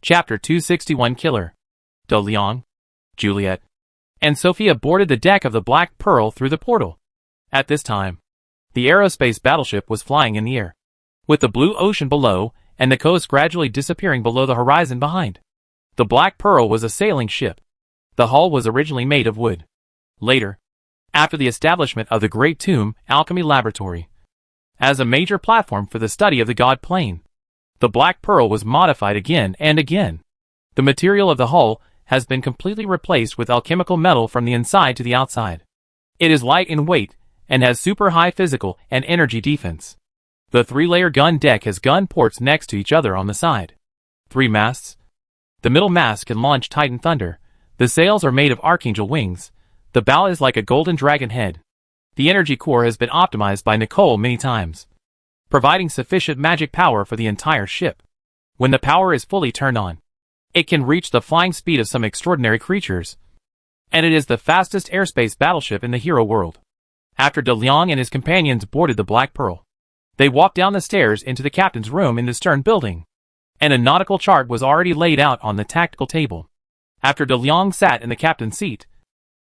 Chapter 261 Killer. De Leon, Juliet, and Sophia boarded the deck of the Black Pearl through the portal. At this time, the aerospace battleship was flying in the air, with the blue ocean below and the coast gradually disappearing below the horizon behind. The Black Pearl was a sailing ship. The hull was originally made of wood. Later, after the establishment of the Great Tomb Alchemy Laboratory, as a major platform for the study of the God Plane, the Black Pearl was modified again and again. The material of the hull has been completely replaced with alchemical metal from the inside to the outside. It is light in weight and has super high physical and energy defense. The three-layer gun deck has gun ports next to each other on the side. 3 masts. The middle mast can launch Titan Thunder. The sails are made of archangel wings. The bow is like a golden dragon head. The energy core has been optimized by Nicole many times, providing sufficient magic power for the entire ship. When the power is fully turned on, it can reach the flying speed of some extraordinary creatures, and it is the fastest airspace battleship in the hero world. After De Leon and his companions boarded the Black Pearl, they walked down the stairs into the captain's room in the stern building, and a nautical chart was already laid out on the tactical table. After De Leon sat in the captain's seat,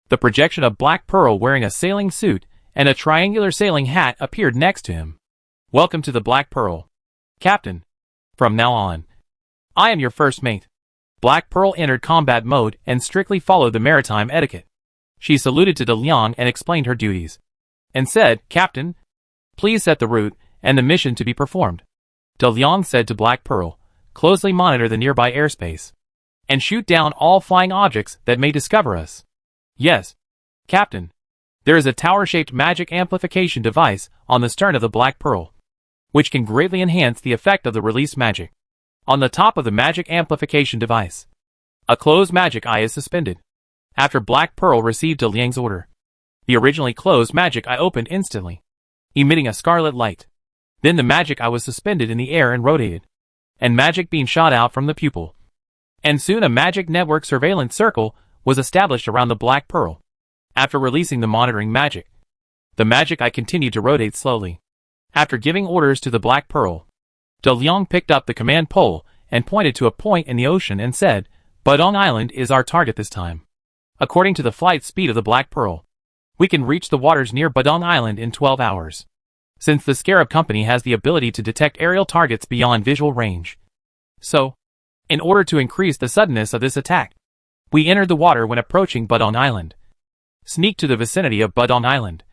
the projection of Black Pearl wearing a sailing suit and a triangular sailing hat appeared next to him. "Welcome to the Black Pearl, Captain. From now on, I am your first mate." Black Pearl entered combat mode and strictly followed the maritime etiquette. She saluted to De Leon and explained her duties, and said, "Captain, please set the route and the mission to be performed." De Leon said to Black Pearl, "Closely monitor the nearby airspace, and shoot down all flying objects that may discover us." "Yes, Captain." There is a tower-shaped magic amplification device on the stern of the Black Pearl, which can greatly enhance the effect of the released magic. On the top of the magic amplification device, a closed magic eye is suspended. After Black Pearl received De Leon's order, the originally closed magic eye opened instantly, emitting a scarlet light. Then the magic eye was suspended in the air and rotated, and magic beam shot out from the pupil. And soon a magic network surveillance circle was established around the Black Pearl. After releasing the monitoring magic, the magic eye continued to rotate slowly. After giving orders to the Black Pearl, De Leon picked up the command pole and pointed to a point in the ocean and said, "Badong Island is our target this time. According to the flight speed of the Black Pearl, we can reach the waters near Badong Island in 12 hours. Since the Scarab Company has the ability to detect aerial targets beyond visual range. So, in order to increase the suddenness of this attack, we entered the water when approaching Badong Island, sneaked to the vicinity of Badong Island,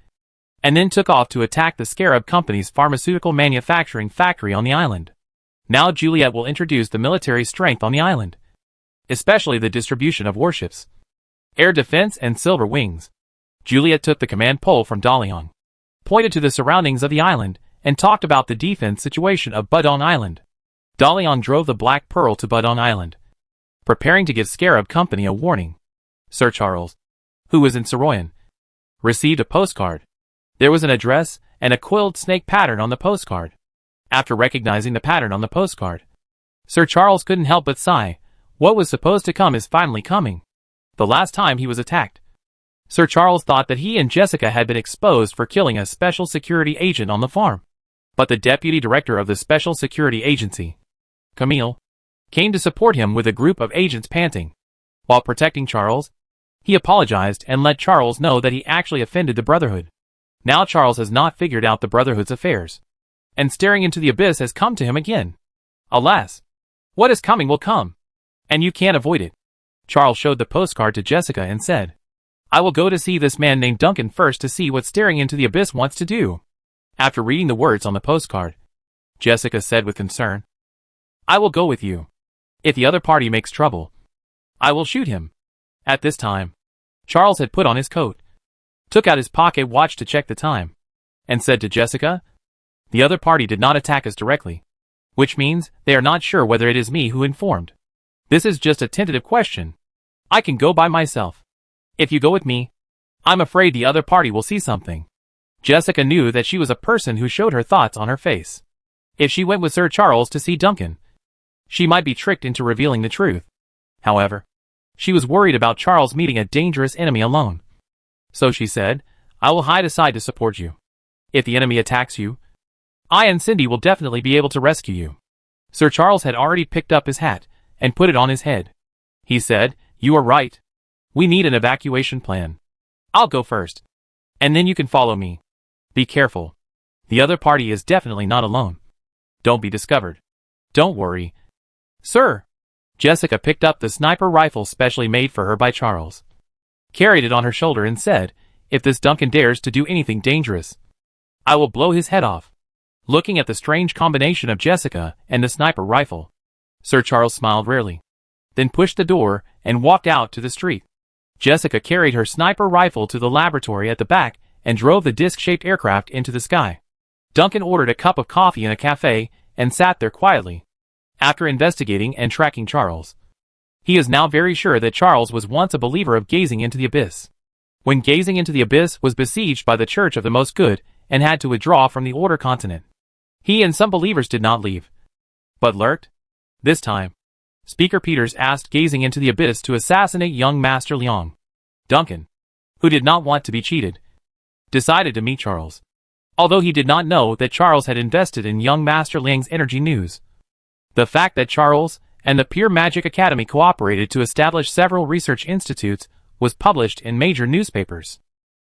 and then took off to attack the Scarab Company's pharmaceutical manufacturing factory on the island. Now Juliet will introduce the military strength on the island, especially the distribution of warships, air defense and silver wings." Juliet took the command pole from De Leon, pointed to the surroundings of the island, and talked about the defense situation of Badong Island. De Leon drove the Black Pearl to Badong Island, preparing to give Scarab Company a warning. Sir Charles, who was in Soroyan, received a postcard. There was an address and a coiled snake pattern on the postcard. After recognizing the pattern on the postcard, Sir Charles couldn't help but sigh. What was supposed to come is finally coming. The last time he was attacked, Sir Charles thought that he and Jessica had been exposed for killing a special security agent on the farm. But the deputy director of the Special Security Agency, Camille, came to support him with a group of agents panting. While protecting Charles, he apologized and let Charles know that he actually offended the Brotherhood. Now Charles has not figured out the Brotherhood's affairs, and staring into the abyss has come to him again. Alas, what is coming will come, and you can't avoid it. Charles showed the postcard to Jessica and said, "I will go to see this man named Duncan first to see what staring into the abyss wants to do." After reading the words on the postcard, Jessica said with concern, "I will go with you. If the other party makes trouble, I will shoot him." At this time, Charles had put on his coat, took out his pocket watch to check the time, and said to Jessica, "The other party did not attack us directly, which means they are not sure whether it is me who informed. This is just a tentative question. I can go by myself. If you go with me, I'm afraid the other party will see something." Jessica knew that she was a person who showed her thoughts on her face. If she went with Sir Charles to see Duncan, she might be tricked into revealing the truth. However, she was worried about Charles meeting a dangerous enemy alone. So she said, "I will hide aside to support you. If the enemy attacks you, I and Cindy will definitely be able to rescue you." Sir Charles had already picked up his hat and put it on his head. He said, "You are right. We need an evacuation plan. I'll go first. And then you can follow me. Be careful. The other party is definitely not alone. Don't be discovered. Don't worry." "Sir." Jessica picked up the sniper rifle specially made for her by Charles, carried it on her shoulder and said, "If this Duncan dares to do anything dangerous, I will blow his head off." Looking at the strange combination of Jessica and the sniper rifle, Sir Charles smiled rarely, then pushed the door and walked out to the street. Jessica carried her sniper rifle to the laboratory at the back and drove the disc-shaped aircraft into the sky. Duncan ordered a cup of coffee in a cafe and sat there quietly. After investigating and tracking Charles, he is now very sure that Charles was once a believer of gazing into the abyss. When gazing into the abyss was besieged by the Church of the Most Good and had to withdraw from the Order continent, he and some believers did not leave, but lurked. This time, Speaker Peters asked gazing into the abyss to assassinate young Master Liang. Duncan, who did not want to be cheated, decided to meet Charles, although he did not know that Charles had invested in young Master Liang's energy news. The fact that Charles and the Pure Magic Academy cooperated to establish several research institutes was published in major newspapers.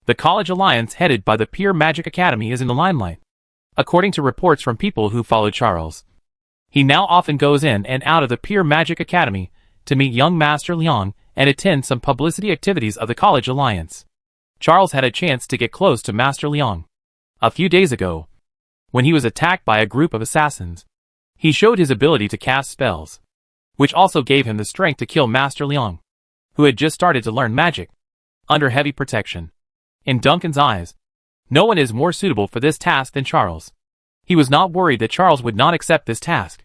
The college alliance headed by the Pure Magic Academy is in the limelight, according to reports from people who followed Charles. He now often goes in and out of the Pure Magic Academy to meet young Master Liang and attend some publicity activities of the college alliance. Charles had a chance to get close to Master Liang a few days ago, when he was attacked by a group of assassins. He showed his ability to cast spells, which also gave him the strength to kill Master Liang, who had just started to learn magic, under heavy protection. In Duncan's eyes, no one is more suitable for this task than Charles. He was not worried that Charles would not accept this task.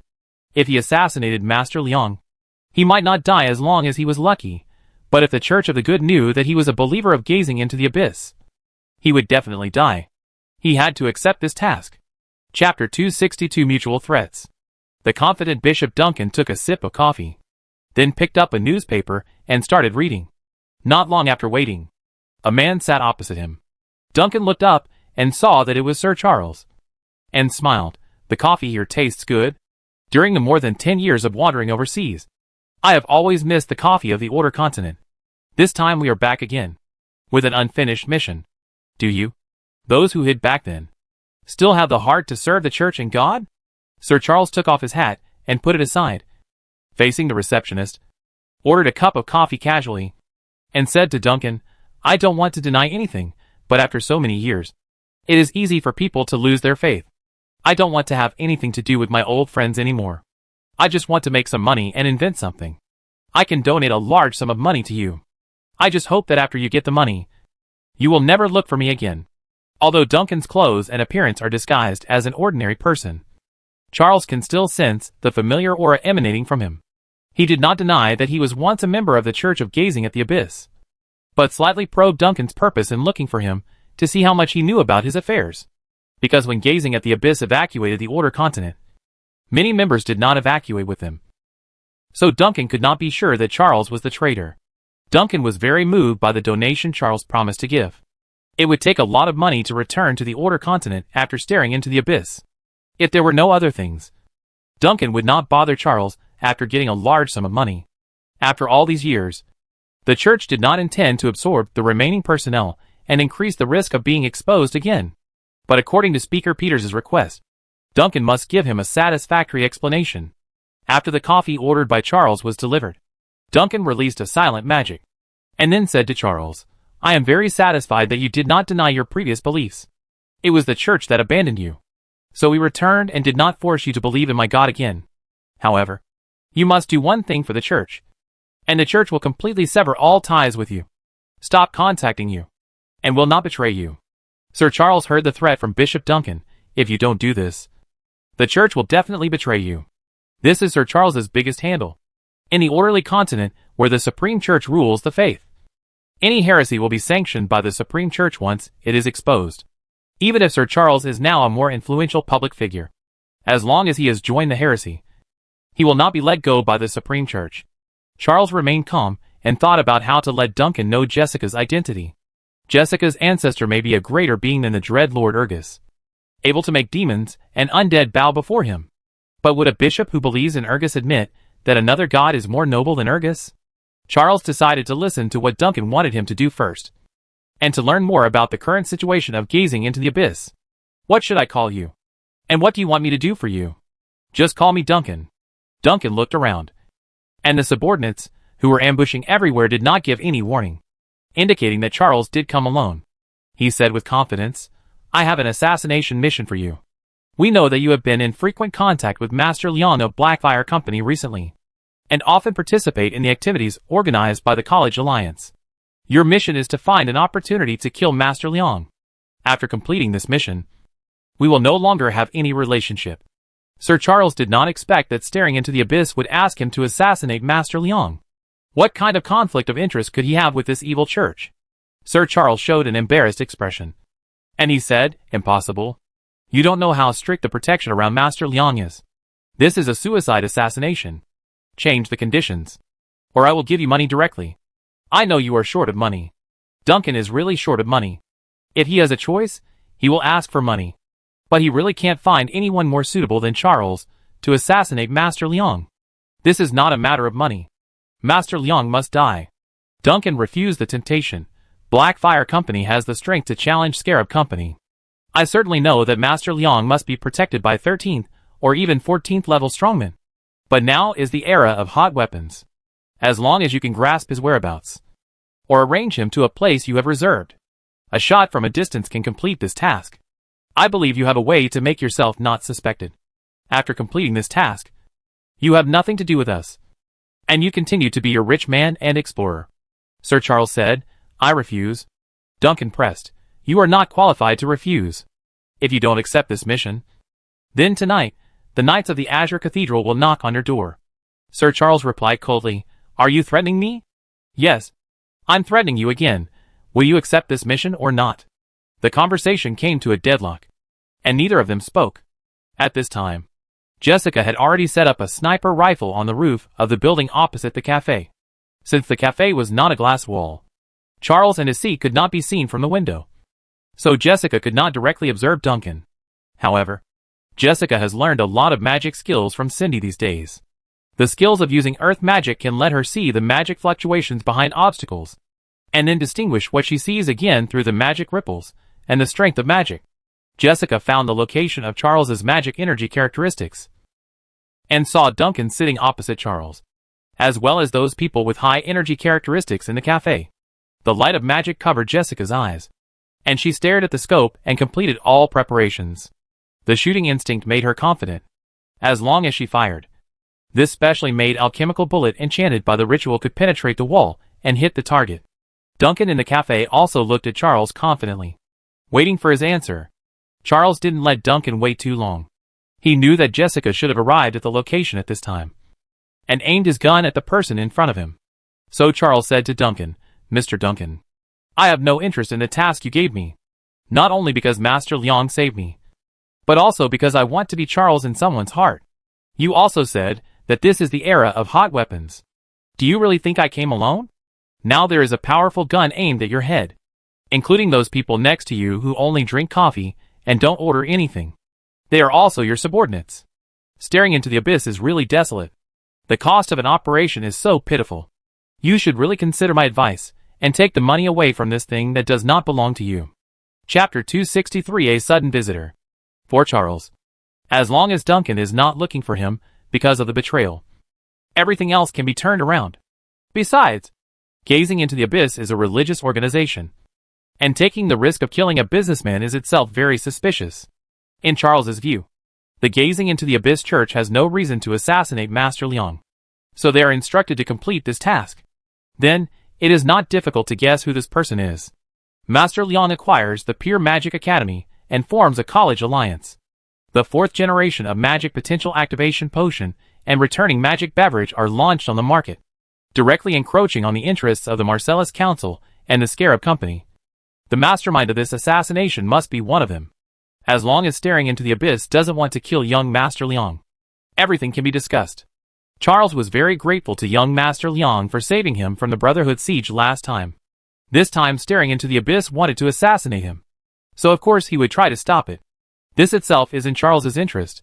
If he assassinated Master Liang, he might not die as long as he was lucky, but if the Church of the Good knew that he was a believer of gazing into the abyss, he would definitely die. He had to accept this task. Chapter 262 Mutual Threats. The confident Bishop Duncan took a sip of coffee, then picked up a newspaper and started reading. Not long after waiting, a man sat opposite him. Duncan looked up and saw that it was Sir Charles, and smiled. "The coffee here tastes good. During the more than 10 years of wandering overseas, I have always missed the coffee of the Order continent. This time we are back again, with an unfinished mission. Do you, those who hid back then, still have the heart to serve the Church and God?" Sir Charles took off his hat and put it aside, facing the receptionist, ordered a cup of coffee casually, and said to Duncan, "I don't want to deny anything, but after so many years, it is easy for people to lose their faith. I don't want to have anything to do with my old friends anymore. I just want to make some money and invent something. I can donate a large sum of money to you. I just hope that after you get the money, you will never look for me again." Although Duncan's clothes and appearance are disguised as an ordinary person, Charles can still sense the familiar aura emanating from him. He did not deny that he was once a member of the Church of Gazing at the Abyss, but slightly probed Duncan's purpose in looking for him to see how much he knew about his affairs. Because when Gazing at the Abyss evacuated the Order continent, many members did not evacuate with them. So Duncan could not be sure that Charles was the traitor. Duncan was very moved by the donation Charles promised to give. It would take a lot of money to return to the Order continent after staring into the abyss. If there were no other things, Duncan would not bother Charles after getting a large sum of money. After all these years, the Church did not intend to absorb the remaining personnel and increase the risk of being exposed again. But according to Speaker Peters' request, Duncan must give him a satisfactory explanation. After the coffee ordered by Charles was delivered, Duncan released a silent magic, and then said to Charles, "I am very satisfied that you did not deny your previous beliefs. It was the Church that abandoned you. So we returned and did not force you to believe in my God again. However, you must do one thing for the Church, and the Church will completely sever all ties with you, stop contacting you, and will not betray you." Sir Charles heard the threat from Bishop Duncan. "If you don't do this, the Church will definitely betray you." This is Sir Charles's biggest handle. In the orderly continent where the Supreme Church rules the faith, any heresy will be sanctioned by the Supreme Church once it is exposed. Even if Sir Charles is now a more influential public figure, as long as he has joined the heresy, he will not be let go by the Supreme Church. Charles remained calm and thought about how to let Duncan know Jessica's identity. Jessica's ancestor may be a greater being than the dread Lord Urgus, able to make demons and undead bow before him. But would a bishop who believes in Urgus admit that another god is more noble than Urgus? Charles decided to listen to what Duncan wanted him to do first, and to learn more about the current situation of gazing into the abyss. What should I call you? And what do you want me to do for you? Just call me Duncan. Duncan looked around, and the subordinates, who were ambushing everywhere, did not give any warning, indicating that Charles did come alone. He said with confidence, I have an assassination mission for you. We know that you have been in frequent contact with Master Liang of Blackfire Company recently, and often participate in the activities organized by the College Alliance. Your mission is to find an opportunity to kill Master Liang. After completing this mission, we will no longer have any relationship. Sir Charles did not expect that staring into the abyss would ask him to assassinate Master Liang. What kind of conflict of interest could he have with this evil church? Sir Charles showed an embarrassed expression, and he said, Impossible. You don't know how strict the protection around Master Liang is. This is a suicide assassination. Change the conditions, or I will give you money directly. I know you are short of money. Duncan is really short of money. If he has a choice, he will ask for money. But he really can't find anyone more suitable than Charles to assassinate Master Liang. This is not a matter of money. Master Liang must die. Duncan refused the temptation. Blackfire Company has the strength to challenge Scarab Company. I certainly know that Master Liang must be protected by 13th or even 14th level strongmen. But now is the era of hot weapons. As long as you can grasp his whereabouts, or arrange him to a place you have reserved, a shot from a distance can complete this task. I believe you have a way to make yourself not suspected. After completing this task, you have nothing to do with us, and you continue to be your rich man and explorer. Sir Charles said, I refuse. Duncan pressed, You are not qualified to refuse. If you don't accept this mission, then tonight, the Knights of the Azure Cathedral will knock on your door. Sir Charles replied coldly, Are you threatening me? Yes. I'm threatening you again. Will you accept this mission or not? The conversation came to a deadlock, and neither of them spoke. At this time, Jessica had already set up a sniper rifle on the roof of the building opposite the cafe. Since the cafe was not a glass wall, Charles and his seat could not be seen from the window, so Jessica could not directly observe Duncan. However, Jessica has learned a lot of magic skills from Cindy these days. The skills of using earth magic can let her see the magic fluctuations behind obstacles, and then distinguish what she sees again through the magic ripples and the strength of magic. Jessica found the location of Charles's magic energy characteristics, and saw Duncan sitting opposite Charles, as well as those people with high energy characteristics in the cafe. The light of magic covered Jessica's eyes, and she stared at the scope and completed all preparations. The shooting instinct made her confident, as long as she fired. This specially made alchemical bullet enchanted by the ritual could penetrate the wall and hit the target. Duncan in the cafe also looked at Charles confidently, waiting for his answer. Charles didn't let Duncan wait too long. He knew that Jessica should have arrived at the location at this time, and aimed his gun at the person in front of him. So Charles said to Duncan, Mr. Duncan, I have no interest in the task you gave me, not only because Master Liang saved me, but also because I want to be Charles in someone's heart. You also said that this is the era of hot weapons. Do you really think I came alone? Now there is a powerful gun aimed at your head, including those people next to you who only drink coffee and don't order anything. They are also your subordinates. Staring into the abyss is really desolate. The cost of an operation is so pitiful. You should really consider my advice and take the money away from this thing that does not belong to you. Chapter 263 A Sudden Visitor. For Charles, as long as Duncan is not looking for him because of the betrayal, everything else can be turned around. Besides, gazing into the abyss is a religious organization, and taking the risk of killing a businessman is itself very suspicious. In Charles's view, the gazing into the abyss church has no reason to assassinate Master Liang, so they are instructed to complete this task. Then, it is not difficult to guess who this person is. Master Liang acquires the Pure Magic Academy and forms a college alliance. The 4th generation of Magic Potential Activation Potion and Returning Magic Beverage are launched on the market, directly encroaching on the interests of the Marcellus Council and the Scarab Company. The mastermind of this assassination must be one of them. As long as staring into the abyss doesn't want to kill young Master Liang, everything can be discussed. Charles was very grateful to young Master Liang for saving him from the Brotherhood siege last time. This time staring into the abyss wanted to assassinate him, so of course he would try to stop it. This itself is in Charles's interest.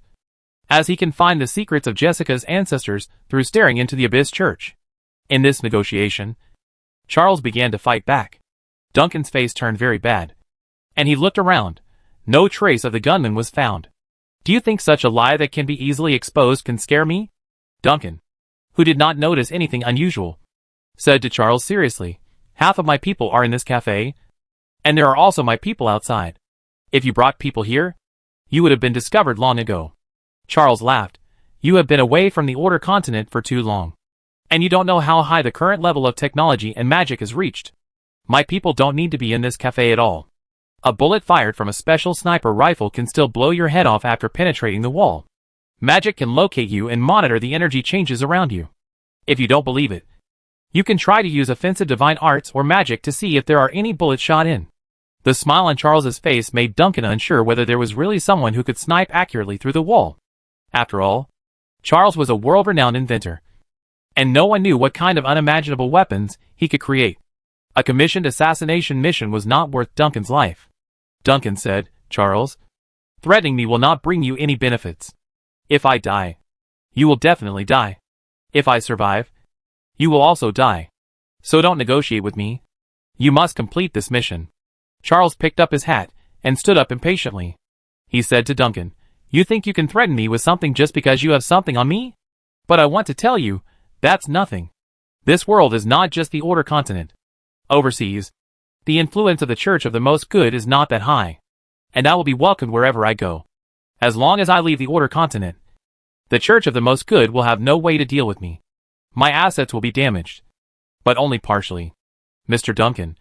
as he can find the secrets of Jessica's ancestors through staring into the Abyss Church. In this negotiation, Charles began to fight back. Duncan's face turned very bad, and he looked around. No trace of the gunman was found. Do you think such a lie that can be easily exposed can scare me? Duncan, who did not notice anything unusual, said to Charles seriously, half of my people are in this cafe, and there are also my people outside. If you brought people here, you would have been discovered long ago. Charles laughed. You have been away from the Order continent for too long, and you don't know how high the current level of technology and magic has reached. My people don't need to be in this cafe at all. A bullet fired from a special sniper rifle can still blow your head off after penetrating the wall. Magic can locate you and monitor the energy changes around you. If you don't believe it, you can try to use offensive divine arts or magic to see if there are any bullets shot in. The smile on Charles's face made Duncan unsure whether there was really someone who could snipe accurately through the wall. After all, Charles was a world-renowned inventor, and no one knew what kind of unimaginable weapons he could create. A commissioned assassination mission was not worth Duncan's life. Duncan said, Charles, threatening me will not bring you any benefits. If I die, you will definitely die. If I survive, you will also die. So don't negotiate with me. You must complete this mission. Charles picked up his hat and stood up impatiently. He said to Duncan, you think you can threaten me with something just because you have something on me? But I want to tell you, that's nothing. This world is not just the Order continent. Overseas, the influence of the Church of the Most Good is not that high, and I will be welcomed wherever I go. As long as I leave the Order continent, the Church of the Most Good will have no way to deal with me. My assets will be damaged, but only partially. Mr. Duncan,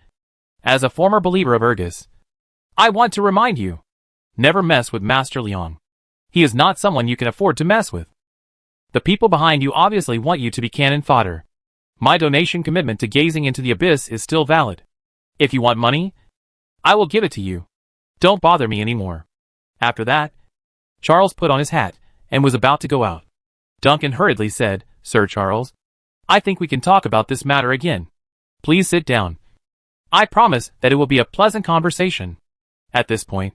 as a former believer of Urgus, I want to remind you, never mess with Master Leong. He is not someone you can afford to mess with. The people behind you obviously want you to be cannon fodder. My donation commitment to gazing into the abyss is still valid. If you want money, I will give it to you. Don't bother me anymore. After that, Charles put on his hat and was about to go out. Duncan hurriedly said, Sir Charles, I think we can talk about this matter again. Please sit down. I promise that it will be a pleasant conversation. At this point,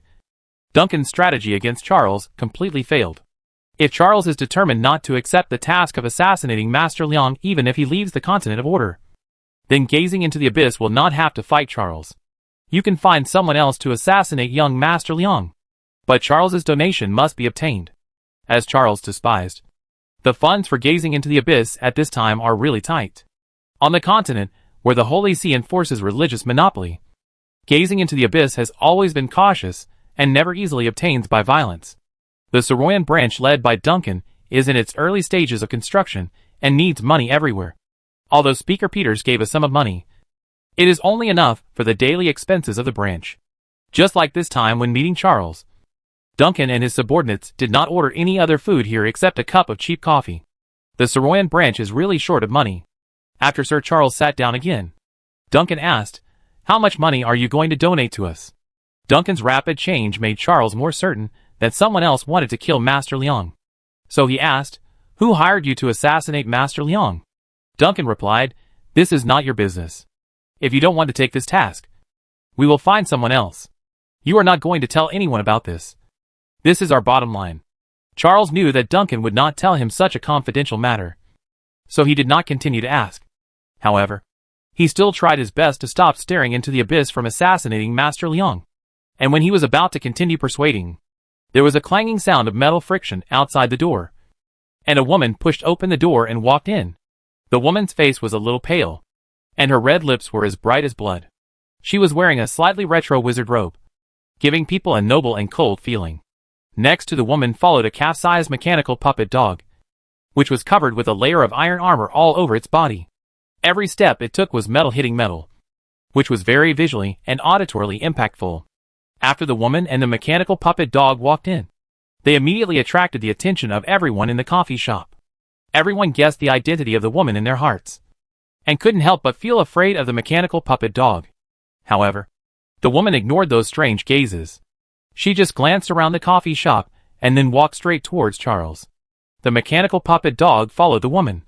Duncan's strategy against Charles completely failed. If Charles is determined not to accept the task of assassinating Master Leong even if he leaves the continent of Order, then gazing into the abyss will not have to fight Charles. You can find someone else to assassinate young Master Leong. But Charles's donation must be obtained. As Charles despised, the funds for gazing into the abyss at this time are really tight. On the continent, where the Holy See enforces religious monopoly, gazing into the abyss has always been cautious and never easily obtained by violence. The Soroyan branch led by Duncan is in its early stages of construction and needs money everywhere. Although Speaker Peters gave a sum of money, it is only enough for the daily expenses of the branch. Just like this time when meeting Charles, Duncan and his subordinates did not order any other food here except a cup of cheap coffee. The Soroyan branch is really short of money. After Sir Charles sat down again, Duncan asked, How much money are you going to donate to us? Duncan's rapid change made Charles more certain that someone else wanted to kill Master Leong. So he asked, Who hired you to assassinate Master Leong? Duncan replied, This is not your business. If you don't want to take this task, we will find someone else. You are not going to tell anyone about this. This is our bottom line. Charles knew that Duncan would not tell him such a confidential matter, so he did not continue to ask. However, he still tried his best to stop staring into the abyss from assassinating Master Leong. And when he was about to continue persuading, there was a clanging sound of metal friction outside the door, and a woman pushed open the door and walked in. The woman's face was a little pale, and her red lips were as bright as blood. She was wearing a slightly retro wizard robe, giving people a noble and cold feeling. Next to the woman followed a calf-sized mechanical puppet dog, which was covered with a layer of iron armor all over its body. Every step it took was metal hitting metal, which was very visually and auditorily impactful. After the woman and the mechanical puppet dog walked in, they immediately attracted the attention of everyone in the coffee shop. Everyone guessed the identity of the woman in their hearts, and couldn't help but feel afraid of the mechanical puppet dog. However, the woman ignored those strange gazes. She just glanced around the coffee shop and then walked straight towards Charles. The mechanical puppet dog followed the woman,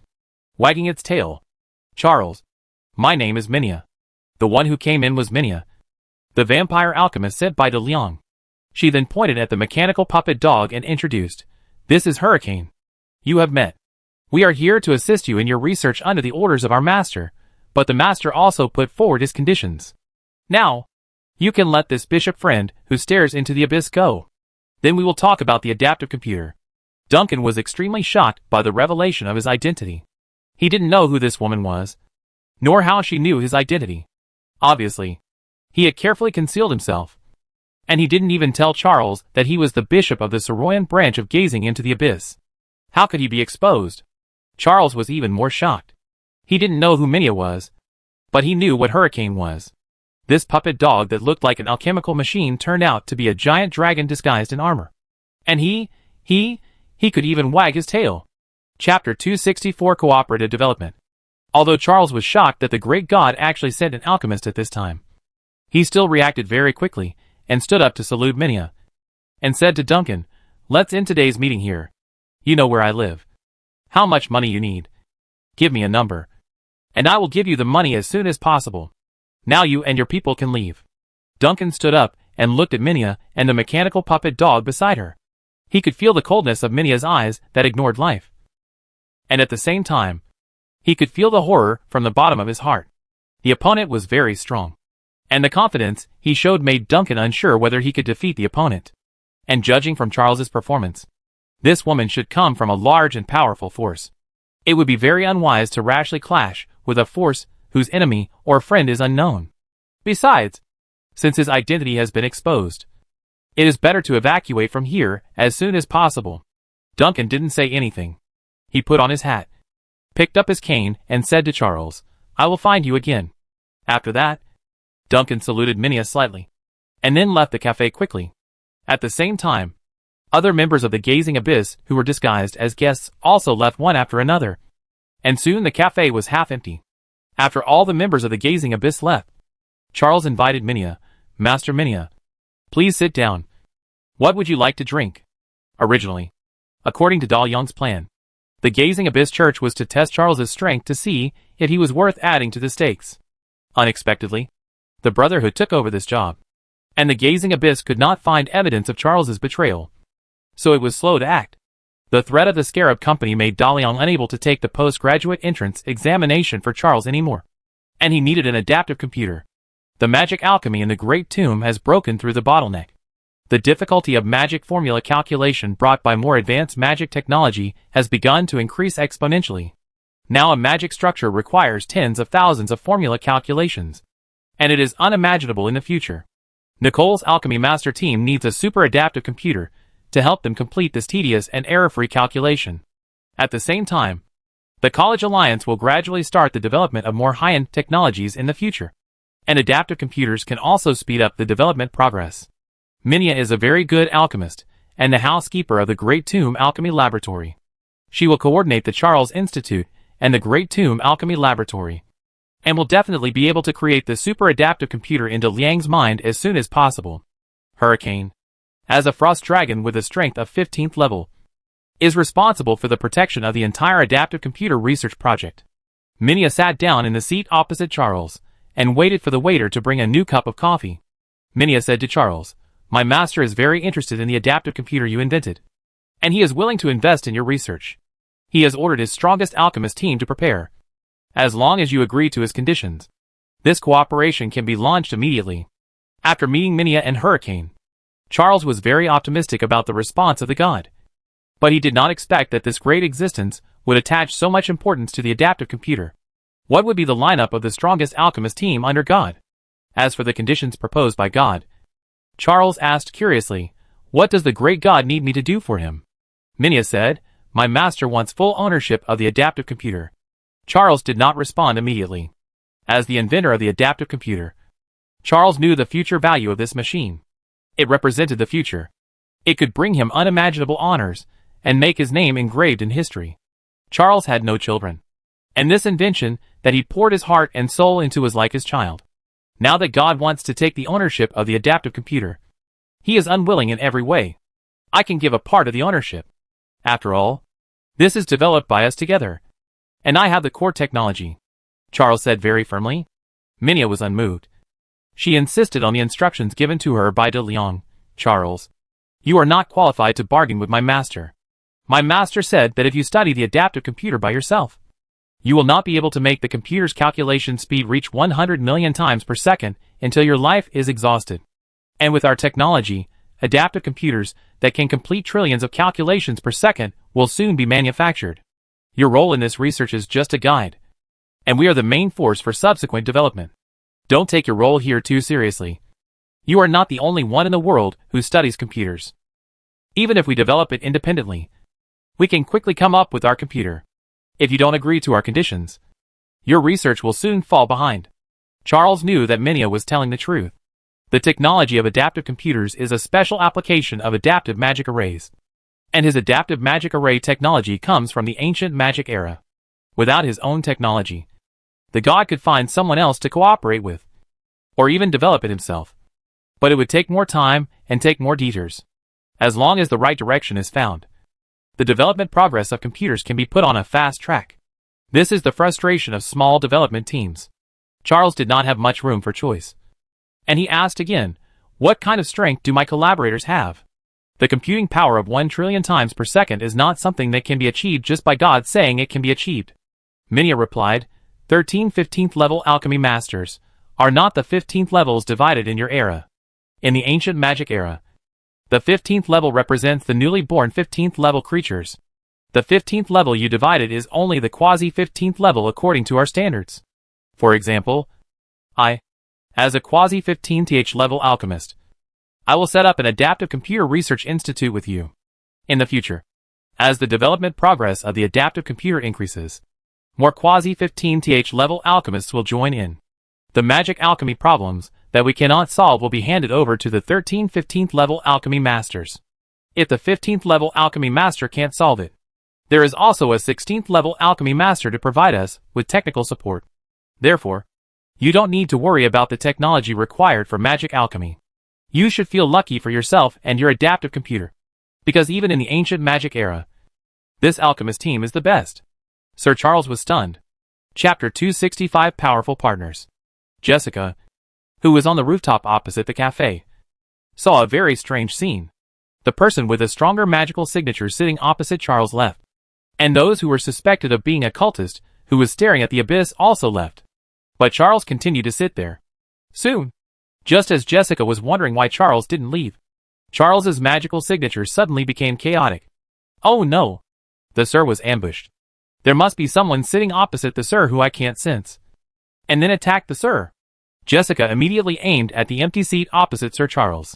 wagging its tail. Charles, my name is Minia. The one who came in was Minia, the vampire alchemist sent by De Leong. She then pointed at the mechanical puppet dog and introduced, This is Hurricane. You have met. We are here to assist you in your research under the orders of our master, but the master also put forward his conditions. Now, you can let this bishop friend who stares into the abyss go. Then we will talk about the adaptive computer. Duncan was extremely shocked by the revelation of his identity. He didn't know who this woman was, nor how she knew his identity. Obviously, he had carefully concealed himself, and he didn't even tell Charles that he was the bishop of the Soroyan branch of Gazing into the Abyss. How could he be exposed? Charles was even more shocked. He didn't know who Minia was, but he knew what Hurricane was. This puppet dog that looked like an alchemical machine turned out to be a giant dragon disguised in armor. And he could even wag his tail. Chapter 264 Cooperative Development. Although Charles was shocked that the great god actually sent an alchemist at this time, he still reacted very quickly and stood up to salute Minia, and said to Duncan, "Let's end today's meeting here. You know where I live. How much money you need? Give me a number, and I will give you the money as soon as possible. Now you and your people can leave." Duncan stood up and looked at Minia and the mechanical puppet dog beside her. He could feel the coldness of Minia's eyes that ignored life. And at the same time, he could feel the horror from the bottom of his heart. The opponent was very strong, and the confidence he showed made Duncan unsure whether he could defeat the opponent. And judging from Charles's performance, this woman should come from a large and powerful force. It would be very unwise to rashly clash with a force whose enemy or friend is unknown. Besides, since his identity has been exposed, it is better to evacuate from here as soon as possible. Duncan didn't say anything. He put on his hat, picked up his cane, and said to Charles, "I will find you again." After that, Duncan saluted Minia slightly, and then left the cafe quickly. At the same time, other members of the Gazing Abyss who were disguised as guests also left one after another, and soon the cafe was half empty. After all the members of the Gazing Abyss left, Charles invited Minia. "Master Minia, please sit down. What would you like to drink?" Originally, according to Dal Yong's plan, the Gazing Abyss Church was to test Charles's strength to see if he was worth adding to the stakes. Unexpectedly, the Brotherhood took over this job, and the Gazing Abyss could not find evidence of Charles's betrayal, so it was slow to act. The threat of the Scarab Company made Daliang unable to take the postgraduate entrance examination for Charles anymore, and he needed an adaptive computer. The magic alchemy in the Great Tomb has broken through the bottleneck. The difficulty of magic formula calculation brought by more advanced magic technology has begun to increase exponentially. Now a magic structure requires tens of thousands of formula calculations, and it is unimaginable in the future. Nicole's Alchemy Master team needs a super adaptive computer to help them complete this tedious and error-free calculation. At the same time, the College Alliance will gradually start the development of more high-end technologies in the future, and adaptive computers can also speed up the development progress. Minia is a very good alchemist, and the housekeeper of the Great Tomb Alchemy Laboratory. She will coordinate the Charles Institute and the Great Tomb Alchemy Laboratory, and will definitely be able to create the super adaptive computer into Liang's mind as soon as possible. Hurricane, as a frost dragon with a strength of 15th level, is responsible for the protection of the entire adaptive computer research project. Minia sat down in the seat opposite Charles, and waited for the waiter to bring a new cup of coffee. Minia said to Charles, "My master is very interested in the adaptive computer you invented, and he is willing to invest in your research. He has ordered his strongest alchemist team to prepare, as long as you agree to his conditions. This cooperation can be launched immediately." After meeting Minia and Hurricane, Charles was very optimistic about the response of the god, but he did not expect that this great existence would attach so much importance to the adaptive computer. What would be the lineup of the strongest alchemist team under God? As for the conditions proposed by God, Charles asked curiously, "What does the great god need me to do for him?" Minia said, "My master wants full ownership of the adaptive computer." Charles did not respond immediately. As the inventor of the adaptive computer, Charles knew the future value of this machine. It represented the future. It could bring him unimaginable honors and make his name engraved in history. Charles had no children, and this invention that he poured his heart and soul into was like his child. Now that God wants to take the ownership of the adaptive computer, he is unwilling in every way. "I can give a part of the ownership. After all, this is developed by us together, and I have the core technology," Charles said very firmly. Minia was unmoved. She insisted on the instructions given to her by De Leon. "Charles, you are not qualified to bargain with my master. My master said that if you study the adaptive computer by yourself, you will not be able to make the computer's calculation speed reach 100 million times per second until your life is exhausted. And with our technology, adaptive computers that can complete trillions of calculations per second will soon be manufactured. Your role in this research is just a guide, and we are the main force for subsequent development. Don't take your role here too seriously. You are not the only one in the world who studies computers. Even if we develop it independently, we can quickly come up with our computer. If you don't agree to our conditions, your research will soon fall behind. Charles knew that Minia was telling the truth. The technology of adaptive computers is a special application of adaptive magic arrays. And his adaptive magic array technology comes from the ancient magic era. Without his own technology, the god could find someone else to cooperate with, or even develop it himself. But it would take more time and take more detours. As long as the right direction is found, the development progress of computers can be put on a fast track. This is the frustration of small development teams. Charles did not have much room for choice. And he asked again, what kind of strength do my collaborators have? The computing power of 1 trillion times per second is not something that can be achieved just by God saying it can be achieved. Minia replied, 13 15th level alchemy masters are not the 15th levels divided in your era. In the ancient magic era, the 15th level represents the newly born 15th level creatures. The 15th level you divided is only the quasi-15th level according to our standards. For example, as a quasi-15th level alchemist, I will set up an adaptive computer research institute with you. In the future, as the development progress of the adaptive computer increases, more quasi-15th level alchemists will join in. The magic alchemy problems that we cannot solve will be handed over to the 13 15th level alchemy masters. If the 15th level alchemy master can't solve it, there is also a 16th level alchemy master to provide us with technical support. Therefore, you don't need to worry about the technology required for magic alchemy. You should feel lucky for yourself and your adaptive computer, because even in the ancient magic era, this alchemist team is the best. Sir Charles was stunned. Chapter 265 Powerful Partners. Jessica, who was on the rooftop opposite the cafe, saw a very strange scene. The person with a stronger magical signature sitting opposite Charles left, and those who were suspected of being a cultist who was staring at the abyss also left. But Charles continued to sit there. Soon, just as Jessica was wondering why Charles didn't leave, Charles's magical signature suddenly became chaotic. Oh no! The Sir was ambushed. There must be someone sitting opposite the Sir who I can't sense. And then attacked the Sir. Jessica immediately aimed at the empty seat opposite Sir Charles.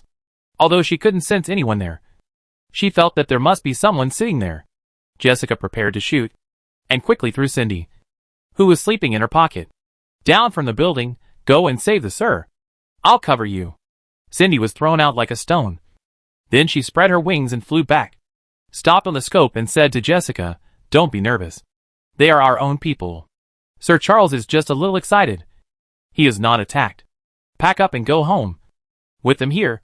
Although she couldn't sense anyone there, she felt that there must be someone sitting there. Jessica prepared to shoot, and quickly threw Cindy, who was sleeping in her pocket, down from the building. Go and save the Sir. I'll cover you. Cindy was thrown out like a stone. Then she spread her wings and flew back, stopped on the scope and said to Jessica, don't be nervous. They are our own people. Sir Charles is just a little excited. He is not attacked. Pack up and go home. With them here,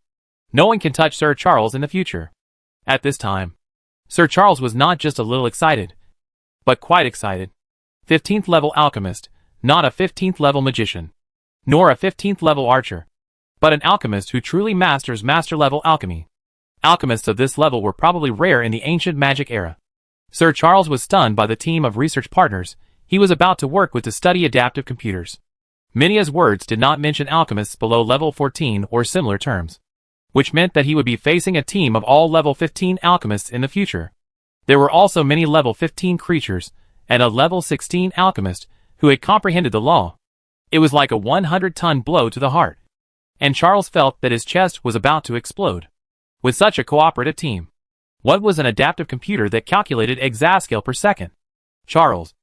no one can touch Sir Charles in the future. At this time, Sir Charles was not just a little excited, but quite excited. 15th level alchemist, not a 15th level magician, nor a 15th level archer, but an alchemist who truly masters master level alchemy. Alchemists of this level were probably rare in the ancient magic era. Sir Charles was stunned by the team of research partners he was about to work with to study adaptive computers. Minia's words did not mention alchemists below level 14 or similar terms, which meant that he would be facing a team of all level 15 alchemists in the future. There were also many level 15 creatures, and a level 16 alchemist who had comprehended the law. It was like a 100-ton blow to the heart, and Charles felt that his chest was about to explode. With such a cooperative team, what was an adaptive computer that calculated exascale per second? Charles,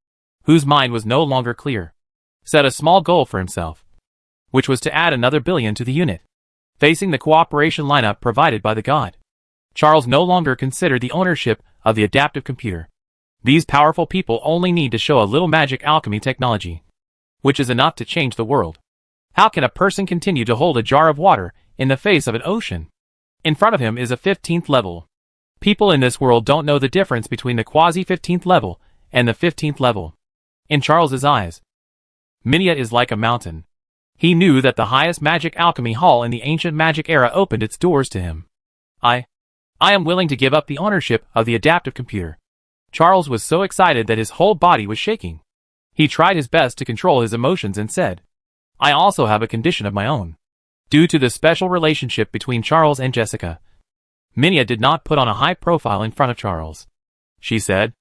whose mind was no longer clear, set a small goal for himself, which was to add another billion to the unit, facing the cooperation lineup provided by the god. Charles no longer considered the ownership of the adaptive computer. These powerful people only need to show a little magic alchemy technology, which is enough to change the world. How can a person continue to hold a jar of water in the face of an ocean? In front of him is a 15th level. People in this world don't know the difference between the quasi-15th level and the 15th level. In Charles's eyes, Minia is like a mountain. He knew that the highest magic alchemy hall in the ancient magic era opened its doors to him. I am willing to give up the ownership of the adaptive computer. Charles was so excited that his whole body was shaking. He tried his best to control his emotions and said, I also have a condition of my own. Due to the special relationship between Charles and Jessica, Minia did not put on a high profile in front of Charles. She said,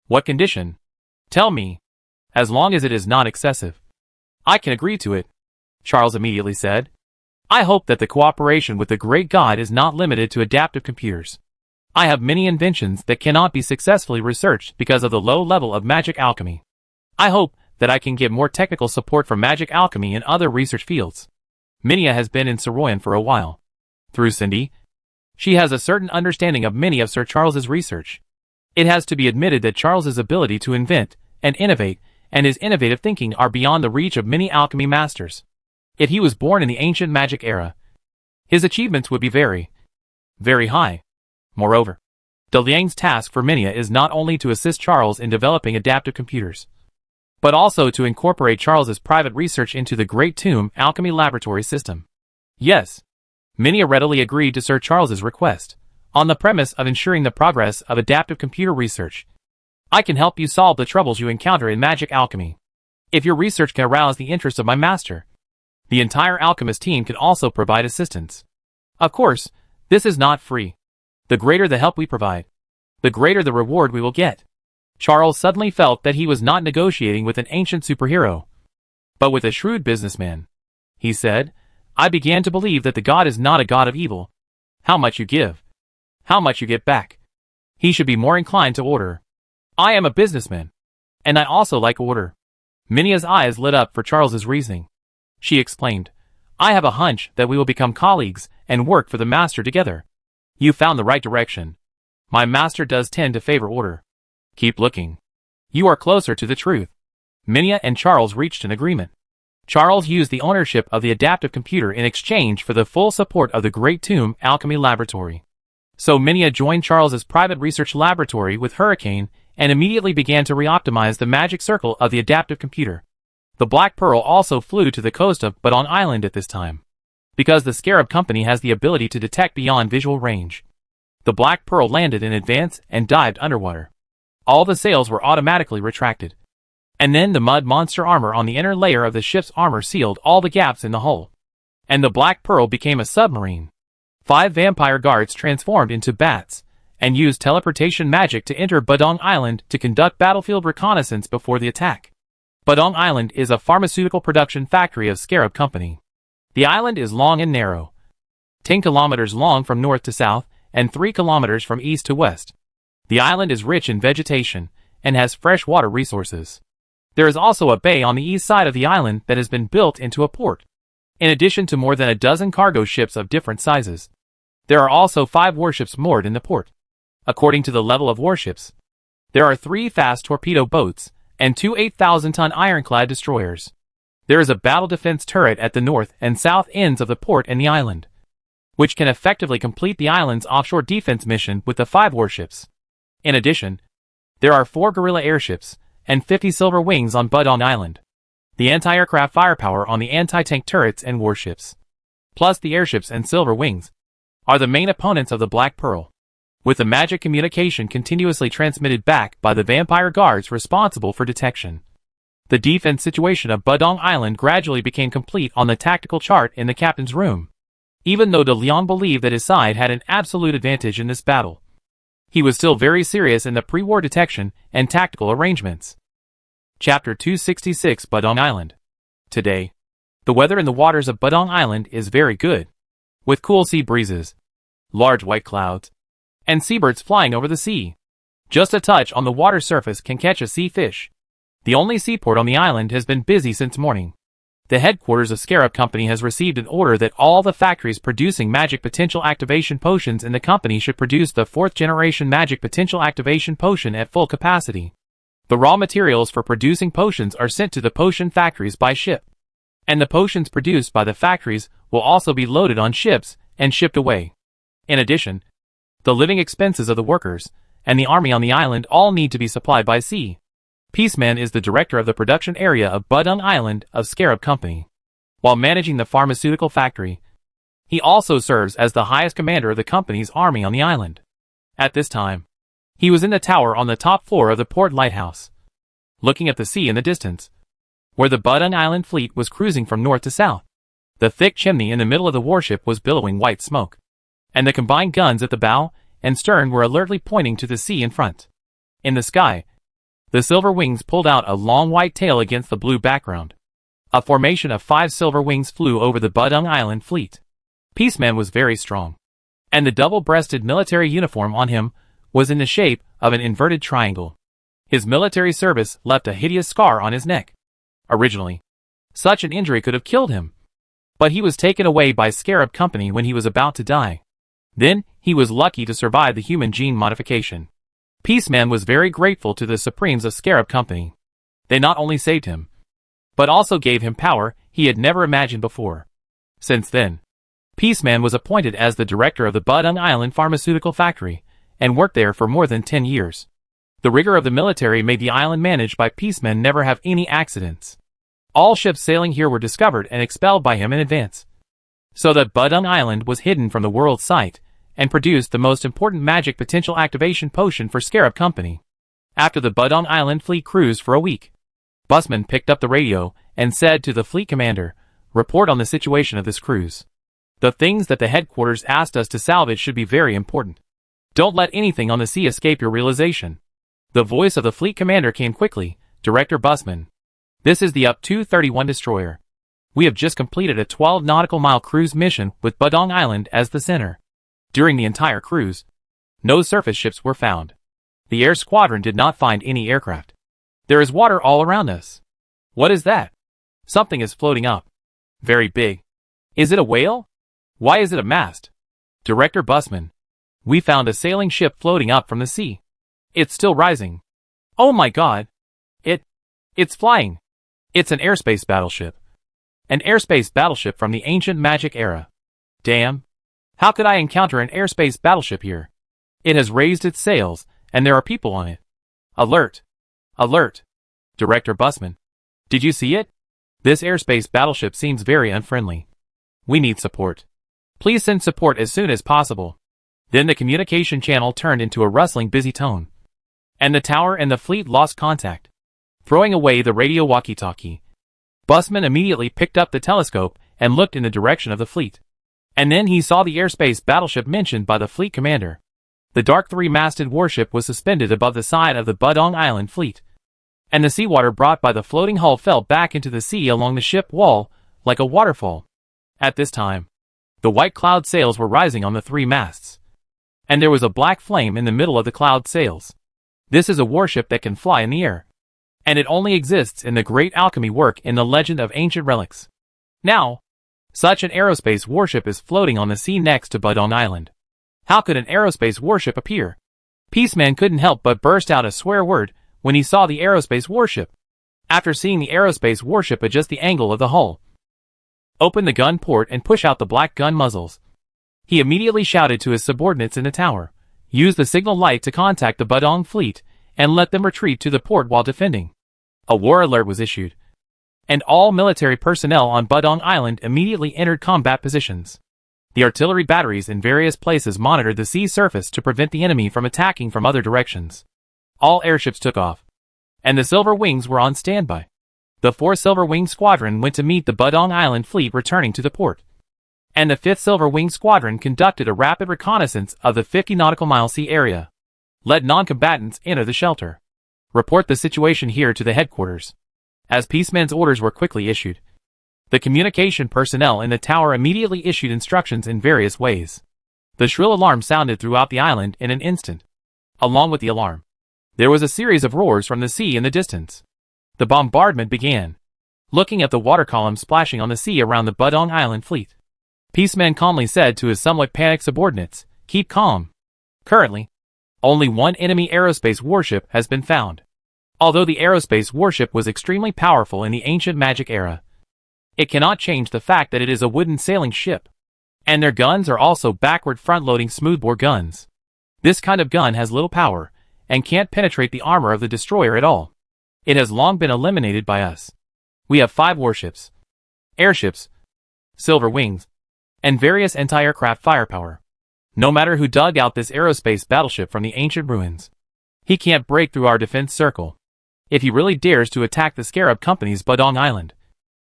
What condition? Tell me. As long as it is not excessive, I can agree to it. Charles immediately said, I hope that the cooperation with the great God is not limited to adaptive computers. I have many inventions that cannot be successfully researched because of the low level of magic alchemy. I hope that I can get more technical support for magic alchemy in other research fields. Minia has been in Saroyan for a while. Through Cindy, she has a certain understanding of many of Sir Charles's research. It has to be admitted that Charles's ability to invent and innovate and his innovative thinking are beyond the reach of many alchemy masters. If he was born in the ancient magic era, his achievements would be very, very high. Moreover, De Liang's task for Minia is not only to assist Charles in developing adaptive computers, but also to incorporate Charles's private research into the Great Tomb Alchemy Laboratory system. Yes, Minia readily agreed to Sir Charles's request, on the premise of ensuring the progress of adaptive computer research. I can help you solve the troubles you encounter in magic alchemy. If your research can arouse the interest of my master, the entire alchemist team can also provide assistance. Of course, this is not free. The greater the help we provide, the greater the reward we will get. Charles suddenly felt that he was not negotiating with an ancient superhero, but with a shrewd businessman. He said, I began to believe that the God is not a God of evil. How much you give, how much you get back. He should be more inclined to order. I am a businessman, and I also like order. Minia's eyes lit up for Charles's reasoning. She exclaimed, I have a hunch that we will become colleagues and work for the master together. You found the right direction. My master does tend to favor order. Keep looking. You are closer to the truth. Minia and Charles reached an agreement. Charles used the ownership of the adaptive computer in exchange for the full support of the Great Tomb Alchemy Laboratory. So Minia joined Charles's private research laboratory with Hurricane and immediately began to re-optimize the magic circle of the adaptive computer. The Black Pearl also flew to the coast of Badong Island at this time, because the Scarab Company has the ability to detect beyond visual range. The Black Pearl landed in advance and dived underwater. All the sails were automatically retracted. And then the mud monster armor on the inner layer of the ship's armor sealed all the gaps in the hull. And the Black Pearl became a submarine. 5 vampire guards transformed into bats, and used teleportation magic to enter Badong Island to conduct battlefield reconnaissance before the attack. Badong Island is a pharmaceutical production factory of Scarab Company. The island is long and narrow, 10 kilometers long from north to south, and 3 kilometers from east to west. The island is rich in vegetation, and has fresh water resources. There is also a bay on the east side of the island that has been built into a port. In addition to more than a dozen cargo ships of different sizes, there are also 5 warships moored in the port. According to the level of warships, there are 3 fast torpedo boats, and 2 8,000-ton ironclad destroyers. There is a battle defense turret at the north and south ends of the port and the island, which can effectively complete the island's offshore defense mission with the 5 warships. In addition, there are 4 guerrilla airships and 50 silver wings on Badong Island. The anti-aircraft firepower on the anti-tank turrets and warships, plus the airships and silver wings, are the main opponents of the Black Pearl, with the magic communication continuously transmitted back by the vampire guards responsible for detection. The defense situation of Badong Island gradually became complete on the tactical chart in the captain's room. Even though De Liang believed that his side had an absolute advantage in this battle, he was still very serious in the pre-war detection and tactical arrangements. Chapter 266 Badong Island. Today, the weather in the waters of Badong Island is very good, with cool sea breezes, large white clouds, and seabirds flying over the sea. Just a touch on the water surface can catch a sea fish. The only seaport on the island has been busy since morning. The headquarters of Scarab Company has received an order that all the factories producing magic potential activation potions in the company should produce the 4th generation magic potential activation potion at full capacity. The raw materials for producing potions are sent to the potion factories by ship, and the potions produced by the factories will also be loaded on ships and shipped away. In addition, the living expenses of the workers and the army on the island all need to be supplied by sea. Peaceman is the director of the production area of Badong Island of Scarab Company. While managing the pharmaceutical factory, he also serves as the highest commander of the company's army on the island. At this time, he was in the tower on the top floor of the port lighthouse, looking at the sea in the distance, where the Budong Island fleet was cruising from north to south. The thick chimney in the middle of the warship was billowing white smoke, and the combined guns at the bow and stern were alertly pointing to the sea in front. In the sky, the silver wings pulled out a long white tail against the blue background. A formation of 5 silver wings flew over the Budong Island fleet. Peaceman was very strong, and the double-breasted military uniform on him was in the shape of an inverted triangle. His military service left a hideous scar on his neck. Originally, such an injury could have killed him, but he was taken away by Scarab Company when he was about to die. Then, he was lucky to survive the human gene modification. Peaceman was very grateful to the Supremes of Scarab Company. They not only saved him, but also gave him power he had never imagined before. Since then, Peaceman was appointed as the director of the Budong Island Pharmaceutical Factory, and worked there for more than 10 years. The rigor of the military made the island managed by Peaceman never have any accidents. All ships sailing here were discovered and expelled by him in advance, so that Budong Island was hidden from the world's sight, and produced the most important magic potential activation potion for Scarab Company. After the Budong Island fleet cruised for a week, Busman picked up the radio and said to the fleet commander, "Report on the situation of this cruise. The things that the headquarters asked us to salvage should be very important. Don't let anything on the sea escape your realization." The voice of the fleet commander came quickly. "Director Busman, this is the EP261 destroyer. We have just completed a 12 nautical mile cruise mission with Budong Island as the center. During the entire cruise, no surface ships were found. The air squadron did not find any aircraft. There is water all around us." "What is that?" "Something is floating up. Very big." "Is it a whale? Why is it a mast?" "Director Busman, we found a sailing ship floating up from the sea. It's still rising." "Oh my God! It's flying. It's an airspace battleship. An airspace battleship from the ancient magic era. Damn. How could I encounter an airspace battleship here? It has raised its sails, and there are people on it. Alert! Alert! Director Busman, did you see it? This airspace battleship seems very unfriendly. We need support. Please send support as soon as possible." Then the communication channel turned into a rustling busy tone, and the tower and the fleet lost contact. Throwing away the radio walkie-talkie, Busman immediately picked up the telescope and looked in the direction of the fleet. And then he saw the airspace battleship mentioned by the fleet commander. The dark 3-masted warship was suspended above the side of the Budong Island fleet, and the seawater brought by the floating hull fell back into the sea along the ship wall like a waterfall. At this time, the white cloud sails were rising on the 3 masts, and there was a black flame in the middle of the cloud sails. This is a warship that can fly in the air, and it only exists in the great alchemy work in the Legend of Ancient Relics. Now, such an aerospace warship is floating on the sea next to Budong Island. How could an aerospace warship appear? Peaceman couldn't help but burst out a swear word when he saw the aerospace warship. After seeing the aerospace warship adjust the angle of the hull, open the gun port and push out the black gun muzzles, he immediately shouted to his subordinates in the tower, "Use the signal light to contact the Budong fleet and let them retreat to the port while defending." A war alert was issued, and all military personnel on Budong Island immediately entered combat positions. The artillery batteries in various places monitored the sea surface to prevent the enemy from attacking from other directions. All airships took off, and the Silver Wings were on standby. The 4 Silver Wing Squadron went to meet the Budong Island fleet returning to the port, and the 5th Silver Wing Squadron conducted a rapid reconnaissance of the 50 nautical mile sea area. Let non-combatants enter the shelter. Report the situation here to the headquarters. As Peaceman's orders were quickly issued, the communication personnel in the tower immediately issued instructions in various ways. The shrill alarm sounded throughout the island in an instant. Along with the alarm, there was a series of roars from the sea in the distance. The bombardment began. Looking at the water column splashing on the sea around the Budong Island fleet, Peaceman calmly said to his somewhat panicked subordinates, "Keep calm. Currently, only one enemy aerospace warship has been found. Although the aerospace warship was extremely powerful in the ancient magic era, it cannot change the fact that it is a wooden sailing ship, and their guns are also backward front-loading smoothbore guns. This kind of gun has little power, and can't penetrate the armor of the destroyer at all. It has long been eliminated by us. We have 5 warships, airships, Silver Wings, and various anti-aircraft firepower. No matter who dug out this aerospace battleship from the ancient ruins, he can't break through our defense circle. If he really dares to attack the Scarab Company's Badong Island,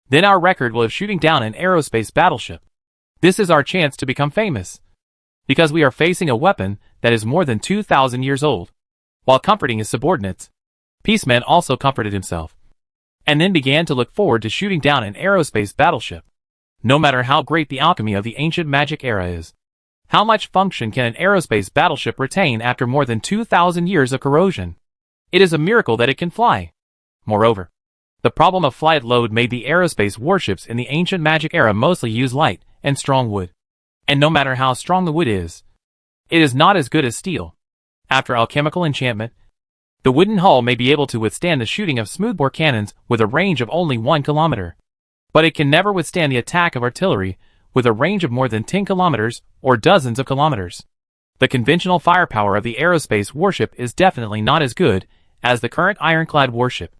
then our record will have shooting down an aerospace battleship. This is our chance to become famous, because we are facing a weapon that is more than 2,000 years old. While comforting his subordinates, Peaceman also comforted himself, and then began to look forward to shooting down an aerospace battleship. No matter how great the alchemy of the ancient magic era is, how much function can an aerospace battleship retain after more than 2,000 years of corrosion? It is a miracle that it can fly. Moreover, the problem of flight load made the aerospace warships in the ancient magic era mostly use light and strong wood. And no matter how strong the wood is, it is not as good as steel. After alchemical enchantment, the wooden hull may be able to withstand the shooting of smoothbore cannons with a range of only 1 kilometer. But it can never withstand the attack of artillery with a range of more than 10 kilometers or dozens of kilometers. The conventional firepower of the aerospace warship is definitely not as good as the current ironclad warship.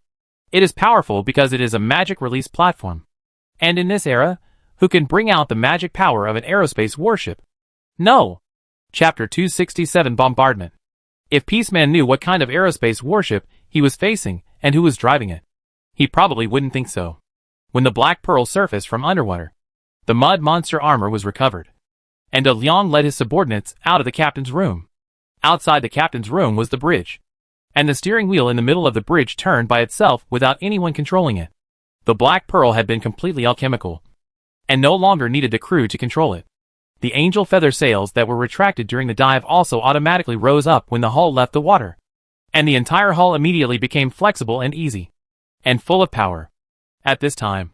It is powerful because it is a magic release platform. And in this era, who can bring out the magic power of an aerospace warship? No. Chapter 267 Bombardment. If Peaceman knew what kind of aerospace warship he was facing and who was driving it, he probably wouldn't think so. When the Black Pearl surfaced from underwater, the mud monster armor was recovered, and De Leon led his subordinates out of the captain's room. Outside the captain's room was the bridge, and the steering wheel in the middle of the bridge turned by itself without anyone controlling it. The Black Pearl had been completely alchemical, and no longer needed the crew to control it. The angel feather sails that were retracted during the dive also automatically rose up when the hull left the water, and the entire hull immediately became flexible and easy, and full of power. At this time,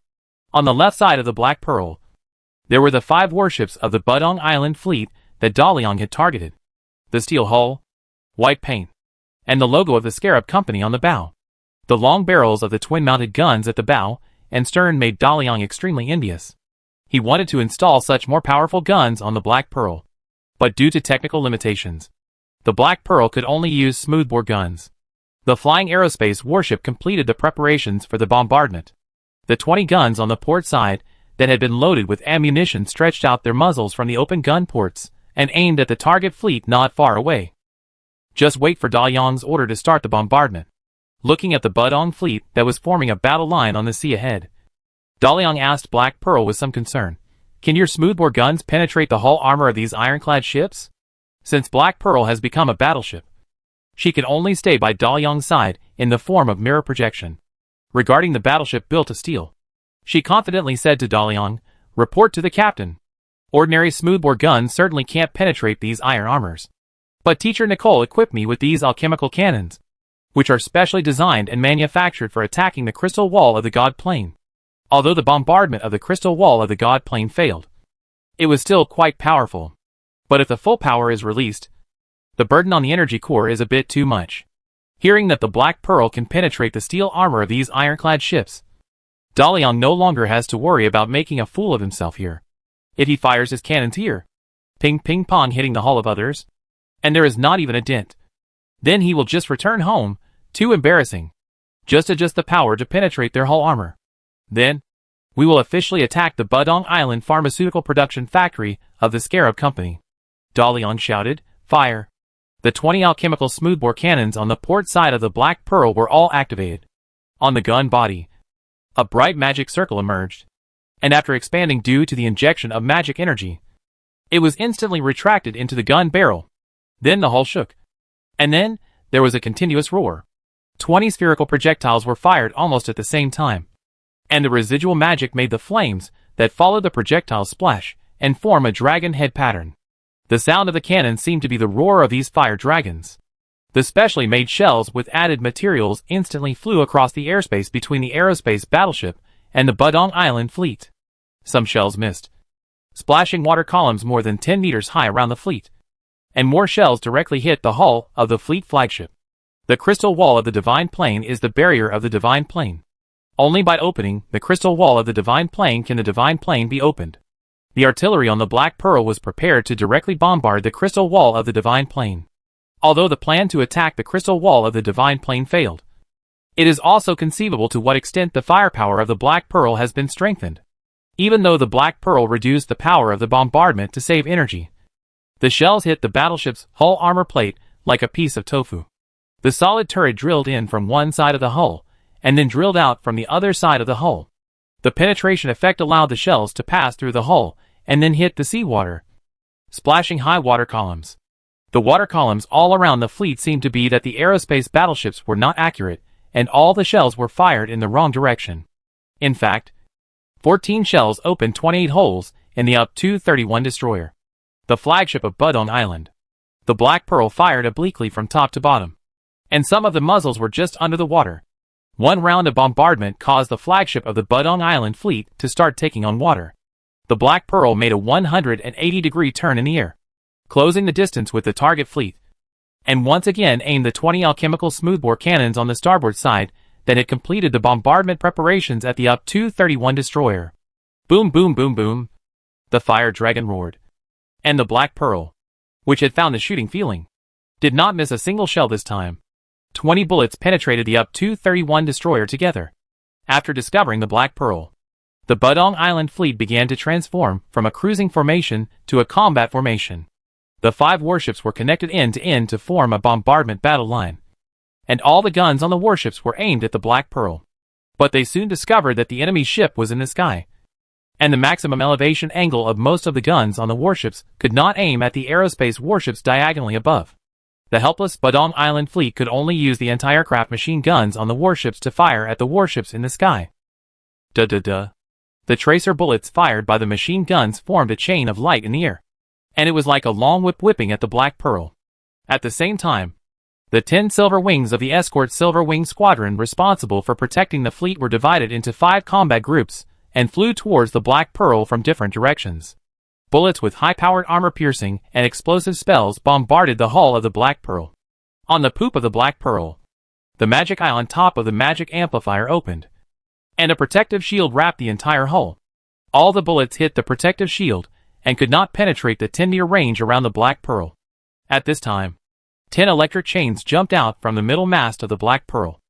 on the left side of the Black Pearl, there were the 5 warships of the Badong Island fleet that Da Liang had targeted. The steel hull, white paint, and the logo of the Scarab Company on the bow. The long barrels of the twin-mounted guns at the bow and stern made Da Liang extremely envious. He wanted to install such more powerful guns on the Black Pearl, but due to technical limitations, the Black Pearl could only use smoothbore guns. The flying aerospace warship completed the preparations for the bombardment. The 20 guns on the port side that had been loaded with ammunition stretched out their muzzles from the open gun ports and aimed at the target fleet not far away. Just wait for Da Yang's order to start the bombardment. Looking at the Badong fleet that was forming a battle line on the sea ahead, Da Liang asked Black Pearl with some concern, "Can your smoothbore guns penetrate the hull armor of these ironclad ships?" Since Black Pearl has become a battleship, she can only stay by Da Liang's side in the form of mirror projection. Regarding the battleship built of steel, she confidently said to Da Liang, "Report to the captain. Ordinary smoothbore guns certainly can't penetrate these iron armors. But Teacher Nicole equipped me with these alchemical cannons, which are specially designed and manufactured for attacking the crystal wall of the God Plane. Although the bombardment of the crystal wall of the God Plane failed, it was still quite powerful. But if the full power is released, the burden on the energy core is a bit too much." Hearing that the Black Pearl can penetrate the steel armor of these ironclad ships, Da Liang no longer has to worry about making a fool of himself here. If he fires his cannons here, ping ping pong hitting the hull of others, and there is not even a dent, then he will just return home, too embarrassing. Just adjust the power to penetrate their hull armor. Then, we will officially attack the Badong Island pharmaceutical production factory of the Scarab Company. Da Liang shouted, "Fire!" The 20 alchemical smoothbore cannons on the port side of the Black Pearl were all activated. On the gun body, a bright magic circle emerged, and after expanding due to the injection of magic energy, it was instantly retracted into the gun barrel. Then the hull shook, and then there was a continuous roar. 20 spherical projectiles were fired almost at the same time, and the residual magic made the flames that followed the projectiles splash and form a dragon head pattern. The sound of the cannon seemed to be the roar of these fire dragons. The specially made shells with added materials instantly flew across the airspace between the aerospace battleship and the Badong Island fleet. Some shells missed, splashing water columns more than 10 meters high around the fleet, and more shells directly hit the hull of the fleet flagship. The crystal wall of the Divine Plane is the barrier of the Divine Plane. Only by opening the crystal wall of the Divine Plane can the Divine Plane be opened. The artillery on the Black Pearl was prepared to directly bombard the crystal wall of the Divine Plane. Although the plan to attack the crystal wall of the Divine Plane failed, it is also conceivable to what extent the firepower of the Black Pearl has been strengthened. Even though the Black Pearl reduced the power of the bombardment to save energy, The shells hit the battleship's hull armor plate like a piece of tofu. The solid turret drilled in from one side of the hull, and then drilled out from the other side of the hull. The penetration effect allowed the shells to pass through the hull and then hit the seawater, splashing high water columns. The water columns all around the fleet seemed to be that the aerospace battleships were not accurate, and all the shells were fired in the wrong direction. In fact, 14 shells opened 28 holes in the EP261 destroyer, the flagship of Budong Island. The Black Pearl fired obliquely from top to bottom, and some of the muzzles were just under the water. One round of bombardment caused the flagship of the Budong Island fleet to start taking on water. The Black Pearl made a 180-degree turn in the air, closing the distance with the target fleet, and once again aimed the 20 alchemical smoothbore cannons on the starboard side that had completed the bombardment preparations at the EP231 destroyer. Boom, boom, boom, boom. The fire dragon roared. And the Black Pearl, which had found the shooting feeling, did not miss a single shell this time. 20 bullets penetrated the EP231 destroyer together. After discovering the Black Pearl, the Budong Island fleet began to transform from a cruising formation to a combat formation. The 5 warships were connected end to end to form a bombardment battle line, and all the guns on the warships were aimed at the Black Pearl. But they soon discovered that the enemy ship was in the sky, and the maximum elevation angle of most of the guns on the warships could not aim at the aerospace warships diagonally above. The helpless Budong Island fleet could only use the anti-aircraft machine guns on the warships to fire at the warships in the sky. The tracer bullets fired by the machine guns formed a chain of light in the air, and it was like a long whip whipping at the Black Pearl. At the same time, the 10 silver wings of the escort Silver Wing Squadron responsible for protecting the fleet were divided into 5 combat groups and flew towards the Black Pearl from different directions. Bullets with high-powered armor-piercing and explosive spells bombarded the hull of the Black Pearl. On the poop of the Black Pearl, the magic eye on top of the magic amplifier opened, and a protective shield wrapped the entire hull. All the bullets hit the protective shield and could not penetrate the 10-meter range around the Black Pearl. At this time, 10 electric chains jumped out from the middle mast of the Black Pearl.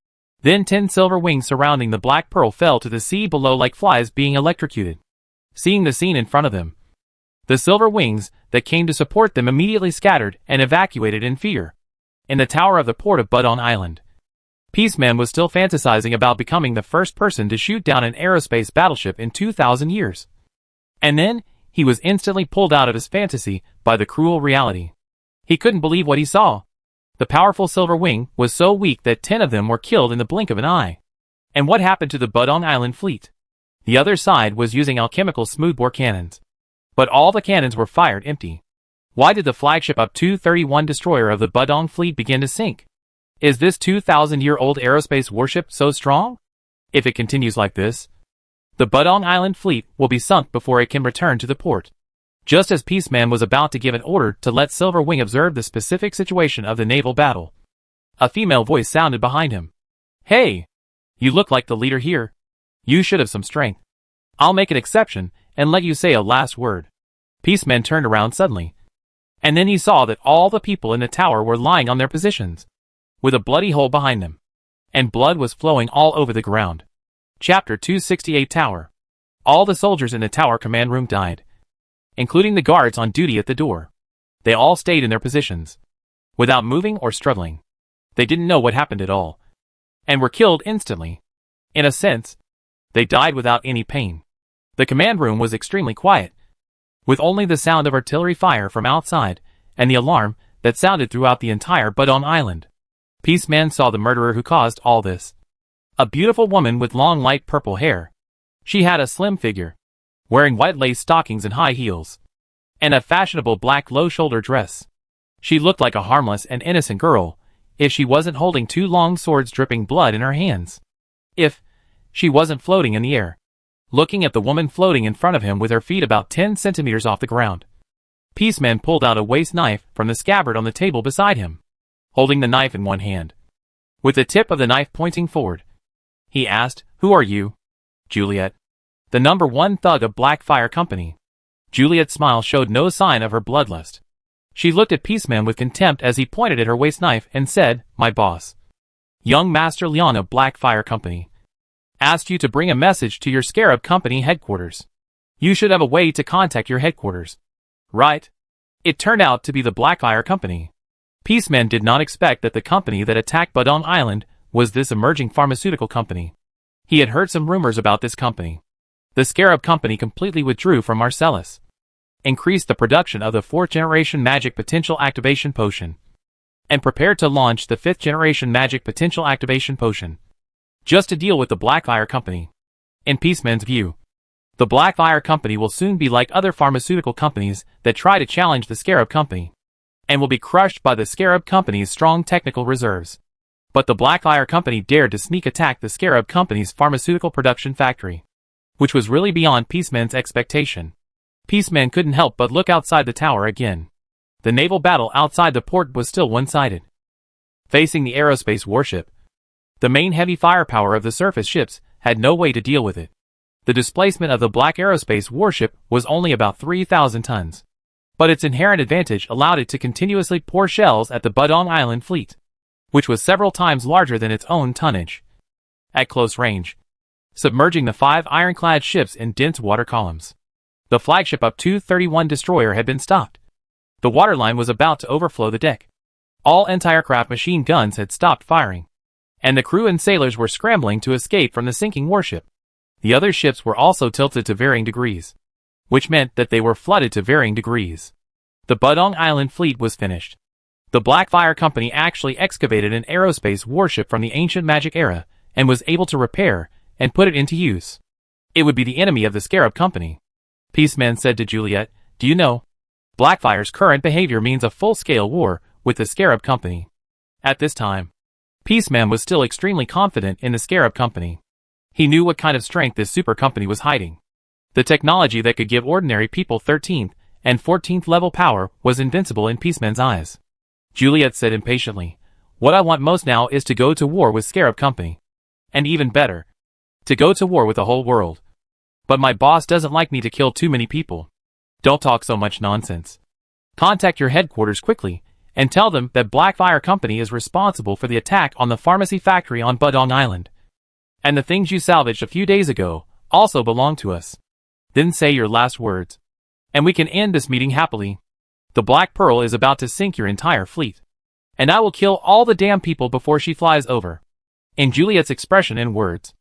Then 10 silver wings surrounding the Black Pearl fell to the sea below like flies being electrocuted. Seeing the scene in front of them, the silver wings that came to support them immediately scattered and evacuated in fear. In the tower of the port of Budong Island, Peaceman was still fantasizing about becoming the first person to shoot down an aerospace battleship in 2,000 years. And then, he was instantly pulled out of his fantasy by the cruel reality. He couldn't believe what he saw. The powerful Silver Wing was so weak that 10 of them were killed in the blink of an eye. And what happened to the Budong Island fleet? The other side was using alchemical smoothbore cannons, but all the cannons were fired empty. Why did the flagship EP231 destroyer of the Budong fleet begin to sink? Is this 2,000-year-old aerospace warship so strong? If it continues like this, the Budong Island fleet will be sunk before it can return to the port. Just as Peaceman was about to give an order to let Silver Wing observe the specific situation of the naval battle, a female voice sounded behind him. "Hey! You look like the leader here. You should have some strength. I'll make an exception and let you say a last word." Peaceman turned around suddenly, and then he saw that all the people in the tower were lying on their positions, with a bloody hole behind them, and blood was flowing all over the ground. Chapter 268 Tower. All the soldiers in the tower command room died, including the guards on duty at the door. They all stayed in their positions, without moving or struggling. They didn't know what happened at all, and were killed instantly. In a sense, they died without any pain. The command room was extremely quiet, with only the sound of artillery fire from outside, and the alarm that sounded throughout the entire Budong Island. Peaceman saw the murderer who caused all this. A beautiful woman with long light purple hair. She had a slim figure, wearing white lace stockings and high heels, and a fashionable black low-shoulder dress. She looked like a harmless and innocent girl, if she wasn't holding 2 long swords dripping blood in her hands. If she wasn't floating in the air. Looking at the woman floating in front of him with her feet about 10 centimeters off the ground, Peaceman pulled out a waist knife from the scabbard on the table beside him. Holding the knife in one hand, with the tip of the knife pointing forward, he asked, "Who are you?" "Juliet, the #1 thug of Blackfire Company." Juliet's smile showed no sign of her bloodlust. She looked at Peaceman with contempt as he pointed at her waist knife and said, "My boss, young Master Leon of Blackfire Company, asked you to bring a message to your Scarab Company headquarters. You should have a way to contact your headquarters, right? It turned out to be the Blackfire Company. Peaceman did not expect that the company that attacked Badong Island was this emerging pharmaceutical company. He had heard some rumors about this company. The Scarab Company completely withdrew from Marcellus, increased the production of the 4th-generation Magic Potential Activation Potion, and prepared to launch the 5th-generation Magic Potential Activation Potion, just to deal with the Blackfire Company. In Peaceman's view, the Blackfire Company will soon be like other pharmaceutical companies that try to challenge the Scarab Company, and will be crushed by the Scarab Company's strong technical reserves. But the Blackfire Company dared to sneak attack the Scarab Company's pharmaceutical production factory, which was really beyond Peaceman's expectation. Peaceman couldn't help but look outside the tower again. The naval battle outside the port was still one-sided. Facing the aerospace warship, the main heavy firepower of the surface ships had no way to deal with it. The displacement of the Black aerospace warship was only about 3,000 tons. But its inherent advantage allowed it to continuously pour shells at the Badong Island fleet, which was several times larger than its own tonnage. At close range, submerging the 5 ironclad ships in dense water columns. The flagship EP261 destroyer had been stopped. The waterline was about to overflow the deck. All anti-aircraft machine guns had stopped firing, and the crew and sailors were scrambling to escape from the sinking warship. The other ships were also tilted to varying degrees, which meant that they were flooded to varying degrees. The Badong Island fleet was finished. The Blackfire Company actually excavated an aerospace warship from the ancient magic era and was able to repair and put it into use. It would be the enemy of the Scarab Company. Peaceman said to Juliet, "Do you know? Blackfire's current behavior means a full-scale war with the Scarab Company." At this time, Peaceman was still extremely confident in the Scarab Company. He knew what kind of strength this super company was hiding. The technology that could give ordinary people 13th and 14th level power was invincible in Peaceman's eyes. Juliet said impatiently, "What I want most now is to go to war with Scarab Company. And even better, to go to war with the whole world. But my boss doesn't like me to kill too many people." "Don't talk so much nonsense. Contact your headquarters quickly and tell them that Blackfire Company is responsible for the attack on the pharmacy factory on Badong Island. And the things you salvaged a few days ago also belong to us. Then say your last words, and we can end this meeting happily. The Black Pearl is about to sink your entire fleet, and I will kill all the damn people before she flies over." In Juliet's expression and words,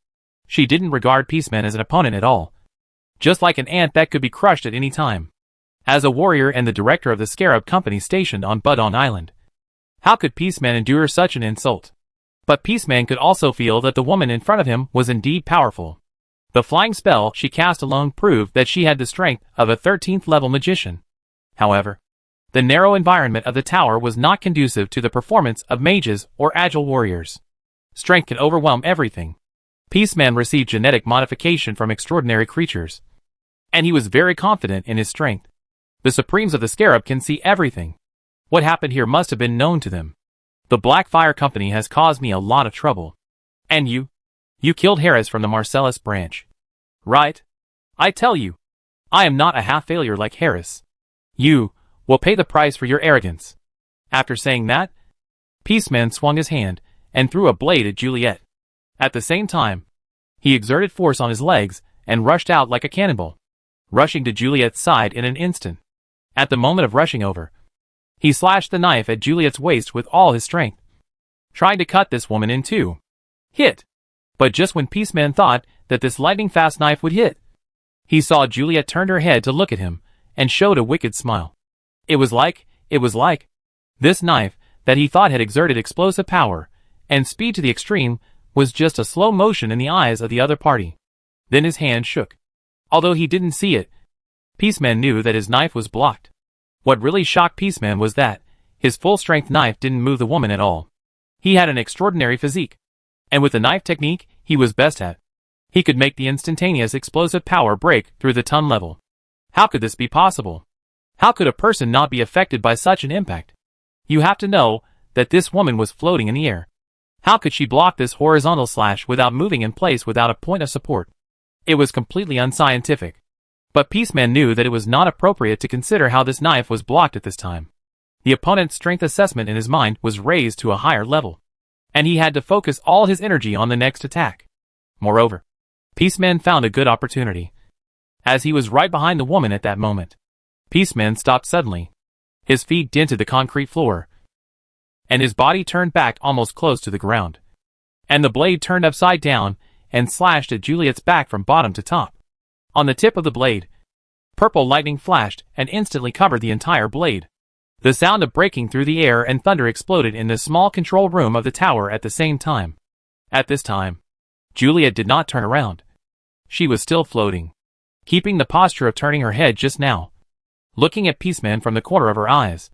she didn't regard Peaceman as an opponent at all, just like an ant that could be crushed at any time. As a warrior and the director of the Scarab Company stationed on Badong Island, how could Peaceman endure such an insult? But Peaceman could also feel that the woman in front of him was indeed powerful. The flying spell she cast alone proved that she had the strength of a 13th level magician. However, the narrow environment of the tower was not conducive to the performance of mages or agile warriors. Strength can overwhelm everything. Peaceman received genetic modification from extraordinary creatures, and he was very confident in his strength. The Supremes of the Scarab can see everything. What happened here must have been known to them. The Blackfire Company has caused me a lot of trouble. And you killed Harris from the Marcellus branch. Right? I tell you, I am not a half-failure like Harris. You will pay the price for your arrogance." After saying that, Peaceman swung his hand and threw a blade at Juliet. At the same time, he exerted force on his legs and rushed out like a cannonball, rushing to Juliet's side in an instant. At the moment of rushing over, he slashed the knife at Juliet's waist with all his strength, trying to cut this woman in two. Hit! But just when Peaceman thought that this lightning-fast knife would hit, he saw Juliet turn her head to look at him and showed a wicked smile. It was like this knife that he thought had exerted explosive power and speed to the extreme was just a slow motion in the eyes of the other party. Then his hand shook. Although he didn't see it, Peaceman knew that his knife was blocked. What really shocked Peaceman was that his full-strength knife didn't move the woman at all. He had an extraordinary physique, and with the knife technique he was best at, he could make the instantaneous explosive power break through the ton level. How could this be possible? How could a person not be affected by such an impact? You have to know that this woman was floating in the air. How could she block this horizontal slash without moving in place without a point of support? It was completely unscientific. But Peaceman knew that it was not appropriate to consider how this knife was blocked at this time. The opponent's strength assessment in his mind was raised to a higher level, and he had to focus all his energy on the next attack. Moreover, Peaceman found a good opportunity. As he was right behind the woman at that moment, Peaceman stopped suddenly His feet dented the concrete floor, and his body turned back almost close to the ground. And the blade turned upside down and slashed at Juliet's back from bottom to top. On the tip of the blade, purple lightning flashed and instantly covered the entire blade. The sound of breaking through the air and thunder exploded in the small control room of the tower at the same time. At this time, Juliet did not turn around. She was still floating, keeping the posture of turning her head just now, looking at Peaceman from the corner of her eyes.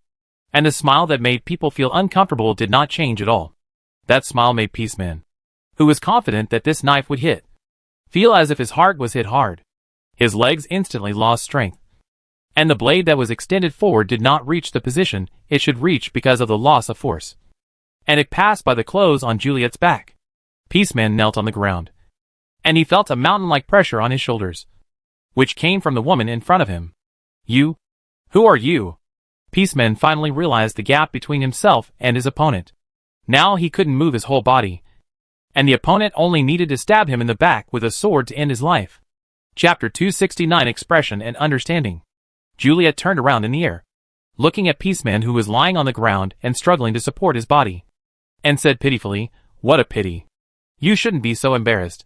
And the smile that made people feel uncomfortable did not change at all. That smile made Peaceman, who was confident that this knife would hit, feel as if his heart was hit hard. His legs instantly lost strength, and the blade that was extended forward did not reach the position it should reach because of the loss of force. And it passed by the clothes on Juliet's back. Peaceman knelt on the ground, and he felt a mountain-like pressure on his shoulders, which came from the woman in front of him. You? Who are you? Peaceman finally realized the gap between himself and his opponent. Now he couldn't move his whole body, and the opponent only needed to stab him in the back with a sword to end his life. Chapter 269 Expression and Understanding. Juliet turned around in the air, looking at Peaceman who was lying on the ground and struggling to support his body, and said pitifully, "What a pity. You shouldn't be so embarrassed.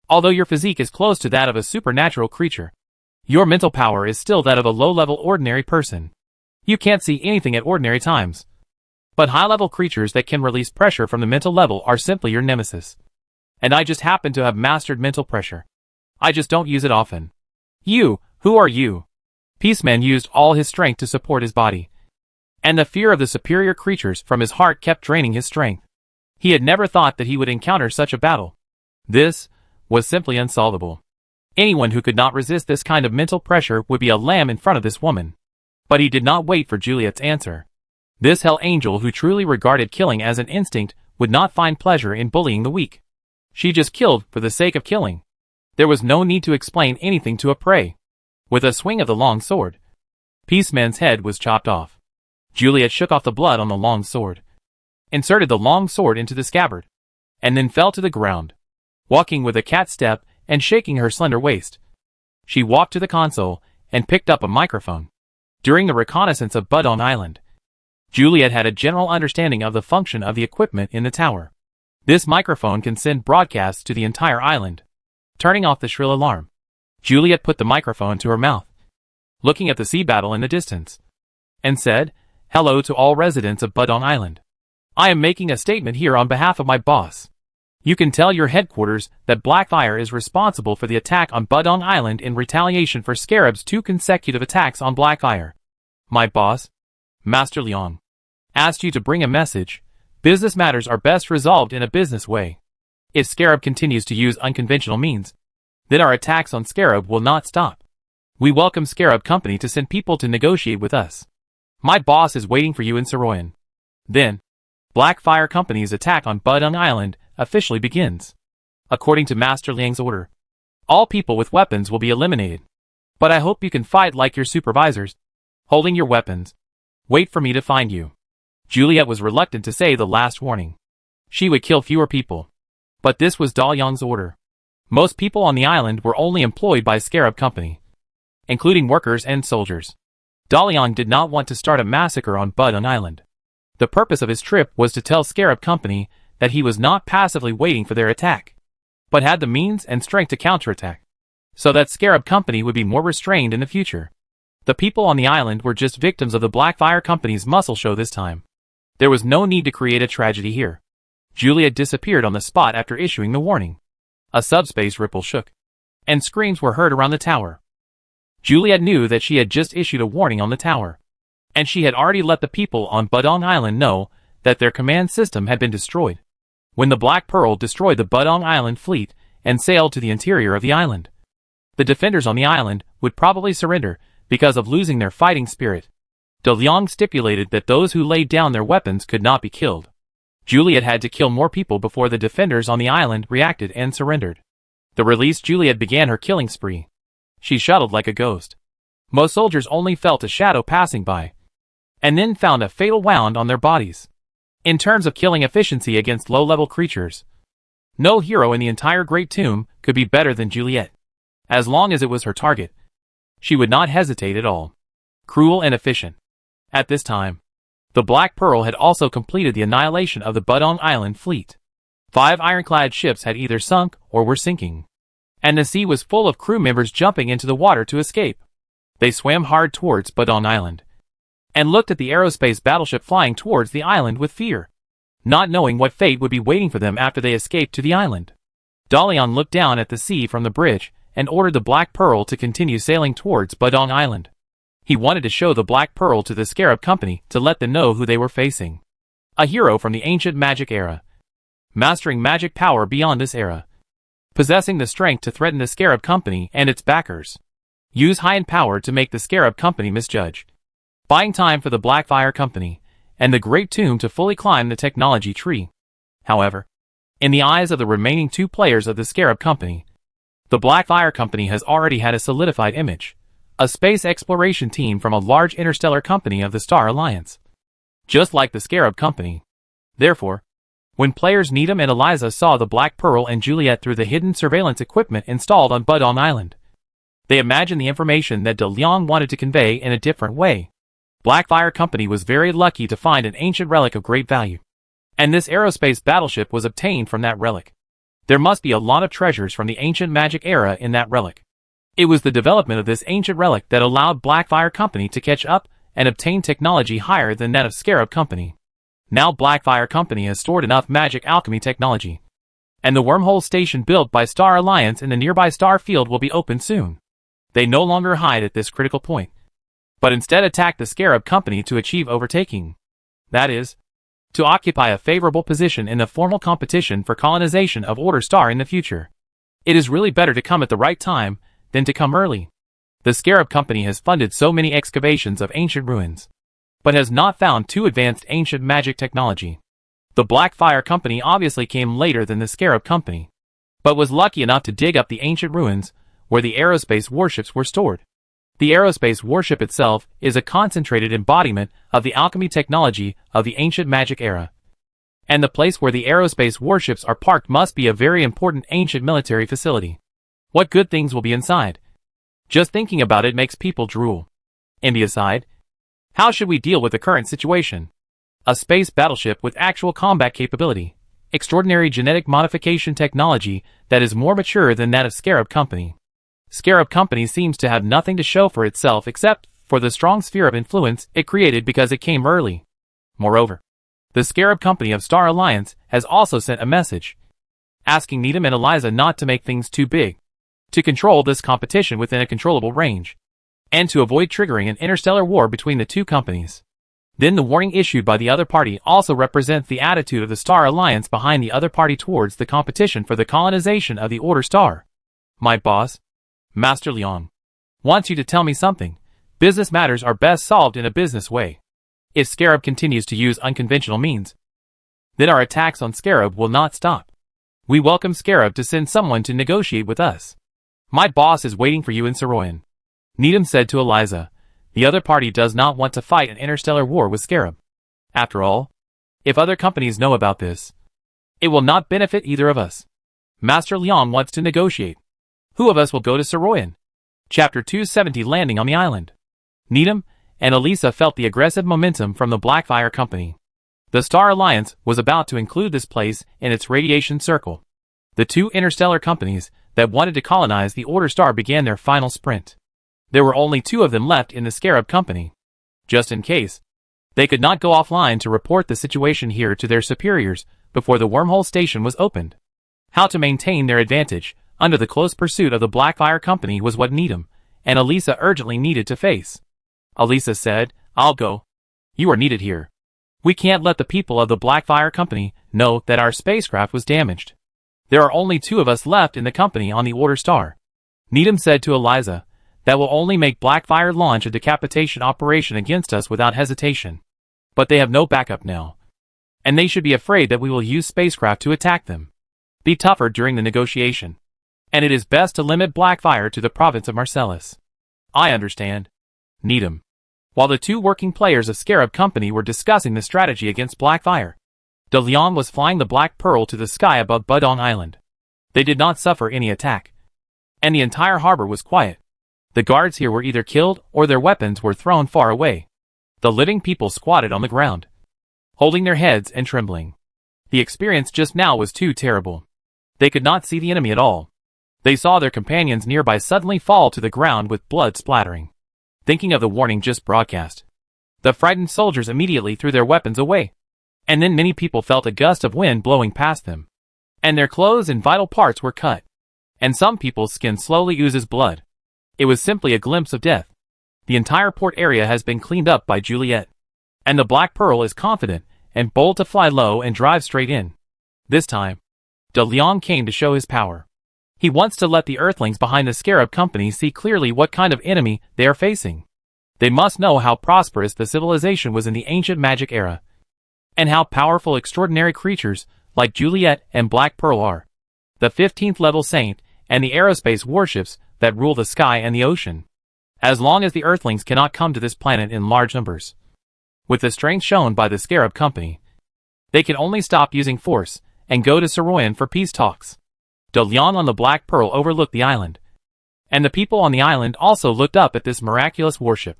Although your physique is close to that of a supernatural creature, your mental power is still that of a low-level ordinary person. You can't see anything at ordinary times. But high-level creatures that can release pressure from the mental level are simply your nemesis. And I just happen to have mastered mental pressure. I just don't use it often. You, who are you?" Peaceman used all his strength to support his body, and the fear of the superior creatures from his heart kept draining his strength. He had never thought that he would encounter such a battle. This was simply unsolvable. Anyone who could not resist this kind of mental pressure would be a lamb in front of this woman. But he did not wait for Juliet's answer. This hell angel who truly regarded killing as an instinct would not find pleasure in bullying the weak. She just killed for the sake of killing. There was no need to explain anything to a prey. With a swing of the long sword, Peaceman's head was chopped off. Juliet shook off the blood on the long sword, inserted the long sword into the scabbard, and then fell to the ground, walking with a cat step and shaking her slender waist. She walked to the console and picked up a microphone. During the reconnaissance of Budon Island, Juliet had a general understanding of the function of the equipment in the tower. This microphone can send broadcasts to the entire island. Turning off the shrill alarm, Juliet put the microphone to her mouth, looking at the sea battle in the distance, and said, "Hello to all residents of Budon Island. I am making a statement here on behalf of my boss. You can tell your headquarters that Blackfire is responsible for the attack on Budon Island in retaliation for Scarab's 2 consecutive attacks on Blackfire. My boss, Master Leong, asked you to bring a message. Business matters are best resolved in a business way. If Scarab continues to use unconventional means, then our attacks on Scarab will not stop. We welcome Scarab Company to send people to negotiate with us. My boss is waiting for you in Saroyan. Then, Blackfire Company's attack on Budon Island officially begins. According to Master Liang's order, all people with weapons will be eliminated. But I hope you can fight like your supervisors, holding your weapons. Wait for me to find you." Juliet was reluctant to say the last warning. She would kill fewer people. But this was Da Yang's order. Most people on the island were only employed by Scarab Company, including workers and soldiers. Da Yang did not want to start a massacre on Budon Island. The purpose of his trip was to tell Scarab Company that he was not passively waiting for their attack, but had the means and strength to counterattack, so that Scarab Company would be more restrained in the future. The people on the island were just victims of the Blackfire Company's muscle show this time. There was no need to create a tragedy here. Juliet disappeared on the spot after issuing the warning. A subspace ripple shook, and screams were heard around the tower. Juliet knew that she had just issued a warning on the tower, and she had already let the people on Budong Island know that their command system had been destroyed when the Black Pearl destroyed the Budong Island fleet and sailed to the interior of the island. The defenders on the island would probably surrender because of losing their fighting spirit. De Liang stipulated that those who laid down their weapons could not be killed. Juliet had to kill more people before the defenders on the island reacted and surrendered. The released Juliet began her killing spree. She shuttled like a ghost. Most soldiers only felt a shadow passing by, and then found a fatal wound on their bodies. In terms of killing efficiency against low-level creatures, no hero in the entire Great Tomb could be better than Juliet. As long as it was her target, she would not hesitate at all. Cruel and efficient. At this time, the Black Pearl had also completed the annihilation of the Budong Island fleet. 5 ironclad ships had either sunk or were sinking, and the sea was full of crew members jumping into the water to escape. They swam hard towards Budong Island and looked at the aerospace battleship flying towards the island with fear, not knowing what fate would be waiting for them after they escaped to the island. Dalian looked down at the sea from the bridge and ordered the Black Pearl to continue sailing towards Budong Island. He wanted to show the Black Pearl to the Scarab Company to let them know who they were facing. A hero from the ancient magic era, mastering magic power beyond this era, possessing the strength to threaten the Scarab Company and its backers. Use high-end power to make the Scarab Company misjudge. Buying time for the Blackfire Company and the Great Tomb to fully climb the technology tree. However, in the eyes of the remaining 2 players of the Scarab Company, the Blackfire Company has already had a solidified image, a space exploration team from a large interstellar company of the Star Alliance, just like the Scarab Company. Therefore, when players Needham and Eliza saw the Black Pearl and Juliet through the hidden surveillance equipment installed on Budong Island, they imagined the information that De Leon wanted to convey in a different way. Blackfire Company was very lucky to find an ancient relic of great value, and this aerospace battleship was obtained from that relic. There must be a lot of treasures from the ancient magic era in that relic. It was the development of this ancient relic that allowed Blackfire Company to catch up and obtain technology higher than that of Scarab Company. Now Blackfire Company has stored enough magic alchemy technology, and the wormhole station built by Star Alliance in the nearby star field will be opened soon. They no longer hide at this critical point, but instead attack the Scarab Company to achieve overtaking. That is, to occupy a favorable position in the formal competition for colonization of Order Star in the future. It is really better to come at the right time than to come early. The Scarab Company has funded so many excavations of ancient ruins, but has not found too advanced ancient magic technology. The Blackfire Company obviously came later than the Scarab Company, but was lucky enough to dig up the ancient ruins where the aerospace warships were stored. The aerospace warship itself is a concentrated embodiment of the alchemy technology of the ancient magic era, and the place where the aerospace warships are parked must be a very important ancient military facility. What good things will be inside? Just thinking about it makes people drool. India side, how should we deal with the current situation? A space battleship with actual combat capability, extraordinary genetic modification technology that is more mature than that of Scarab Company. Scarab Company seems to have nothing to show for itself except for the strong sphere of influence it created because it came early. Moreover, the Scarab Company of Star Alliance has also sent a message, asking Needham and Eliza not to make things too big, to control this competition within a controllable range, and to avoid triggering an interstellar war between the 2 companies. Then the warning issued by the other party also represents the attitude of the Star Alliance behind the other party towards the competition for the colonization of the Order Star. My boss, Master Leon, wants you to tell me something. Business matters are best solved in a business way. If Scarab continues to use unconventional means, then our attacks on Scarab will not stop. We welcome Scarab to send someone to negotiate with us. My boss is waiting for you in Saroyan. Needham said to Eliza, the other party does not want to fight an interstellar war with Scarab. After all, if other companies know about this, it will not benefit either of us. Master Leon wants to negotiate. Who of us will go to Saroyan? Chapter 270 Landing on the Island. Needham and Elisa felt the aggressive momentum from the Blackfire Company. The Star Alliance was about to include this place in its radiation circle. The 2 interstellar companies that wanted to colonize the Order Star began their final sprint. There were only 2 of them left in the Scarab Company. Just in case, they could not go offline to report the situation here to their superiors before the wormhole station was opened. How to maintain their advantage under the close pursuit of the Blackfire Company was what Needham and Elisa urgently needed to face. Elisa said, I'll go. You are needed here. We can't let the people of the Blackfire Company know that our spacecraft was damaged. There are only 2 of us left in the company on the Order Star. Needham said to Eliza, that will only make Blackfire launch a decapitation operation against us without hesitation. But they have no backup now, and they should be afraid that we will use spacecraft to attack them. Be tougher during the negotiation, and it is best to limit Blackfire to the province of Marcellus. I understand. Needham. While the 2 working players of Scarab Company were discussing the strategy against Blackfire, De Leon was flying the Black Pearl to the sky above Budong Island. They did not suffer any attack, and the entire harbor was quiet. The guards here were either killed or their weapons were thrown far away. The living people squatted on the ground, holding their heads and trembling. The experience just now was too terrible. They could not see the enemy at all. They saw their companions nearby suddenly fall to the ground with blood splattering. Thinking of the warning just broadcast, the frightened soldiers immediately threw their weapons away. And then many people felt a gust of wind blowing past them, and their clothes and vital parts were cut. And some people's skin slowly oozes blood. It was simply a glimpse of death. The entire port area has been cleaned up by Juliet. And the Black Pearl is confident and bold to fly low and drive straight in. This time, De Leon came to show his power. He wants to let the Earthlings behind the Scarab Company see clearly what kind of enemy they are facing. They must know how prosperous the civilization was in the ancient magic era, and how powerful extraordinary creatures like Juliet and Black Pearl are. The 15th level saint and the aerospace warships that rule the sky and the ocean. As long as the Earthlings cannot come to this planet in large numbers, with the strength shown by the Scarab Company, they can only stop using force and go to Soroyan for peace talks. De Leon on the Black Pearl overlooked the island, and the people on the island also looked up at this miraculous warship.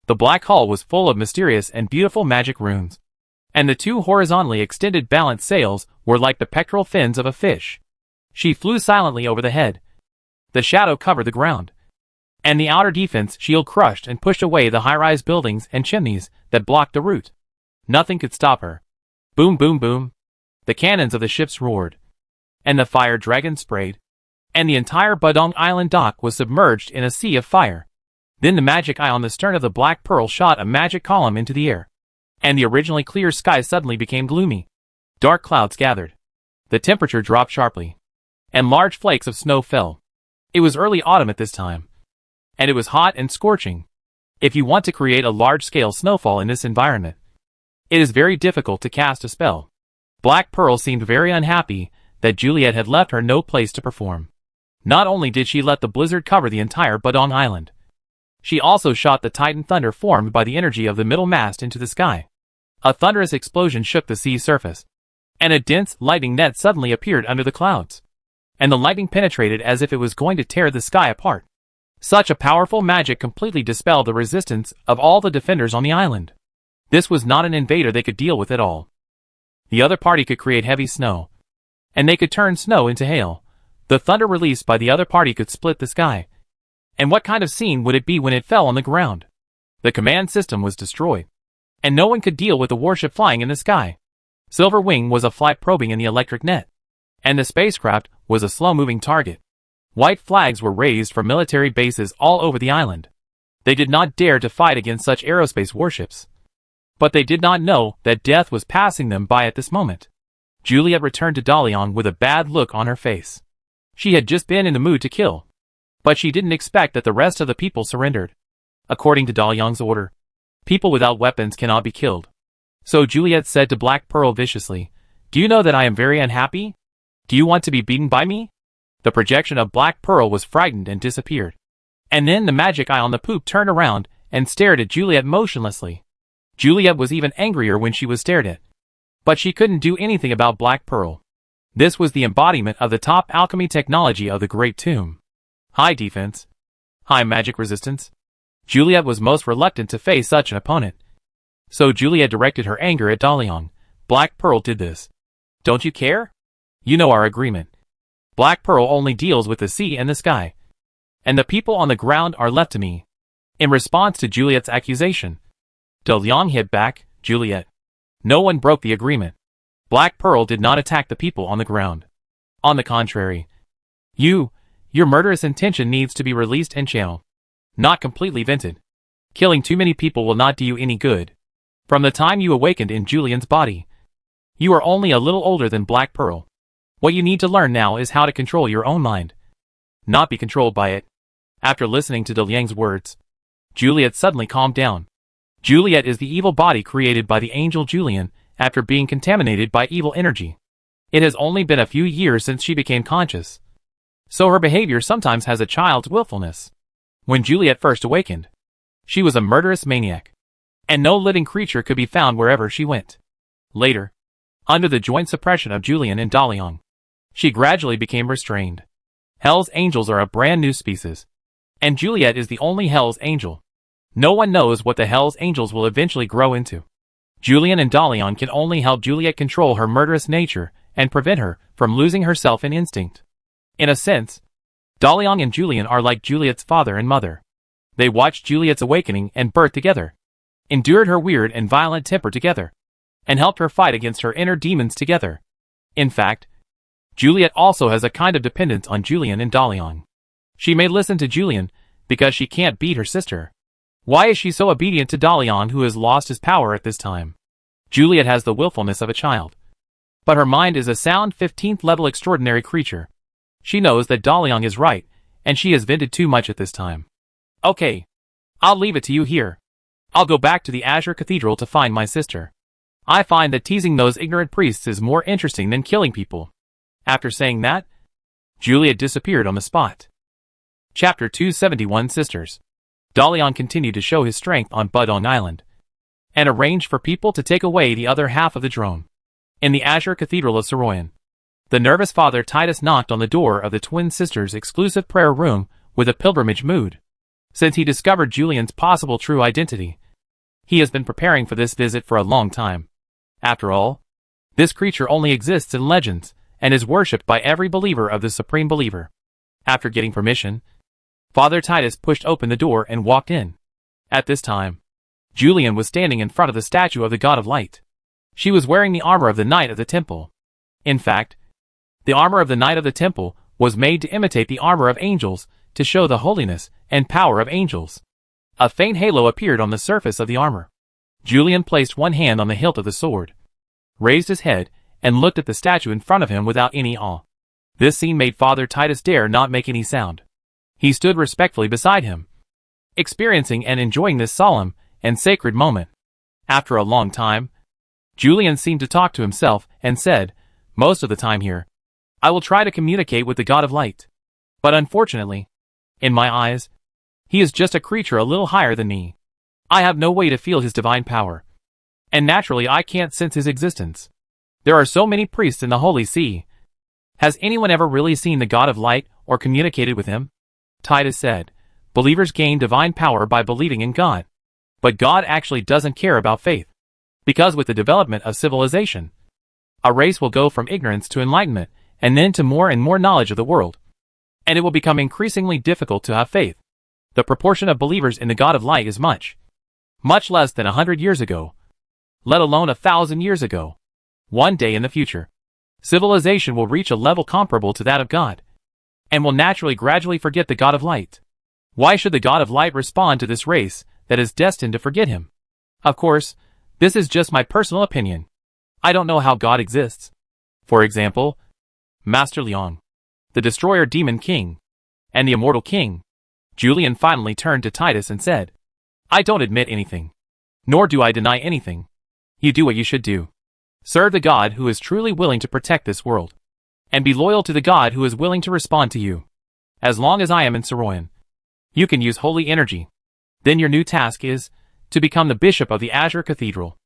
The black hull was full of mysterious and beautiful magic runes, and the two horizontally extended balanced sails were like the pectoral fins of a fish. She flew silently over the head. The shadow covered the ground, and the outer defense shield crushed and pushed away the high-rise buildings and chimneys that blocked the route. Nothing could stop her. Boom, boom, boom. The cannons of the ships roared, and the fire dragon sprayed, and the entire Badong Island dock was submerged in a sea of fire. Then the magic eye on the stern of the Black Pearl shot a magic column into the air, and the originally clear sky suddenly became gloomy. Dark clouds gathered. The temperature dropped sharply, and large flakes of snow fell. It was early autumn at this time, and it was hot and scorching. If you want to create a large-scale snowfall in this environment, it is very difficult to cast a spell. Black Pearl seemed very unhappy that Juliet had left her no place to perform. Not only did she let the blizzard cover the entire Badong Island, she also shot the Titan thunder formed by the energy of the middle mast into the sky. A thunderous explosion shook the sea surface, and a dense lightning net suddenly appeared under the clouds, and the lightning penetrated as if it was going to tear the sky apart. Such a powerful magic completely dispelled the resistance of all the defenders on the island. This was not an invader they could deal with at all. The other party could create heavy snow, and they could turn snow into hail. The thunder released by the other party could split the sky. And what kind of scene would it be when it fell on the ground? The command system was destroyed, and no one could deal with the warship flying in the sky. Silver Wing was a flight probing in the electric net, and the spacecraft was a slow-moving target. White flags were raised for military bases all over the island. They did not dare to fight against such aerospace warships, but they did not know that death was passing them by at this moment. Juliet returned to Dalian with a bad look on her face. She had just been in the mood to kill, but she didn't expect that the rest of the people surrendered. According to Dalian's order, people without weapons cannot be killed. So Juliet said to Black Pearl viciously, "Do you know that I am very unhappy? Do you want to be beaten by me?" The projection of Black Pearl was frightened and disappeared. And then the magic eye on the poop turned around and stared at Juliet motionlessly. Juliet was even angrier when she was stared at, but she couldn't do anything about Black Pearl. This was the embodiment of the top alchemy technology of the Great Tomb. High defense, high magic resistance. Juliet was most reluctant to face such an opponent. So Juliet directed her anger at Dalian. "Black Pearl did this. Don't you care? You know our agreement. Black Pearl only deals with the sea and the sky, and the people on the ground are left to me." In response to Juliet's accusation, Dalian hit back, "Juliet, no one broke the agreement. Black Pearl did not attack the people on the ground. On the contrary, your murderous intention needs to be released and channeled, not completely vented. Killing too many people will not do you any good. From the time you awakened in Julian's body, you are only a little older than Black Pearl. What you need to learn now is how to control your own mind, not be controlled by it." After listening to Dalian's words, Juliet suddenly calmed down. Juliet is the evil body created by the angel Julian after being contaminated by evil energy. It has only been a few years since she became conscious, so her behavior sometimes has a child's willfulness. When Juliet first awakened, she was a murderous maniac, and no living creature could be found wherever she went. Later, under the joint suppression of Julian and Dalian, she gradually became restrained. Hell's angels are a brand new species, and Juliet is the only Hell's angel. No one knows what the Hell's Angels will eventually grow into. Julian and Dalian can only help Juliet control her murderous nature and prevent her from losing herself in instinct. In a sense, Dalian and Julian are like Juliet's father and mother. They watched Juliet's awakening and birth together, endured her weird and violent temper together, and helped her fight against her inner demons together. In fact, Juliet also has a kind of dependence on Julian and Dalian. She may listen to Julian because she can't beat her sister. Why is she so obedient to Dalian, who has lost his power at this time? Juliet has the willfulness of a child, but her mind is a sound 15th level extraordinary creature. She knows that Dalian is right, and she has vented too much at this time. Okay, I'll leave it to you here. I'll go back to the Azure Cathedral to find my sister. I find that teasing those ignorant priests is more interesting than killing people. After saying that, Juliet disappeared on the spot. Chapter 271 Sisters. Dalian continued to show his strength on Budong Island, and arranged for people to take away the other half of the drone. In the Azure Cathedral of Soroyan, the nervous Father Titus knocked on the door of the twin sisters' exclusive prayer room with a pilgrimage mood. Since he discovered Julian's possible true identity, he has been preparing for this visit for a long time. After all, this creature only exists in legends, and is worshipped by every believer of the Supreme Believer. After getting permission, Father Titus pushed open the door and walked in. At this time, Julian was standing in front of the statue of the God of Light. She was wearing the armor of the Knight of the Temple. In fact, the armor of the Knight of the Temple was made to imitate the armor of angels, to show the holiness and power of angels. A faint halo appeared on the surface of the armor. Julian placed one hand on the hilt of the sword, raised his head, and looked at the statue in front of him without any awe. This scene made Father Titus dare not make any sound. He stood respectfully beside him, experiencing and enjoying this solemn and sacred moment. After a long time, Julian seemed to talk to himself and said, "Most of the time here, I will try to communicate with the God of Light. But unfortunately, in my eyes, he is just a creature a little higher than me. I have no way to feel his divine power, and naturally I can't sense his existence. There are so many priests in the Holy See. Has anyone ever really seen the God of Light or communicated with him?" Titus said, "Believers gain divine power by believing in God. But God actually doesn't care about faith. Because with the development of civilization, a race will go from ignorance to enlightenment, and then to more and more knowledge of the world. And it will become increasingly difficult to have faith. The proportion of believers in the God of Light is much less than 100 years ago, let alone 1,000 years ago. One day in the future, civilization will reach a level comparable to that of God, and will naturally gradually forget the God of Light. Why should the God of Light respond to this race that is destined to forget him? Of course, this is just my personal opinion. I don't know how God exists. For example, Master Liang, the Destroyer Demon King, and the Immortal King." Julian finally turned to Titus and said, "I don't admit anything, nor do I deny anything. You do what you should do. Serve the God who is truly willing to protect this world, and be loyal to the God who is willing to respond to you. As long as I am in Soroyan, you can use holy energy. Then your new task is to become the bishop of the Azure Cathedral."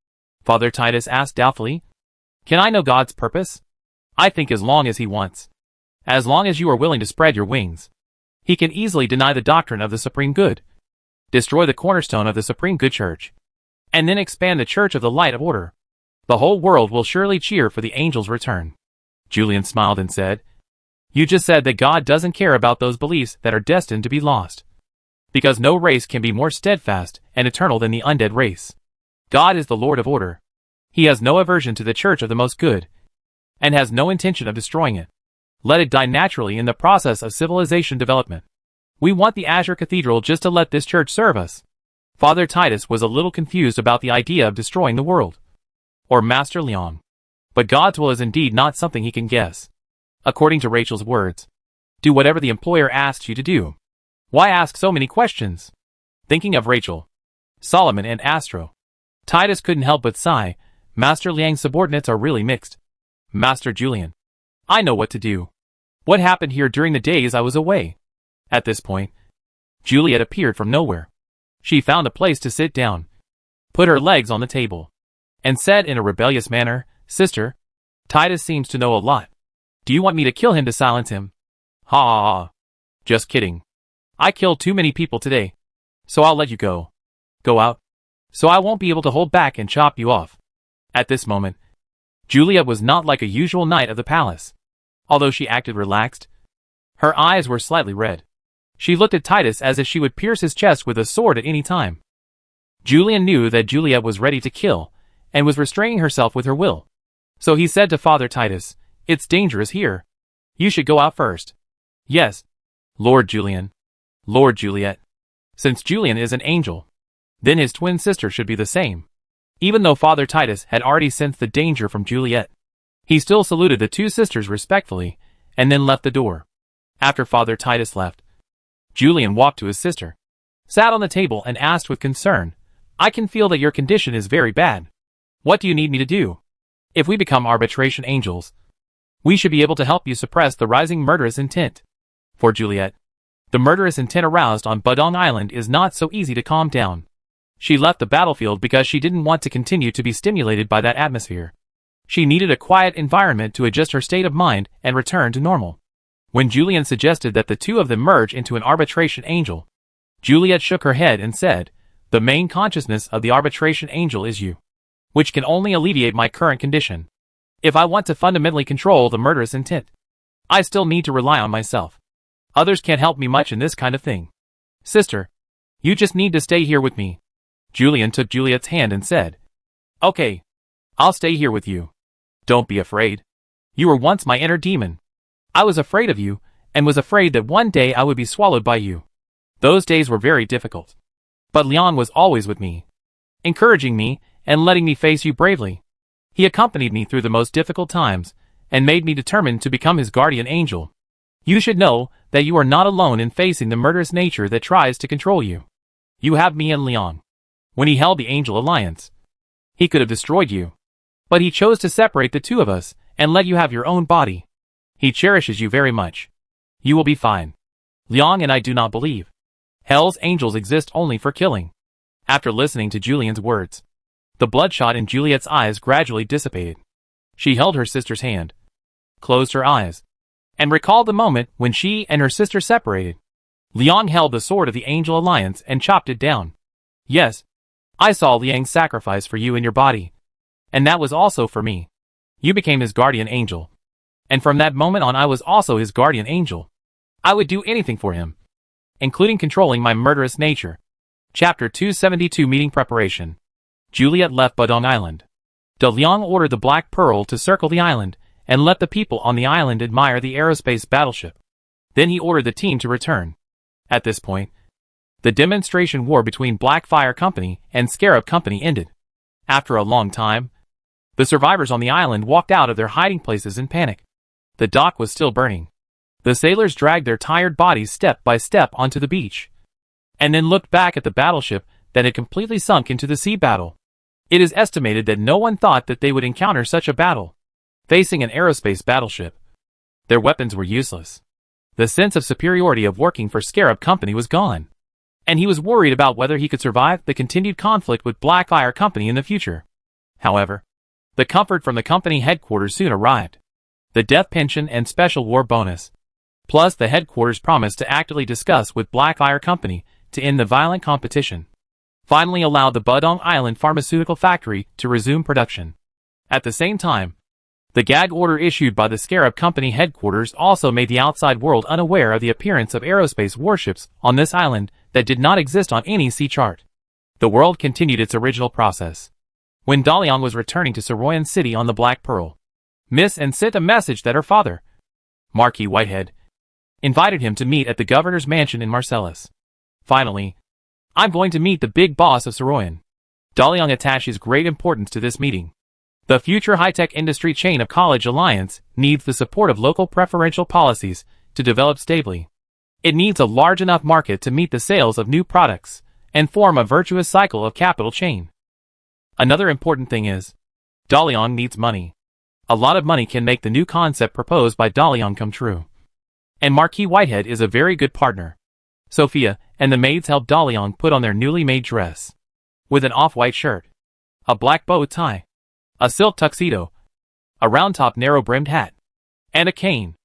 Father Titus asked doubtfully, "Can I know God's purpose?" "I think as long as he wants. As long as you are willing to spread your wings. He can easily deny the doctrine of the Supreme Good, destroy the cornerstone of the Supreme Good Church, and then expand the Church of the Light of Order. The whole world will surely cheer for the angel's return." Julian smiled and said, "You just said that God doesn't care about those beliefs that are destined to be lost. Because no race can be more steadfast and eternal than the undead race. God is the Lord of Order. He has no aversion to the Church of the Most Good, and has no intention of destroying it. Let it die naturally in the process of civilization development. We want the Azure Cathedral just to let this church serve us." Father Titus was a little confused about the idea of destroying the world, or Master Liang. But God's will is indeed not something he can guess. According to Rachel's words, do whatever the employer asks you to do. Why ask so many questions? Thinking of Rachel, Solomon and Astro, Titus couldn't help but sigh. Master Liang's subordinates are really mixed. Master Julian, I know what to do. What happened here during the days I was away? At this point, Juliet appeared from nowhere. She found a place to sit down, put her legs on the table, and said in a rebellious manner, "Sister, Titus seems to know a lot. Do you want me to kill him to silence him?" "Ha ha ha. Just kidding. I killed too many people today, so I'll let you go." Go out, so I won't be able to hold back and chop you off. At this moment, Juliet was not like a usual knight of the palace. Although she acted relaxed, her eyes were slightly red. She looked at Titus as if she would pierce his chest with a sword at any time. Julian knew that Juliet was ready to kill, and was restraining herself with her will. So he said to Father Titus, "It's dangerous here. You should go out first." "Yes, Lord Julian. Lord Juliet. Since Julian is an angel, then his twin sister should be the same." Even though Father Titus had already sensed the danger from Juliet, he still saluted the two sisters respectfully, and then left the door. After Father Titus left, Julian walked to his sister, sat on the table and asked with concern, "I can feel that your condition is very bad. What do you need me to do? If we become arbitration angels, we should be able to help you suppress the rising murderous intent." For Juliet, the murderous intent aroused on Badong Island is not so easy to calm down. She left the battlefield because she didn't want to continue to be stimulated by that atmosphere. She needed a quiet environment to adjust her state of mind and return to normal. When Julian suggested that the two of them merge into an arbitration angel, Juliet shook her head and said, "The main consciousness of the arbitration angel is you, which can only alleviate my current condition. If I want to fundamentally control the murderous intent, I still need to rely on myself. Others can't help me much in this kind of thing. Sister, you just need to stay here with me." Julian took Juliet's hand and said, "Okay, I'll stay here with you. Don't be afraid. You were once my inner demon. I was afraid of you, and was afraid that one day I would be swallowed by you. Those days were very difficult. But Leon was always with me, encouraging me and letting me face you bravely. He accompanied me through the most difficult times, and made me determined to become his guardian angel. You should know that you are not alone in facing the murderous nature that tries to control you. You have me and Leon. When he held the Angel Alliance, he could have destroyed you. But he chose to separate the two of us, and let you have your own body. He cherishes you very much. You will be fine. Leon and I do not believe Hell's angels exist only for killing." After listening to Julian's words, the bloodshot in Juliet's eyes gradually dissipated. She held her sister's hand, closed her eyes, and recalled the moment when she and her sister separated. Leon held the sword of the Angel Alliance and chopped it down. "Yes, I saw Liang's sacrifice for you in your body, and that was also for me. You became his guardian angel. And from that moment on I was also his guardian angel. I would do anything for him, including controlling my murderous nature." Chapter 272 Meeting Preparation. Juliet left Badong Island. De Liang ordered the Black Pearl to circle the island, and let the people on the island admire the aerospace battleship. Then he ordered the team to return. At this point, the demonstration war between Blackfire Company and Scarab Company ended. After a long time, the survivors on the island walked out of their hiding places in panic. The dock was still burning. The sailors dragged their tired bodies step by step onto the beach, and then looked back at the battleship that had completely sunk into the sea battle. It is estimated that no one thought that they would encounter such a battle. Facing an aerospace battleship, their weapons were useless. The sense of superiority of working for Scarab Company was gone, and he was worried about whether he could survive the continued conflict with Blackfire Company in the future. However, the comfort from the company headquarters soon arrived. The death pension and special war bonus, plus the headquarters promised to actively discuss with Blackfire Company to end the violent competition, finally allowed the Badong Island pharmaceutical factory to resume production. At the same time, the gag order issued by the Scarab Company headquarters also made the outside world unaware of the appearance of aerospace warships on this island that did not exist on any sea chart. The world continued its original process. When Dalian was returning to Saroyan City on the Black Pearl, Miss and sent a message that her father, Marquis Whitehead, invited him to meet at the governor's mansion in Marcellus. Finally, "I'm going to meet the big boss of Saroyan." Dalian attaches great importance to this meeting. The future high-tech industry chain of College Alliance needs the support of local preferential policies to develop stably. It needs a large enough market to meet the sales of new products and form a virtuous cycle of capital chain. Another important thing is, Dalian needs money. A lot of money can make the new concept proposed by Dalian come true. And Marquis Whitehead is a very good partner. Sophia and the maids helped Dalian put on their newly made dress, with an off-white shirt, a black bow tie, a silk tuxedo, a round-top narrow-brimmed hat, and a cane.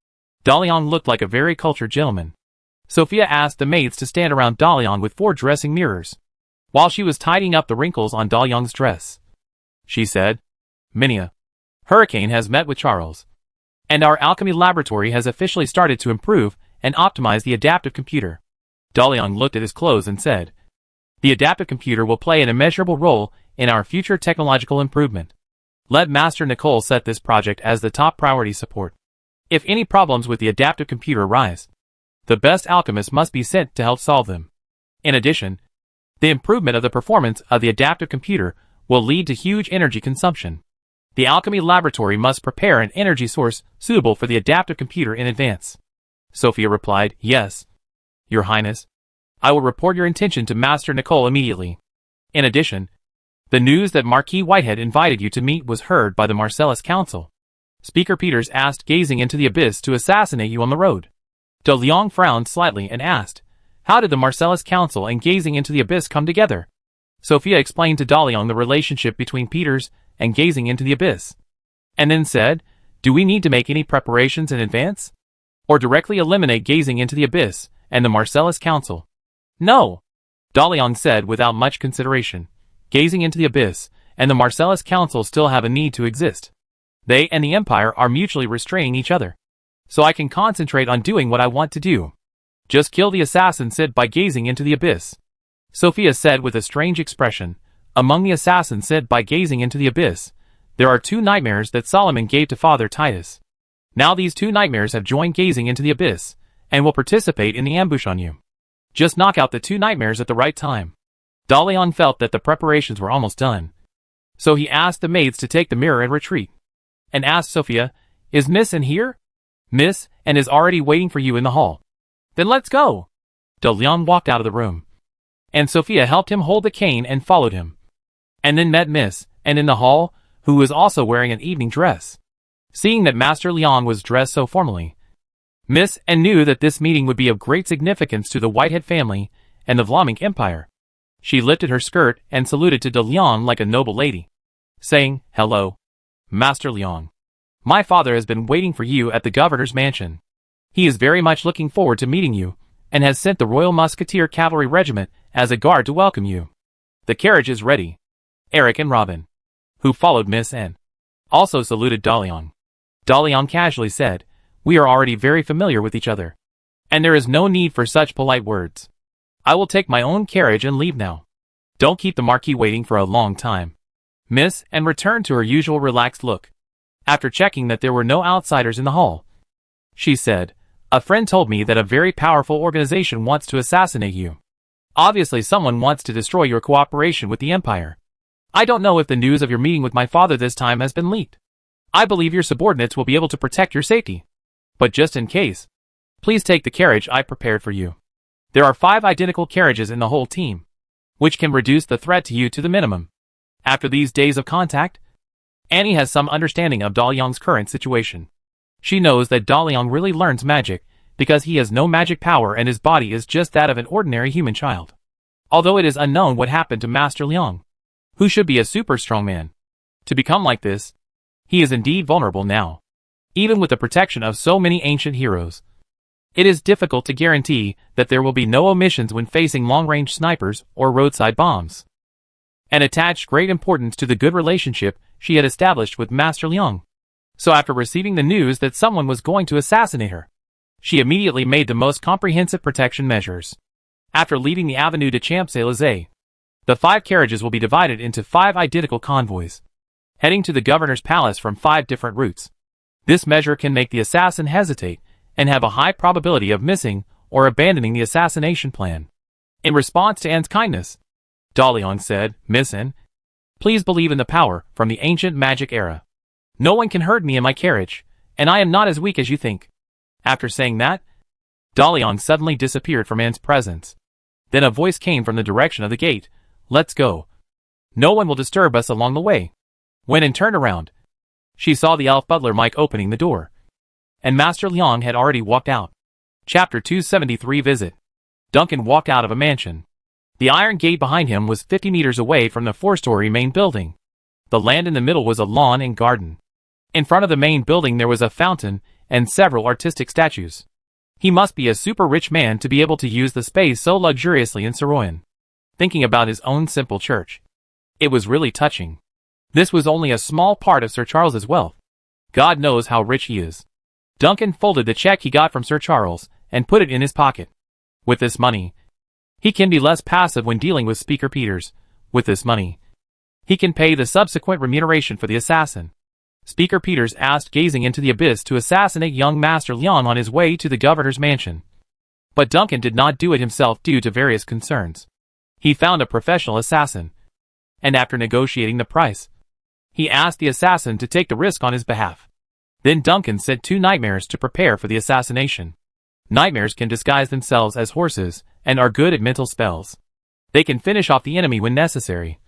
Dalian looked like a very cultured gentleman. Sophia asked the maids to stand around Dalian with 4 dressing mirrors. while she was tidying up the wrinkles on Dalyong's dress. She said, "Minia, Hurricane has met with Charles, and our alchemy laboratory has officially started to improve and optimize the adaptive computer." Dalyong looked at his clothes and said, "The adaptive computer will play an immeasurable role in our future technological improvement. Let Master Nicole set this project as the top priority support. If any problems with the adaptive computer arise, the best alchemists must be sent to help solve them. In addition, the improvement of the performance of the adaptive computer will lead to huge energy consumption. The alchemy laboratory must prepare an energy source suitable for the adaptive computer in advance." Sophia replied, "Yes, Your Highness. I will report your intention to Master Nicole immediately. In addition, the news that Marquis Whitehead invited you to meet was heard by the Marcellus Council. Speaker Peters asked Gazing into the Abyss to assassinate you on the road." De Leon frowned slightly and asked, "How did the Marcellus Council and Gazing into the Abyss come together?" Sophia explained to Dalyong the relationship between Peters and Gazing into the Abyss, and then said, "Do we need to make any preparations in advance? Or directly eliminate Gazing into the Abyss and the Marcellus Council?" "No," Dalyong said without much consideration. "Gazing into the Abyss and the Marcellus Council still have a need to exist. They and the Empire are mutually restraining each other. So I can concentrate on doing what I want to do. Just kill the assassin sent by Gazing into the Abyss." Sophia said with a strange expression, "Among the assassins sent by Gazing into the Abyss, there are 2 nightmares that Solomon gave to Father Titus. Now these 2 nightmares have joined Gazing into the Abyss, and will participate in the ambush on you. Just knock out the 2 nightmares at the right time." Dalyong felt that the preparations were almost done, so he asked the maids to take the mirror and retreat, and asked Sophia, "Is Miss in here?" "Miss and is already waiting for you in the hall." "Then let's go." Dalyong walked out of the room, and Sophia helped him hold the cane and followed him, and then met Miss and in the hall, who was also wearing an evening dress. Seeing that Master Leon was dressed so formally, Miss and knew that this meeting would be of great significance to the Whitehead family and the Vlaming Empire. She lifted her skirt and saluted to De Leon like a noble lady, saying, "Hello, Master Leon. My father has been waiting for you at the governor's mansion. He is very much looking forward to meeting you, and has sent the Royal Musketeer Cavalry Regiment as a guard to welcome you. The carriage is ready." Eric and Robin, who followed Miss N, also saluted Dalyong. Dalyong casually said, "We are already very familiar with each other, and there is no need for such polite words. I will take my own carriage and leave now. Don't keep the Marquis waiting for a long time." Miss N returned to her usual relaxed look. After checking that there were no outsiders in the hall, she said, "A friend told me that a very powerful organization wants to assassinate you. Obviously someone wants to destroy your cooperation with the Empire. I don't know if the news of your meeting with my father this time has been leaked. I believe your subordinates will be able to protect your safety. But just in case, please take the carriage I prepared for you. There are 5 identical carriages in the whole team, which can reduce the threat to you to the minimum." After these days of contact, Annie has some understanding of Dalyong's current situation. She knows that Dalyong really learns magic because he has no magic power and his body is just that of an ordinary human child. Although it is unknown what happened to Master Leong, who should be a super strong man, to become like this, he is indeed vulnerable now. Even with the protection of so many ancient heroes, it is difficult to guarantee that there will be no omissions when facing long-range snipers or roadside bombs, and attached great importance to the good relationship she had established with Master Leong. So after receiving the news that someone was going to assassinate her, she immediately made the most comprehensive protection measures. After leaving the Avenue de Champs-Élysées, the 5 carriages will be divided into 5 identical convoys, heading to the governor's palace from 5 different routes. This measure can make the assassin hesitate and have a high probability of missing or abandoning the assassination plan. In response to Anne's kindness, Dalyong said, "Miss Anne, please believe in the power from the ancient magic era. No one can hurt me in my carriage, and I am not as weak as you think." After saying that, Dalyong suddenly disappeared from Anne's presence. Then a voice came from the direction of the gate, "Let's go. No one will disturb us along the way." When Anne turned around, she saw the elf butler Mike opening the door, and Master Leong had already walked out. Chapter 273 Visit. Duncan walked out of a mansion. The iron gate behind him was 50 meters away from the 4-story main building. The land in the middle was a lawn and garden. In front of the main building there was a fountain and several artistic statues. He must be a super rich man to be able to use the space so luxuriously in Saroyan. thinking about his own simple church. It was really touching. This was only a small part of Sir Charles's wealth. God knows how rich he is. Duncan folded the check he got from Sir Charles and put it in his pocket. With this money, he can be less passive when dealing with Speaker Peters. With this money, he can pay the subsequent remuneration for the assassin. Speaker Peters asked gazing into the abyss to assassinate young Master Leon on his way to the governor's mansion. But Duncan did not do it himself due to various concerns. He found a professional assassin, and after negotiating the price, he asked the assassin to take the risk on his behalf. Then Duncan sent 2 nightmares to prepare for the assassination. Nightmares can disguise themselves as horses and are good at mental spells. They can finish off the enemy when necessary,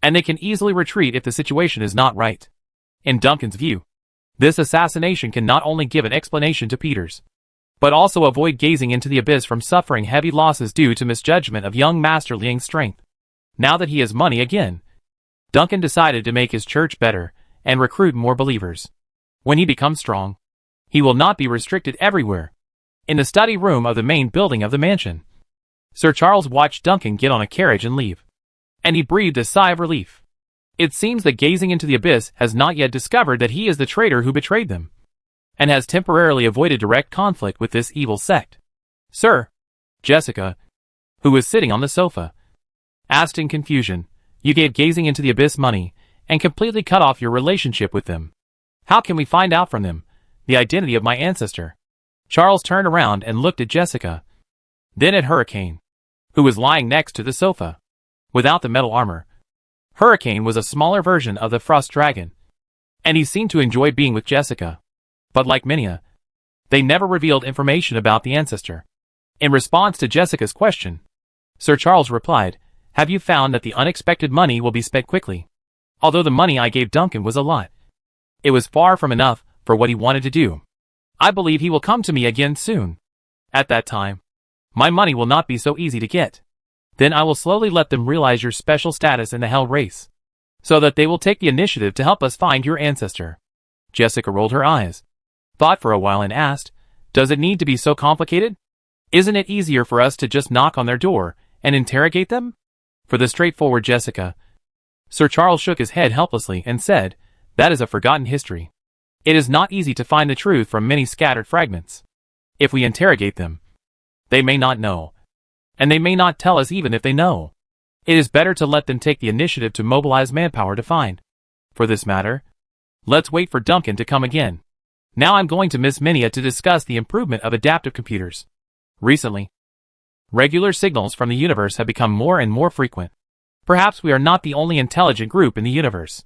and they can easily retreat if the situation is not right. In Duncan's view, this assassination can not only give an explanation to Peters, but also avoid gazing into the abyss from suffering heavy losses due to misjudgment of young Master Liang's strength. Now that he has money again, Duncan decided to make his church better and recruit more believers. When he becomes strong, he will not be restricted everywhere. In the study room of the main building of the mansion, Sir Charles watched Duncan get on a carriage and leave, and he breathed a sigh of relief. It seems that gazing into the abyss has not yet discovered that he is the traitor who betrayed them, and has temporarily avoided direct conflict with this evil sect. Sir, Jessica, who was sitting on the sofa, asked in confusion, you gave gazing into the abyss money, and completely cut off your relationship with them. How can we find out from them the identity of my ancestor? Charles turned around and looked at Jessica, then at Hurricane, who was lying next to the sofa, without the metal armor. Hurricane was a smaller version of the Frost Dragon, and he seemed to enjoy being with Jessica. But like Minia, they never revealed information about the ancestor. In response to Jessica's question, Sir Charles replied, have you found that the unexpected money will be spent quickly? Although the money I gave Duncan was a lot, it was far from enough for what he wanted to do. I believe he will come to me again soon. At that time, my money will not be so easy to get. Then I will slowly let them realize your special status in the Hell race, so that they will take the initiative to help us find your ancestor. Jessica rolled her eyes, thought for a while and asked, does it need to be so complicated? Isn't it easier for us to just knock on their door and interrogate them? For the straightforward Jessica, Sir Charles shook his head helplessly and said, that is a forgotten history. It is not easy to find the truth from many scattered fragments. If we interrogate them, they may not know, and they may not tell us even if they know. It is better to let them take the initiative to mobilize manpower to find. For this matter, let's wait for Duncan to come again. Now I'm going to Miss Minia to discuss the improvement of adaptive computers. Recently, regular signals from the universe have become more and more frequent. Perhaps we are not the only intelligent group in the universe.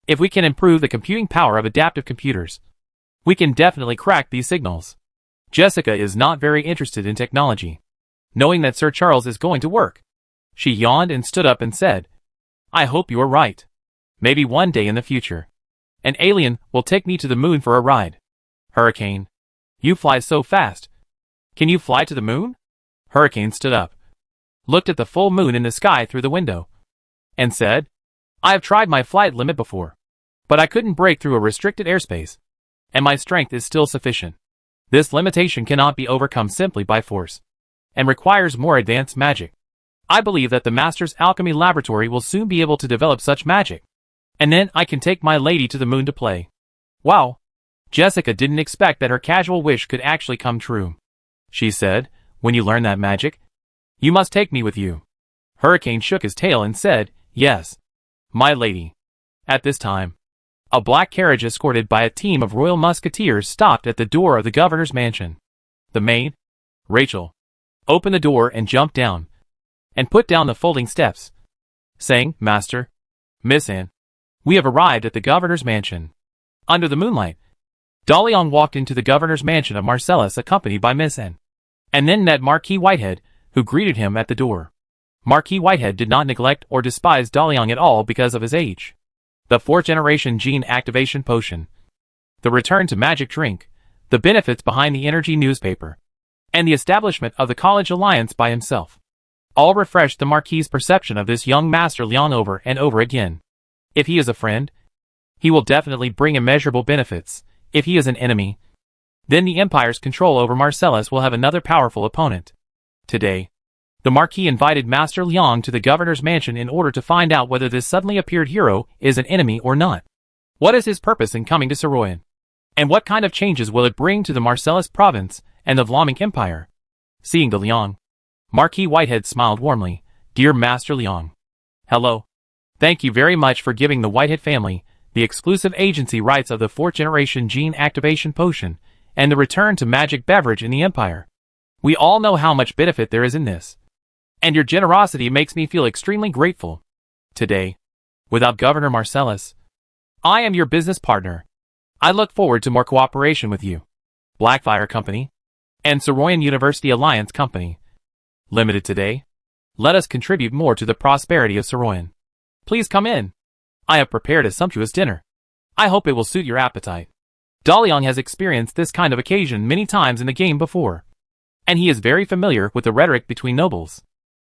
If we can improve the computing power of adaptive computers, we can definitely crack these signals. Jessica is not very interested in technology. Knowing that Sir Charles is going to work, she yawned and stood up and said, I hope you are right. Maybe one day in the future, an alien will take me to the moon for a ride. Hurricane, you fly so fast. Can you fly to the moon? Hurricane stood up, looked at the full moon in the sky through the window, and said, I have tried my flight limit before, but I couldn't break through a restricted airspace, and my strength is still sufficient. This limitation cannot be overcome simply by force, and requires more advanced magic. I believe that the Master's Alchemy Laboratory will soon be able to develop such magic, and then I can take my lady to the moon to play. Wow! Jessica didn't expect that her casual wish could actually come true. She said, when you learn that magic, you must take me with you. Hurricane shook his tail and said, yes, my lady. At this time, a black carriage escorted by a team of royal musketeers stopped at the door of the governor's mansion. The maid, Rachel, opened the door and jumped down, and put down the folding steps, saying, Master, Miss Anne, we have arrived at the governor's mansion. Under the moonlight, Daliang walked into the governor's mansion of Marcellus accompanied by Miss Anne, and then met Marquis Whitehead, who greeted him at the door. Marquis Whitehead did not neglect or despise Daliang at all because of his age. The 4th-generation gene activation potion, the return to magic drink, the benefits behind the energy newspaper, and the establishment of the college alliance by himself, all refreshed the Marquis's perception of this young Master Liang over and over again. If he is a friend, he will definitely bring immeasurable benefits. If he is an enemy, then the Empire's control over Marcellus will have another powerful opponent. Today, The Marquis invited Master Liang to the governor's mansion in order to find out whether this suddenly appeared hero is an enemy or not. What is his purpose in coming to Saroyan? And what kind of changes will it bring to the Marcellus province and the Vlamic Empire? Seeing the Liang, Marquis Whitehead smiled warmly. Dear Master Liang. Hello. Thank you very much for giving the Whitehead family the exclusive agency rights of the 4th generation gene activation potion and the return to magic beverage in the Empire. We all know how much benefit there is in this. And your generosity makes me feel extremely grateful. Today, without Governor Marcellus, I am your business partner. I look forward to more cooperation with you. Blackfire Company and Saroyan University Alliance Company Limited today. Let us contribute more to the prosperity of Saroyan. Please come in. I have prepared a sumptuous dinner. I hope it will suit your appetite. Daliang has experienced this kind of occasion many times in the game before, and he is very familiar with the rhetoric between nobles.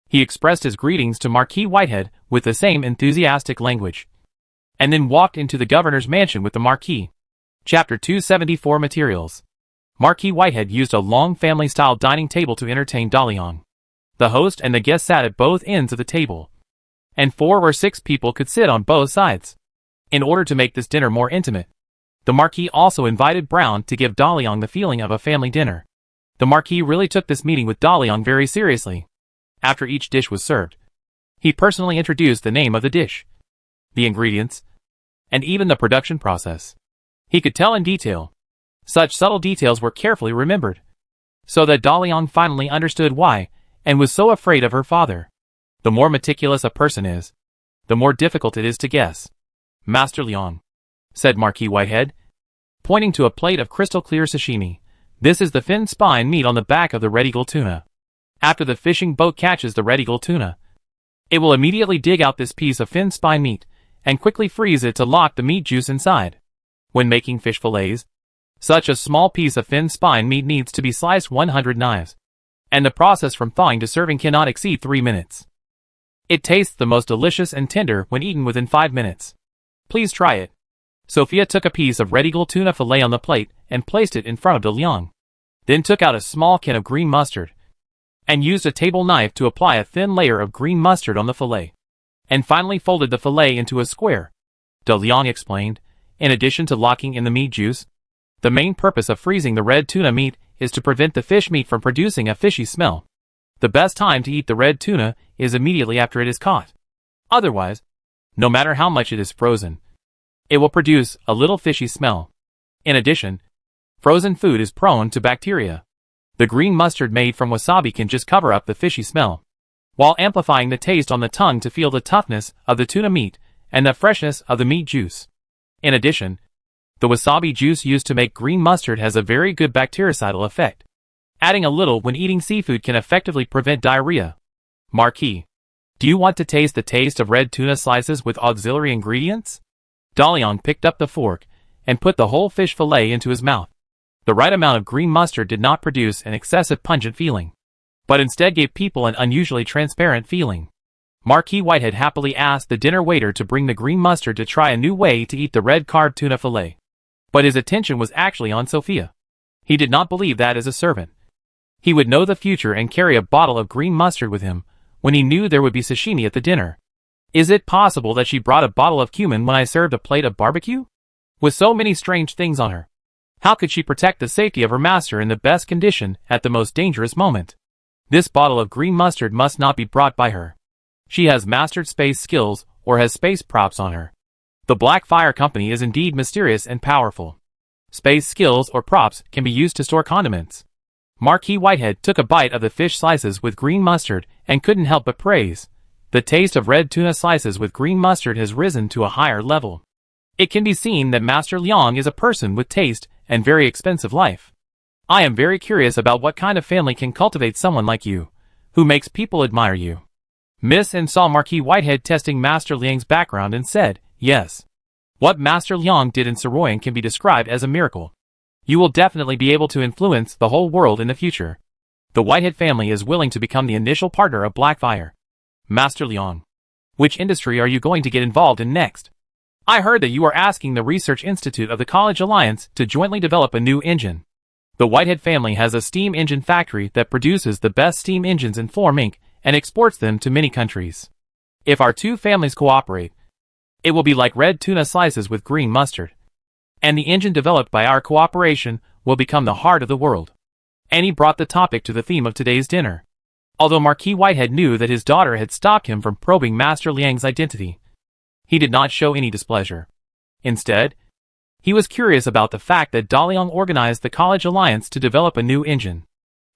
He expressed his greetings to Marquis Whitehead with the same enthusiastic language, and then walked into the governor's mansion with the Marquis. Chapter 274 Materials. Marquis Whitehead used a long family-style dining table to entertain Daliang. The host and the guest sat at both ends of the table, and 4 or 6 people could sit on both sides. In order to make this dinner more intimate, the Marquis also invited Brown to give Daliang the feeling of a family dinner. The Marquis really took this meeting with Daliang very seriously. After each dish was served, he personally introduced the name of the dish, the ingredients, and even the production process. He could tell in detail. Such subtle details were carefully remembered, so that Daliang finally understood why and was so afraid of her father. The more meticulous a person is, the more difficult it is to guess. Master Liang, said Marquis Whitehead, pointing to a plate of crystal-clear sashimi. This is the fin spine meat on the back of the red eagle tuna. After the fishing boat catches the red eagle tuna, it will immediately dig out this piece of fin spine meat and quickly freeze it to lock the meat juice inside. When making fish fillets, such a small piece of fin spine meat needs to be sliced 100 knives, and the process from thawing to serving cannot exceed 3 minutes. It tastes the most delicious and tender when eaten within 5 minutes. Please try it. Sophia took a piece of red eagle tuna fillet on the plate and placed it in front of Daliang, then took out a small can of green mustard and used a table knife to apply a thin layer of green mustard on the fillet, and finally folded the fillet into a square. Daliang explained, in addition to locking in the meat juice, the main purpose of freezing the red tuna meat is to prevent the fish meat from producing a fishy smell. The best time to eat the red tuna is immediately after it is caught. Otherwise, no matter how much it is frozen, it will produce a little fishy smell. In addition, frozen food is prone to bacteria. The green mustard made from wasabi can just cover up the fishy smell, while amplifying the taste on the tongue to feel the toughness of the tuna meat and the freshness of the meat juice. In addition, the wasabi juice used to make green mustard has a very good bactericidal effect. Adding a little when eating seafood can effectively prevent diarrhea. Marquis, do you want to taste the taste of red tuna slices with auxiliary ingredients? Daliang picked up the fork and put the whole fish fillet into his mouth. The right amount of green mustard did not produce an excessive pungent feeling, but instead gave people an unusually transparent feeling. Marquis Whitehead happily asked the dinner waiter to bring the green mustard to try a new way to eat the red carved tuna fillet. But his attention was actually on Sophia. He did not believe that as a servant he would know the future and carry a bottle of green mustard with him when he knew there would be sashimi at the dinner. Is it possible that she brought a bottle of cumin when I served a plate of barbecue? With so many strange things on her, how could she protect the safety of her master in the best condition at the most dangerous moment? This bottle of green mustard must not be brought by her. She has mastered space skills or has space props on her. The Blackfire Company is indeed mysterious and powerful. Space skills or props can be used to store condiments. Marquis Whitehead took a bite of the fish slices with green mustard and couldn't help but praise. The taste of red tuna slices with green mustard has risen to a higher level. It can be seen that Master Liang is a person with taste and very expensive life. I am very curious about what kind of family can cultivate someone like you, who makes people admire you. Miss and saw Marquis Whitehead testing Master Liang's background and said, yes. What Master Liang did in Saroyan can be described as a miracle. You will definitely be able to influence the whole world in the future. The Whitehead family is willing to become the initial partner of Blackfire. Master Liang, which industry are you going to get involved in next? I heard that you are asking the Research Institute of the College Alliance to jointly develop a new engine. The Whitehead family has a steam engine factory that produces the best steam engines in Form Inc., and exports them to many countries. If our two families cooperate, it will be like red tuna slices with green mustard. And the engine developed by our cooperation will become the heart of the world. And he brought the topic to the theme of today's dinner. Although Marquis Whitehead knew that his daughter had stopped him from probing Master Liang's identity, he did not show any displeasure. Instead, he was curious about the fact that Daliang organized the College Alliance to develop a new engine.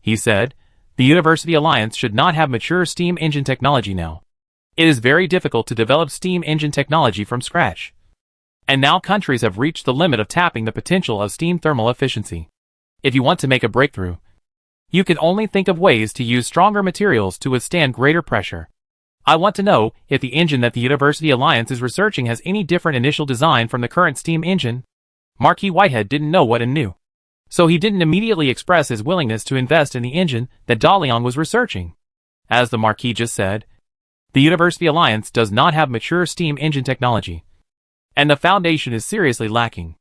He said, the University Alliance should not have mature steam engine technology now. It is very difficult to develop steam engine technology from scratch. And now countries have reached the limit of tapping the potential of steam thermal efficiency. If you want to make a breakthrough, you can only think of ways to use stronger materials to withstand greater pressure. I want to know if the engine that the University Alliance is researching has any different initial design from the current steam engine. Marquis Whitehead didn't know what and knew, so he didn't immediately express his willingness to invest in the engine that Daliang was researching. As the Marquis just said, the University Alliance does not have mature steam engine technology, and the foundation is seriously lacking.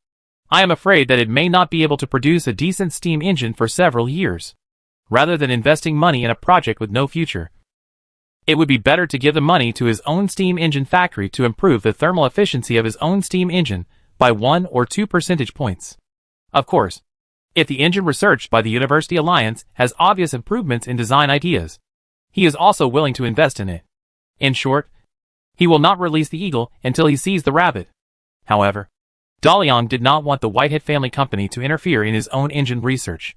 I am afraid that it may not be able to produce a decent steam engine for several years. Rather than investing money in a project with no future, it would be better to give the money to his own steam engine factory to improve the thermal efficiency of his own steam engine by 1 or 2 percentage points. Of course, if the engine researched by the University Alliance has obvious improvements in design ideas, he is also willing to invest in it. In short, he will not release the eagle until he sees the rabbit. However, Daliang did not want the Whitehead family company to interfere in his own engine research.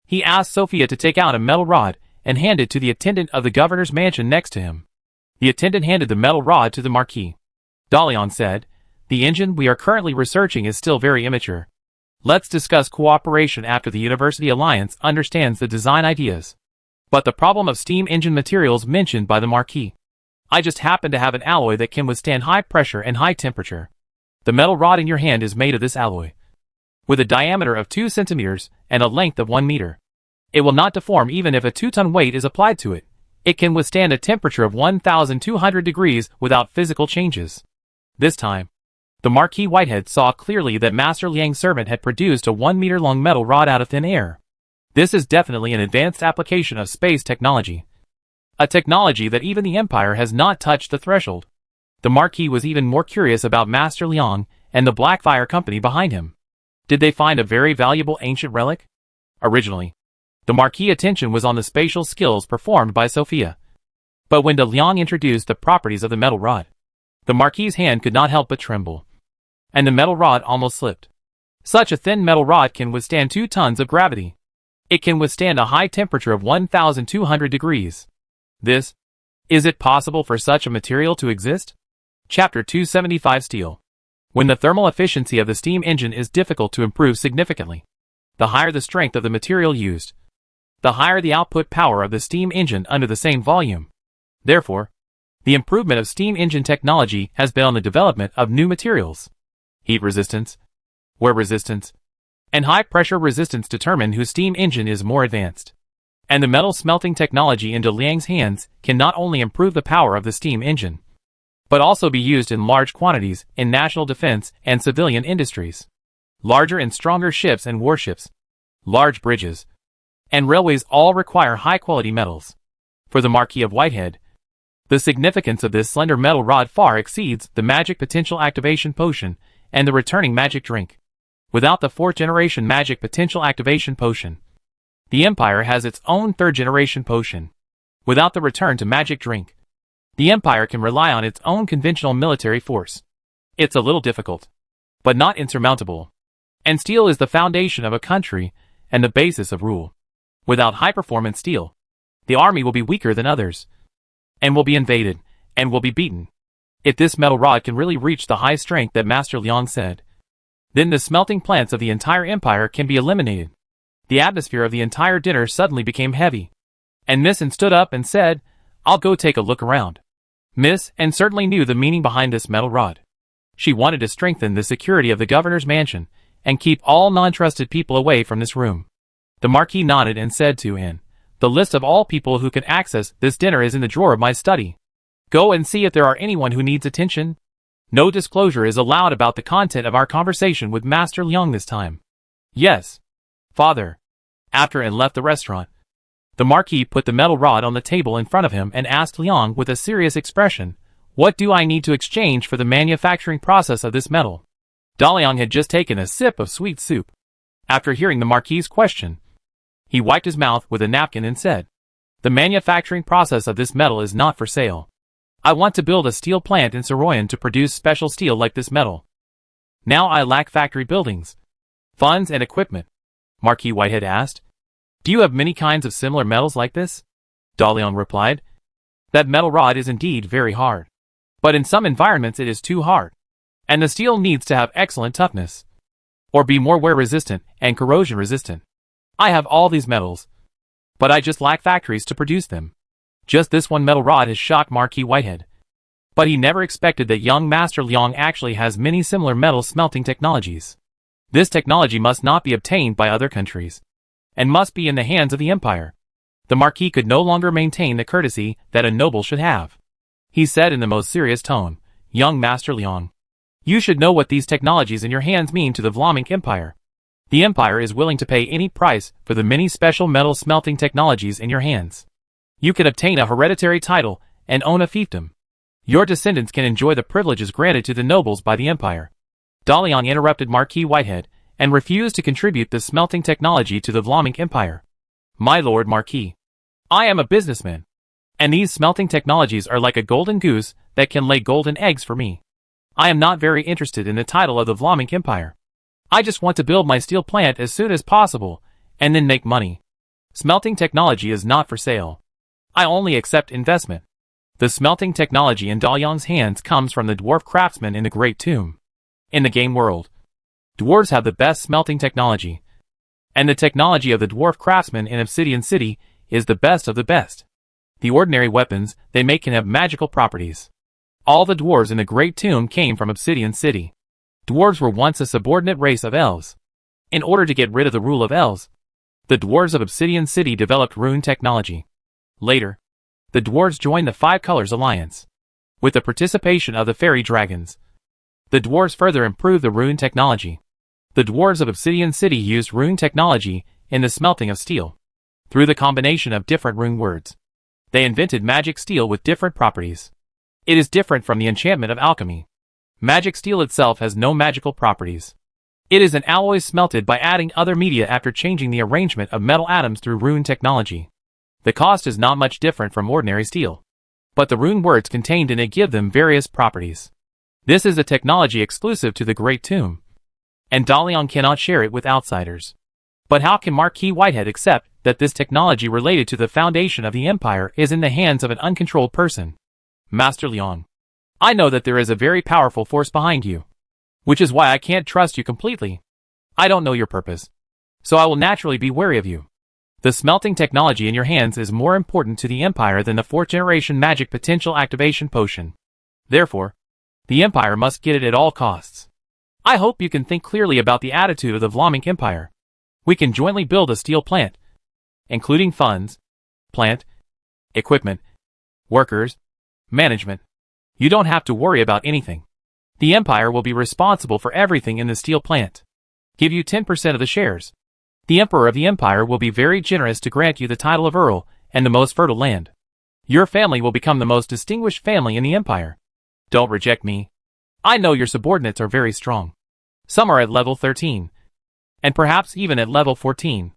He asked Sophia to take out a metal rod and hand it to the attendant of the governor's mansion next to him. The attendant handed the metal rod to the Marquis. Daliang said, the engine we are currently researching is still very immature. Let's discuss cooperation after the University Alliance understands the design ideas. But the problem of steam engine materials mentioned by the Marquis. I just happen to have an alloy that can withstand high pressure and high temperature. The metal rod in your hand is made of this alloy, with a diameter of 2 centimeters and a length of 1 meter. It will not deform even if a 2-ton weight is applied to it. It can withstand a temperature of 1,200 degrees without physical changes. This time, the Marquis Whitehead saw clearly that Master Liang's servant had produced a 1-meter-long metal rod out of thin air. This is definitely an advanced application of space technology. A technology that even the Empire has not touched the threshold. The Marquis was even more curious about Master Liang and the Blackfire Company behind him. Did they find a very valuable ancient relic? Originally, the Marquis' attention was on the spatial skills performed by Sophia. But when De Liang introduced the properties of the metal rod, the Marquis' hand could not help but tremble, and the metal rod almost slipped. Such a thin metal rod can withstand 2 tons of gravity. It can withstand a high temperature of 1,200 degrees. Is it possible for such a material to exist? Chapter 275 Steel. When the thermal efficiency of the steam engine is difficult to improve significantly, the higher the strength of the material used, the higher the output power of the steam engine under the same volume. Therefore, the improvement of steam engine technology has been on the development of new materials. Heat resistance, wear resistance, and high-pressure resistance determine whose steam engine is more advanced. And the metal smelting technology in De Liang's hands can not only improve the power of the steam engine, but also be used in large quantities in national defense and civilian industries. Larger and stronger ships and warships, large bridges, and railways all require high-quality metals. For the Marquis of Whitehead, the significance of this slender metal rod far exceeds the magic potential activation potion and the returning magic drink. Without the 4th-generation magic potential activation potion, the Empire has its own 3rd-generation potion. Without the return to magic drink, the Empire can rely on its own conventional military force. It's a little difficult, but not insurmountable. And steel is the foundation of a country and the basis of rule. Without high-performance steel, the army will be weaker than others, and will be invaded, and will be beaten. If this metal rod can really reach the high strength that Master Liang said, then the smelting plants of the entire empire can be eliminated. The atmosphere of the entire dinner suddenly became heavy, and Miss N stood up and said, I'll go take a look around. Miss N certainly knew the meaning behind this metal rod. She wanted to strengthen the security of the governor's mansion and keep all non-trusted people away from this room. The Marquis nodded and said to N, the list of all people who can access this dinner is in the drawer of my study. Go and see if there are anyone who needs attention. No disclosure is allowed about the content of our conversation with Master Liang this time. Yes, Father. After N left the restaurant, The Marquis put the metal rod on the table in front of him and asked Liang with a serious expression, "What do I need to exchange for the manufacturing process of this metal?" Daliang had just taken a sip of sweet soup. After hearing the Marquis's question, he wiped his mouth with a napkin and said, "The manufacturing process of this metal is not for sale. I want to build a steel plant in Saroyan to produce special steel like this metal. Now I lack factory buildings, funds and equipment." Marquis Whitehead asked, "Do you have many kinds of similar metals like this?" Daliang replied, "That metal rod is indeed very hard. But in some environments it is too hard. And the steel needs to have excellent toughness, or be more wear resistant and corrosion resistant. I have all these metals, but I just lack factories to produce them." Just this one metal rod has shocked Marquis Whitehead. But he never expected that young Master Liang actually has many similar metal smelting technologies. This technology must not be obtained by other countries, and must be in the hands of the Empire. The Marquis could no longer maintain the courtesy that a noble should have. He said in the most serious tone, "Young Master Liang, you should know what these technologies in your hands mean to the Vlaminck Empire. The Empire is willing to pay any price for the many special metal smelting technologies in your hands. You can obtain a hereditary title and own a fiefdom. Your descendants can enjoy the privileges granted to the nobles by the Empire." Daliang interrupted Marquis Whitehead and refused to contribute the smelting technology to the Vlaminck Empire. "My lord Marquis, I am a businessman, and these smelting technologies are like a golden goose that can lay golden eggs for me. I am not very interested in the title of the Vlaminck Empire. I just want to build my steel plant as soon as possible, and then make money. Smelting technology is not for sale. I only accept investment." The smelting technology in Daliang's hands comes from the dwarf craftsmen in the Great Tomb. In the game world, dwarves have the best smelting technology, and the technology of the dwarf craftsmen in Obsidian City is the best of the best. The ordinary weapons they make can have magical properties. All the dwarves in the Great Tomb came from Obsidian City. Dwarves were once a subordinate race of elves. In order to get rid of the rule of elves, the dwarves of Obsidian City developed rune technology. Later, the dwarves joined the Five Colors Alliance. With the participation of the fairy dragons, the dwarves further improved the rune technology. The dwarves of Obsidian City used rune technology in the smelting of steel. Through the combination of different rune words, they invented magic steel with different properties. It is different from the enchantment of alchemy. Magic steel itself has no magical properties. It is an alloy smelted by adding other media after changing the arrangement of metal atoms through rune technology. The cost is not much different from ordinary steel, but the rune words contained in it give them various properties. This is a technology exclusive to the Great Tomb, and Daliang cannot share it with outsiders. But how can Marquis Whitehead accept that this technology related to the foundation of the Empire is in the hands of an uncontrolled person? "Master Liang, I know that there is a very powerful force behind you, which is why I can't trust you completely. I don't know your purpose, so I will naturally be wary of you. The smelting technology in your hands is more important to the Empire than the 4th generation magic potential activation potion. Therefore, the Empire must get it at all costs. I hope you can think clearly about the attitude of the Vlaminck Empire. We can jointly build a steel plant, including funds, plant, equipment, workers, management. You don't have to worry about anything. The Empire will be responsible for everything in the steel plant. Give you 10% of the shares. The Emperor of the Empire will be very generous to grant you the title of Earl and the most fertile land. Your family will become the most distinguished family in the Empire. Don't reject me. I know your subordinates are very strong. Some are at level 13, and perhaps even at level 14.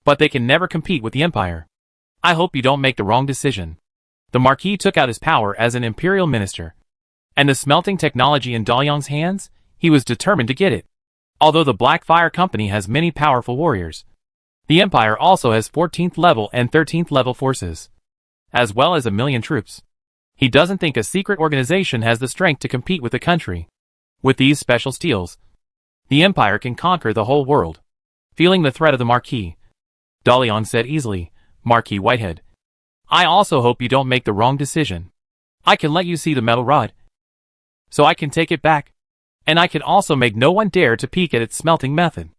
But they can never compete with the Empire. I hope you don't make the wrong decision." The Marquis took out his power as an imperial minister, and the smelting technology in Daliang's hands, he was determined to get it. Although the Black Fire Company has many powerful warriors, the Empire also has 14th level and 13th level forces, as well as 1,000,000 troops. He doesn't think a secret organization has the strength to compete with the country. With these special steels, the Empire can conquer the whole world. Feeling the threat of the Marquis, Daliang said easily, "Marquis Whitehead, I also hope you don't make the wrong decision. I can let you see the metal rod, so I can take it back. And I can also make no one dare to peek at its smelting method.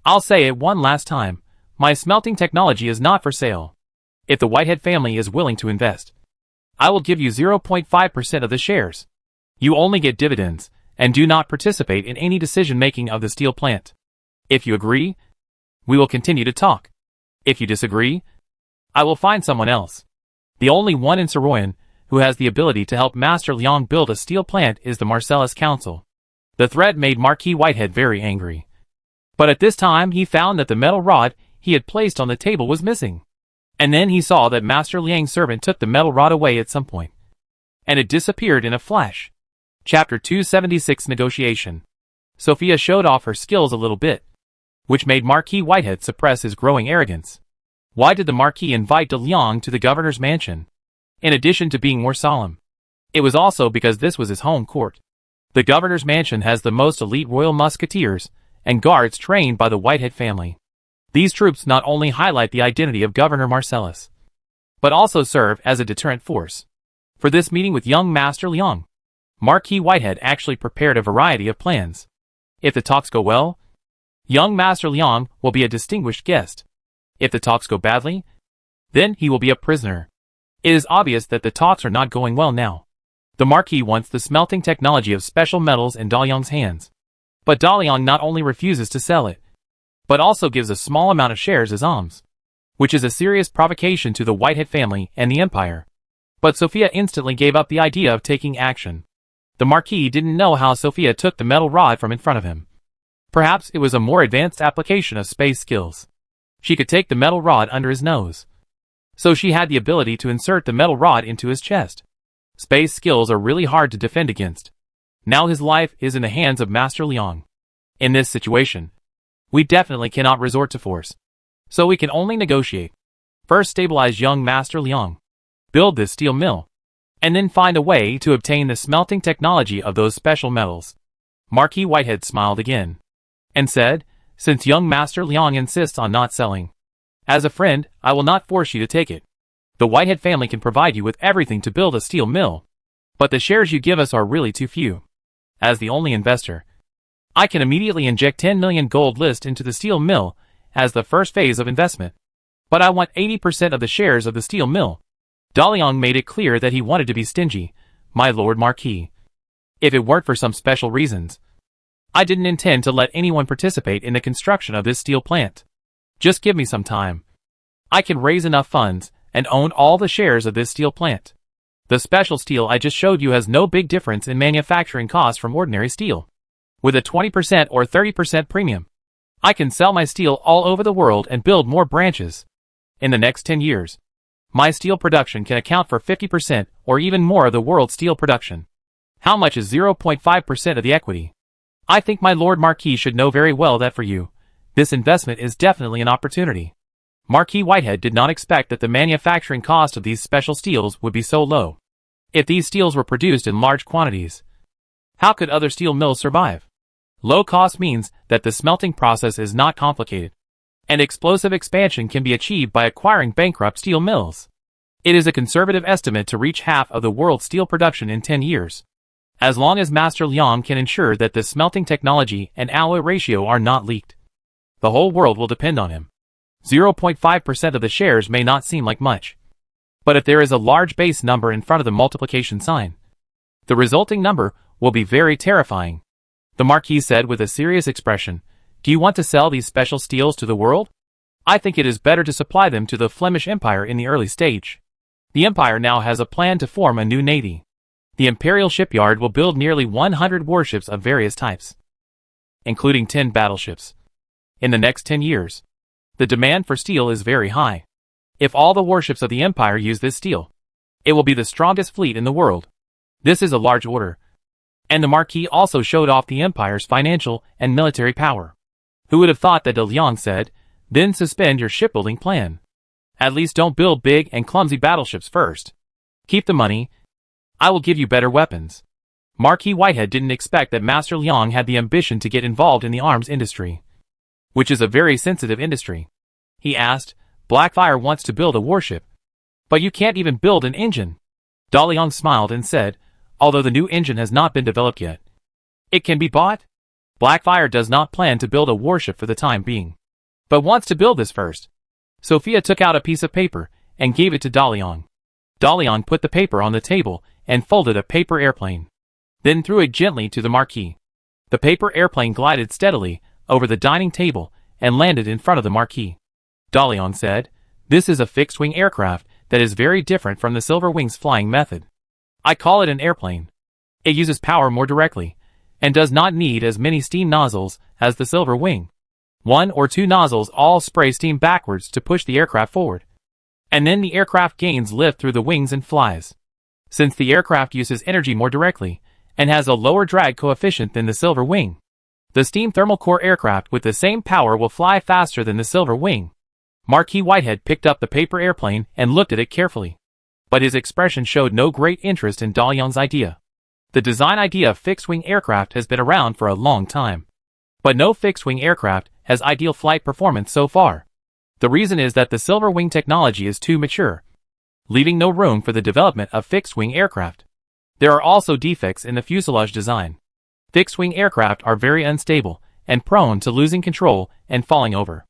I'll say it one last time, my smelting technology is not for sale. If the Whitehead family is willing to invest, I will give you 0.5% of the shares. You only get dividends, and do not participate in any decision-making of the steel plant. If you agree, we will continue to talk. If you disagree, I will find someone else. The only one in Saroyan who has the ability to help Master Liang build a steel plant is the Marcellus Council. The threat made Marquis Whitehead very angry. But at this time he found that the metal rod he had placed on the table was missing. And then he saw that Master Liang's servant took the metal rod away at some point. And it disappeared in a flash. Chapter 276 Negotiation. Sophia showed off her skills a little bit, which made Marquis Whitehead suppress his growing arrogance. Why did the Marquis invite De Liang to the governor's mansion? In addition to being more solemn, it was also because this was his home court. The governor's mansion has the most elite royal musketeers and guards trained by the Whitehead family. These troops not only highlight the identity of Governor Marcellus, but also serve as a deterrent force. For this meeting with young Master Liang, Marquis Whitehead actually prepared a variety of plans. If the talks go well, young Master Liang will be a distinguished guest. If the talks go badly, then he will be a prisoner. It is obvious that the talks are not going well now. The Marquis wants the smelting technology of special metals in Da Liang's hands. But Da Liang not only refuses to sell it, but also gives a small amount of shares as alms, which is a serious provocation to the Whitehead family and the empire. But Sophia instantly gave up the idea of taking action. The Marquis didn't know how Sophia took the metal rod from in front of him. Perhaps it was a more advanced application of space skills. She could take the metal rod under his nose. So she had the ability to insert the metal rod into his chest. Space skills are really hard to defend against. Now his life is in the hands of Master Liang. In this situation, we definitely cannot resort to force. So we can only negotiate. First stabilize young Master Liang. Build this steel mill. And then find a way to obtain the smelting technology of those special metals. Marquis Whitehead smiled again. And said, since young Master Liang insists on not selling, as a friend, I will not force you to take it. The Whitehead family can provide you with everything to build a steel mill. But the shares you give us are really too few. As the only investor, I can immediately inject 10 million gold list into the steel mill as the first phase of investment. But I want 80% of the shares of the steel mill. Da Liang made it clear that he wanted to be stingy, my Lord Marquis. If it weren't for some special reasons, I didn't intend to let anyone participate in the construction of this steel plant. Just give me some time. I can raise enough funds and own all the shares of this steel plant. The special steel I just showed you has no big difference in manufacturing costs from ordinary steel. With a 20% or 30% premium, I can sell my steel all over the world and build more branches. In the next 10 years, my steel production can account for 50% or even more of the world's steel production. How much is 0.5% of the equity? I think my Lord Marquis should know very well that for you, this investment is definitely an opportunity. Marquis Whitehead did not expect that the manufacturing cost of these special steels would be so low. If these steels were produced in large quantities, how could other steel mills survive? Low cost means that the smelting process is not complicated, and explosive expansion can be achieved by acquiring bankrupt steel mills. It is a conservative estimate to reach half of the world's steel production in 10 years. As long as Master Liang can ensure that the smelting technology and alloy ratio are not leaked, the whole world will depend on him. 0.5% of the shares may not seem like much. But if there is a large base number in front of the multiplication sign, the resulting number will be very terrifying. The Marquis said with a serious expression, do you want to sell these special steels to the world? I think it is better to supply them to the Flemish Empire in the early stage. The Empire now has a plan to form a new navy. The Imperial Shipyard will build nearly 100 warships of various types, including 10 battleships. In the next 10 years, the demand for steel is very high. If all the warships of the Empire use this steel, it will be the strongest fleet in the world. This is a large order. And the Marquis also showed off the Empire's financial and military power. Who would have thought that De Liang said, then suspend your shipbuilding plan. At least don't build big and clumsy battleships first. Keep the money. I will give you better weapons. Marquis Whitehead didn't expect that Master Liang had the ambition to get involved in the arms industry, which is a very sensitive industry. He asked, Blackfire wants to build a warship, but you can't even build an engine. Da Liang smiled and said, although the new engine has not been developed yet, it can be bought. Blackfire does not plan to build a warship for the time being, but wants to build this first. Sophia took out a piece of paper and gave it to Da Liang. Da Liang put the paper on the table and folded a paper airplane, then threw it gently to the Marquis. The paper airplane glided steadily over the dining table and landed in front of the Marquis. Da Liang said, This is a fixed-wing aircraft that is very different from the Silver Wings flying method. I call it an airplane. It uses power more directly, and does not need as many steam nozzles as the Silver Wing. 1 or 2 nozzles all spray steam backwards to push the aircraft forward. And then the aircraft gains lift through the wings and flies. Since the aircraft uses energy more directly, and has a lower drag coefficient than the Silver Wing, the steam thermal core aircraft with the same power will fly faster than the Silver Wing. Marquis Whitehead picked up the paper airplane and looked at it carefully. But his expression showed no great interest in Daliang's idea. The design idea of fixed-wing aircraft has been around for a long time. But no fixed-wing aircraft has ideal flight performance so far. The reason is that the Silver Wing technology is too mature, leaving no room for the development of fixed-wing aircraft. There are also defects in the fuselage design. Fixed-wing aircraft are very unstable and prone to losing control and falling over.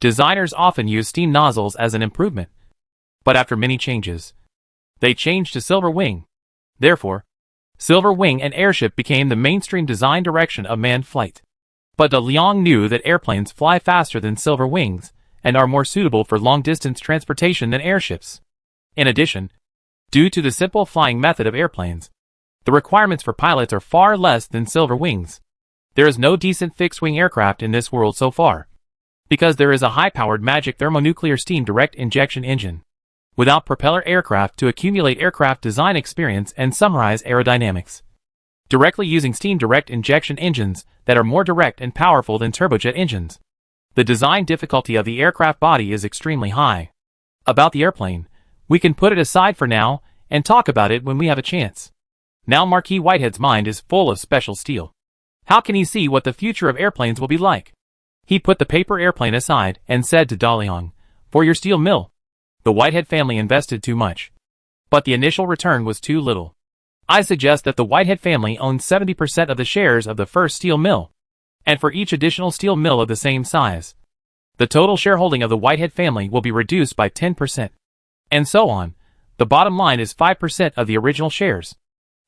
Designers often use steam nozzles as an improvement. But after many changes, they changed to Silver Wing. Therefore, Silver Wing and airship became the mainstream design direction of manned flight. But Daliang knew that airplanes fly faster than Silver Wings and are more suitable for long-distance transportation than airships. In addition, due to the simple flying method of airplanes, the requirements for pilots are far less than Silver Wings. There is no decent fixed-wing aircraft in this world so far, because there is a high-powered magic thermonuclear steam direct injection engine, without propeller aircraft to accumulate aircraft design experience and summarize aerodynamics. Directly using steam direct injection engines that are more direct and powerful than turbojet engines. The design difficulty of the aircraft body is extremely high. About the airplane, we can put it aside for now and talk about it when we have a chance. Now Marquis Whitehead's mind is full of special steel. How can he see what the future of airplanes will be like? He put the paper airplane aside and said to Daliang, "For your steel mill, the Whitehead family invested too much. But the initial return was too little. I suggest that the Whitehead family owns 70% of the shares of the first steel mill, and for each additional steel mill of the same size, the total shareholding of the Whitehead family will be reduced by 10%. And so on. The bottom line is 5% of the original shares."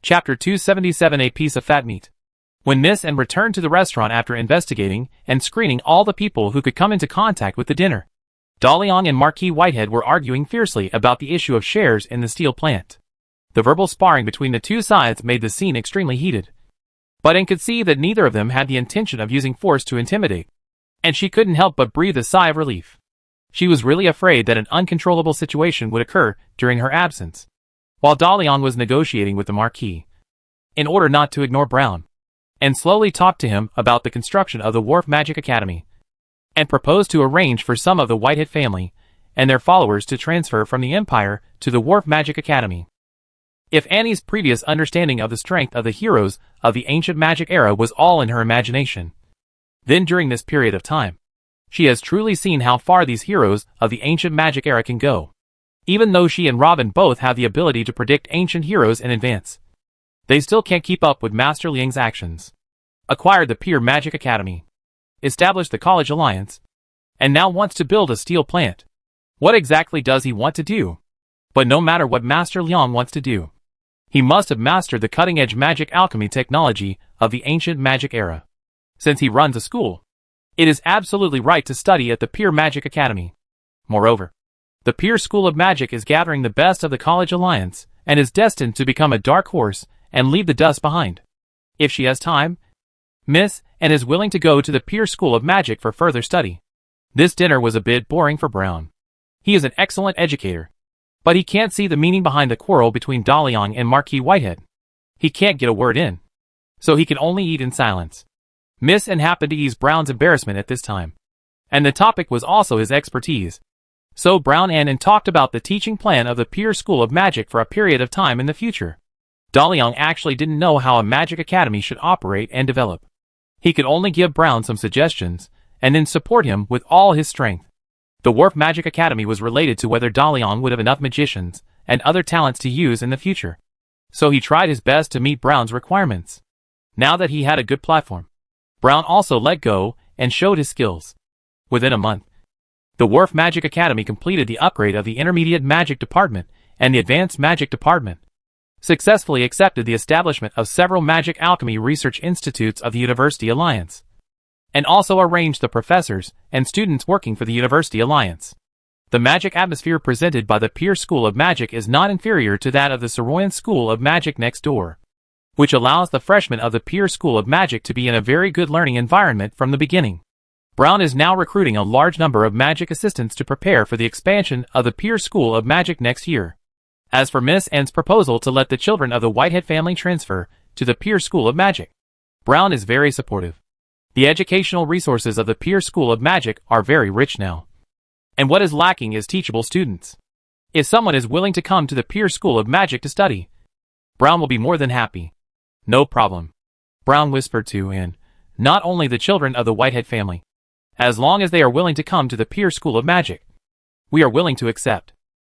Chapter 277. A piece of fat meat. When Miss and returned to the restaurant after investigating and screening all the people who could come into contact with the dinner, Daliang and Marquis Whitehead were arguing fiercely about the issue of shares in the steel plant. The verbal sparring between the two sides made the scene extremely heated. But Anne could see that neither of them had the intention of using force to intimidate, and she couldn't help but breathe a sigh of relief. She was really afraid that an uncontrollable situation would occur during her absence, while Daliang was negotiating with the Marquis, in order not to ignore Brown, and slowly talked to him about the construction of the Wharf Magic Academy, and proposed to arrange for some of the Whitehead family and their followers to transfer from the Empire to the Wharf Magic Academy. If Annie's previous understanding of the strength of the heroes of the ancient magic era was all in her imagination, then during this period of time, she has truly seen how far these heroes of the ancient magic era can go. Even though she and Robin both have the ability to predict ancient heroes in advance, they still can't keep up with Master Liang's actions. Acquired the Pure Magic Academy, established the College Alliance, and now wants to build a steel plant. What exactly does he want to do? But no matter what Master Liang wants to do, he must have mastered the cutting-edge magic alchemy technology of the ancient magic era. Since he runs a school, it is absolutely right to study at the Pure Magic Academy. Moreover, the Pure School of Magic is gathering the best of the College Alliance and is destined to become a dark horse and leave the dust behind. If she has time, Miss, and is willing to go to the Pure School of Magic for further study. This dinner was a bit boring for Brown. He is an excellent educator, but he can't see the meaning behind the quarrel between Daliang and Marquis Whitehead. He can't get a word in, so he can only eat in silence. Miss and happened to ease Brown's embarrassment at this time, and the topic was also his expertise. So Brown and talked about the teaching plan of the Pure School of Magic for a period of time in the future. Daliang actually didn't know how a magic academy should operate and develop. He could only give Brown some suggestions, and then support him with all his strength. The Wharf Magic Academy was related to whether Daliang would have enough magicians and other talents to use in the future. So he tried his best to meet Brown's requirements. Now that he had a good platform, Brown also let go and showed his skills. Within a month, the Wharf Magic Academy completed the upgrade of the Intermediate Magic Department and the Advanced Magic Department, successfully accepted the establishment of several magic alchemy research institutes of the University Alliance, and also arranged the professors and students working for the University Alliance. The magic atmosphere presented by the Pier School of Magic is not inferior to that of the Saroyan School of Magic next door, which allows the freshmen of the Pier School of Magic to be in a very good learning environment from the beginning. Brown is now recruiting a large number of magic assistants to prepare for the expansion of the Pier School of Magic next year. As for Miss N's proposal to let the children of the Whitehead family transfer to the Pier School of Magic, Brown is very supportive. The educational resources of the Pier School of Magic are very rich now. And what is lacking is teachable students. If someone is willing to come to the Pier School of Magic to study, Brown will be more than happy. No problem, Brown whispered to Anne, not only the children of the Whitehead family. As long as they are willing to come to the Pier School of Magic, we are willing to accept.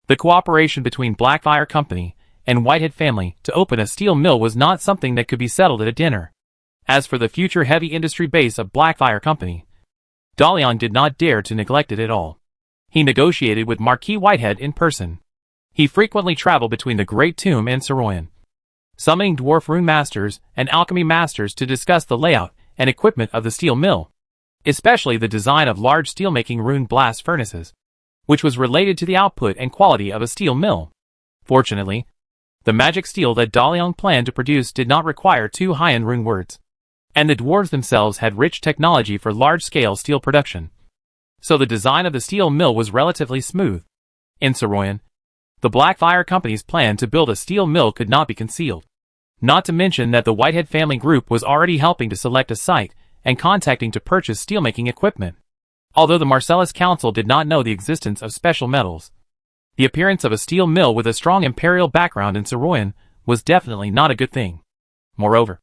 The cooperation between Blackfire Company and Whitehead family to open a steel mill was not something that could be settled at a dinner. As for the future heavy industry base of Blackfire Company, Dalian did not dare to neglect it at all. He negotiated with Marquis Whitehead in person. He frequently traveled between the Great Tomb and Saroyan, summoning dwarf rune masters and alchemy masters to discuss the layout and equipment of the steel mill, especially the design of large steelmaking rune blast furnaces, which was related to the output and quality of a steel mill. Fortunately, the magic steel that Dalian planned to produce did not require too high-end rune words, and the dwarves themselves had rich technology for large-scale steel production. So the design of the steel mill was relatively smooth. In Saroyan, the Blackfire Company's plan to build a steel mill could not be concealed. Not to mention that the Whitehead family group was already helping to select a site and contacting to purchase steelmaking equipment. Although the Marcellus Council did not know the existence of special metals, the appearance of a steel mill with a strong imperial background in Saroyan was definitely not a good thing. Moreover,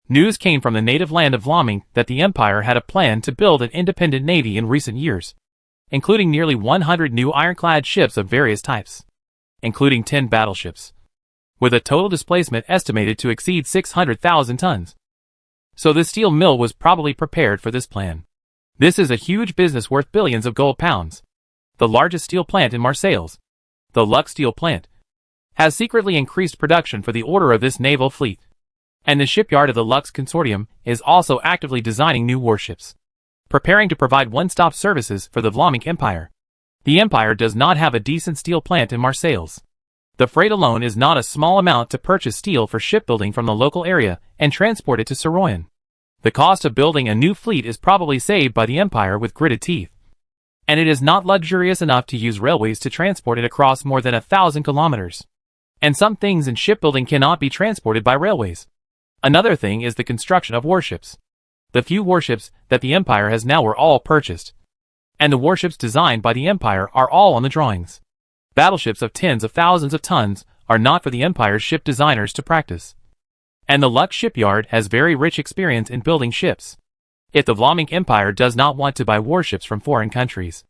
news came from the native land of Vlaming that the Empire had a plan to build an independent navy in recent years, including nearly 100 new ironclad ships of various types, including 10 battleships, with a total displacement estimated to exceed 600,000 tons. So this steel mill was probably prepared for this plan. This is a huge business worth billions of gold pounds. The largest steel plant in Marseilles, the Lux Steel Plant, has secretly increased production for the order of this naval fleet. And the shipyard of the Lux Consortium is also actively designing new warships, preparing to provide one-stop services for the Vlaming Empire. The Empire does not have a decent steel plant in Marseilles. The freight alone is not a small amount to purchase steel for shipbuilding from the local area and transport it to Saroyan. The cost of building a new fleet is probably saved by the Empire with gritted teeth. And it is not luxurious enough to use railways to transport it across more than 1,000 kilometers. And some things in shipbuilding cannot be transported by railways. Another thing is the construction of warships. The few warships that the Empire has now were all purchased, and the warships designed by the Empire are all on the drawings. Battleships of tens of thousands of tons are not for the Empire's ship designers to practice. And the Lux shipyard has very rich experience in building ships. If the Vlaming Empire does not want to buy warships from foreign countries,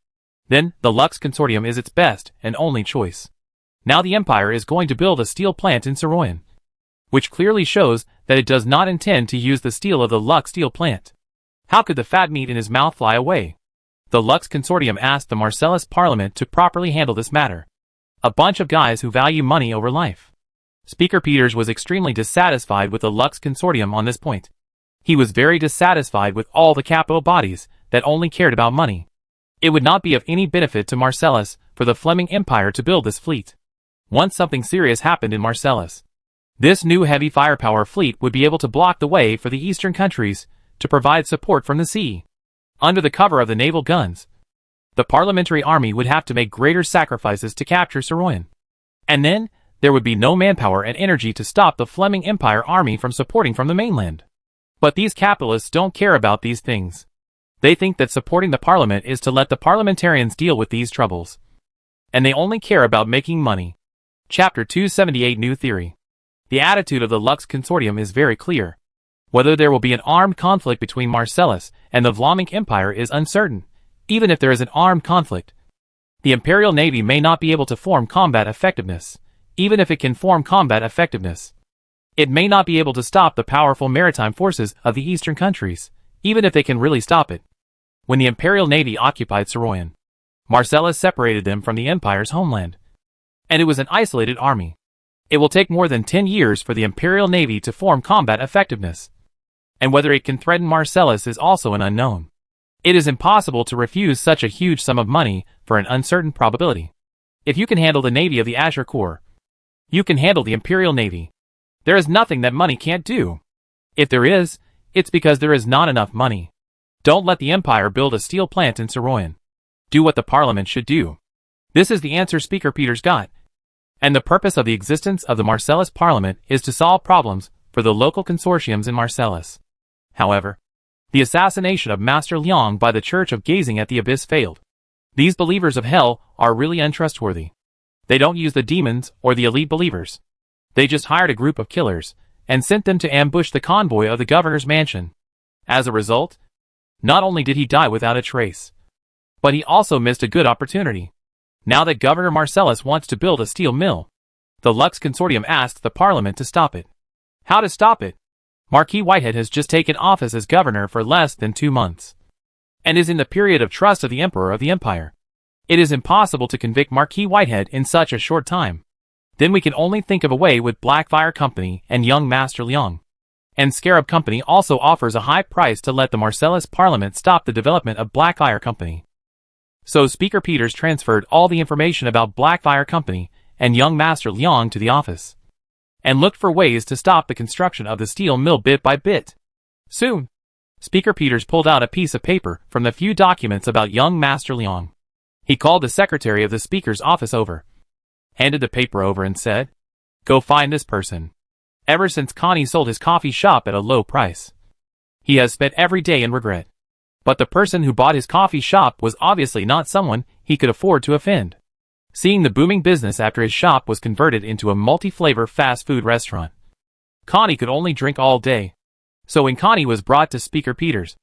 then the Lux Consortium is its best and only choice. Now the Empire is going to build a steel plant in Saroyan, which clearly shows that it does not intend to use the steel of the Lux steel plant. How could the fat meat in his mouth fly away? The Lux Consortium asked the Marcellus Parliament to properly handle this matter. A bunch of guys who value money over life. Speaker Peters was extremely dissatisfied with the Lux Consortium on this point. He was very dissatisfied with all the capital bodies that only cared about money. It would not be of any benefit to Marcellus for the Fleming Empire to build this fleet. Once something serious happened in Marcellus, this new heavy firepower fleet would be able to block the way for the eastern countries to provide support from the sea. Under the cover of the naval guns, the parliamentary army would have to make greater sacrifices to capture Saroyan. And then, there would be no manpower and energy to stop the Fleming Empire army from supporting from the mainland. But these capitalists don't care about these things. They think that supporting the parliament is to let the parliamentarians deal with these troubles. And they only care about making money. Chapter 278 New Theory. The attitude of the Lux Consortium is very clear. Whether there will be an armed conflict between Marcellus and the Vlaming Empire is uncertain. Even if there is an armed conflict, the Imperial Navy may not be able to form combat effectiveness. Even if it can form combat effectiveness, it may not be able to stop the powerful maritime forces of the eastern countries, even if they can really stop it. When the Imperial Navy occupied Saroyan, Marcellus separated them from the Empire's homeland, and it was an isolated army. It will take more than 10 years for the Imperial Navy to form combat effectiveness, and whether it can threaten Marcellus is also an unknown. It is impossible to refuse such a huge sum of money for an uncertain probability. If you can handle the navy of the Azure Corps, you can handle the Imperial Navy. There is nothing that money can't do. If there is, it's because there is not enough money. Don't let the Empire build a steel plant in Saroyan. Do what the Parliament should do. This is the answer Speaker Peters got. And the purpose of the existence of the Marcellus Parliament is to solve problems for the local consortiums in Marcellus. However, the assassination of Master Liang by the Church of Gazing at the Abyss failed. These believers of hell are really untrustworthy. They don't use the demons or the elite believers. They just hired a group of killers and sent them to ambush the convoy of the governor's mansion. As a result, not only did he die without a trace, but he also missed a good opportunity. Now that Governor Marcellus wants to build a steel mill, the Lux Consortium asked the Parliament to stop it. How to stop it? Marquis Whitehead has just taken office as governor for less than 2 months, and is in the period of trust of the Emperor of the Empire. It is impossible to convict Marquis Whitehead in such a short time. Then we can only think of a way with Blackfire Company and young Master Liang. And Scarab Company also offers a high price to let the Marcellus Parliament stop the development of Blackfire Company. So Speaker Peters transferred all the information about Blackfire Company and young Master Liang to the office, and looked for ways to stop the construction of the steel mill bit by bit. Soon, Speaker Peters pulled out a piece of paper from the few documents about young Master Liang. He called the secretary of the Speaker's office over, handed the paper over and said, "Go find this person. Ever since Connie sold his coffee shop at a low price, he has spent every day in regret. But the person who bought his coffee shop was obviously not someone he could afford to offend. Seeing the booming business after his shop was converted into a multi-flavor fast food restaurant, Connie could only drink all day. So when Connie was brought to Speaker Peters,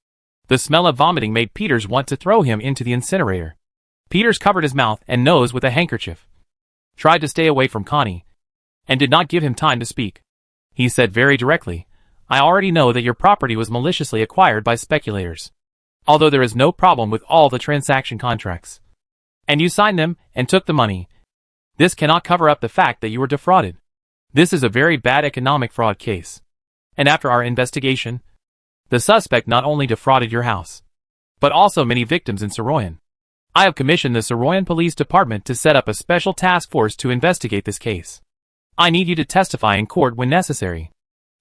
the smell of vomiting made Peters want to throw him into the incinerator. Peters covered his mouth and nose with a handkerchief, tried to stay away from Connie, and did not give him time to speak. He said very directly, "I already know that your property was maliciously acquired by speculators, although there is no problem with all the transaction contracts. And you signed them and took the money. This cannot cover up the fact that you were defrauded. This is a very bad economic fraud case. And after our investigation, the suspect not only defrauded your house, but also many victims in Saroyan. I have commissioned the Saroyan Police Department to set up a special task force to investigate this case. I need you to testify in court when necessary.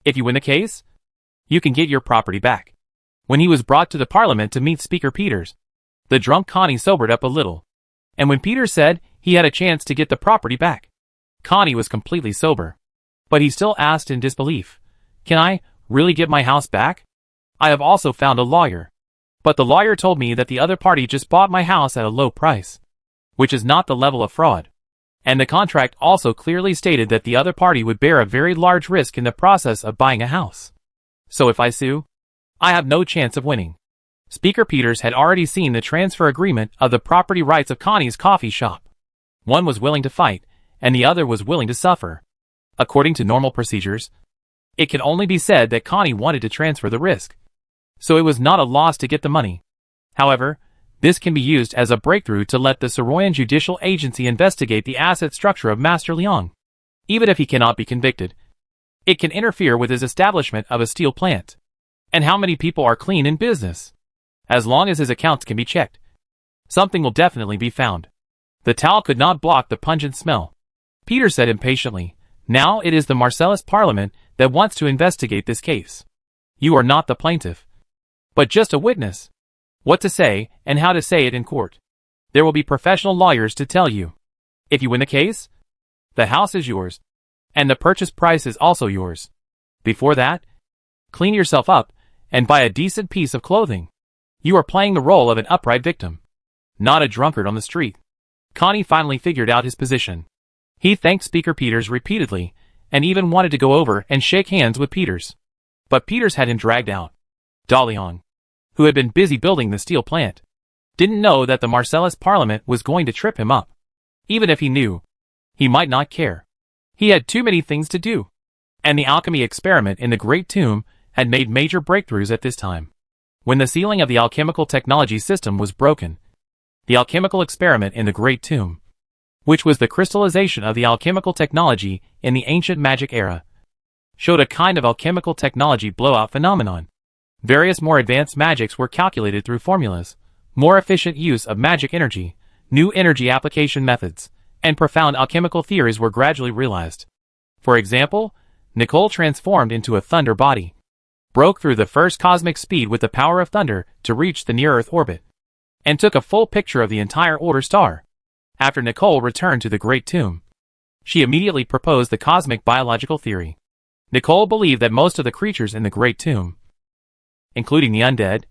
If you win the case, you can get your property back." When he was brought to the Parliament to meet Speaker Peters, the drunk Connie sobered up a little, and when Peters said he had a chance to get the property back, Connie was completely sober. But he still asked in disbelief, "Can I really get my house back? I have also found a lawyer. But the lawyer told me that the other party just bought my house at a low price, which is not the level of fraud. And the contract also clearly stated that the other party would bear a very large risk in the process of buying a house. So if I sue, I have no chance of winning." Speaker Peters had already seen the transfer agreement of the property rights of Connie's coffee shop. One was willing to fight, and the other was willing to suffer. According to normal procedures, it can only be said that Connie wanted to transfer the risk, so it was not a loss to get the money. However, this can be used as a breakthrough to let the Saroyan Judicial Agency investigate the asset structure of Master Liang. Even if he cannot be convicted, it can interfere with his establishment of a steel plant. And how many people are clean in business? As long as his accounts can be checked, something will definitely be found. The towel could not block the pungent smell. Peter said impatiently, "Now it is the Marcellus Parliament that wants to investigate this case. You are not the plaintiff, but just a witness. What to say and how to say it in court. There will be professional lawyers to tell you. If you win the case, the house is yours, and the purchase price is also yours. Before that, clean yourself up and buy a decent piece of clothing. You are playing the role of an upright victim, not a drunkard on the street." Connie finally figured out his position. He thanked Speaker Peters repeatedly and even wanted to go over and shake hands with Peters. But Peters had him dragged out. Daliang, who had been busy building the steel plant, didn't know that the Marcellus Parliament was going to trip him up. Even if he knew, he might not care. He had too many things to do. And the alchemy experiment in the Great Tomb had made major breakthroughs at this time. When the sealing of the alchemical technology system was broken, the alchemical experiment in the Great Tomb, which was the crystallization of the alchemical technology in the ancient magic era, showed a kind of alchemical technology blowout phenomenon. Various more advanced magics were calculated through formulas, more efficient use of magic energy, new energy application methods, and profound alchemical theories were gradually realized. For example, Nicole transformed into a thunder body, broke through the first cosmic speed with the power of thunder to reach the near-Earth orbit, and took a full picture of the entire Order star. After Nicole returned to the Great Tomb, she immediately proposed the cosmic biological theory. Nicole believed that most of the creatures in the Great Tomb, including the undead,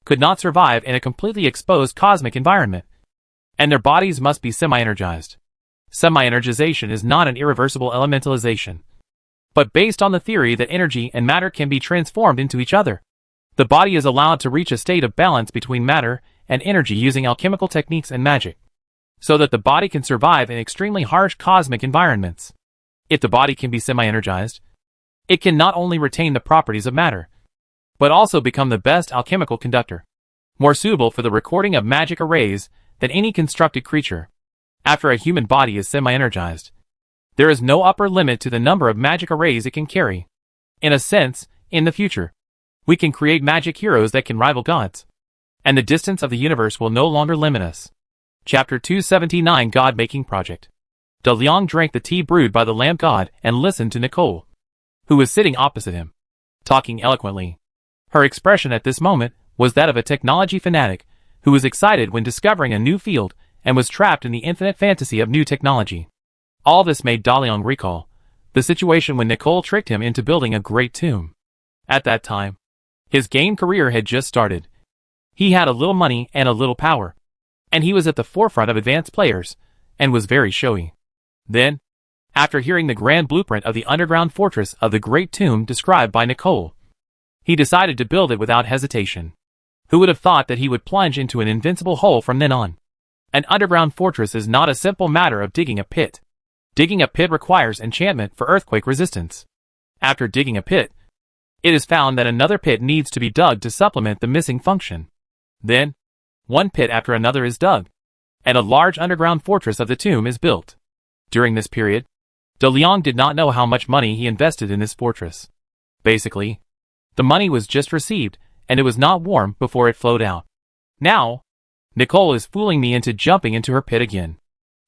could not survive in a completely exposed cosmic environment, and their bodies must be semi-energized. Semi-energization is not an irreversible elementalization, but based on the theory that energy and matter can be transformed into each other. The body is allowed to reach a state of balance between matter and energy using alchemical techniques and magic, so that the body can survive in extremely harsh cosmic environments. If the body can be semi-energized, it can not only retain the properties of matter, but also become the best alchemical conductor, more suitable for the recording of magic arrays than any constructed creature. After a human body is semi-energized, there is no upper limit to the number of magic arrays it can carry. In a sense, in the future, we can create magic heroes that can rival gods, and the distance of the universe will no longer limit us. Chapter 279 God-Making Project. De Leon drank the tea brewed by the lamp god and listened to Nicole, who was sitting opposite him, talking eloquently. Her expression at this moment was that of a technology fanatic who was excited when discovering a new field and was trapped in the infinite fantasy of new technology. All this made De Leon recall the situation when Nicole tricked him into building a great tomb. At that time, his game career had just started. He had a little money and a little power, and he was at the forefront of advanced players and was very showy. Then, after hearing the grand blueprint of the underground fortress of the Great Tomb described by Nicole, he decided to build it without hesitation. Who would have thought that he would plunge into an invincible hole from then on? An underground fortress is not a simple matter of digging a pit. Digging a pit requires enchantment for earthquake resistance. After digging a pit, it is found that another pit needs to be dug to supplement the missing function. Then, one pit after another is dug, and a large underground fortress of the tomb is built. During this period, De Leon did not know how much money he invested in this fortress. Basically, the money was just received, and it was not warm before it flowed out. Now, Nicole is fooling me into jumping into her pit again.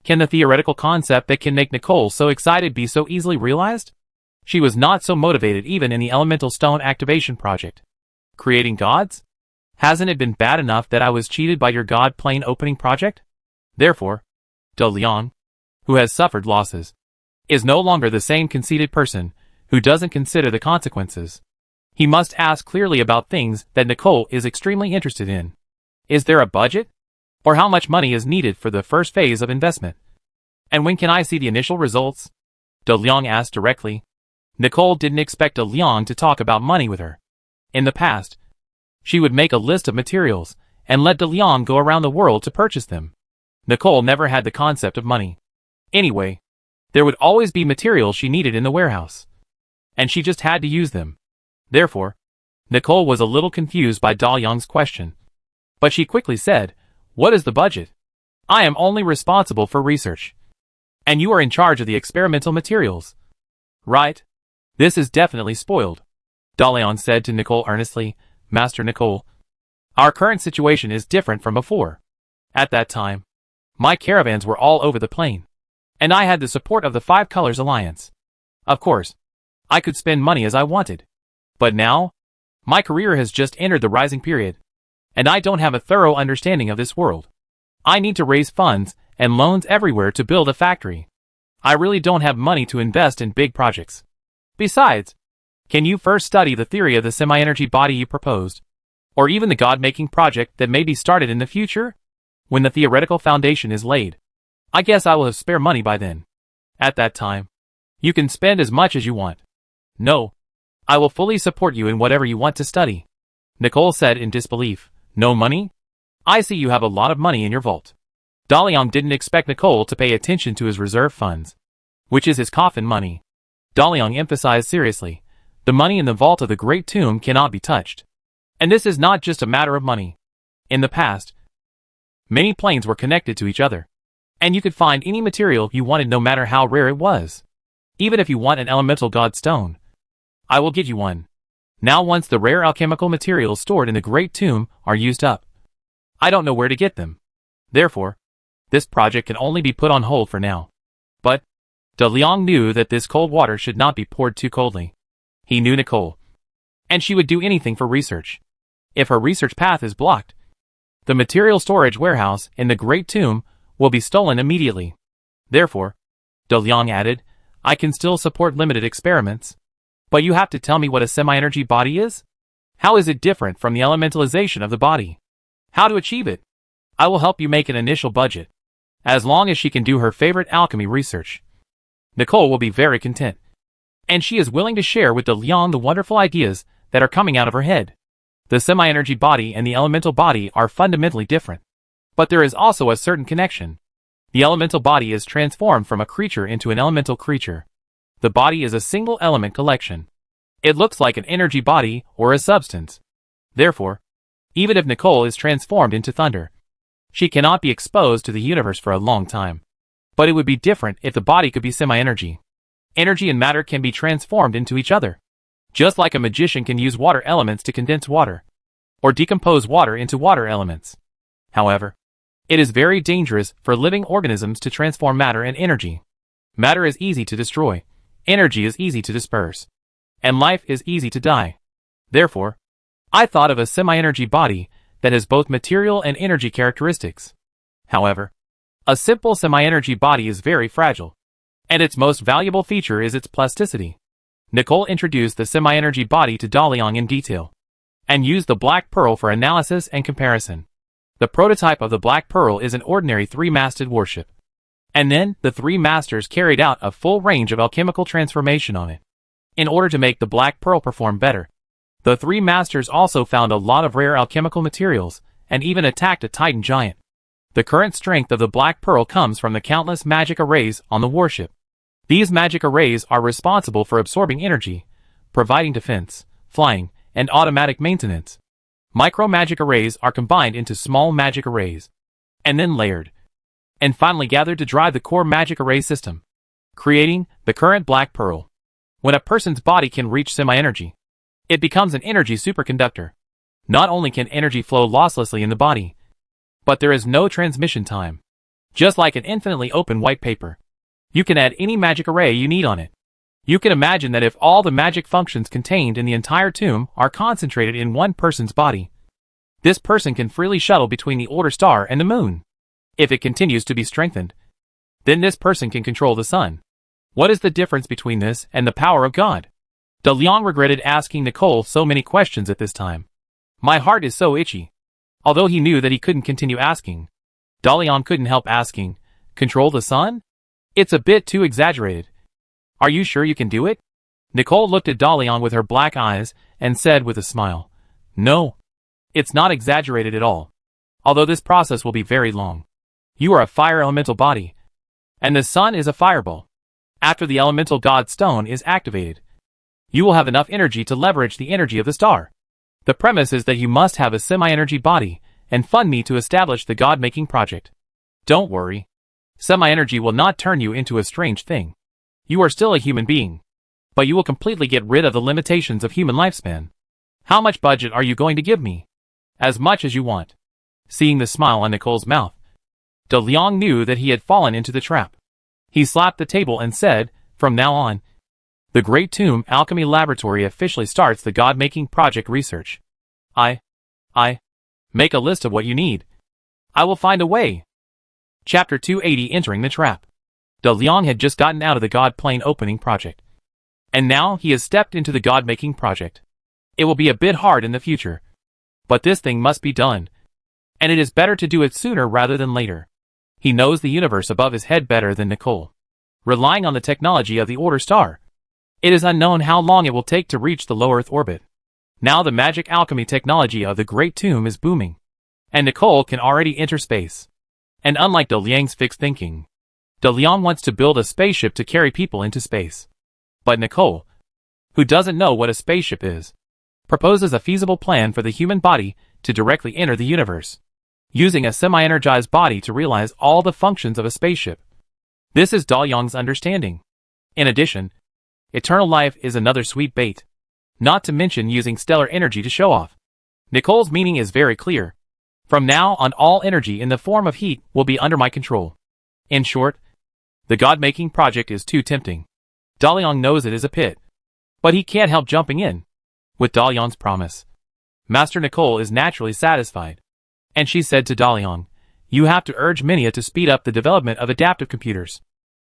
Can the theoretical concept that can make Nicole so excited be so easily realized? She was not so motivated even in the elemental stone activation project. Creating gods? Hasn't it been bad enough that I was cheated by your god plane opening project? Therefore, De Leon, who has suffered losses, is no longer the same conceited person who doesn't consider the consequences. He must ask clearly about things that Nicole is extremely interested in. Is there a budget? Or how much money is needed for the first phase of investment? And when can I see the initial results? De Leon asked directly. Nicole didn't expect De Leon to talk about money with her. In the past, she would make a list of materials and let De Leon go around the world to purchase them. Nicole never had the concept of money. Anyway, there would always be materials she needed in the warehouse, and she just had to use them. Therefore, Nicole was a little confused by De Leon's question. But she quickly said, "What is the budget? I am only responsible for research, and you are in charge of the experimental materials." "Right. This is definitely spoiled," De Leon said to Nicole earnestly. "Master Nicole, our current situation is different from before. At that time, my caravans were all over the plain, and I had the support of the Five Colors Alliance. Of course, I could spend money as I wanted. But now, my career has just entered the rising period, and I don't have a thorough understanding of this world. I need to raise funds and loans everywhere to build a factory. I really don't have money to invest in big projects. Besides, can you first study the theory of the semi-energy body you proposed, or even the God-making project that may be started in the future? When the theoretical foundation is laid, I guess I will have spare money by then. At that time, you can spend as much as you want. No, I will fully support you in whatever you want to study." Nicole said in disbelief. "No money? I see you have a lot of money in your vault." De Leon didn't expect Nicole to pay attention to his reserve funds, which is his coffin money. De Leon emphasized seriously, "The money in the vault of the Great Tomb cannot be touched. And this is not just a matter of money. In the past, many planes were connected to each other, and you could find any material you wanted no matter how rare it was. Even if you want an elemental god stone, I will get you one. Now once the rare alchemical materials stored in the Great Tomb are used up, I don't know where to get them. Therefore, this project can only be put on hold for now. But De Liang knew that this cold water should not be poured too coldly. He knew Nicole, and she would do anything for research. If her research path is blocked, the material storage warehouse in the Great Tomb will be stolen immediately. Therefore, De Liang added, I can still support limited experiments. But you have to tell me what a semi-energy body is? How is it different from the elementalization of the body? How to achieve it? I will help you make an initial budget, as long as she can do her favorite alchemy research. Nicole will be very content, and she is willing to share with De Liang the wonderful ideas that are coming out of her head. The semi-energy body and the elemental body are fundamentally different, but there is also a certain connection. The elemental body is transformed from a creature into an elemental creature. The body is a single element collection. It looks like an energy body or a substance. Therefore, even if Nicole is transformed into thunder, she cannot be exposed to the universe for a long time. But it would be different if the body could be semi-energy. Energy and matter can be transformed into each other. Just like a magician can use water elements to condense water, or decompose water into water elements. However, it is very dangerous for living organisms to transform matter and energy. Matter is easy to destroy, energy is easy to disperse, and life is easy to die. Therefore, I thought of a semi-energy body that has both material and energy characteristics. However, a simple semi-energy body is very fragile, and its most valuable feature is its plasticity. Nicole introduced the semi-energy body to De Liang in detail, and used the black pearl for analysis and comparison. The prototype of the black pearl is an ordinary three-masted warship. And then, the three masters carried out a full range of alchemical transformation on it. In order to make the black pearl perform better, the three masters also found a lot of rare alchemical materials, and even attacked a Titan giant. The current strength of the black pearl comes from the countless magic arrays on the warship. These magic arrays are responsible for absorbing energy, providing defense, flying, and automatic maintenance. Micro-magic arrays are combined into small magic arrays, and then layered, and finally gathered to drive the core magic array system, creating the current black pearl. When a person's body can reach semi-energy, it becomes an energy superconductor. Not only can energy flow losslessly in the body, but there is no transmission time. Just like an infinitely open white paper, you can add any magic array you need on it. You can imagine that if all the magic functions contained in the entire tomb are concentrated in one person's body, this person can freely shuttle between the older star and the moon. If it continues to be strengthened, then this person can control the sun. What is the difference between this and the power of God? De Liang regretted asking Nicole so many questions at this time. My heart is so itchy. Although he knew that he couldn't continue asking, De Liang couldn't help asking, control the sun? It's a bit too exaggerated. Are you sure you can do it? Nicole looked at De Liang with her black eyes and said with a smile, no, it's not exaggerated at all. Although this process will be very long. You are a fire elemental body, and the sun is a fireball. After the elemental god stone is activated, you will have enough energy to leverage the energy of the star. The premise is that you must have a semi-energy body and fund me to establish the god-making project. Don't worry. Semi-energy will not turn you into a strange thing. You are still a human being, but you will completely get rid of the limitations of human lifespan. How much budget are you going to give me? As much as you want. Seeing the smile on Nicole's mouth, De Liang knew that he had fallen into the trap. He slapped the table and said, from now on, the Great Tomb Alchemy Laboratory officially starts the god-making project research. I make a list of what you need. I will find a way. Chapter 280 Entering the Trap. De Liang had just gotten out of the God Plane opening project, and now he has stepped into the god-making project. It will be a bit hard in the future, but this thing must be done, and it is better to do it sooner rather than later. He knows the universe above his head better than Nicole. Relying on the technology of the older star, it is unknown how long it will take to reach the low Earth orbit. Now the magic alchemy technology of the Great Tomb is booming, and Nicole can already enter space. And unlike De Liang's fixed thinking, De Liang wants to build a spaceship to carry people into space. But Nicole, who doesn't know what a spaceship is, proposes a feasible plan for the human body to directly enter the universe, using a semi-energized body to realize all the functions of a spaceship. This is De Liang's understanding. In addition, eternal life is another sweet bait. not to mention using stellar energy to show off. Nicole's meaning is very clear. From now on, all energy in the form of heat will be under my control. In short, the god-making project is too tempting. Daliang knows it is a pit, but he can't help jumping in. With Daliang's promise, Master Nicole is naturally satisfied. And she said to Daliang, "You have to urge Minia to speed up the development of adaptive computers.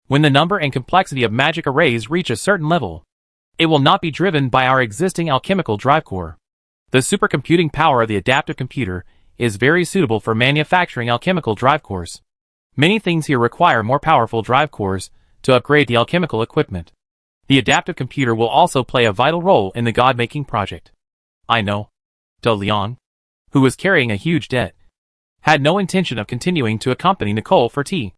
When the number and complexity of magic arrays reach a certain level, it will not be driven by our existing alchemical drive core. The supercomputing power of the adaptive computer is very suitable for manufacturing alchemical drive cores. Many things here require more powerful drive cores to upgrade the alchemical equipment. The adaptive computer will also play a vital role in the god-making project." "I know." Daliang, who was carrying a huge debt, had no intention of continuing to accompany Nicole for tea.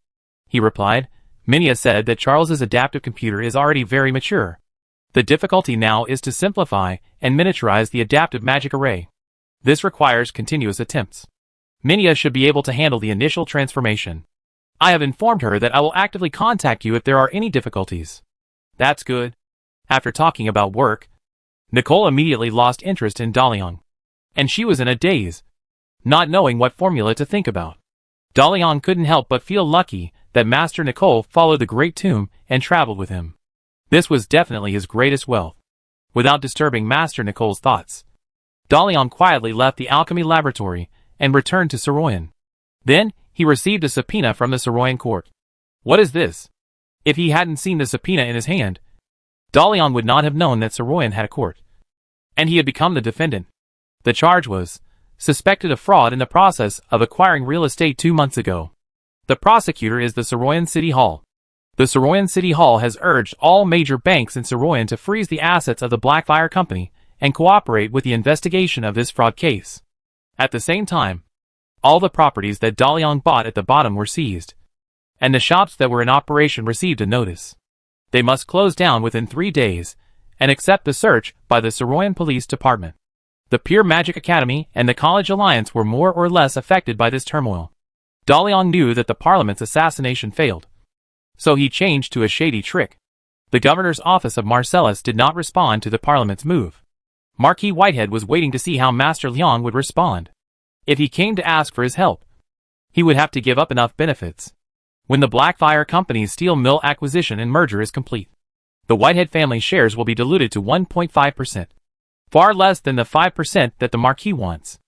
He replied, "Minia said that Charles's adaptive computer is already very mature. The difficulty now is to simplify and miniaturize the adaptive magic array. This requires continuous attempts. Minia should be able to handle the initial transformation. I have informed her that I will actively contact you if there are any difficulties." "That's good." After talking about work, Nicole immediately lost interest in Daliang, and she was in a daze, not knowing what formula to think about. Daliang couldn't help but feel lucky that Master Nicole followed the Great Tomb and traveled with him. This was definitely his greatest wealth. Without disturbing Master Nicole's thoughts, Daliang quietly left the alchemy laboratory and returned to Saroyan. Then, he received a subpoena from the Saroyan court. What is this? If he hadn't seen the subpoena in his hand, Daliang would not have known that Saroyan had a court, and he had become the defendant. The charge was suspected of fraud in the process of acquiring real estate 2 months ago. The prosecutor is the Saroyan City Hall. The Saroyan City Hall has urged all major banks in Saroyan to freeze the assets of the Blackfire Company and cooperate with the investigation of this fraud case. At the same time, all the properties that Daliang bought at the bottom were seized, and the shops that were in operation received a notice. They must close down within 3 days and accept the search by the Saroyan Police Department. The Pure Magic Academy and the College Alliance were more or less affected by this turmoil. Daliang knew that the Parliament's assassination failed, so he changed to a shady trick. The governor's office of Marcellus did not respond to the Parliament's move. Marquis Whitehead was waiting to see how Master Liang would respond. If he came to ask for his help, he would have to give up enough benefits. When the Blackfire Company's steel mill acquisition and merger is complete, the Whitehead family shares will be diluted to 1.5%. Far less than the 5% that the Marquis wants.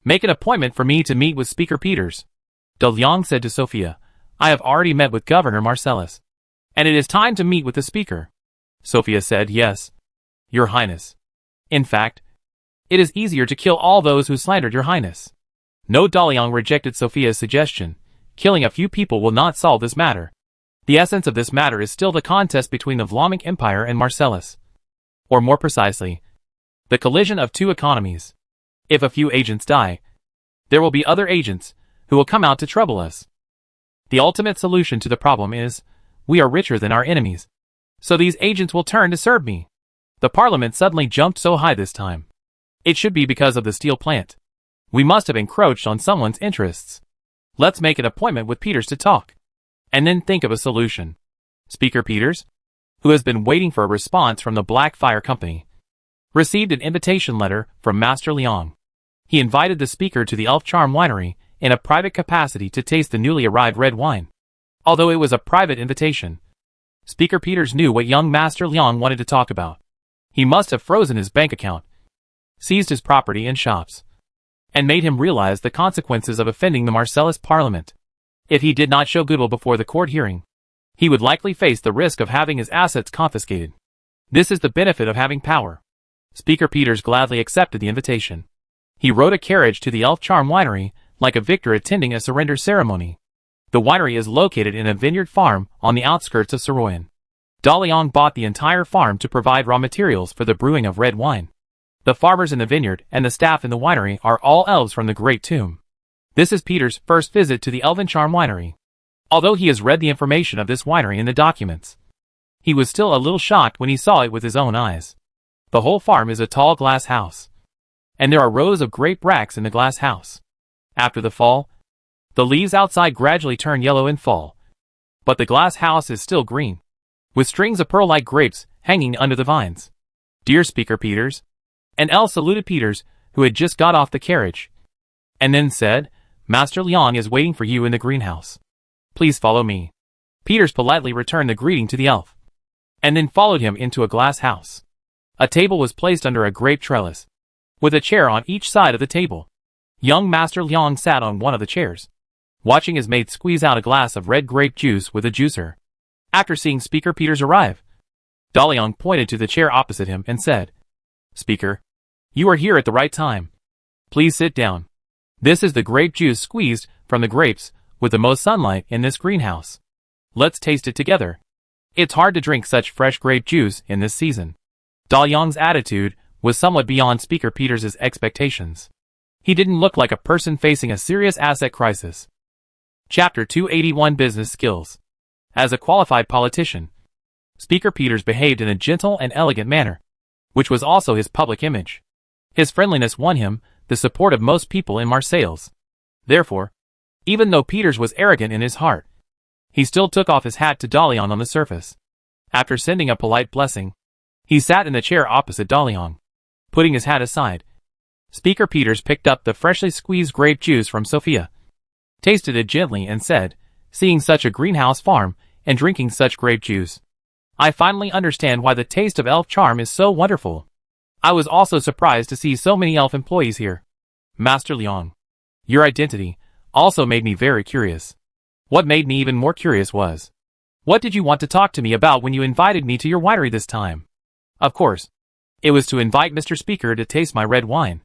"Make an appointment for me to meet with Speaker Peters," Daliang said to Sophia. "I have already met with Governor Marcellus, and it is time to meet with the Speaker." Sophia said, "Yes, Your Highness. In fact, it is easier to kill all those who slandered Your Highness." No, Daliang rejected Sophia's suggestion. Killing a few people will not solve this matter. The essence of this matter is still the contest between the Vlamic Empire and Marcellus. Or more precisely, the collision of two economies. If a few agents die, there will be other agents who will come out to trouble us. The ultimate solution to the problem is, we are richer than our enemies, so these agents will turn to serve me. The Parliament suddenly jumped so high this time. It should be because of the steel plant. We must have encroached on someone's interests. Let's make an appointment with Peters to talk, and then think of a solution. Speaker Peters, who has been waiting for a response from the Blackfire Company, received an invitation letter from Master Liang. He invited the speaker to the Elf Charm Winery in a private capacity to taste the newly arrived red wine. Although it was a private invitation, Speaker Peters knew what young Master Liang wanted to talk about. He must have frozen his bank account, seized his property and shops, and made him realize the consequences of offending the Marcellus Parliament. If he did not show goodwill before the court hearing, he would likely face the risk of having his assets confiscated. This is the benefit of having power. Speaker Peters gladly accepted the invitation. He rode a carriage to the Elf Charm Winery, like a victor attending a surrender ceremony. The winery is located in a vineyard farm on the outskirts of Saroyan. Daliang bought the entire farm to provide raw materials for the brewing of red wine. The farmers in the vineyard and the staff in the winery are all elves from the Great Tomb. This is Peter's first visit to the Elven Charm Winery. Although he has read the information of this winery in the documents, he was still a little shocked when he saw it with his own eyes. The whole farm is a tall glass house, and there are rows of grape racks in the glass house. After the fall, the leaves outside gradually turn yellow and fall, but the glass house is still green, with strings of pearl-like grapes hanging under the vines. Dear Speaker Peters, And Elle saluted Peters, who had just got off the carriage, and then said, "Master Liang is waiting for you in the greenhouse. Please follow me." Peters politely returned the greeting to the elf, and then followed him into a glass house. A table was placed under a grape trellis, with a chair on each side of the table. Young Master Liang sat on one of the chairs, watching his mate squeeze out a glass of red grape juice with a juicer. After seeing Speaker Peters arrive, Daliang pointed to the chair opposite him and said, "Speaker, you are here at the right time. Please sit down. This is the grape juice squeezed from the grapes with the most sunlight in this greenhouse. Let's taste it together. It's hard to drink such fresh grape juice in this season." Daliang's attitude was somewhat beyond Speaker Peters' expectations. He didn't look like a person facing a serious asset crisis. Chapter 281 Business Skills. As a qualified politician, Speaker Peters behaved in a gentle and elegant manner, which was also his public image. His friendliness won him the support of most people in Marseilles. Therefore, even though Peters was arrogant in his heart, he still took off his hat to Daliang on the surface. After sending a polite blessing, he sat in the chair opposite Daliang. Putting his hat aside, Speaker Peters picked up the freshly squeezed grape juice from Sophia, tasted it gently and said, "Seeing such a greenhouse farm and drinking such grape juice, I finally understand why the taste of elf charm is so wonderful. I was also surprised to see so many elf employees here. Master Liang, your identity also made me very curious. What made me even more curious was, what did you want to talk to me about when you invited me to your winery this time?" "Of course, it was to invite Mr. Speaker to taste my red wine."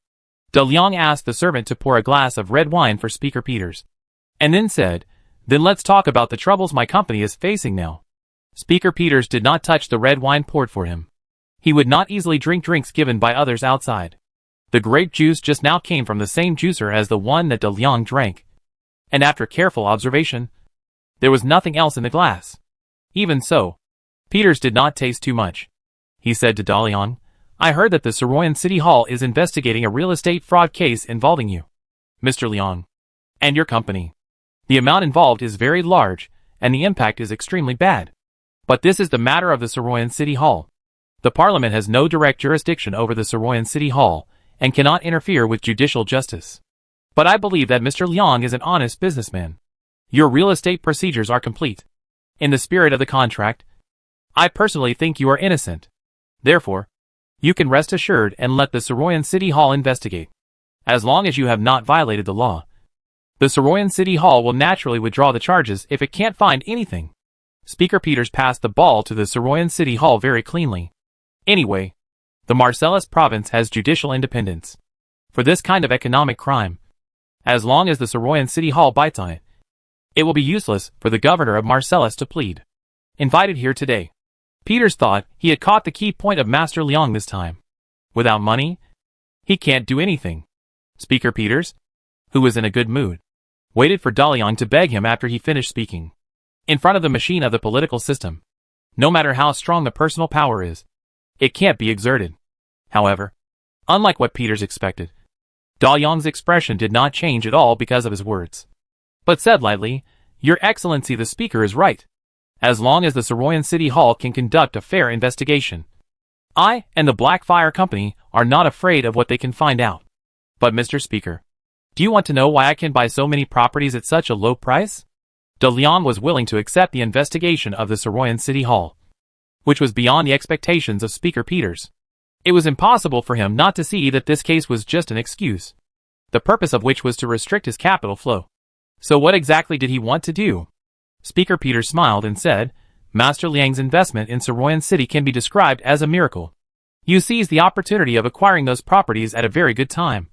Daliang asked the servant to pour a glass of red wine for Speaker Peters, and then said, "Then let's talk about the troubles my company is facing now." Speaker Peters did not touch the red wine poured for him. He would not easily drink drinks given by others outside. The grape juice just now came from the same juicer as the one that Daliang drank, and after careful observation, there was nothing else in the glass. Even so, Peters did not taste too much. He said to Daliang, "I heard that the Saroyan City Hall is investigating a real estate fraud case involving you, Mr. Liang, and your company. The amount involved is very large, and the impact is extremely bad. But this is the matter of the Saroyan City Hall. The Parliament has no direct jurisdiction over the Saroyan City Hall, and cannot interfere with judicial justice. But I believe that Mr. Liang is an honest businessman. Your real estate procedures are complete. In the spirit of the contract, I personally think you are innocent. Therefore, you can rest assured and let the Saroyan City Hall investigate. As long as you have not violated the law, the Saroyan City Hall will naturally withdraw the charges if it can't find anything." Speaker Peters passed the ball to the Saroyan City Hall very cleanly. Anyway, the Marseilles province has judicial independence for this kind of economic crime. As long as the Saroyan City Hall bites on it, it will be useless for the governor of Marseilles to plead. Invited here today. Peters thought he had caught the key point of Master Liang this time. Without money, he can't do anything. Speaker Peters, who was in a good mood, waited for Daliang to beg him after he finished speaking. In front of the machine of the political system, no matter how strong the personal power is, it can't be exerted. However, unlike what Peters expected, Daliang's expression did not change at all because of his words, but said lightly, "Your Excellency the Speaker is right. As long as the Saroyan City Hall can conduct a fair investigation, I and the Blackfire Company are not afraid of what they can find out. But Mr. Speaker, do you want to know why I can buy so many properties at such a low price?" Daliang was willing to accept the investigation of the Saroyan City Hall, which was beyond the expectations of Speaker Peters. It was impossible for him not to see that this case was just an excuse, the purpose of which was to restrict his capital flow. So what exactly did he want to do? Speaker Peters smiled and said, "Master Liang's investment in Saroyan City can be described as a miracle. You seized the opportunity of acquiring those properties at a very good time,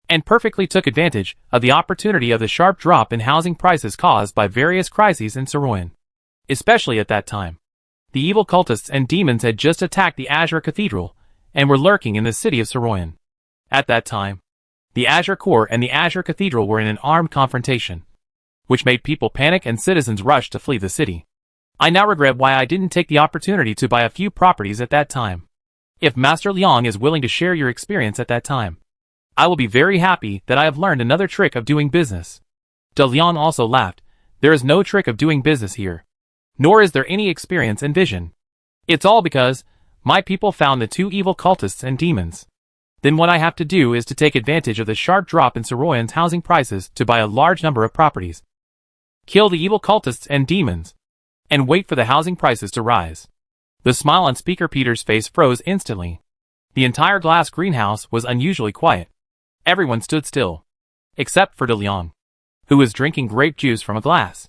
and perfectly took advantage of the opportunity of the sharp drop in housing prices caused by various crises in Saroyan. Especially at that time, the evil cultists and demons had just attacked the Azure Cathedral and were lurking in the city of Saroyan. At that time, the Azure Corps and the Azure Cathedral were in an armed confrontation, which made people panic and citizens rush to flee the city. I now regret why I didn't take the opportunity to buy a few properties at that time. If Master Liang is willing to share your experience at that time, I will be very happy that I have learned another trick of doing business." Daliang also laughed. "There is no trick of doing business here, nor is there any experience and vision. It's all because my people found the two evil cultists and demons. then what I have to do is to take advantage of the sharp drop in Saroyan's housing prices to buy a large number of properties, kill the evil cultists and demons, and wait for the housing prices to rise. The smile on Speaker Peter's face froze instantly. The entire glass greenhouse was unusually quiet. Everyone stood still, except for De Leon, who was drinking grape juice from a glass.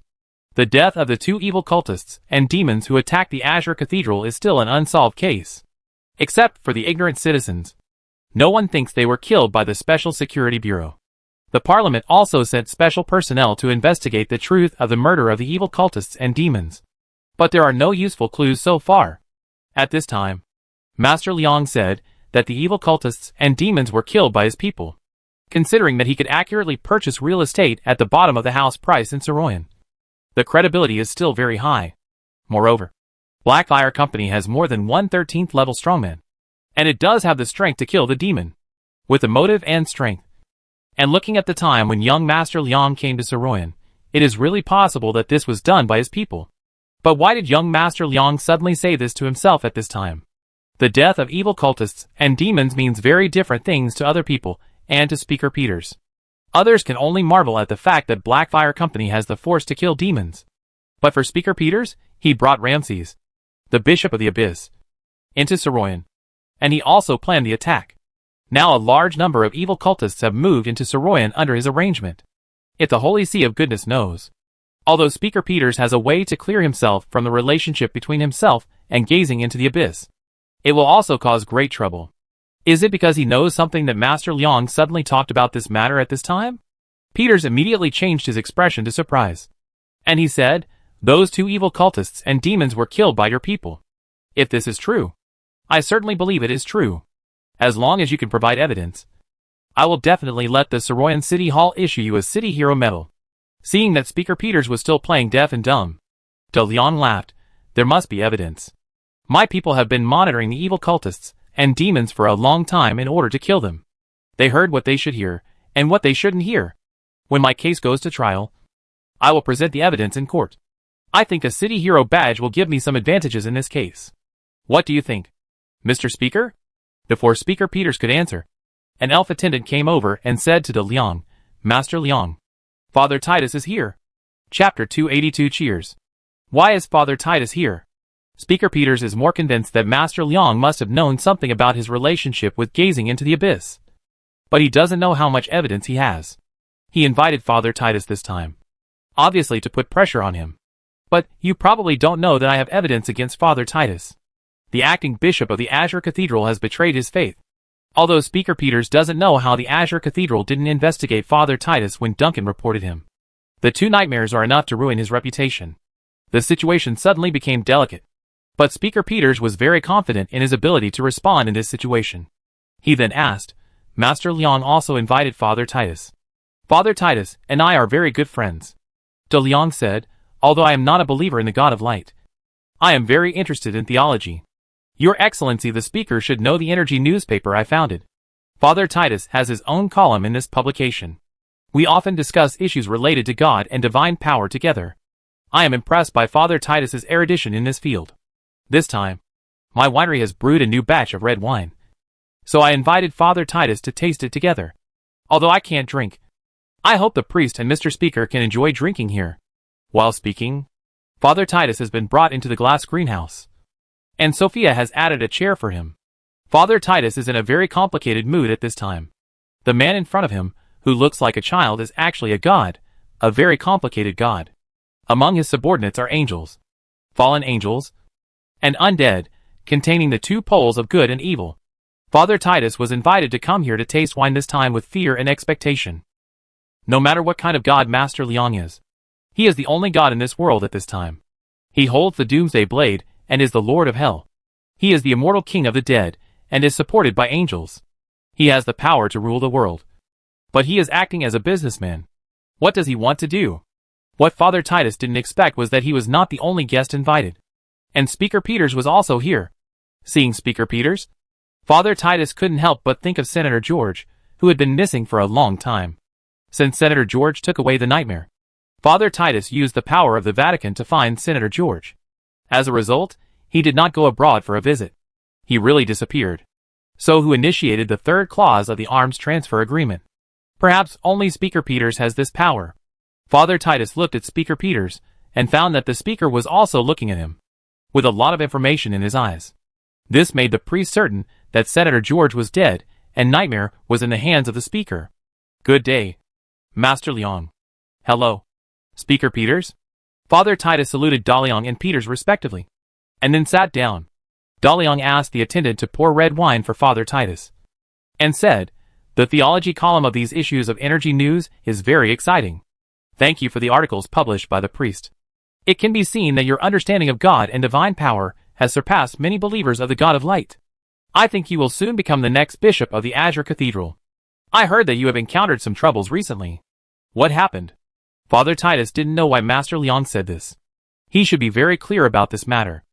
The death of the two evil cultists and demons who attacked the Azure Cathedral is still an unsolved case. Except for the ignorant citizens, no one thinks they were killed by the Special Security Bureau. The Parliament also sent special personnel to investigate the truth of the murder of the evil cultists and demons. But there are no useful clues so far. At this time, Master Liang said that the evil cultists and demons were killed by his people, considering that he could accurately purchase real estate at the bottom of the house price in Saroyan. The credibility is still very high. Moreover, Blackfire Company has more than one 13th level strongman, and it does have the strength to kill the demon, with the motive and strength. And looking at the time when young Master Liang came to Saroyan, it is really possible that this was done by his people. But why did young Master Liang suddenly say this to himself at this time? The death of evil cultists and demons means very different things to other people and to Speaker Peters. Others can only marvel at the fact that Blackfire Company has the force to kill demons. But for Speaker Peters, he brought Ramses, the Bishop of the Abyss, into Saroyan, and he also planned the attack. Now a large number of evil cultists have moved into Saroyan under his arrangement. If the Holy See of Goodness knows. Although Speaker Peters has a way to clear himself from the relationship between himself and gazing into the abyss, it will also cause great trouble. Is it because he knows something that Master Liang suddenly talked about this matter at this time? Peters immediately changed his expression to surprise. And he said, "Those two evil cultists and demons were killed by your people. If this is true, I certainly believe it is true. As long as you can provide evidence, I will definitely let the Saroyan City Hall issue you a City Hero Medal." Seeing that Speaker Peters was still playing deaf and dumb, De Leon laughed. "There must be evidence. My people have been monitoring the evil cultists and demons for a long time in order to kill them. They heard what they should hear and what they shouldn't hear. When my case goes to trial, I will present the evidence in court. I think a City Hero badge will give me some advantages in this case. What do you think, Mr. Speaker?" Before Speaker Peters could answer, an elf attendant came over and said to De Leon, "Master Leon, Father Titus is here." Chapter 282 Cheers. Why is Father Titus here? Speaker Peters is more convinced that Master Liang must have known something about his relationship with gazing into the abyss. But he doesn't know how much evidence he has. He invited Father Titus this time, obviously to put pressure on him. But you probably don't know that I have evidence against Father Titus. The acting bishop of the Azure Cathedral has betrayed his faith. Although Speaker Peters doesn't know how the Azure Cathedral didn't investigate Father Titus when Duncan reported him. The two nightmares are enough to ruin his reputation. The situation suddenly became delicate. But Speaker Peters was very confident in his ability to respond in this situation. He then asked, "Master Leon also invited Father Titus. Father Titus and I are very good friends." De Leon said, "Although I am not a believer in the God of Light, I am very interested in theology. Your Excellency the Speaker should know the energy newspaper I founded. Father Titus has his own column in this publication. We often discuss issues related to God and divine power together. I am impressed by Father Titus's erudition in this field. This time, my winery has brewed a new batch of red wine. So I invited Father Titus to taste it together. Although I can't drink, I hope the priest and Mr. Speaker can enjoy drinking here." While speaking, Father Titus has been brought into the glass greenhouse, and Sophia has added a chair for him. Father Titus is in a very complicated mood at this time. The man in front of him, who looks like a child, is actually a god, a very complicated god. Among his subordinates are angels, fallen angels, and undead, containing the two poles of good and evil. Father Titus was invited to come here to taste wine, this time with fear and expectation. No matter what kind of god Master Liang is, he is the only god in this world at this time. He holds the Doomsday Blade and is the Lord of Hell. He is the immortal king of the dead and is supported by angels. He has the power to rule the world. But he is acting as a businessman. What does he want to do? What Father Titus didn't expect was that he was not the only guest invited. And Speaker Peters was also here. Seeing Speaker Peters, Father Titus couldn't help but think of Senator George, who had been missing for a long time. Since Senator George took away the nightmare, Father Titus used the power of the Vatican to find Senator George. As a result, he did not go abroad for a visit. He really disappeared. So who initiated the third clause of the arms transfer agreement? Perhaps only Speaker Peters has this power. Father Titus looked at Speaker Peters and found that the speaker was also looking at him, with a lot of information in his eyes. This made the priest certain that Senator George was dead and Nightmare was in the hands of the speaker. Good day, Master Leong. Hello, Speaker Peters? Father Titus saluted Daliang and Peters respectively, and then sat down. Daliang asked the attendant to pour red wine for Father Titus, and said, "The theology column of these issues of Energy News is very exciting. Thank you for the articles published by the priest. It can be seen that your understanding of God and divine power has surpassed many believers of the God of Light. I think you will soon become the next bishop of the Azure Cathedral. I heard that you have encountered some troubles recently. What happened?" Father Titus didn't know why Master Leong said this. He should be very clear about this matter.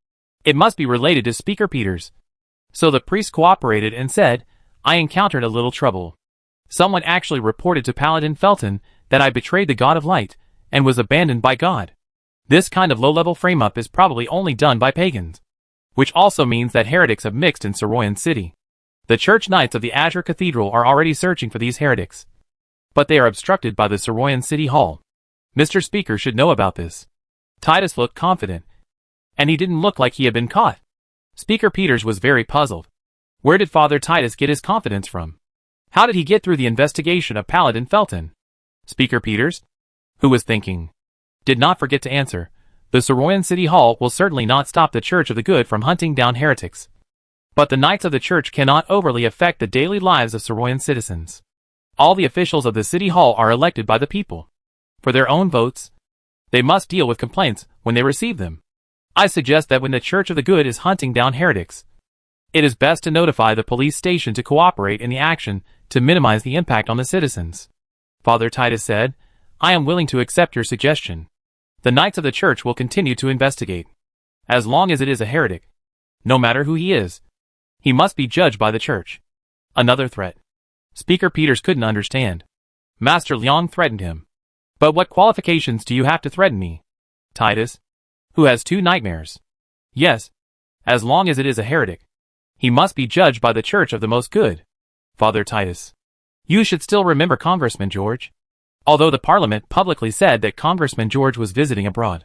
It must be related to Speaker Peters. So the priest cooperated and said, "I encountered a little trouble. Someone actually reported to Paladin Felton that I betrayed the God of Light and was abandoned by God. This kind of low-level frame-up is probably only done by pagans, which also means that heretics have mixed in Saroyan City. The church knights of the Azure Cathedral are already searching for these heretics, but they are obstructed by the Saroyan City Hall. Mr. Speaker should know about this." Titus looked confident, and he didn't look like he had been caught. Speaker Peters was very puzzled. Where did Father Titus get his confidence from? How did he get through the investigation of Paladin Felton? Speaker Peters, who was thinking, did not forget to answer, "The Saroyan City Hall will certainly not stop the Church of the Good from hunting down heretics. But the knights of the church cannot overly affect the daily lives of Saroyan citizens. All the officials of the City Hall are elected by the people. For their own votes, they must deal with complaints when they receive them. I suggest that when the Church of the Good is hunting down heretics, it is best to notify the police station to cooperate in the action to minimize the impact on the citizens." Father Titus said, "I am willing to accept your suggestion. The knights of the church will continue to investigate. As long as it is a heretic, no matter who he is, he must be judged by the church." Another threat. Speaker Peters couldn't understand. Master Leong threatened him. "But what qualifications do you have to threaten me?" Titus, who has 2 nightmares. "Yes, as long as it is a heretic, he must be judged by the Church of the Most Good." Father Titus, "You should still remember Congressman George. Although the Parliament publicly said that Congressman George was visiting abroad,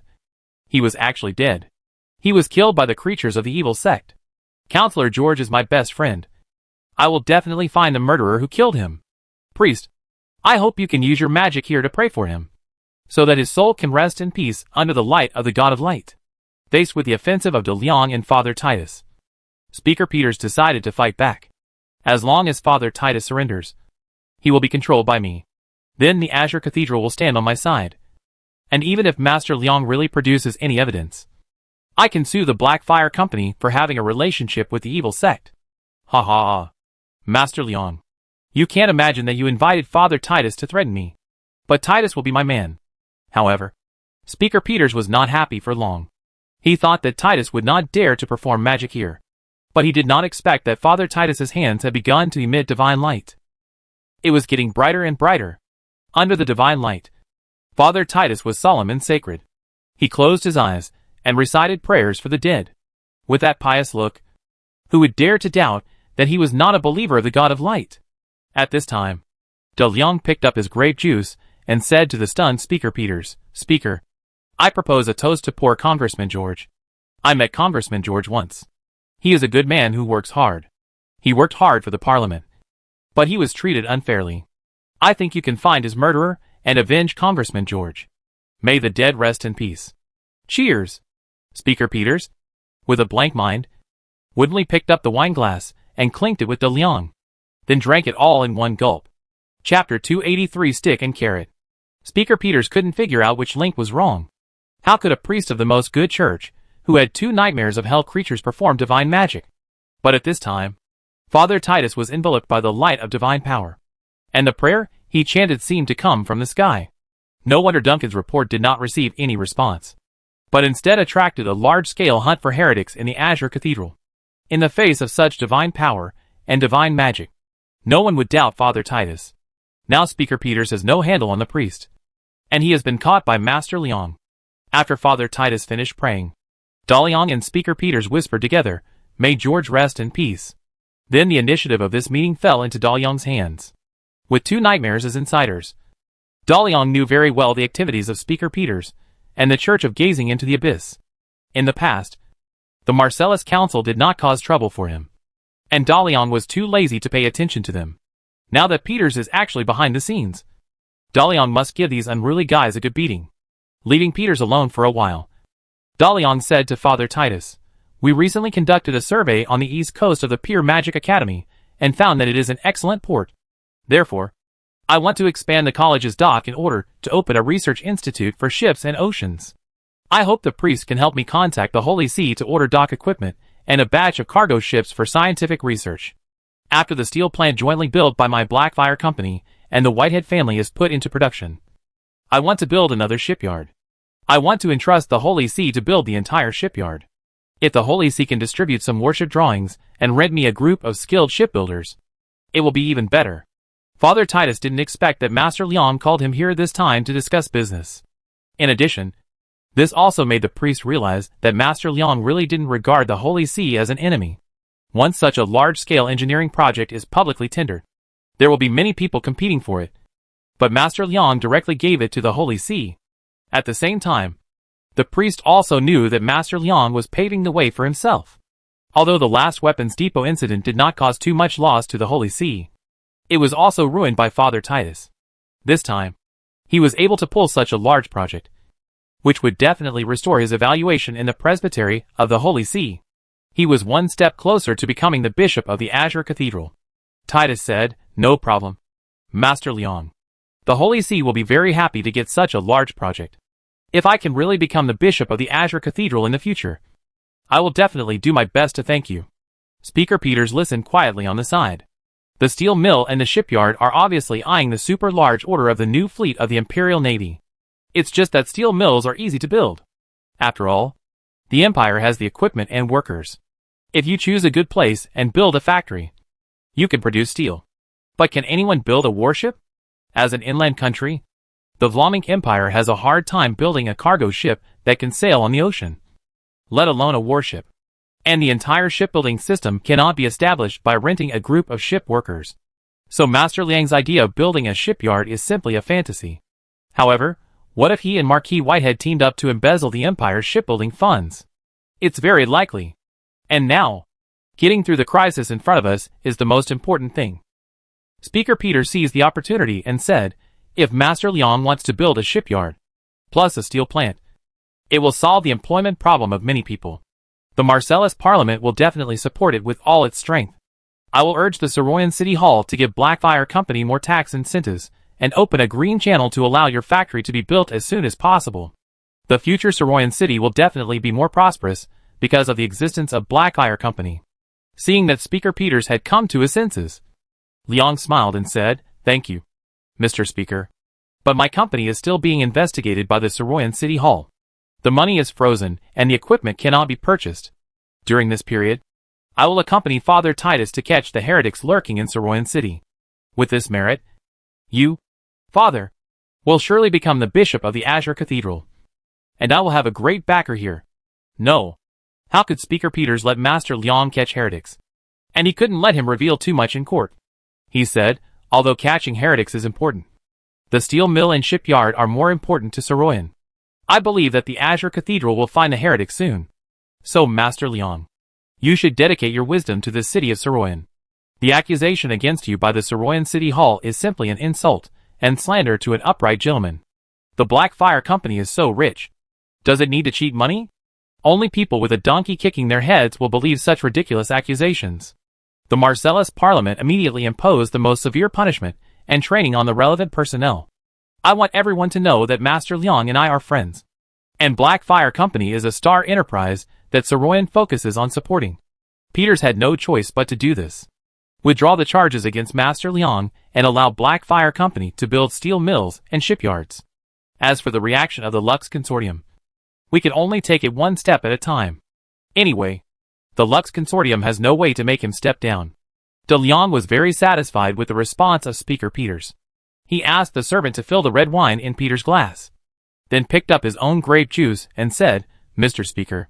he was actually dead. He was killed by the creatures of the evil sect. Counselor George is my best friend. I will definitely find the murderer who killed him. Priest, I hope you can use your magic here to pray for him, so that his soul can rest in peace under the light of the God of Light." Faced with the offensive of De Leong and Father Titus, Speaker Peters decided to fight back. "As long as Father Titus surrenders, he will be controlled by me. Then the Azure Cathedral will stand on my side. And even if Master Leong really produces any evidence, I can sue the Blackfire Company for having a relationship with the evil sect." Ha ha ha. "Master Leong, you can't imagine that you invited Father Titus to threaten me. But Titus will be my man." However, Speaker Peters was not happy for long. He thought that Titus would not dare to perform magic here. But he did not expect that Father Titus's hands had begun to emit divine light. It was getting brighter and brighter. Under the divine light, Father Titus was solemn and sacred. He closed his eyes and recited prayers for the dead. With that pious look, who would dare to doubt that he was not a believer of the God of Light? At this time, De Leong picked up his grape juice and said to the stunned Speaker Peters, "Speaker, I propose a toast to poor Congressman George. I met Congressman George once. He is a good man who works hard. He worked hard for the Parliament, but he was treated unfairly. I think you can find his murderer and avenge Congressman George. May the dead rest in peace." Cheers! Speaker Peters, with a blank mind, woodenly picked up the wineglass and clinked it with De Leong, then drank it all in one gulp. Chapter 283 Stick and Carrot. Speaker Peters couldn't figure out which link was wrong. How could a priest of the most good church, who had 2 nightmares of hell creatures, perform divine magic? But at this time, Father Titus was enveloped by the light of divine power, and the prayer he chanted seemed to come from the sky. No wonder Duncan's report did not receive any response, but instead attracted a large-scale hunt for heretics in the Azure Cathedral. In the face of such divine power and divine magic, no one would doubt Father Titus. Now Speaker Peters has no handle on the priest, and he has been caught by Master Leong. After Father Titus finished praying, De Leong and Speaker Peters whispered together, "May George rest in peace." Then the initiative of this meeting fell into Daliang's hands. With two nightmares as insiders, Daliang knew very well the activities of Speaker Peters and the Church of Gazing into the Abyss. In the past, the Marcellus Council did not cause trouble for him, and Daliang was too lazy to pay attention to them. Now that Peters is actually behind the scenes, Daliang must give these unruly guys a good beating. Leaving Peters alone for a while, Daliang said to Father Titus, "We recently conducted a survey on the east coast of the Pure Magic Academy and found that it is an excellent port. Therefore, I want to expand the college's dock in order to open a research institute for ships and oceans. I hope the priest can help me contact the Holy See to order dock equipment and a batch of cargo ships for scientific research. After the steel plant jointly built by my Blackfire company and the Whitehead family is put into production, I want to build another shipyard. I want to entrust the Holy See to build the entire shipyard. If the Holy See can distribute some warship drawings and rent me a group of skilled shipbuilders, it will be even better." Father Titus didn't expect that Master Liang called him here this time to discuss business. In addition, this also made the priest realize that Master Liang really didn't regard the Holy See as an enemy. Once such a large-scale engineering project is publicly tendered, there will be many people competing for it. But Master Liang directly gave it to the Holy See. At the same time, the priest also knew that Master Liang was paving the way for himself. Although the last weapons depot incident did not cause too much loss to the Holy See, it was also ruined by Father Titus. This time, he was able to pull such a large project, which would definitely restore his evaluation in the presbytery of the Holy See. He was one step closer to becoming the bishop of the Azure Cathedral. Titus said, "No problem, Master Liang. The Holy See will be very happy to get such a large project. If I can really become the bishop of the Azure Cathedral in the future, I will definitely do my best to thank you." Speaker Peters listened quietly on the side. The steel mill and the shipyard are obviously eyeing the super large order of the new fleet of the Imperial Navy. It's just that steel mills are easy to build. After all, the Empire has the equipment and workers. If you choose a good place and build a factory, you can produce steel. But can anyone build a warship? As an inland country, the Vlaminck Empire has a hard time building a cargo ship that can sail on the ocean, let alone a warship. And the entire shipbuilding system cannot be established by renting a group of ship workers. So Master Liang's idea of building a shipyard is simply a fantasy. However, what if he and Marquis Whitehead teamed up to embezzle the Empire's shipbuilding funds? It's very likely. And now, getting through the crisis in front of us is the most important thing. Speaker Peters seized the opportunity and said, "If Master Liang wants to build a shipyard, plus a steel plant, it will solve the employment problem of many people. The Marcellus Parliament will definitely support it with all its strength. I will urge the Saroyan City Hall to give Blackfire Company more tax incentives and open a green channel to allow your factory to be built as soon as possible. The future Saroyan City will definitely be more prosperous because of the existence of Blackfire Company." Seeing that Speaker Peters had come to his senses, Liang smiled and said, "Thank you, Mr. Speaker. But my company is still being investigated by the Saroyan City Hall. The money is frozen and the equipment cannot be purchased. During this period, I will accompany Father Titus to catch the heretics lurking in Saroyan City. With this merit, you, Father, will surely become the bishop of the Azure Cathedral. And I will have a great backer here." No. How could Speaker Peters let Master Liang catch heretics? And he couldn't let him reveal too much in court. He said, "Although catching heretics is important, the steel mill and shipyard are more important to Saroyan. I believe that the Azure Cathedral will find the heretics soon. So, Master Liang, you should dedicate your wisdom to the city of Saroyan. The accusation against you by the Saroyan City Hall is simply an insult and slander to an upright gentleman. The Blackfire Company is so rich. Does it need to cheat money? Only people with a donkey kicking their heads will believe such ridiculous accusations." The Marcellus Parliament immediately imposed the most severe punishment and training on the relevant personnel. "I want everyone to know that Master Liang and I are friends. And Blackfire Company is a star enterprise that Saroyan focuses on supporting." Peters had no choice but to do this. Withdraw the charges against Master Liang and allow Blackfire Company to build steel mills and shipyards. As for the reaction of the Lux Consortium, we can only take it one step at a time. Anyway, the Lux Consortium has no way to make him step down. De Liang was very satisfied with the response of Speaker Peters. He asked the servant to fill the red wine in Peters' glass, then picked up his own grape juice and said, "Mr. Speaker,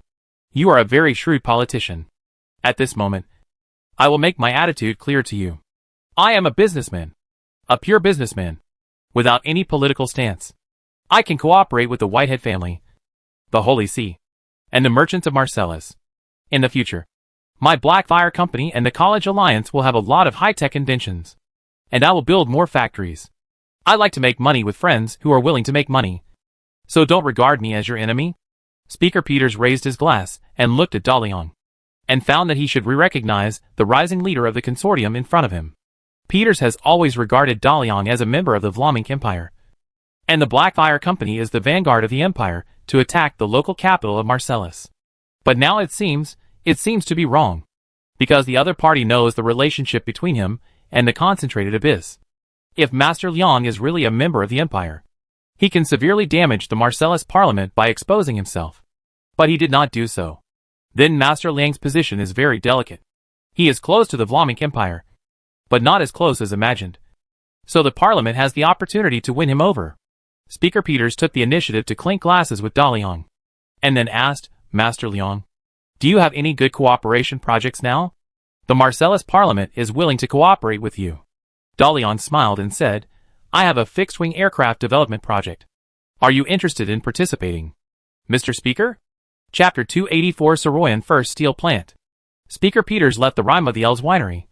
you are a very shrewd politician. At this moment, I will make my attitude clear to you. I am a businessman. A pure businessman. Without any political stance. I can cooperate with the Whitehead family, the Holy See, and the merchants of Marcellus. In the future, my Blackfire Company and the College Alliance will have a lot of high-tech inventions. And I will build more factories. I like to make money with friends who are willing to make money. So don't regard me as your enemy. Speaker Peters raised his glass and looked at Daliang, and found that he should re-recognize the rising leader of the consortium in front of him. Peters has always regarded Daliang as a member of the Vlaming Empire, and the Blackfire Company is the vanguard of the empire to attack the local capital of Marcellus. But now it seems to be wrong, because the other party knows the relationship between him and the concentrated abyss. If Master Liang is really a member of the empire, he can severely damage the Marcellus parliament by exposing himself. But he did not do so. Then Master Liang's position is very delicate. He is close to the Vlaming Empire, but not as close as imagined. So the parliament has the opportunity to win him over. Speaker Peters took the initiative to clink glasses with Daliang, and then asked, Master Liang, do you have any good cooperation projects now? The Marcellus parliament is willing to cooperate with you. Daliang smiled and said, I have a fixed-wing aircraft development project. Are you interested in participating? Mr. Speaker? Chapter 284 Saroyan First Steel Plant. Speaker Peters left the Rime of the Elves winery,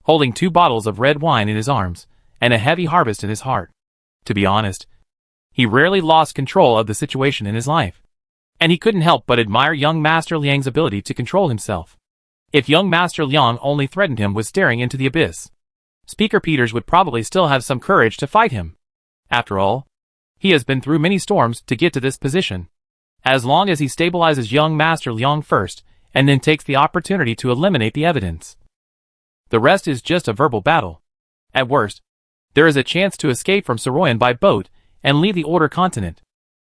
holding 2 bottles of red wine in his arms, and a heavy harvest in his heart. To be honest, he rarely lost control of the situation in his life, and he couldn't help but admire young Master Liang's ability to control himself. If young Master Liang only threatened him with staring into the abyss, Speaker Peters would probably still have some courage to fight him. After all, he has been through many storms to get to this position. As long as he stabilizes young Master Liang first, and then takes the opportunity to eliminate the evidence, the rest is just a verbal battle. At worst, there is a chance to escape from Saroyan by boat and leave the Order continent.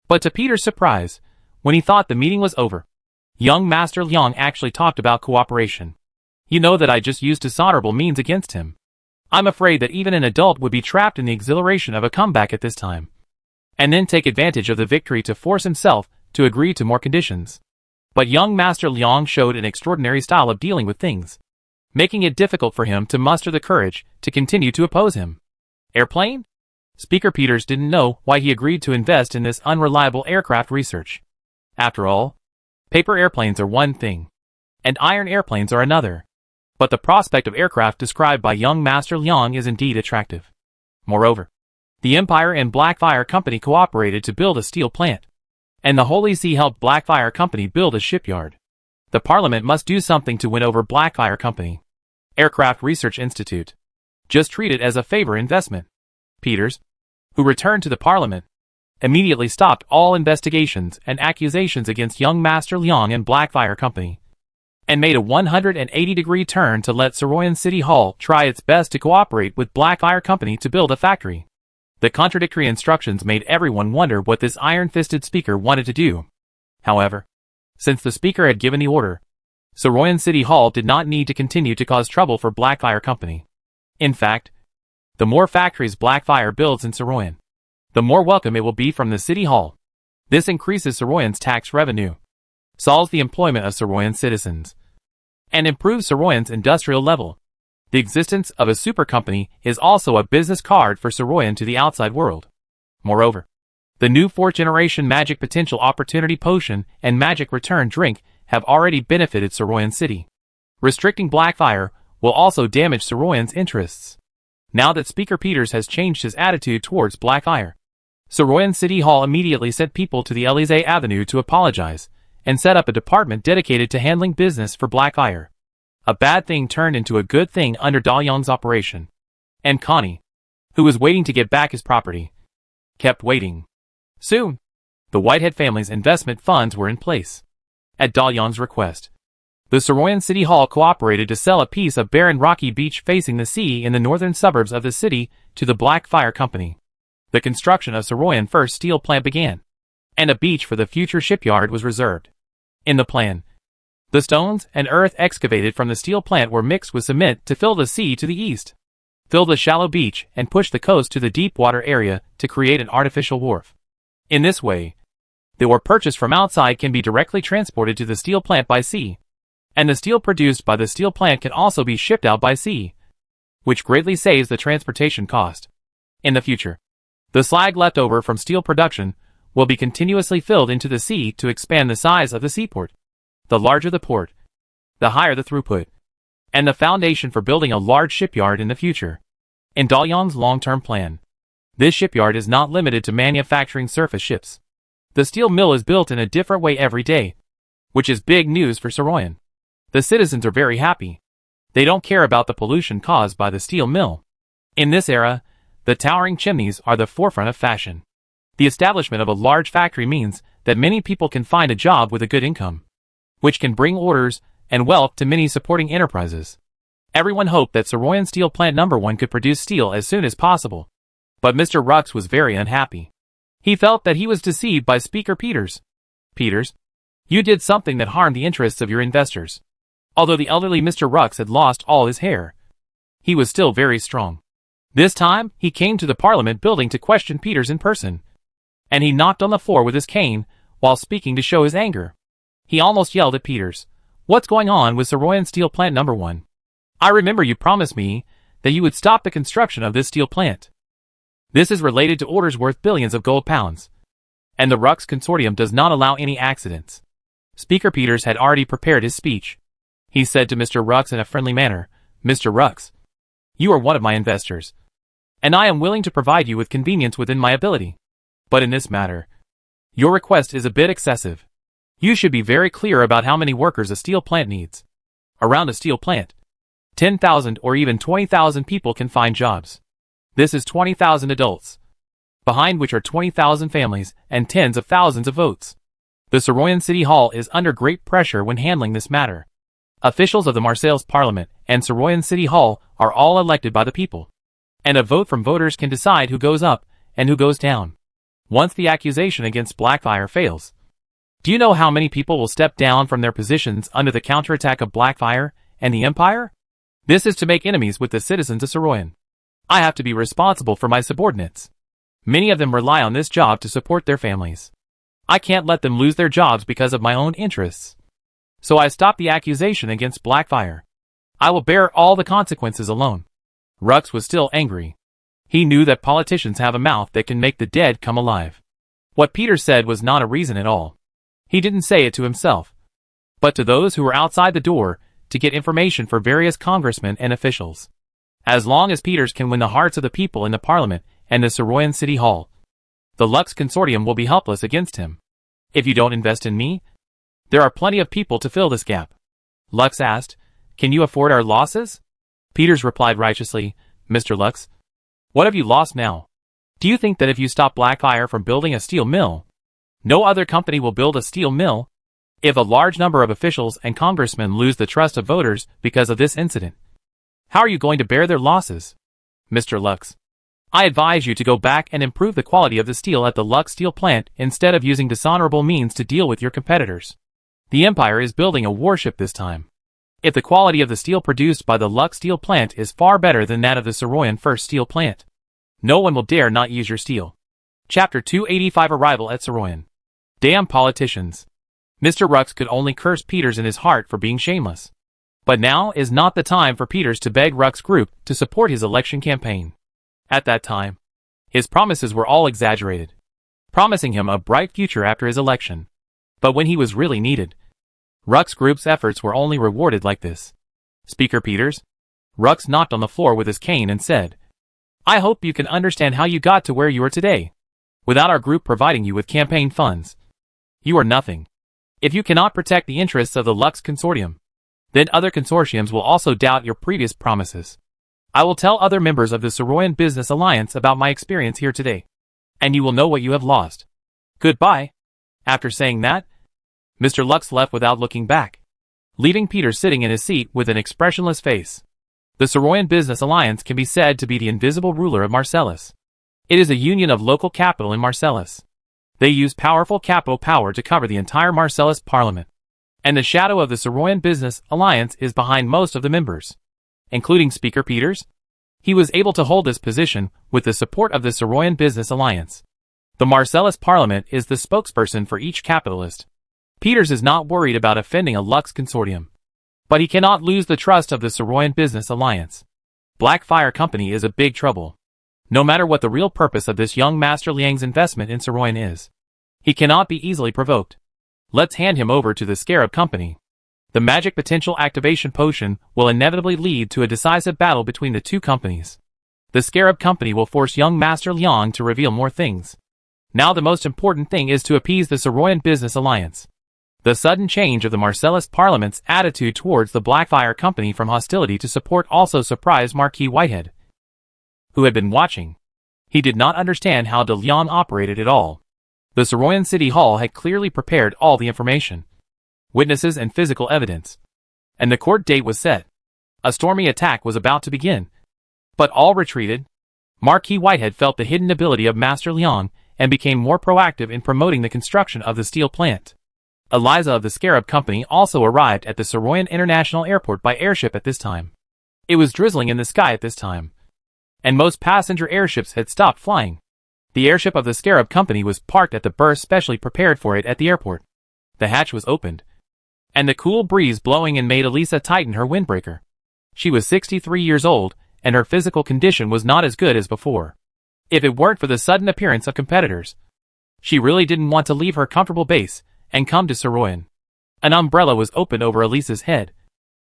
But to Peter's surprise, when he thought the meeting was over, young Master Liang actually talked about cooperation. You know that I just used dishonorable means against him. I'm afraid that even an adult would be trapped in the exhilaration of a comeback at this time, and then take advantage of the victory to force himself to agree to more conditions. But young Master Liang showed an extraordinary style of dealing with things, making it difficult for him to muster the courage to continue to oppose him. Airplane? Speaker Peters didn't know why he agreed to invest in this unreliable aircraft research. After all, paper airplanes are one thing, and iron airplanes are another. But the prospect of aircraft described by young Master Liang is indeed attractive. Moreover, the Empire and Blackfire Company cooperated to build a steel plant, and the Holy See helped Blackfire Company build a shipyard. The Parliament must do something to win over Blackfire Company. Aircraft Research Institute. Just treat it as a favor investment. Peters, who returned to the Parliament, immediately stopped all investigations and accusations against young Master Liang and Blackfire Company, and made a 180-degree turn to let Saroyan City Hall try its best to cooperate with Blackfire Company to build a factory. The contradictory instructions made everyone wonder what this iron-fisted speaker wanted to do. However, since the speaker had given the order, Saroyan City Hall did not need to continue to cause trouble for Blackfire Company. In fact, the more factories Blackfire builds in Saroyan, the more welcome it will be from the City Hall. This increases Saroyan's tax revenue, solves the employment of Saroyan citizens, and improves Saroyan's industrial level. The existence of a super company is also a business card for Saroyan to the outside world. Moreover, the new 4th-generation Magic Potential Opportunity Potion and Magic Return Drink have already benefited Saroyan City. Restricting Blackfire will also damage Saroyan's interests. Now that Speaker Peters has changed his attitude towards Blackfire, Saroyan City Hall immediately sent people to the Élysée Avenue to apologize, and set up a department dedicated to handling business for Blackfire. A bad thing turned into a good thing under Daliang's operation. And Connie, who was waiting to get back his property, kept waiting. Soon, the Whitehead family's investment funds were in place. At Daliang's request, the Saroyan City Hall cooperated to sell a piece of barren rocky beach facing the sea in the northern suburbs of the city to the Blackfire Company. The construction of Saroyan First Steel Plant began, and a beach for the future shipyard was reserved. In the plan, the stones and earth excavated from the steel plant were mixed with cement to fill the sea to the east, fill the shallow beach, and push the coast to the deep water area to create an artificial wharf. In this way, the ore purchased from outside can be directly transported to the steel plant by sea, And the steel produced by the steel plant can also be shipped out by sea, which greatly saves the transportation cost. In the future, the slag left over from steel production will be continuously filled into the sea to expand the size of the seaport. The larger the port, the higher the throughput, and the foundation for building a large shipyard in the future. In Dalian's long-term plan, this shipyard is not limited to manufacturing surface ships. The steel mill is built in a different way every day, which is big news for Saroyan. The citizens are very happy. They don't care about the pollution caused by the steel mill. In this era, the towering chimneys are the forefront of fashion. The establishment of a large factory means that many people can find a job with a good income, which can bring orders and wealth to many supporting enterprises. Everyone hoped that Saroyan Steel Plant No. 1 could produce steel as soon as possible. But Mr. Rux was very unhappy. He felt that he was deceived by Speaker Peters. Peters, you did something that harmed the interests of your investors. Although the elderly Mr. Rux had lost all his hair, he was still very strong. This time, he came to the Parliament building to question Peters in person. And he knocked on the floor with his cane while speaking to show his anger. He almost yelled at Peters. What's going on with Saroyan Steel Plant No. 1? I remember you promised me that you would stop the construction of this steel plant. This is related to orders worth billions of gold pounds. And the Rux Consortium does not allow any accidents. Speaker Peters had already prepared his speech. He said to Mr. Rux in a friendly manner, Mr. Rux, you are one of my investors, and I am willing to provide you with convenience within my ability. But in this matter, your request is a bit excessive. You should be very clear about how many workers a steel plant needs. Around a steel plant, 10,000 or even 20,000 people can find jobs. This is 20,000 adults, behind which are 20,000 families and tens of thousands of votes. The Saroyan City Hall is under great pressure when handling this matter. Officials of the Marseille's Parliament and Saroyan City Hall are all elected by the people, and a vote from voters can decide who goes up and who goes down. Once the accusation against Blackfire fails, do you know how many people will step down from their positions under the counterattack of Blackfire and the Empire? This is to make enemies with the citizens of Saroyan. I have to be responsible for my subordinates. Many of them rely on this job to support their families. I can't let them lose their jobs because of my own interests. So I stopped the accusation against Blackfire. I will bear all the consequences alone. Rux was still angry. He knew that politicians have a mouth that can make the dead come alive. What Peter said was not a reason at all. He didn't say it to himself, but to those who were outside the door to get information for various congressmen and officials. As long as Peters can win the hearts of the people in the Parliament and the Saroyan City Hall, the Lux Consortium will be helpless against him. If you don't invest in me, there are plenty of people to fill this gap. Lux asked, can you afford our losses? Peters replied righteously, Mr. Lux, what have you lost now? Do you think that if you stop Blackfire from building a steel mill, no other company will build a steel mill? If a large number of officials and congressmen lose the trust of voters because of this incident, how are you going to bear their losses? Mr. Lux, I advise you to go back and improve the quality of the steel at the Lux steel plant instead of using dishonorable means to deal with your competitors. The Empire is building a warship this time. If the quality of the steel produced by the Lux steel plant is far better than that of the Saroyan first steel plant, no one will dare not use your steel. Chapter 285 Arrival at Saroyan. Damn politicians. Mr. Rux could only curse Peters in his heart for being shameless. But now is not the time for Peters to beg Rux Group to support his election campaign. At that time, his promises were all exaggerated, promising him a bright future after his election. But when he was really needed, Rux Group's efforts were only rewarded like this. Speaker Peters? Rux knocked on the floor with his cane and said, I hope you can understand how you got to where you are today. Without our group providing you with campaign funds, you are nothing. If you cannot protect the interests of the Lux Consortium, then other consortiums will also doubt your previous promises. I will tell other members of the Saroyan Business Alliance about my experience here today, and you will know what you have lost. Goodbye. After saying that, Mr. Lux left without looking back, leaving Peter sitting in his seat with an expressionless face. The Saroyan Business Alliance can be said to be the invisible ruler of Marcellus. It is a union of local capital in Marcellus. They use powerful capital power to cover the entire Marcellus Parliament, and the shadow of the Saroyan Business Alliance is behind most of the members, including Speaker Peters. He was able to hold this position with the support of the Saroyan Business Alliance. The Marcellus Parliament is the spokesperson for each capitalist. Peters is not worried about offending a Lux Consortium. But he cannot lose the trust of the Saroyan Business Alliance. Black Fire Company is a big trouble. No matter what the real purpose of this young Master Liang's investment in Saroyan is, he cannot be easily provoked. Let's hand him over to the Scarab Company. The magic potential activation potion will inevitably lead to a decisive battle between the two companies. The Scarab Company will force young Master Liang to reveal more things. Now the most important thing is to appease the Saroyan Business Alliance. The sudden change of the Marcellus Parliament's attitude towards the Blackfire Company from hostility to support also surprised Marquis Whitehead, who had been watching. He did not understand how De Leon operated at all. The Saroyan City Hall had clearly prepared all the information, witnesses and physical evidence, and the court date was set. A stormy attack was about to begin, but all retreated. Marquis Whitehead felt the hidden ability of Master Liang and became more proactive in promoting the construction of the steel plant. Eliza of the Scarab Company also arrived at the Saroyan International Airport by airship at this time. It was drizzling in the sky at this time, and most passenger airships had stopped flying. The airship of the Scarab Company was parked at the berth specially prepared for it at the airport. The hatch was opened, and the cool breeze blowing in made Elisa tighten her windbreaker. She was 63 years old, and her physical condition was not as good as before. If it weren't for the sudden appearance of competitors, she really didn't want to leave her comfortable base and come to Saroyan. An umbrella was opened over Elisa's head,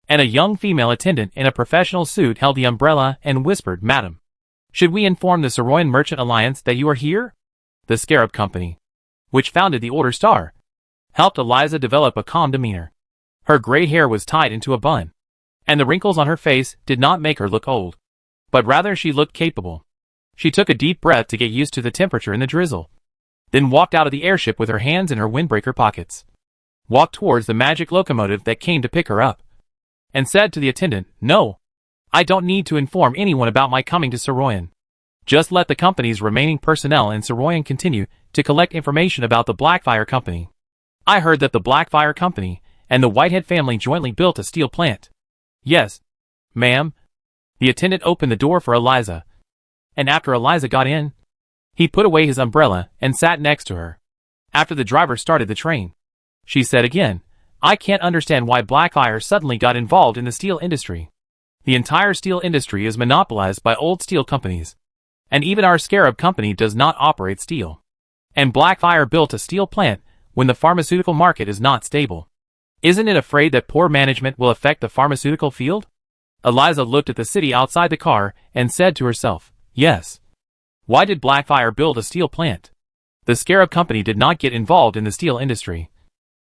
and a young female attendant in a professional suit held the umbrella and whispered, "Madam, should we inform the Saroyan Merchant Alliance that you are here?" The Scarab Company, which founded the Order Star, helped Eliza develop a calm demeanor. Her gray hair was tied into a bun, and the wrinkles on her face did not make her look old, but rather she looked capable. She took a deep breath to get used to the temperature in the drizzle, then walked out of the airship with her hands in her windbreaker pockets, walked towards the magic locomotive that came to pick her up, and said to the attendant, "No, I don't need to inform anyone about my coming to Saroyan. Just let the company's remaining personnel in Saroyan continue to collect information about the Blackfire Company. I heard that the Blackfire Company and the Whitehead family jointly built a steel plant." "Yes, ma'am." The attendant opened the door for Eliza, and after Eliza got in, he put away his umbrella and sat next to her. After the driver started the train, she said again, "I can't understand why Blackfire suddenly got involved in the steel industry. The entire steel industry is monopolized by old steel companies, and even our Scarab Company does not operate steel. And Blackfire built a steel plant when the pharmaceutical market is not stable. Isn't it afraid that poor management will affect the pharmaceutical field?" Eliza looked at the city outside the car and said to herself, "Yes. Why did Blackfire build a steel plant? The Scarab Company did not get involved in the steel industry.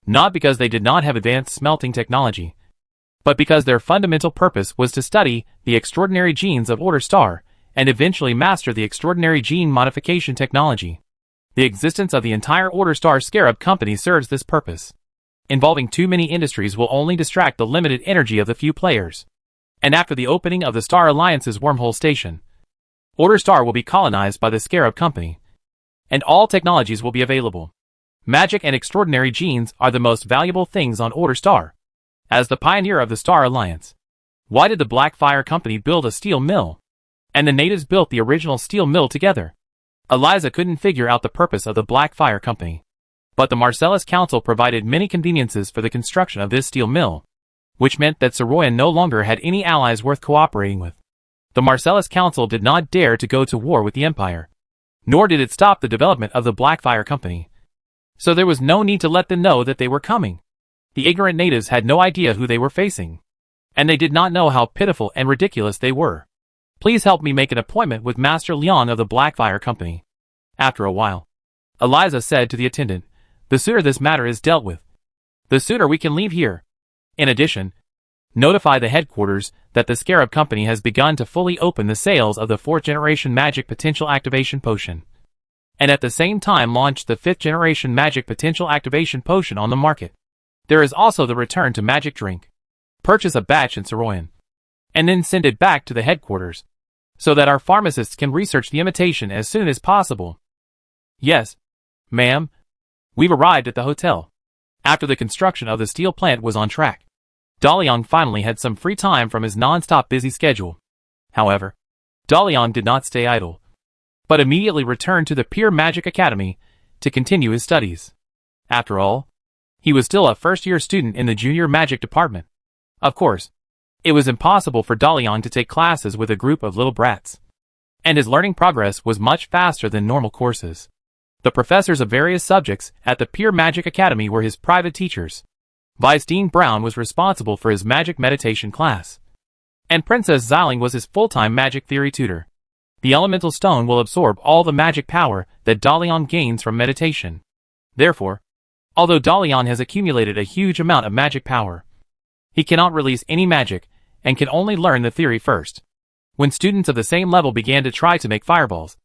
Not because they did not have advanced smelting technology, but because their fundamental purpose was to study the extraordinary genes of Order Star and eventually master the extraordinary gene modification technology. The existence of the entire Order Star Scarab Company serves this purpose. Involving too many industries will only distract the limited energy of the few players. And after the opening of the Star Alliance's wormhole station, Order Star will be colonized by the Scarab Company, and all technologies will be available. Magic and extraordinary genes are the most valuable things on Order Star. As the pioneer of the Star Alliance, why did the Blackfire Company build a steel mill, and the natives built the original steel mill together?" Eliza couldn't figure out the purpose of the Blackfire Company, but the Marcellus Council provided many conveniences for the construction of this steel mill, which meant that Saroyan no longer had any allies worth cooperating with. The Marcellus Council did not dare to go to war with the Empire, nor did it stop the development of the Blackfire Company. So there was no need to let them know that they were coming. The ignorant natives had no idea who they were facing, and they did not know how pitiful and ridiculous they were. "Please help me make an appointment with Master Leon of the Blackfire Company." After a while, Eliza said to the attendant, "The sooner this matter is dealt with, the sooner we can leave here. In addition, notify the headquarters that the Scarab Company has begun to fully open the sales of the 4th generation magic potential activation potion, and at the same time launch the 5th generation magic potential activation potion on the market. There is also the return to magic drink. Purchase a batch in Saroyan, and then send it back to the headquarters, so that our pharmacists can research the imitation as soon as possible." "Yes, ma'am. We've arrived at the hotel." After the construction of the steel plant was on track, Daliang finally had some free time from his non-stop busy schedule. However, Daliang did not stay idle, but immediately returned to the Pure Magic Academy to continue his studies. After all, he was still a first-year student in the junior magic department. Of course, it was impossible for Dalian to take classes with a group of little brats, and his learning progress was much faster than normal courses. The professors of various subjects at the Pure Magic Academy were his private teachers. Vice Dean Brown was responsible for his magic meditation class, and Princess Xiling was his full-time magic theory tutor. The elemental stone will absorb all the magic power that Dalian gains from meditation. Therefore, although Dalian has accumulated a huge amount of magic power, he cannot release any magic and can only learn the theory first. When students of the same level began to try to make fireballs,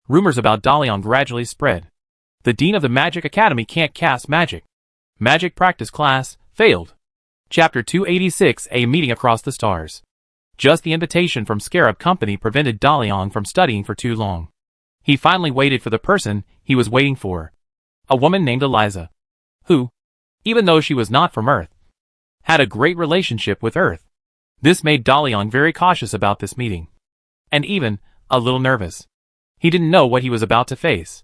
rumors about Dalian gradually spread. The Dean of the Magic Academy can't cast magic. Magic practice class failed. Chapter 286, A Meeting Across the Stars. Just the invitation from Scarab Company prevented Dalian from studying for too long. He finally waited for the person he was waiting for. A woman named Eliza, who, even though she was not from Earth, had a great relationship with Earth. This made Dalian very cautious about this meeting, and even a little nervous. He didn't know what he was about to face,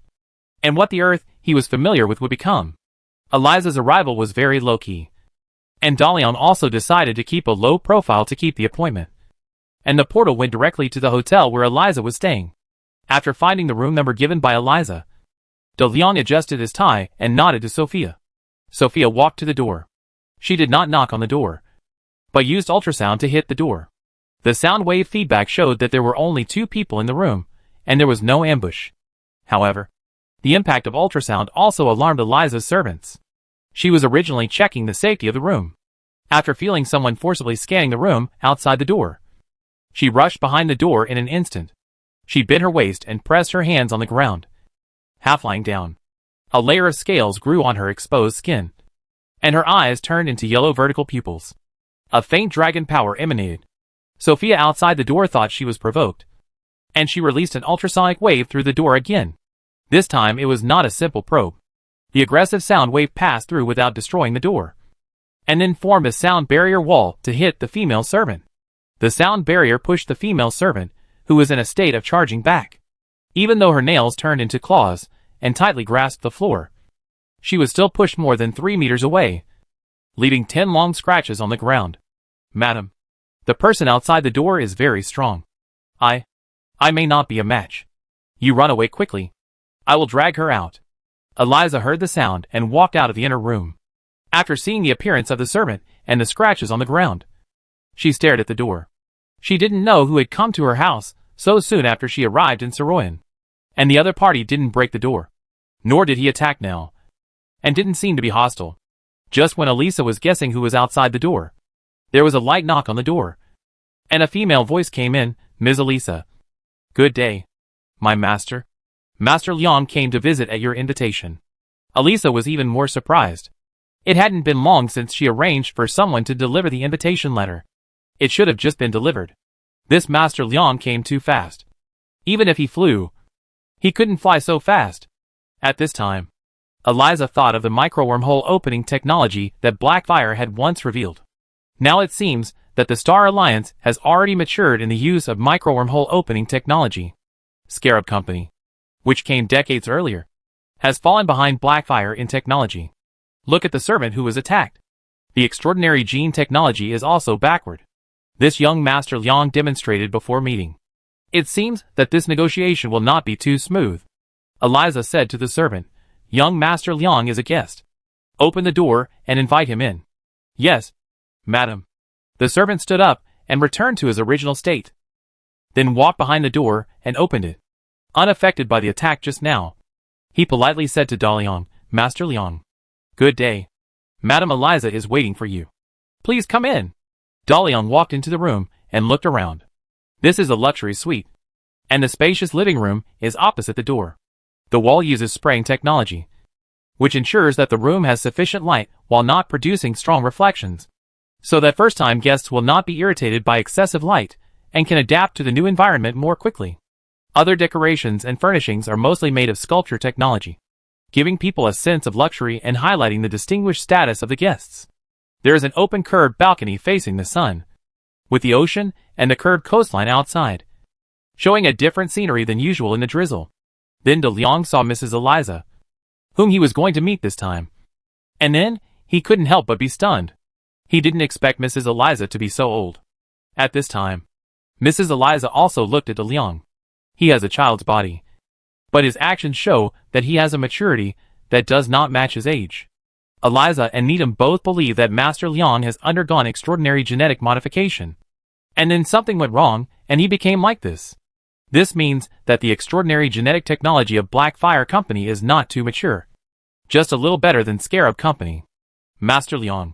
and what the Earth he was familiar with would become. Eliza's arrival was very low-key, and Dalian also decided to keep a low profile to keep the appointment. And the portal went directly to the hotel where Eliza was staying. After finding the room number given by Eliza, Dalian adjusted his tie and nodded to Sophia. Sophia walked to the door. She did not knock on the door, but used ultrasound to hit the door. The sound wave feedback showed that there were only 2 people in the room, and there was no ambush. However, the impact of ultrasound also alarmed Eliza's servants. She was originally checking the safety of the room. After feeling someone forcibly scanning the room outside the door, she rushed behind the door in an instant. She bit her waist and pressed her hands on the ground, half lying down. A layer of scales grew on her exposed skin, and her eyes turned into yellow vertical pupils. A faint dragon power emanated. Sophia outside the door thought she was provoked, and she released an ultrasonic wave through the door again. This time it was not a simple probe. The aggressive sound wave passed through without destroying the door, and then formed a sound barrier wall to hit the female servant. The sound barrier pushed the female servant, who was in a state of charging back. Even though her nails turned into claws and tightly grasped the floor, she was still pushed more than 3 meters away, leaving 10 long scratches on the ground. Madam, the person outside the door is very strong. I may not be a match. You run away quickly. I will drag her out. Eliza heard the sound and walked out of the inner room. After seeing the appearance of the servant and the scratches on the ground, she stared at the door. She didn't know who had come to her house so soon after she arrived in Saroyan. And the other party didn't break the door, nor did he attack now, and didn't seem to be hostile. Just when Elisa was guessing who was outside the door, there was a light knock on the door, and a female voice came in. Ms. Elisa. Good day, my master. Master Liang came to visit at your invitation. Elisa was even more surprised. It hadn't been long since she arranged for someone to deliver the invitation letter. It should have just been delivered. This Master Liang came too fast. Even if he flew, he couldn't fly so fast. At this time, Eliza thought of the micro-wormhole opening technology that Blackfire had once revealed. Now it seems that the Star Alliance has already matured in the use of micro-wormhole opening technology. Scarab Company, which came decades earlier, has fallen behind Blackfire in technology. Look at the servant who was attacked. The extraordinary gene technology is also backward. This young Master Liang demonstrated before meeting. It seems that this negotiation will not be too smooth. Eliza said to the servant, Young Master Liang is a guest. Open the door and invite him in. Yes, madam. The servant stood up and returned to his original state, then walked behind the door and opened it. Unaffected by the attack just now, he politely said to Dalian, Master Liang. Good day. Madam Eliza is waiting for you. Please come in. Dalian walked into the room and looked around. This is a luxury suite, and the spacious living room is opposite the door. The wall uses spraying technology, which ensures that the room has sufficient light while not producing strong reflections, so that first-time guests will not be irritated by excessive light and can adapt to the new environment more quickly. Other decorations and furnishings are mostly made of sculpture technology, giving people a sense of luxury and highlighting the distinguished status of the guests. There is an open curved balcony facing the sun, with the ocean and the curved coastline outside, showing a different scenery than usual in the drizzle. Then Dalian saw Mrs. Eliza, whom he was going to meet this time. And then, he couldn't help but be stunned. He didn't expect Mrs. Eliza to be so old. At this time, Mrs. Eliza also looked at De Leon. He has a child's body, but his actions show that he has a maturity that does not match his age. Eliza and Needham both believe that Master Leon has undergone extraordinary genetic modification. And then something went wrong, and he became like this. This means that the extraordinary genetic technology of Blackfire Company is not too mature. Just a little better than Scarab Company. Master Leon,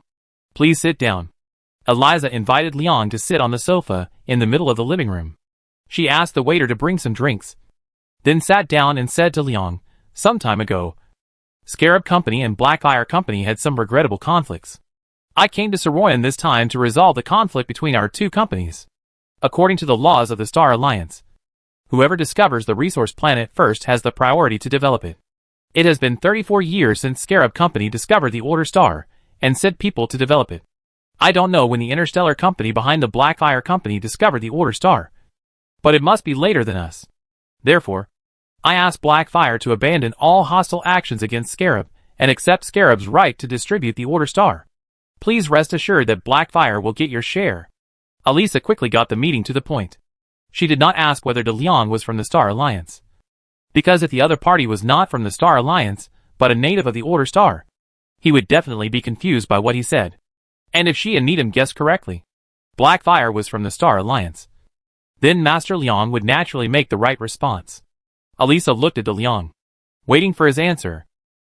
please sit down. Eliza invited Leon to sit on the sofa in the middle of the living room. She asked the waiter to bring some drinks, then sat down and said to Leon, some time ago, Scarab Company and Blackfire Company had some regrettable conflicts. I came to Saroyan this time to resolve the conflict between our two companies. According to the laws of the Star Alliance, whoever discovers the resource planet first has the priority to develop it. It has been 34 years since Scarab Company discovered the Order Star and sent people to develop it. I don't know when the interstellar company behind the Blackfire Company discovered the Order Star, but it must be later than us. Therefore, I ask Blackfire to abandon all hostile actions against Scarab and accept Scarab's right to distribute the Order Star. Please rest assured that Blackfire will get your share. Elisa quickly got the meeting to the point. She did not ask whether De Leon was from the Star Alliance, because if the other party was not from the Star Alliance, but a native of the Order Star, he would definitely be confused by what he said. And if she and Needham guessed correctly, Blackfire was from the Star Alliance, then Master Leon would naturally make the right response. Elisa looked at De Leon, waiting for his answer.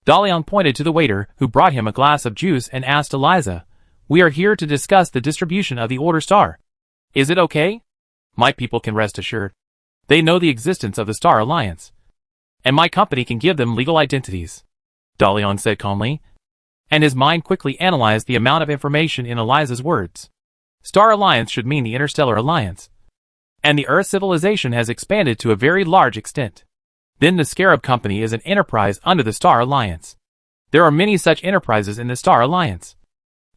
De Leon pointed to the waiter who brought him a glass of juice and asked Eliza, we are here to discuss the distribution of the Order Star. Is it okay? My people can rest assured. They know the existence of the Star Alliance, and my company can give them legal identities, De Leon said calmly, and his mind quickly analyzed the amount of information in Eliza's words. Star Alliance should mean the Interstellar Alliance, and the Earth civilization has expanded to a very large extent. Then the Scarab Company is an enterprise under the Star Alliance. There are many such enterprises in the Star Alliance,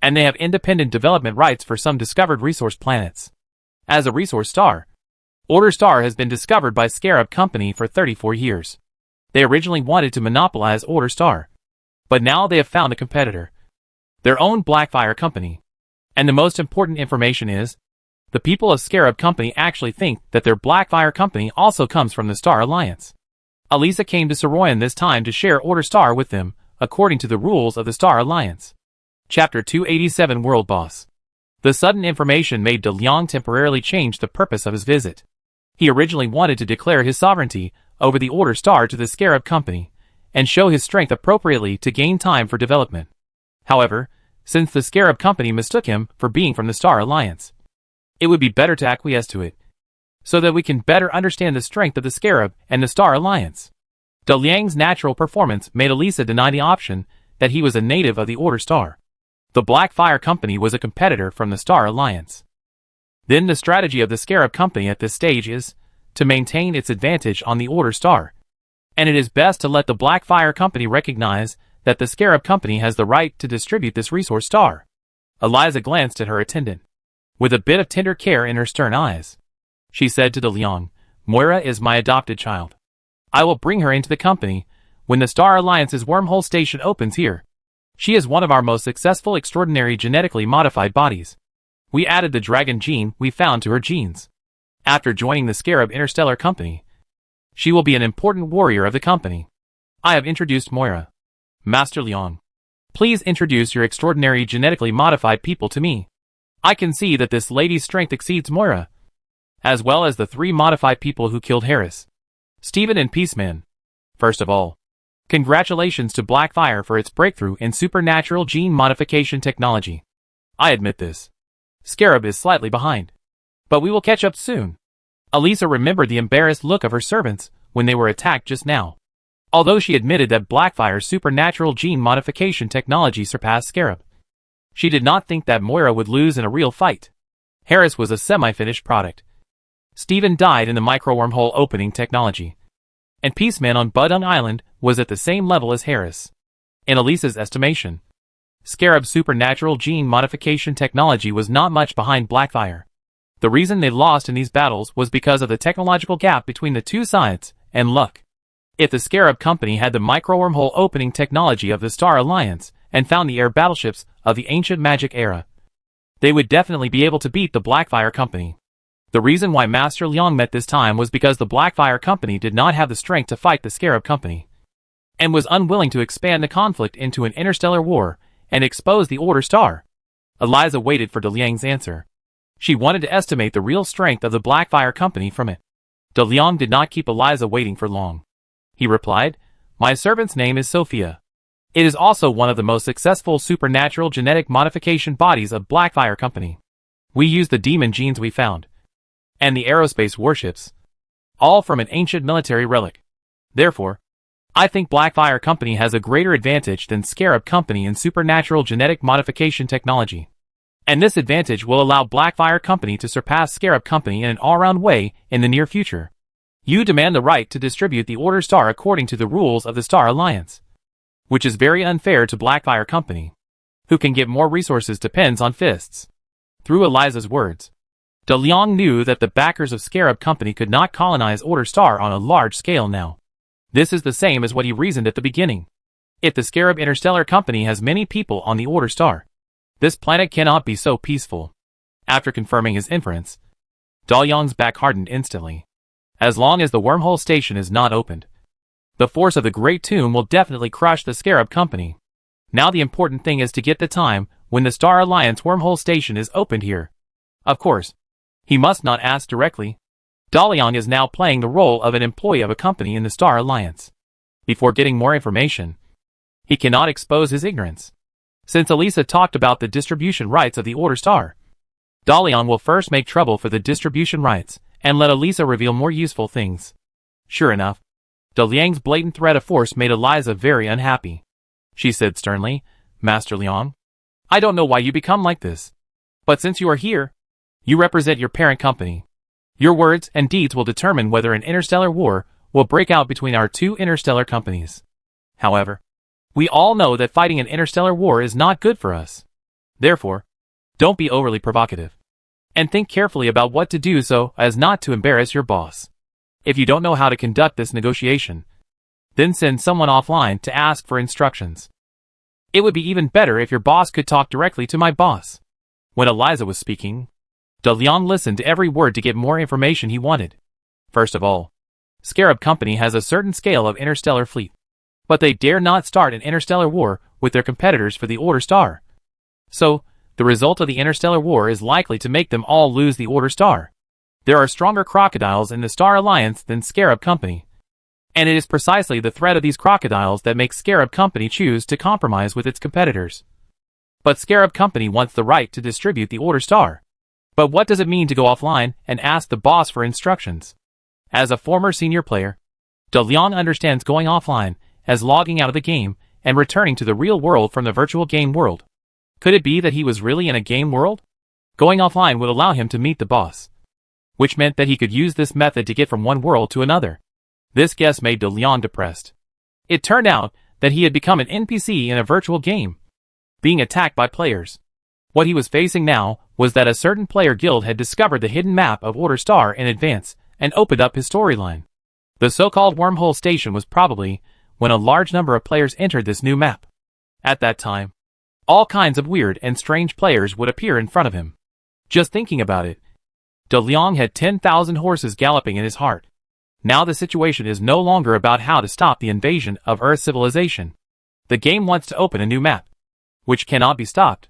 and they have independent development rights for some discovered resource planets. As a resource star, Order Star has been discovered by Scarab Company for 34 years. They originally wanted to monopolize Order Star, but now they have found a competitor, their own Blackfire Company. And the most important information is, the people of Scarab Company actually think that their Blackfire Company also comes from the Star Alliance. Elisa came to Saroyan this time to share Order Star with them, according to the rules of the Star Alliance. Chapter 287 World Boss. The sudden information made De Leon temporarily change the purpose of his visit. He originally wanted to declare his sovereignty over the Order Star to the Scarab Company, and show his strength appropriately to gain time for development. However, since the Scarab Company mistook him for being from the Star Alliance, it would be better to acquiesce to it, so that we can better understand the strength of the Scarab and the Star Alliance. De Liang's natural performance made Elisa deny the option that he was a native of the Order Star. The Blackfire Company was a competitor from the Star Alliance. Then the strategy of the Scarab Company at this stage is to maintain its advantage on the Order Star, and it is best to let the Blackfire Company recognize that the Scarab Company has the right to distribute this resource star. Eliza glanced at her attendant, with a bit of tender care in her stern eyes. She said to De Leon, Moira is my adopted child. I will bring her into the company when the Star Alliance's wormhole station opens here. She is one of our most successful extraordinary genetically modified bodies. We added the dragon gene we found to her genes. After joining the Scarab Interstellar Company, she will be an important warrior of the company. I have introduced Moira. Master Leon, please introduce your extraordinary genetically modified people to me. I can see that this lady's strength exceeds Moira, as well as the 3 modified people who killed Harris, Stephen and Peaceman. First of all, congratulations to Blackfire for its breakthrough in supernatural gene modification technology. I admit this. Scarab is slightly behind, but we will catch up soon. Elisa remembered the embarrassed look of her servants when they were attacked just now. Although she admitted that Blackfire's supernatural gene modification technology surpassed Scarab, she did not think that Moira would lose in a real fight. Harris was a semi-finished product. Stephen died in the micro-wormhole opening technology, and Peaceman on Budung Island was at the same level as Harris. In Elisa's estimation, Scarab's supernatural gene modification technology was not much behind Blackfire. The reason they lost in these battles was because of the technological gap between the two sides, and luck. If the Scarab Company had the micro-wormhole opening technology of the Star Alliance, and found the air battleships of the ancient magic era, they would definitely be able to beat the Blackfire Company. The reason why Master Liang met this time was because the Blackfire Company did not have the strength to fight the Scarab Company, and was unwilling to expand the conflict into an interstellar war and expose the Order Star. Eliza waited for De Liang's answer. She wanted to estimate the real strength of the Blackfire Company from it. De Liang did not keep Eliza waiting for long. He replied, "My servant's name is Sophia. It is also one of the most successful supernatural genetic modification bodies of Blackfire Company. We use the demon genes we found, and the aerospace warships, all from an ancient military relic. Therefore, I think Blackfire Company has a greater advantage than Scarab Company in supernatural genetic modification technology. And this advantage will allow Blackfire Company to surpass Scarab Company in an all-round way in the near future. You demand the right to distribute the Order Star according to the rules of the Star Alliance, which is very unfair to Blackfire Company. Who can get more resources depends on fists." Through Eliza's words, De Liang knew that the backers of Scarab Company could not colonize Order Star on a large scale now. This is the same as what he reasoned at the beginning. If the Scarab Interstellar Company has many people on the Order Star, this planet cannot be so peaceful. After confirming his inference, De Liang's back hardened instantly. As long as the wormhole station is not opened, the force of the Great Tomb will definitely crush the Scarab Company. Now the important thing is to get the time when the Star Alliance wormhole station is opened here. Of course, he must not ask directly. De Liang is now playing the role of an employee of a company in the Star Alliance. Before getting more information, he cannot expose his ignorance. Since Elisa talked about the distribution rights of the Order Star, De Liang will first make trouble for the distribution rights and let Elisa reveal more useful things. Sure enough, De Liang's blatant threat of force made Eliza very unhappy. She said sternly, "Master Liang, I don't know why you become like this. But since you are here, you represent your parent company. Your words and deeds will determine whether an interstellar war will break out between our two interstellar companies. However, we all know that fighting an interstellar war is not good for us. Therefore, don't be overly provocative, and think carefully about what to do so as not to embarrass your boss. If you don't know how to conduct this negotiation, then send someone offline to ask for instructions. It would be even better if your boss could talk directly to my boss." When Eliza was speaking, De Liang listened to every word to get more information he wanted. First of all, Scarab Company has a certain scale of interstellar fleet, but they dare not start an interstellar war with their competitors for the Order Star. So, the result of the interstellar war is likely to make them all lose the Order Star. There are stronger crocodiles in the Star Alliance than Scarab Company, and it is precisely the threat of these crocodiles that makes Scarab Company choose to compromise with its competitors. But Scarab Company wants the right to distribute the Order Star. But what does it mean to go offline and ask the boss for instructions? As a former senior player, De Liang understands going offline as logging out of the game and returning to the real world from the virtual game world. Could it be that he was really in a game world? Going offline would allow him to meet the boss, which meant that he could use this method to get from one world to another. This guess made De Liang depressed. It turned out that he had become an NPC in a virtual game, being attacked by players. What he was facing now was that a certain player guild had discovered the hidden map of Order Star in advance and opened up his storyline. The so-called wormhole station was probably when a large number of players entered this new map. At that time, all kinds of weird and strange players would appear in front of him. Just thinking about it, De Liang had 10,000 horses galloping in his heart. Now the situation is no longer about how to stop the invasion of Earth civilization. The game wants to open a new map, which cannot be stopped.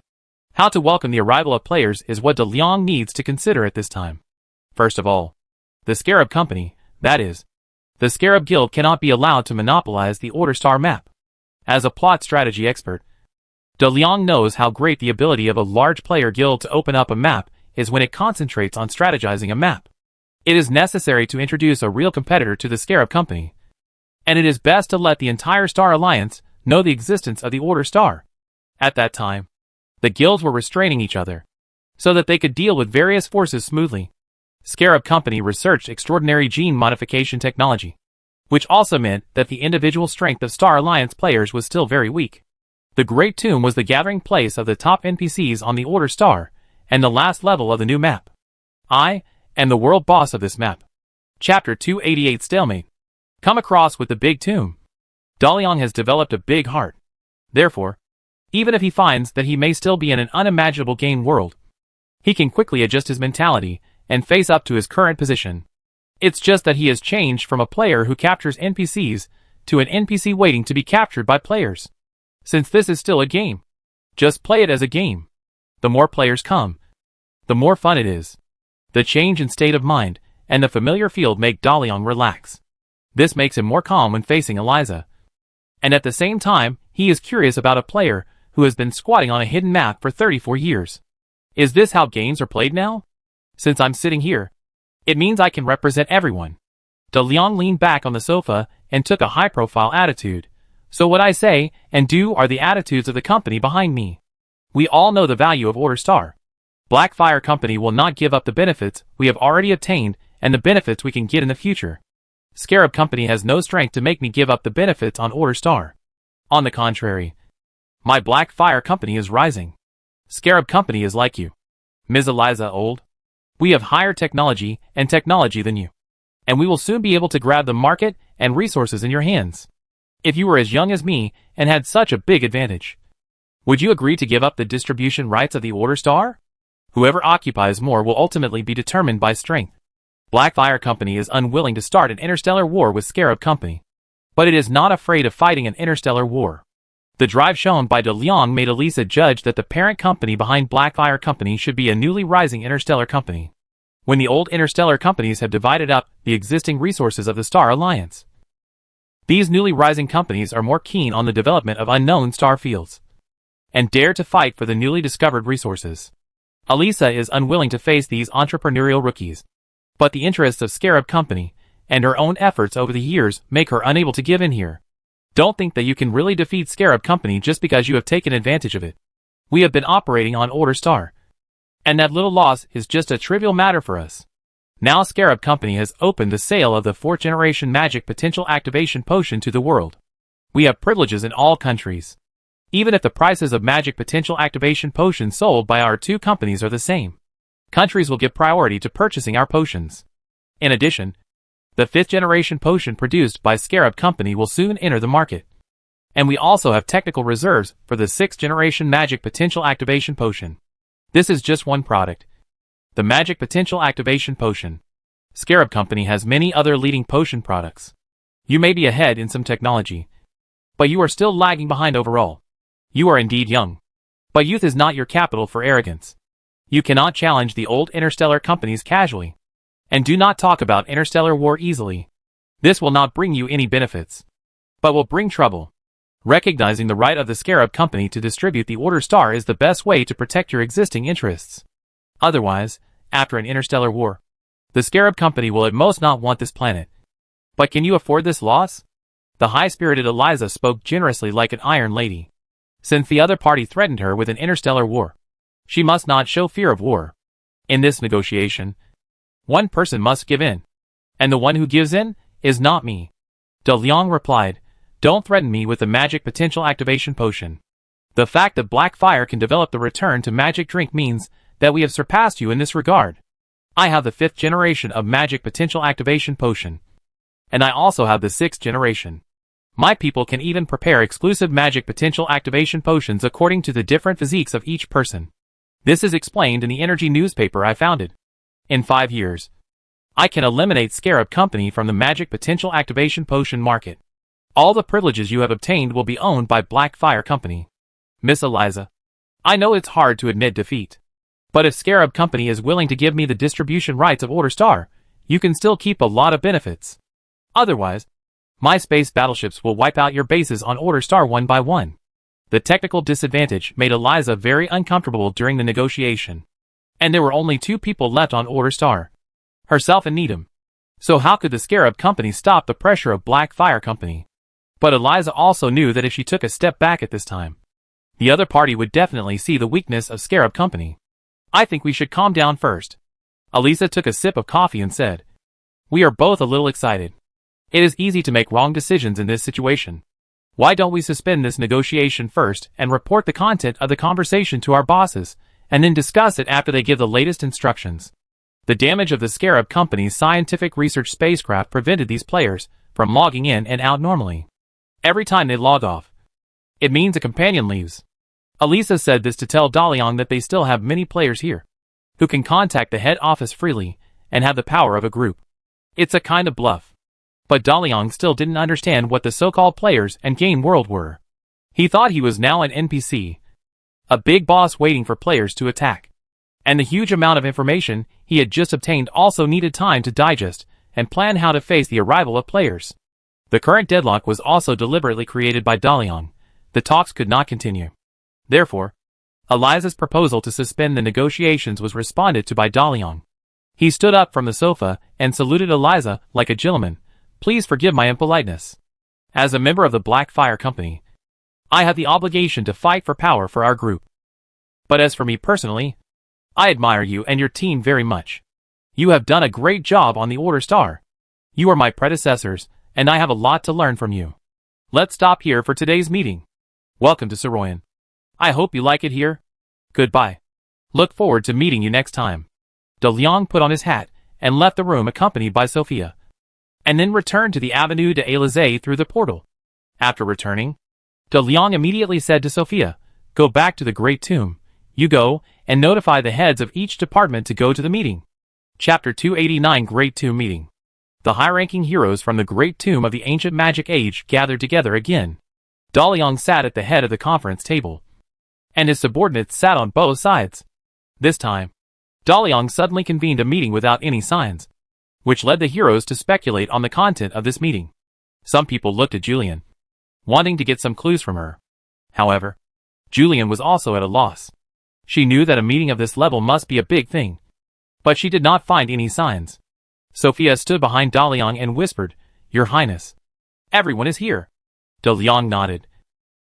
How to welcome the arrival of players is what De Liang needs to consider at this time. First of all, the Scarab Company, that is, the Scarab Guild, cannot be allowed to monopolize the Order Star map. As a plot strategy expert, De Liang knows how great the ability of a large player guild to open up a map is when it concentrates on strategizing a map. It is necessary to introduce a real competitor to the Scarab Company, and it is best to let the entire Star Alliance know the existence of the Order Star. At that time, the guilds were restraining each other, so that they could deal with various forces smoothly. Scarab Company researched extraordinary gene modification technology, which also meant that the individual strength of Star Alliance players was still very weak. The Great Tomb was the gathering place of the top NPCs on the Order Star, and the last level of the new map. I am the world boss of this map. Chapter 288 Stalemate. Come across with the Big Tomb. De Liang has developed a big heart. Therefore, even if he finds that he may still be in an unimaginable game world, He can quickly adjust his mentality and face up to his current position. It's just that he has changed from a player who captures NPCs to an NPC waiting to be captured by players. Since this is still a game, just play it as a game. The more players come, the more fun it is. The change in state of mind and the familiar field make DeLeon relax. This makes him more calm when facing Eliza. And at the same time, he is curious about a player who has been squatting on a hidden map for 34 years. Is this how games are played now? Since I'm sitting here, it means I can represent everyone. DeLeon leaned back on the sofa and took a high-profile attitude. So what I say and do are the attitudes of the company behind me. We all know the value of Order Star. Blackfire Company will not give up the benefits we have already obtained and the benefits we can get in the future. Scarab Company has no strength to make me give up the benefits on Order Star. On the contrary, my Blackfire Company is rising. Scarab Company is like you, Ms. Eliza Old. We have higher technology and technology than you. And we will soon be able to grab the market and resources in your hands. If you were as young as me and had such a big advantage, would you agree to give up the distribution rights of the Order Star? Whoever occupies more will ultimately be determined by strength. Blackfire Company is unwilling to start an interstellar war with Scarab Company, but it is not afraid of fighting an interstellar war. The drive shown by DeLeon made Elisa judge that the parent company behind Blackfire Company should be a newly rising interstellar company. When the old interstellar companies have divided up the existing resources of the Star Alliance, these newly rising companies are more keen on the development of unknown star fields and dare to fight for the newly discovered resources. Elisa is unwilling to face these entrepreneurial rookies, but the interests of Scarab Company and her own efforts over the years make her unable to give in here. Don't think that you can really defeat Scarab Company just because you have taken advantage of it. We have been operating on Order Star, and that little loss is just a trivial matter for us. Now Scarab Company has opened the sale of the 4th generation magic potential activation potion to the world. We have privileges in all countries. Even if the prices of magic potential activation potions sold by our two companies are the same, countries will give priority to purchasing our potions. In addition, the 5th generation potion produced by Scarab Company will soon enter the market. And we also have technical reserves for the 6th generation magic potential activation potion. This is just one product, the magic potential activation potion. Scarab Company has many other leading potion products. You may be ahead in some technology, but you are still lagging behind overall. You are indeed young, but youth is not your capital for arrogance. You cannot challenge the old interstellar companies casually. And do not talk about interstellar war easily. This will not bring you any benefits, but will bring trouble. Recognizing the right of the Scarab Company to distribute the Order Star is the best way to protect your existing interests. Otherwise, after an interstellar war, the Scarab Company will at most not want this planet. But can you afford this loss? The high-spirited Eliza spoke generously like an iron lady. Since the other party threatened her with an interstellar war, she must not show fear of war. In this negotiation, one person must give in, and the one who gives in is not me. DeLeon replied, "Don't threaten me with the magic potential activation potion. The fact that Blackfire can develop the return to magic drink means that we have surpassed you in this regard. I have the 5th generation of magic potential activation potion, and I also have the 6th generation. My people can even prepare exclusive magic potential activation potions according to the different physiques of each person. This is explained in the energy newspaper I founded. In 5 years, I can eliminate Scarab Company from the magic potential activation potion market. All the privileges you have obtained will be owned by Blackfire Company. Miss Eliza, I know it's hard to admit defeat, but if Scarab Company is willing to give me the distribution rights of Order Star, you can still keep a lot of benefits. Otherwise, my space battleships will wipe out your bases on Order Star one by one." The technical disadvantage made Eliza very uncomfortable during the negotiation. And there were only 2 people left on Order Star, herself and Needham. So how could the Scarab Company stop the pressure of Blackfire Company? But Eliza also knew that if she took a step back at this time, the other party would definitely see the weakness of Scarab Company. "I think we should calm down first." Elisa took a sip of coffee and said, "We are both a little excited. It is easy to make wrong decisions in this situation. Why don't we suspend this negotiation first and report the content of the conversation to our bosses, and then discuss it after they give the latest instructions?" The damage of the Scarab Company's scientific research spacecraft prevented these players from logging in and out normally. Every time they log off, it means a companion leaves. Elisa said this to tell DeLeon that they still have many players here. who can contact the head office freely and have the power of a group. It's a kind of bluff. But Daliang still didn't understand what the so-called players and game world were. He thought he was now an NPC, a big boss waiting for players to attack. And the huge amount of information he had just obtained also needed time to digest and plan how to face the arrival of players. The current deadlock was also deliberately created by Daliang. The talks could not continue. Therefore, Eliza's proposal to suspend the negotiations was responded to by Daliang. He stood up from the sofa and saluted Eliza like a gentleman. Please forgive my impoliteness. As a member of the Black Fire Company, I have the obligation to fight for power for our group. But as for me personally, I admire you and your team very much. You have done a great job on the Order Star. You are my predecessors, and I have a lot to learn from you. Let's stop here for today's meeting. Welcome to Saroyan. I hope you like it here. Goodbye. Look forward to meeting you next time. Daliang put on his hat and left the room accompanied by Sophia, and then returned to the Avenue de Élysée through the portal. After returning, Daliang immediately said to Sophia, "Go back to the Great Tomb. You go and notify the heads of each department to go to the meeting." Chapter 289 Great Tomb Meeting. The high-ranking heroes from the Great Tomb of the Ancient Magic Age gathered together again. Daliang sat at the head of the conference table, and his subordinates sat on both sides. This time, Daliang suddenly convened a meeting without any signs, which led the heroes to speculate on the content of this meeting. Some people looked at Julian, wanting to get some clues from her. However, Julian was also at a loss. She knew that a meeting of this level must be a big thing, but she did not find any signs. Sophia stood behind Daliang and whispered, "Your Highness, everyone is here." Daliang nodded.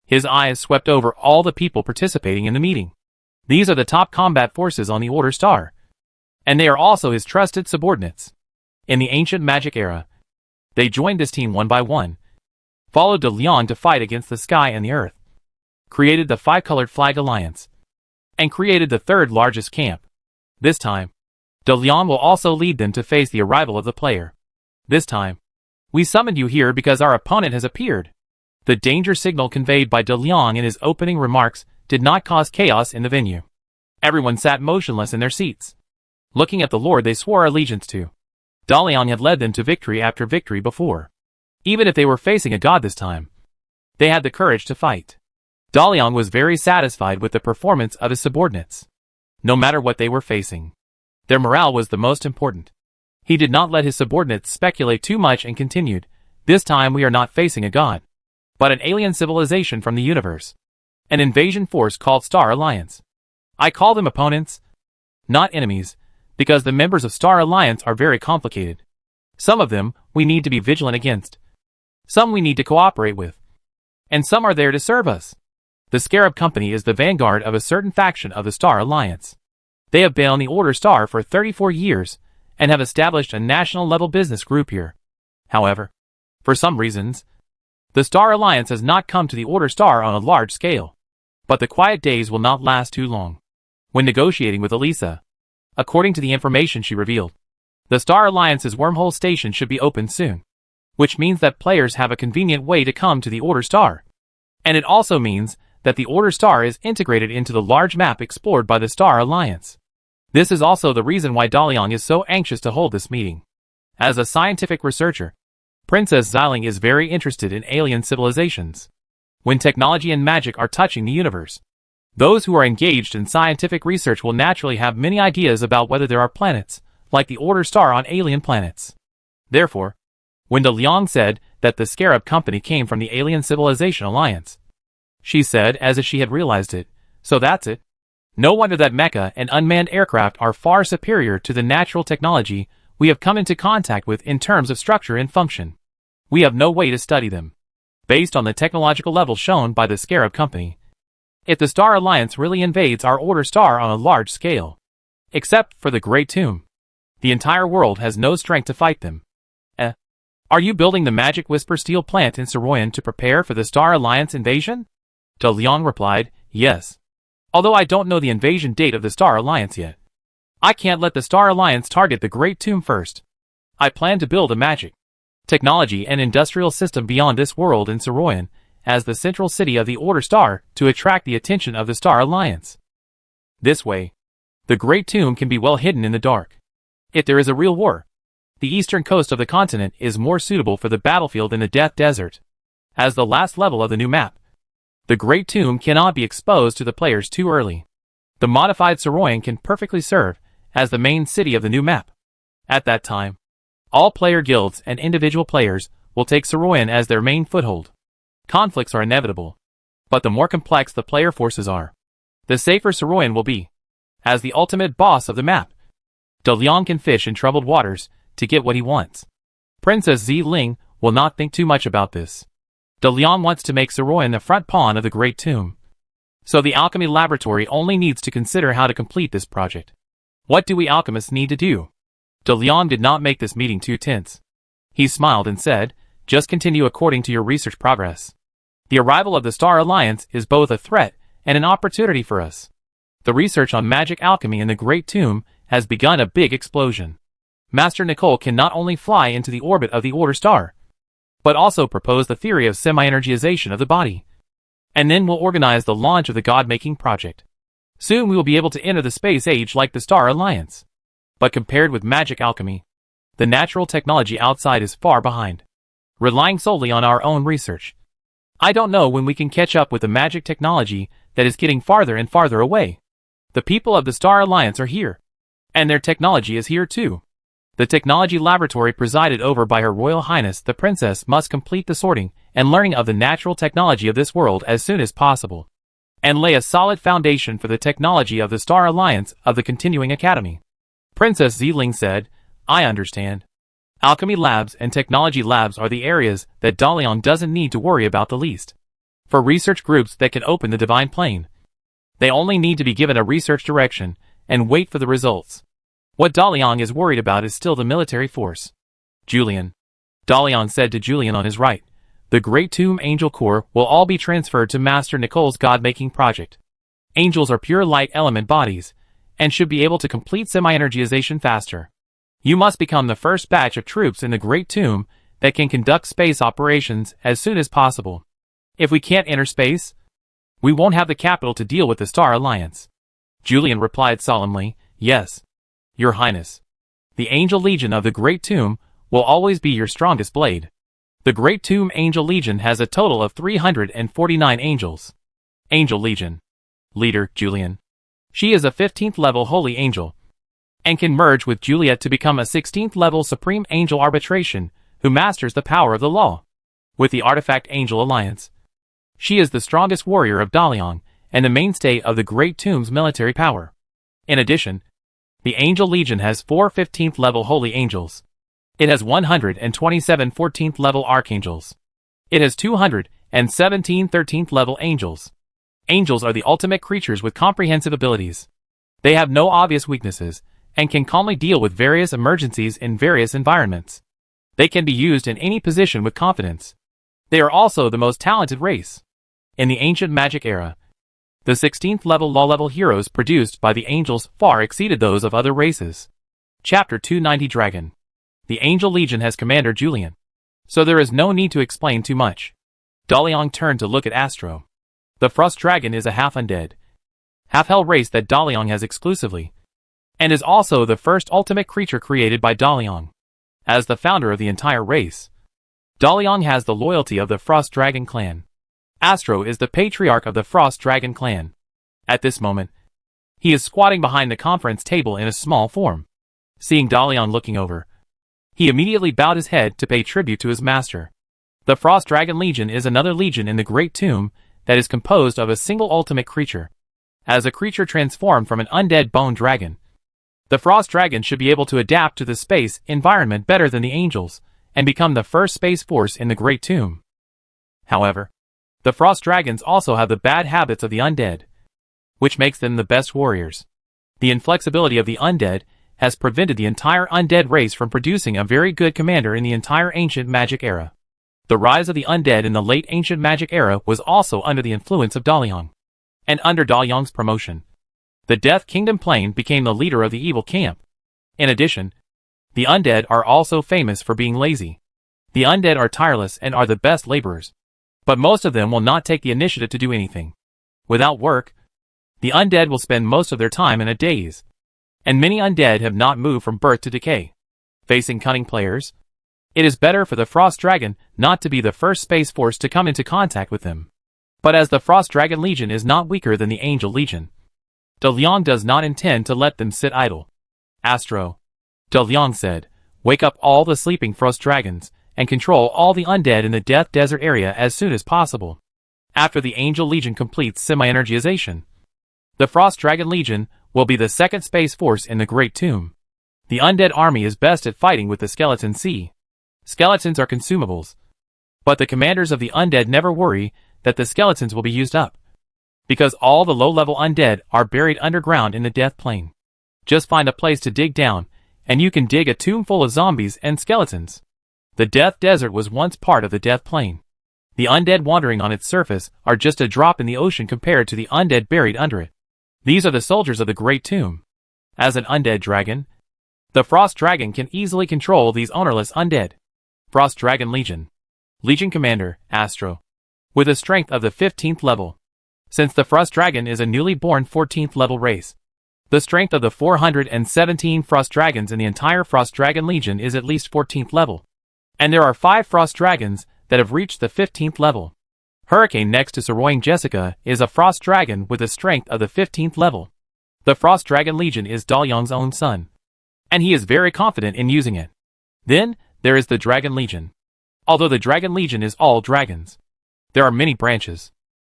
His eyes swept over all the people participating in the meeting. These are the top combat forces on the Order Star, and they are also his trusted subordinates. In the ancient magic era, they joined this team one by one, followed Daliang to fight against the sky and the earth, created the Five-Colored Flag Alliance, and created the third largest camp. This time, Daliang will also lead them to face the arrival of the player. This time, we summoned you here because our opponent has appeared. The danger signal conveyed by Daliang in his opening remarks did not cause chaos in the venue. Everyone sat motionless in their seats, looking at the lord they swore allegiance to. Daliang had led them to victory after victory before. Even if they were facing a god this time, they had the courage to fight. Daliang was very satisfied with the performance of his subordinates. No matter what they were facing, their morale was the most important. He did not let his subordinates speculate too much and continued, "This time we are not facing a god, but an alien civilization from the universe. An invasion force called Star Alliance. I call them opponents, not enemies, because the members of Star Alliance are very complicated. Some of them we need to be vigilant against. Some we need to cooperate with. And some are there to serve us. The Scarab Company is the vanguard of a certain faction of the Star Alliance. They have been on the Order Star for 34 years and have established a national-level business group here. However, for some reasons, the Star Alliance has not come to the Order Star on a large scale. But the quiet days will not last too long." When negotiating with Elisa, according to the information she revealed, the Star Alliance's wormhole station should be opened soon, which means that players have a convenient way to come to the Order Star. And it also means that the Order Star is integrated into the large map explored by the Star Alliance. This is also the reason why Daliang is so anxious to hold this meeting. As a scientific researcher, Princess Xiling is very interested in alien civilizations. When technology and magic are touching the universe, those who are engaged in scientific research will naturally have many ideas about whether there are planets, like the Order Star on alien planets. Therefore, when Daliang said that the Scarab Company came from the Alien Civilization Alliance, she said as if she had realized it, "So that's it. No wonder that mecha and unmanned aircraft are far superior to the natural technology we have come into contact with in terms of structure and function. We have no way to study them, based on the technological level shown by the Scarab Company. If the Star Alliance really invades our Order Star on a large scale, except for the Great Tomb, the entire world has no strength to fight them." Are you building the Magic Whisper steel plant in Saroyan to prepare for the Star Alliance invasion? Daliang replied, "Yes. Although I don't know the invasion date of the Star Alliance yet. I can't let the Star Alliance target the Great Tomb first. I plan to build a magic, technology and industrial system beyond this world in Saroyan as the central city of the Order Star to attract the attention of the Star Alliance. This way, The Great Tomb can be well hidden in the dark. If there is a real war, the eastern coast of the continent is more suitable for the battlefield than the Death Desert. As the last level of the new map, the Great Tomb cannot be exposed to the players too early. The modified Saroyan can perfectly serve as the main city of the new map. At that time, all player guilds and individual players will take Saroyan as their main foothold. Conflicts are inevitable, but the more complex the player forces are, the safer Saroyan will be. As the ultimate boss of the map, De Leon can fish in troubled waters to get what he wants. Princess Zi Ling will not think too much about this. De Leon wants to make Saroyan the front pawn of the Great Tomb. So the alchemy laboratory only needs to consider how to complete this project. What do we alchemists need to do? De Leon did not make this meeting too tense. He smiled and said, just continue according to your research progress. The arrival of the Star Alliance is both a threat and an opportunity for us. The research on magic alchemy in the Great Tomb has begun a big explosion. Master Nicole can not only fly into the orbit of the Order Star, but also propose the theory of semi-energization of the body. And then we'll organize the launch of the God-making project. Soon we will be able to enter the space age like the Star Alliance. But compared with magic alchemy, the natural technology outside is far behind. Relying solely on our own research, I don't know when we can catch up with the magic technology that is getting farther and farther away. The people of the Star Alliance are here, and their technology is here too. The technology laboratory presided over by Her Royal Highness the Princess must complete the sorting and learning of the natural technology of this world as soon as possible, and lay a solid foundation for the technology of the Star Alliance of the Continuing Academy. Princess Ziling said, I understand. Alchemy labs and technology labs are the areas that Dalian doesn't need to worry about the least. For research groups that can open the divine plane, they only need to be given a research direction and wait for the results. What Dalian is worried about is still the military force. Julian. Dalian said to Julian on his right, the Great Tomb Angel Corps will all be transferred to Master Nicole's God-making project. Angels are pure light element bodies, and should be able to complete semi-energization faster. You must become the first batch of troops in the Great Tomb that can conduct space operations as soon as possible. If we can't enter space, we won't have the capital to deal with the Star Alliance. Julian replied solemnly, yes, Your Highness. The Angel Legion of the Great Tomb will always be your strongest blade. The Great Tomb Angel Legion has a total of 349 angels. Angel Legion. Leader, Julian. She is a 15th level Holy Angel, and can merge with Juliet to become a 16th level Supreme Angel Arbitration, who masters the power of the law. With the Artifact Angel Alliance, she is the strongest warrior of Dalian, and the mainstay of the Great Tomb's military power. In addition, the Angel Legion has 4 15th level Holy Angels. It has 127 14th level Archangels. It has 217 13th level Angels. Angels are the ultimate creatures with comprehensive abilities. They have no obvious weaknesses, and can calmly deal with various emergencies in various environments. They can be used in any position with confidence. They are also the most talented race. In the ancient magic era, the 16th level law-level heroes produced by the angels far exceeded those of other races. Chapter 290 Dragon. The Angel Legion has Commander Julian, so there is no need to explain too much. Dalian turned to look at Astro. The Frost Dragon is a half-undead, half-hell race that Dalian has exclusively, and is also the first ultimate creature created by Dalian. As the founder of the entire race, Dalian has the loyalty of the Frost Dragon clan. Astro is the patriarch of the Frost Dragon clan. At this moment, he is squatting behind the conference table in a small form. Seeing Dalian looking over, he immediately bowed his head to pay tribute to his master. The Frost Dragon Legion is another legion in the Great Tomb that is composed of a single ultimate creature. As a creature transformed from an undead bone dragon, the Frost Dragon should be able to adapt to the space environment better than the angels, and become the first space force in the Great Tomb. However, the Frost Dragons also have the bad habits of the undead, which makes them the best warriors. The inflexibility of the undead has prevented the entire undead race from producing a very good commander in the entire ancient magic era. The rise of the undead in the late ancient magic era was also under the influence of Dalian. And under Dalian's promotion, the Death Kingdom Plane became the leader of the evil camp. In addition, the undead are also famous for being lazy. The undead are tireless and are the best laborers, but most of them will not take the initiative to do anything. Without work, the undead will spend most of their time in a daze. and many undead have not moved from birth to decay. Facing cunning players, it is better for the Frost Dragon not to be the first Space Force to come into contact with them. But as the Frost Dragon Legion is not weaker than the Angel Legion, De Leon does not intend to let them sit idle. Astro, De Leon said, wake up all the sleeping Frost Dragons, and control all the undead in the Death Desert area as soon as possible. After the Angel Legion completes semi-energization, the Frost Dragon Legion will be the second Space Force in the Great Tomb. The undead army is best at fighting with the Skeleton Sea. Skeletons are consumables, but the commanders of the undead never worry that the skeletons will be used up, because all the low-level undead are buried underground in the Death Plane. Just find a place to dig down, and you can dig a tomb full of zombies and skeletons. The Death Desert was once part of the Death Plane. The undead wandering on its surface are just a drop in the ocean compared to the undead buried under it. These are the soldiers of the Great Tomb. As an undead dragon, the Frost Dragon can easily control these ownerless undead. Frost Dragon Legion. Legion Commander, Astro. With a strength of the 15th level. Since the Frost Dragon is a newly born 14th level race, the strength of the 417 Frost Dragons in the entire Frost Dragon Legion is at least 14th level. And there are 5 Frost Dragons that have reached the 15th level. Hurricane next to Sorroying Jessica is a Frost Dragon with a strength of the 15th level. The Frost Dragon Legion is Daliang's own son, and he is very confident in using it. Then, there is the Dragon Legion. Although the Dragon Legion is all dragons, there are many branches.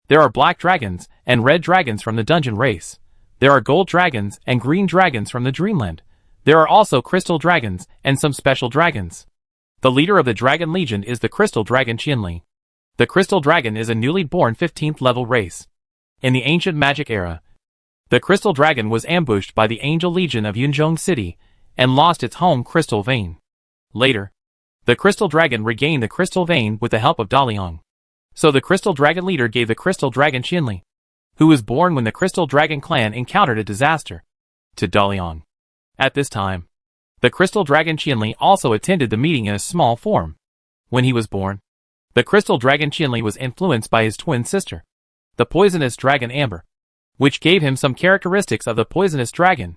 There are black dragons and red dragons from the dungeon race. There are gold dragons and green dragons from the Dreamland. There are also crystal dragons and some special dragons. The leader of the Dragon Legion is the Crystal Dragon Qianli. The Crystal Dragon is a newly born 15th level race. In the ancient magic era, the Crystal Dragon was ambushed by the Angel Legion of Yunzhong City and lost its home Crystal Vein. Later, the Crystal Dragon regained the Crystal Vein with the help of Daliang. So the Crystal Dragon leader gave the Crystal Dragon Qianli, who was born when the Crystal Dragon clan encountered a disaster, to Daliang. At this time, the Crystal Dragon Qianli also attended the meeting in a small form. When he was born, the Crystal Dragon Qianli was influenced by his twin sister, the poisonous dragon Amber, which gave him some characteristics of the poisonous dragon.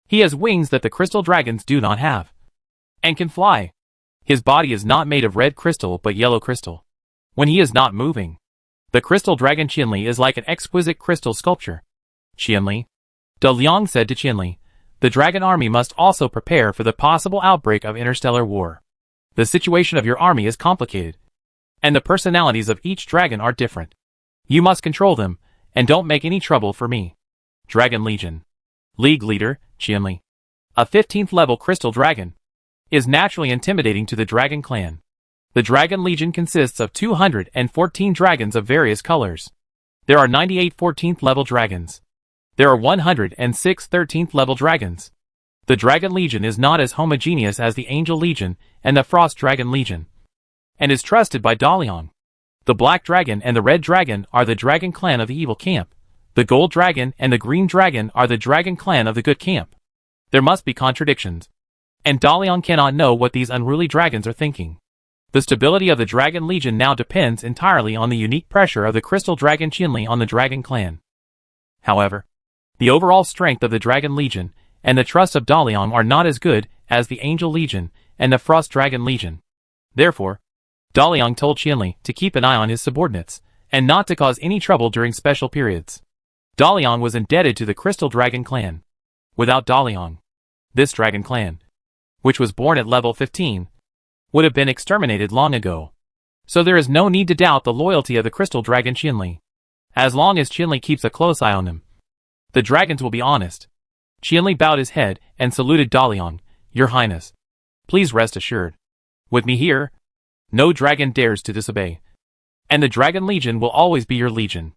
He has wings that the Crystal Dragons do not have, and can fly. His body is not made of red crystal but yellow crystal. When he is not moving, the Crystal Dragon Qianli is like an exquisite crystal sculpture. Qianli, De Leon said to Qianli, the dragon army must also prepare for the possible outbreak of interstellar war. The situation of your army is complicated, and the personalities of each dragon are different. You must control them, and don't make any trouble for me. Dragon Legion. League Leader, Qianli, a 15th level crystal dragon, is naturally intimidating to the Dragon Clan. The Dragon Legion consists of 214 dragons of various colors. There are 98 14th level dragons. There are 106 13th level dragons. The Dragon Legion is not as homogeneous as the Angel Legion and the Frost Dragon Legion, and is trusted by Daliang. The Black Dragon and the Red Dragon are the Dragon Clan of the Evil Camp. The Gold Dragon and the Green Dragon are the Dragon Clan of the Good Camp. There must be contradictions, and Daliang cannot know what these unruly dragons are thinking. The stability of the Dragon Legion now depends entirely on the unique pressure of the Crystal Dragon Qianli on the Dragon Clan. However, the overall strength of the Dragon Legion and the trust of Daliang are not as good as the Angel Legion and the Frost Dragon Legion. Therefore, Daliang told Qianli to keep an eye on his subordinates, and not to cause any trouble during special periods. Daliang was indebted to the Crystal Dragon Clan. Without Daliang, this Dragon Clan, which was born at level 15, would have been exterminated long ago. So there is no need to doubt the loyalty of the Crystal Dragon Qianli. As long as Qianli keeps a close eye on him, the dragons will be honest. Qianli bowed his head and saluted Daliang. Your Highness, please rest assured. With me here, no dragon dares to disobey. And the Dragon Legion will always be your legion.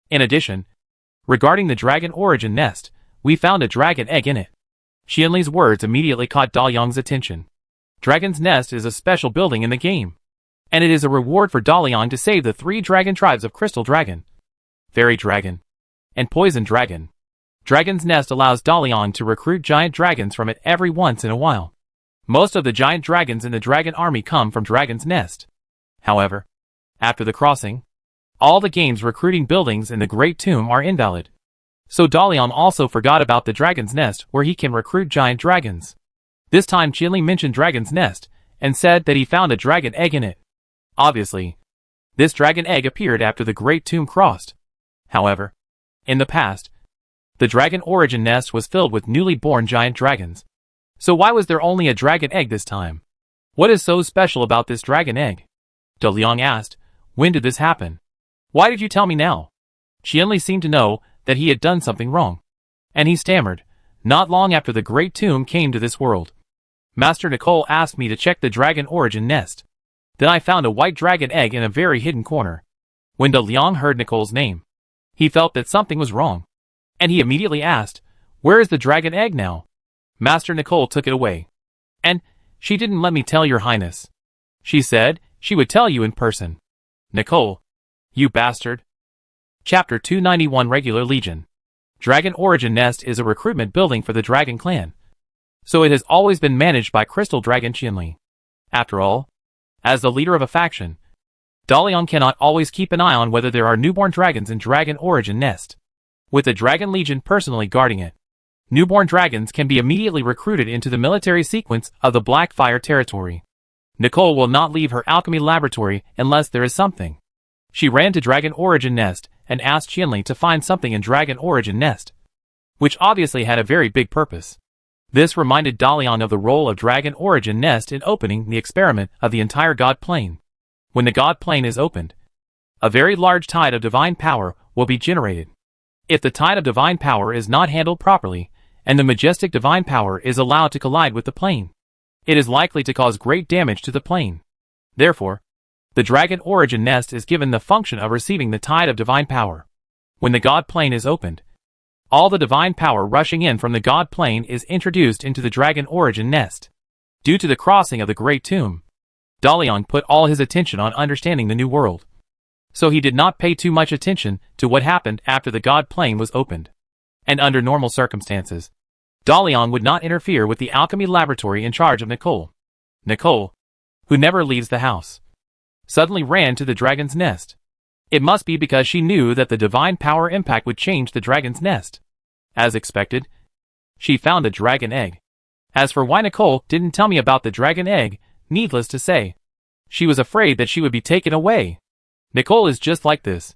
In addition, regarding the Dragon Origin Nest, we found a dragon egg in it. Qianli's words immediately caught Daliang's attention. Dragon's Nest is a special building in the game, and it is a reward for Daliang to save the 3 dragon tribes of Crystal Dragon, Fairy Dragon, and Poison Dragon. Dragon's Nest allows Daliang to recruit giant dragons from it every once in a while. Most of the giant dragons in the dragon army come from Dragon's Nest. However, after the crossing, all the game's recruiting buildings in the Great Tomb are invalid. So Dalian also forgot about the dragon's nest where he can recruit giant dragons. This time Qianli mentioned dragon's nest and said that he found a dragon egg in it. Obviously, this dragon egg appeared after the Great Tomb crossed. However, in the past, the dragon origin nest was filled with newly born giant dragons. So why was there only a dragon egg this time? What is so special about this dragon egg? Dalian asked. When did this happen? Why did you tell me now? Qianli seemed to know that he had done something wrong. And he stammered, not long after the Great Tomb came to this world. Master Nicole asked me to check the dragon origin nest. Then I found a white dragon egg in a very hidden corner. When Dalian heard Nicole's name, he felt that something was wrong. And he immediately asked, where is the dragon egg now? Master Nicole took it away. And she didn't let me tell your highness. She said she would tell you in person. Nicole, you bastard. Chapter 291 Regular Legion. Dragon Origin Nest is a recruitment building for the Dragon Clan. So it has always been managed by Crystal Dragon Qianli. After all, as the leader of a faction, Dalian cannot always keep an eye on whether there are newborn dragons in Dragon Origin Nest. With the Dragon Legion personally guarding it, newborn dragons can be immediately recruited into the military sequence of the Blackfire territory. Nicole will not leave her alchemy laboratory unless there is something. She ran to Dragon Origin Nest and asked Qianli to find something in Dragon Origin Nest, which obviously had a very big purpose. This reminded Dalian of the role of Dragon Origin Nest in opening the experiment of the entire God Plane. When the God Plane is opened, a very large tide of divine power will be generated. If the tide of divine power is not handled properly, and the majestic divine power is allowed to collide with the plane, it is likely to cause great damage to the plane. Therefore, the Dragon Origin Nest is given the function of receiving the tide of divine power. When the God Plane is opened, all the divine power rushing in from the God Plane is introduced into the Dragon Origin Nest. Due to the crossing of the Great Tomb, Dalian put all his attention on understanding the new world. So he did not pay too much attention to what happened after the God Plane was opened. And under normal circumstances, Dalian would not interfere with the alchemy laboratory in charge of Nicole. Nicole, who never leaves the house, suddenly ran to the dragon's nest. It must be because she knew that the divine power impact would change the dragon's nest. As expected, she found a dragon egg. As for why Nicole didn't tell me about the dragon egg, needless to say, she was afraid that she would be taken away. Nicole is just like this.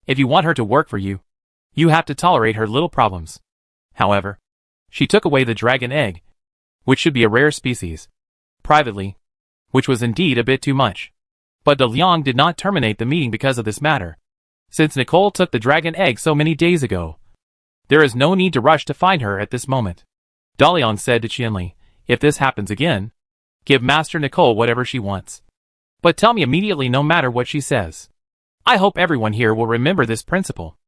If you want her to work for you, you have to tolerate her little problems. However, she took away the dragon egg, which should be a rare species, privately, which was indeed a bit too much. But Dalian did not terminate the meeting because of this matter. Since Nicole took the dragon egg so many days ago, there is no need to rush to find her at this moment. Dalian said to Qianli, if this happens again, give Master Nicole whatever she wants. But tell me immediately no matter what she says. I hope everyone here will remember this principle.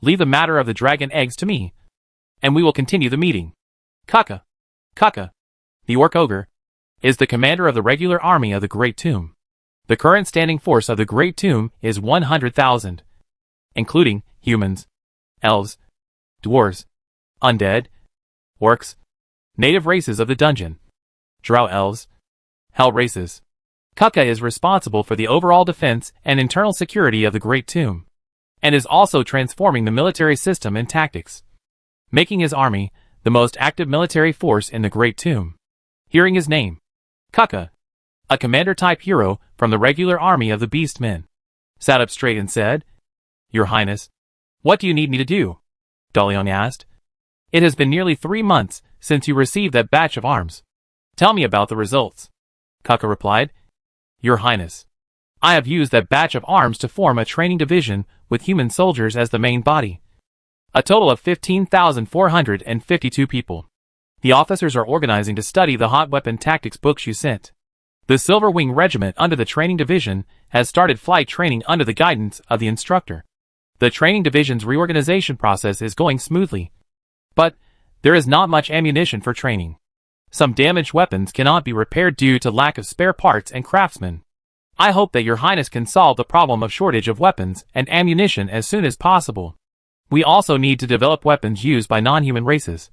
Leave the matter of the dragon eggs to me, and we will continue the meeting. Kaka, the Orc Ogre, is the commander of the regular army of the Great Tomb. The current standing force of the Great Tomb is 100,000, including humans, elves, dwarves, undead, orcs, native races of the dungeon, drow elves, hell races. Kaka is responsible for the overall defense and internal security of the Great Tomb, and is also transforming the military system and tactics, making his army the most active military force in the Great Tomb. Hearing his name, Kaka, a commander-type hero from the regular army of the Beast Men, sat up straight and said, Your Highness, what do you need me to do? Dalian asked. It has been nearly 3 months since you received that batch of arms. Tell me about the results. Kaka replied, Your Highness, I have used that batch of arms to form a training division with human soldiers as the main body. A total of 15,452 people. The officers are organizing to study the hot weapon tactics books you sent. The Silver Wing Regiment under the training division has started flight training under the guidance of the instructor. The training division's reorganization process is going smoothly, but there is not much ammunition for training. Some damaged weapons cannot be repaired due to lack of spare parts and craftsmen. I hope that Your Highness can solve the problem of shortage of weapons and ammunition as soon as possible. We also need to develop weapons used by non-human races.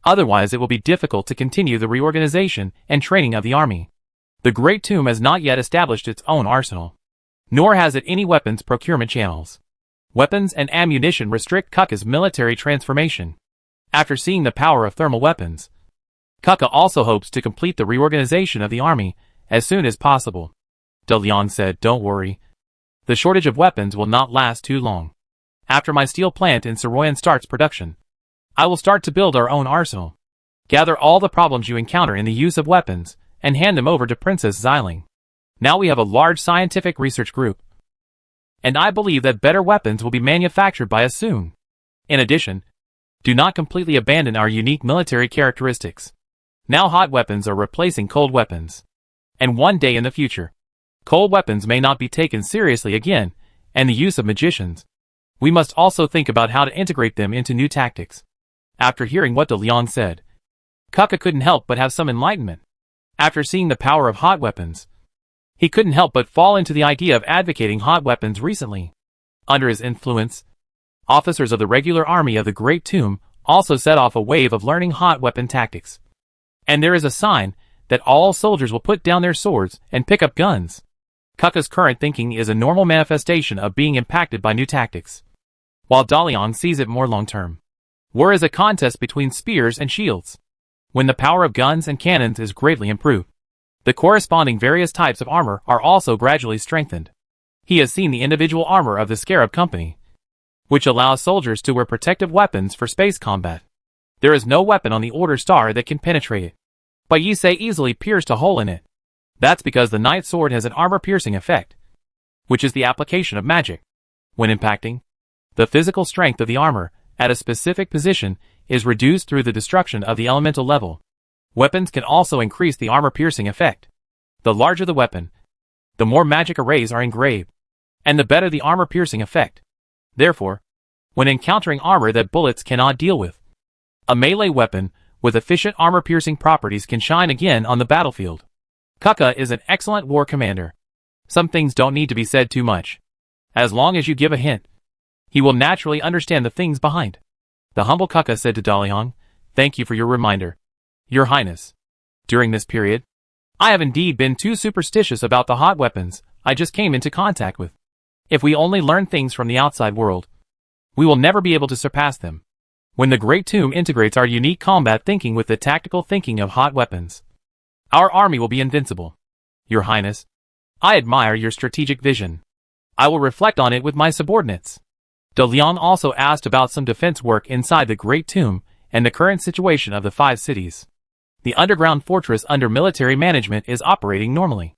Otherwise it will be difficult to continue the reorganization and training of the army. The Great Tomb has not yet established its own arsenal, nor has it any weapons procurement channels. Weapons and ammunition restrict Kaka's military transformation. After seeing the power of thermal weapons, Kaka also hopes to complete the reorganization of the army as soon as possible. De Leon said, "Don't worry. The shortage of weapons will not last too long. After my steel plant in Saroyan starts production, I will start to build our own arsenal. Gather all the problems you encounter in the use of weapons and hand them over to Princess Xiling. Now we have a large scientific research group, and I believe that better weapons will be manufactured by us soon. In addition, do not completely abandon our unique military characteristics. Now hot weapons are replacing cold weapons. And one day in the future, cold weapons may not be taken seriously again, and the use of magicians. We must also think about how to integrate them into new tactics." After hearing what De Leon said, Kaka couldn't help but have some enlightenment. After seeing the power of hot weapons, he couldn't help but fall into the idea of advocating hot weapons recently. Under his influence, officers of the regular army of the Great Tomb also set off a wave of learning hot weapon tactics. And there is a sign that all soldiers will put down their swords and pick up guns. Kaka's current thinking is a normal manifestation of being impacted by new tactics, while Daliang sees it more long-term. War is a contest between spears and shields. When the power of guns and cannons is greatly improved, the corresponding various types of armor are also gradually strengthened. He has seen the individual armor of the Scarab Company, which allows soldiers to wear protective weapons for space combat. There is no weapon on the Order Star that can penetrate it, but Yisei easily pierced a hole in it. That's because the Night Sword has an armor-piercing effect, which is the application of magic. When impacting, the physical strength of the armor at a specific position is reduced through the destruction of the elemental level. Weapons can also increase the armor-piercing effect. The larger the weapon, the more magic arrays are engraved, and the better the armor-piercing effect. Therefore, when encountering armor that bullets cannot deal with, a melee weapon with efficient armor-piercing properties can shine again on the battlefield. Kaka is an excellent war commander. Some things don't need to be said too much. As long as you give a hint, he will naturally understand the things behind. The humble Kaka said to Daliang, "Thank you for your reminder, Your Highness. During this period, I have indeed been too superstitious about the hot weapons I just came into contact with. If we only learn things from the outside world, we will never be able to surpass them. When the Great Tomb integrates our unique combat thinking with the tactical thinking of hot weapons, our army will be invincible. Your Highness, I admire your strategic vision. I will reflect on it with my subordinates." De Leon also asked about some defense work inside the Great Tomb and the current situation of the 5 cities. The underground fortress under military management is operating normally,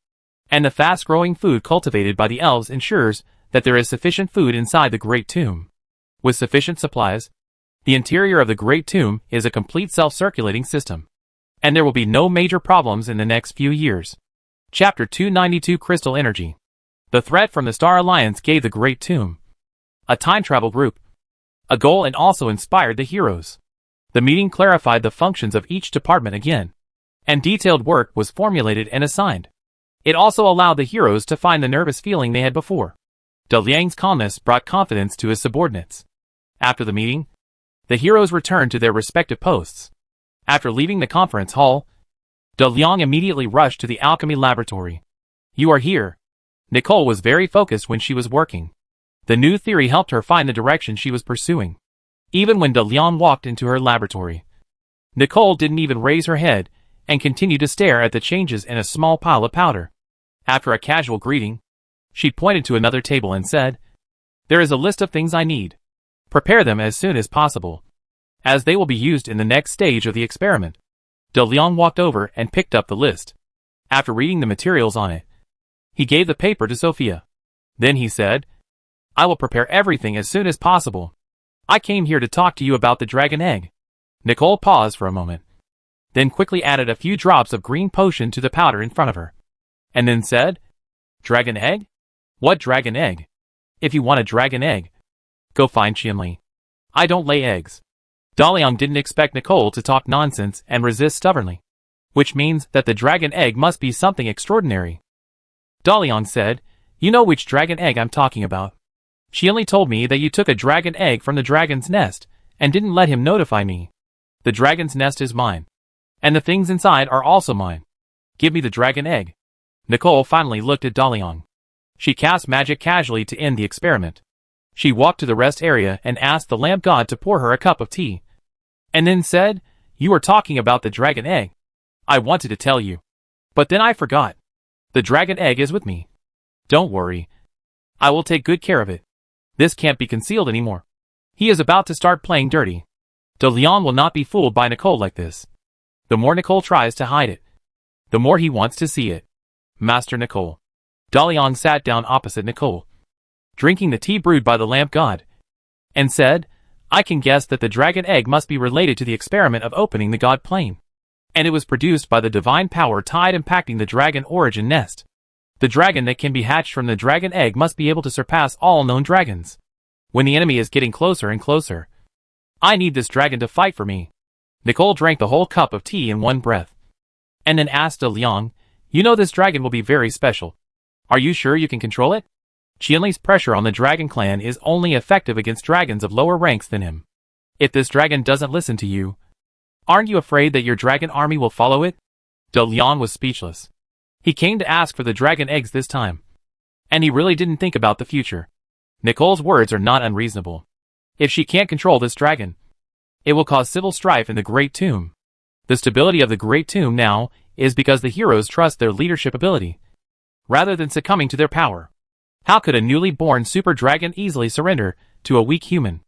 and the fast-growing food cultivated by the elves ensures that there is sufficient food inside the Great Tomb. With sufficient supplies, the interior of the Great Tomb is a complete self-circulating system, and there will be no major problems in the next few years. Chapter 292 Crystal Energy. The threat from the Star Alliance gave the Great Tomb a time travel group, a goal, and also inspired the heroes. The meeting clarified the functions of each department again, and detailed work was formulated and assigned. It also allowed the heroes to find the nervous feeling they had before. De Liang's calmness brought confidence to his subordinates. After the meeting, the heroes returned to their respective posts. After leaving the conference hall, De Liang immediately rushed to the alchemy laboratory. "You are here." Nicole was very focused when she was working. The new theory helped her find the direction she was pursuing. Even when De Leon walked into her laboratory, Nicole didn't even raise her head and continued to stare at the changes in a small pile of powder. After a casual greeting, she pointed to another table and said, "There is a list of things I need. Prepare them as soon as possible, as they will be used in the next stage of the experiment." De Leon walked over and picked up the list. After reading the materials on it, he gave the paper to Sophia. Then he said, "I will prepare everything as soon as possible. I came here to talk to you about the dragon egg." Nicole paused for a moment, then quickly added a few drops of green potion to the powder in front of her, and then said, "Dragon egg? What dragon egg? If you want a dragon egg, go find Qianli. I don't lay eggs." Daliang didn't expect Nicole to talk nonsense and resist stubbornly, which means that the dragon egg must be something extraordinary. Daliang said, "You know which dragon egg I'm talking about. Qianli told me that you took a dragon egg from the dragon's nest and didn't let him notify me. The dragon's nest is mine, and the things inside are also mine. Give me the dragon egg." Nicole finally looked at Daliang. She cast magic casually to end the experiment. She walked to the rest area and asked the lamp god to pour her a cup of tea. And then said, "You were talking about the dragon egg. I wanted to tell you. But then I forgot. The dragon egg is with me. Don't worry. I will take good care of it. This can't be concealed anymore." He is about to start playing dirty. De Leon will not be fooled by Nicole like this. The more Nicole tries to hide it, the more he wants to see it. Master Nicole. De Leon sat down opposite Nicole, drinking the tea brewed by the lamp god, and said, "I can guess that the dragon egg must be related to the experiment of opening the god plane. And it was produced by the divine power tied impacting the dragon origin nest. The dragon that can be hatched from the dragon egg must be able to surpass all known dragons. When the enemy is getting closer and closer, I need this dragon to fight for me." Nicole drank the whole cup of tea in one breath, and then asked De Leon, "You know this dragon will be very special. Are you sure you can control it? Qianli's pressure on the dragon clan is only effective against dragons of lower ranks than him. If this dragon doesn't listen to you, aren't you afraid that your dragon army will follow it?" De Leon was speechless. He came to ask for the dragon eggs this time, and he really didn't think about the future. Nicole's words are not unreasonable. If she can't control this dragon, it will cause civil strife in the Great Tomb. The stability of the Great Tomb now is because the heroes trust their leadership ability, rather than succumbing to their power. How could a newly born super dragon easily surrender to a weak human?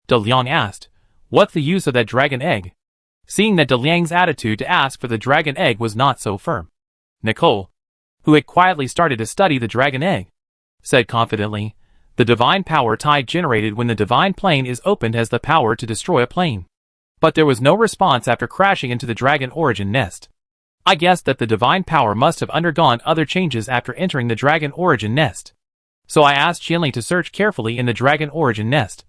De Leon asked, "What's the use of that dragon egg?" Seeing that De Liang's attitude to ask for the dragon egg was not so firm, Nicole, who had quietly started to study the dragon egg, said confidently, "The divine power tide generated when the divine plane is opened has the power to destroy a plane. But there was no response after crashing into the dragon origin nest. I guessed that the divine power must have undergone other changes after entering the dragon origin nest. So I asked Qianli to search carefully in the dragon origin nest,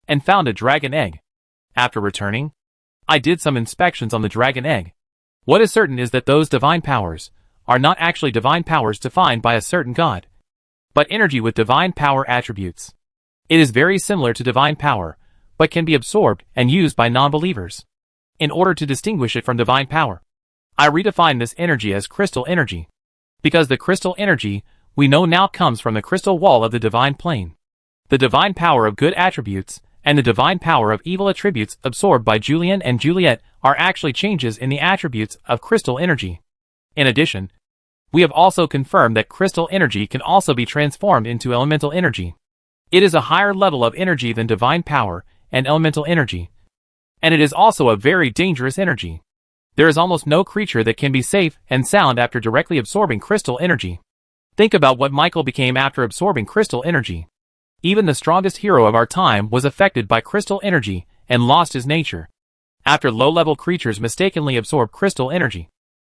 and found a dragon egg. After returning, I did some inspections on the dragon egg. What is certain is that those divine powers are not actually divine powers defined by a certain god, but energy with divine power attributes. It is very similar to divine power, but can be absorbed and used by non-believers. In order to distinguish it from divine power, I redefine this energy as crystal energy, because the crystal energy we know now comes from the crystal wall of the divine plane. The divine power of good attributes and the divine power of evil attributes absorbed by Julien and Juliet are actually changes in the attributes of crystal energy. In addition, we have also confirmed that crystal energy can also be transformed into elemental energy. It is a higher level of energy than divine power and elemental energy, and it is also a very dangerous energy. There is almost no creature that can be safe and sound after directly absorbing crystal energy. Think about what Michael became after absorbing crystal energy. Even the strongest hero of our time was affected by crystal energy and lost his nature. After low-level creatures mistakenly absorb crystal energy,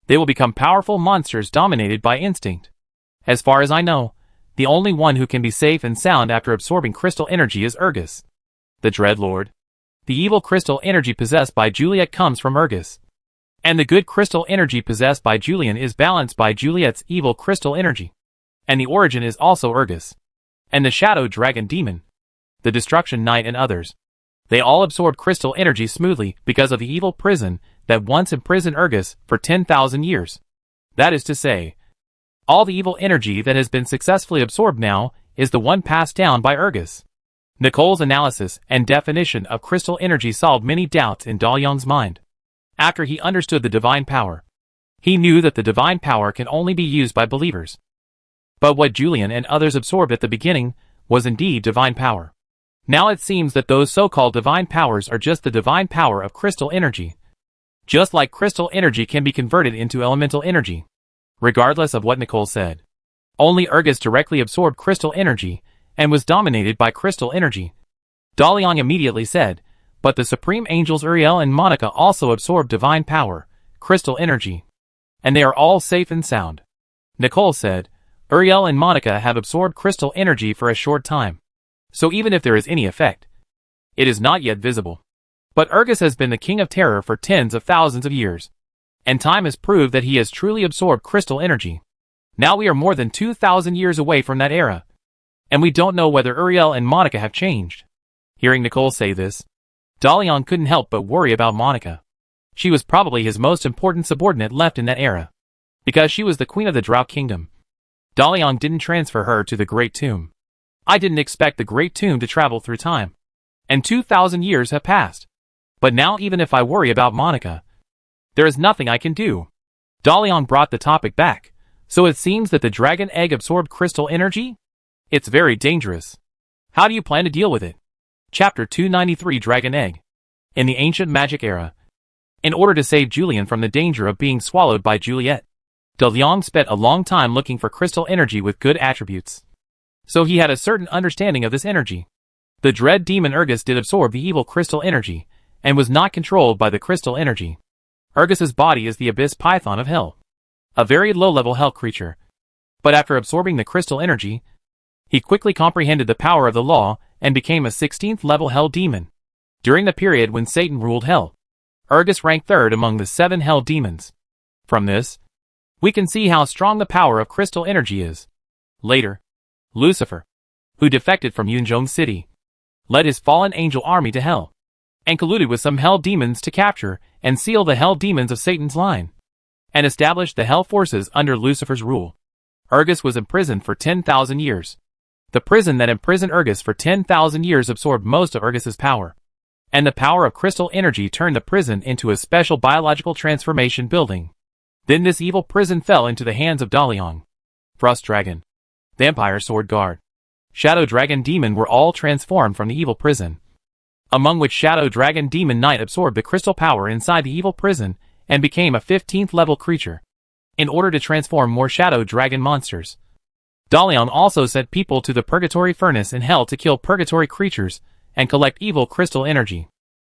they will become powerful monsters dominated by instinct. As far as I know, the only one who can be safe and sound after absorbing crystal energy is Urgus, the Dreadlord. The evil crystal energy possessed by Juliet comes from Urgus, and the good crystal energy possessed by Julien is balanced by Juliet's evil crystal energy. And the origin is also Urgus, and the Shadow Dragon Demon, the Destruction Knight and others. They all absorb crystal energy smoothly because of the evil prison that once imprisoned Urgus for 10,000 years. That is to say, all the evil energy that has been successfully absorbed now is the one passed down by Urgus. Nicole's analysis and definition of crystal energy solved many doubts in Daliang's mind. After he understood the divine power, he knew that the divine power can only be used by believers. But what Julien and others absorbed at the beginning was indeed divine power. Now it seems that those so-called divine powers are just the divine power of crystal energy. Just like crystal energy can be converted into elemental energy. Regardless of what Nicole said, only Urgus directly absorbed crystal energy and was dominated by crystal energy. Daliang immediately said, "But the Supreme Angels Uriel and Monica also absorbed divine power, crystal energy, and they are all safe and sound." Nicole said, "Uriel and Monica have absorbed crystal energy for a short time, so even if there is any effect, it is not yet visible. But Urgus has been the king of terror for tens of thousands of years, and time has proved that he has truly absorbed crystal energy. Now we are more than 2,000 years away from that era, and we don't know whether Uriel and Monica have changed." Hearing Nicole say this, Daliang couldn't help but worry about Monica. She was probably his most important subordinate left in that era, because she was the queen of the Drought Kingdom. Daliang didn't transfer her to the Great Tomb. I didn't expect the great tomb to travel through time. And 2,000 years have passed. But now even if I worry about Monica, there is nothing I can do. Dalian brought the topic back. So it seems that the dragon egg absorbed crystal energy? It's very dangerous. How do you plan to deal with it? Chapter 293 Dragon Egg. In the ancient magic era, in order to save Julian from the danger of being swallowed by Juliet, De Leon spent a long time looking for crystal energy with good attributes. So he had a certain understanding of this energy. The dread demon Urgus did absorb the evil crystal energy, and was not controlled by the crystal energy. Urgus's body is the abyss python of hell, a very low-level hell creature. But after absorbing the crystal energy, he quickly comprehended the power of the law and became a 16th level hell demon. During the period when Satan ruled hell, Urgus ranked third among the 7 hell demons. From this, we can see how strong the power of crystal energy is. Later, Lucifer, who defected from Yunzhong City, led his fallen angel army to hell, and colluded with some hell demons to capture and seal the hell demons of Satan's line, and established the hell forces under Lucifer's rule. Urgus was imprisoned for 10,000 years. The prison that imprisoned Urgus for 10,000 years absorbed most of Urgus's power, and the power of crystal energy turned the prison into a special biological transformation building. Then this evil prison fell into the hands of Dalian. Frost Dragon, Vampire Sword Guard, Shadow Dragon Demon were all transformed from the evil prison, among which Shadow Dragon Demon Knight absorbed the crystal power inside the evil prison and became a 15th level creature, in order to transform more Shadow Dragon monsters. Dalian also sent people to the Purgatory Furnace in hell to kill Purgatory creatures and collect evil crystal energy.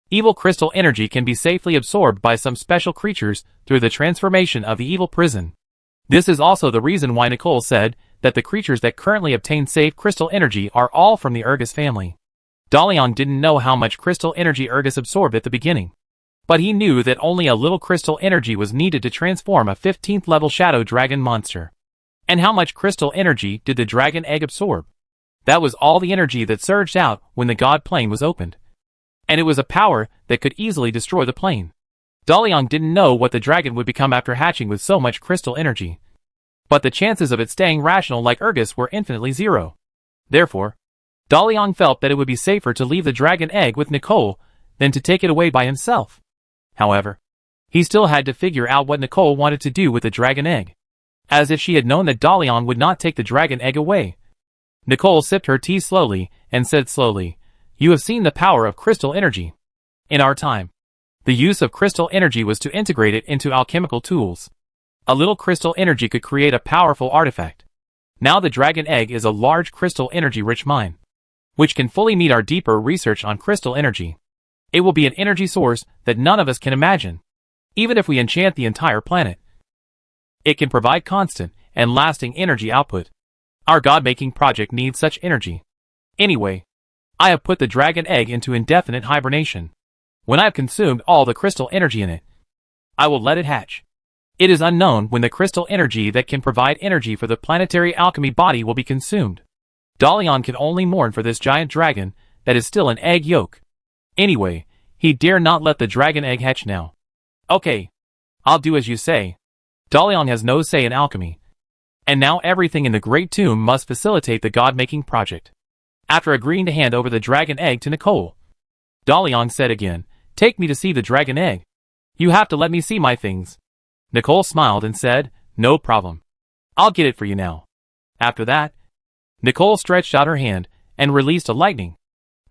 Evil crystal energy can be safely absorbed by some special creatures through the transformation of the evil prison. This is also the reason why Nicole said that the creatures that currently obtain safe crystal energy are all from the Urgus family. Dalian didn't know how much crystal energy Urgus absorbed at the beginning, but he knew that only a little crystal energy was needed to transform a 15th level Shadow Dragon monster. And how much crystal energy did the dragon egg absorb? That was all the energy that surged out when the god plane was opened. And it was a power that could easily destroy the plane. Dalian didn't know what the dragon would become after hatching with so much crystal energy, but the chances of it staying rational like Urgus were infinitely zero. Therefore, Dalian felt that it would be safer to leave the dragon egg with Nicole than to take it away by himself. However, he still had to figure out what Nicole wanted to do with the dragon egg, as if she had known that Dalian would not take the dragon egg away. Nicole sipped her tea slowly and said slowly, "You have seen the power of crystal energy. In our time, the use of crystal energy was to integrate it into alchemical tools. A little crystal energy could create a powerful artifact. Now the dragon egg is a large crystal energy-rich mine, which can fully meet our deeper research on crystal energy. It will be an energy source that none of us can imagine. Even if we enchant the entire planet, it can provide constant and lasting energy output. Our god-making project needs such energy. Anyway, I have put the dragon egg into indefinite hibernation. When I have consumed all the crystal energy in it, I will let it hatch. It is unknown when the crystal energy that can provide energy for the planetary alchemy body will be consumed. Dalian can only mourn for this giant dragon that is still an egg yolk. Anyway, he dare not let the dragon egg hatch now. Okay, I'll do as you say. Dalian has no say in alchemy, and now everything in the Great Tomb must facilitate the god-making project. After agreeing to hand over the dragon egg to Nicole, Dalian said again, "Take me to see the dragon egg. You have to let me see my things." Nicole smiled and said, "No problem. I'll get it for you now." After that, Nicole stretched out her hand and released a lightning.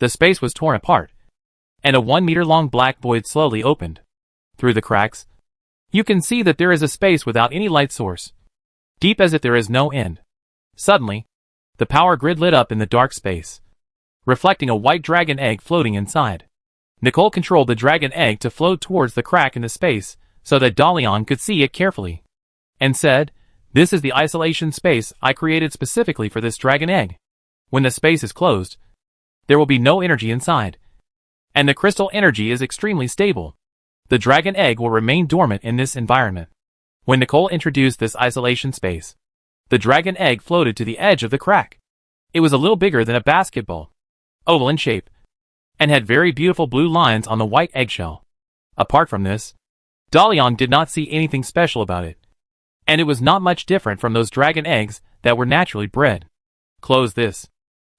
The space was torn apart, and a 1-meter-long black void slowly opened. Through the cracks, you can see that there is a space without any light source, deep as if there is no end. Suddenly, the power grid lit up in the dark space, reflecting a white dragon egg floating inside. Nicole controlled the dragon egg to float towards the crack in the space so that Dalian could see it carefully, and said, "This is the isolation space I created specifically for this dragon egg. When the space is closed, there will be no energy inside, and the crystal energy is extremely stable. The dragon egg will remain dormant in this environment." When Nicole introduced this isolation space, the dragon egg floated to the edge of the crack. It was a little bigger than a basketball, oval in shape, and had very beautiful blue lines on the white eggshell. Apart from this, Dalian did not see anything special about it, and it was not much different from those dragon eggs that were naturally bred. "Close this."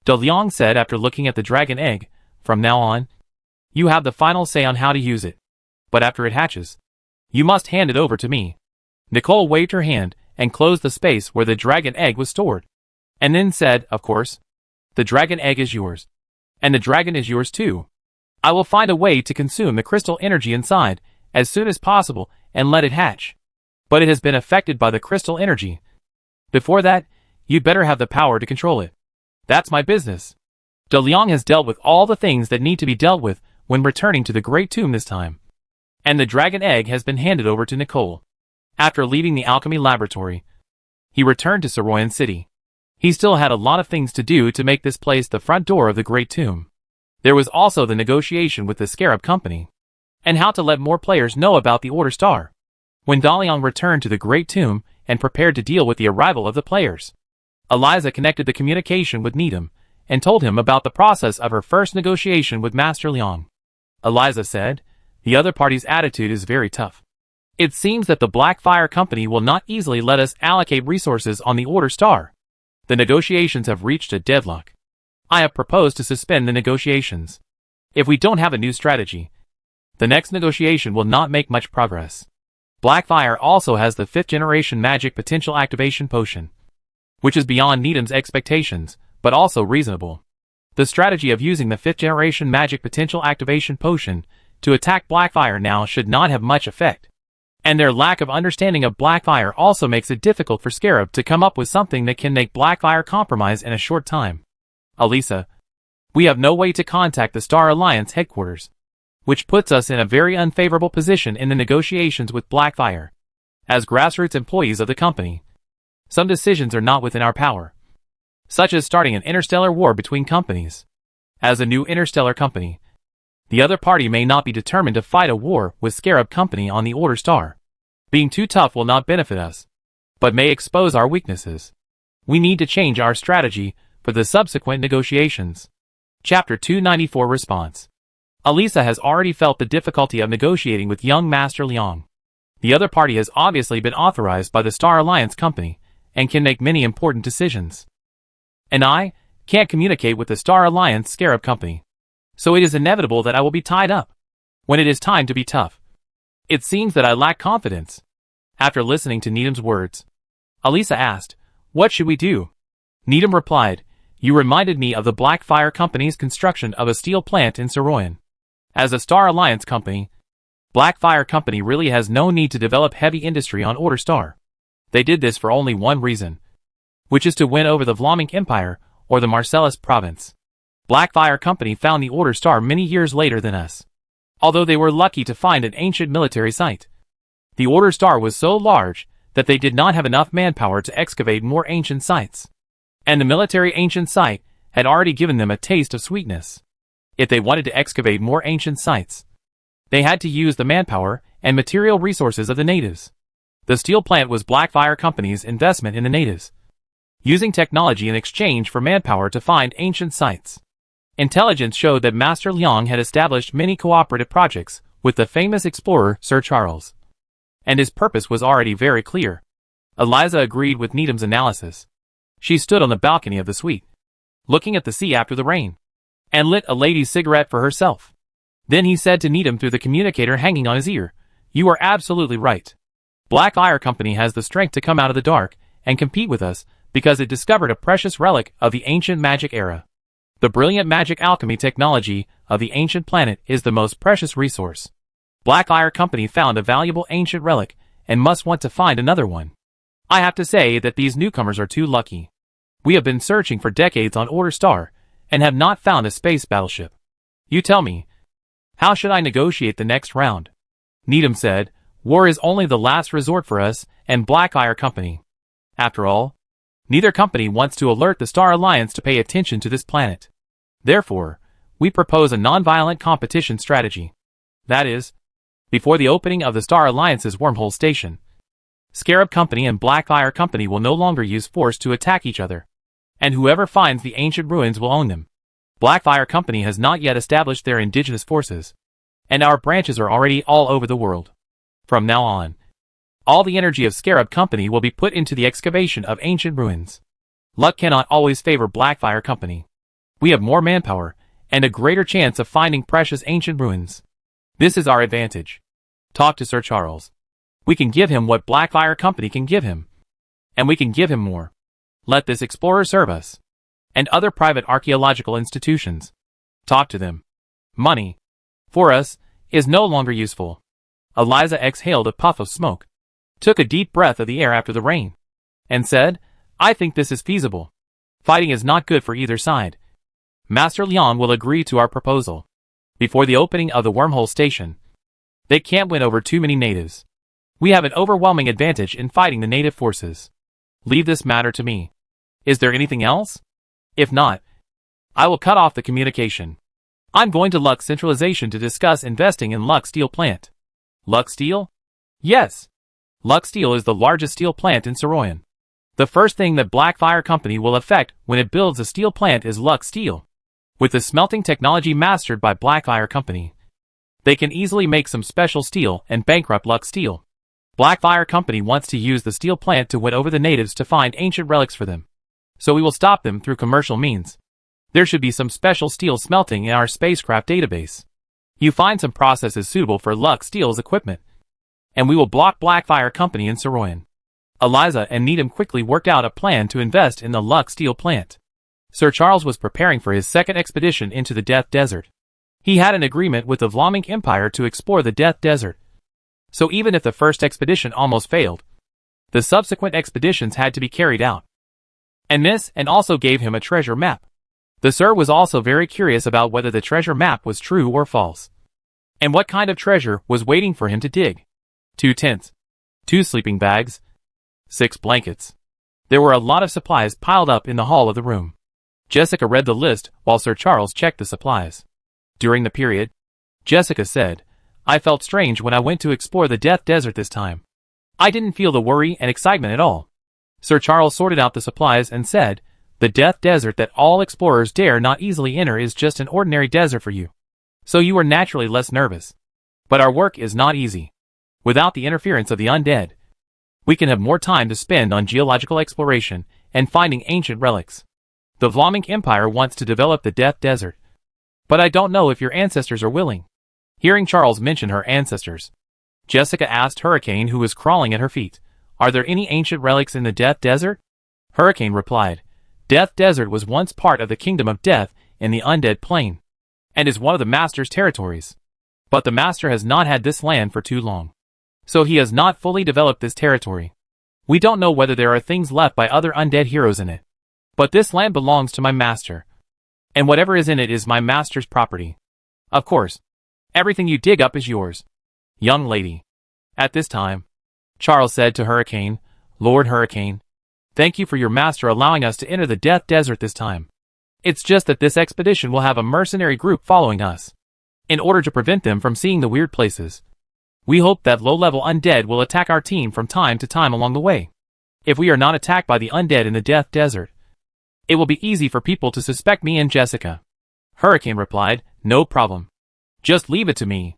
De Liang said after looking at the dragon egg. From now on, you have the final say on how to use it. But after it hatches, you must hand it over to me. Nicole waved her hand and closed the space where the dragon egg was stored. And then said, of course, the dragon egg is yours. And the dragon is yours too. I will find a way to consume the crystal energy inside as soon as possible and let it hatch. But it has been affected by the crystal energy. Before that, you'd better have the power to control it. That's my business. De Liang has dealt with all the things that need to be dealt with when returning to the Great Tomb this time. And the dragon egg has been handed over to Nicole. After leaving the alchemy laboratory, he returned to Saroyan City. He still had a lot of things to do to make this place the front door of the Great Tomb. There was also the negotiation with the Scarab Company, and how to let more players know about the Order Star. When De Liang returned to the Great Tomb and prepared to deal with the arrival of the players, Eliza connected the communication with Needham and told him about the process of her first negotiation with Master Liang. Eliza said, the other party's attitude is very tough. It seems that the Blackfire Company will not easily let us allocate resources on the Order Star. The negotiations have reached a deadlock. I have proposed to suspend the negotiations. If we don't have a new strategy, the next negotiation will not make much progress. Blackfire also has the 5th generation magic potential activation potion, which is beyond Needham's expectations, but also reasonable. The strategy of using the 5th generation magic potential activation potion to attack Blackfire now should not have much effect. And their lack of understanding of Blackfire also makes it difficult for Scarab to come up with something that can make Blackfire compromise in a short time. Elisa, we have no way to contact the Star Alliance headquarters, which puts us in a very unfavorable position in the negotiations with Blackfire. As grassroots employees of the company, some decisions are not within our power, such as starting an interstellar war between companies. As a new interstellar company, the other party may not be determined to fight a war with Scarab Company on the Order Star. Being too tough will not benefit us, but may expose our weaknesses. We need to change our strategy for the subsequent negotiations. Chapter 294 Response. Elisa has already felt the difficulty of negotiating with young Master Liang. The other party has obviously been authorized by the Star Alliance Company and can make many important decisions. And I can't communicate with the Star Alliance Scarab Company. So it is inevitable that I will be tied up when it is time to be tough. It seems that I lack confidence. After listening to Needham's words, Elisa asked, what should we do? Needham replied, you reminded me of the Blackfire Company's construction of a steel plant in Saroyan. As a Star Alliance company, Blackfire Company really has no need to develop heavy industry on Order Star. They did this for only one reason, which is to win over the Vlaminck Empire or the Marcellus province. Blackfire Company found the Order Star many years later than us. Although they were lucky to find an ancient military site, the Order Star was so large that they did not have enough manpower to excavate more ancient sites. And the military ancient site had already given them a taste of sweetness. If they wanted to excavate more ancient sites, they had to use the manpower and material resources of the natives. The steel plant was Blackfire Company's investment in the natives, using technology in exchange for manpower to find ancient sites. Intelligence showed that Master Liang had established many cooperative projects with the famous explorer Sir Charles, and his purpose was already very clear. Eliza agreed with Needham's analysis. She stood on the balcony of the suite, looking at the sea after the rain, and lit a lady's cigarette for herself. Then he said to Needham through the communicator hanging on his ear, you are absolutely right. Blackfire Company has the strength to come out of the dark and compete with us because it discovered a precious relic of the ancient magic era. The brilliant magic alchemy technology of the ancient planet is the most precious resource. Blackfire Company found a valuable ancient relic and must want to find another one. I have to say that these newcomers are too lucky. We have been searching for decades on Order Star and have not found a space battleship. You tell me, how should I negotiate the next round? Needham said, war is only the last resort for us and Blackfire Company. After all, neither company wants to alert the Star Alliance to pay attention to this planet. Therefore, we propose a non-violent competition strategy. That is, before the opening of the Star Alliance's wormhole station, Scarab Company and Blackfire Company will no longer use force to attack each other, and whoever finds the ancient ruins will own them. Blackfire Company has not yet established their indigenous forces, and our branches are already all over the world. From now on, all the energy of Scarab Company will be put into the excavation of ancient ruins. Luck cannot always favor Blackfire Company. We have more manpower, and a greater chance of finding precious ancient ruins. This is our advantage. Talk to Sir Charles. We can give him what Blackfire Company can give him. And we can give him more. Let this explorer serve us. And other private archaeological institutions. Talk to them. Money, for us, is no longer useful. Eliza exhaled a puff of smoke, took a deep breath of the air after the rain, and said, I think this is feasible. Fighting is not good for either side. Master Liang will agree to our proposal. Before the opening of the wormhole station, they can't win over too many natives. We have an overwhelming advantage in fighting the native forces. Leave this matter to me. Is there anything else? If not, I will cut off the communication. I'm going to Lux Centralization to discuss investing in Lux Steel Plant. Lux Steel? Yes. Lux Steel is the largest steel plant in Saroyan. The first thing that Blackfire Company will affect when it builds a steel plant is Lux Steel. With the smelting technology mastered by Blackfire Company, they can easily make some special steel and bankrupt Lux Steel. Blackfire Company wants to use the steel plant to win over the natives to find ancient relics for them. So we will stop them through commercial means. There should be some special steel smelting in our spacecraft database. You find some processes suitable for Lux Steel's equipment, and we will block Blackfire Company in Saroyan. Eliza and Needham quickly worked out a plan to invest in the Lux Steel plant. Sir Charles was preparing for his second expedition into the Death Desert. He had an agreement with the Vlaming Empire to explore the Death Desert. So even if the first expedition almost failed, the subsequent expeditions had to be carried out. And also gave him a treasure map. The Sir was also very curious about whether the treasure map was true or false, and what kind of treasure was waiting for him to dig. 2 tents, 2 sleeping bags, 6 blankets. There were a lot of supplies piled up in the hall of the room. Jessica read the list while Sir Charles checked the supplies. During the period, Jessica said, I felt strange when I went to explore the Death Desert this time. I didn't feel the worry and excitement at all. Sir Charles sorted out the supplies and said, the Death Desert that all explorers dare not easily enter is just an ordinary desert for you. So you are naturally less nervous. But our work is not easy. Without the interference of the undead, we can have more time to spend on geological exploration and finding ancient relics. The Vlaming Empire wants to develop the Death Desert. But I don't know if your ancestors are willing. Hearing Charles mention her ancestors, Jessica asked Hurricane, who was crawling at her feet, are there any ancient relics in the Death Desert? Hurricane replied, Death Desert was once part of the Kingdom of Death in the Undead Plain, and is one of the Master's territories. But the Master has not had this land for too long, so he has not fully developed this territory. We don't know whether there are things left by other undead heroes in it. But this land belongs to my Master, and whatever is in it is my Master's property. Of course, everything you dig up is yours, young lady. At this time, Charles said to Hurricane, Lord Hurricane, thank you for your master allowing us to enter the Death Desert this time. It's just that this expedition will have a mercenary group following us. In order to prevent them from seeing the weird places, we hope that low-level undead will attack our team from time to time along the way. If we are not attacked by the undead in the Death Desert, it will be easy for people to suspect me and Jessica. Hurricane replied, no problem. Just leave it to me.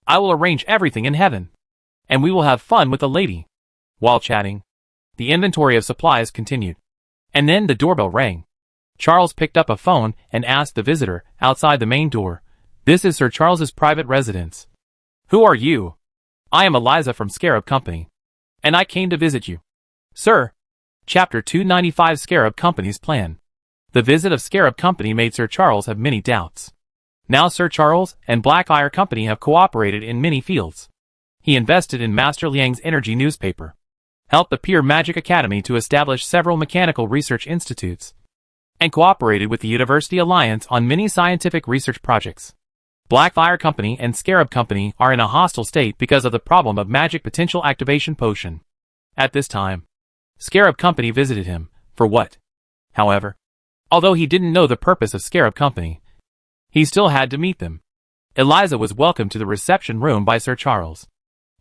I will arrange everything in heaven, and we will have fun with the lady. While chatting, the inventory of supplies continued. And then the doorbell rang. Charles picked up a phone and asked the visitor outside the main door, this is Sir Charles's private residence. Who are you? I am Eliza from Scarab Company, and I came to visit you. Sir. Chapter 295 Scarab Company's Plan. The visit of Scarab Company made Sir Charles have many doubts. Now Sir Charles and Blackfire Company have cooperated in many fields. He invested in Master Liang's energy newspaper, helped the Pure Magic Academy to establish several mechanical research institutes, and cooperated with the University Alliance on many scientific research projects. Blackfire Company and Scarab Company are in a hostile state because of the problem of magic potential activation potion. At this time, Scarab Company visited him. For what? However, although he didn't know the purpose of Scarab Company, he still had to meet them. Eliza was welcomed to the reception room by Sir Charles.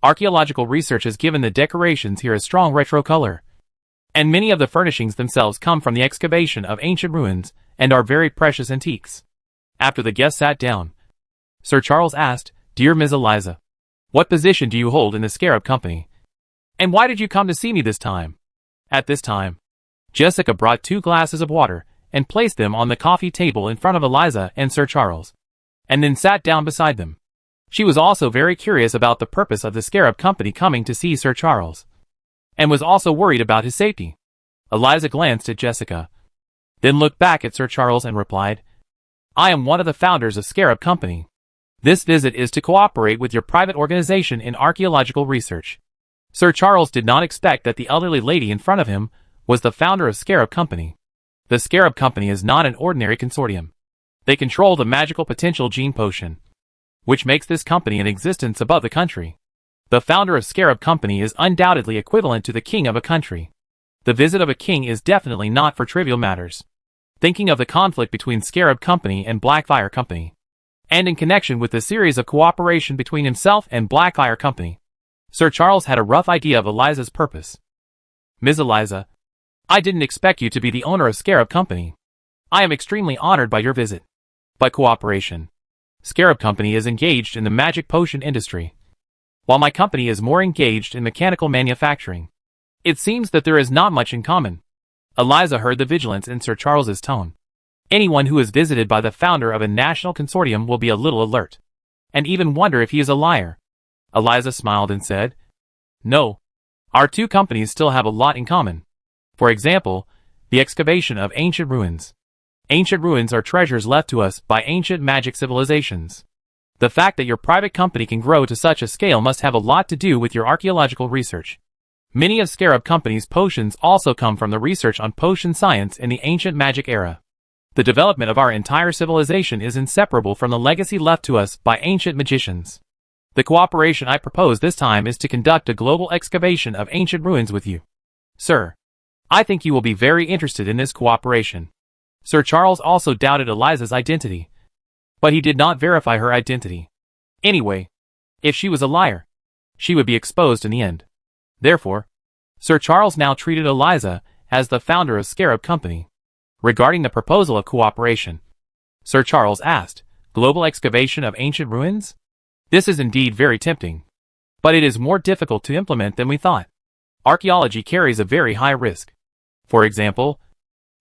Archaeological research has given the decorations here a strong retro color, and many of the furnishings themselves come from the excavation of ancient ruins and are very precious antiques. After the guests sat down, Sir Charles asked, Dear Ms. Eliza, what position do you hold in the Scarab Company? And why did you come to see me this time? At this time, Jessica brought 2 glasses of water and placed them on the coffee table in front of Eliza and Sir Charles, and then sat down beside them. She was also very curious about the purpose of the Scarab Company coming to see Sir Charles, and was also worried about his safety. Eliza glanced at Jessica, then looked back at Sir Charles and replied, "I am one of the founders of Scarab Company. This visit is to cooperate with your private organization in archaeological research." Sir Charles did not expect that the elderly lady in front of him was the founder of Scarab Company. The Scarab Company is not an ordinary consortium. They control the magical potential gene potion, which makes this company in existence above the country. The founder of Scarab Company is undoubtedly equivalent to the king of a country. The visit of a king is definitely not for trivial matters. Thinking of the conflict between Scarab Company and Blackfire Company, and in connection with the series of cooperation between himself and Blackfire Company, Sir Charles had a rough idea of Eliza's purpose. "Ms. Eliza, I didn't expect you to be the owner of Scarab Company. I am extremely honored by your visit. By cooperation, Scarab Company is engaged in the magic potion industry, while my company is more engaged in mechanical manufacturing. It seems that there is not much in common." Eliza heard the vigilance in Sir Charles's tone. Anyone who is visited by the founder of a national consortium will be a little alert, and even wonder if he is a liar. Eliza smiled and said, "No. Our two companies still have a lot in common. For example, the excavation of ancient ruins. Ancient ruins are treasures left to us by ancient magic civilizations. The fact that your private company can grow to such a scale must have a lot to do with your archaeological research. Many of Scarab Company's potions also come from the research on potion science in the ancient magic era. The development of our entire civilization is inseparable from the legacy left to us by ancient magicians. The cooperation I propose this time is to conduct a global excavation of ancient ruins with you. Sir, I think you will be very interested in this cooperation." Sir Charles also doubted Eliza's identity, but he did not verify her identity. Anyway, if she was a liar, she would be exposed in the end. Therefore, Sir Charles now treated Eliza as the founder of Scarab Company. Regarding the proposal of cooperation, Sir Charles asked, "Global excavation of ancient ruins? This is indeed very tempting, but it is more difficult to implement than we thought. Archaeology carries a very high risk. For example,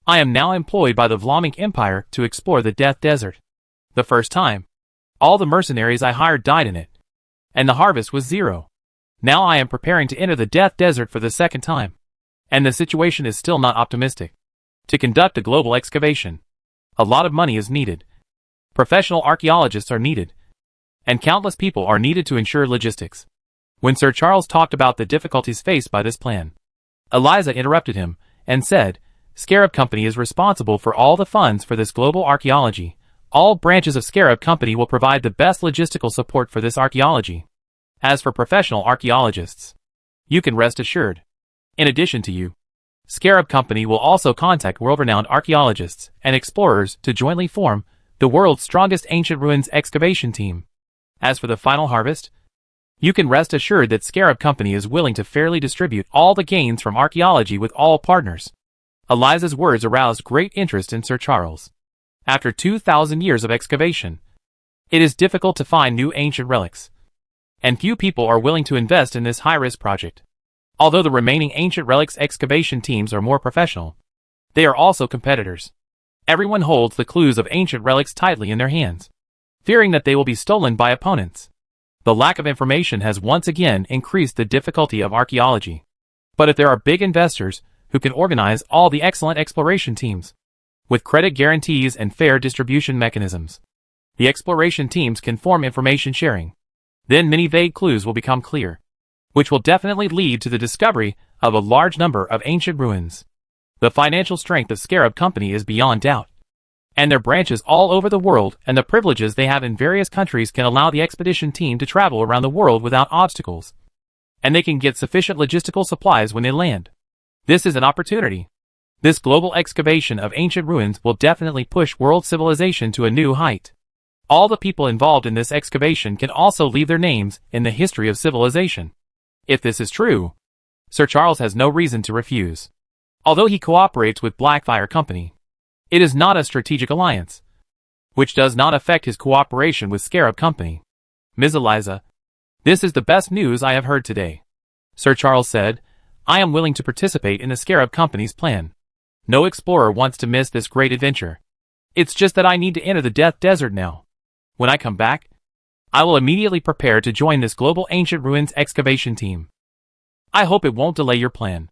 I am now employed by the Vlamic Empire to explore the Death Desert. The first time, all the mercenaries I hired died in it, and the harvest was zero. Now I am preparing to enter the Death Desert for the second time, and the situation is still not optimistic. To conduct a global excavation, a lot of money is needed. Professional archaeologists are needed, and countless people are needed to ensure logistics." When Sir Charles talked about the difficulties faced by this plan, Eliza interrupted him and said, "Scarab Company is responsible for all the funds for this global archaeology. All branches of Scarab Company will provide the best logistical support for this archaeology. As for professional archaeologists, you can rest assured. In addition to you, Scarab Company will also contact world-renowned archaeologists and explorers to jointly form the world's strongest ancient ruins excavation team. As for the final harvest, you can rest assured that Scarab Company is willing to fairly distribute all the gains from archaeology with all partners." Eliza's words aroused great interest in Sir Charles. After 2,000 years of excavation, it is difficult to find new ancient relics, and few people are willing to invest in this high-risk project. Although the remaining ancient relics excavation teams are more professional, they are also competitors. Everyone holds the clues of ancient relics tightly in their hands, fearing that they will be stolen by opponents. The lack of information has once again increased the difficulty of archaeology. But if there are big investors who can organize all the excellent exploration teams, with credit guarantees and fair distribution mechanisms, the exploration teams can form information sharing. Then many vague clues will become clear, which will definitely lead to the discovery of a large number of ancient ruins. The financial strength of Scarab Company is beyond doubt, and their branches all over the world and the privileges they have in various countries can allow the expedition team to travel around the world without obstacles, and they can get sufficient logistical supplies when they land. This is an opportunity. This global excavation of ancient ruins will definitely push world civilization to a new height. All the people involved in this excavation can also leave their names in the history of civilization. If this is true, Sir Charles has no reason to refuse. Although he cooperates with Blackfire Company, it is not a strategic alliance, which does not affect his cooperation with Scarab Company. "Ms. Eliza, this is the best news I have heard today," Sir Charles said. "I am willing to participate in the Scarab Company's plan. No explorer wants to miss this great adventure. It's just that I need to enter the Death Desert now. When I come back, I will immediately prepare to join this global ancient ruins excavation team. I hope it won't delay your plan.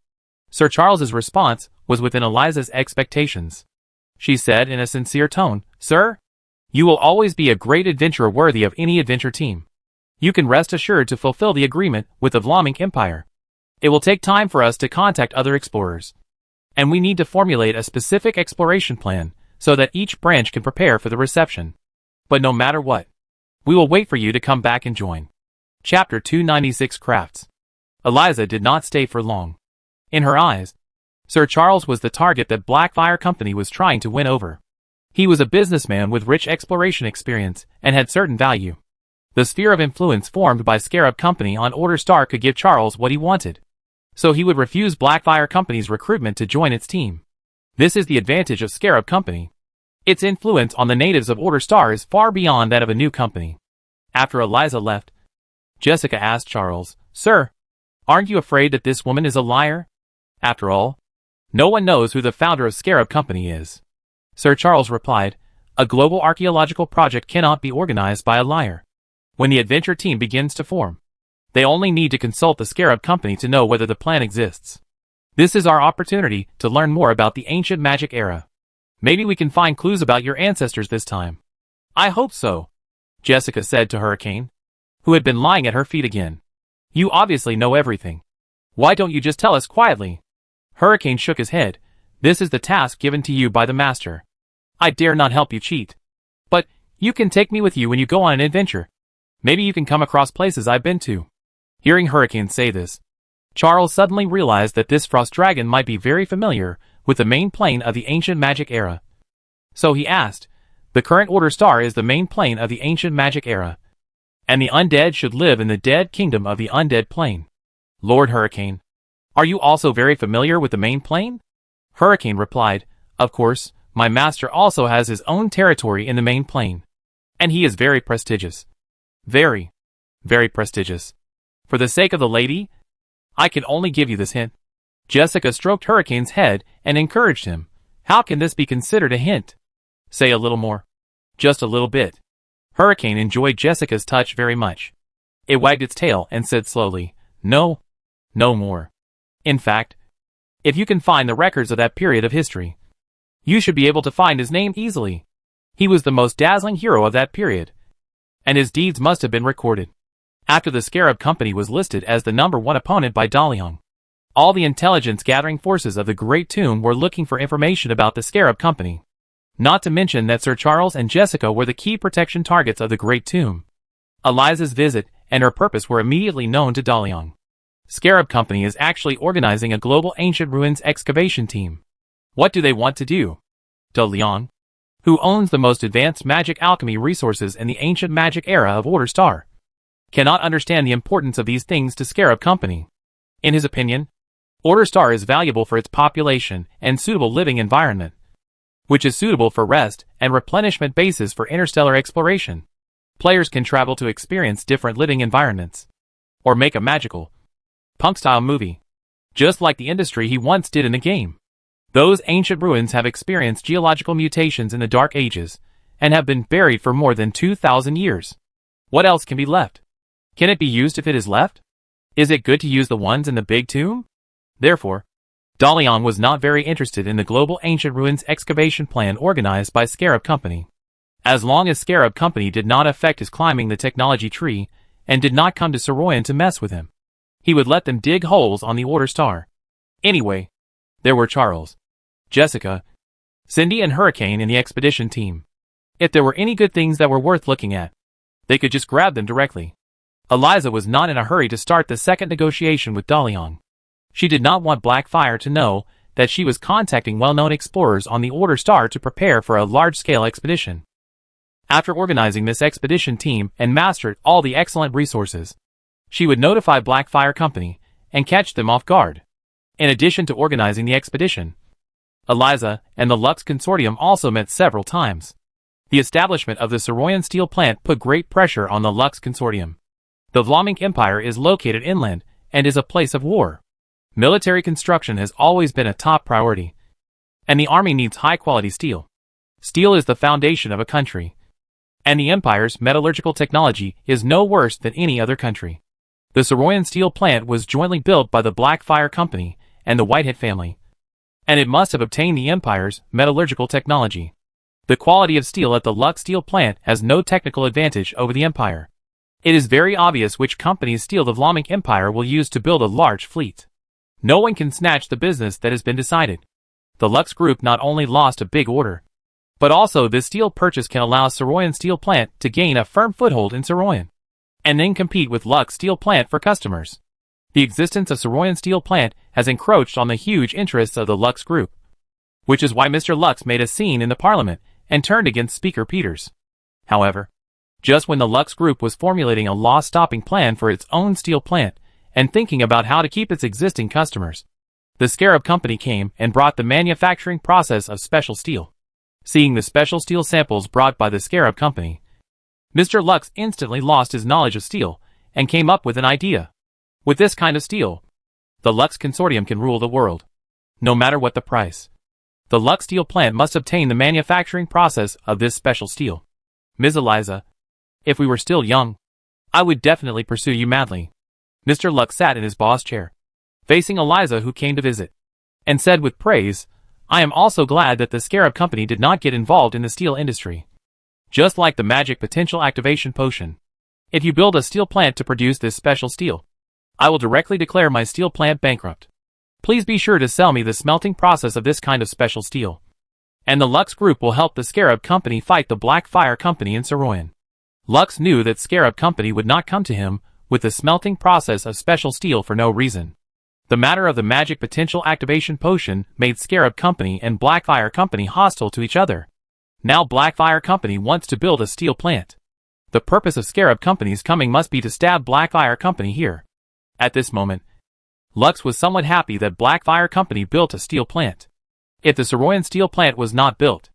Sir Charles's response was within Eliza's expectations. She said in a sincere tone, "Sir, you will always be a great adventurer worthy of any adventure team. You can rest assured to fulfill the agreement with the Vlaminck Empire. It will take time for us to contact other explorers, and we need to formulate a specific exploration plan so that each branch can prepare for the reception. But no matter what, we will wait for you to come back and join." Chapter 296 Crafts. Eliza did not stay for long. In her eyes, Sir Charles was the target that Blackfire Company was trying to win over. He was a businessman with rich exploration experience and had certain value. The sphere of influence formed by Scarab Company on Order Star could give Charles what he wanted, so he would refuse Blackfire Company's recruitment to join its team. This is the advantage of Scarab Company. Its influence on the natives of Order Star is far beyond that of a new company. After Eliza left, Jessica asked Charles, "Sir, aren't you afraid that this woman is a liar? After all, no one knows who the founder of Scarab Company is." Sir Charles replied, "A global archaeological project cannot be organized by a liar. When the adventure team begins to form, they only need to consult the Scarab Company to know whether the plan exists. This is our opportunity to learn more about the ancient magic era. Maybe we can find clues about your ancestors this time." "I hope so," Jessica said to Hurricane, who had been lying at her feet again. "You obviously know everything. Why don't you just tell us quietly?" Hurricane shook his head. "This is the task given to you by the Master. I dare not help you cheat. But you can take me with you when you go on an adventure. Maybe you can come across places I've been to." Hearing Hurricane say this, Charles suddenly realized that this frost dragon might be very familiar with the main plane of the ancient magic era. So he asked, "The current Order Star is the main plane of the ancient magic era, and the undead should live in the dead kingdom of the undead plane. Lord Hurricane, are you also very familiar with the main plane?" Hurricane replied, "Of course, my master also has his own territory in the main plane, and he is very prestigious. Very, very prestigious. For the sake of the lady, I can only give you this hint." Jessica stroked Hurricane's head and encouraged him. "How can this be considered a hint? Say a little more. Just a little bit." Hurricane enjoyed Jessica's touch very much. It wagged its tail and said slowly, "No, no more. In fact, if you can find the records of that period of history, you should be able to find his name easily. He was the most dazzling hero of that period, and his deeds must have been recorded." After the Scarab Company was listed as the #1 opponent by Daliang, all the intelligence-gathering forces of the Great Tomb were looking for information about the Scarab Company. Not to mention that Sir Charles and Jessica were the key protection targets of the Great Tomb. Eliza's visit and her purpose were immediately known to Daliang. Scarab Company is actually organizing a global ancient ruins excavation team. What do they want to do? Daliang, who owns the most advanced magic alchemy resources in the ancient magic era of Order Star, cannot understand the importance of these things to Scarab Company. In his opinion, Order Star is valuable for its population and suitable living environment, which is suitable for rest and replenishment bases for interstellar exploration. Players can travel to experience different living environments, or make a magical, punk-style movie, just like the industry he once did in the game. Those ancient ruins have experienced geological mutations in the Dark Ages, and have been buried for more than 2,000 years. What else can be left? Can it be used if it is left? Is it good to use the ones in the Big Tomb? Therefore, Daliang was not very interested in the global ancient ruins excavation plan organized by Scarab Company. As long as Scarab Company did not affect his climbing the technology tree, and did not come to Soroyan to mess with him, he would let them dig holes on the Order Star. Anyway, there were Charles, Jessica, Cindy and Hurricane in the expedition team. If there were any good things that were worth looking at, they could just grab them directly. Eliza was not in a hurry to start the second negotiation with Daliang. She did not want Blackfire to know that she was contacting well-known explorers on the Order Star to prepare for a large-scale expedition. After organizing this expedition team and mastered all the excellent resources, she would notify Blackfire Company and catch them off guard. In addition to organizing the expedition, Eliza and the Lux Consortium also met several times. The establishment of the Soroyan steel plant put great pressure on the Lux Consortium. The Vlaminck Empire is located inland and is a place of war. Military construction has always been a top priority, And the army needs high-quality steel. Steel is the foundation of a country. And the Empire's metallurgical technology is no worse than any other country. The Saroyan steel plant was jointly built by the Blackfire Company and the Whitehead family, and it must have obtained the Empire's metallurgical technology. The quality of steel at the Lux steel plant has no technical advantage over the Empire. It is very obvious which company's steel the Vlaamic Empire will use to build a large fleet. No one can snatch the business that has been decided. The Lux Group not only lost a big order, but also this steel purchase can allow Saroyan steel plant to gain a firm foothold in Saroyan, and then compete with Lux steel plant for customers. The existence of Saroyan steel plant has encroached on the huge interests of the Lux Group, which is why Mr. Lux made a scene in the Parliament and turned against Speaker Peters. However, just when the Lux Group was formulating a loss-stopping plan for its own steel plant and thinking about how to keep its existing customers, the Scarab Company came and brought the manufacturing process of special steel. Seeing the special steel samples brought by the Scarab Company, Mr. Lux instantly lost his knowledge of steel and came up with an idea. With this kind of steel, the Lux Consortium can rule the world, no matter what the price. The Lux steel plant must obtain the manufacturing process of this special steel. Ms. Eliza, if we were still young, I would definitely pursue you madly. Mr. Lux sat in his boss chair, facing Eliza, who came to visit, and said with praise, I am also glad that the Scarab Company did not get involved in the steel industry. Just like the magic potential activation potion. If you build a steel plant to produce this special steel, I will directly declare my steel plant bankrupt. Please be sure to sell me the smelting process of this kind of special steel. And the Lux Group will help the Scarab Company fight the Blackfire Company in Saroyan. Lux knew that Scarab Company would not come to him with the smelting process of special steel for no reason. The matter of the magic potential activation potion made Scarab Company and Blackfire Company hostile to each other. Now Blackfire Company wants to build a steel plant. The purpose of Scarab Company's coming must be to stab Blackfire Company here. At this moment, Lux was somewhat happy that Blackfire Company built a steel plant. If the Saroyan steel plant was not built,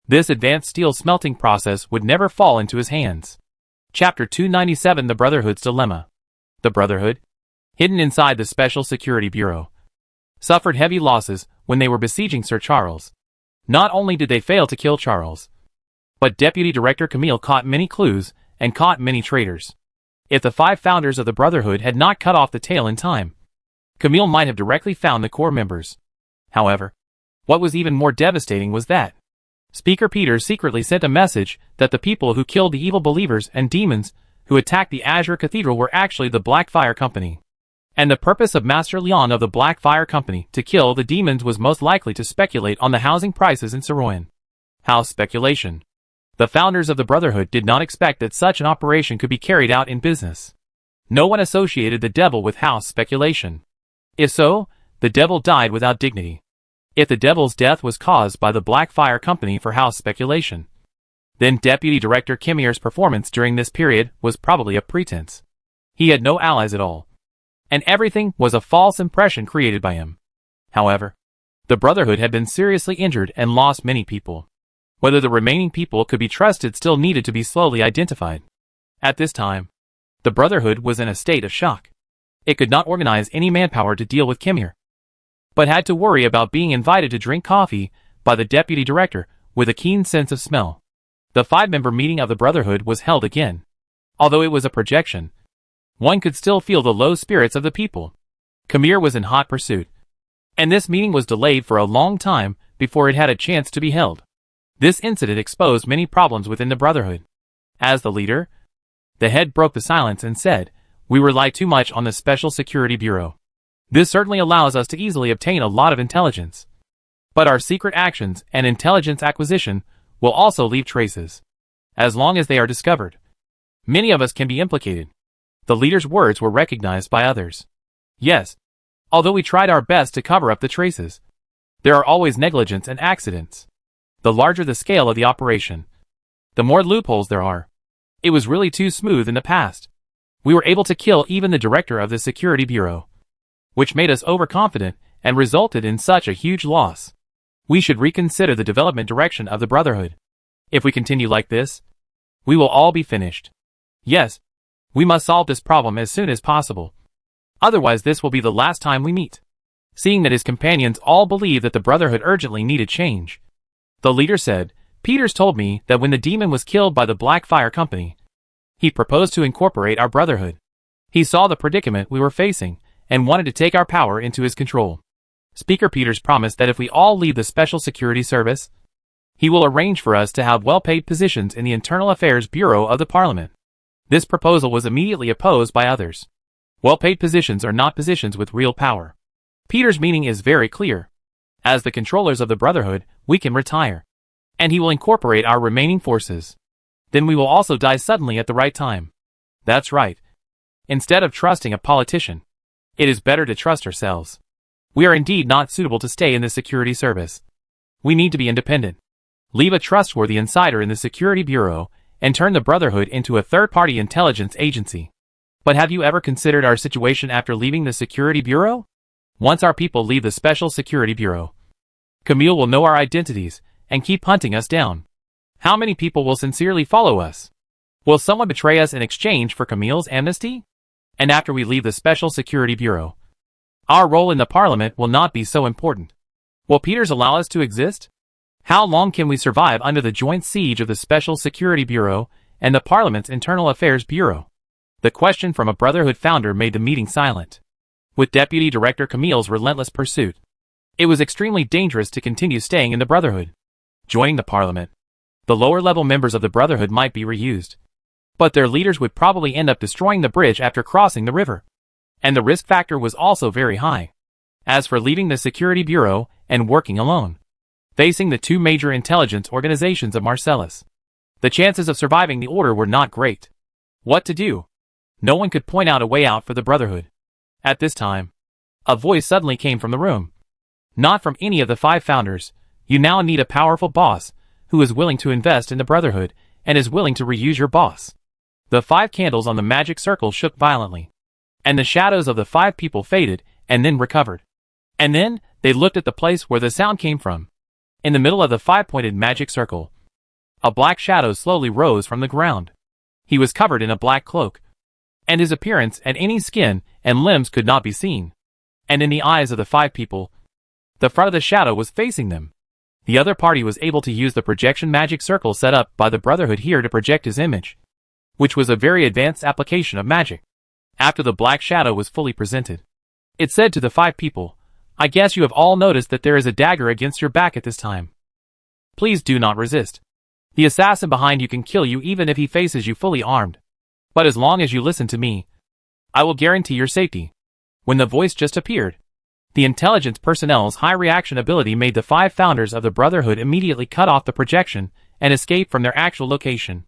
this advanced steel smelting process would never fall into his hands. Chapter 297 The Brotherhood's Dilemma. The Brotherhood, hidden inside the Special Security Bureau, suffered heavy losses when they were besieging Sir Charles. Not only did they fail to kill Charles, but Deputy Director Camille caught many clues and caught many traitors. If the 5 founders of the Brotherhood had not cut off the tail in time, Camille might have directly found the core members. However, what was even more devastating was that Speaker Peters secretly sent a message that the people who killed the evil believers and demons who attacked the Azure Cathedral were actually the Blackfire Company. And the purpose of Master Leon of the Blackfire Company to kill the demons was most likely to speculate on the housing prices in Saroyan. House speculation. The founders of the Brotherhood did not expect that such an operation could be carried out in business. No one associated the devil with house speculation. If so, the devil died without dignity. If the devil's death was caused by the Blackfire Company for house speculation, then Deputy Director Kimir's performance during this period was probably a pretense. He had no allies at all, and everything was a false impression created by him. However, the Brotherhood had been seriously injured and lost many people. Whether the remaining people could be trusted still needed to be slowly identified. At this time, the Brotherhood was in a state of shock. It could not organize any manpower to deal with Kimir, but had to worry about being invited to drink coffee by the Deputy Director with a keen sense of smell. The 5-member meeting of the Brotherhood was held again. Although it was a projection, one could still feel the low spirits of the people. Kimir was in hot pursuit, and this meeting was delayed for a long time before it had a chance to be held. This incident exposed many problems within the Brotherhood. As the leader, the head broke the silence and said, "We rely too much on the Special Security Bureau. This certainly allows us to easily obtain a lot of intelligence. But our secret actions and intelligence acquisition will also leave traces. As long as they are discovered, many of us can be implicated." The leader's words were recognized by others. Yes, although we tried our best to cover up the traces, there are always negligence and accidents. The larger the scale of the operation, the more loopholes there are. It was really too smooth in the past. We were able to kill even the director of the Security Bureau, which made us overconfident and resulted in such a huge loss. We should reconsider the development direction of the Brotherhood. If we continue like this, we will all be finished. Yes, we must solve this problem as soon as possible. Otherwise this will be the last time we meet. seeing that his companions all believed that the Brotherhood urgently needed change. The leader said, "Peters told me that when the demon was killed by the Black Fire Company, he proposed to incorporate our Brotherhood. He saw the predicament we were facing and wanted to take our power into his control. Speaker Peters promised that if we all leave the Special Security Service, he will arrange for us to have well-paid positions in the Internal Affairs Bureau of the Parliament." This proposal was immediately opposed by others. Well-paid positions are not positions with real power. Peters' meaning is very clear. As the controllers of the Brotherhood, we can retire, and he will incorporate our remaining forces. Then we will also die suddenly at the right time. That's right. Instead of trusting a politician, it is better to trust ourselves. We are indeed not suitable to stay in the security service. We need to be independent. Leave a trustworthy insider in the Security Bureau and turn the Brotherhood into a third-party intelligence agency. But have you ever considered our situation after leaving the Security Bureau? Once our people leave the Special Security Bureau, Camille will know our identities and keep hunting us down. How many people will sincerely follow us? Will someone betray us in exchange for Camille's amnesty? And after we leave the Special Security Bureau, our role in the Parliament will not be so important. Will Peters allow us to exist? How long can we survive under the joint siege of the Special Security Bureau and the Parliament's Internal Affairs Bureau? The question from a Brotherhood founder made the meeting silent. With Deputy Director Camille's relentless pursuit, it was extremely dangerous to continue staying in the Brotherhood. Joining the Parliament, the lower-level members of the Brotherhood might be reused, but their leaders would probably end up destroying the bridge after crossing the river. And the risk factor was also very high. As for leaving the Security Bureau and working alone, facing the two major intelligence organizations of Marcellus, the chances of surviving the order were not great. What to do? No one could point out a way out for the Brotherhood. At this time, a voice suddenly came from the room. Not from any of the 5 founders. You now need a powerful boss who is willing to invest in the Brotherhood and is willing to reuse your boss. The 5 candles on the magic circle shook violently, and the shadows of the 5 people faded and then recovered. And then, they looked at the place where the sound came from. In the middle of the 5-pointed magic circle, a black shadow slowly rose from the ground. He was covered in a black cloak, and his appearance and any skin and limbs could not be seen. And in the eyes of the 5 people, the front of the shadow was facing them. The other party was able to use the projection magic circle set up by the Brotherhood here to project his image, which was a very advanced application of magic. After the black shadow was fully presented, it said to the 5 people, "I guess you have all noticed that there is a dagger against your back at this time. Please do not resist. The assassin behind you can kill you even if he faces you fully armed. But as long as you listen to me, I will guarantee your safety." When the voice just appeared, the intelligence personnel's high reaction ability made the 5 founders of the Brotherhood immediately cut off the projection and escape from their actual location.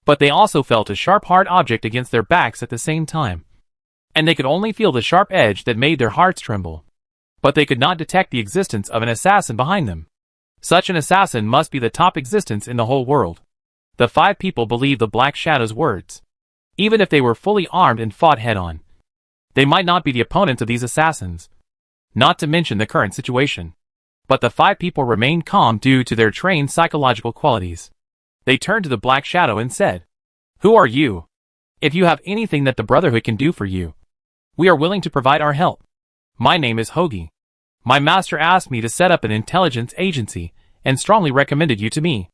But they also felt a sharp hard object against their backs at the same time, and they could only feel the sharp edge that made their hearts tremble. But they could not detect the existence of an assassin behind them. Such an assassin must be the top existence in the whole world. The 5 people believed the Black Shadow's words. Even if they were fully armed and fought head-on, they might not be the opponents of these assassins, not to mention the current situation. But the 5 people remained calm due to their trained psychological qualities. They turned to the Black Shadow and said, "Who are you? If you have anything that the Brotherhood can do for you, we are willing to provide our help. My name is Hoagie. My master asked me to set up an intelligence agency and strongly recommended you to me."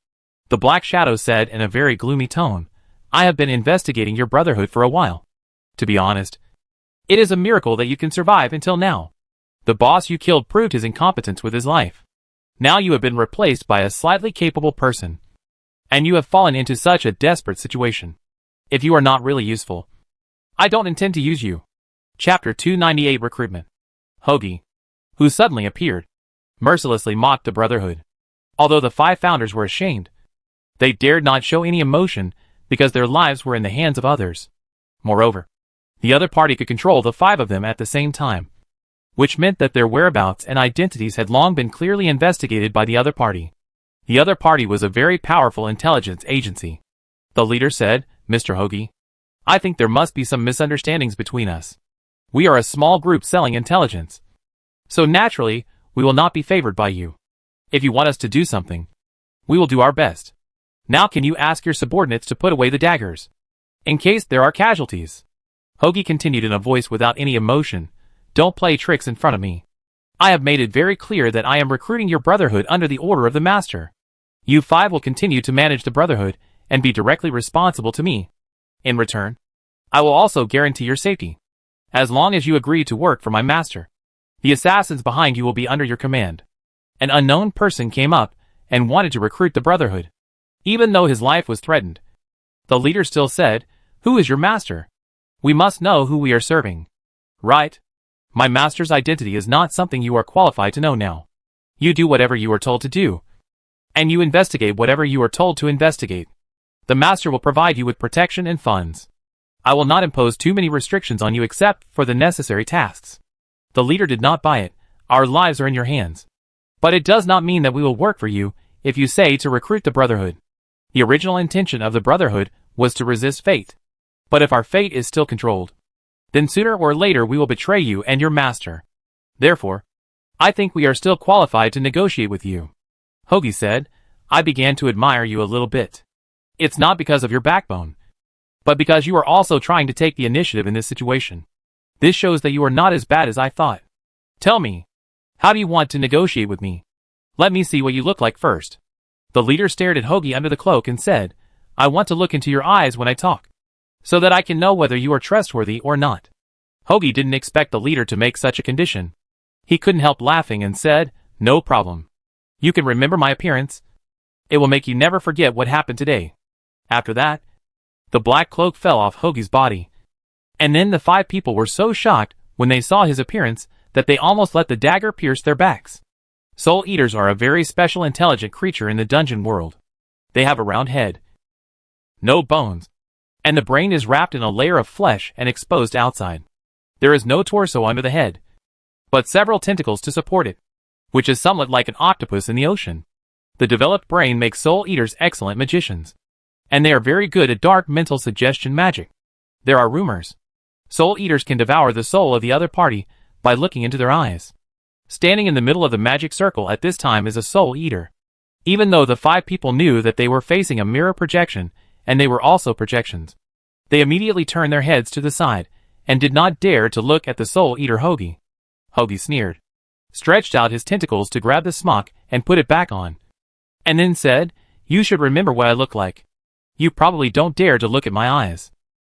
The Black Shadow said in a very gloomy tone, "I have been investigating your Brotherhood for a while. To be honest, it is a miracle that you can survive until now. The boss you killed proved his incompetence with his life. Now you have been replaced by a slightly capable person, and you have fallen into such a desperate situation. If you are not really useful, I don't intend to use you." Chapter 298 Recruitment. Hoagie, who suddenly appeared, mercilessly mocked the Brotherhood. Although the 5 founders were ashamed, they dared not show any emotion because their lives were in the hands of others. Moreover, the other party could control the 5 of them at the same time, which meant that their whereabouts and identities had long been clearly investigated by the other party. The other party was a very powerful intelligence agency. The leader said, "Mr. Hoagie, I think there must be some misunderstandings between us. We are a small group selling intelligence, so naturally, we will not be favored by you. If you want us to do something, we will do our best. Now can you ask your subordinates to put away the daggers, in case there are casualties?" Hoagie continued in a voice without any emotion, "Don't play tricks in front of me. I have made it very clear that I am recruiting your brotherhood under the order of the master. You 5 will continue to manage the brotherhood and be directly responsible to me. In return, I will also guarantee your safety. As long as you agree to work for my master, the assassins behind you will be under your command. An unknown person came up and wanted to recruit the brotherhood. Even though his life was threatened, the leader still said, "Who is your master? We must know who we are serving." Right? My master's identity is not something you are qualified to know now. You do whatever you are told to do, and you investigate whatever you are told to investigate. The master will provide you with protection and funds. I will not impose too many restrictions on you except for the necessary tasks. The leader did not buy it. Our lives are in your hands. But it does not mean that we will work for you if you say to recruit the brotherhood. The original intention of the brotherhood was to resist fate. But if our fate is still controlled, then sooner or later we will betray you and your master. Therefore, I think we are still qualified to negotiate with you. Hoagie said, I began to admire you a little bit. It's not because of your backbone, but because you are also trying to take the initiative in this situation. This shows that you are not as bad as I thought. Tell me, how do you want to negotiate with me? Let me see what you look like first. The leader stared at Hoagie under the cloak and said, I want to look into your eyes when I talk, so that I can know whether you are trustworthy or not. Hoagie didn't expect the leader to make such a condition. He couldn't help laughing and said, No problem. You can remember my appearance. It will make you never forget what happened today. After that, the black cloak fell off Hoagie's body. And then the 5 people were so shocked when they saw his appearance that they almost let the dagger pierce their backs. Soul Eaters are a very special intelligent creature in the dungeon world. They have a round head, no bones, and the brain is wrapped in a layer of flesh and exposed outside. There is no torso under the head, but several tentacles to support it, which is somewhat like an octopus in the ocean. The developed brain makes Soul Eaters excellent magicians, and they are very good at dark mental suggestion magic. There are rumors Soul Eaters can devour the soul of the other party by looking into their eyes. Standing in the middle of the magic circle at this time is a Soul Eater. Even though the 5 people knew that they were facing a mirror projection, and they were also projections, they immediately turned their heads to the side, and did not dare to look at the Soul Eater Hoagie. Hoagie sneered, stretched out his tentacles to grab the smock and put it back on, and then said, You should remember what I look like. You probably don't dare to look at my eyes.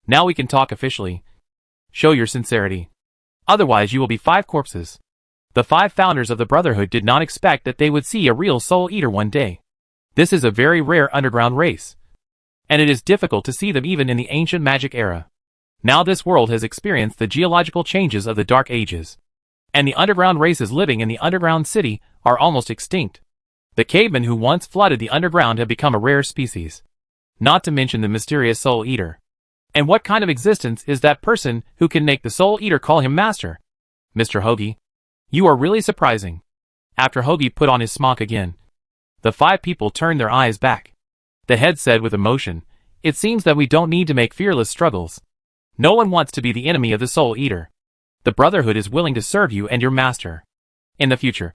Now we can talk officially. Show your sincerity. Otherwise you will be 5 corpses. The 5 founders of the Brotherhood did not expect that they would see a real Soul Eater one day. This is a very rare underground race, and it is difficult to see them even in the ancient magic era. Now this world has experienced the geological changes of the Dark Ages, and the underground races living in the underground city are almost extinct. The cavemen who once flooded the underground have become a rare species, not to mention the mysterious Soul Eater. And what kind of existence is that person who can make the Soul Eater call him master? Mr. Hoagie, you are really surprising. After Hoagie put on his smock again, the 5 people turned their eyes back. The head said with emotion, It seems that we don't need to make fearless struggles. No one wants to be the enemy of the Soul Eater. The Brotherhood is willing to serve you and your master. In the future,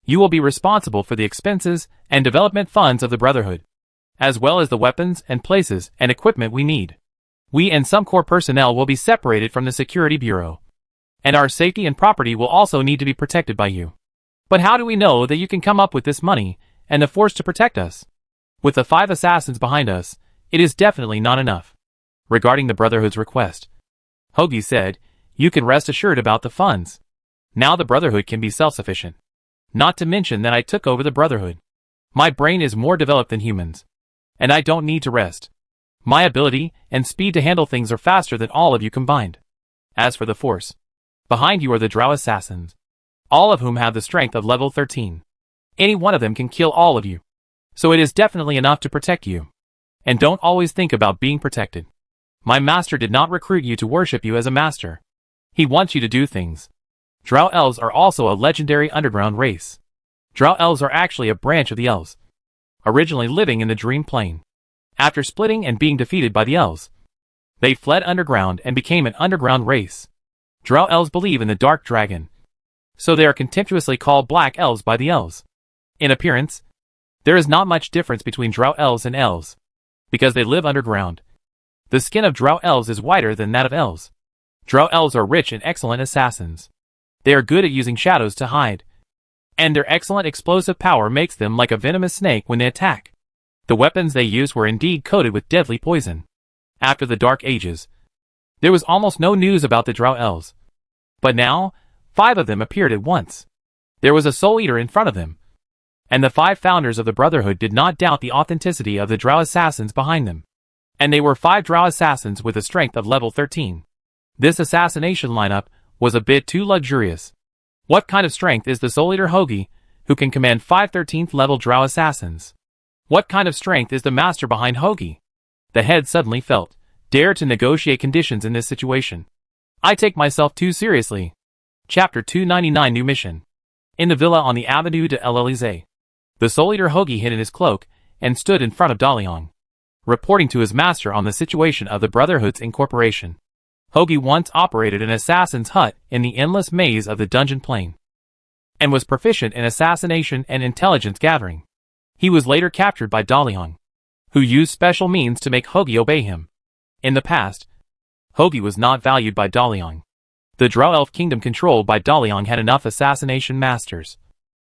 you will be responsible for the expenses and development funds of the Brotherhood, as well as the weapons and places and equipment we need. We and some core personnel will be separated from the Security Bureau, and our safety and property will also need to be protected by you. But how do we know that you can come up with this money and the force to protect us? With the 5 assassins behind us, it is definitely not enough. Regarding the Brotherhood's request, Hoagie said, You can rest assured about the funds. Now the Brotherhood can be self-sufficient. Not to mention that I took over the Brotherhood. My brain is more developed than humans, and I don't need to rest. My ability and speed to handle things are faster than all of you combined. As for the force, behind you are the Drow assassins, all of whom have the strength of level 13. Any one of them can kill all of you, so it is definitely enough to protect you. And don't always think about being protected. My master did not recruit you to worship you as a master. He wants you to do things. Drow elves are also a legendary underground race. Drow elves are actually a branch of the elves, originally living in the Dream Plane. After splitting and being defeated by the elves, they fled underground and became an underground race. Drow elves believe in the Dark Dragon, so they are contemptuously called Black Elves by the elves. In appearance, there is not much difference between Drow elves and elves, because they live underground. The skin of Drow elves is whiter than that of elves. Drow elves are rich and excellent assassins. They are good at using shadows to hide, and their excellent explosive power makes them like a venomous snake when they attack. The weapons they used were indeed coated with deadly poison. After the Dark Ages, there was almost no news about the Drow elves. But now, 5 of them appeared at once. There was a Soul Eater in front of them, and the 5 founders of the Brotherhood did not doubt the authenticity of the Drow assassins behind them. And they were 5 Drow assassins with a strength of level 13. This assassination lineup was a bit too luxurious. What kind of strength is the Soul Eater Hoagie, who can command 5 13th level Drow assassins? What kind of strength is the master behind Hoagie? The head suddenly felt dare to negotiate conditions in this situation. I take myself too seriously. Chapter 299 New Mission. In the villa on the Avenue de l'Elysée, the Soul Eater Hoagie hid in his cloak and stood in front of Daliang, reporting to his master on the situation of the Brotherhood's incorporation. Hoagie once operated an assassin's hut in the endless maze of the dungeon plane, and was proficient in assassination and intelligence gathering. He was later captured by Daliang, who used special means to make Hoagie obey him. In the past, Hoagie was not valued by Daliang. The Drow Elf Kingdom controlled by Daliang had enough assassination masters,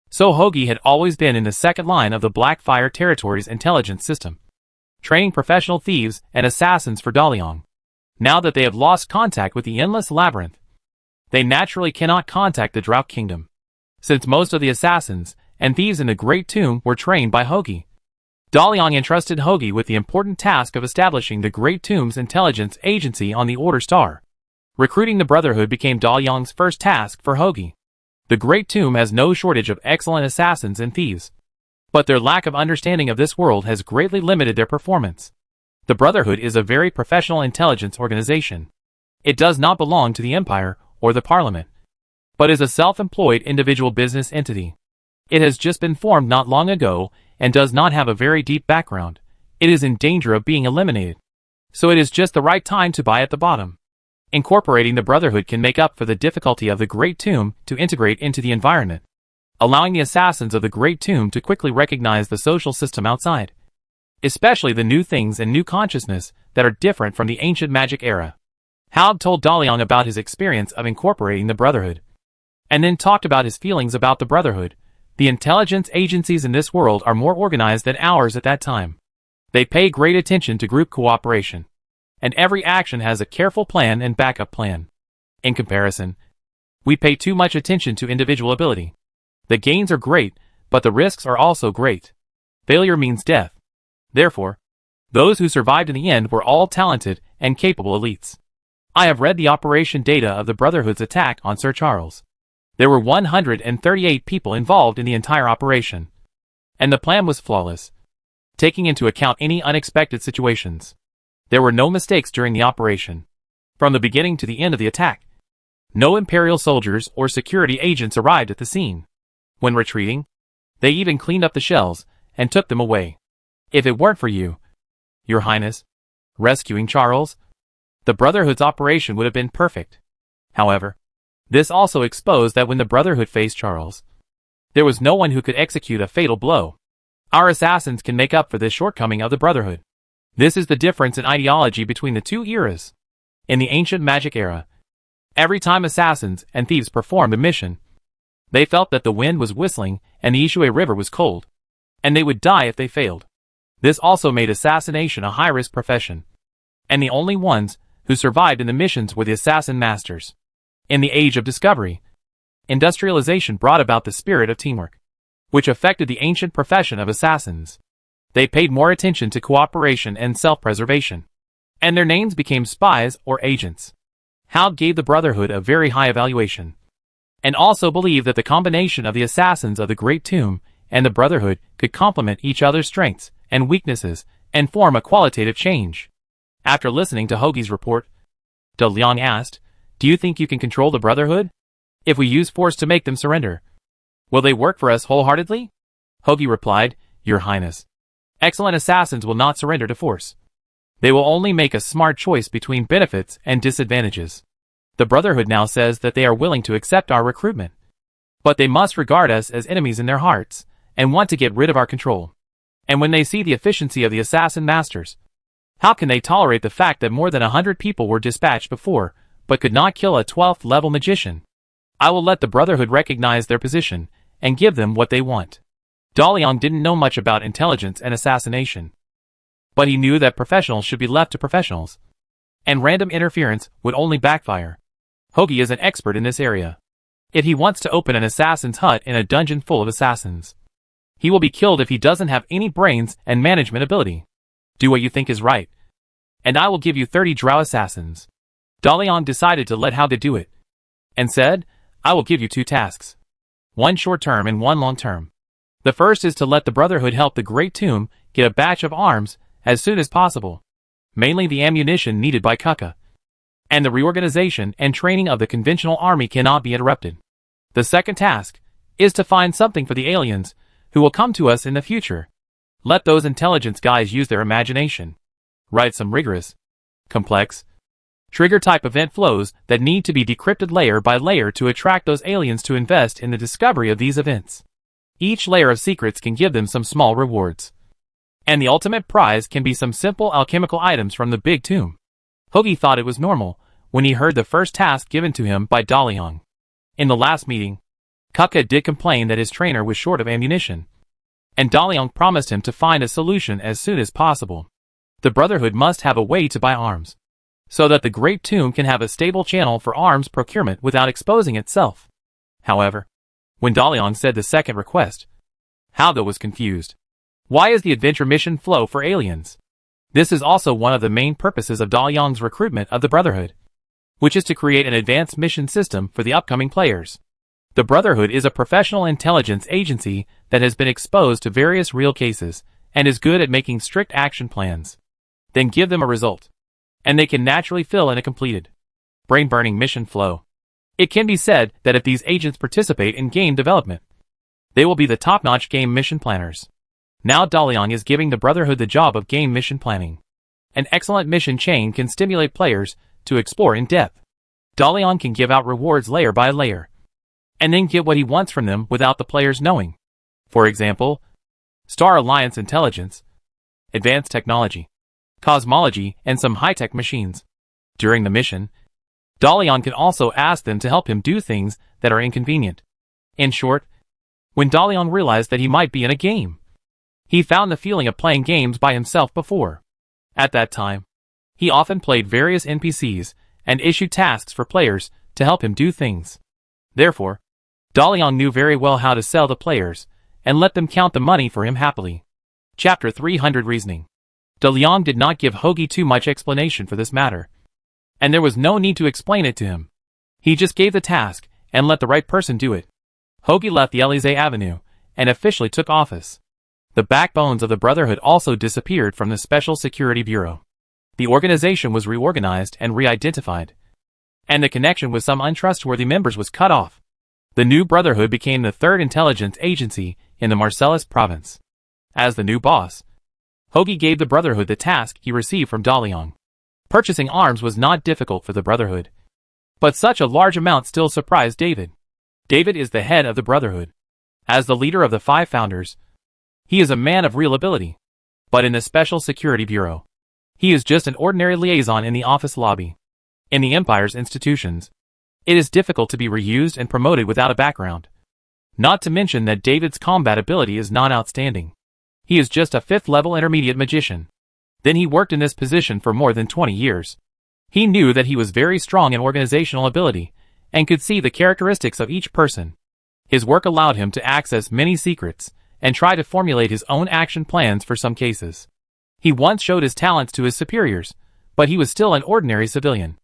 so Hoagie had always been in the second line of the Blackfire Territory's intelligence system, training professional thieves and assassins for Daliang. Now that they have lost contact with the Endless Labyrinth, they naturally cannot contact the Drow Kingdom, since most of the assassins and thieves in the Great Tomb were trained by Hoagie. Daliang entrusted Hoagie with the important task of establishing the Great Tomb's intelligence agency on the Order Star. Recruiting the Brotherhood became Daliang's first task for Hoagie. The Great Tomb has no shortage of excellent assassins and thieves, but their lack of understanding of this world has greatly limited their performance. The Brotherhood is a very professional intelligence organization. It does not belong to the Empire or the Parliament, but is a self-employed individual business entity. It has just been formed not long ago and does not have a very deep background. It is in danger of being eliminated, so it is just the right time to buy at the bottom. Incorporating the Brotherhood can make up for the difficulty of the Great Tomb to integrate into the environment, allowing the assassins of the Great Tomb to quickly recognize the social system outside, especially the new things and new consciousness that are different from the ancient magic era. Haug told Daliang about his experience of incorporating the Brotherhood, and then talked about his feelings about the Brotherhood. The intelligence agencies in this world are more organized than ours at that time. They pay great attention to group cooperation, and every action has a careful plan and backup plan. In comparison, we pay too much attention to individual ability. The gains are great, but the risks are also great. Failure means death. Therefore, those who survived in the end were all talented and capable elites. I have read the operation data of the Brotherhood's attack on Sir Charles. There were 138 people involved in the entire operation, and the plan was flawless, taking into account any unexpected situations. There were no mistakes during the operation, from the beginning to the end of the attack. No Imperial soldiers or security agents arrived at the scene. When retreating, they even cleaned up the shells and took them away. If it weren't for you, Your Highness, rescuing Charles, the Brotherhood's operation would have been perfect. However, this also exposed that when the Brotherhood faced Charles, there was no one who could execute a fatal blow. Our assassins can make up for this shortcoming of the Brotherhood. This is the difference in ideology between the two eras. In the ancient magic era, every time assassins and thieves performed a mission, they felt that the wind was whistling and the Ishui River was cold, and they would die if they failed. This also made assassination a high-risk profession, and the only ones who survived in the missions were the assassin masters. In the age of discovery, industrialization brought about the spirit of teamwork, which affected the ancient profession of assassins. They paid more attention to cooperation and self-preservation, and their names became spies or agents. Haug gave the Brotherhood a very high evaluation, and also believed that the combination of the assassins of the Great Tomb and the Brotherhood could complement each other's strengths and weaknesses and form a qualitative change. After listening to Hoagie's report, De Liang asked, "Do you think you can control the Brotherhood? If we use force to make them surrender, will they work for us wholeheartedly?" Hoagie replied, "Your Highness, excellent assassins will not surrender to force. They will only make a smart choice between benefits and disadvantages. The Brotherhood now says that they are willing to accept our recruitment, but they must regard us as enemies in their hearts and want to get rid of our control. And when they see the efficiency of the assassin masters, how can they tolerate the fact that more than 100 people were dispatched before, but could not kill a 12th level magician? I will let the Brotherhood recognize their position and give them what they want. Daliang didn't know much about intelligence and assassination, but he knew that professionals should be left to professionals, and random interference would only backfire. Hoagie is an expert in this area. If he wants to open an assassin's hut in a dungeon full of assassins, he will be killed if he doesn't have any brains and management ability. Do what you think is right, and I will give you 30 drow assassins. Daliang decided to let Hoagie do it, and said, I will give you 2 tasks. One short-term and one long-term. The first is to let the Brotherhood help the Great Tomb get a batch of arms as soon as possible, mainly the ammunition needed by Kuka. And the reorganization and training of the conventional army cannot be interrupted. The second task is to find something for the aliens who will come to us in the future. Let those intelligence guys use their imagination. Write some rigorous, complex, trigger-type event flows that need to be decrypted layer by layer to attract those aliens to invest in the discovery of these events. Each layer of secrets can give them some small rewards, and the ultimate prize can be some simple alchemical items from the big tomb. Hoagie thought it was normal when he heard the first task given to him by Daliang. In the last meeting, Kuka did complain that his trainer was short of ammunition, and Daliang promised him to find a solution as soon as possible. The Brotherhood must have a way to buy arms, so that the Great Tomb can have a stable channel for arms procurement without exposing itself. However, when Daliang said the second request, Hoagie was confused. Why is the adventure mission flow for aliens? This is also one of the main purposes of Daliang's recruitment of the Brotherhood, which is to create an advanced mission system for the upcoming players. The Brotherhood is a professional intelligence agency that has been exposed to various real cases and is good at making strict action plans. Then give them a result, and they can naturally fill in a completed, brain-burning mission flow. It can be said that if these agents participate in game development, they will be the top-notch game mission planners. Now Daliang is giving the Brotherhood the job of game mission planning. An excellent mission chain can stimulate players to explore in depth. Daliang can give out rewards layer by layer, and then get what he wants from them without the players knowing. For example, Star Alliance intelligence, advanced technology, cosmology, and some high-tech machines. During the mission, Daliang can also ask them to help him do things that are inconvenient. In short, when Daliang realized that he might be in a game, he found the feeling of playing games by himself before. At that time, he often played various NPCs and issued tasks for players to help him do things. Therefore, Daliang knew very well how to sell to players and let them count the money for him happily. Chapter 300 Reasoning. Daliang did not give Hoagie too much explanation for this matter, and there was no need to explain it to him. He just gave the task and let the right person do it. Hoagie left the Élysée Avenue and officially took office. The backbones of the Brotherhood also disappeared from the Special Security Bureau. The organization was reorganized and re-identified, and the connection with some untrustworthy members was cut off. The new Brotherhood became the third intelligence agency in the Marcellus province. As the new boss, Hoagie gave the Brotherhood the task he received from Daliang. Purchasing arms was not difficult for the Brotherhood, but such a large amount still surprised David. David is the head of the Brotherhood. As the leader of the 5 founders, he is a man of real ability. But in the Special Security Bureau, he is just an ordinary liaison in the office lobby. In the Empire's institutions, it is difficult to be reused and promoted without a background. Not to mention that David's combat ability is not outstanding. He is just a 5th-level intermediate magician. Then he worked in this position for more than 20 years. He knew that he was very strong in organizational ability and could see the characteristics of each person. His work allowed him to access many secrets and try to formulate his own action plans for some cases. He once showed his talents to his superiors, but he was still an ordinary civilian.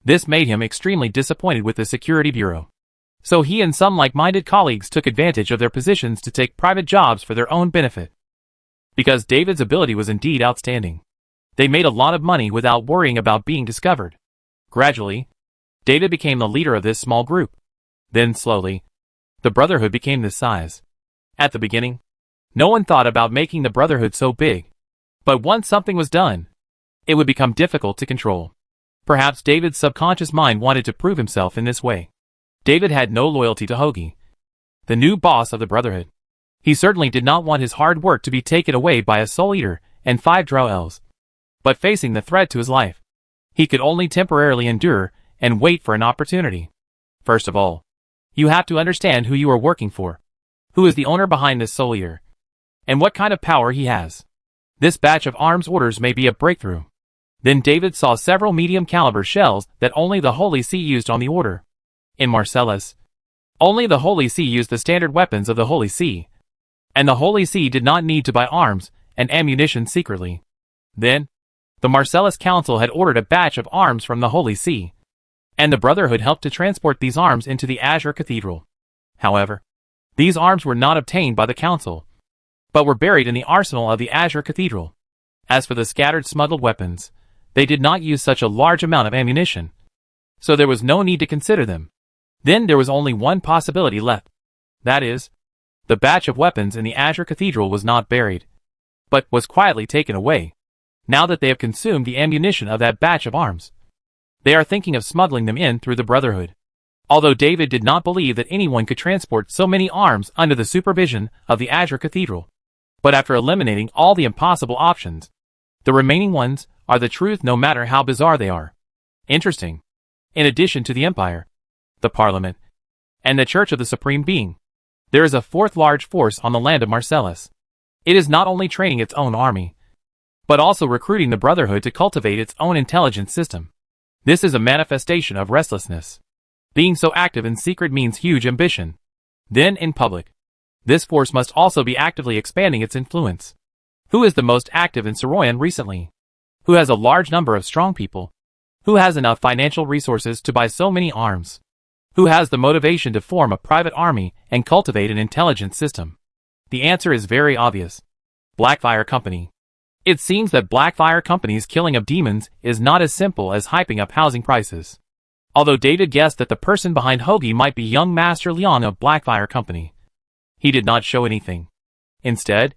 This made him extremely disappointed with the Security Bureau. So he and some like-minded colleagues took advantage of their positions to take private jobs for their own benefit. Because David's ability was indeed outstanding, they made a lot of money without worrying about being discovered. Gradually, David became the leader of this small group. Then slowly, the Brotherhood became this size. At the beginning, no one thought about making the Brotherhood so big. But once something was done, it would become difficult to control. Perhaps David's subconscious mind wanted to prove himself in this way. David had no loyalty to Hoagie, the new boss of the Brotherhood. He certainly did not want his hard work to be taken away by a Soul Eater and 5 Drow elves. But facing the threat to his life, he could only temporarily endure and wait for an opportunity. First of all, You have to understand who you are working for, who is the owner behind this soldier, and what kind of power he has. This batch of arms orders may be a breakthrough. Then David saw several medium-caliber shells that only the Holy See used on the order. In Marcellus, only the Holy See used the standard weapons of the Holy See, and the Holy See did not need to buy arms and ammunition secretly. Then, the Marcellus Council had ordered a batch of arms from the Holy See, and the Brotherhood helped to transport these arms into the Azure Cathedral. However, these arms were not obtained by the Council, but were buried in the arsenal of the Azure Cathedral. As for the scattered smuggled weapons, they did not use such a large amount of ammunition, so there was no need to consider them. Then there was only one possibility left. That is, the batch of weapons in the Azure Cathedral was not buried, but was quietly taken away. Now that they have consumed the ammunition of that batch of arms, they are thinking of smuggling them in through the Brotherhood. Although David did not believe that anyone could transport so many arms under the supervision of the Azure Cathedral, but after eliminating all the impossible options, the remaining ones are the truth no matter how bizarre they are. Interesting. In addition to the Empire, the Parliament, and the Church of the Supreme Being, there is a fourth large force on the land of Marcellus. It is not only training its own army, but also recruiting the Brotherhood to cultivate its own intelligence system. This is a manifestation of restlessness. Being so active in secret means huge ambition. Then, in public, this force must also be actively expanding its influence. Who is the most active in Soroyan recently? Who has a large number of strong people? Who has enough financial resources to buy so many arms? Who has the motivation to form a private army and cultivate an intelligence system? The answer is very obvious. Blackfire Company. It seems that Blackfire Company's killing of demons is not as simple as hyping up housing prices. Although David guessed that the person behind Hoagie might be young Master Leon of Blackfire Company, he did not show anything. Instead,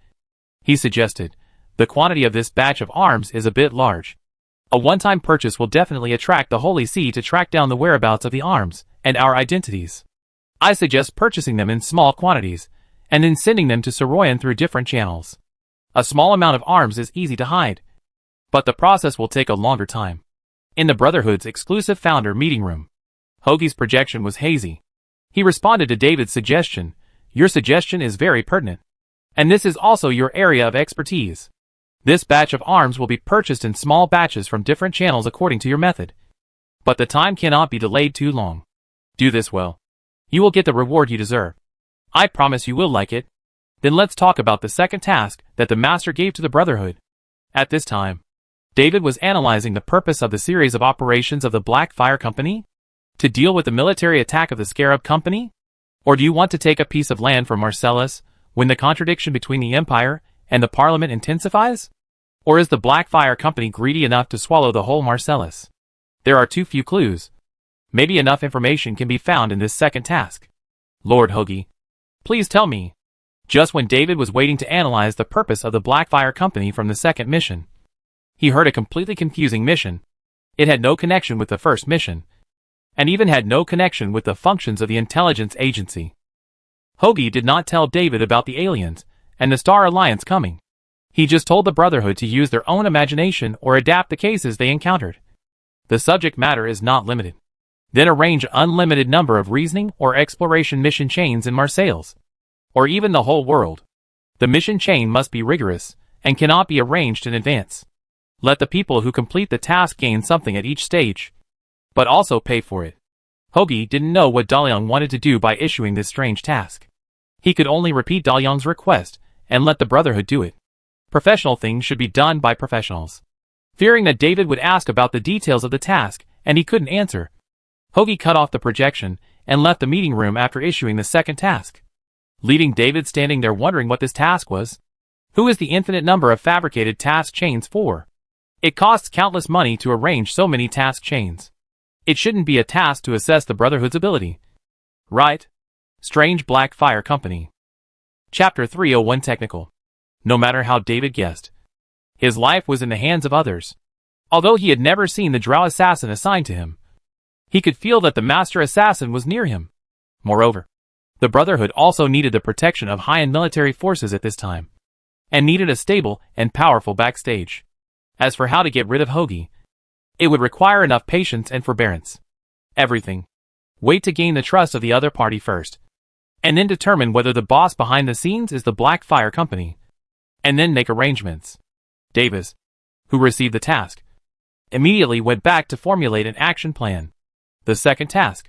he suggested, the quantity of this batch of arms is a bit large. A one-time purchase will definitely attract the Holy See to track down the whereabouts of the arms and our identities. I suggest purchasing them in small quantities, and then sending them to Soroyan through different channels. A small amount of arms is easy to hide, but the process will take a longer time. In the Brotherhood's exclusive founder meeting room, Hoagie's projection was hazy. He responded to David's suggestion. Your suggestion is very pertinent, and this is also your area of expertise. This batch of arms will be purchased in small batches from different channels according to your method, but the time cannot be delayed too long. Do this well. You will get the reward you deserve. I promise you will like it. Then let's talk about the second task that the Master gave to the Brotherhood. At this time, David was analyzing the purpose of the series of operations of the Blackfire Company. To deal with the military attack of the Scarab Company? Or do you want to take a piece of land from Marcellus, when the contradiction between the Empire and the Parliament intensifies? Or is the Blackfire Company greedy enough to swallow the whole Marcellus? There are too few clues. Maybe enough information can be found in this second task. Lord Hoagie, please tell me. Just when David was waiting to analyze the purpose of the Blackfire Company from the second mission, he heard a completely confusing mission. It had no connection with the first mission, and even had no connection with the functions of the intelligence agency. Hoagie did not tell David about the aliens and the Star Alliance coming. He just told the Brotherhood to use their own imagination or adapt the cases they encountered. The subject matter is not limited. Then arrange an unlimited number of reasoning or exploration mission chains in Marseilles, or even the whole world. The mission chain must be rigorous and cannot be arranged in advance. Let the people who complete the task gain something at each stage, but also pay for it. Hoagie didn't know what Daliang wanted to do by issuing this strange task. He could only repeat Daliang's request and let the Brotherhood do it. Professional things should be done by professionals. Fearing that David would ask about the details of the task and he couldn't answer, Hoagie cut off the projection and left the meeting room after issuing the second task, leaving David standing there wondering what this task was. Who is the infinite number of fabricated task chains for? It costs countless money to arrange so many task chains. It shouldn't be a task to assess the Brotherhood's ability. Right? Strange Blackfire Company. Chapter 301 Technical. No matter how David guessed, his life was in the hands of others. Although he had never seen the Drow assassin assigned to him, he could feel that the Master Assassin was near him. Moreover, the Brotherhood also needed the protection of high-end military forces at this time, and needed a stable and powerful backstage. As for how to get rid of Hoagie, it would require enough patience and forbearance. Everything Wait to gain the trust of the other party first, and then determine whether the boss behind the scenes is the Black Fire Company, and then make arrangements. Davis, who received the task, immediately went back to formulate an action plan. The second task.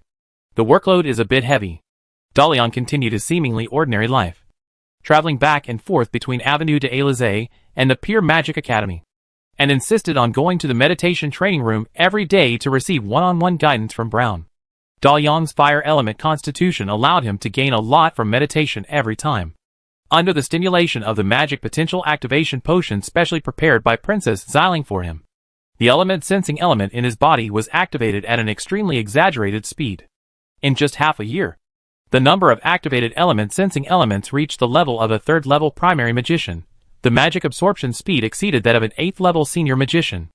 The workload is a bit heavy. Dalian continued his seemingly ordinary life, traveling back and forth between Avenue de Élysée and the Pure Magic Academy, and insisted on going to the meditation training room every day to receive one-on-one guidance from Brown. Dalian's fire element constitution allowed him to gain a lot from meditation every time. Under the stimulation of the magic potential activation potion specially prepared by Princess Xiling for him, the element sensing element in his body was activated at an extremely exaggerated speed. In just half a year, the number of activated element sensing elements reached the level of a third-level primary magician. The magic absorption speed exceeded that of an 8th-level senior magician.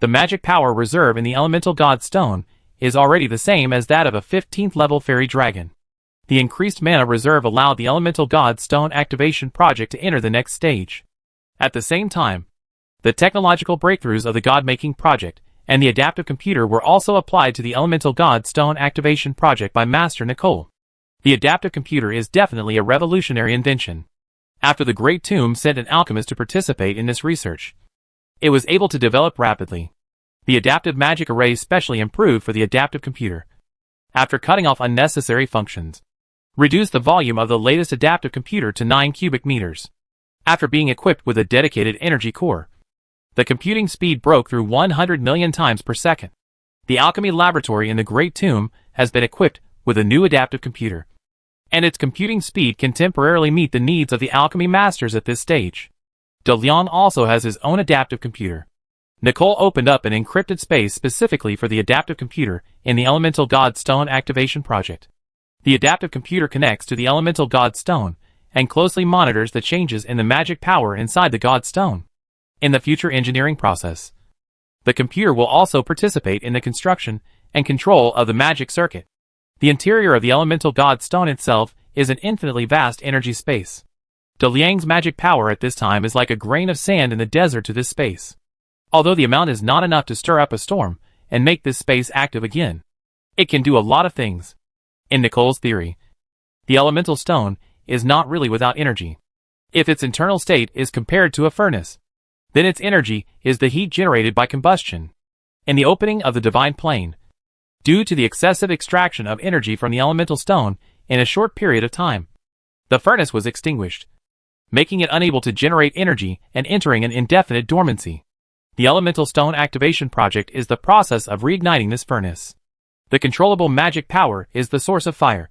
The magic power reserve in the elemental god stone is already the same as that of a 15th-level fairy dragon. The increased mana reserve allowed the elemental god stone activation project to enter the next stage. At the same time, the technological breakthroughs of the god-making project and the adaptive computer were also applied to the elemental god stone activation project by Master Nicole. The adaptive computer is definitely a revolutionary invention. After the Great Tomb sent an alchemist to participate in this research, it was able to develop rapidly. The adaptive magic array specially improved for the adaptive computer. After cutting off unnecessary functions, reduced the volume of the latest adaptive computer to 9 cubic meters. After being equipped with a dedicated energy core, the computing speed broke through 100 million times per second. The alchemy laboratory in the Great Tomb has been equipped with a new adaptive computer, and its computing speed can temporarily meet the needs of the alchemy masters at this stage. De Leon also has his own adaptive computer. Nicole opened up an encrypted space specifically for the adaptive computer in the Elemental God Stone activation project. The adaptive computer connects to the Elemental God Stone and closely monitors the changes in the magic power inside the God Stone. In the future engineering process, the computer will also participate in the construction and control of the magic circuit. The interior of the Elemental God Stone itself is an infinitely vast energy space. De Liang's magic power at this time is like a grain of sand in the desert to this space. Although the amount is not enough to stir up a storm and make this space active again, it can do a lot of things. In Nicole's theory, the elemental stone is not really without energy. If its internal state is compared to a furnace, then its energy is the heat generated by combustion. In the opening of the divine plane, due to the excessive extraction of energy from the elemental stone in a short period of time, the furnace was extinguished, making it unable to generate energy and entering an indefinite dormancy. The elemental stone activation project is the process of reigniting this furnace. The controllable magic power is the source of fire,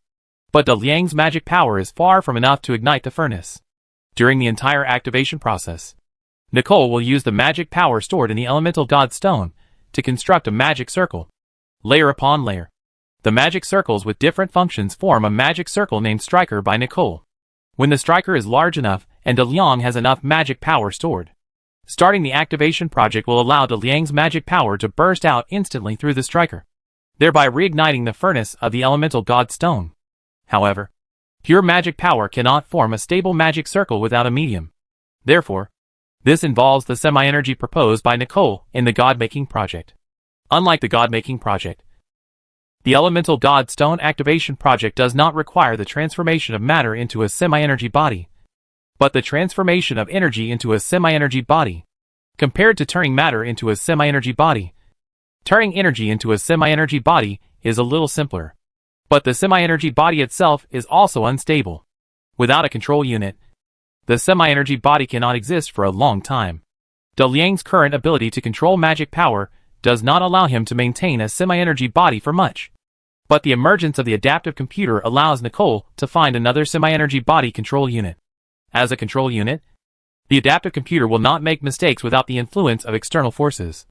but De Liang's magic power is far from enough to ignite the furnace. During the entire activation process, Nicole will use the magic power stored in the elemental god stone to construct a magic circle, layer upon layer. The magic circles with different functions form a magic circle named Striker by Nicole. When the striker is large enough and De Liang has enough magic power stored, starting the activation project will allow De Liang's magic power to burst out instantly through the striker, thereby reigniting the furnace of the elemental god stone. However, pure magic power cannot form a stable magic circle without a medium. Therefore, this involves the semi-energy proposed by Nicole in the God-making project. Unlike the God-making project, the elemental god stone activation project does not require the transformation of matter into a semi-energy body, but the transformation of energy into a semi-energy body. Compared to turning matter into a semi-energy body, turning energy into a semi-energy body is a little simpler. But the semi-energy body itself is also unstable. Without a control unit, the semi-energy body cannot exist for a long time. De Liang's current ability to control magic power does not allow him to maintain a semi-energy body for much. But the emergence of the adaptive computer allows Nicole to find another semi-energy body control unit. As a control unit, the adaptive computer will not make mistakes without the influence of external forces,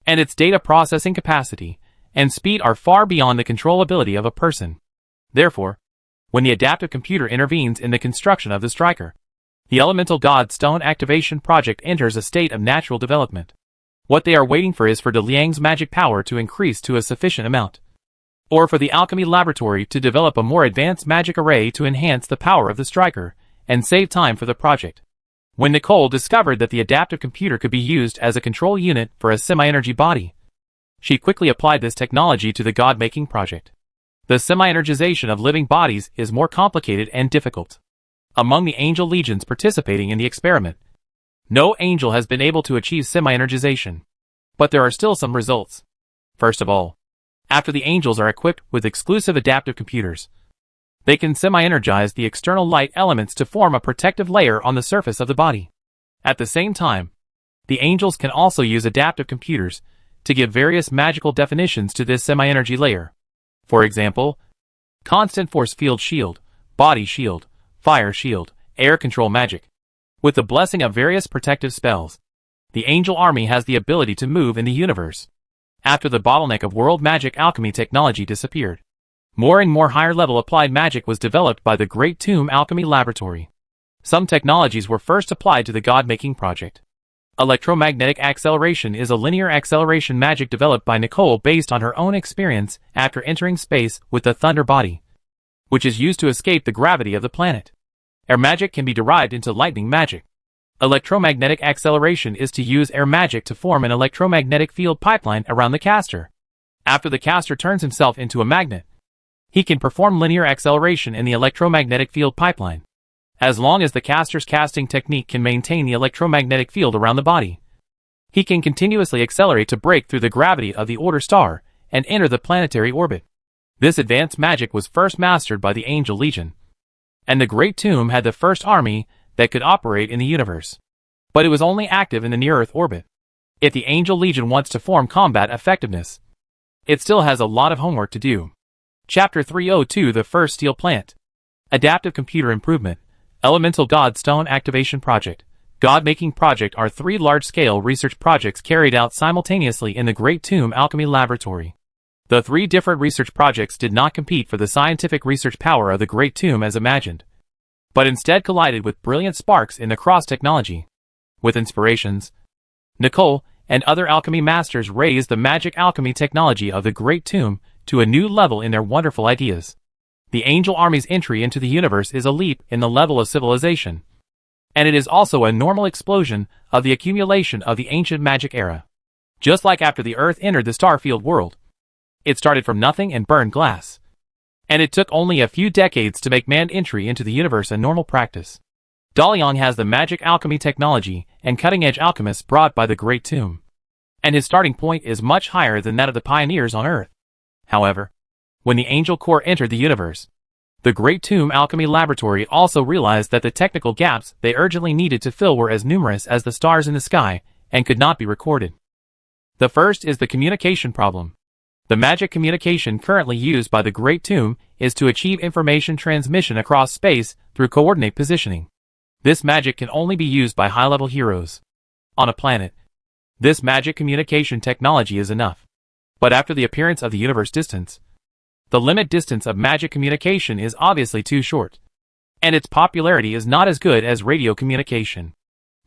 and its data processing capacity and speed are far beyond the controllability of a person. Therefore, when the adaptive computer intervenes in the construction of the striker, the elemental god stone activation project enters a state of natural development. What they are waiting for is for De Liang's magic power to increase to a sufficient amount, or for the alchemy laboratory to develop a more advanced magic array to enhance the power of the striker and save time for the project. When Nicole discovered that the adaptive computer could be used as a control unit for a semi-energy body, she quickly applied this technology to the God-making project. The semi-energization of living bodies is more complicated and difficult. Among the angel legions participating in the experiment, no angel has been able to achieve semi-energization. But there are still some results. First of all, after the angels are equipped with exclusive adaptive computers, they can semi-energize the external light elements to form a protective layer on the surface of the body. At the same time, the angels can also use adaptive computers to give various magical definitions to this semi-energy layer. For example, constant force field shield, body shield, fire shield, air control magic. With the blessing of various protective spells, the angel army has the ability to move in the universe. After the bottleneck of world magic alchemy technology disappeared, more and more higher-level applied magic was developed by the Great Tomb Alchemy Laboratory. Some technologies were first applied to the God-making project. Electromagnetic acceleration is a linear acceleration magic developed by Nicole based on her own experience after entering space with the Thunder Body, which is used to escape the gravity of the planet. Air magic can be derived into lightning magic. Electromagnetic acceleration is to use air magic to form an electromagnetic field pipeline around the caster. After the caster turns himself into a magnet, he can perform linear acceleration in the electromagnetic field pipeline. As long as the caster's casting technique can maintain the electromagnetic field around the body, he can continuously accelerate to break through the gravity of the Order Star and enter the planetary orbit. This advanced magic was first mastered by the Angel Legion, and the Great Tomb had the first army that could operate in the universe. But it was only active in the near-Earth orbit. If the Angel Legion wants to form combat effectiveness, it still has a lot of homework to do. Chapter 302 The First Steel Plant. Adaptive Computer Improvement. Elemental God Stone Activation Project. God-Making Project are three large-scale research projects carried out simultaneously in the Great Tomb Alchemy Laboratory. The three different research projects did not compete for the scientific research power of the Great Tomb as imagined, but instead collided with brilliant sparks in the cross-technology. With inspirations, Nicole and other alchemy masters raised the magic alchemy technology of the Great Tomb to a new level in their wonderful ideas. The Angel Army's entry into the universe is a leap in the level of civilization, and it is also a normal explosion of the accumulation of the ancient magic era. Just like after the Earth entered the Starfield world, it started from nothing and burned glass, and it took only a few decades to make manned entry into the universe a normal practice. Daliang has the magic alchemy technology and cutting-edge alchemists brought by the Great Tomb, and his starting point is much higher than that of the pioneers on Earth. However, when the Angel Corps entered the universe, the Great Tomb Alchemy Laboratory also realized that the technical gaps they urgently needed to fill were as numerous as the stars in the sky and could not be recorded. The first is the communication problem. The magic communication currently used by the Great Tomb is to achieve information transmission across space through coordinate positioning. This magic can only be used by high-level heroes. On a planet, this magic communication technology is enough. But after the appearance of the universe distance, the limit distance of magic communication is obviously too short, and its popularity is not as good as radio communication.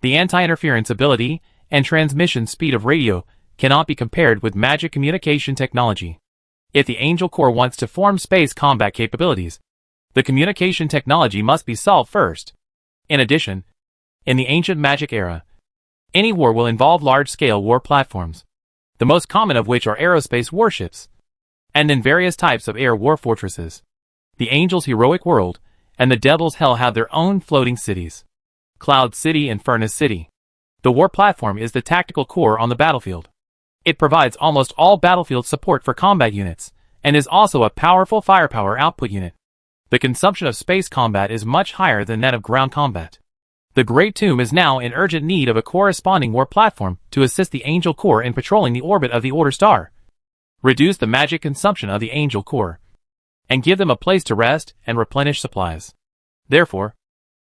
The anti-interference ability and transmission speed of radio cannot be compared with magic communication technology. If the Angel Corps wants to form space combat capabilities, the communication technology must be solved first. In addition, in the ancient magic era, any war will involve large-scale war platforms, the most common of which are aerospace warships, and then various types of air war fortresses. The Angel's heroic world and the Devil's hell have their own floating cities, Cloud City and Furnace City. The war platform is the tactical core on the battlefield. It provides almost all battlefield support for combat units, and is also a powerful firepower output unit. The consumption of space combat is much higher than that of ground combat. The Great Tomb is now in urgent need of a corresponding war platform to assist the Angel Corps in patrolling the orbit of the Order Star, reduce the magic consumption of the Angel Corps, and give them a place to rest and replenish supplies. Therefore,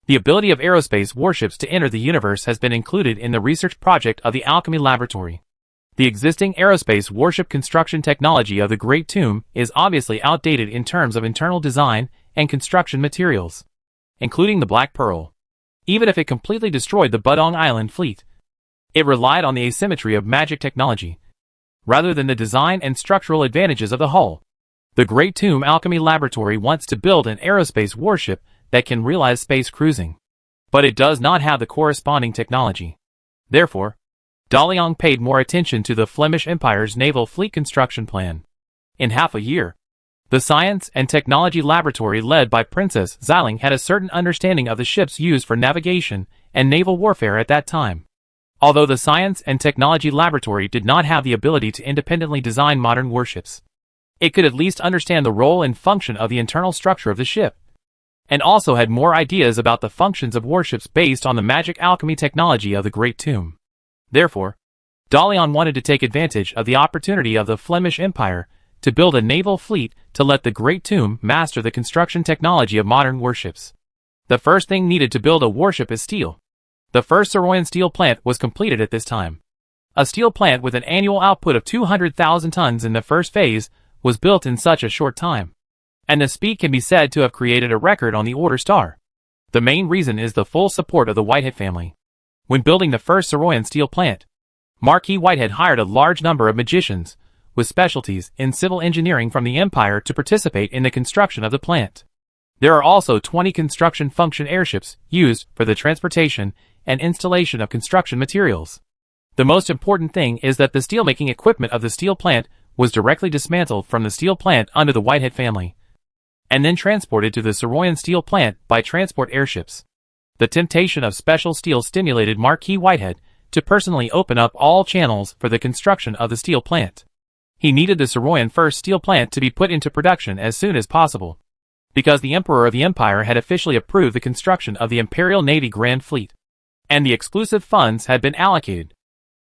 the ability of aerospace warships to enter the universe has been included in the research project of the Alchemy Laboratory. The existing aerospace warship construction technology of the Great Tomb is obviously outdated in terms of internal design and construction materials, including the Black Pearl. Even if it completely destroyed the Budong Island fleet, it relied on the asymmetry of magic technology, rather than the design and structural advantages of the hull. The Great Tomb Alchemy Laboratory wants to build an aerospace warship that can realize space cruising, but it does not have the corresponding technology. Therefore, Daliang paid more attention to the Flemish Empire's naval fleet construction plan. In half a year, The Science and Technology Laboratory led by Princess Xiling had a certain understanding of the ships used for navigation and naval warfare at that time. Although the Science and Technology Laboratory did not have the ability to independently design modern warships, it could at least understand the role and function of the internal structure of the ship, and also had more ideas about the functions of warships based on the magic alchemy technology of the Great Tomb. Therefore, Dalian wanted to take advantage of the opportunity of the Flemish Empire to build a naval fleet to let the Great Tomb master the construction technology of modern warships. The first thing needed to build a warship is steel. The first Saroyan steel plant was completed at this time. A steel plant with an annual output of 200,000 tons in the first phase was built in such a short time, and the speed can be said to have created a record on the Order Star. The main reason is the full support of the Whitehead family. When building the first Saroyan steel plant, Marquis Whitehead hired a large number of magicians with specialties in civil engineering from the Empire to participate in the construction of the plant. There are also 20 construction function airships used for the transportation and installation of construction materials. The most important thing is that the steelmaking equipment of the steel plant was directly dismantled from the steel plant under the Whitehead family, and then transported to the Saroyan steel plant by transport airships. The temptation of special steel stimulated Marquis Whitehead to personally open up all channels for the construction of the steel plant. He needed the Saroyan first steel plant to be put into production as soon as possible, because the Emperor of the Empire had officially approved the construction of the Imperial Navy Grand Fleet, and the exclusive funds had been allocated.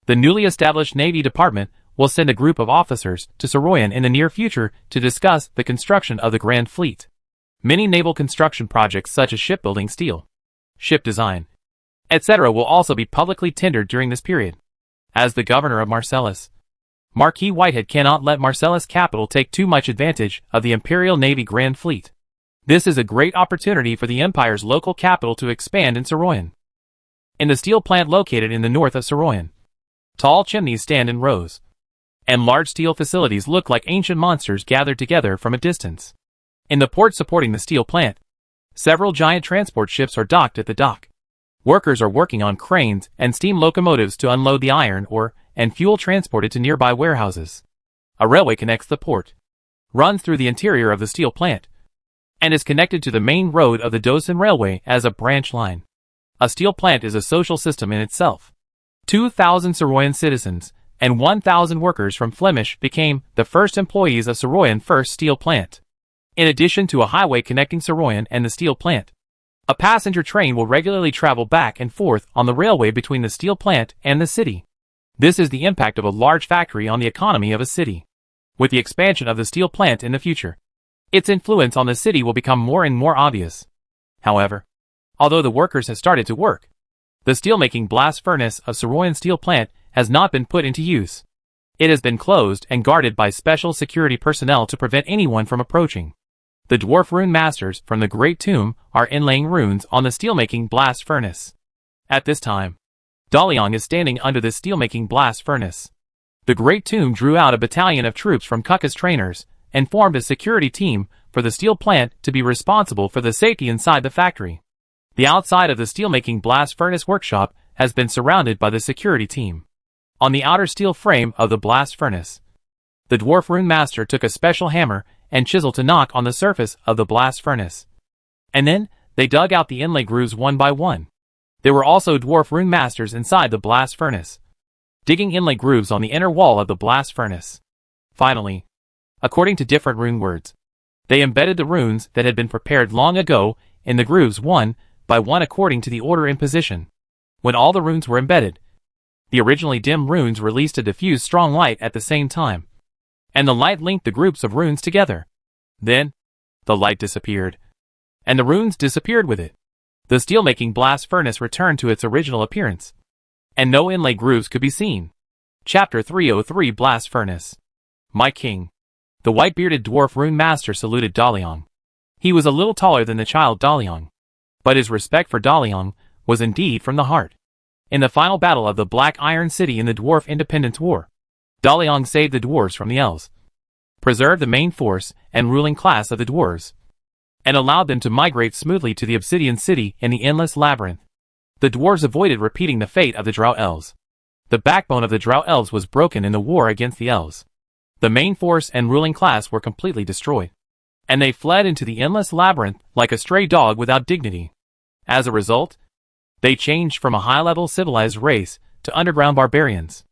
The newly established Navy Department will send a group of officers to Saroyan in the near future to discuss the construction of the Grand Fleet. Many naval construction projects such as shipbuilding, steel, ship design, etc. will also be publicly tendered during this period. As the governor of Marcellus, Marquis Whitehead cannot let Marcellus capital take too much advantage of the Imperial Navy Grand Fleet. This is a great opportunity for the Empire's local capital to expand in Saroyan. In the steel plant located in the north of Saroyan, tall chimneys stand in rows, and large steel facilities look like ancient monsters gathered together from a distance. In the port supporting the steel plant, several giant transport ships are docked at the dock. Workers are working on cranes and steam locomotives to unload the iron ore and fuel transported to nearby warehouses. A railway connects the port, runs through the interior of the steel plant, and is connected to the main road of the Dosen Railway as a branch line. A steel plant is a social system in itself. 2,000 Saroyan citizens and 1,000 workers from Flemish became the first employees of Saroyan first steel plant. In addition to a highway connecting Saroyan and the steel plant, a passenger train will regularly travel back and forth on the railway between the steel plant and the city. This is the impact of a large factory on the economy of a city. With the expansion of the steel plant in the future, its influence on the city will become more and more obvious. However, although the workers have started to work, the steelmaking blast furnace of Saroyan steel plant has not been put into use. It has been closed and guarded by special security personnel to prevent anyone from approaching. The dwarf rune masters from the Great Tomb are inlaying runes on the steelmaking blast furnace. At this time, Dalian is standing under this steelmaking blast furnace. The Great Tomb drew out a battalion of troops from Kuka's trainers and formed a security team for the steel plant to be responsible for the safety inside the factory. The outside of the steelmaking blast furnace workshop has been surrounded by the security team. On the outer steel frame of the blast furnace, the dwarf rune master took a special hammer and chisel to knock on the surface of the blast furnace. And then, they dug out the inlay grooves one by one. There were also dwarf rune masters inside the blast furnace, digging inlay grooves on the inner wall of the blast furnace. Finally, according to different rune words, they embedded the runes that had been prepared long ago in the grooves one by one according to the order in position. When all the runes were embedded, the originally dim runes released a diffused strong light at the same time, and the light linked the groups of runes together. Then, the light disappeared, and the runes disappeared with it. The steelmaking blast furnace returned to its original appearance, and no inlay grooves could be seen. Chapter 303 Blast Furnace. My king. The white-bearded dwarf rune master saluted Dalian. He was a little taller than the child Dalian, but his respect for Dalian was indeed from the heart. In the final battle of the Black Iron City in the Dwarf Independence War, Dalian saved the dwarves from the elves, preserved the main force and ruling class of the dwarves, and allowed them to migrate smoothly to the Obsidian City in the Endless Labyrinth. The dwarves avoided repeating the fate of the Drow Elves. The backbone of the Drow Elves was broken in the war against the elves. The main force and ruling class were completely destroyed. and they fled into the endless labyrinth like a stray dog without dignity. As a result, they changed from a high-level civilized race to underground barbarians.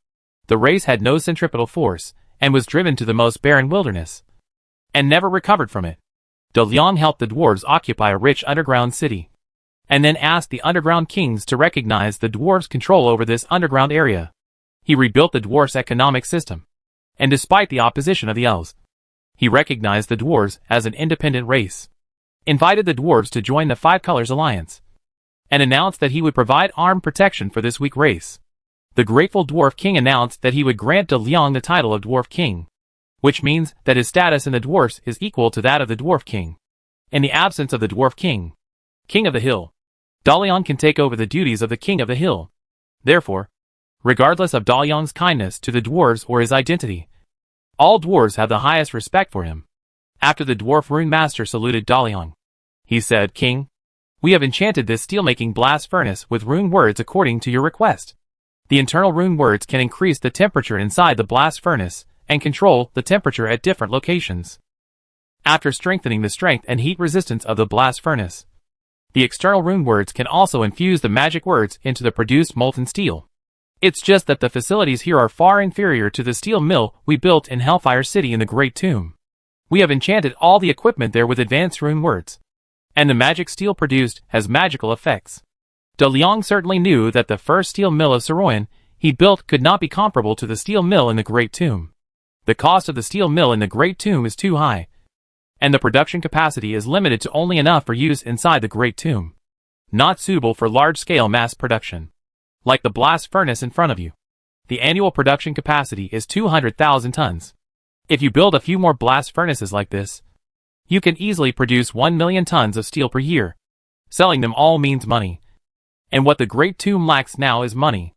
The race had no centripetal force and was driven to the most barren wilderness, and never recovered from it. De Liang helped the dwarves occupy a rich underground city, and then asked the underground kings to recognize the dwarves' control over this underground area. He rebuilt the dwarves' economic system, and despite the opposition of the elves, he recognized the dwarves as an independent race, invited the dwarves to join the Five Colors Alliance, and announced that he would provide armed protection for this weak race. The grateful Dwarf King announced that he would grant De Liang the title of Dwarf King, which means that his status in the dwarfs is equal to that of the Dwarf King. In the absence of the Dwarf King, King of the Hill, De Liang can take over the duties of the King of the Hill. Therefore, regardless of De Liang's kindness to the dwarves or his identity, all dwarves have the highest respect for him. After the dwarf rune master saluted De Liang, he said, "King, we have enchanted this steel-making blast furnace with rune words according to your request. The internal rune words can increase the temperature inside the blast furnace and control the temperature at different locations. After strengthening the strength and heat resistance of the blast furnace, the external rune words can also infuse the magic words into the produced molten steel. It's just that the facilities here are far inferior to the steel mill we built in Hellfire City in the Great Tomb. We have enchanted all the equipment there with advanced rune words, and the magic steel produced has magical effects." De Liang certainly knew that the first steel mill of Saroyan he built could not be comparable to the steel mill in the Great Tomb. The cost of the steel mill in the Great Tomb is too high, and the production capacity is limited to only enough for use inside the Great Tomb, not suitable for large-scale mass production. Like the blast furnace in front of you, the annual production capacity is 200,000 tons. If you build a few more blast furnaces like this, you can easily produce 1 million tons of steel per year. Selling them all means money, and what the Great Tomb lacks now is money.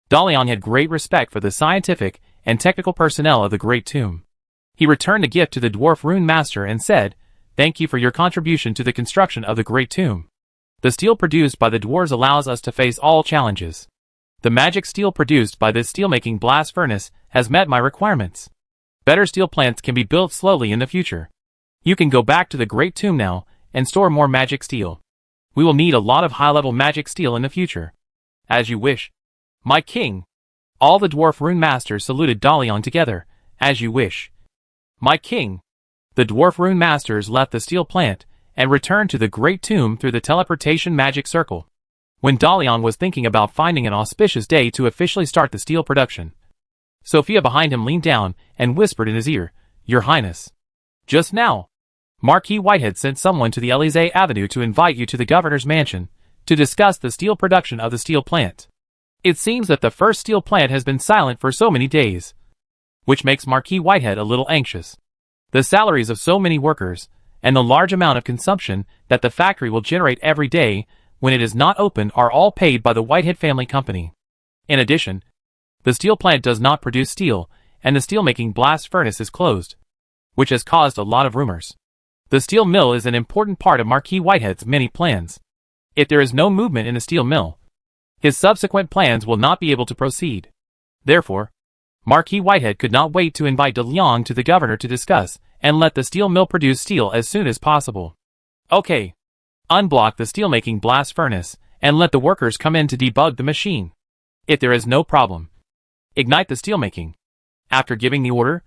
De Liang had great respect for the scientific and technical personnel of the Great Tomb. He returned the gift to the dwarf rune master and said, "Thank you for your contribution to the construction of the Great Tomb. The steel produced by the dwarves allows us to face all challenges. The magic steel produced by this steel-making blast furnace has met my requirements. Better steel plants can be built slowly in the future. You can go back to the Great Tomb now and store more magic steel. We will need a lot of high-level magic steel in the future." "As you wish, my king." All the dwarf rune masters saluted De Liang together. "As you wish, my king." The dwarf rune masters left the steel plant and returned to the Great Tomb through the teleportation magic circle. When De Liang was thinking about finding an auspicious day to officially start the steel production, Sophia behind him leaned down and whispered in his ear, "Your Highness, just now, Marquis Whitehead sent someone to the Élysée Avenue to invite you to the governor's mansion to discuss the steel production of the steel plant. It seems that the first steel plant has been silent for so many days, which makes Marquis Whitehead a little anxious. The salaries of so many workers, and the large amount of consumption that the factory will generate every day when it is not open are all paid by the Whitehead family company. In addition, the steel plant does not produce steel, and the steel-making blast furnace is closed, which has caused a lot of rumors. The steel mill is an important part of Marquis Whitehead's many plans. If there is no movement in the steel mill, his subsequent plans will not be able to proceed. Therefore, Marquis Whitehead could not wait to invite De Liang to the governor to discuss and let the steel mill produce steel as soon as possible. Okay. Unblock the steel-making blast furnace and let the workers come in to debug the machine. If there is no problem, ignite the steelmaking." After giving the order,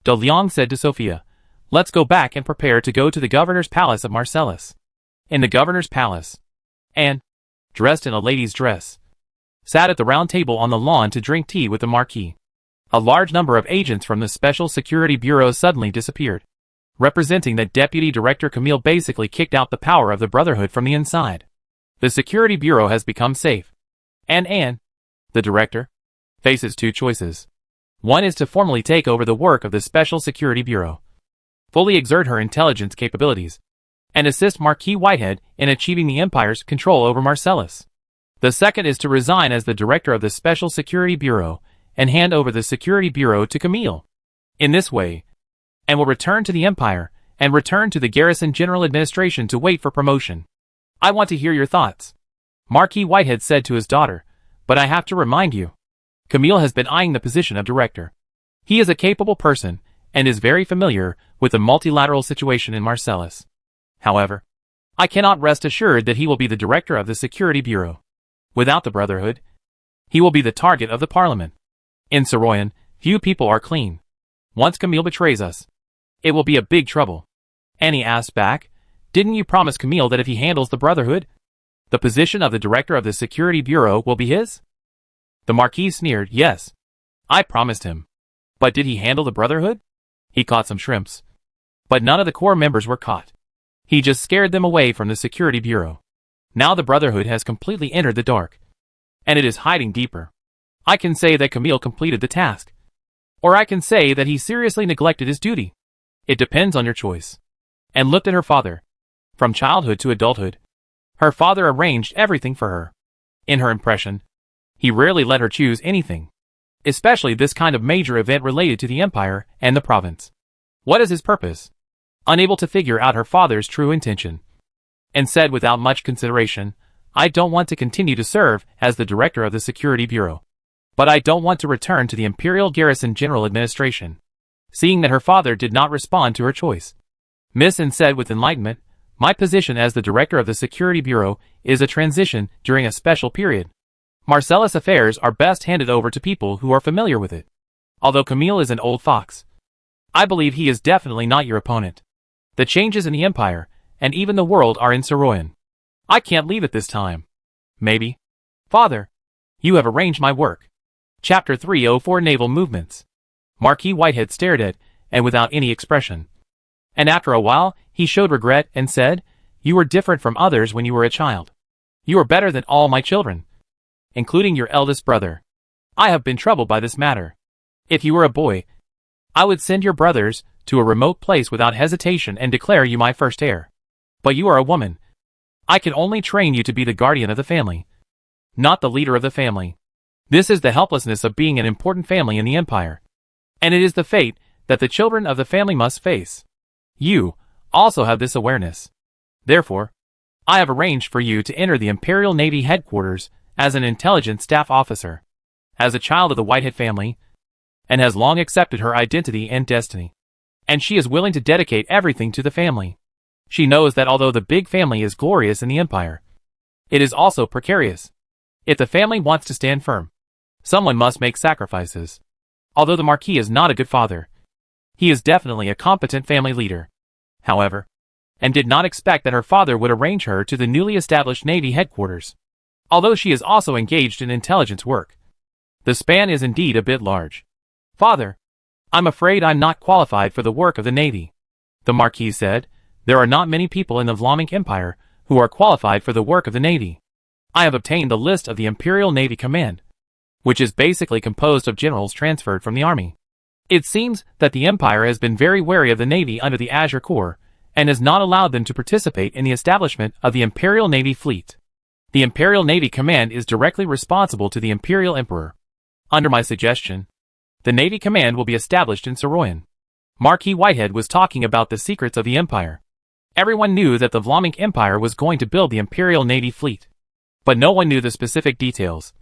De Liang said to Sophia, "Let's go back and prepare to go to the governor's palace of Marcellus." In the governor's palace, Anne, dressed in a lady's dress, sat at the round table on the lawn to drink tea with the Marquis. A large number of agents from the Special Security Bureau suddenly disappeared, representing that Deputy Director Camille basically kicked out the power of the Brotherhood from the inside. The Security Bureau has become safe. And Anne, the director, faces two choices. One is to formally take over the work of the Special Security Bureau, fully exert her intelligence capabilities, and assist Marquis Whitehead in achieving the Empire's control over Marcellus. The second is to resign as the director of the Special Security Bureau and hand over the Security Bureau to Camille. In this way, Anne will return to the Empire and return to the Garrison General Administration to wait for promotion. "I want to hear your thoughts," Marquis Whitehead said to his daughter, "but I have to remind you, Camille has been eyeing the position of director. He is a capable person, and is very familiar with the multilateral situation in Marcellus. However, I cannot rest assured that he will be the director of the Security Bureau. Without the Brotherhood, he will be the target of the Parliament. In Soroyan, few people are clean. Once Camille betrays us, it will be a big trouble. Annie asked back, didn't you promise Camille that if he handles the Brotherhood, the position of the director of the Security Bureau will be his? The Marquis sneered, yes. I promised him. But did he handle the Brotherhood? He caught some shrimps. But none of the core members were caught. He just scared them away from the Security Bureau. Now the Brotherhood has completely entered the dark. And it is hiding deeper. I can say that Camille completed the task. Or I can say that he seriously neglected his duty. It depends on your choice. And looked at her father. From childhood to adulthood, her father arranged everything for her. In her impression, he rarely let her choose anything. Especially this kind of major event related to the empire and the province. What is his purpose? Unable to figure out her father's true intention. And said without much consideration, I don't want to continue to serve as the director of the Security Bureau. But I don't want to return to the Imperial Garrison General Administration. Seeing that her father did not respond to her choice, Miss N said with enlightenment, my position as the director of the Security Bureau is a transition during a special period. Marcellus affairs are best handed over to people who are familiar with it. Although Camille is an old fox, I believe he is definitely not your opponent. The changes in the Empire, and even the world are in Soroyan. I can't leave at this time. Maybe. Father, you have arranged my work. Chapter 304 Naval Movements. Marquis Whitehead stared at, and without any expression. And after a while, he showed regret and said, you were different from others when you were a child. You are better than all my children, including your eldest brother. I have been troubled by this matter. If you were a boy, I would send your brothers to a remote place without hesitation and declare you my first heir. But you are a woman. I can only train you to be the guardian of the family, not the leader of the family. This is the helplessness of being an important family in the Empire. And it is the fate that the children of the family must face. You also have this awareness. Therefore, I have arranged for you to enter the Imperial Navy headquarters as an intelligence staff officer, as a child of the Whitehead family, and has long accepted her identity and destiny. And she is willing to dedicate everything to the family. She knows that although the big family is glorious in the Empire, it is also precarious. If the family wants to stand firm, someone must make sacrifices. Although the Marquis is not a good father, he is definitely a competent family leader. However, and did not expect that her father would arrange her to the newly established Navy headquarters. Although she is also engaged in intelligence work, the span is indeed a bit large. Father, I'm afraid I'm not qualified for the work of the Navy. The Marquis said, there are not many people in the Vlaamic Empire who are qualified for the work of the Navy. I have obtained the list of the Imperial Navy Command, which is basically composed of generals transferred from the army. It seems that the Empire has been very wary of the Navy under the Azure Corps, and has not allowed them to participate in the establishment of the Imperial Navy Fleet. The Imperial Navy Command is directly responsible to the Imperial Emperor. Under my suggestion, the Navy Command will be established in Soroyan. Marquis Whitehead was talking about the secrets of the Empire. Everyone knew that the Vlaamic Empire was going to build the Imperial Navy Fleet, but no one knew the specific details,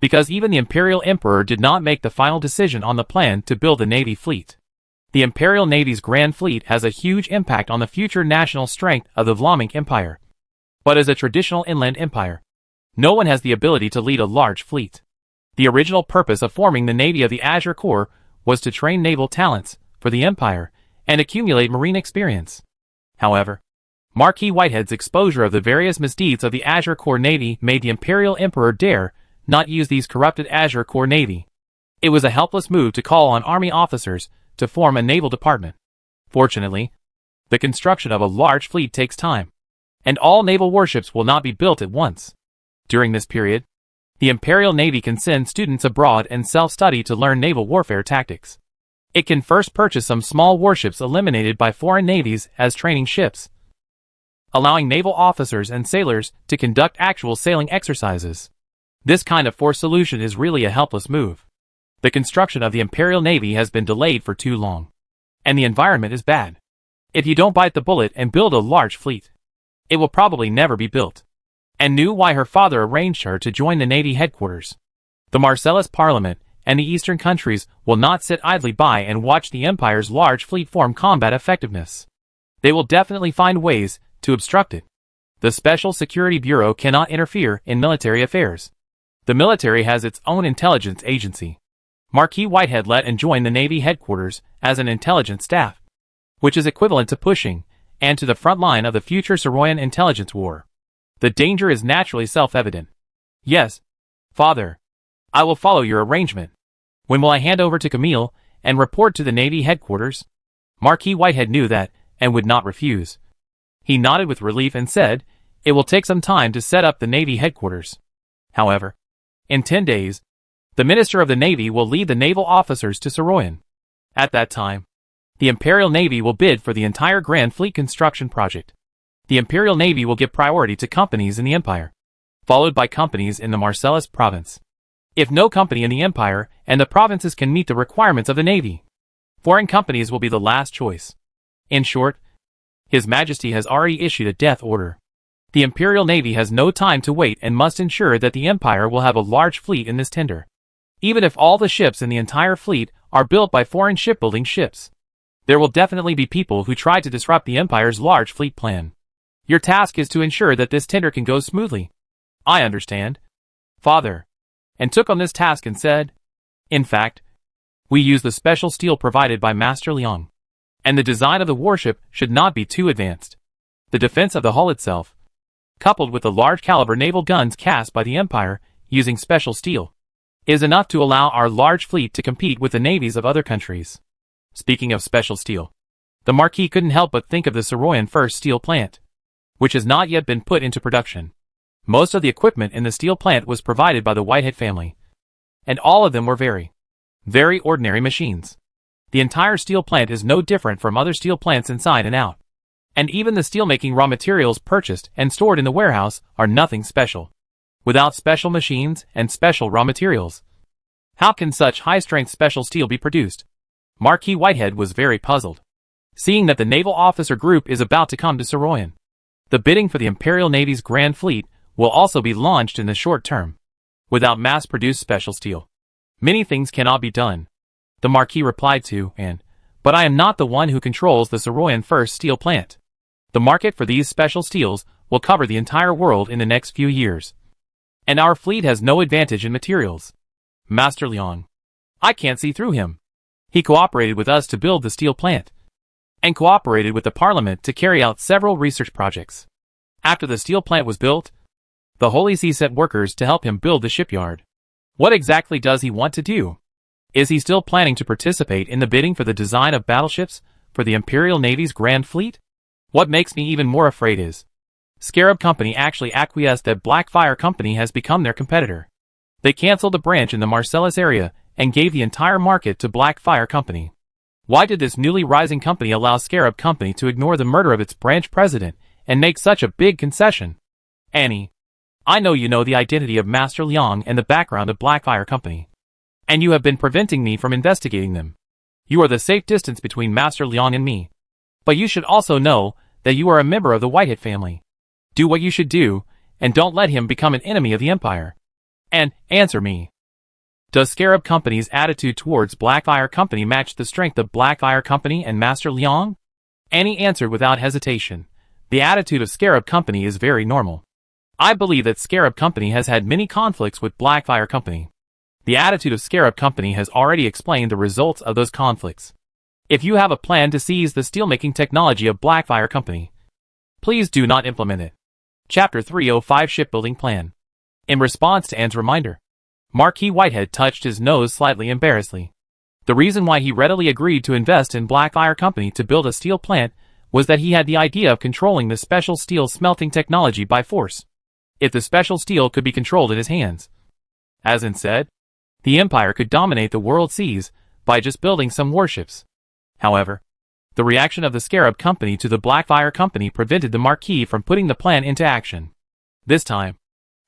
because even the Imperial Emperor did not make the final decision on the plan to build the Navy Fleet. The Imperial Navy's Grand Fleet has a huge impact on the future national strength of the Vlaamic Empire. But as a traditional inland empire, no one has the ability to lead a large fleet. The original purpose of forming the Navy of the Azure Corps was to train naval talents for the Empire and accumulate marine experience. However, Marquis Whitehead's exposure of the various misdeeds of the Azure Corps Navy made the Imperial Emperor dare not use these corrupted Azure Corps Navy. It was a helpless move to call on army officers to form a naval department. Fortunately, the construction of a large fleet takes time, and all naval warships will not be built at once. During this period, the Imperial Navy can send students abroad and self-study to learn naval warfare tactics. It can first purchase some small warships eliminated by foreign navies as training ships, allowing naval officers and sailors to conduct actual sailing exercises. This kind of forced solution is really a helpless move. The construction of the Imperial Navy has been delayed for too long, and the environment is bad. If you don't bite the bullet and build a large fleet, it will probably never be built. And knew why her father arranged her to join the Navy headquarters. The Marcellus Parliament and the eastern countries will not sit idly by and watch the Empire's large fleet form combat effectiveness. They will definitely find ways to obstruct it. The Special Security Bureau cannot interfere in military affairs. The military has its own intelligence agency. Marquis Whitehead let and joined the Navy headquarters as an intelligence staff, which is equivalent to pushing and to the front line of the future Saroyan intelligence war. The danger is naturally self-evident. Yes, Father. I will follow your arrangement. When will I hand over to Camille and report to the Navy headquarters? Marquis Whitehead knew that and would not refuse. He nodded with relief and said, "It will take some time to set up the Navy headquarters. However, in 10 days, the Minister of the Navy will lead the naval officers to Saroyan. At that time, the Imperial Navy will bid for the entire Grand Fleet construction project. The Imperial Navy will give priority to companies in the Empire, followed by companies in the Marcellus province. If no company in the Empire and the provinces can meet the requirements of the Navy, foreign companies will be the last choice. In short, His Majesty has already issued a death order. The Imperial Navy has no time to wait and must ensure that the Empire will have a large fleet in this tender. Even if all the ships in the entire fleet are built by foreign shipbuilding ships, there will definitely be people who try to disrupt the Empire's large fleet plan. Your task is to ensure that this tender can go smoothly." "I understand, Father," and took on this task and said, "In fact, we use the special steel provided by Master Liang, and the design of the warship should not be too advanced. The defense of the hull itself, coupled with the large caliber naval guns cast by the Empire using special steel, is enough to allow our large fleet to compete with the navies of other countries." Speaking of special steel, the Marquis couldn't help but think of the Saroyan First Steel Plant, which has not yet been put into production. Most of the equipment in the steel plant was provided by the Whitehead family, and all of them were very ordinary machines. The entire steel plant is no different from other steel plants inside and out, and even the steelmaking raw materials purchased and stored in the warehouse are nothing special. Without special machines and special raw materials, how can such high-strength special steel be produced? Marquis Whitehead was very puzzled, seeing that the naval officer group is about to come to Saroyan. The bidding for the Imperial Navy's Grand Fleet will also be launched in the short term. Without mass-produced special steel, many things cannot be done. The Marquis replied to, "But I am not the one who controls the Saroyan First Steel Plant. The market for these special steels will cover the entire world in the next few years, and our fleet has no advantage in materials. Master Liang, I can't see through him. He cooperated with us to build the steel plant, and cooperated with the Parliament to carry out several research projects. After the steel plant was built, the Holy See sent workers to help him build the shipyard. What exactly does he want to do? Is he still planning to participate in the bidding for the design of battleships for the Imperial Navy's Grand Fleet? What makes me even more afraid is, Scarab Company actually acquiesced that Blackfire Company has become their competitor. They canceled the branch in the Marcellus area and gave the entire market to Blackfire Company. Why did this newly rising company allow Scarab Company to ignore the murder of its branch president and make such a big concession? Annie, I know you know the identity of Master Liang and the background of Blackfire Company, and you have been preventing me from investigating them. You are the safe distance between Master Liang and me. But you should also know that you are a member of the Whitehead family. Do what you should do, and don't let him become an enemy of the Empire. And answer me. Does Scarab Company's attitude towards Blackfire Company match the strength of Blackfire Company and Master Liang?" Annie answered without hesitation. "The attitude of Scarab Company is very normal. I believe that Scarab Company has had many conflicts with Blackfire Company. The attitude of Scarab Company has already explained the results of those conflicts. If you have a plan to seize the steelmaking technology of Blackfire Company, please do not implement it." Chapter 305 Shipbuilding Plan. In response to Anne's reminder, Marquis Whitehead touched his nose slightly embarrassedly. The reason why he readily agreed to invest in Blackfire Company to build a steel plant was that he had the idea of controlling the special steel smelting technology by force. If the special steel could be controlled in his hands, as Anne said, the Empire could dominate the world seas by just building some warships. However, the reaction of the Scarab Company to the Blackfire Company prevented the Marquis from putting the plan into action. This time,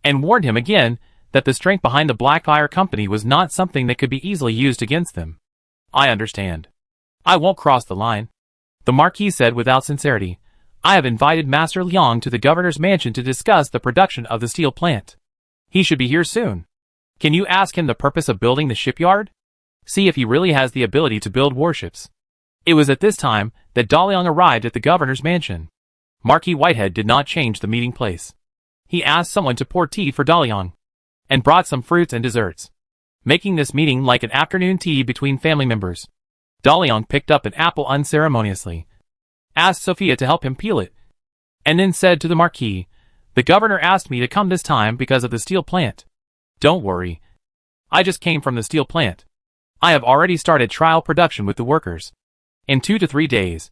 Anne warned him again that the strength behind the Blackfire Company was not something that could be easily used against them. "I understand. I won't cross the line," the Marquis said without sincerity. "I have invited Master Liang to the governor's mansion to discuss the production of the steel plant. He should be here soon." Can you ask him the purpose of building the shipyard? See if he really has the ability to build warships. It was at this time that Daliang arrived at the governor's mansion. Marquis Whitehead did not change the meeting place. He asked someone to pour tea for Daliang, and brought some fruits and desserts, making this meeting like an afternoon tea between family members. Daliang picked up an apple unceremoniously, asked Sophia to help him peel it, and then said to the Marquis, "The governor asked me to come this time because of the steel plant. Don't worry. I just came from the steel plant. I have already started trial production with the workers. In 2 to 3 days,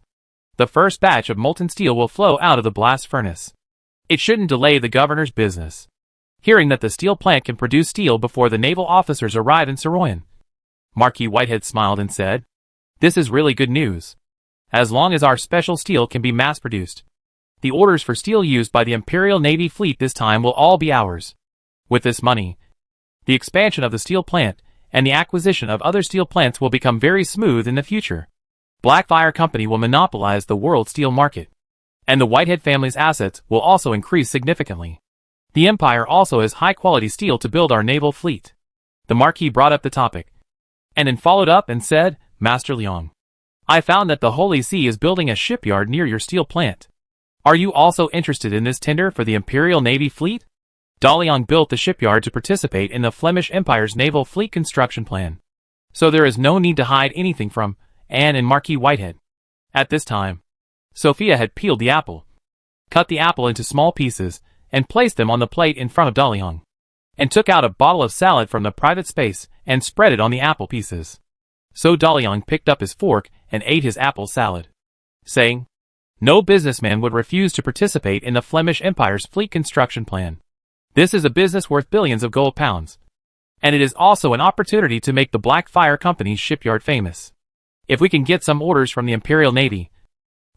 the first batch of molten steel will flow out of the blast furnace. It shouldn't delay the governor's business." Hearing that the steel plant can produce steel before the naval officers arrive in Saroyan, Marquis Whitehead smiled and said, "This is really good news. As long as our special steel can be mass-produced, the orders for steel used by the Imperial Navy fleet this time will all be ours. With this money, the expansion of the steel plant and the acquisition of other steel plants will become very smooth in the future. Blackfire Company will monopolize the world steel market, and the Whitehead family's assets will also increase significantly. The Empire also has high-quality steel to build our naval fleet." The Marquis brought up the topic, and then followed up and said, "Master Liang, I found that the Holy See is building a shipyard near your steel plant. Are you also interested in this tender for the Imperial Navy fleet?" Daliang built the shipyard to participate in the Flemish Empire's naval fleet construction plan, so there is no need to hide anything from Anne and Marquis Whitehead. At this time, Sophia had peeled the apple, cut the apple into small pieces, and placed them on the plate in front of Daliang, and took out a bottle of salad from the private space and spread it on the apple pieces. So Daliang picked up his fork and ate his apple salad, saying, "No businessman would refuse to participate in the Flemish Empire's fleet construction plan. This is a business worth billions of gold pounds, and it is also an opportunity to make the Blackfire Company's shipyard famous. If we can get some orders from the Imperial Navy,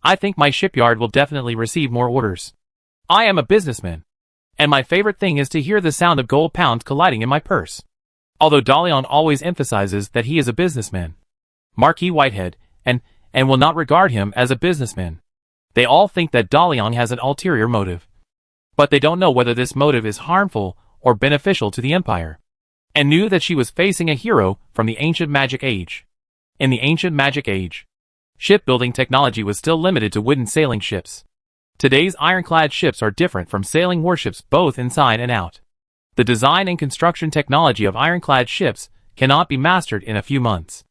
I think my shipyard will definitely receive more orders. I am a businessman, and my favorite thing is to hear the sound of gold pounds colliding in my purse." Although Daliang always emphasizes that he is a businessman, Marquis Whitehead and will not regard him as a businessman. They all think that Daliang has an ulterior motive, but they don't know whether this motive is harmful or beneficial to the Empire, and knew that she was facing a hero from the ancient magic age. In the ancient magic age, shipbuilding technology was still limited to wooden sailing ships. Today's ironclad ships are different from sailing warships both inside and out. The design and construction technology of ironclad ships cannot be mastered in a few months,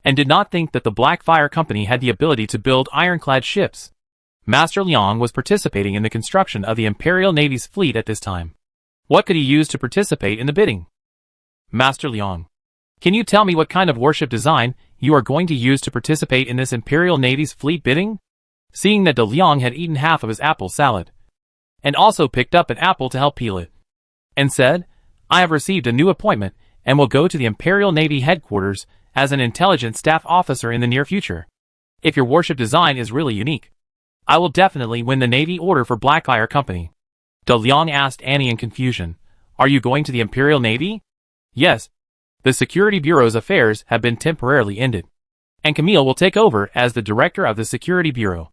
and did not think that the Blackfire Company had the ability to build ironclad ships. Master Liang was participating in the construction of the Imperial Navy's fleet at this time. What could he use to participate in the bidding? "Master Liang, can you tell me what kind of warship design you are going to use to participate in this Imperial Navy's fleet bidding?" Seeing that De Liang had eaten half of his apple salad, and also picked up an apple to help peel it, and said, "I have received a new appointment and will go to the Imperial Navy headquarters as an intelligence staff officer in the near future. If your warship design is really unique, I will definitely win the Navy order for Blackfire Company." De Liang asked Annie in confusion, "Are you going to the Imperial Navy?" "Yes. The Security Bureau's affairs have been temporarily ended, and Camille will take over as the director of the Security Bureau.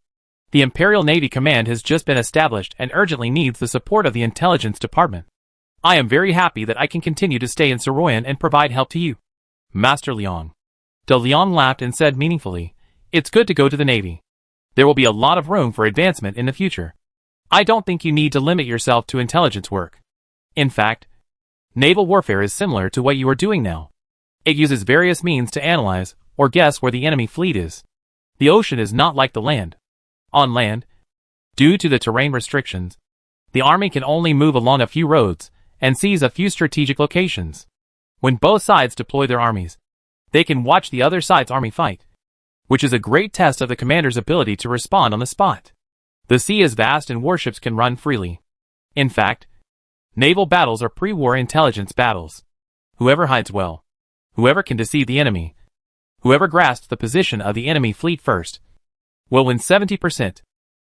The Imperial Navy Command has just been established and urgently needs the support of the Intelligence Department. I am very happy that I can continue to stay in Saroyan and provide help to you, Master Liang." De Liang laughed and said meaningfully, "It's good to go to the Navy. There will be a lot of room for advancement in the future. I don't think you need to limit yourself to intelligence work. In fact, naval warfare is similar to what you are doing now. It uses various means to analyze or guess where the enemy fleet is. The ocean is not like the land. On land, due to the terrain restrictions, the army can only move along a few roads and seize a few strategic locations. When both sides deploy their armies, they can watch the other side's army fight, which is a great test of the commander's ability to respond on the spot. The sea is vast and warships can run freely. In fact, naval battles are pre-war intelligence battles. Whoever hides well, whoever can deceive the enemy, whoever grasps the position of the enemy fleet first, will win 70%.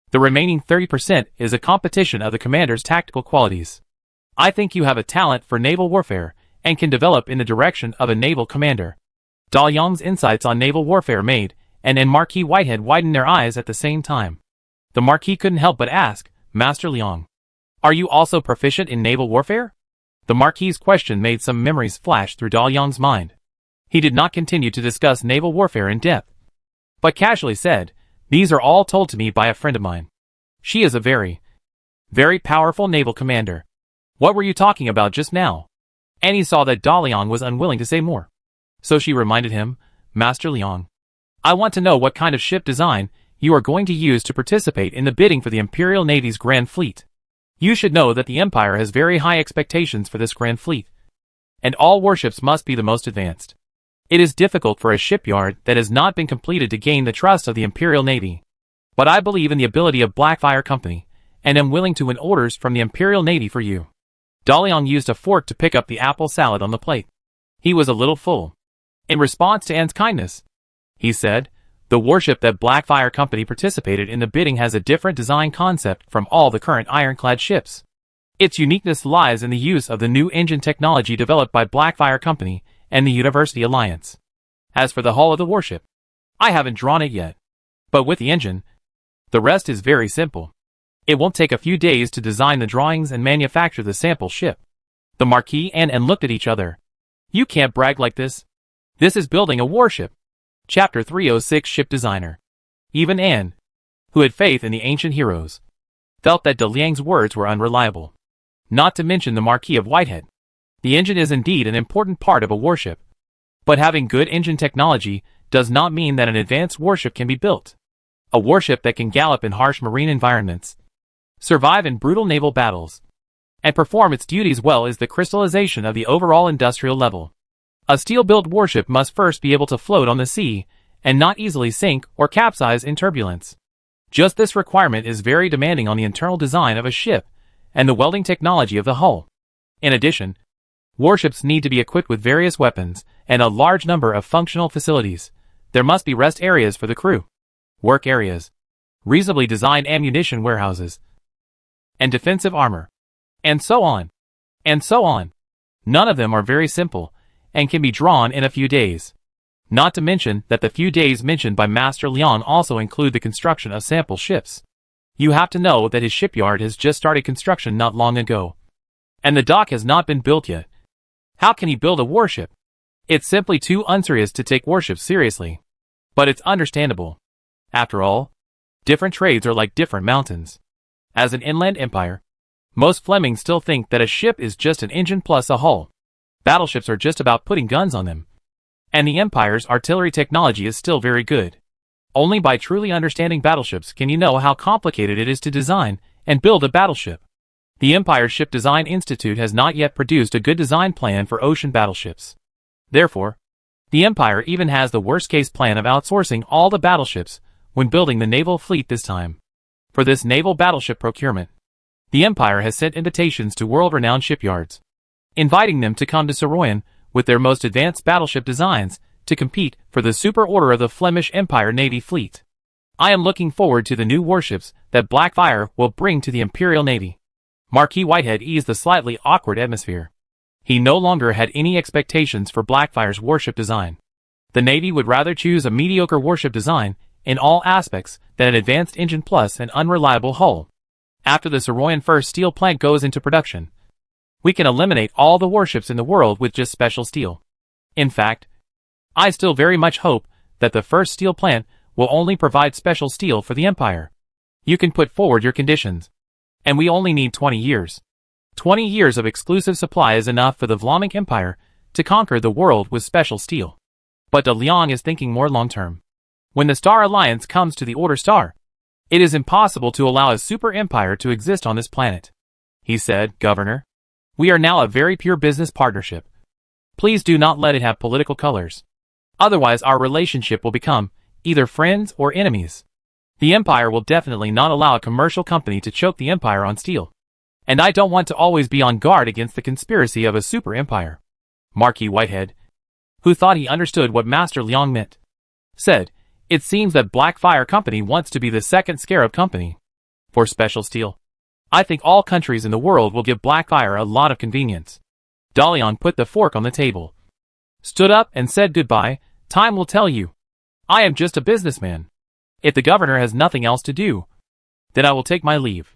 The remaining 30% is a competition of the commander's tactical qualities. I think you have a talent for naval warfare and can develop in the direction of a naval commander." Daliang's insights on naval warfare made Anne and Marquis Whitehead widen their eyes at the same time. The Marquis couldn't help but ask, "Master Liang, are you also proficient in naval warfare?" The Marquis's question made some memories flash through Da Liang's mind. He did not continue to discuss naval warfare in depth, but casually said, "These are all told to me by a friend of mine. She is a very, very powerful naval commander." "What were you talking about just now?" And he saw that Da Liang was unwilling to say more. So she reminded him, "Master Liang, I want to know what kind of ship design you are going to use to participate in the bidding for the Imperial Navy's Grand Fleet. You should know that the Empire has very high expectations for this Grand Fleet, and all warships must be the most advanced. It is difficult for a shipyard that has not been completed to gain the trust of the Imperial Navy. But I believe in the ability of Blackfire Company, and am willing to win orders from the Imperial Navy for you." Da Liang used a fork to pick up the apple salad on the plate. He was a little full. In response to Anne's kindness, he said, "The warship that Blackfire Company participated in the bidding has a different design concept from all the current ironclad ships. Its uniqueness lies in the use of the new engine technology developed by Blackfire Company and the University Alliance. As for the hull of the warship, I haven't drawn it yet. But with the engine, the rest is very simple. It won't take a few days to design the drawings and manufacture the sample ship." The Marquis and Anne looked at each other. "You can't brag like this. This is building a warship." Chapter 306 Ship Designer. Even Anne, who had faith in the ancient heroes, felt that Da Liang's words were unreliable. Not to mention the Marquis of Whitehead. The engine is indeed an important part of a warship, but having good engine technology does not mean that an advanced warship can be built. A warship that can gallop in harsh marine environments, survive in brutal naval battles, and perform its duties well is the crystallization of the overall industrial level. A steel-built warship must first be able to float on the sea, and not easily sink or capsize in turbulence. Just this requirement is very demanding on the internal design of a ship and the welding technology of the hull. In addition, warships need to be equipped with various weapons and a large number of functional facilities. There must be rest areas for the crew, work areas, reasonably designed ammunition warehouses, and defensive armor, and so on, and so on. None of them are very simple, and can be drawn in a few days. Not to mention that the few days mentioned by Master Liang also include the construction of sample ships. You have to know that his shipyard has just started construction not long ago, and the dock has not been built yet. How can he build a warship? It's simply too unserious to take warships seriously. But it's understandable. After all, different trades are like different mountains. As an inland empire, most Flemings still think that a ship is just an engine plus a hull. Battleships are just about putting guns on them. And the Empire's artillery technology is still very good. Only by truly understanding battleships can you know how complicated it is to design and build a battleship. The Empire's Ship Design Institute has not yet produced a good design plan for ocean battleships. Therefore, the Empire even has the worst-case plan of outsourcing all the battleships when building the naval fleet this time. For this naval battleship procurement, the Empire has sent invitations to world-renowned shipyards, inviting them to come to Soroyan with their most advanced battleship designs to compete for the super order of the Flemish Empire Navy fleet. I am looking forward to the new warships that Blackfire will bring to the Imperial Navy. Marquis Whitehead eased the slightly awkward atmosphere. He no longer had any expectations for Blackfire's warship design. The Navy would rather choose a mediocre warship design in all aspects than an advanced engine plus an unreliable hull. After the Soroyan first steel plant goes into production, we can eliminate all the warships in the world with just special steel. In fact, I still very much hope that the first steel plant will only provide special steel for the Empire. You can put forward your conditions, and we only need 20 years. 20 years of exclusive supply is enough for the Vlaamic Empire to conquer the world with special steel. But De Liang is thinking more long-term. When the Star Alliance comes to the Order Star, it is impossible to allow a super empire to exist on this planet. He said, "Governor, we are now a very pure business partnership. Please do not let it have political colors. Otherwise our relationship will become either friends or enemies. The Empire will definitely not allow a commercial company to choke the Empire on steel. And I don't want to always be on guard against the conspiracy of a super empire." Marquis Whitehead, who thought he understood what Master Liang meant, said, "It seems that Blackfire Company wants to be the second Scarab Company. For special steel, I think all countries in the world will give Blackfire a lot of convenience." Da Liang put the fork on the table, stood up and said goodbye. "Time will tell you. I am just a businessman. If the governor has nothing else to do, then I will take my leave.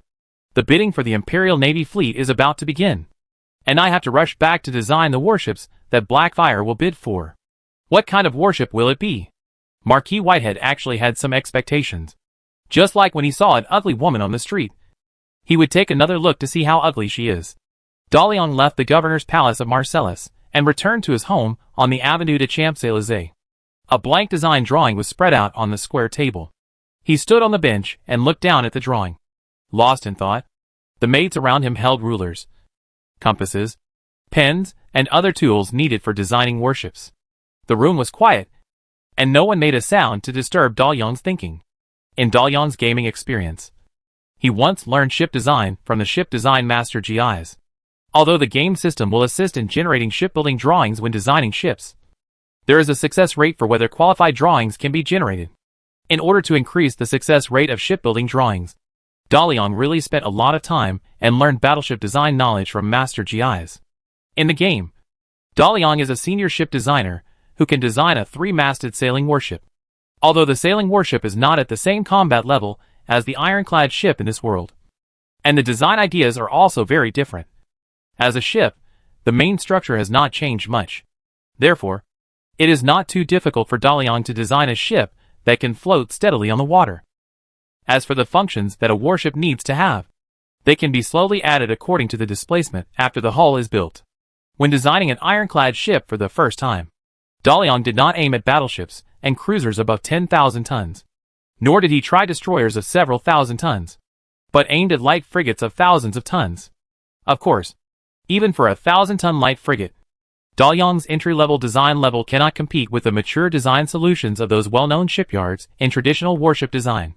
The bidding for the Imperial Navy fleet is about to begin." and I have to rush back to design the warships that Blackfire will bid for. What kind of warship will it be? Marquis Whitehead actually had some expectations. Just like when he saw an ugly woman on the street, he would take another look to see how ugly she is. Daliang left the governor's palace of Marcellus and returned to his home on the Avenue des Champs-Élysées. A blank design drawing was spread out on the square table. He stood on the bench and looked down at the drawing, lost in thought. The maids around him held rulers, compasses, pens, and other tools needed for designing warships. The room was quiet, and no one made a sound to disturb Daliang's thinking. In Daliang's gaming experience, he once learned ship design from the ship design master GIs. Although the game system will assist in generating shipbuilding drawings when designing ships, there is a success rate for whether qualified drawings can be generated. In order to increase the success rate of shipbuilding drawings, Daliang really spent a lot of time and learned battleship design knowledge from master GIs. In the game, Daliang is a senior ship designer who can design a 3-masted sailing warship. Although the sailing warship is not at the same combat level as the ironclad ship in this world, and the design ideas are also very different. As a ship, the main structure has not changed much. Therefore, it is not too difficult for Daliang to design a ship that can float steadily on the water. As for the functions that a warship needs to have, they can be slowly added according to the displacement after the hull is built. When designing an ironclad ship for the first time, Daliang did not aim at battleships and cruisers above 10,000 tons, nor did he try destroyers of several thousand tons, but aimed at light frigates of thousands of tons. Of course, even for a 1,000-ton light frigate, Daliang's entry-level design level cannot compete with the mature design solutions of those well-known shipyards in traditional warship design.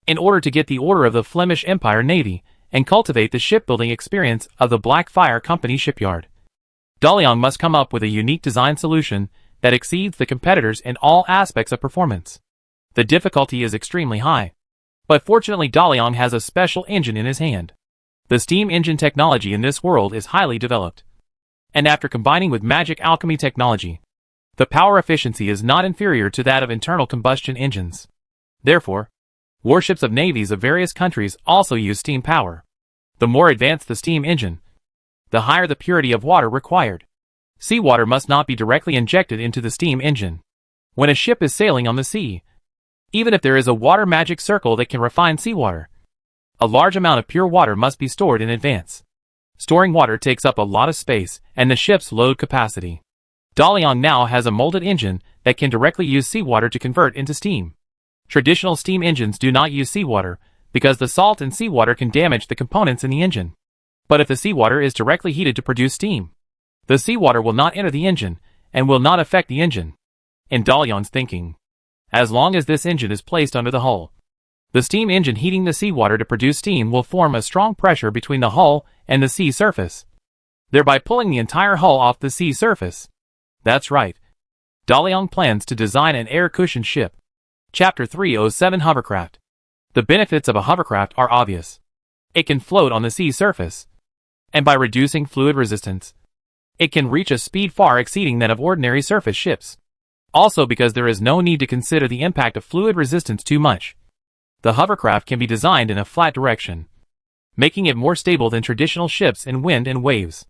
In order to get the order of the Flemish Empire Navy and cultivate the shipbuilding experience of the Blackfire Company shipyard, Daliang must come up with a unique design solution that exceeds the competitors in all aspects of performance. The difficulty is extremely high, but fortunately Daliang has a special engine in his hand. The steam engine technology in this world is highly developed, and after combining with magic alchemy technology, the power efficiency is not inferior to that of internal combustion engines. Therefore, warships of navies of various countries also use steam power. The more advanced the steam engine, the higher the purity of water required. Seawater must not be directly injected into the steam engine. When a ship is sailing on the sea, even if there is a water magic circle that can refine seawater, a large amount of pure water must be stored in advance. Storing water takes up a lot of space and the ship's load capacity. Daliang now has a molded engine that can directly use seawater to convert into steam. Traditional steam engines do not use seawater because the salt in seawater can damage the components in the engine. But if the seawater is directly heated to produce steam, the seawater will not enter the engine and will not affect the engine. In Daliang's thinking, as long as this engine is placed under the hull, the steam engine heating the seawater to produce steam will form a strong pressure between the hull and the sea surface, thereby pulling the entire hull off the sea surface. That's right. Daliang plans to design an air-cushioned ship. Chapter 307 Hovercraft. The benefits of a hovercraft are obvious. It can float on the sea surface, and by reducing fluid resistance, it can reach a speed far exceeding that of ordinary surface ships. Also, because there is no need to consider the impact of fluid resistance too much, the hovercraft can be designed in a flat direction, making it more stable than traditional ships in wind and waves.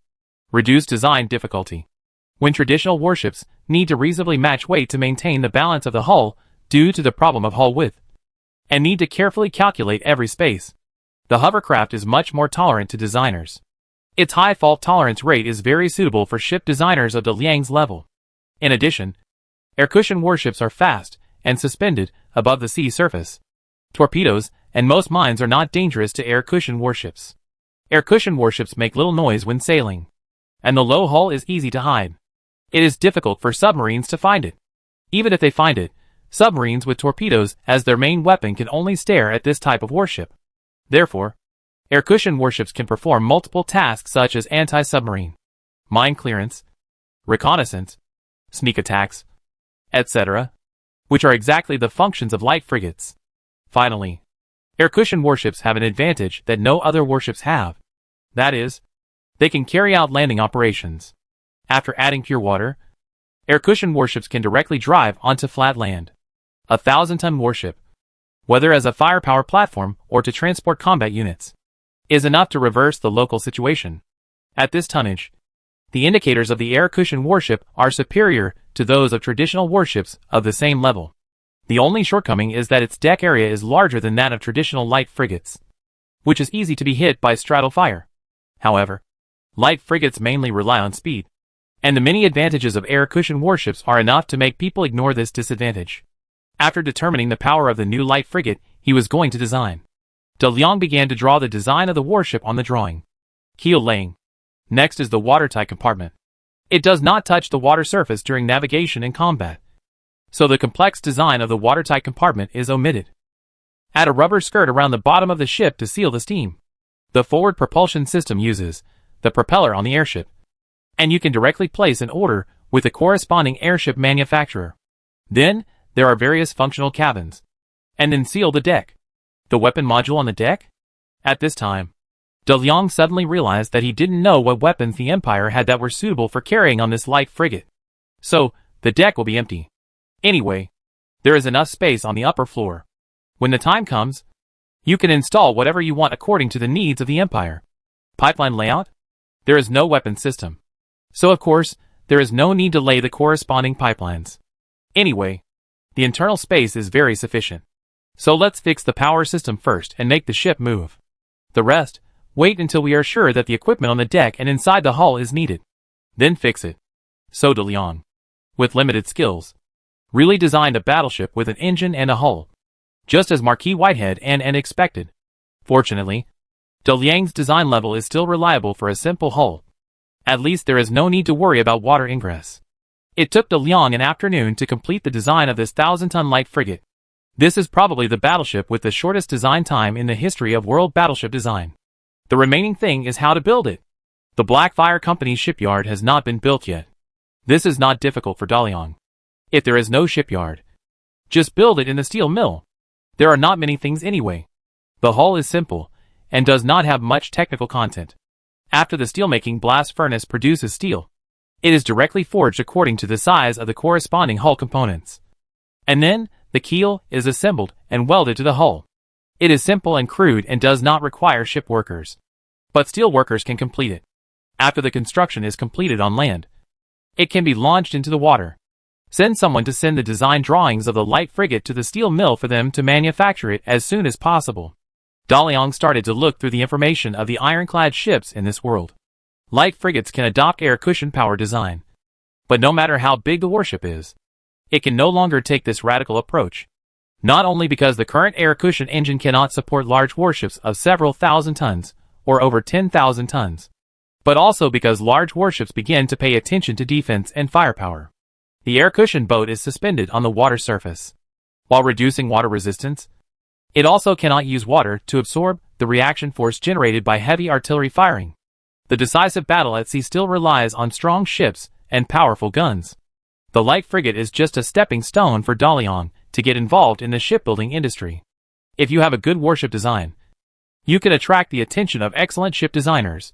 Reduced design difficulty. When traditional warships need to reasonably match weight to maintain the balance of the hull due to the problem of hull width, and need to carefully calculate every space, the hovercraft is much more tolerant to designers. Its high fault tolerance rate is very suitable for ship designers of Daliang's level. In addition, air-cushioned warships are fast and suspended above the sea surface. Torpedoes and most mines are not dangerous to air-cushioned warships. Air-cushioned warships make little noise when sailing, and the low hull is easy to hide. It is difficult for submarines to find it. Even if they find it, submarines with torpedoes as their main weapon can only stare at this type of warship. Therefore, air-cushioned warships can perform multiple tasks such as anti-submarine, mine clearance, reconnaissance, sneak attacks, etc., which are exactly the functions of light frigates. Finally, air-cushioned warships have an advantage that no other warships have. That is, they can carry out landing operations. After adding pure water, air-cushioned warships can directly drive onto flat land. A 1,000-ton warship, whether as a firepower platform or to transport combat units, is enough to reverse the local situation. At this tonnage, The indicators of the air cushion warship are superior to those of traditional warships of the same level. The only shortcoming is that its deck area is larger than that of traditional light frigates, which is easy to be hit by straddle fire. However, light frigates mainly rely on speed, and the many advantages of air cushion warships are enough to make people ignore this disadvantage. After determining the power of the new light frigate he was going to design, De Leon began to draw the design of the warship on the drawing. Keel laying. Next is the watertight compartment. It does not touch the water surface during navigation and combat, so the complex design of the watertight compartment is omitted. Add a rubber skirt around the bottom of the ship to seal the steam. The forward propulsion system uses the propeller on the airship, and you can directly place an order with the corresponding airship manufacturer. Then, there are various functional cabins. And then seal the deck. The weapon module on the deck? At this time, De Leon suddenly realized that he didn't know what weapons the Empire had that were suitable for carrying on this light frigate. So, the deck will be empty. Anyway, there is enough space on the upper floor. When the time comes, you can install whatever you want according to the needs of the Empire. Pipeline layout? There is no weapon system, so of course, there is no need to lay the corresponding pipelines. Anyway, the internal space is very sufficient. So let's fix the power system first and make the ship move. The rest, wait until we are sure that the equipment on the deck and inside the hull is needed. Then fix it. So De Leon, with limited skills, really designed a battleship with an engine and a hull, just as Marquis Whitehead and expected. Fortunately, De Leon's design level is still reliable for a simple hull. At least there is no need to worry about water ingress. It took De Leon an afternoon to complete the design of this 1,000-ton light frigate. This is probably the battleship with the shortest design time in the history of world battleship design. The remaining thing is how to build it. The Blackfire Company's shipyard has not been built yet. This is not difficult for De Leon. If there is no shipyard, just build it in the steel mill. There are not many things anyway. The hull is simple, and does not have much technical content. After the steelmaking blast furnace produces steel, it is directly forged according to the size of the corresponding hull components. And then, the keel is assembled and welded to the hull. It is simple and crude and does not require ship workers. But steel workers can complete it. After the construction is completed on land, it can be launched into the water. Send someone to send the design drawings of the light frigate to the steel mill for them to manufacture it as soon as possible. De Leon started to look through the information of the ironclad ships in this world. Light frigates can adopt air cushion power design. But no matter how big the warship is, it can no longer take this radical approach. Not only because the current air cushion engine cannot support large warships of several thousand tons, or over 10,000 tons, but also because large warships begin to pay attention to defense and firepower. The air cushion boat is suspended on the water surface. While reducing water resistance, it also cannot use water to absorb the reaction force generated by heavy artillery firing. The decisive battle at sea still relies on strong ships and powerful guns. The light frigate is just a stepping stone for De Leon to get involved in the shipbuilding industry. If you have a good warship design, you can attract the attention of excellent ship designers,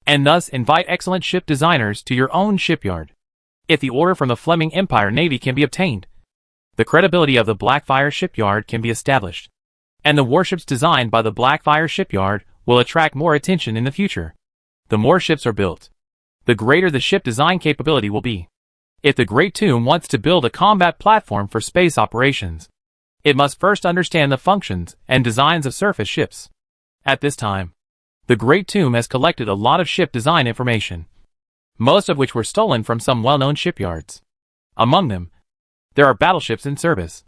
and thus invite excellent ship designers to your own shipyard. If the order from the Fleming Empire Navy can be obtained, the credibility of the Blackfire shipyard can be established, and the warships designed by the Blackfire shipyard will attract more attention in the future. The more ships are built, the greater the ship design capability will be. If the Great Tomb wants to build a combat platform for space operations, it must first understand the functions and designs of surface ships. At this time, the Great Tomb has collected a lot of ship design information, most of which were stolen from some well-known shipyards. Among them, there are battleships in service,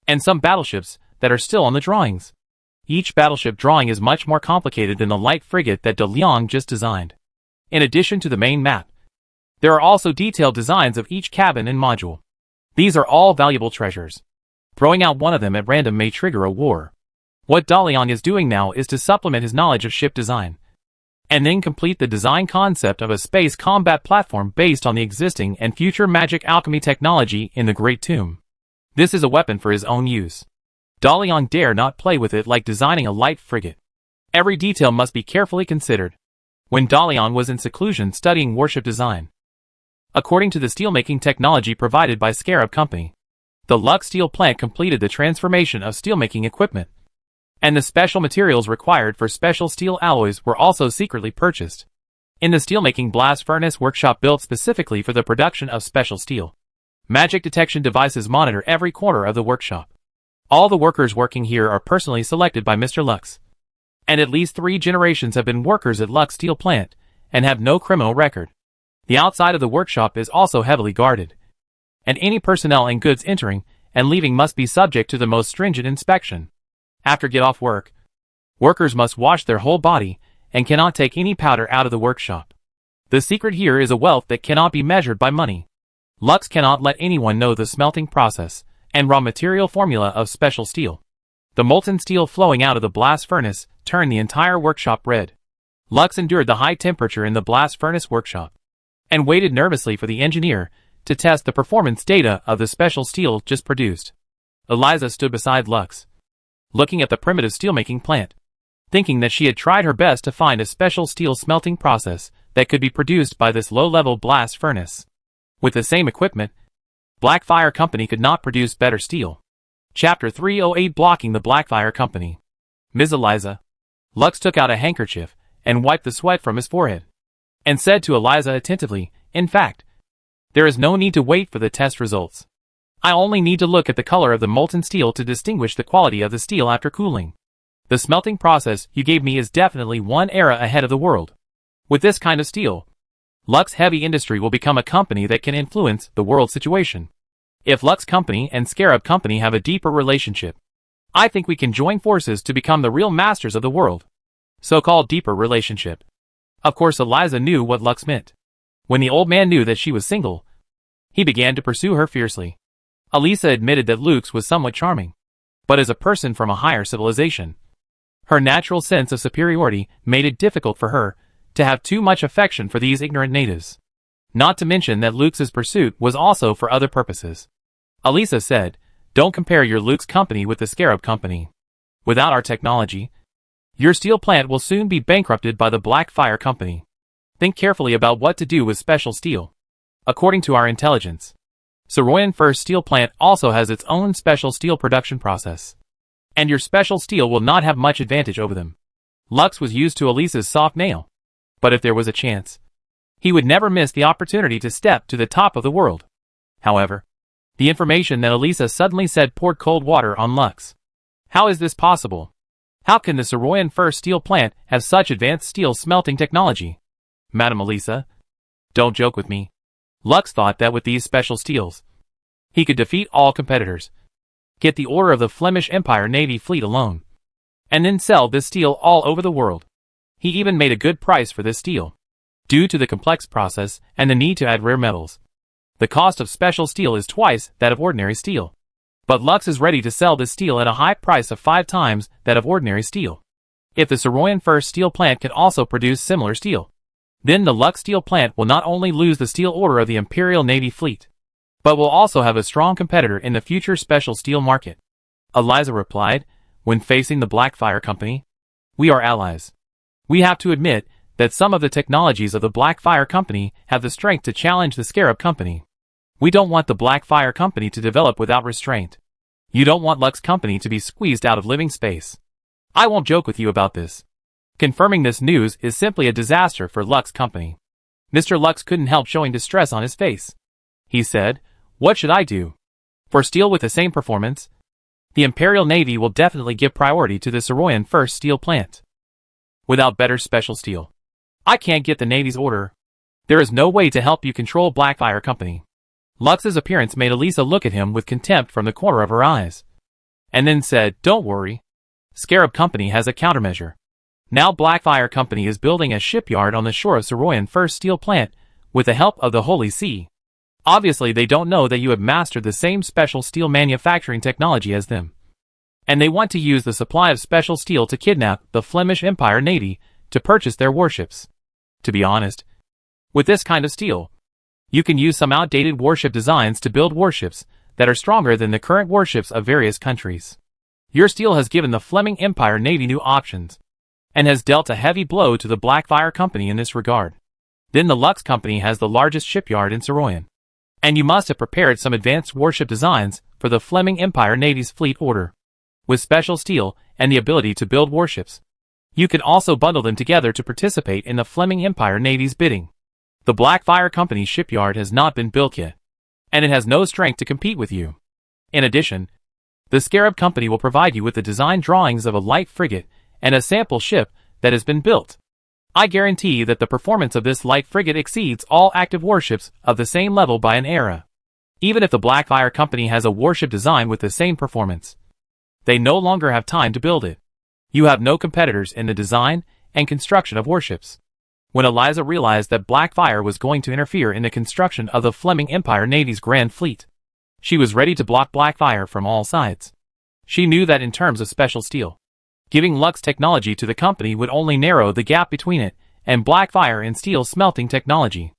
and some battleships that are still on the drawings. Each battleship drawing is much more complicated than the light frigate that De Leon just designed. In addition to the main map, there are also detailed designs of each cabin and module. These are all valuable treasures. Throwing out one of them at random may trigger a war. What De Leon is doing now is to supplement his knowledge of ship design, and then complete the design concept of a space combat platform based on the existing and future magic alchemy technology in the Great Tomb. This is a weapon for his own use. De Leon dare not play with it like designing a light frigate. Every detail must be carefully considered. When De Leon was in seclusion studying warship design, according to the steelmaking technology provided by Scarab Company, the Lux Steel plant completed the transformation of steelmaking equipment, and the special materials required for special steel alloys were also secretly purchased. in the steelmaking blast furnace workshop built specifically for the production of special steel. Magic detection devices monitor every corner of the workshop. All the workers working here are personally selected by Mr. Lux. And at least 3 generations have been workers at Lux Steel Plant, and have no criminal record. The outside of the workshop is also heavily guarded. And any personnel and goods entering and leaving must be subject to the most stringent inspection. After get off work, workers must wash their whole body and cannot take any powder out of the workshop. The secret here is a wealth that cannot be measured by money. Lux cannot let anyone know the smelting process and raw material formula of special steel. The molten steel flowing out of the blast furnace turned the entire workshop red. Lux endured the high temperature in the blast furnace workshop and waited nervously for the engineer to test the performance data of the special steel just produced. Eliza stood beside Lux, looking at the primitive steelmaking plant, thinking that she had tried her best to find a special steel smelting process that could be produced by this low-level blast furnace. With the same equipment, Blackfire Company could not produce better steel. Chapter 308 Blocking the Blackfire Company. Ms. Eliza. Lux took out a handkerchief and wiped the sweat from his forehead, and said to Eliza attentively, "In fact, there is no need to wait for the test results. I only need to look at the color of the molten steel to distinguish the quality of the steel after cooling. The smelting process you gave me is definitely one era ahead of the world. With this kind of steel, Lux Heavy Industry will become a company that can influence the world situation. If Lux Company and Scarab Company have a deeper relationship, I think we can join forces to become the real masters of the world." So-called deeper relationship. Of course Eliza knew what Lux meant. When the old man knew that she was single, he began to pursue her fiercely. Eliza admitted that Lux was somewhat charming, but as a person from a higher civilization, her natural sense of superiority made it difficult for her to have too much affection for these ignorant natives. Not to mention that Lux's pursuit was also for other purposes. Eliza said, "Don't compare your Lux Company with the Scarab Company. Without our technology, your steel plant will soon be bankrupted by the Blackfire Company. Think carefully about what to do with special steel. According to our intelligence, Saroyan First Steel Plant also has its own special steel production process, and your special steel will not have much advantage over them." Lux was used to Eliza's soft nail, but if there was a chance, he would never miss the opportunity to step to the top of the world. However, the information that Eliza suddenly said poured cold water on Lux. How is this possible? How can the Saroyan First Steel Plant have such advanced steel smelting technology? Madam Eliza, don't joke with me. Lux thought that with these special steels, he could defeat all competitors, get the order of the Flemish Empire Navy fleet alone, and then sell this steel all over the world. He even made a good price for this steel. Due to the complex process and the need to add rare metals, the cost of special steel is twice that of ordinary steel. But Lux is ready to sell this steel at a high price of 5 times that of ordinary steel. If the Saroyan First Steel Plant can also produce similar steel, then the Lux Steel Plant will not only lose the steel order of the Imperial Navy fleet, but will also have a strong competitor in the future special steel market. Eliza replied, when facing the Blackfire Company, "We are allies. We have to admit that some of the technologies of the Blackfire Company have the strength to challenge the Scarab Company. We don't want the Blackfire Company to develop without restraint. You don't want Lux Company to be squeezed out of living space. I won't joke with you about this. Confirming this news is simply a disaster for Lux Company." Mr. Lux couldn't help showing distress on his face. He said, "What should I do? For steel with the same performance, the Imperial Navy will definitely give priority to the Saroyan First Steel Plant. Without better special steel, I can't get the Navy's order. There is no way to help you control Blackfire Company." Lux's appearance made Eliza look at him with contempt from the corner of her eyes, and then said, "Don't worry. Scarab Company has a countermeasure. Now Blackfire Company is building a shipyard on the shore of Saroyan First Steel Plant with the help of the Holy See. Obviously they don't know that you have mastered the same special steel manufacturing technology as them, and they want to use the supply of special steel to kidnap the Flemish Empire Navy to purchase their warships. To be honest, with this kind of steel, you can use some outdated warship designs to build warships that are stronger than the current warships of various countries. Your steel has given the Fleming Empire Navy new options, and has dealt a heavy blow to the Blackfire Company in this regard. Then the Lux Company has the largest shipyard in Saroyan, and you must have prepared some advanced warship designs for the Fleming Empire Navy's fleet order. With special steel and the ability to build warships, You can also bundle them together to participate in the Fleming Empire Navy's bidding. The Blackfire Company's shipyard has not been built yet, and it has no strength to compete with you. In addition, the Scarab Company will provide you with the design drawings of a light frigate and a sample ship that has been built. I guarantee that the performance of this light frigate exceeds all active warships of the same level by an era. Even if the Blackfire Company has a warship design with the same performance, they no longer have time to build it. You have no competitors in the design and construction of warships. When Eliza realized that Blackfire was going to interfere in the construction of the Fleming Empire Navy's Grand Fleet, she was ready to block Blackfire from all sides. She knew that in terms of special steel, giving Lux technology to the company would only narrow the gap between it and Blackfire in steel smelting technology.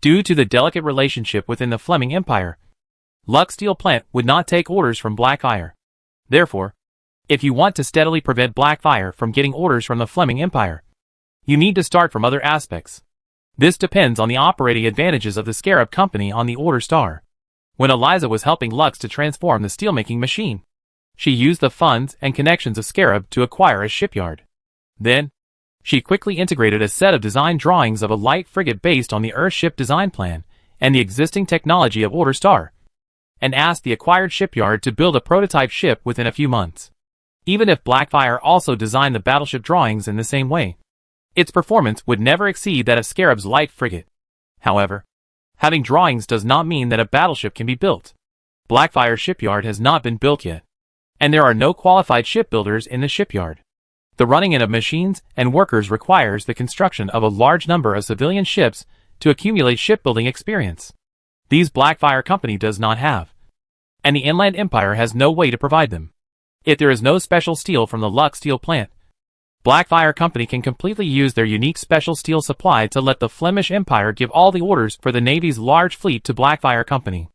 Due to the delicate relationship within the Fleming Empire, Lux Steel Plant would not take orders from Blackfire. Therefore, if you want to steadily prevent Blackfire from getting orders from the Fleming Empire, you need to start from other aspects. This depends on the operating advantages of the Scarab Company on the order star. When Eliza was helping Lux to transform the steelmaking machine, she used the funds and connections of Scarab to acquire a shipyard. Then, she quickly integrated a set of design drawings of a light frigate based on the Earthship design plan and the existing technology of Order Star, and asked the acquired shipyard to build a prototype ship within a few months. Even if Blackfire also designed the battleship drawings in the same way, its performance would never exceed that of Scarab's light frigate. However, having drawings does not mean that a battleship can be built. Blackfire's shipyard has not been built yet, and there are no qualified shipbuilders in the shipyard. The running in of machines and workers requires the construction of a large number of civilian ships to accumulate shipbuilding experience. These Blackfire Company does not have, and the Inland Empire has no way to provide them. If there is no special steel from the Lux Steel Plant, Blackfire Company can completely use their unique special steel supply to let the Flemish Empire give all the orders for the Navy's large fleet to Blackfire Company.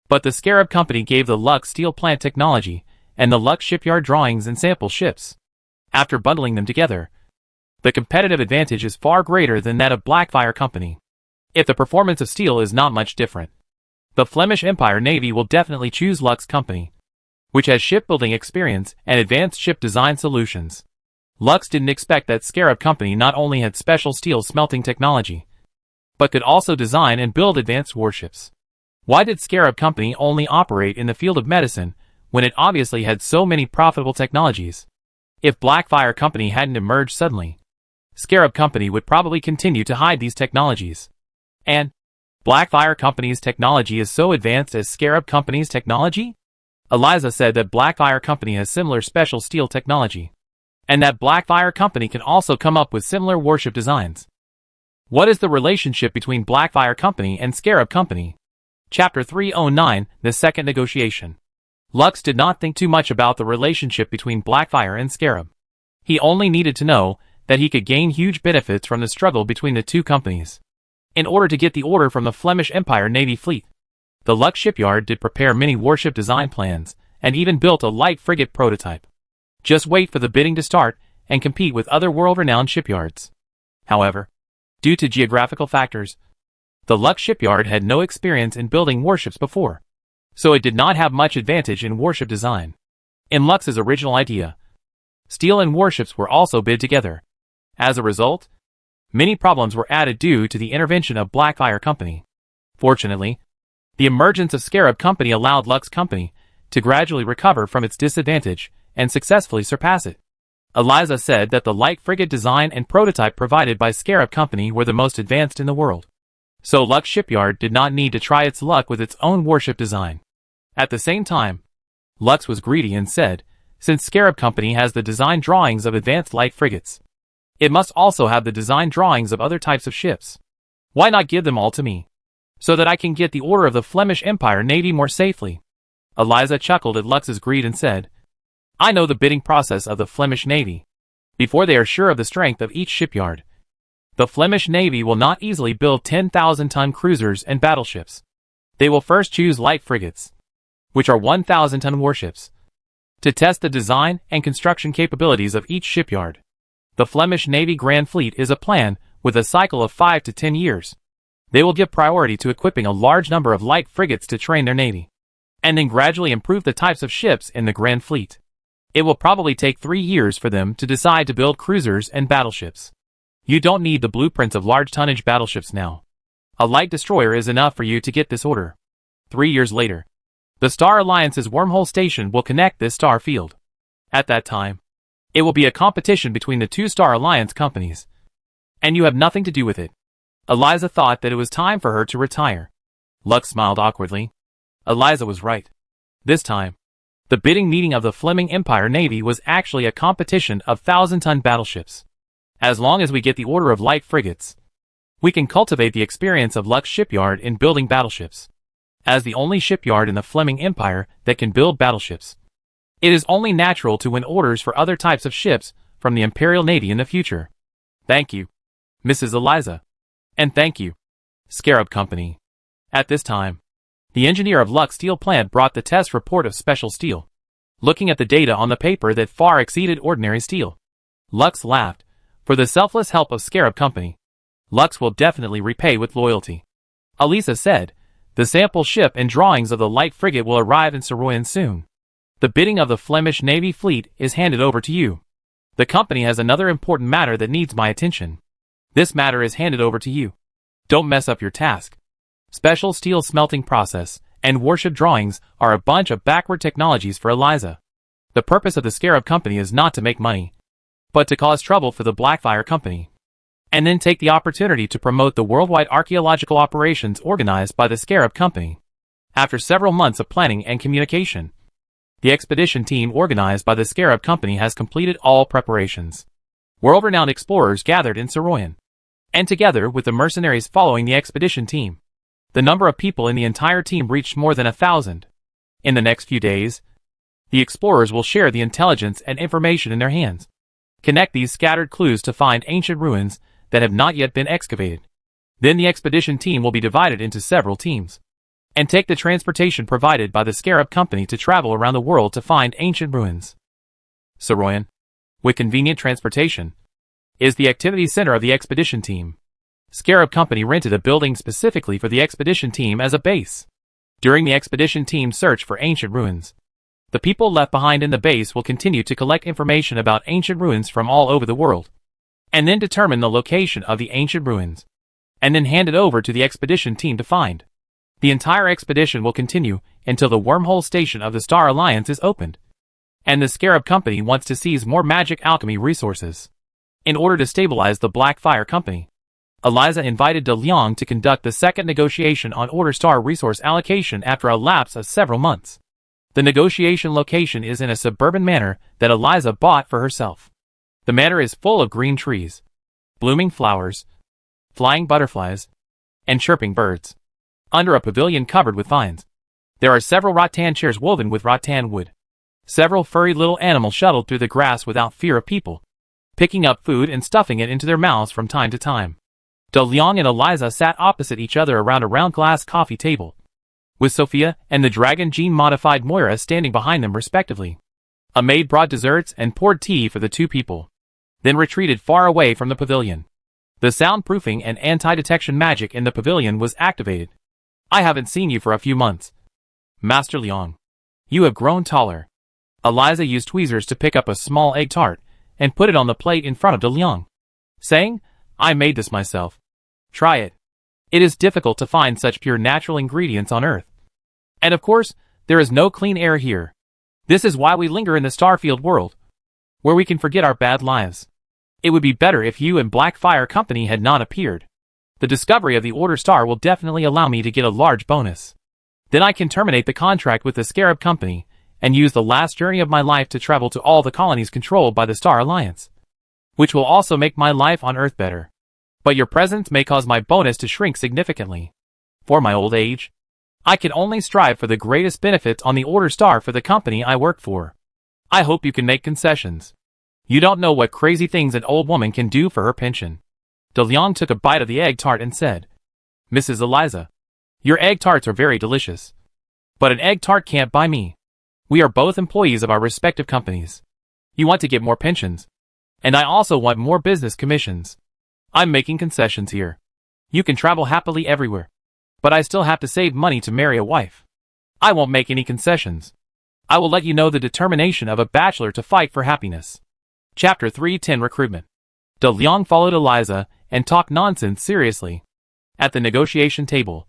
But the Scarab Company gave the Lux Steel Plant technology and the Lux shipyard drawings and sample ships. After bundling them together, the competitive advantage is far greater than that of Blackfire Company. If the performance of steel is not much different, the Flemish Empire Navy will definitely choose Lux Company, which has shipbuilding experience and advanced ship design solutions. Lux didn't expect that Scarab Company not only had special steel smelting technology, but could also design and build advanced warships. Why did Scarab Company only operate in the field of medicine when it obviously had so many profitable technologies? If Blackfire Company hadn't emerged suddenly, Scarab Company would probably continue to hide these technologies. And Blackfire Company's technology is so advanced as Scarab Company's technology? Eliza said that Blackfire Company has similar special steel technology, and that Blackfire Company can also come up with similar warship designs. What is the relationship between Blackfire Company and Scarab Company? Chapter 309, The Second Negotiation. Lux did not think too much about the relationship between Blackfire and Scarab. He only needed to know that he could gain huge benefits from the struggle between the two companies. In order to get the order from the Flemish Empire Navy fleet, the Lux shipyard did prepare many warship design plans and even built a light frigate prototype. Just wait for the bidding to start and compete with other world-renowned shipyards. However, due to geographical factors, the Lux shipyard had no experience in building warships before, so it did not have much advantage in warship design. In Lux's original idea, steel and warships were also bid together. As a result, many problems were added due to the intervention of Blackfire Company. Fortunately, the emergence of Scarab Company allowed Lux Company to gradually recover from its disadvantage and successfully surpass it. Eliza said that the light frigate design and prototype provided by Scarab Company were the most advanced in the world, so Lux Shipyard did not need to try its luck with its own warship design. At the same time, Lux was greedy and said, since Scarab Company has the design drawings of advanced light frigates, it must also have the design drawings of other types of ships. Why not give them all to me, so that I can get the order of the Flemish Empire Navy more safely? Eliza chuckled at Lux's greed and said, I know the bidding process of the Flemish Navy. Before they are sure of the strength of each shipyard, the Flemish Navy will not easily build 10,000-ton cruisers and battleships. They will first choose light frigates, which are 1,000-ton warships, to test the design and construction capabilities of each shipyard. The Flemish Navy Grand Fleet is a plan with a cycle of 5 to 10 years. They will give priority to equipping a large number of light frigates to train their navy, and then gradually improve the types of ships in the Grand Fleet. It will probably take 3 years for them to decide to build cruisers and battleships. You don't need the blueprints of large tonnage battleships now. A light destroyer is enough for you to get this order. 3 years later, the Star Alliance's wormhole station will connect this star field. At that time, it will be a competition between the 2 Star Alliance companies. And you have nothing to do with it. Eliza thought that it was time for her to retire. Lux smiled awkwardly. Eliza was right. This time, the bidding meeting of the Fleming Empire Navy was actually a competition of 1,000-ton battleships. As long as we get the order of light frigates, we can cultivate the experience of Lux Shipyard in building battleships. As the only shipyard in the Fleming Empire that can build battleships, it is only natural to win orders for other types of ships from the Imperial Navy in the future. Thank you, Mrs. Eliza. And thank you, Scarab Company. At this time, the engineer of Lux Steel Plant brought the test report of special steel. Looking at the data on the paper that far exceeded ordinary steel, Lux laughed. For the selfless help of Scarab Company, Lux will definitely repay with loyalty. Elisa said, the sample ship and drawings of the light frigate will arrive in Saroyan soon. The bidding of the Flemish Navy fleet is handed over to you. The company has another important matter that needs my attention. This matter is handed over to you. Don't mess up your task. Special steel smelting process and warship drawings are a bunch of backward technologies for Eliza. The purpose of the Scarab Company is not to make money, but to cause trouble for the Blackfire Company, and then take the opportunity to promote the worldwide archaeological operations organized by the Scarab Company. After several months of planning and communication, the expedition team organized by the Scarab Company has completed all preparations. World-renowned explorers gathered in Saroyan, and together with the mercenaries following the expedition team, the number of people in the entire team reached more than 1,000. In the next few days, the explorers will share the intelligence and information in their hands. Connect these scattered clues to find ancient ruins that have not yet been excavated. Then the expedition team will be divided into several teams, and take the transportation provided by the Scarab Company to travel around the world to find ancient ruins. Saroyan, with convenient transportation, is the activity center of the expedition team. Scarab Company rented a building specifically for the expedition team as a base. During the expedition team's search for ancient ruins, the people left behind in the base will continue to collect information about ancient ruins from all over the world, and then determine the location of the ancient ruins, and then hand it over to the expedition team to find. The entire expedition will continue until the wormhole station of the Star Alliance is opened, and the Scarab Company wants to seize more magic alchemy resources. In order to stabilize the Blackfire Company, Eliza invited De Leon to conduct the second negotiation on Order Star resource allocation after a lapse of several months. The negotiation location is in a suburban manor that Eliza bought for herself. The manor is full of green trees, blooming flowers, flying butterflies, and chirping birds. Under a pavilion covered with vines, there are several rattan chairs woven with rattan wood. Several furry little animals shuttled through the grass without fear of people, picking up food and stuffing it into their mouths from time to time. De Leon and Eliza sat opposite each other around a round glass coffee table, with Sophia and the dragon gene-modified Moira standing behind them respectively. A maid brought desserts and poured tea for the two people, then retreated far away from the pavilion. The soundproofing and anti-detection magic in the pavilion was activated. I haven't seen you for a few months, Master Leon. You have grown taller. Eliza used tweezers to pick up a small egg tart and put it on the plate in front of De Leon, saying, I made this myself. Try it. It is difficult to find such pure natural ingredients on Earth. And of course, there is no clean air here. This is why we linger in the Starfield world, where we can forget our bad lives. It would be better if you and Blackfire Company had not appeared. The discovery of the Order Star will definitely allow me to get a large bonus. Then I can terminate the contract with the Scarab Company and use the last journey of my life to travel to all the colonies controlled by the Star Alliance, which will also make my life on Earth better. But your presence may cause my bonus to shrink significantly. For my old age, I can only strive for the greatest benefits on the Order Star for the company I work for. I hope you can make concessions. You don't know what crazy things an old woman can do for her pension. De Leon took a bite of the egg tart and said, Mrs. Eliza, your egg tarts are very delicious. But an egg tart can't buy me. We are both employees of our respective companies. You want to get more pensions, and I also want more business commissions. I'm making concessions here. You can travel happily everywhere, but I still have to save money to marry a wife. I won't make any concessions. I will let you know the determination of a bachelor to fight for happiness. Chapter 310 Recruitment. De Leon followed Eliza and talked nonsense seriously. At the negotiation table,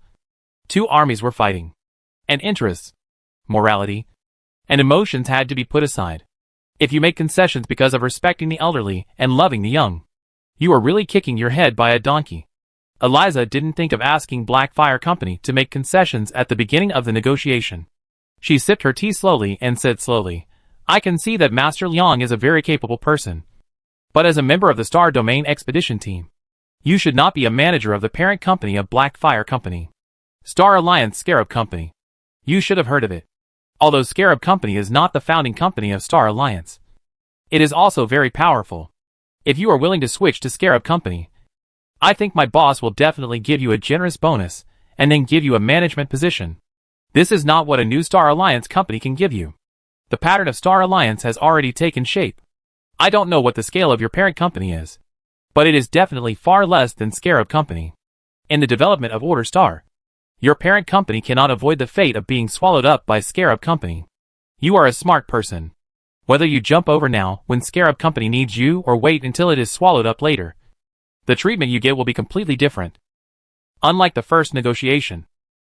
two armies were fighting, and interests, morality, and emotions had to be put aside. If you make concessions because of respecting the elderly and loving the young, you are really kicking your head by a donkey. Eliza didn't think of asking Blackfire Company to make concessions at the beginning of the negotiation. She sipped her tea slowly and said slowly, I can see that Master Liang is a very capable person. But as a member of the Star Domain Expedition Team, you should not be a manager of the parent company of Blackfire Company. Star Alliance Scarab Company. You should have heard of it. Although Scarab Company is not the founding company of Star Alliance, it is also very powerful. If you are willing to switch to Scarab Company, I think my boss will definitely give you a generous bonus, and then give you a management position. This is not what a new Star Alliance company can give you. The pattern of Star Alliance has already taken shape. I don't know what the scale of your parent company is, but it is definitely far less than Scarab Company. In the development of Order Star, your parent company cannot avoid the fate of being swallowed up by Scarab Company. You are a smart person. Whether you jump over now when Scarab Company needs you or wait until it is swallowed up later, the treatment you get will be completely different. Unlike the first negotiation,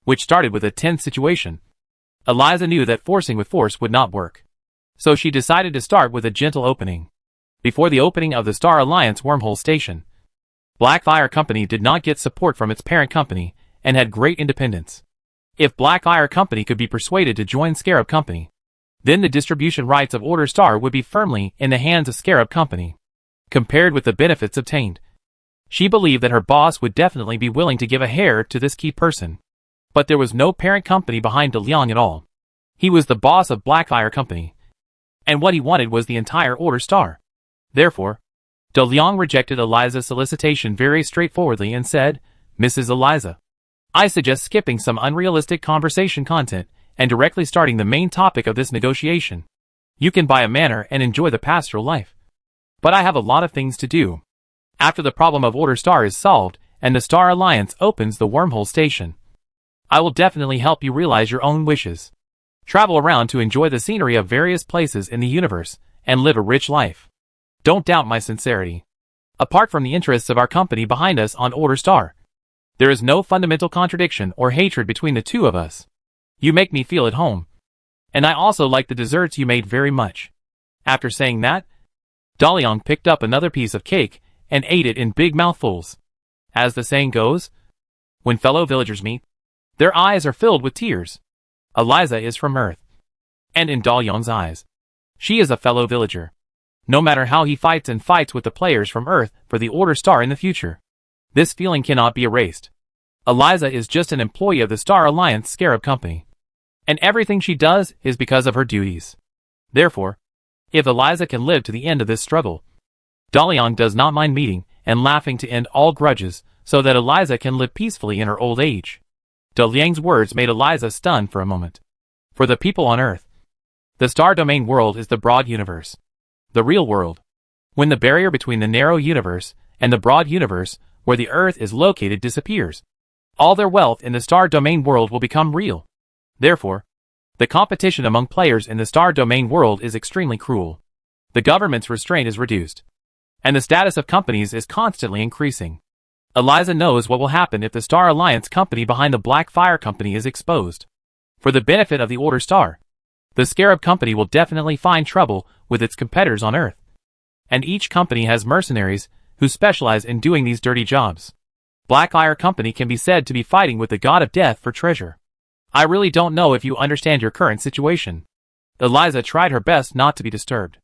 which started with a tense situation, Eliza knew that forcing with force would not work. So she decided to start with a gentle opening. Before the opening of the Star Alliance wormhole station, Blackfire Company did not get support from its parent company and had great independence. If Blackfire Company could be persuaded to join Scarab Company, then the distribution rights of Order Star would be firmly in the hands of Scarab Company. Compared with the benefits obtained, she believed that her boss would definitely be willing to give a hair to this key person. But there was no parent company behind De Leon at all. He was the boss of Blackfire Company, and what he wanted was the entire Order Star. Therefore, De Leon rejected Eliza's solicitation very straightforwardly and said, Mrs. Eliza, I suggest skipping some unrealistic conversation content and directly starting the main topic of this negotiation. You can buy a manor and enjoy the pastoral life. But I have a lot of things to do. After the problem of Order Star is solved and the Star Alliance opens the wormhole station, I will definitely help you realize your own wishes. Travel around to enjoy the scenery of various places in the universe and live a rich life. Don't doubt my sincerity. Apart from the interests of our company behind us on Order Star, there is no fundamental contradiction or hatred between the two of us. You make me feel at home. And I also like the desserts you made very much. After saying that, Daliang picked up another piece of cake and ate it in big mouthfuls. As the saying goes, when fellow villagers meet, their eyes are filled with tears. Eliza is from Earth. And in Daliang's eyes, she is a fellow villager. No matter how he fights with the players from Earth for the Order Star in the future, this feeling cannot be erased. Eliza is just an employee of the Star Alliance Scarab Company, and everything she does is because of her duties. Therefore, if Eliza can live to the end of this struggle, Daliang does not mind meeting and laughing to end all grudges so that Eliza can live peacefully in her old age. Daliang's words made Eliza stunned for a moment. For the people on Earth, the Star Domain world is the broad universe, the real world. When the barrier between the narrow universe and the broad universe, where the Earth is located, disappears, all their wealth in the Star Domain world will become real. Therefore, the competition among players in the Star Domain world is extremely cruel. The government's restraint is reduced, and the status of companies is constantly increasing. Eliza knows what will happen if the Star Alliance company behind the Blackfire Company is exposed. For the benefit of the Order Star, the Scarab Company will definitely find trouble with its competitors on Earth. And each company has mercenaries who specialize in doing these dirty jobs. Blackfire Company can be said to be fighting with the God of Death for treasure. I really don't know if you understand your current situation. Eliza tried her best not to be disturbed.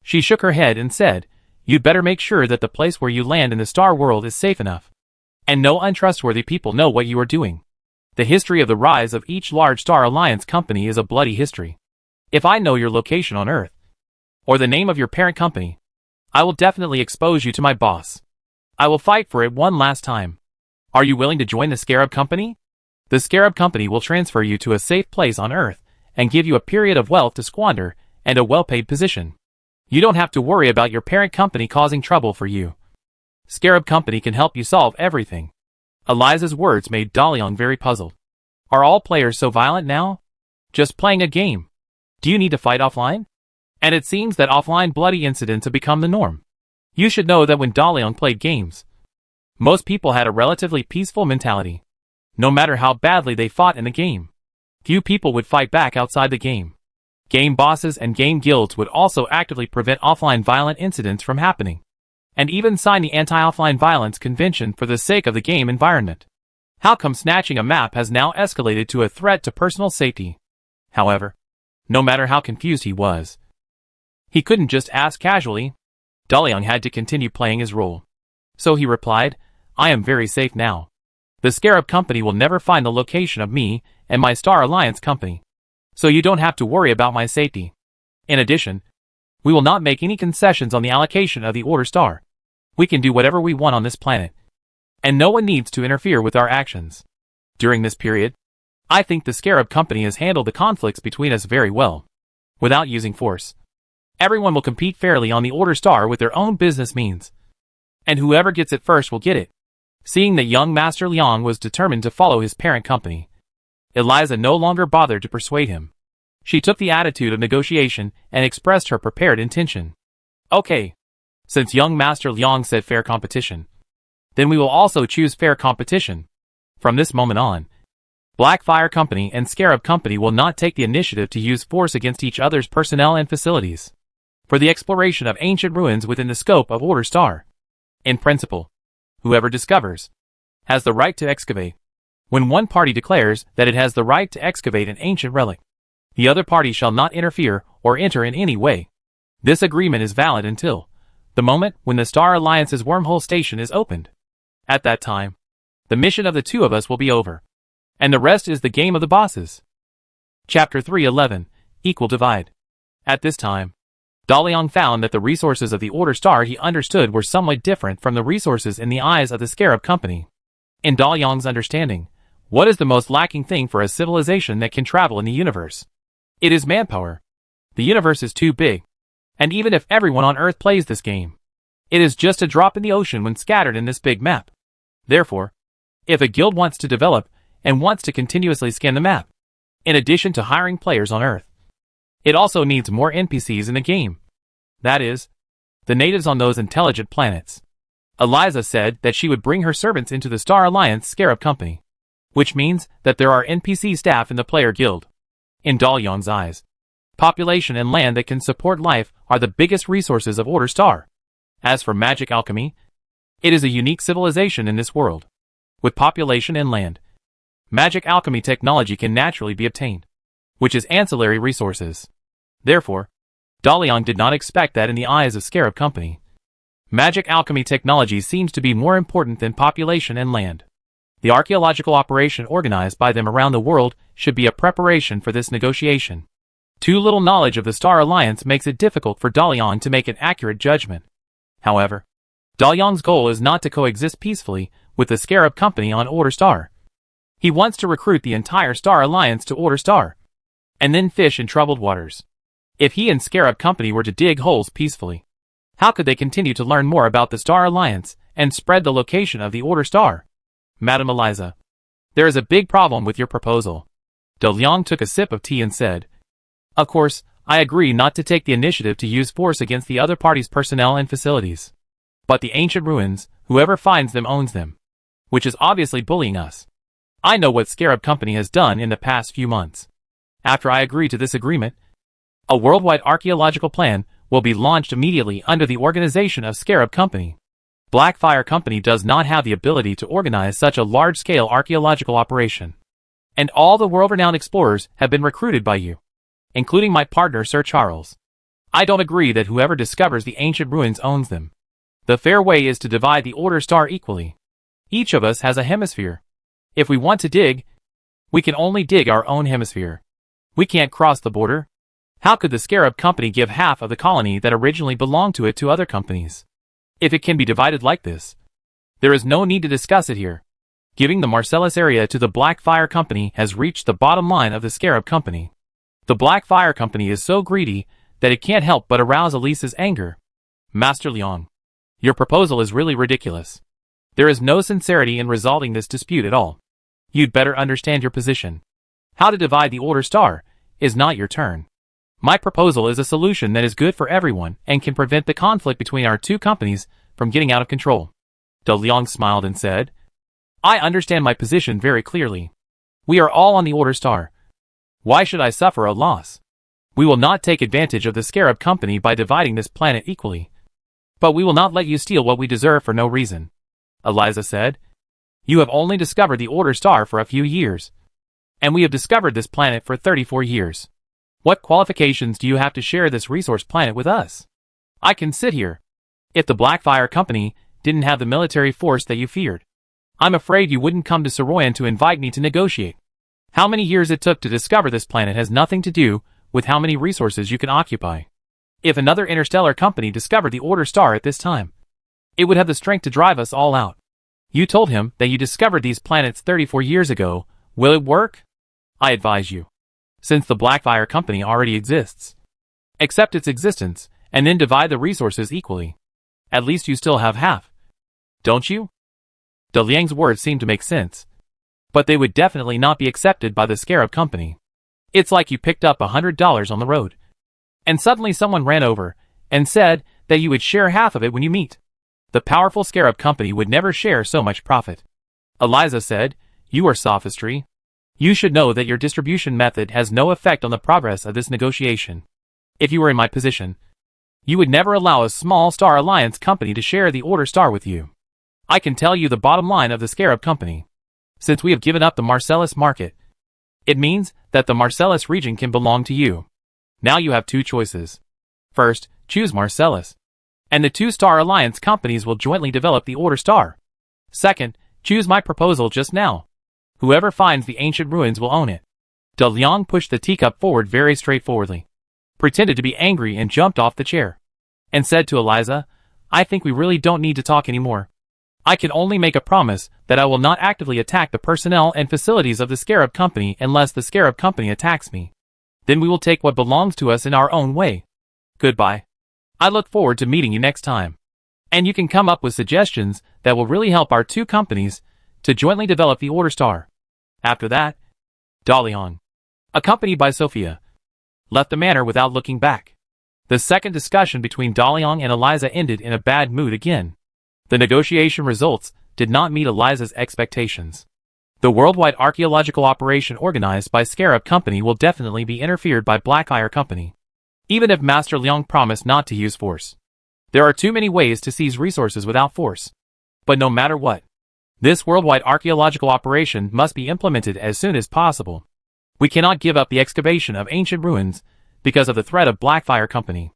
She shook her head and said, You'd better make sure that the place where you land in the Star World is safe enough, and no untrustworthy people know what you are doing. The history of the rise of each large Star Alliance company is a bloody history. If I know your location on Earth, or the name of your parent company, I will definitely expose you to my boss. I will fight for it one last time. Are you willing to join the Scarab Company? The Scarab Company will transfer you to a safe place on Earth and give you a period of wealth to squander and a well-paid position. You don't have to worry about your parent company causing trouble for you. Scarab Company can help you solve everything. Eliza's words made Daliang very puzzled. Are all players so violent now? Just playing a game. Do you need to fight offline? And it seems that offline bloody incidents have become the norm. You should know that when Daliang played games, most people had a relatively peaceful mentality. No matter how badly they fought in the game, few people would fight back outside the game. Game bosses and game guilds would also actively prevent offline violent incidents from happening, and even sign the Anti-Offline Violence Convention for the sake of the game environment. How come snatching a map has now escalated to a threat to personal safety? However, no matter how confused he was, he couldn't just ask casually. Daliang had to continue playing his role. So he replied, I am very safe now. The Scarab Company will never find the location of me and my Star Alliance company. So you don't have to worry about my safety. In addition, we will not make any concessions on the allocation of the Order Star. We can do whatever we want on this planet, and no one needs to interfere with our actions. During this period, I think the Scarab Company has handled the conflicts between us very well, without using force. Everyone will compete fairly on the Order Star with their own business means, and whoever gets it first will get it. Seeing that young Master Liang was determined to follow his parent company, Eliza no longer bothered to persuade him. She took the attitude of negotiation and expressed her prepared intention. Okay, since young Master Liang said fair competition, then we will also choose fair competition. From this moment on, Blackfire Company and Scarab Company will not take the initiative to use force against each other's personnel and facilities for the exploration of ancient ruins within the scope of Order Star. In principle, whoever discovers has the right to excavate. When one party declares that it has the right to excavate an ancient relic, the other party shall not interfere or enter in any way. This agreement is valid until the moment when the Star Alliance's wormhole station is opened. At that time, the mission of the two of us will be over, and the rest is the game of the bosses. Chapter 3:11, Equal Divide. At this time, Daliang found that the resources of the Order Star he understood were somewhat different from the resources in the eyes of the Scarab Company. In Daliang's understanding, what is the most lacking thing for a civilization that can travel in the universe? It is manpower. The universe is too big, and even if everyone on Earth plays this game, it is just a drop in the ocean when scattered in this big map. Therefore, if a guild wants to develop and wants to continuously scan the map, in addition to hiring players on Earth, it also needs more NPCs in the game. That is, the natives on those intelligent planets. Eliza said that she would bring her servants into the Star Alliance Scarab Company, which means that there are NPC staff in the player guild. In Daliang's eyes, population and land that can support life are the biggest resources of Order Star. As for magic alchemy, it is a unique civilization in this world. With population and land, magic alchemy technology can naturally be obtained, which is ancillary resources. Therefore, Daliang did not expect that in the eyes of Scarab Company. Magic alchemy technology seems to be more important than population and land. The archaeological operation organized by them around the world should be a preparation for this negotiation. Too little knowledge of the Star Alliance makes it difficult for Daliang to make an accurate judgment. However, Daliang's goal is not to coexist peacefully with the Scarab Company on Order Star. He wants to recruit the entire Star Alliance to Order Star, and then fish in troubled waters. If he and Scarab Company were to dig holes peacefully, how could they continue to learn more about the Star Alliance and spread the location of the Order Star? Madam Eliza, there is a big problem with your proposal. Daliang took a sip of tea and said, Of course, I agree not to take the initiative to use force against the other party's personnel and facilities. But the ancient ruins, whoever finds them owns them, which is obviously bullying us. I know what Scarab Company has done in the past few months. After I agree to this agreement, a worldwide archaeological plan will be launched immediately under the organization of Scarab Company. Blackfire Company does not have the ability to organize such a large-scale archaeological operation. And all the world-renowned explorers have been recruited by you, including my partner Sir Charles. I don't agree that whoever discovers the ancient ruins owns them. The fair way is to divide the Order Star equally. Each of us has a hemisphere. If we want to dig, we can only dig our own hemisphere. We can't cross the border. How could the Scarab Company give half of the colony that originally belonged to it to other companies? If it can be divided like this, there is no need to discuss it here. Giving the Marcellus area to the Blackfire Company has reached the bottom line of the Scarab Company. The Blackfire Company is so greedy that it can't help but arouse Elisa's anger. Master Liang, your proposal is really ridiculous. There is no sincerity in resolving this dispute at all. You'd better understand your position. How to divide the Order Star is not your turn. My proposal is a solution that is good for everyone and can prevent the conflict between our two companies from getting out of control. De Liang smiled and said, I understand my position very clearly. We are all on the Order Star. Why should I suffer a loss? We will not take advantage of the Scarab Company by dividing this planet equally. But we will not let you steal what we deserve for no reason. Eliza said, You have only discovered the Order Star for a few years. And we have discovered this planet for 34 years. What qualifications do you have to share this resource planet with us? I can sit here. If the Blackfire Company didn't have the military force that you feared, I'm afraid you wouldn't come to Saroyan to invite me to negotiate. How many years it took to discover this planet has nothing to do with how many resources you can occupy. If another interstellar company discovered the Order Star at this time, it would have the strength to drive us all out. You told him that you discovered these planets 34 years ago. Will it work? I advise you. Since the Blackfire Company already exists, accept its existence and then divide the resources equally. At least you still have half. Don't you? De Liang's words seemed to make sense, but they would definitely not be accepted by the Scarab Company. It's like you picked up $100 on the road, and suddenly someone ran over and said that you would share half of it when you meet. The powerful Scarab Company would never share so much profit. Eliza said, You are sophistry. You should know that your distribution method has no effect on the progress of this negotiation. If you were in my position, you would never allow a small Star Alliance company to share the Order Star with you. I can tell you the bottom line of the Scarab Company. Since we have given up the Marcellus market, it means that the Marcellus region can belong to you. Now you have two choices. First, choose Marcellus, and the two Star Alliance companies will jointly develop the Order Star. Second, choose my proposal just now. Whoever finds the ancient ruins will own it. De Liang pushed the teacup forward very straightforwardly, pretended to be angry and jumped off the chair, and said to Eliza, I think we really don't need to talk anymore. I can only make a promise that I will not actively attack the personnel and facilities of the Scarab Company unless the Scarab Company attacks me. Then we will take what belongs to us in our own way. Goodbye. I look forward to meeting you next time. And you can come up with suggestions that will really help our two companies to jointly develop the Order Star. After that, De Liang, accompanied by Sophia, left the manor without looking back. The second discussion between De Liang and Eliza ended in a bad mood again. The negotiation results did not meet Eliza's expectations. The worldwide archaeological operation organized by Scarab Company will definitely be interfered by Blackfire Company, even if Master Liang promised not to use force. There are too many ways to seize resources without force. But no matter what, this worldwide archaeological operation must be implemented as soon as possible. We cannot give up the excavation of ancient ruins because of the threat of Blackfire Company.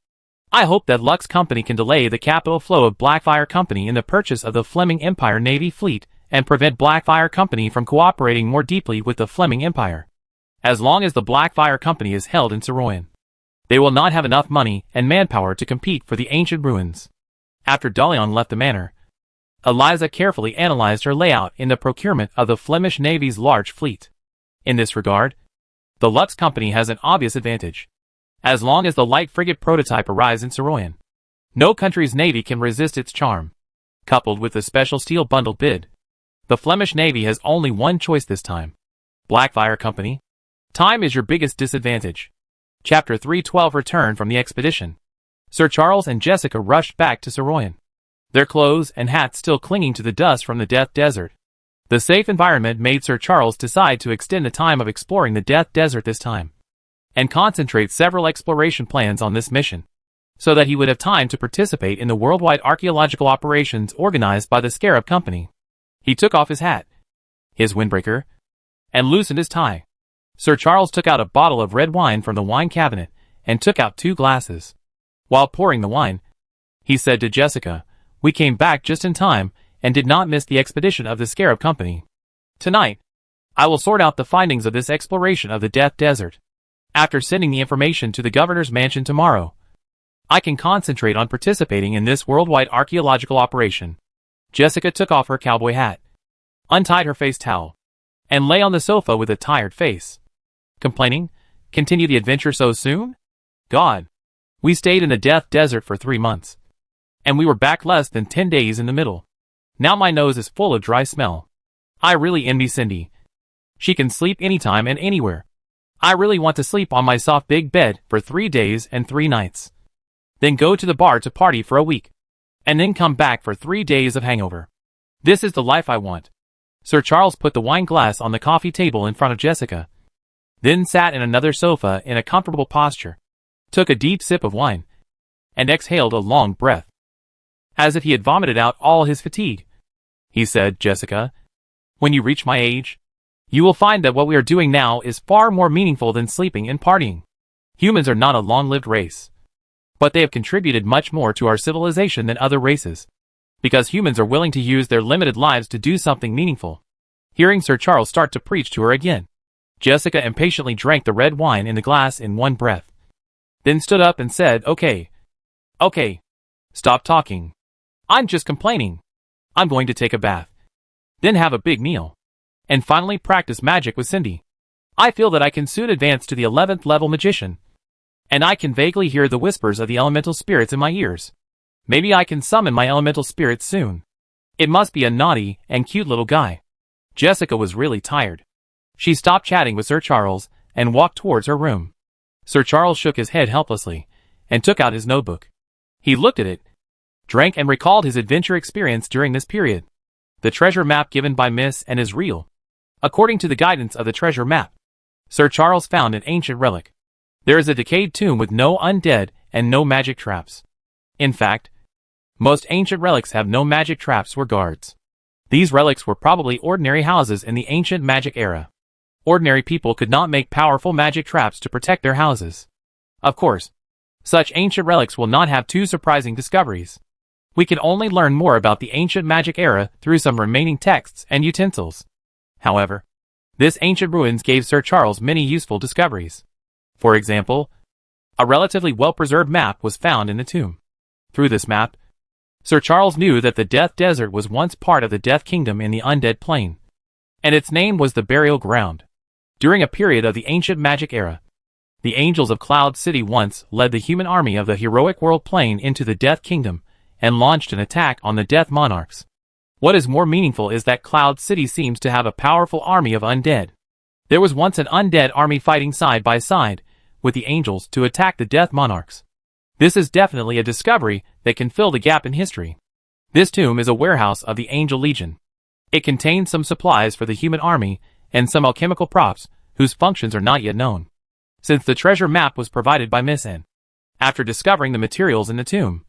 I hope that Lux Company can delay the capital flow of Blackfire Company in the purchase of the Fleming Empire Navy fleet and prevent Blackfire Company from cooperating more deeply with the Fleming Empire. As long as the Blackfire Company is held in Saroyan, they will not have enough money and manpower to compete for the ancient ruins. After De Liang left the manor, Eliza carefully analyzed her layout in the procurement of the Flemish Navy's large fleet. In this regard, the Lux Company has an obvious advantage. As long as the light frigate prototype arrives in Saroyan, no country's navy can resist its charm. Coupled with the special steel bundle bid, the Flemish Navy has only one choice this time. Blackfire Company. Time is your biggest disadvantage. Chapter 312 Return from the Expedition. Sir Charles and Jessica rushed back to Saroyan, their clothes and hats still clinging to the dust from the Death Desert. The safe environment made Sir Charles decide to extend the time of exploring the Death Desert this time, and concentrate several exploration plans on this mission, so that he would have time to participate in the worldwide archaeological operations organized by the Scarab Company. He took off his hat, his windbreaker, and loosened his tie. Sir Charles took out a bottle of red wine from the wine cabinet and took out 2 glasses. While pouring the wine, he said to Jessica, We came back just in time and did not miss the expedition of the Scarab Company. Tonight, I will sort out the findings of this exploration of the Death Desert. After sending the information to the governor's mansion tomorrow, I can concentrate on participating in this worldwide archaeological operation. Jessica took off her cowboy hat, untied her face towel, and lay on the sofa with a tired face. Complaining, Continue the adventure so soon? God. We stayed in the Death Desert for 3 months, and we were back less than 10 days in the middle. Now my nose is full of dry smell. I really envy Cindy. She can sleep anytime and anywhere. I really want to sleep on my soft big bed for 3 days and 3 nights. Then go to the bar to party for a week. And then come back for 3 days of hangover. This is the life I want. Sir Charles put the wine glass on the coffee table in front of Jessica. Then sat in another sofa in a comfortable posture. Took a deep sip of wine. And exhaled a long breath. As if he had vomited out all his fatigue. He said, Jessica, when you reach my age, you will find that what we are doing now is far more meaningful than sleeping and partying. Humans are not a long-lived race. But they have contributed much more to our civilization than other races. Because humans are willing to use their limited lives to do something meaningful. Hearing Sir Charles start to preach to her again, Jessica impatiently drank the red wine in the glass in one breath. Then stood up and said, Okay. Stop talking. I'm just complaining. I'm going to take a bath. Then have a big meal. And finally practice magic with Cindy. I feel that I can soon advance to the 11th level magician. And I can vaguely hear the whispers of the elemental spirits in my ears. Maybe I can summon my elemental spirits soon. It must be a naughty and cute little guy. Jessica was really tired. She stopped chatting with Sir Charles and walked towards her room. Sir Charles shook his head helplessly and took out his notebook. He looked at it, drank and recalled his adventure experience during this period. The treasure map given by Miss N is real. According to the guidance of the treasure map, Sir Charles found an ancient relic. There is a decayed tomb with no undead and no magic traps. In fact, most ancient relics have no magic traps or guards. These relics were probably ordinary houses in the ancient magic era. Ordinary people could not make powerful magic traps to protect their houses. Of course, such ancient relics will not have too surprising discoveries. We can only learn more about the ancient magic era through some remaining texts and utensils. However, this ancient ruins gave Sir Charles many useful discoveries. For example, a relatively well-preserved map was found in the tomb. Through this map, Sir Charles knew that the Death Desert was once part of the Death Kingdom in the Undead Plane, and its name was the Burial Ground. During a period of the ancient magic era, the Angels of Cloud City once led the human army of the heroic world plane into the Death Kingdom and launched an attack on the Death Monarchs. What is more meaningful is that Cloud City seems to have a powerful army of undead. There was once an undead army fighting side by side with the angels to attack the Death Monarchs. This is definitely a discovery that can fill the gap in history. This tomb is a warehouse of the Angel Legion. It contains some supplies for the human army and some alchemical props whose functions are not yet known. Since the treasure map was provided by Miss N. After discovering the materials in the tomb,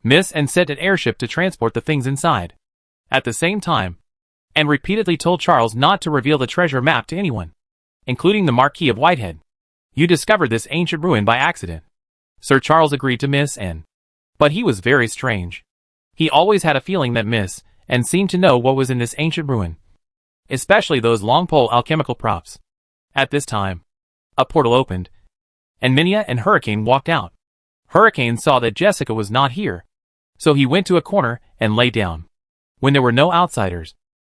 Miss N sent an airship to transport the things inside. At the same time, and repeatedly told Charles not to reveal the treasure map to anyone, including the Marquis of Whitehead. You discovered this ancient ruin by accident. Sir Charles agreed to Miss N. But he was very strange. He always had a feeling that Miss N seemed to know what was in this ancient ruin, especially those long pole alchemical props. At this time, a portal opened, and Minia and Hurricane walked out. Hurricane saw that Jessica was not here, so he went to a corner and lay down. When there were no outsiders,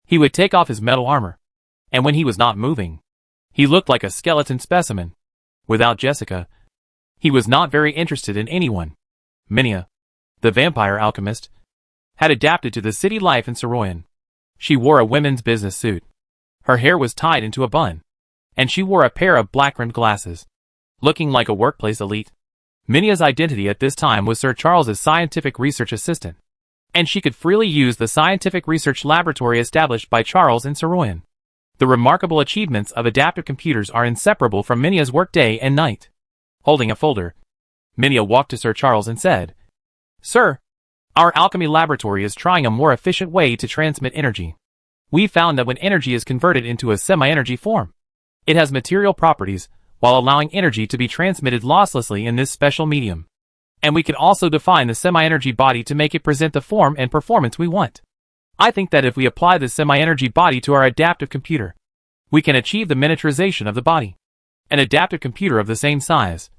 he would take off his metal armor, and when he was not moving, he looked like a skeleton specimen. Without Jessica, he was not very interested in anyone. Minia, the vampire alchemist, had adapted to the city life in Soroyan. She wore a women's business suit. Her hair was tied into a bun, and she wore a pair of black-rimmed glasses, looking like a workplace elite. Minia's identity at this time was Sir Charles's scientific research assistant, and she could freely use the scientific research laboratory established by Charles in Soroyan. The remarkable achievements of adaptive computers are inseparable from Minia's work day and night. Holding a folder, Minia walked to Sir Charles and said, Sir, our alchemy laboratory is trying a more efficient way to transmit energy. We found that when energy is converted into a semi-energy form, it has material properties while allowing energy to be transmitted losslessly in this special medium. And we can also define the semi-energy body to make it present the form and performance we want. I think that if we apply the semi-energy body to our adaptive computer, we can achieve the miniaturization of the body. An adaptive computer of the same size,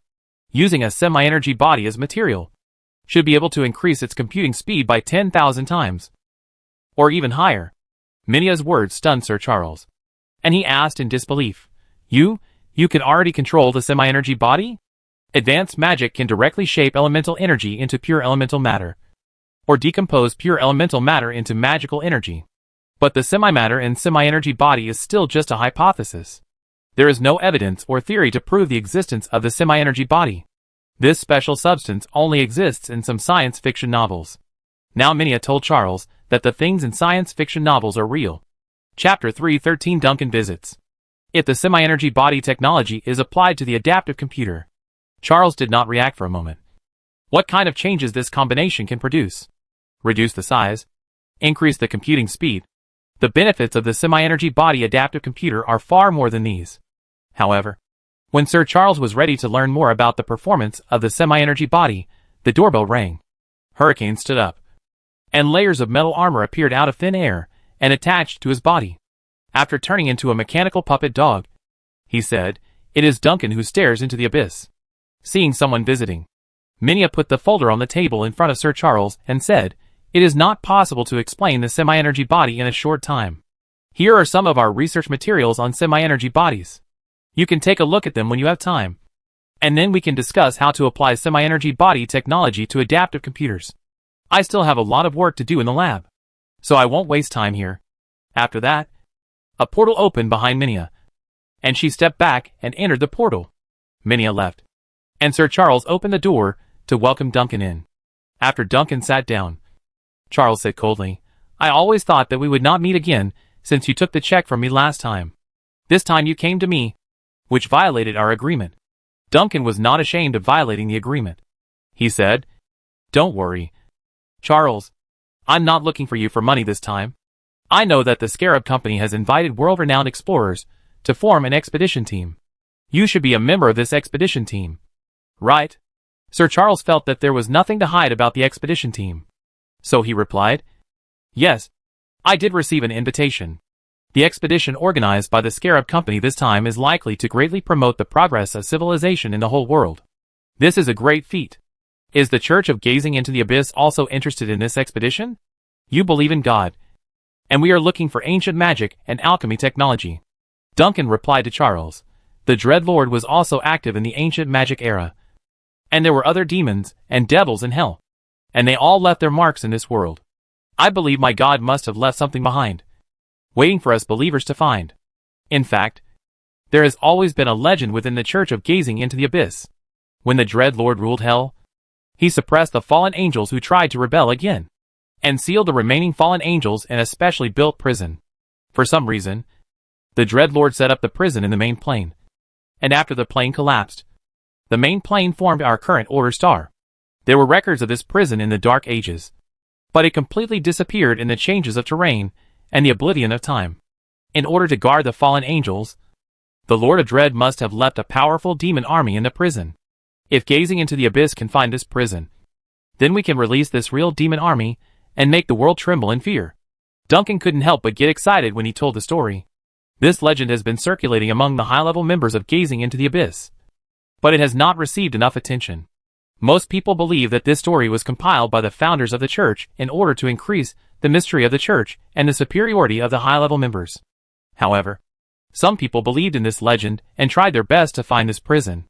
using a semi-energy body as material, should be able to increase its computing speed by 10,000 times. Or even higher. Minia's words stunned Sir Charles, and he asked in disbelief, You can already control the semi-energy body? Advanced magic can directly shape elemental energy into pure elemental matter, or decompose pure elemental matter into magical energy. But the semi-matter and semi-energy body is still just a hypothesis. There is no evidence or theory to prove the existence of the semi-energy body. This special substance only exists in some science fiction novels. Now Minia told Charles that the things in science fiction novels are real. Chapter 3:13 Duncan visits. If the semi-energy body technology is applied to the adaptive computer. Charles did not react for a moment. What kind of changes this combination can produce? Reduce the size? Increase the computing speed? The benefits of the semi-energy body adaptive computer are far more than these. However, when Sir Charles was ready to learn more about the performance of the semi-energy body, the doorbell rang. Hurricane stood up, and layers of metal armor appeared out of thin air and attached to his body. After turning into a mechanical puppet dog, he said, "It is Duncan who stares into the abyss." Seeing someone visiting, Minia put the folder on the table in front of Sir Charles and said, "It is not possible to explain the semi-energy body in a short time. Here are some of our research materials on semi-energy bodies. You can take a look at them when you have time. And then we can discuss how to apply semi-energy body technology to adaptive computers. I still have a lot of work to do in the lab, so I won't waste time here." After that, a portal opened behind Minia, and she stepped back and entered the portal. Minia left, and Sir Charles opened the door to welcome Duncan in. After Duncan sat down, Charles said coldly, "I always thought that we would not meet again since you took the check from me last time. This time you came to me, which violated our agreement." Duncan was not ashamed of violating the agreement. He said, "Don't worry, Charles. I'm not looking for you for money this time. I know that the Scarab Company has invited world-renowned explorers to form an expedition team. You should be a member of this expedition team. Right?" Sir Charles felt that there was nothing to hide about the expedition team. So he replied, "Yes, I did receive an invitation. The expedition organized by the Scarab Company this time is likely to greatly promote the progress of civilization in the whole world. This is a great feat. Is the Church of Gazing into the Abyss also interested in this expedition? You believe in God, and we are looking for ancient magic and alchemy technology." Duncan replied to Charles, "The Dreadlord was also active in the ancient magic era, and there were other demons and devils in hell, and they all left their marks in this world. I believe my God must have left something behind, waiting for us believers to find. In fact, there has always been a legend within the Church of Gazing into the Abyss. When the Dreadlord ruled hell, he suppressed the fallen angels who tried to rebel again, and sealed the remaining fallen angels in a specially built prison. For some reason, the Dreadlord set up the prison in the main plane, and after the plane collapsed, the main plane formed our current order star. There were records of this prison in the Dark Ages, but it completely disappeared in the changes of terrain and the oblivion of time. In order to guard the fallen angels, the Lord of Dread must have left a powerful demon army in the prison. If Gazing into the Abyss can find this prison, then we can release this real demon army and make the world tremble in fear." Duncan couldn't help but get excited when he told the story. This legend has been circulating among the high-level members of Gazing into the Abyss, but it has not received enough attention. Most people believe that this story was compiled by the founders of the church in order to increase the mystery of the church and the superiority of the high-level members. However, some people believed in this legend and tried their best to find this prison.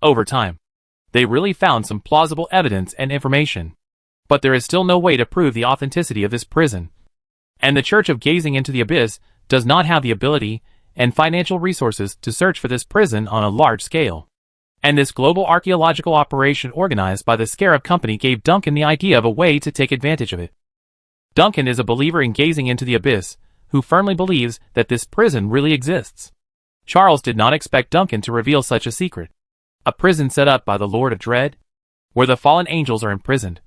Over time, they really found some plausible evidence and information, but there is still no way to prove the authenticity of this prison. And the Church of Gazing into the Abyss does not have the ability and financial resources to search for this prison on a large scale. And this global archaeological operation organized by the Scarab Company gave Duncan the idea of a way to take advantage of it. Duncan is a believer in Gazing into the Abyss, who firmly believes that this prison really exists. Charles did not expect Duncan to reveal such a secret. A prison set up by the Lord of Dread, where the fallen angels are imprisoned.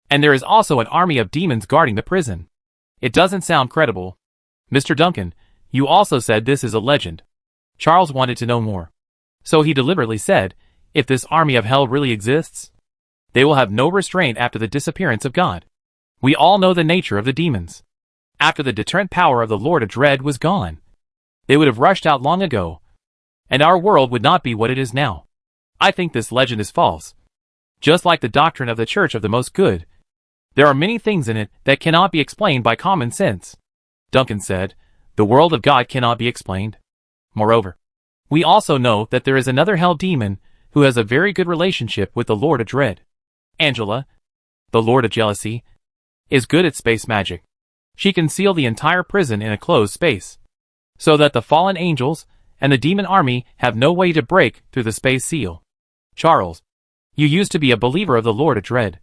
And there is also an army of demons guarding the prison. It doesn't sound credible. Mr. Duncan, you also said this is a legend. Charles wanted to know more. So he deliberately said, if this army of hell really exists, they will have no restraint after the disappearance of God. We all know the nature of the demons. After the deterrent power of the Lord of Dread was gone, they would have rushed out long ago, and our world would not be what it is now. I think this legend is false. Just like the doctrine of the Church of the Most Good, there are many things in it that cannot be explained by common sense. Duncan said, the world of God cannot be explained. Moreover, we also know that there is another hell demon who has a very good relationship with the Lord of Dread. Angela, the Lord of Jealousy, is good at space magic. She can seal the entire prison in a closed space, so that the fallen angels and the demon army have no way to break through the space seal. Charles, you used to be a believer of the Lord of Dread,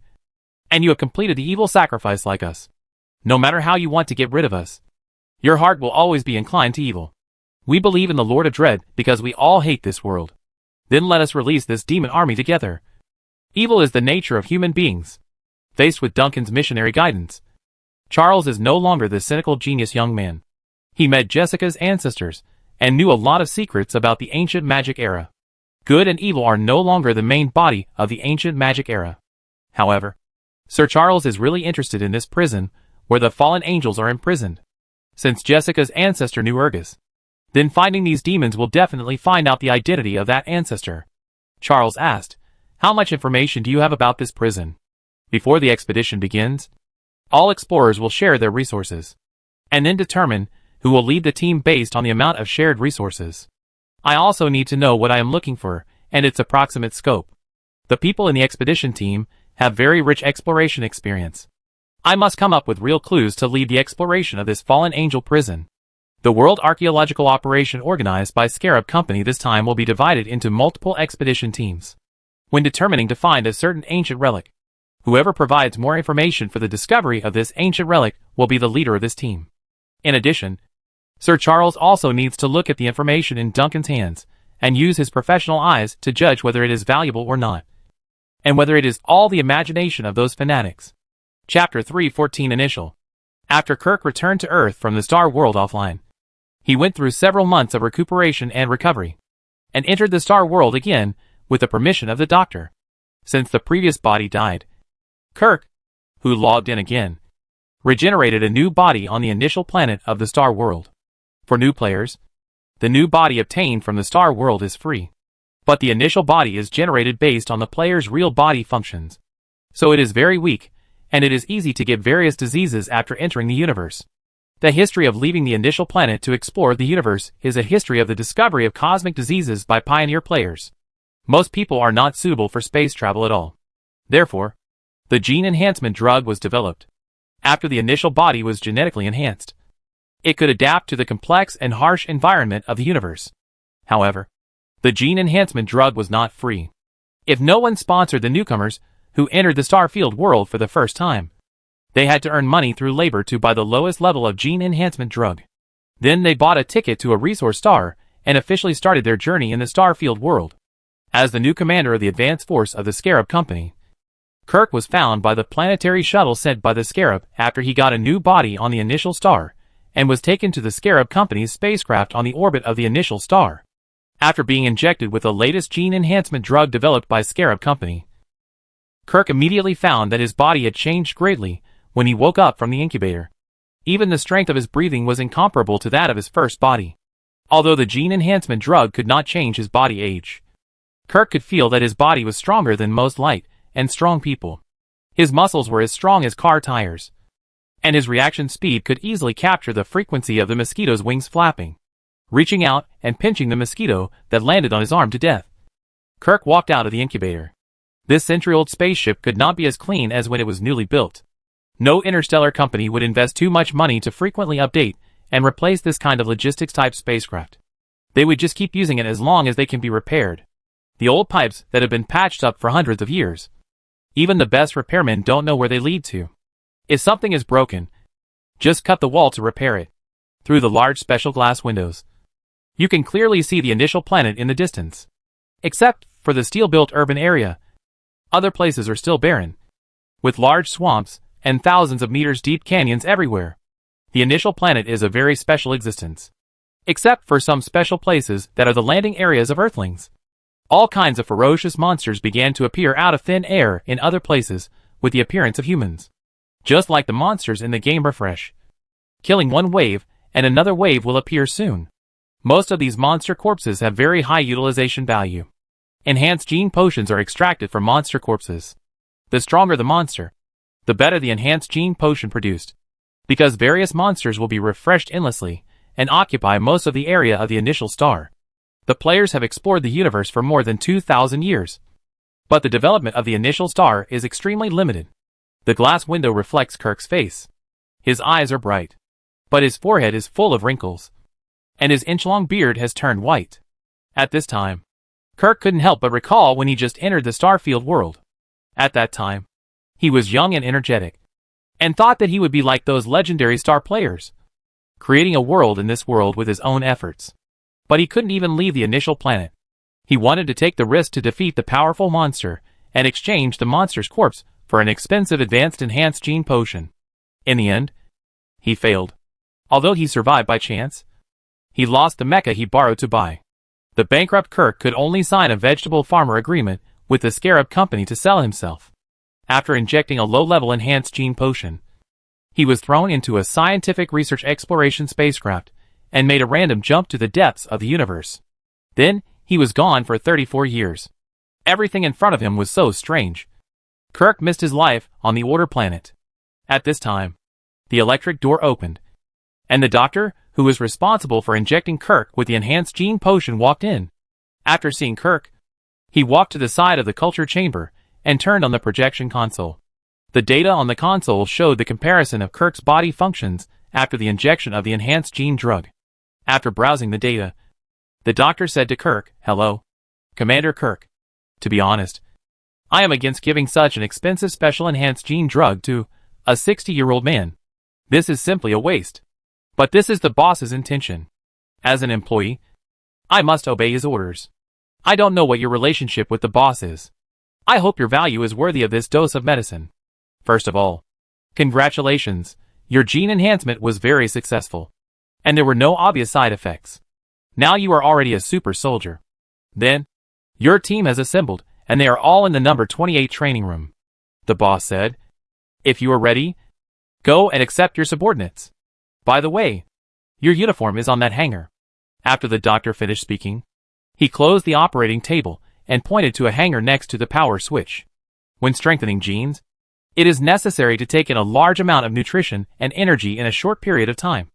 and you have completed the evil sacrifice like us. No matter how you want to get rid of us, your heart will always be inclined to evil. We believe in the Lord of Dread because we all hate this world. Then let us release this demon army together. Evil is the nature of human beings. Faced with Duncan's missionary guidance, Charles is no longer the cynical genius young man. He met Jessica's ancestors and knew a lot of secrets about the ancient magic era. Good and evil are no longer the main body of the ancient magic era. However, Sir Charles is really interested in this prison where the fallen angels are imprisoned. Since Jessica's ancestor knew Urgus, then finding these demons will definitely find out the identity of that ancestor. Charles asked, "How much information do you have about this prison?" Before the expedition begins, all explorers will share their resources, and then determine who will lead the team based on the amount of shared resources. I also need to know what I am looking for, and its approximate scope. The people in the expedition team have very rich exploration experience. I must come up with real clues to lead the exploration of this fallen angel prison. The World Archaeological Operation organized by Scarab Company this time will be divided into multiple expedition teams. When determining to find a certain ancient relic, whoever provides more information for the discovery of this ancient relic will be the leader of this team. In addition, Sir Charles also needs to look at the information in Duncan's hands and use his professional eyes to judge whether it is valuable or not, and whether it is all the imagination of those fanatics. Chapter 3:14 Initial. After Kirk returned to Earth from the Star World offline, he went through several months of recuperation and recovery, and entered the Star World again with the permission of the Doctor. Since the previous body died, Kirk, who logged in again, regenerated a new body on the initial planet of the Star World. For new players, the new body obtained from the Star World is free, but the initial body is generated based on the player's real body functions, so it is very weak, and it is easy to get various diseases after entering the universe. The history of leaving the initial planet to explore the universe is a history of the discovery of cosmic diseases by pioneer players. Most people are not suitable for space travel at all. Therefore, the gene enhancement drug was developed. After the initial body was genetically enhanced, it could adapt to the complex and harsh environment of the universe. However, the gene enhancement drug was not free. If no one sponsored the newcomers who entered the Starfield world for the first time, they had to earn money through labor to buy the lowest level of gene enhancement drug. Then they bought a ticket to a resource star and officially started their journey in the Starfield world. As the new commander of the advanced force of the Scarab Company, Kirk was found by the planetary shuttle sent by the Scarab after he got a new body on the initial star, and was taken to the Scarab Company's spacecraft on the orbit of the initial star. After being injected with the latest gene enhancement drug developed by Scarab Company, Kirk immediately found that his body had changed greatly when he woke up from the incubator. Even the strength of his breathing was incomparable to that of his first body. Although the gene enhancement drug could not change his body age, Kirk could feel that his body was stronger than most light and strong people. His muscles were as strong as car tires, and his reaction speed could easily capture the frequency of the mosquito's wings flapping, reaching out and pinching the mosquito that landed on his arm to death. Kirk walked out of the incubator. This century-old spaceship could not be as clean as when it was newly built. No interstellar company would invest too much money to frequently update and replace this kind of logistics-type spacecraft. They would just keep using it as long as they can be repaired. The old pipes that have been patched up for hundreds of years, even the best repairmen don't know where they lead to. If something is broken, just cut the wall to repair it. Through the large special glass windows, you can clearly see the initial planet in the distance. Except for the steel-built urban area, other places are still barren, with large swamps and thousands of meters deep canyons everywhere. The initial planet is a very special existence, except for some special places that are the landing areas of Earthlings. All kinds of ferocious monsters began to appear out of thin air in other places with the appearance of humans, just like the monsters in the game Refresh. Killing one wave and another wave will appear soon. Most of these monster corpses have very high utilization value. Enhanced gene potions are extracted from monster corpses. The stronger the monster, the better the enhanced gene potion produced, because various monsters will be refreshed endlessly and occupy most of the area of the initial star. The players have explored the universe for more than 2,000 years, but the development of the initial star is extremely limited. The glass window reflects Kirk's face. His eyes are bright, but his forehead is full of wrinkles, and his inch-long beard has turned white. At this time, Kirk couldn't help but recall when he just entered the Starfield world. At that time, he was young and energetic, and thought that he would be like those legendary star players, creating a world in this world with his own efforts. But he couldn't even leave the initial planet. He wanted to take the risk to defeat the powerful monster, and exchange the monster's corpse for an expensive advanced enhanced gene potion. In the end, he failed. Although he survived by chance, he lost the mecha he borrowed to buy. The bankrupt Kirk could only sign a vegetable farmer agreement with the Scarab Company to sell himself. After injecting a low-level enhanced gene potion, he was thrown into a scientific research exploration spacecraft and made a random jump to the depths of the universe. Then, he was gone for 34 years. Everything in front of him was so strange. Kirk missed his life on the Order planet. At this time, the electric door opened, and the doctor, who was responsible for injecting Kirk with the enhanced gene potion, walked in. After seeing Kirk, he walked to the side of the culture chamber and turned on the projection console. The data on the console showed the comparison of Kirk's body functions after the injection of the enhanced gene drug. After browsing the data, the doctor said to Kirk, "Hello, Commander Kirk. To be honest, I am against giving such an expensive special enhanced gene drug to a 60-year-old man. This is simply a waste. But this is the boss's intention. As an employee, I must obey his orders. I don't know what your relationship with the boss is. I hope your value is worthy of this dose of medicine. First of all, congratulations, your gene enhancement was very successful, and there were no obvious side effects. Now you are already a super soldier. Then, your team has assembled, and they are all in the number 28 training room," the boss said. "If you are ready, go and accept your subordinates. By the way, your uniform is on that hanger." After the doctor finished speaking, he closed the operating table and pointed to a hanger next to the power switch. When strengthening genes, it is necessary to take in a large amount of nutrition and energy in a short period of time,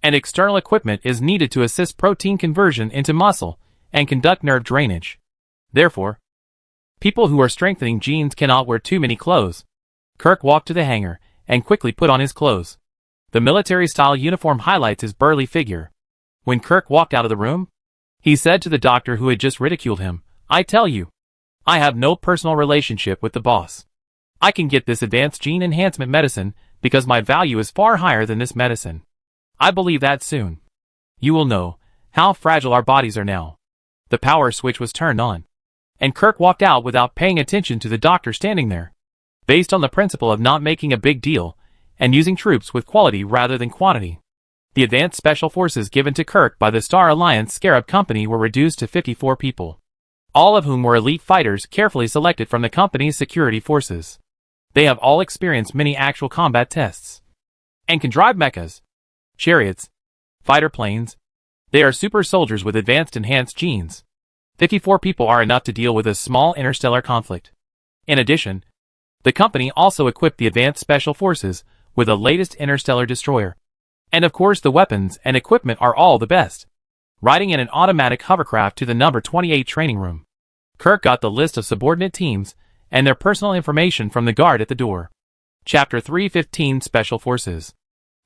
and external equipment is needed to assist protein conversion into muscle and conduct nerve drainage. Therefore, people who are strengthening genes cannot wear too many clothes. Kirk walked to the hangar and quickly put on his clothes. The military-style uniform highlights his burly figure. When Kirk walked out of the room, he said to the doctor who had just ridiculed him, "I tell you, I have no personal relationship with the boss. I can get this advanced gene enhancement medicine because my value is far higher than this medicine. I believe that soon you will know how fragile our bodies are now." The power switch was turned on, and Kirk walked out without paying attention to the doctor standing there. Based on the principle of not making a big deal and using troops with quality rather than quantity, the advanced special forces given to Kirk by the Star Alliance Scarab Company were reduced to 54 people, all of whom were elite fighters carefully selected from the company's security forces. They have all experienced many actual combat tests, and can drive mechas, chariots, fighter planes. They are super soldiers with advanced enhanced genes. 54 people are enough to deal with a small interstellar conflict. In addition, the company also equipped the advanced special forces with the latest interstellar destroyer. And of course the weapons and equipment are all the best. Riding in an automatic hovercraft to the number 28 training room, Kirk got the list of subordinate teams and their personal information from the guard at the door. Chapter 315 Special Forces.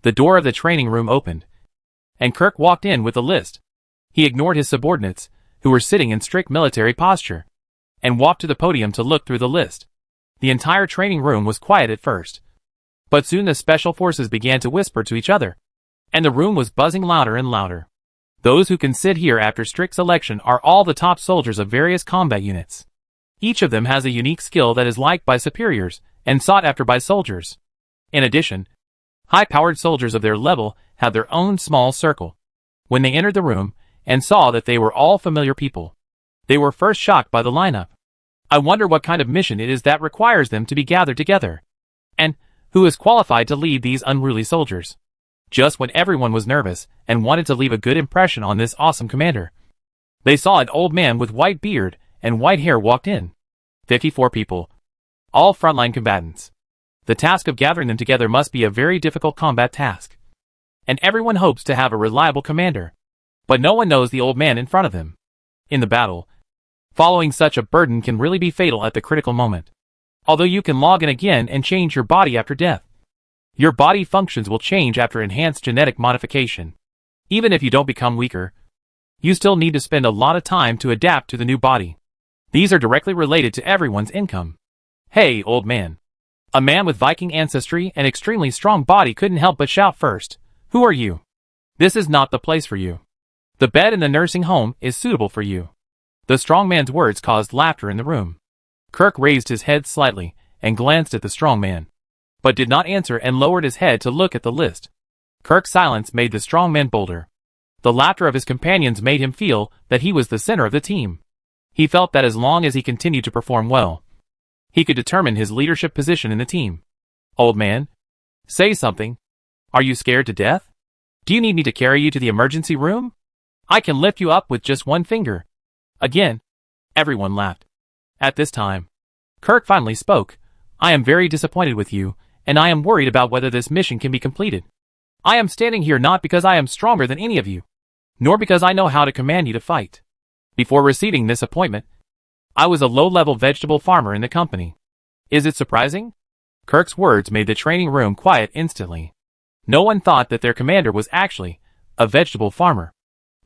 The door of the training room opened, and Kirk walked in with the list. He ignored his subordinates, who were sitting in strict military posture, and walked to the podium to look through the list. The entire training room was quiet at first, but soon the special forces began to whisper to each other, and the room was buzzing louder and louder. Those who can sit here after strict selection are all the top soldiers of various combat units. Each of them has a unique skill that is liked by superiors and sought after by soldiers. In addition, high-powered soldiers of their level have their own small circle. When they entered the room and saw that they were all familiar people, they were first shocked by the lineup. I wonder what kind of mission it is that requires them to be gathered together, and who is qualified to lead these unruly soldiers. Just when everyone was nervous and wanted to leave a good impression on this awesome commander, they saw an old man with white beard and white hair walked in. 54 people, all frontline combatants. The task of gathering them together must be a very difficult combat task, and everyone hopes to have a reliable commander, but no one knows the old man in front of them. In the battle, following such a burden can really be fatal at the critical moment. Although you can log in again and change your body after death, your body functions will change after enhanced genetic modification. Even if you don't become weaker, you still need to spend a lot of time to adapt to the new body. These are directly related to everyone's income. Hey, old man. A man with Viking ancestry and extremely strong body couldn't help but shout first. Who are you? This is not the place for you. The bed in the nursing home is suitable for you. The strong man's words caused laughter in the room. Kirk raised his head slightly and glanced at the strong man, but did not answer and lowered his head to look at the list. Kirk's silence made the strong man bolder. The laughter of his companions made him feel that he was the center of the team. He felt that as long as he continued to perform well, he could determine his leadership position in the team. Old man, say something. Are you scared to death? Do you need me to carry you to the emergency room? I can lift you up with just one finger. Again, everyone laughed. At this time, Kirk finally spoke. I am very disappointed with you, and I am worried about whether this mission can be completed. I am standing here not because I am stronger than any of you, nor because I know how to command you to fight. Before receiving this appointment, I was a low-level vegetable farmer in the company. Is it surprising? Kirk's words made the training room quiet instantly. No one thought that their commander was actually a vegetable farmer.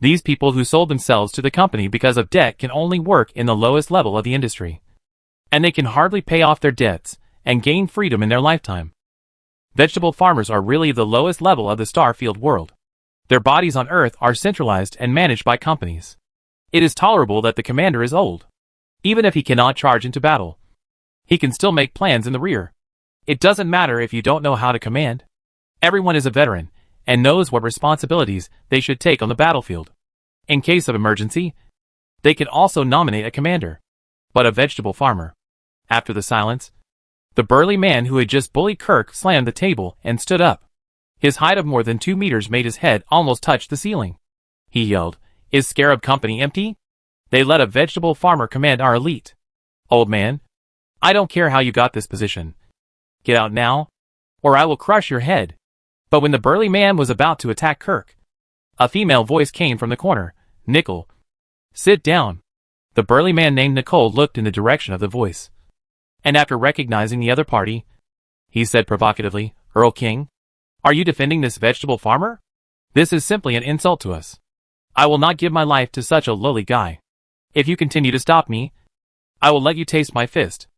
These people who sold themselves to the company because of debt can only work in the lowest level of the industry, and they can hardly pay off their debts and gain freedom in their lifetime. Vegetable farmers are really the lowest level of the Starfield world. Their bodies on Earth are centralized and managed by companies. It is tolerable that the commander is old. Even if he cannot charge into battle, he can still make plans in the rear. It doesn't matter if you don't know how to command. Everyone is a veteran and knows what responsibilities they should take on the battlefield. In case of emergency, they can also nominate a commander, but a vegetable farmer. After the silence, the burly man who had just bullied Kirk slammed the table and stood up. His height of more than 2 meters made his head almost touch the ceiling. He yelled, "Is Scarab Company empty? They let a vegetable farmer command our elite. Old man, I don't care how you got this position. Get out now, or I will crush your head." But when the burly man was about to attack Kirk, a female voice came from the corner. "Nicole, sit down." The burly man named Nicole looked in the direction of the voice, and after recognizing the other party, he said provocatively, "Earl King, are you defending this vegetable farmer? This is simply an insult to us. I will not give my life to such a lowly guy. If you continue to stop me, I will let you taste my fist."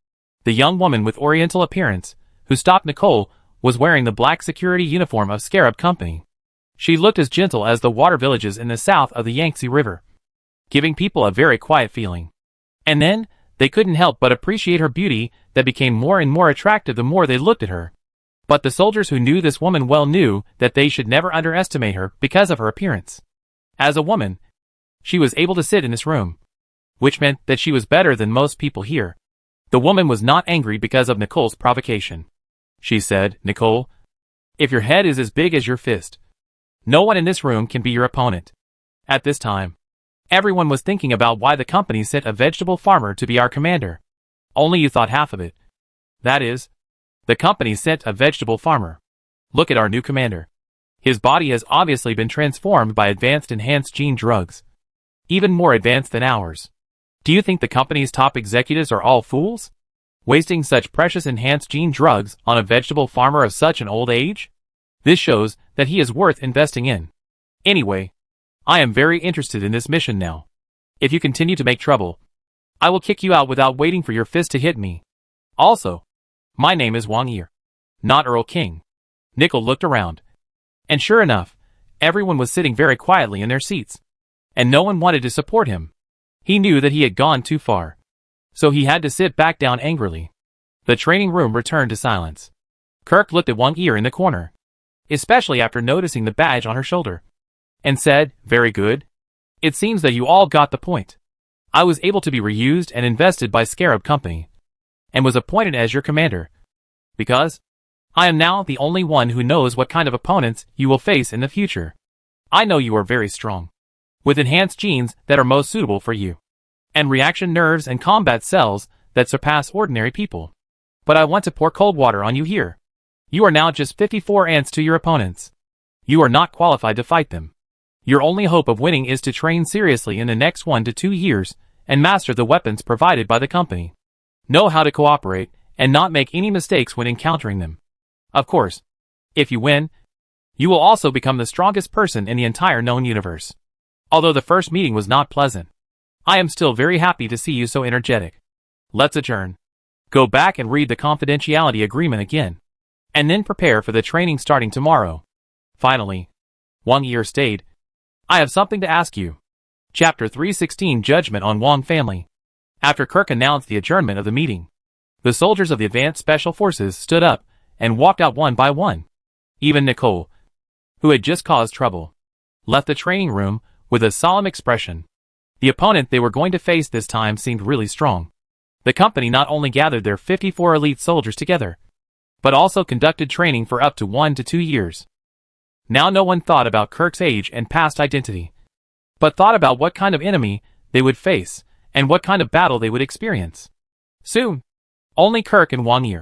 The young woman with oriental appearance, who stopped Nicole, was wearing the black security uniform of Scarab Company. She looked as gentle as the water villages in the south of the Yangtze River, giving people a very quiet feeling. And then, they couldn't help but appreciate her beauty that became more and more attractive the more they looked at her. But the soldiers who knew this woman well knew that they should never underestimate her because of her appearance. As a woman, she was able to sit in this room, which meant that she was better than most people here. The woman was not angry because of Nicole's provocation. She said, "Nicole, if your head is as big as your fist, no one in this room can be your opponent." At this time, everyone was thinking about why the company sent a vegetable farmer to be our commander. Only you thought half of it. That is, the company sent a vegetable farmer. Look at our new commander. His body has obviously been transformed by advanced enhanced gene drugs, even more advanced than ours. Do you think the company's top executives are all fools, wasting such precious enhanced gene drugs on a vegetable farmer of such an old age? This shows that he is worth investing in. Anyway, I am very interested in this mission now. If you continue to make trouble, I will kick you out without waiting for your fist to hit me. Also, my name is Wang Yi, not Earl King. Nicole looked around, and sure enough, everyone was sitting very quietly in their seats, and no one wanted to support him. He knew that he had gone too far, so he had to sit back down angrily. The training room returned to silence. Kirk looked at Wang Yi in the corner, especially after noticing the badge on her shoulder, and said, "Very good. It seems that you all got the point. I was able to be reused and invested by Scarab Company, and was appointed as your commander, because I am now the only one who knows what kind of opponents you will face in the future. I know you are very strong, with enhanced genes that are most suitable for you, and reaction nerves and combat cells that surpass ordinary people. But I want to pour cold water on you here. You are now just 54 ants to your opponents. You are not qualified to fight them. Your only hope of winning is to train seriously in the next 1 to 2 years and master the weapons provided by the company. Know how to cooperate and not make any mistakes when encountering them. Of course, if you win, You will also become the strongest person in the entire known universe. Although the first meeting was not pleasant, I am still very happy to see you so energetic. Let's adjourn. Go back and read the confidentiality agreement again, and then prepare for the training starting tomorrow. Finally, Wang Yi stayed. I have something to ask you. Chapter 316 Judgment on Wang Family. After Kirk announced the adjournment of the meeting, the soldiers of the Advanced Special Forces stood up and walked out one by one. Even Nicole, who had just caused trouble, left the training room with a solemn expression. The opponent they were going to face this time seemed really strong. The company not only gathered their 54 elite soldiers together, but also conducted training for up to 1 to 2 years. Now no one thought about Kirk's age and past identity, but thought about what kind of enemy they would face and what kind of battle they would experience. Soon, only Kirk and Wang Yi,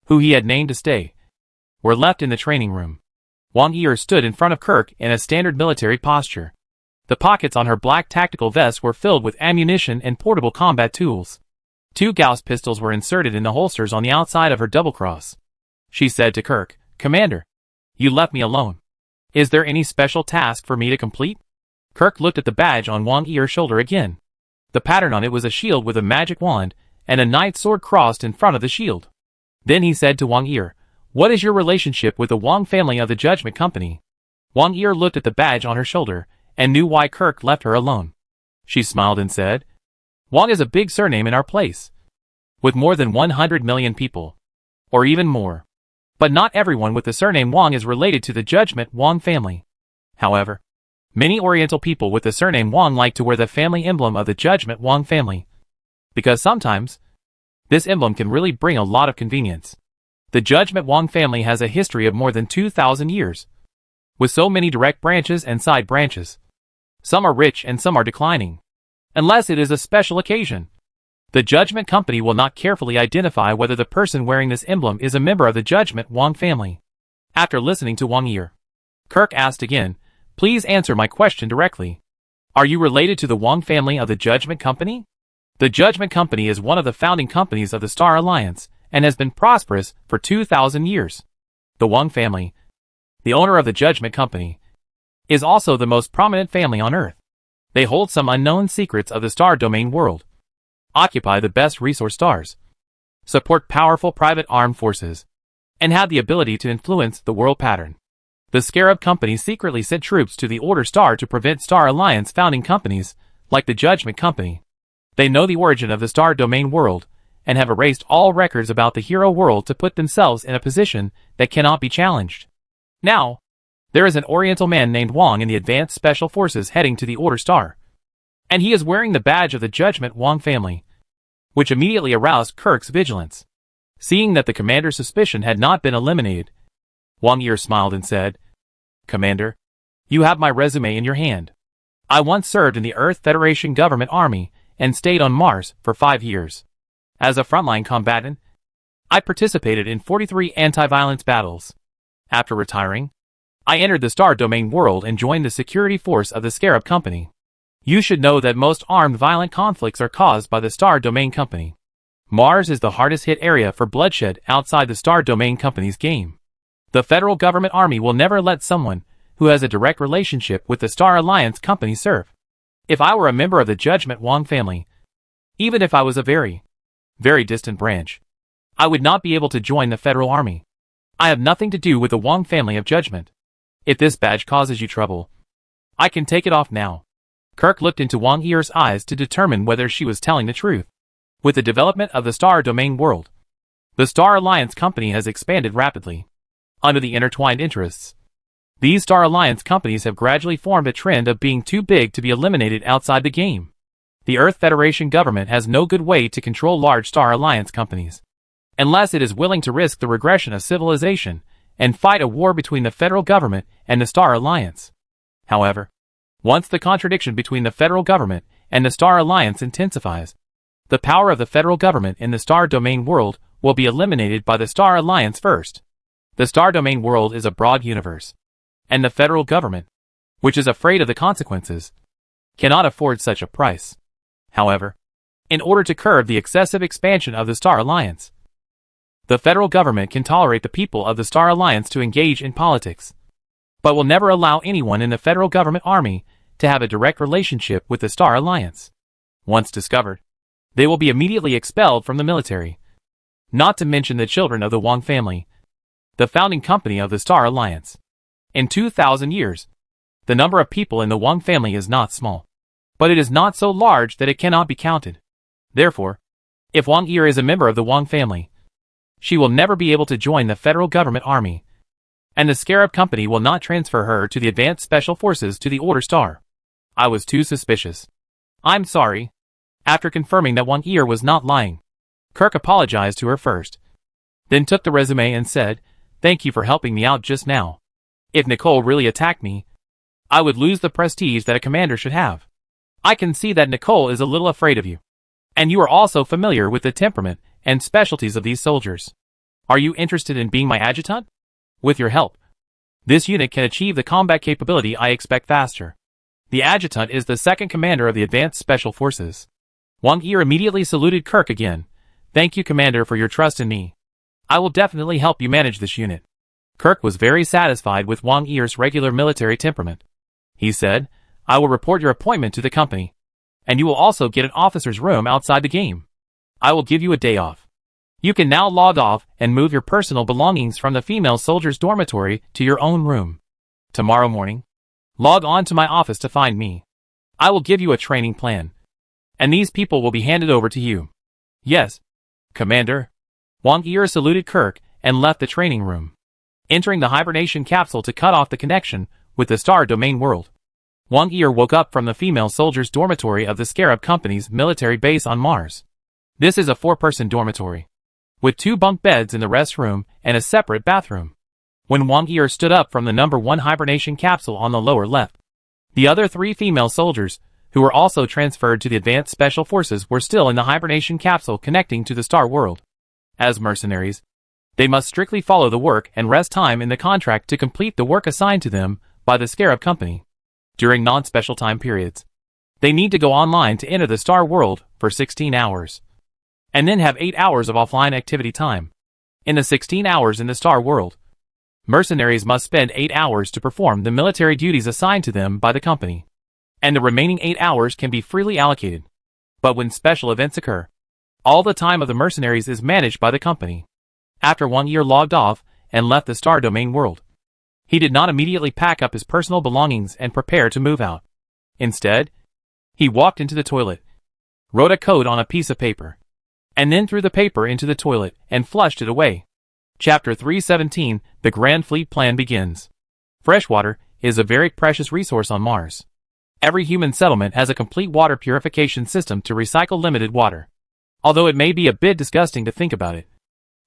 who he had named to stay, were left in the training room. Wang Yi stood in front of Kirk in a standard military posture. The pockets on her black tactical vest were filled with ammunition and portable combat tools. 2 Gauss pistols were inserted in the holsters on the outside of her double-cross. She said to Kirk, "Commander, you left me alone. Is there any special task for me to complete?" Kirk looked at the badge on Wang Yi's shoulder again. The pattern on it was a shield with a magic wand and a knight's sword crossed in front of the shield. Then he said to Wang Yi, "What is your relationship with the Wang family of the Judgment Company?" Wang Yi looked at the badge on her shoulder and knew why Kirk left her alone. She smiled and said, "Wang is a big surname in our place, with more than 100 million people, or even more. But not everyone with the surname Wang is related to the Judgment Wang family. However, many Oriental people with the surname Wang like to wear the family emblem of the Judgment Wang family, because sometimes this emblem can really bring a lot of convenience. The Judgment Wang family has a history of more than 2,000 years, with so many direct branches and side branches. Some are rich and some are declining, unless it is a special occasion. The Judgment Company will not carefully identify whether the person wearing this emblem is a member of the Judgment Wang family." After listening to Wang Yi, Kirk asked again, "Please answer my question directly. Are you related to the Wang family of the Judgment Company?" The Judgment Company is one of the founding companies of the Star Alliance and has been prosperous for 2,000 years. The Wang family, the owner of the Judgment Company, is also the most prominent family on Earth. They hold some unknown secrets of the star domain world, occupy the best resource stars, support powerful private armed forces, and have the ability to influence the world pattern. The Scarab Company secretly sent troops to the Order Star to prevent Star Alliance founding companies like the Judgment Company. They know the origin of the star domain world and have erased all records about the hero world to put themselves in a position that cannot be challenged. Now, there is an Oriental man named Wang in the Advanced Special Forces heading to the Order Star, and he is wearing the badge of the Judgment Wang family, which immediately aroused Kirk's vigilance. Seeing that the commander's suspicion had not been eliminated, Wang Yi smiled and said, "Commander, you have my resume in your hand. I once served in the Earth Federation government army and stayed on Mars for 5 years. As a frontline combatant, I participated in 43 anti-violence battles. After retiring, I entered the Star Domain world and joined the security force of the Scarab Company. You should know that most armed violent conflicts are caused by the Star Domain Company. Mars is the hardest hit area for bloodshed outside the Star Domain Company's game. The federal government army will never let someone who has a direct relationship with the Star Alliance Company serve. If I were a member of the Judgment Wang family, even if I was a very, very distant branch, I would not be able to join the federal army. I have nothing to do with the Wang family of Judgment. If this badge causes you trouble, I can take it off now." Kirk looked into Wang Yi's eyes to determine whether she was telling the truth. With the development of the Star Domain world, the Star Alliance Company has expanded rapidly. Under the intertwined interests, these Star Alliance companies have gradually formed a trend of being too big to be eliminated outside the game. The Earth Federation government has no good way to control large Star Alliance companies, unless it is willing to risk the regression of civilization and fight a war between the federal government and the Star Alliance. However, once the contradiction between the federal government and the Star Alliance intensifies, the power of the federal government in the Star Domain world will be eliminated by the Star Alliance first. The Star Domain world is a broad universe, and the federal government, which is afraid of the consequences, cannot afford such a price. However, in order to curb the excessive expansion of the Star Alliance, the federal government can tolerate the people of the Star Alliance to engage in politics. but will never allow anyone in the federal government army to have a direct relationship with the Star Alliance. Once discovered, they will be immediately expelled from the military. Not to mention the children of the Wang family, the founding company of the Star Alliance. In 2,000 years, the number of people in the Wang family is not small, but it is not so large that it cannot be counted. Therefore, if Wang Yi is a member of the Wang family, she will never be able to join the federal government army, and the Scarab Company will not transfer her to the Advanced Special Forces to the Order Star. I was too suspicious. I'm sorry. After confirming that Wang Yi was not lying, Kirk apologized to her first, then took the resume and said, "Thank you for helping me out just now. If Nicole really attacked me, I would lose the prestige that a commander should have. I can see that Nicole is a little afraid of you. And you are also familiar with the temperament and specialties of these soldiers. Are you interested in being my adjutant? With your help, this unit can achieve the combat capability I expect faster." The adjutant is the second commander of the Advanced Special Forces. Wang Yi immediately saluted Kirk again. "Thank you, Commander, for your trust in me. I will definitely help you manage this unit." Kirk was very satisfied with Wang Yi's regular military temperament. He said, "I will report your appointment to the company, and you will also get an officer's room outside the game. I will give you a day off. You can now log off and move your personal belongings from the female soldier's dormitory to your own room. Tomorrow morning, log on to my office to find me. I will give you a training plan, and these people will be handed over to you." "Yes, Commander." Wang Yi saluted Kirk and left the training room, entering the hibernation capsule to cut off the connection with the Star Domain world. Wang Yi woke up from the female soldier's dormitory of the Scarab Company's military base on Mars. This is a 4-person dormitory, with 2 bunk beds in the rest room and a separate bathroom. When Wang Yi stood up from the number 1 hibernation capsule on the lower left, the other 3 female soldiers, who were also transferred to the Advanced Special Forces, were still in the hibernation capsule connecting to the Star World. As mercenaries, they must strictly follow the work and rest time in the contract to complete the work assigned to them by the Scarab Company. During non-special time periods, they need to go online to enter the Star World for 16 hours, and then have 8 hours of offline activity time. In the 16 hours in the Star World, mercenaries must spend 8 hours to perform the military duties assigned to them by the company, and the remaining 8 hours can be freely allocated. But when special events occur, all the time of the mercenaries is managed by the company. After Wang Yi logged off and left the Star Domain world, he did not immediately pack up his personal belongings and prepare to move out. Instead, he walked into the toilet, wrote a code on a piece of paper, and then threw the paper into the toilet and flushed it away. Chapter 317, The Grand Fleet Plan begins. Freshwater is a very precious resource on Mars. Every human settlement has a complete water purification system to recycle limited water. Although it may be a bit disgusting to think about it,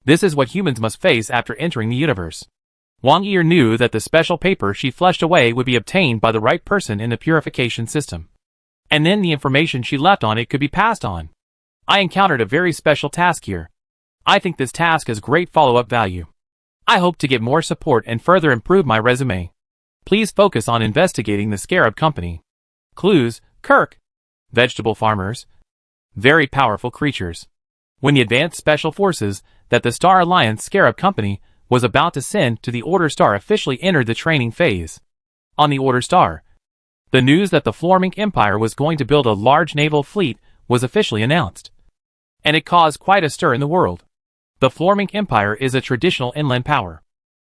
this is what humans must face after entering the universe. Wang Yi knew that the special paper she flushed away would be obtained by the right person in the purification system, and then the information she left on it could be passed on. I encountered a very special task here. I think this task has great follow-up value. I hope to get more support and further improve my resume. Please focus on investigating the Scarab Company. Clues: Kirk. Vegetable farmers. Very powerful creatures. When the Advanced Special Forces that the Star Alliance Scarab Company was about to send to the Order Star officially entered the training phase. On the Order Star, the news that the Flormink Empire was going to build a large naval fleet was officially announced, and it caused quite a stir in the world. The Flormink Empire is a traditional inland power,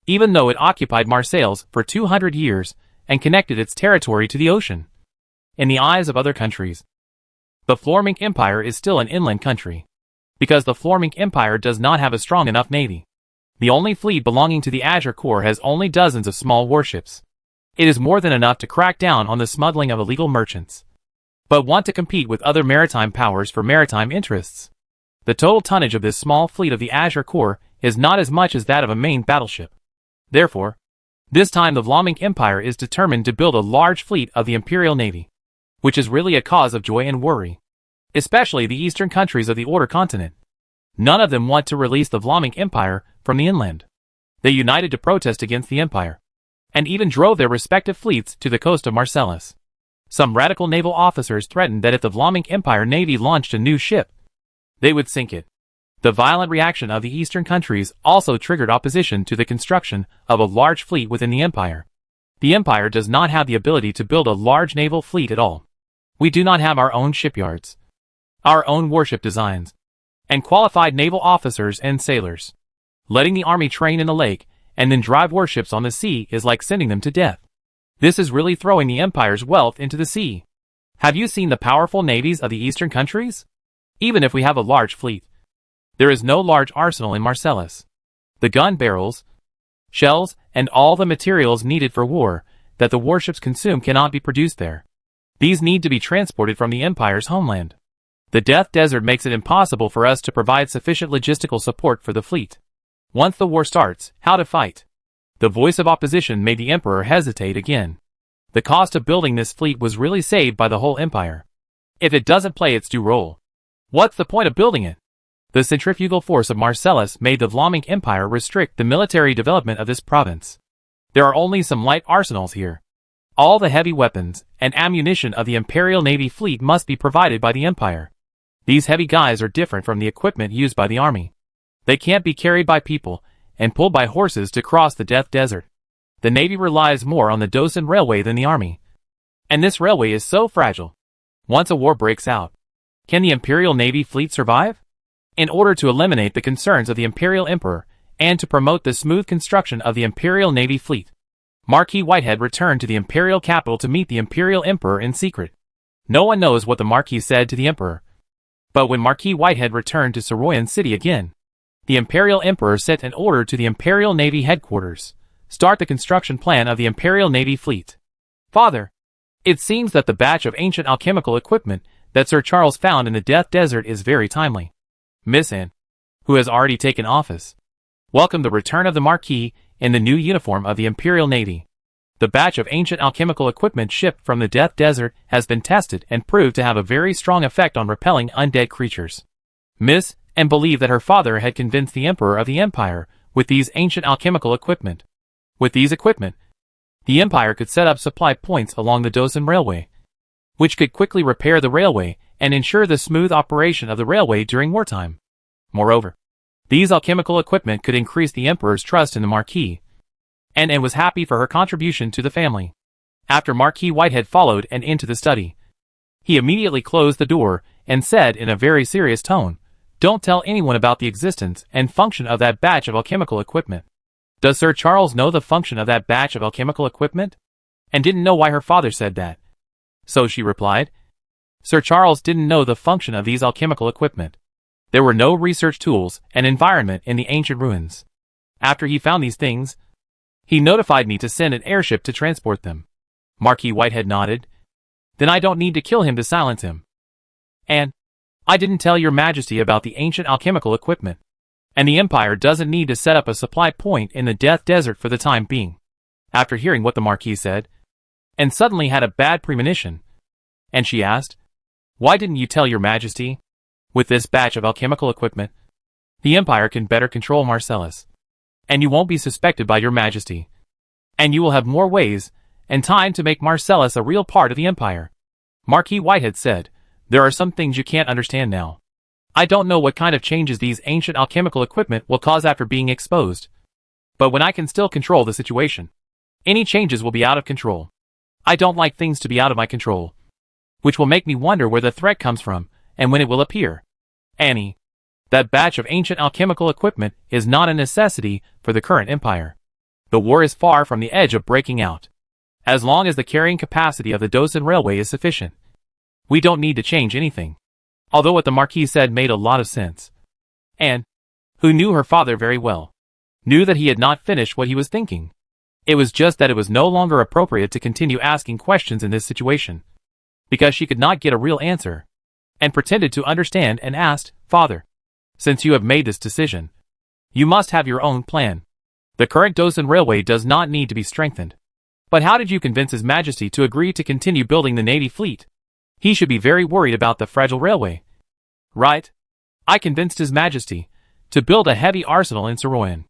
even though it occupied Marseilles for 200 years and connected its territory to the ocean. In the eyes of other countries, the Flormink Empire is still an inland country, because the Flormink Empire does not have a strong enough navy. The only fleet belonging to the Azure Corps has only dozens of small warships. It is more than enough to crack down on the smuggling of illegal merchants, but want to compete with other maritime powers for maritime interests. The total tonnage of this small fleet of the Azure Corps is not as much as that of a main battleship. Therefore, this time the Flormink Empire is determined to build a large fleet of the Imperial Navy, which is really a cause of joy and worry, especially the eastern countries of the Order Continent. None of them want to release the Flormink Empire from the inland. They united to protest against the Empire, and even drove their respective fleets to the coast of Marseilles. Some radical naval officers threatened that if the Flormink Empire Navy launched a new ship, they would sink it. The violent reaction of the eastern countries also triggered opposition to the construction of a large fleet within the Empire. The Empire does not have the ability to build a large naval fleet at all. We do not have our own shipyards, our own warship designs, and qualified naval officers and sailors. Letting the army train in the lake and then drive warships on the sea is like sending them to death. This is really throwing the Empire's wealth into the sea. Have you seen the powerful navies of the eastern countries? Even if we have a large fleet, there is no large arsenal in Marcellus. The gun barrels, shells, and all the materials needed for war that the warships consume cannot be produced there. These need to be transported from the Empire's homeland. The Death Desert makes it impossible for us to provide sufficient logistical support for the fleet. Once the war starts, how to fight? The voice of opposition made the Emperor hesitate again. The cost of building this fleet was really saved by the whole Empire. If it doesn't play its due role, what's the point of building it? The centrifugal force of Marcellus made the Vlamic Empire restrict the military development of this province. There are only some light arsenals here. All the heavy weapons and ammunition of the Imperial Navy fleet must be provided by the Empire. These heavy guys are different from the equipment used by the army. They can't be carried by people and pulled by horses to cross the Death Desert. The Navy relies more on the Dosan Railway than the Army. And this railway is so fragile. Once a war breaks out, can the Imperial Navy fleet survive? In order to eliminate the concerns of the Imperial Emperor and to promote the smooth construction of the Imperial Navy fleet, Marquis Whitehead returned to the Imperial capital to meet the Imperial Emperor in secret. No one knows what the Marquis said to the Emperor. But when Marquis Whitehead returned to Saroyan City again, the Imperial Emperor sent an order to the Imperial Navy headquarters. Start the construction plan of the Imperial Navy fleet. Father, it seems that the batch of ancient alchemical equipment that Sir Charles found in the Death Desert is very timely. Miss Anne, who has already taken office, welcomed the return of the Marquis in the new uniform of the Imperial Navy. The batch of ancient alchemical equipment shipped from the Death Desert has been tested and proved to have a very strong effect on repelling undead creatures. Miss Anne believed that her father had convinced the Emperor of the Empire with these ancient alchemical equipment. With these equipment, the Empire could set up supply points along the Dosan Railway, which could quickly repair the railway and ensure the smooth operation of the railway during wartime. Moreover, these alchemical equipment could increase the Emperor's trust in the Marquis, and Anne was happy for her contribution to the family. After Marquis Whitehead followed Anne into the study, he immediately closed the door and said in a very serious tone, "Don't tell anyone about the existence and function of that batch of alchemical equipment." Does Sir Charles know the function of that batch of alchemical equipment? And didn't know why her father said that. So she replied, Sir Charles didn't know the function of these alchemical equipment. There were no research tools and environment in the ancient ruins. After he found these things, he notified me to send an airship to transport them. Marquis Whitehead nodded. Then I don't need to kill him to silence him. And I didn't tell your majesty about the ancient alchemical equipment. And the Empire doesn't need to set up a supply point in the Death Desert for the time being. After hearing what the Marquis said, Anne suddenly had a bad premonition. And she asked, "Why didn't you tell your majesty? With this batch of alchemical equipment, the Empire can better control Marcellus. And you won't be suspected by your majesty. And you will have more ways and time to make Marcellus a real part of the Empire." Marquis Whitehead said, "There are some things you can't understand now. I don't know what kind of changes these ancient alchemical equipment will cause after being exposed. But when I can still control the situation, any changes will be out of control. I don't like things to be out of my control, which will make me wonder where the threat comes from and when it will appear. Annie, that batch of ancient alchemical equipment is not a necessity for the current Empire. The war is far from the edge of breaking out. As long as the carrying capacity of the Dosan Railway is sufficient, we don't need to change anything." Although what the Marquis said made a lot of sense. Anne, who knew her father very well, knew that he had not finished what he was thinking. It was just that it was no longer appropriate to continue asking questions in this situation, because she could not get a real answer, and pretended to understand and asked, "Father, since you have made this decision, you must have your own plan. The current Dosan Railway does not need to be strengthened. But how did you convince His Majesty to agree to continue building the Navy fleet? He should be very worried about the fragile railway." "Right. I convinced His Majesty to build a heavy arsenal in Saroyan."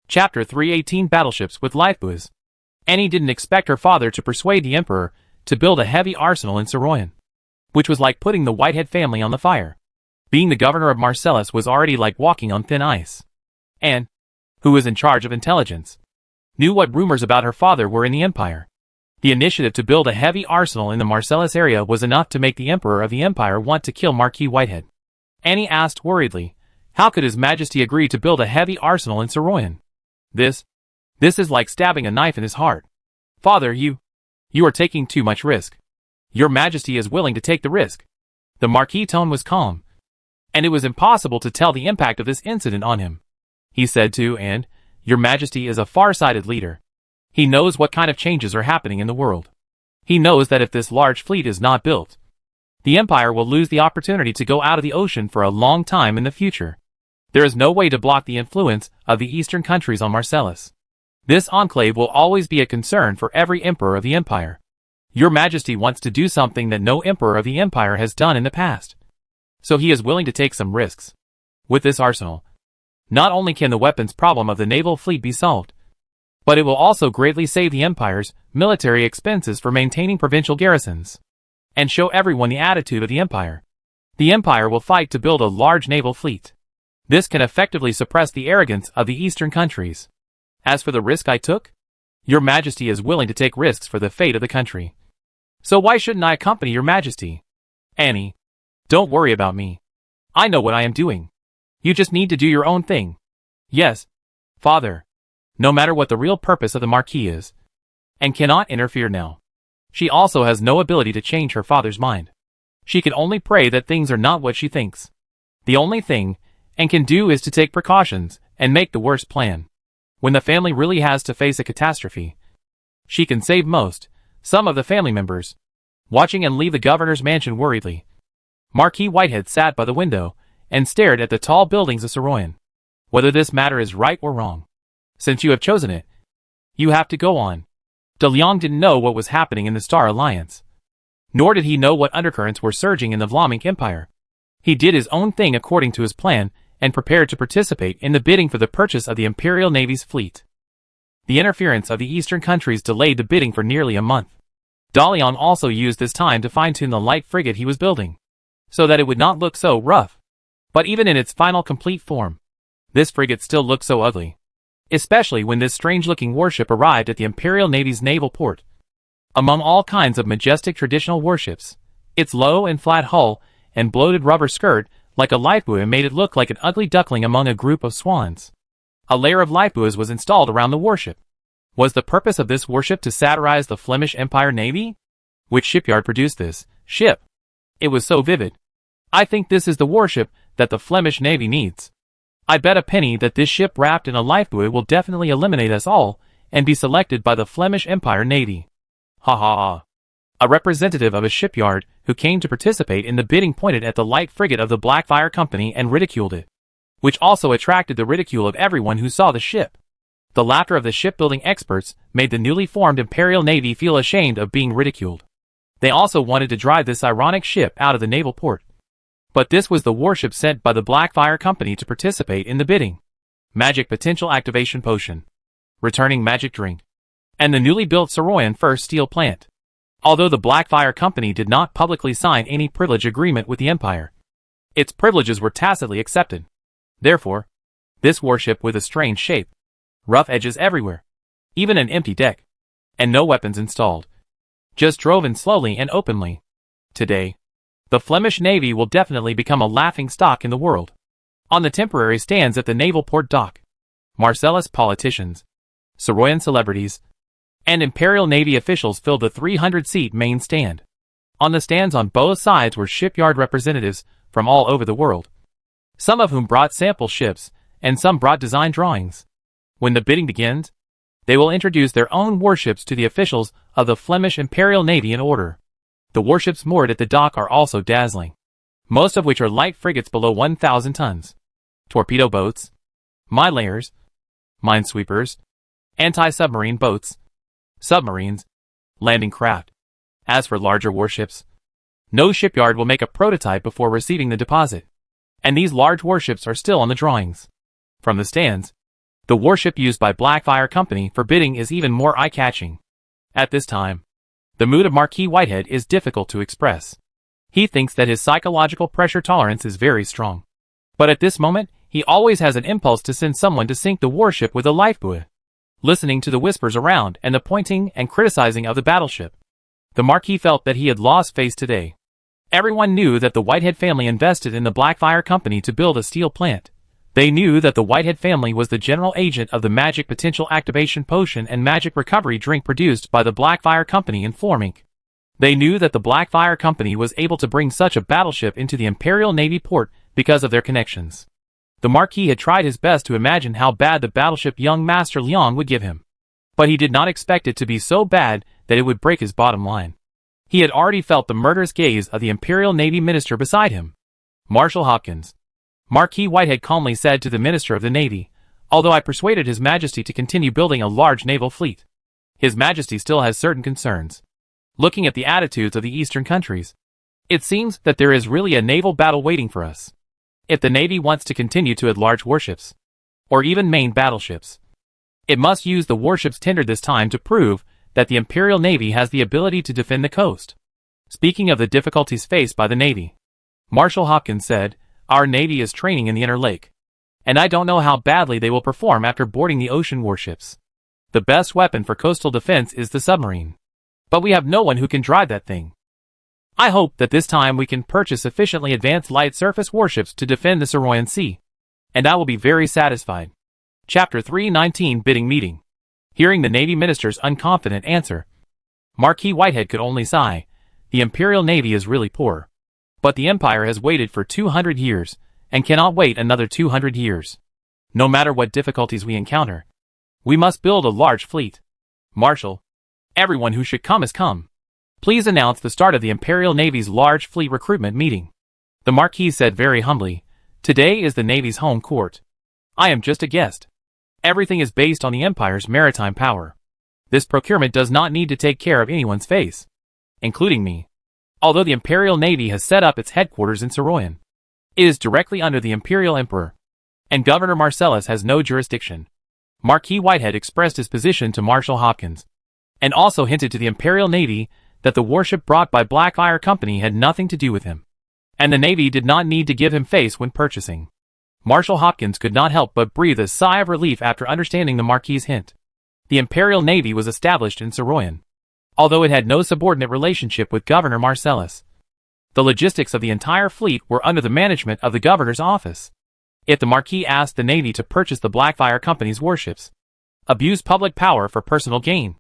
Chapter 318 Battleships with Lifebuoys. Annie didn't expect her father to persuade the Emperor to build a heavy arsenal in Saroyan, which was like putting the Whitehead family on the fire. Being the governor of Marcellus was already like walking on thin ice. Anne, who was in charge of intelligence, knew what rumors about her father were in the Empire. The initiative to build a heavy arsenal in the Marcellus area was enough to make the Emperor of the Empire want to kill Marquis Whitehead. Annie asked worriedly, how could His Majesty agree to build a heavy arsenal in Saroyan? This is like stabbing a knife in his heart. Father, you are taking too much risk. Your Majesty is willing to take the risk. The Marquis' tone was calm, and it was impossible to tell the impact of this incident on him. He said and, Your Majesty is a far-sighted leader. He knows what kind of changes are happening in the world. He knows that if this large fleet is not built, the Empire will lose the opportunity to go out of the ocean for a long time in the future. There is no way to block the influence of the eastern countries on Marcellus. This enclave will always be a concern for every Emperor of the Empire. Your Majesty wants to do something that no Emperor of the Empire has done in the past. So he is willing to take some risks. With this arsenal, not only can the weapons problem of the naval fleet be solved, but it will also greatly save the Empire's military expenses for maintaining provincial garrisons, and show everyone the attitude of the Empire. The Empire will fight to build a large naval fleet. This can effectively suppress the arrogance of the eastern countries. As for the risk I took, Your Majesty is willing to take risks for the fate of the country. So why shouldn't I accompany Your Majesty? Annie, don't worry about me. I know what I am doing. You just need to do your own thing. Yes, Father. No matter what the real purpose of the Marquis is, and cannot interfere now. She also has no ability to change her father's mind. She can only pray that things are not what she thinks. The only thing and can do is to take precautions and make the worst plan. When the family really has to face a catastrophe, she can save some of the family members. Watching and leave the governor's mansion worriedly, Marquis Whitehead sat by the window and stared at the tall buildings of Saroyan. Whether this matter is right or wrong, since you have chosen it, you have to go on. De Leon didn't know what was happening in the Star Alliance, nor did he know what undercurrents were surging in the Vlaminck Empire. He did his own thing according to his plan and prepared to participate in the bidding for the purchase of the Imperial Navy's fleet. The interference of the eastern countries delayed the bidding for nearly a month. De Leon also used this time to fine-tune the light frigate he was building, so that it would not look so rough. But even in its final complete form, this frigate still looked so ugly. Especially when this strange-looking warship arrived at the Imperial Navy's naval port. Among all kinds of majestic traditional warships, its low and flat hull and bloated rubber skirt like a lifebuoy made it look like an ugly duckling among a group of swans. A layer of lifebuoys was installed around the warship. Was the purpose of this warship to satirize the Flemish Empire Navy? Which shipyard produced this ship? It was so vivid. I think this is the warship that the Flemish Navy needs. I bet a penny that this ship wrapped in a lifebuoy will definitely eliminate us all and be selected by the Flemish Empire Navy. Ha ha ha. A representative of a shipyard who came to participate in the bidding pointed at the light frigate of the Blackfire Company and ridiculed it, which also attracted the ridicule of everyone who saw the ship. The laughter of the shipbuilding experts made the newly formed Imperial Navy feel ashamed of being ridiculed. They also wanted to drive this ironic ship out of the naval port. But this was the warship sent by the Blackfire Company to participate in the bidding. Magic Potential Activation Potion, Returning Magic Drink, and the newly built Saroyan First Steel Plant. Although the Blackfire Company did not publicly sign any privilege agreement with the Empire, its privileges were tacitly accepted. Therefore, this warship with a strange shape, rough edges everywhere, even an empty deck, and no weapons installed, just drove in slowly and openly. Today, the Flemish Navy will definitely become a laughing stock in the world. On the temporary stands at the naval port dock, Marcellus politicians, Saroyan celebrities, and Imperial Navy officials filled the 300-seat main stand. On the stands on both sides were shipyard representatives from all over the world, some of whom brought sample ships, and some brought design drawings. When the bidding begins, they will introduce their own warships to the officials of the Flemish Imperial Navy in order. The warships moored at the dock are also dazzling, most of which are light frigates below 1,000 tons, torpedo boats, mine layers, minesweepers, anti-submarine boats, submarines, landing craft. As for larger warships, no shipyard will make a prototype before receiving the deposit, and these large warships are still on the drawings. From the stands, the warship used by Blackfire Company for bidding is even more eye-catching. At this time, the mood of Marquis Whitehead is difficult to express. He thinks that his psychological pressure tolerance is very strong. But at this moment, he always has an impulse to send someone to sink the warship with a lifebuoy. listening to the whispers around and the pointing and criticizing of the battleship. The Marquis felt that he had lost face today. Everyone knew that the Whitehead family invested in the Blackfire Company to build a steel plant. They knew that the Whitehead family was the general agent of the magic potential activation potion and magic recovery drink produced by the Blackfire Company in Form Inc. They knew that the Blackfire Company was able to bring such a battleship into the Imperial Navy port because of their connections. The Marquis had tried his best to imagine how bad the battleship young Master Liang would give him. But he did not expect it to be so bad that it would break his bottom line. He had already felt the murderous gaze of the Imperial Navy Minister beside him. Marshal Hopkins. Marquis Whitehead calmly said to the Minister of the Navy, although I persuaded His Majesty to continue building a large naval fleet, His Majesty still has certain concerns. Looking at the attitudes of the Eastern countries, it seems that there is really a naval battle waiting for us. If the Navy wants to continue to enlarge warships, or even main battleships, it must use the warships tendered this time to prove that the Imperial Navy has the ability to defend the coast. Speaking of the difficulties faced by the Navy, Marshal Hopkins said, our Navy is training in the Inner Lake, and I don't know how badly they will perform after boarding the ocean warships. The best weapon for coastal defense is the submarine. But we have no one who can drive that thing. I hope that this time we can purchase sufficiently advanced light surface warships to defend the Saroyan Sea, and I will be very satisfied. Chapter 319 Bidding Meeting. Hearing the Navy Minister's unconfident answer, Marquis Whitehead could only sigh. The Imperial Navy is really poor. But the Empire has waited for 200 years, and cannot wait another 200 years. No matter what difficulties we encounter, we must build a large fleet. Marshal, everyone who should come has come. Please announce the start of the Imperial Navy's large fleet recruitment meeting. The Marquis said very humbly, today is the Navy's home court. I am just a guest. Everything is based on the Empire's maritime power. This procurement does not need to take care of anyone's face, including me. Although the Imperial Navy has set up its headquarters in Saroyan, it is directly under the Imperial Emperor, and Governor Marcellus has no jurisdiction. Marquis Whitehead expressed his position to Marshal Hopkins, and also hinted to the Imperial Navy that the warship brought by Blackfire Company had nothing to do with him, and the Navy did not need to give him face when purchasing. Marshal Hopkins could not help but breathe a sigh of relief after understanding the Marquis's hint. The Imperial Navy was established in Saroyan, although it had no subordinate relationship with Governor Marcellus. The logistics of the entire fleet were under the management of the Governor's office. If the Marquis asked the Navy to purchase the Blackfire Company's warships, abused public power for personal gain,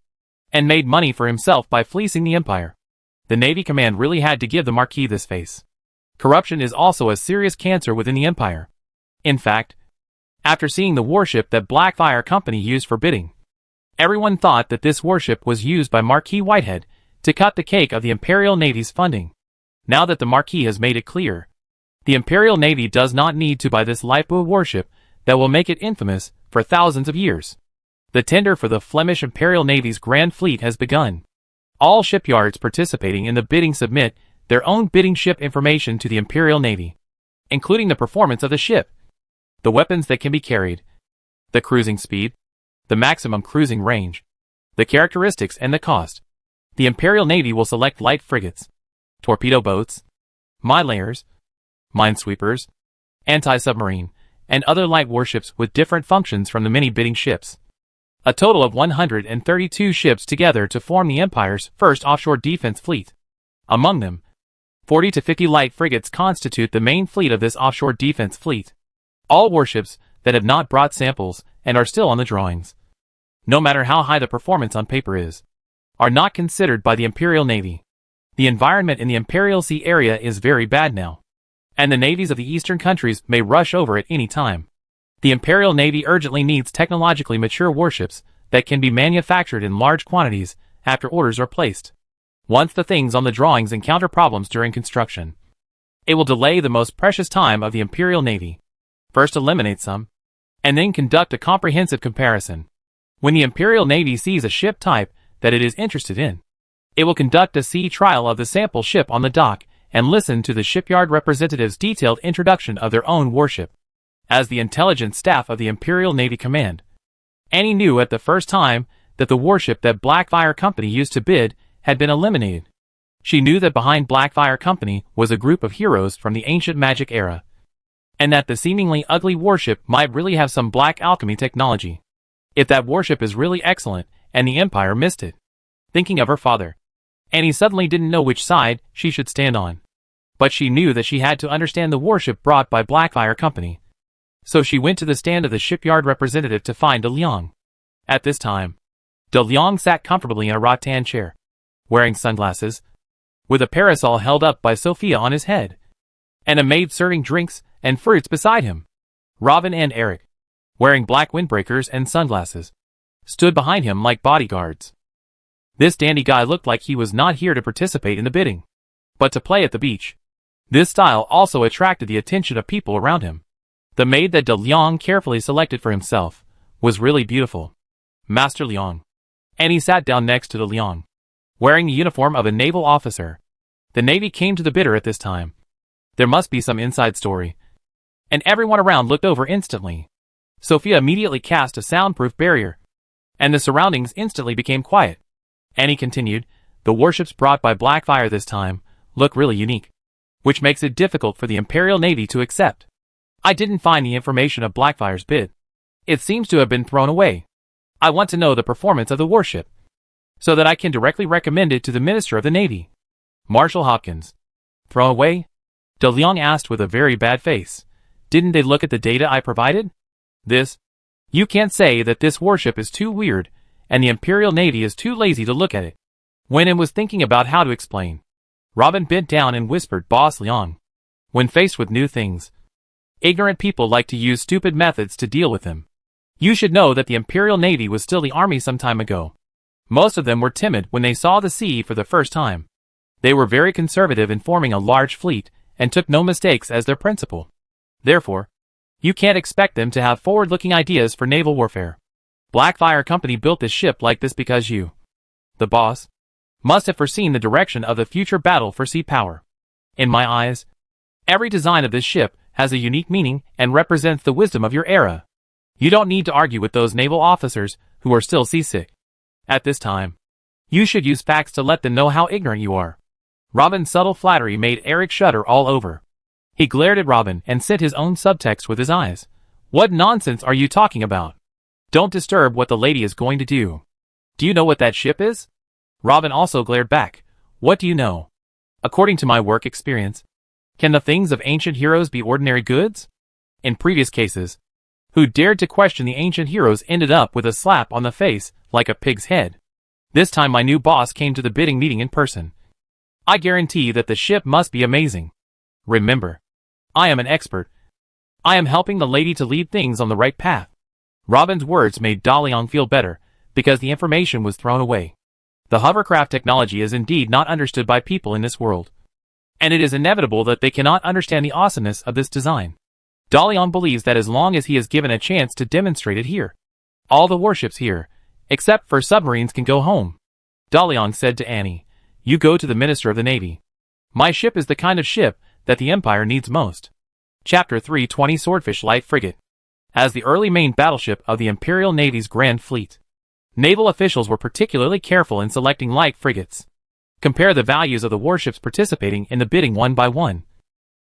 and made money for himself by fleecing the Empire, the Navy command really had to give the Marquis this face. Corruption is also a serious cancer within the Empire. In fact, after seeing the warship that Blackfire Company used for bidding, everyone thought that this warship was used by Marquis Whitehead to cut the cake of the Imperial Navy's funding. Now that the Marquis has made it clear, the Imperial Navy does not need to buy this lifeboat warship that will make it infamous for thousands of years. The tender for the Flemish Imperial Navy's Grand Fleet has begun. All shipyards participating in the bidding submit their own bidding ship information to the Imperial Navy, including the performance of the ship, the weapons that can be carried, the cruising speed, the maximum cruising range, the characteristics and the cost. The Imperial Navy will select light frigates, torpedo boats, mine layers, minesweepers, anti-submarine, and other light warships with different functions from the many bidding ships. A total of 132 ships together to form the Empire's first offshore defense fleet. Among them, 40 to 50 light frigates constitute the main fleet of this offshore defense fleet. All warships that have not brought samples and are still on the drawings, no matter how high the performance on paper is, are not considered by the Imperial Navy. The environment in the Imperial Sea area is very bad now, and the navies of the eastern countries may rush over at any time. The Imperial Navy urgently needs technologically mature warships that can be manufactured in large quantities after orders are placed. Once the things on the drawings encounter problems during construction, it will delay the most precious time of the Imperial Navy. First eliminate some, and then conduct a comprehensive comparison. When the Imperial Navy sees a ship type that it is interested in, it will conduct a sea trial of the sample ship on the dock and listen to the shipyard representatives' detailed introduction of their own warship. As the intelligence staff of the Imperial Navy Command, Annie knew at the first time that the warship that Blackfire Company used to bid had been eliminated. She knew that behind Blackfire Company was a group of heroes from the ancient magic era, and that the seemingly ugly warship might really have some black alchemy technology. If that warship is really excellent, and the Empire missed it. Thinking of her father, Annie suddenly didn't know which side she should stand on. But she knew that she had to understand the warship brought by Blackfire Company. So she went to the stand of the shipyard representative to find De Liang. At this time, De Liang sat comfortably in a rattan chair, wearing sunglasses, with a parasol held up by Sophia on his head, and a maid serving drinks and fruits beside him. Robin and Eric, wearing black windbreakers and sunglasses, stood behind him like bodyguards. This dandy guy looked like he was not here to participate in the bidding, but to play at the beach. This style also attracted the attention of people around him. The maid that De Liang carefully selected for himself was really beautiful. Master Liang. And he sat down next to De Liang, wearing the uniform of a naval officer. The Navy came to the bidder at this time. There must be some inside story. And everyone around looked over instantly. Sophia immediately cast a soundproof barrier, and the surroundings instantly became quiet. Annie continued, the warships brought by Blackfire this time look really unique, which makes it difficult for the Imperial Navy to accept. I didn't find the information of Blackfire's bid. It seems to have been thrown away. I want to know the performance of the warship, so that I can directly recommend it to the Minister of the Navy. Marshal Hopkins. Thrown away? De Liang asked with a very bad face. Didn't they look at the data I provided? You can't say that this warship is too weird, and the Imperial Navy is too lazy to look at it. Wen was thinking about how to explain. Robin bent down and whispered, Boss Liang. When faced with new things, ignorant people like to use stupid methods to deal with them. You should know that the Imperial Navy was still the army some time ago. Most of them were timid when they saw the sea for the first time. They were very conservative in forming a large fleet and took no mistakes as their principle. Therefore, you can't expect them to have forward-looking ideas for naval warfare. Blackfire Company built this ship like this because you, the boss, must have foreseen the direction of the future battle for sea power. In my eyes, every design of this ship has a unique meaning and represents the wisdom of your era. You don't need to argue with those naval officers who are still seasick. At this time, you should use facts to let them know how ignorant you are. Robin's subtle flattery made Eric shudder all over. He glared at Robin and sent his own subtext with his eyes. What nonsense are you talking about? Don't disturb what the lady is going to do. Do you know what that ship is? Robin also glared back. What do you know? According to my work experience, can the things of ancient heroes be ordinary goods? In previous cases, who dared to question the ancient heroes ended up with a slap on the face like a pig's head. This time my new boss came to the bidding meeting in person. I guarantee that the ship must be amazing. Remember, I am an expert. I am helping the lady to lead things on the right path. Robin's words made De Liang feel better, because the information was thrown away. The hovercraft technology is indeed not understood by people in this world, and it is inevitable that they cannot understand the awesomeness of this design. De Liang believes that as long as he is given a chance to demonstrate it here, all the warships here, except for submarines, can go home. De Liang said to Annie, you go to the Minister of the Navy. My ship is the kind of ship that the Empire needs most. Chapter 320 Swordfish Light Frigate. As the early main battleship of the Imperial Navy's Grand Fleet, naval officials were particularly careful in selecting light frigates. Compare the values of the warships participating in the bidding one by one,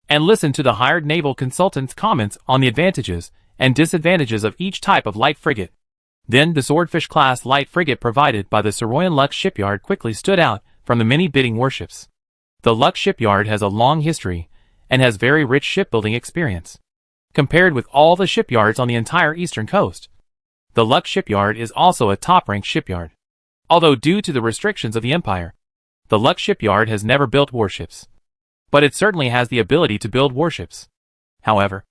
and listen to the hired naval consultants' comments on the advantages and disadvantages of each type of light frigate. Then the Swordfish-class light frigate provided by the Saroyan Lux shipyard quickly stood out from the many bidding warships. The Lux shipyard has a long history and has very rich shipbuilding experience. Compared with all the shipyards on the entire eastern coast, the Lux shipyard is also a top-ranked shipyard. Although due to the restrictions of the Empire, the Lux shipyard has never built warships, but it certainly has the ability to build warships. However,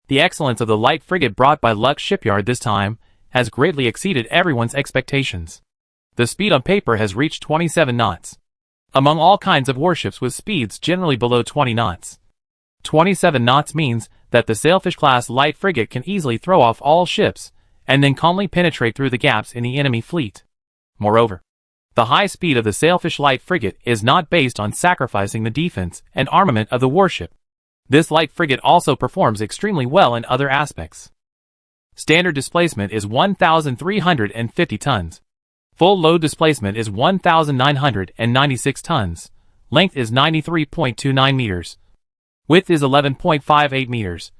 the excellence of the light frigate brought by Lux shipyard this time has greatly exceeded everyone's expectations. The speed on paper has reached 27 knots. Among all kinds of warships with speeds generally below 20 knots. 27 knots means that the Sailfish-class light frigate can easily throw off all ships and then calmly penetrate through the gaps in the enemy fleet. Moreover, the high speed of the Sailfish light frigate is not based on sacrificing the defense and armament of the warship. This light frigate also performs extremely well in other aspects. Standard displacement is 1,350 tons. Full load displacement is 1,996 tons. Length is 93.29 meters. Width is 11.58 meters.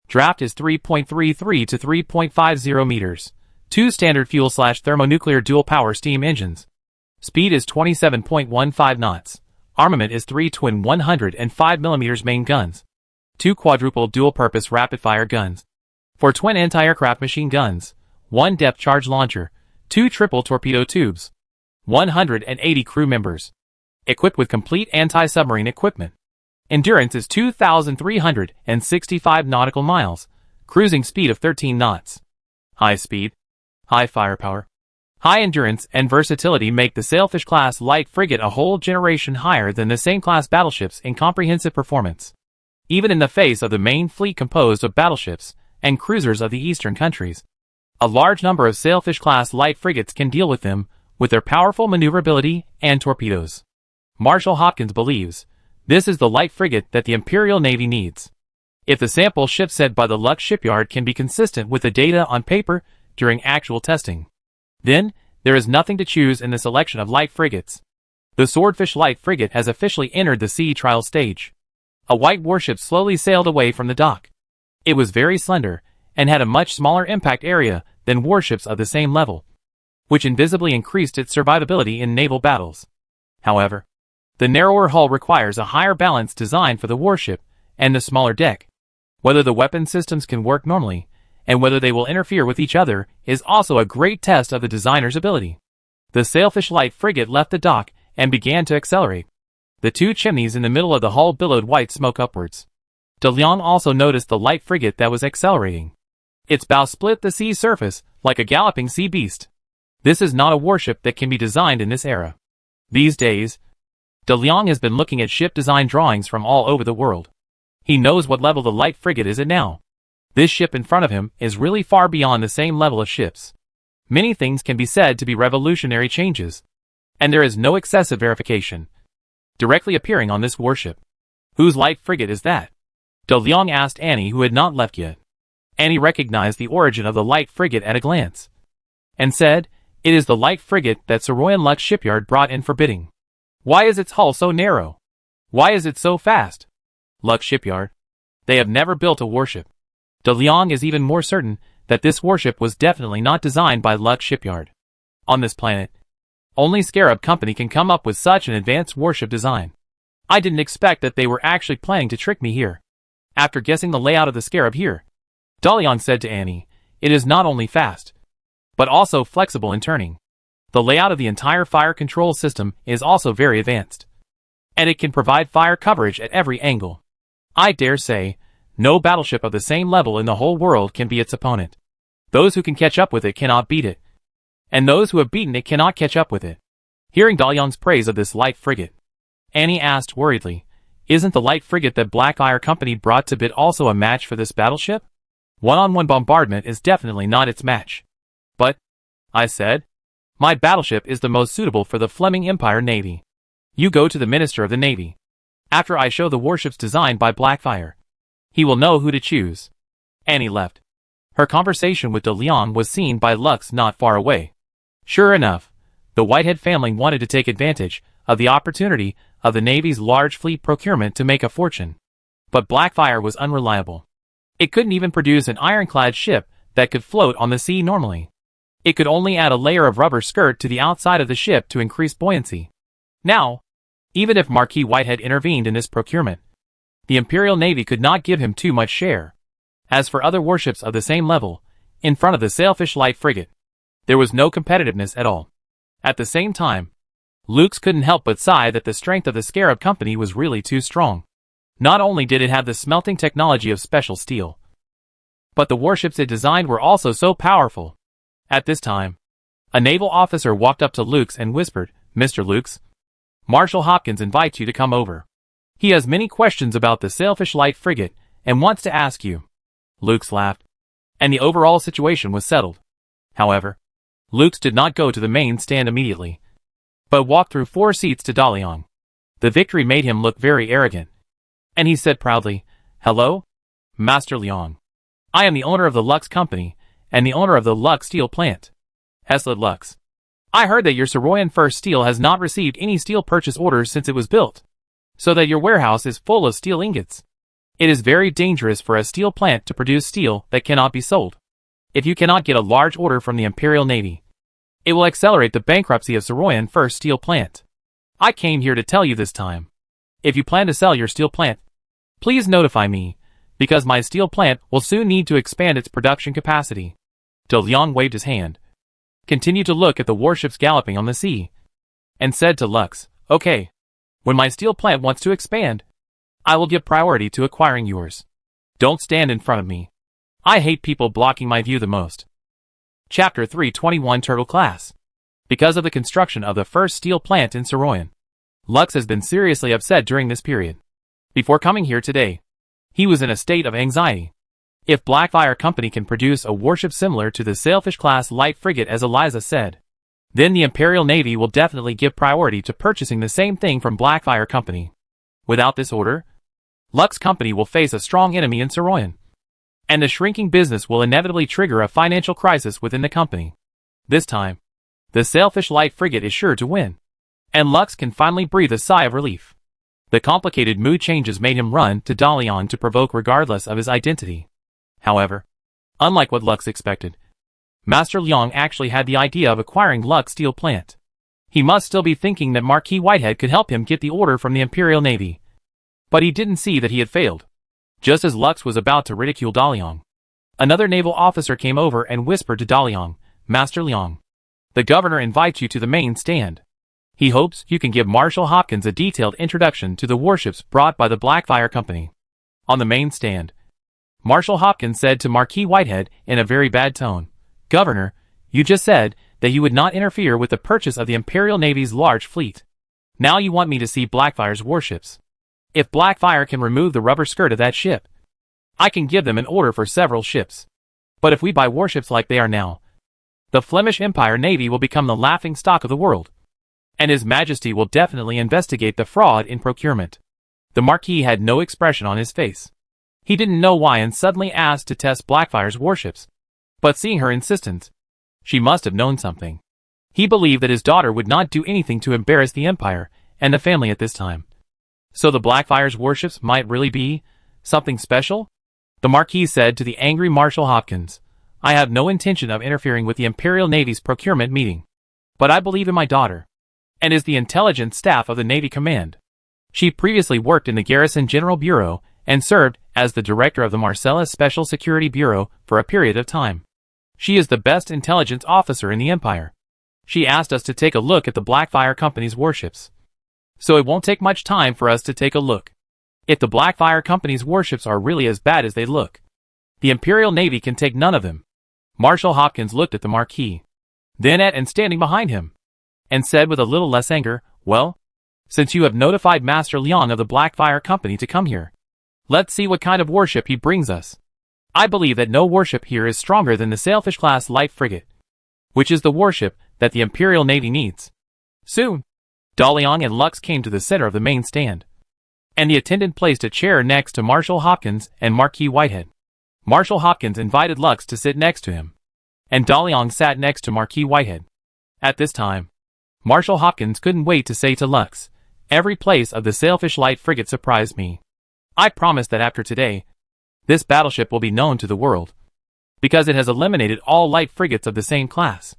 Draft is 3.33 to 3.50 meters. 2 standard fuel/thermonuclear dual-power steam engines. Speed is 27.15 knots. Armament is 3 twin 105mm main guns, 2 quadruple dual-purpose rapid-fire guns, 4 twin anti-aircraft machine guns, 1 depth charge launcher, 2 triple torpedo tubes, 180 crew members. Equipped with complete anti-submarine equipment. Endurance is 2,365 nautical miles. Cruising speed of 13 knots. High speed, high firepower, high endurance, and versatility make the Sailfish-class light frigate a whole generation higher than the same class battleships in comprehensive performance. Even in the face of the main fleet composed of battleships and cruisers of the eastern countries, a large number of Sailfish-class light frigates can deal with them with their powerful maneuverability and torpedoes. Marshall Hopkins believes this is the light frigate that the Imperial Navy needs. If the sample ship set by the Lux shipyard can be consistent with the data on paper during actual testing, then there is nothing to choose in the selection of light frigates. The Swordfish light frigate has officially entered the sea trial stage. A white warship slowly sailed away from the dock. It was very slender and had a much smaller impact area than warships of the same level, which invisibly increased its survivability in naval battles. However, the narrower hull requires a higher balance design for the warship and the smaller deck. Whether the weapon systems can work normally, and whether they will interfere with each other, is also a great test of the designer's ability. The Sailfish light frigate left the dock and began to accelerate. The 2 chimneys in the middle of the hull billowed white smoke upwards. De Leon also noticed the light frigate that was accelerating. Its bow split the sea surface like a galloping sea beast. This is not a warship that can be designed in this era. These days, De Leon has been looking at ship design drawings from all over the world. He knows what level the light frigate is at now. This ship in front of him is really far beyond the same level of ships. Many things can be said to be revolutionary changes, and there is no excessive verification directly appearing on this warship. Whose light frigate is that? De Leon asked Annie, who had not left yet. Annie recognized the origin of the light frigate at a glance, and said, "It is the light frigate that Saroyan Lux shipyard brought in for bidding." Why is its hull so narrow? Why is it so fast? Lux shipyard. They have never built a warship. De Leon is even more certain that this warship was definitely not designed by Lux shipyard. On this planet, only Scarab Company can come up with such an advanced warship design. I didn't expect that they were actually planning to trick me here. After guessing the layout of the Scarab here, De Leon said to Annie, "It is not only fast, but also flexible in turning. The layout of the entire fire control system is also very advanced, and it can provide fire coverage at every angle. I dare say, no battleship of the same level in the whole world can be its opponent. Those who can catch up with it cannot beat it, and those who have beaten it cannot catch up with it." Hearing De Leon's praise of this light frigate, Annie asked worriedly, "Isn't the light frigate that Blackfire Company brought to bid also a match for this battleship? One-on-one bombardment is definitely not its match." "But," I said, "my battleship is the most suitable for the Fleming Empire Navy. You go to the Minister of the Navy. After I show the warships designed by Blackfire, he will know who to choose." Annie left. Her conversation with De Leon was seen by Lux not far away. Sure enough, the Whitehead family wanted to take advantage of the opportunity of the Navy's large fleet procurement to make a fortune. But Blackfire was unreliable. It couldn't even produce an ironclad ship that could float on the sea normally. It could only add a layer of rubber skirt to the outside of the ship to increase buoyancy. Now, even if Marquis Whitehead intervened in this procurement, the Imperial Navy could not give him too much share. As for other warships of the same level, in front of the Sailfish light frigate, there was no competitiveness at all. At the same time, Lux couldn't help but sigh that the strength of the Scarab Company was really too strong. Not only did it have the smelting technology of special steel, but the warships it designed were also so powerful. At this time, a naval officer walked up to Lux and whispered, "Mr. Lux, Marshall Hopkins invites you to come over. He has many questions about the Sailfish light frigate and wants to ask you." Lux laughed, and the overall situation was settled. However, Lux did not go to the main stand immediately, but walked through 4 seats to De Leon. The victory made him look very arrogant, and he said proudly, "Hello, Master Leon. I am the owner of the Lux Company, and the owner of the Lux Steel Plant. Hesled Lux. I heard that your Saroyan First Steel has not received any steel purchase orders since it was built, so that your warehouse is full of steel ingots. It is very dangerous for a steel plant to produce steel that cannot be sold. If you cannot get a large order from the Imperial Navy, it will accelerate the bankruptcy of Saroyan First Steel Plant. I came here to tell you this time. If you plan to sell your steel plant, please notify me, because my steel plant will soon need to expand its production capacity. De Liang waved his hand, continued to look at the warships galloping on the sea, and said to Lux, "Okay. When my steel plant wants to expand, I will give priority to acquiring yours. Don't stand in front of me. I hate people blocking my view the most." Chapter 321 Turtle Class. Because of the construction of the first steel plant in Saroyan, Lux has been seriously upset during this period. Before coming here today, he was in a state of anxiety. If Blackfire Company can produce a warship similar to the Sailfish-class light frigate as Eliza said, then the Imperial Navy will definitely give priority to purchasing the same thing from Blackfire Company. Without this order, Lux Company will face a strong enemy in Saroyan, and the shrinking business will inevitably trigger a financial crisis within the company. This time, the Sailfish light frigate is sure to win, and Lux can finally breathe a sigh of relief. The complicated mood changes made him run to De Liang to provoke regardless of his identity. However, unlike what Lux expected, Master Liang actually had the idea of acquiring Lux steel plant. He must still be thinking that Marquis Whitehead could help him get the order from the Imperial Navy. But he didn't see that he had failed. Just as Lux was about to ridicule De Liang, another naval officer came over and whispered to De Liang, "Master Liang, the governor invites you to the main stand. He hopes you can give Marshal Hopkins a detailed introduction to the warships brought by the Blackfire Company." On the main stand, Marshal Hopkins said to Marquis Whitehead in a very bad tone, "Governor, you just said that you would not interfere with the purchase of the Imperial Navy's large fleet. Now you want me to see Blackfire's warships. If Blackfire can remove the rubber skirt of that ship, I can give them an order for several ships. But if we buy warships like they are now, the Flemish Empire Navy will become the laughing stock of the world, and His Majesty will definitely investigate the fraud in procurement." The Marquis had no expression on his face. He didn't know why and suddenly asked to test Blackfire's warships. But seeing her insistence, she must have known something. He believed that his daughter would not do anything to embarrass the Empire and the family at this time. So the Blackfire's warships might really be something special? The Marquis said to the angry Marshal Hopkins, "I have no intention of interfering with the Imperial Navy's procurement meeting. But I believe in my daughter, and is the intelligence staff of the Navy Command. She previously worked in the Garrison General Bureau and served as the director of the Marcellus Special Security Bureau for a period of time. She is the best intelligence officer in the Empire. She asked us to take a look at the Blackfire Company's warships. So it won't take much time for us to take a look. If the Blackfire Company's warships are really as bad as they look, the Imperial Navy can take none of them." Marshal Hopkins looked at the Marquis, then at and standing behind him, and said with a little less anger, "Well, since you have notified Master Liang of the Blackfire Company to come here, let's see what kind of warship he brings us. I believe that no warship here is stronger than the Sailfish-class light frigate, which is the warship that the Imperial Navy needs." Soon, De Liang and Lux came to the center of the main stand, and the attendant placed a chair next to Marshal Hopkins and Marquis Whitehead. Marshal Hopkins invited Lux to sit next to him, and De Liang sat next to Marquis Whitehead. At this time, Marshal Hopkins couldn't wait to say to Lux, "Every place of the Sailfish light frigate surprised me. I promise that after today, this battleship will be known to the world, because it has eliminated all light frigates of the same class.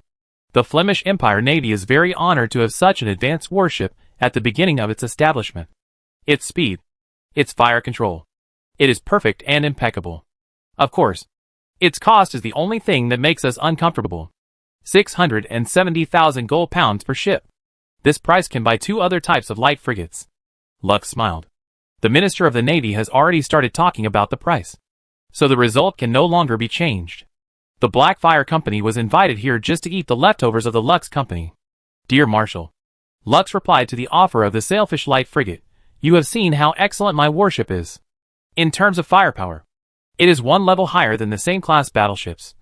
The Flemish Empire Navy is very honored to have such an advanced warship at the beginning of its establishment. Its speed, its fire control, it is perfect and impeccable. Of course, its cost is the only thing that makes us uncomfortable. 670,000 gold pounds per ship. This price can buy 2 other types of light frigates." Lux smiled. The Minister of the Navy has already started talking about the price, so the result can no longer be changed. The Blackfire Company was invited here just to eat the leftovers of the Lux Company. "Dear Marshal," Lux replied to the offer of the Sailfish light frigate, "you have seen how excellent my warship is. In terms of firepower, it is 1 level higher than the same class battleships,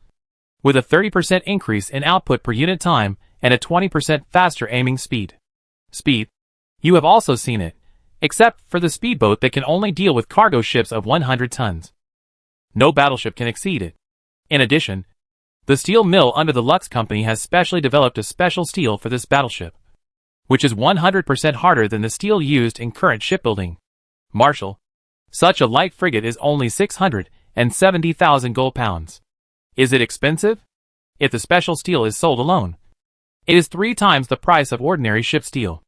with a 30% increase in output per unit time and a 20% faster aiming speed. You have also seen it, except for the speedboat that can only deal with cargo ships of 100 tons. No battleship can exceed it. In addition, the steel mill under the Lux Company has specially developed a special steel for this battleship, which is 100% harder than the steel used in current shipbuilding. Marshal, such a light frigate is only 670,000 gold pounds. Is it expensive? If the special steel is sold alone, it is 3 times the price of ordinary ship steel.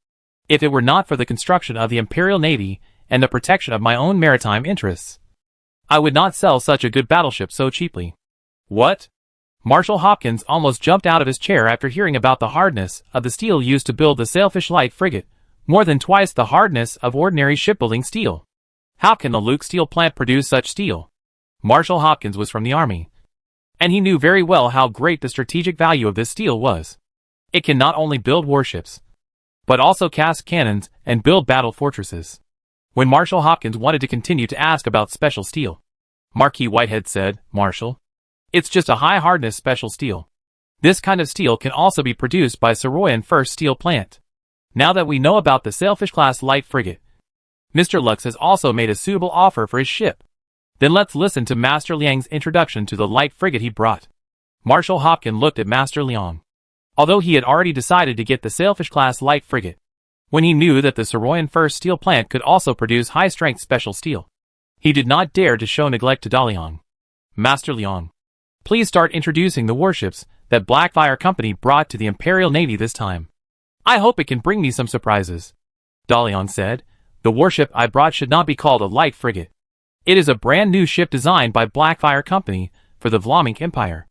If it were not for the construction of the Imperial Navy and the protection of my own maritime interests, I would not sell such a good battleship so cheaply. What? Marshal Hopkins almost jumped out of his chair after hearing about the hardness of the steel used to build the Sailfish Light frigate, more than twice the hardness of ordinary shipbuilding steel. How can the Luke Steel plant produce such steel? Marshal Hopkins was from the Army, and he knew very well how great the strategic value of this steel was. It can not only build warships, but also cast cannons and build battle fortresses. When Marshal Hopkins wanted to continue to ask about special steel, Marquis Whitehead said, "Marshal, it's just a high-hardness special steel. This kind of steel can also be produced by Soroyan First Steel Plant. Now that we know about the Sailfish-class light frigate, Mr. Lux has also made a suitable offer for his ship. Then let's listen to Master Liang's introduction to the light frigate he brought." Marshal Hopkins looked at Master Liang. Although he had already decided to get the Sailfish-class light frigate, when he knew that the Soroyan First Steel Plant could also produce high-strength special steel, he did not dare to show neglect to Daliang. "Master Liang, please start introducing the warships that Blackfire Company brought to the Imperial Navy this time. I hope it can bring me some surprises." Daliang said, "The warship I brought should not be called a light frigate. It is a brand new ship designed by Blackfire Company for the Vlamink Empire.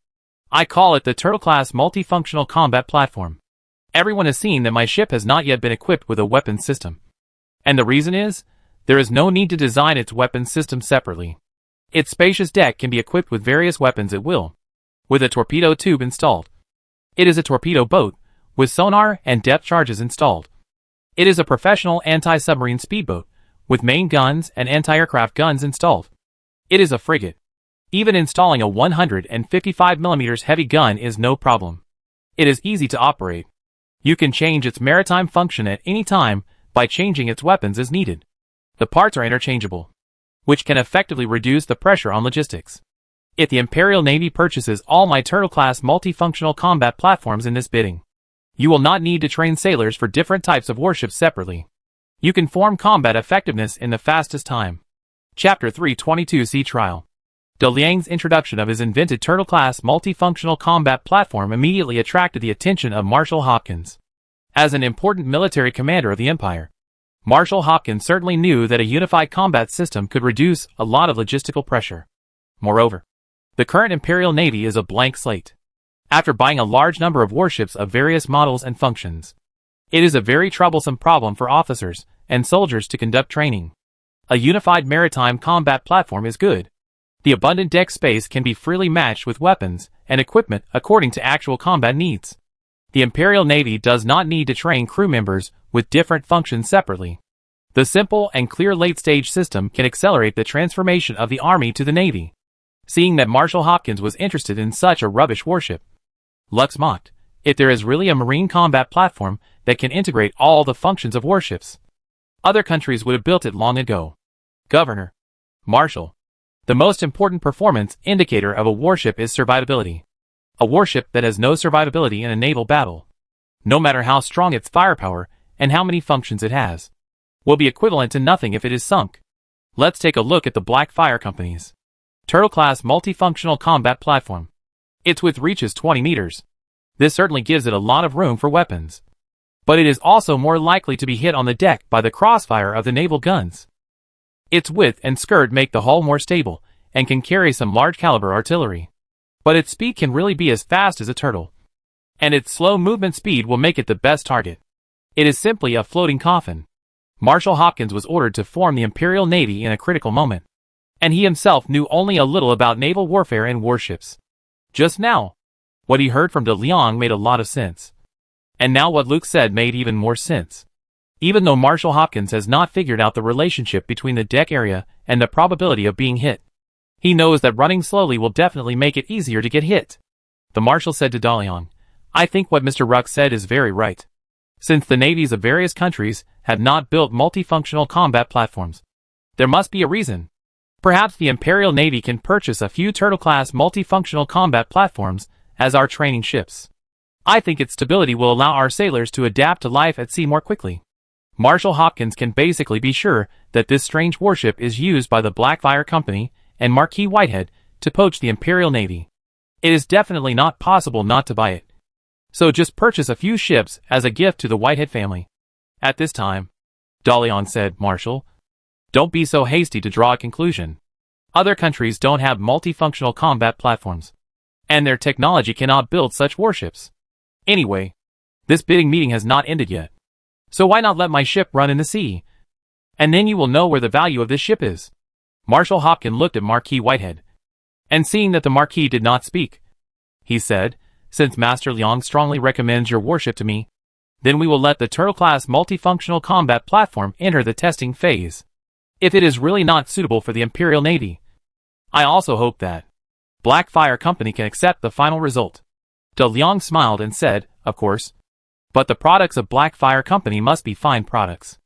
I call it the Turtle-class multifunctional combat platform. Everyone has seen that my ship has not yet been equipped with a weapons system. And the reason is, there is no need to design its weapons system separately. Its spacious deck can be equipped with various weapons at will, with a torpedo tube installed. It is a torpedo boat, with sonar and depth charges installed. It is a professional anti-submarine speedboat, with main guns and anti-aircraft guns installed. It is a frigate. Even installing a 155mm heavy gun is no problem. It is easy to operate. You can change its maritime function at any time by changing its weapons as needed. The parts are interchangeable, which can effectively reduce the pressure on logistics. If the Imperial Navy purchases all my Turtle-class multifunctional combat platforms in this bidding, you will not need to train sailors for different types of warships separately. You can form combat effectiveness in the fastest time." Chapter 322 Sea Trial. De Liang's introduction of his invented Turtle-class multifunctional combat platform immediately attracted the attention of Marshal Hopkins. As an important military commander of the Empire, Marshal Hopkins certainly knew that a unified combat system could reduce a lot of logistical pressure. Moreover, the current Imperial Navy is a blank slate. After buying a large number of warships of various models and functions, it is a very troublesome problem for officers and soldiers to conduct training. A unified maritime combat platform is good. The abundant deck space can be freely matched with weapons and equipment according to actual combat needs. The Imperial Navy does not need to train crew members with different functions separately. The simple and clear late-stage system can accelerate the transformation of the Army to the Navy. Seeing that Marshal Hopkins was interested in such a rubbish warship, Lux mocked, "If there is really a marine combat platform that can integrate all the functions of warships, other countries would have built it long ago." "Governor, Marshal, the most important performance indicator of a warship is survivability. A warship that has no survivability in a naval battle, no matter how strong its firepower and how many functions it has, will be equivalent to nothing if it is sunk. Let's take a look at the Blackfire Company's Turtle-class multifunctional combat platform. Its width reaches 20 meters. This certainly gives it a lot of room for weapons. But it is also more likely to be hit on the deck by the crossfire of the naval guns. Its width and skirt make the hull more stable, and can carry some large-caliber artillery. But its speed can really be as fast as a turtle. And its slow movement speed will make it the best target. It is simply a floating coffin." Marshal Hopkins was ordered to form the Imperial Navy in a critical moment, and he himself knew only a little about naval warfare and warships. Just now, what he heard from De Liang made a lot of sense. And now what Luke said made even more sense. Even though Marshal Hopkins has not figured out the relationship between the deck area and the probability of being hit, he knows that running slowly will definitely make it easier to get hit. The Marshal said to Daliang, "I think what Mr. Ruck said is very right. Since the navies of various countries have not built multifunctional combat platforms, there must be a reason. Perhaps the Imperial Navy can purchase a few Turtle-class multifunctional combat platforms as our training ships. I think its stability will allow our sailors to adapt to life at sea more quickly." Marshal Hopkins can basically be sure that this strange warship is used by the Blackfire Company and Marquis Whitehead to poach the Imperial Navy. It is definitely not possible not to buy it. So just purchase a few ships as a gift to the Whitehead family. At this time, Dalian said, Marshall, don't be so hasty to draw a conclusion. Other countries don't have multifunctional combat platforms, and their technology cannot build such warships. Anyway, this bidding meeting has not ended yet. So why not let my ship run in the sea? And then you will know where the value of this ship is. Marshal Hopkins looked at Marquis Whitehead, and seeing that the Marquis did not speak, he said, since Master Liang strongly recommends your warship to me, then we will let the Turtle-class multifunctional combat platform enter the testing phase, if it is really not suitable for the Imperial Navy. I also hope that Blackfire Company can accept the final result. De Liang smiled and said, of course. But the products of Blackfire Company must be fine products.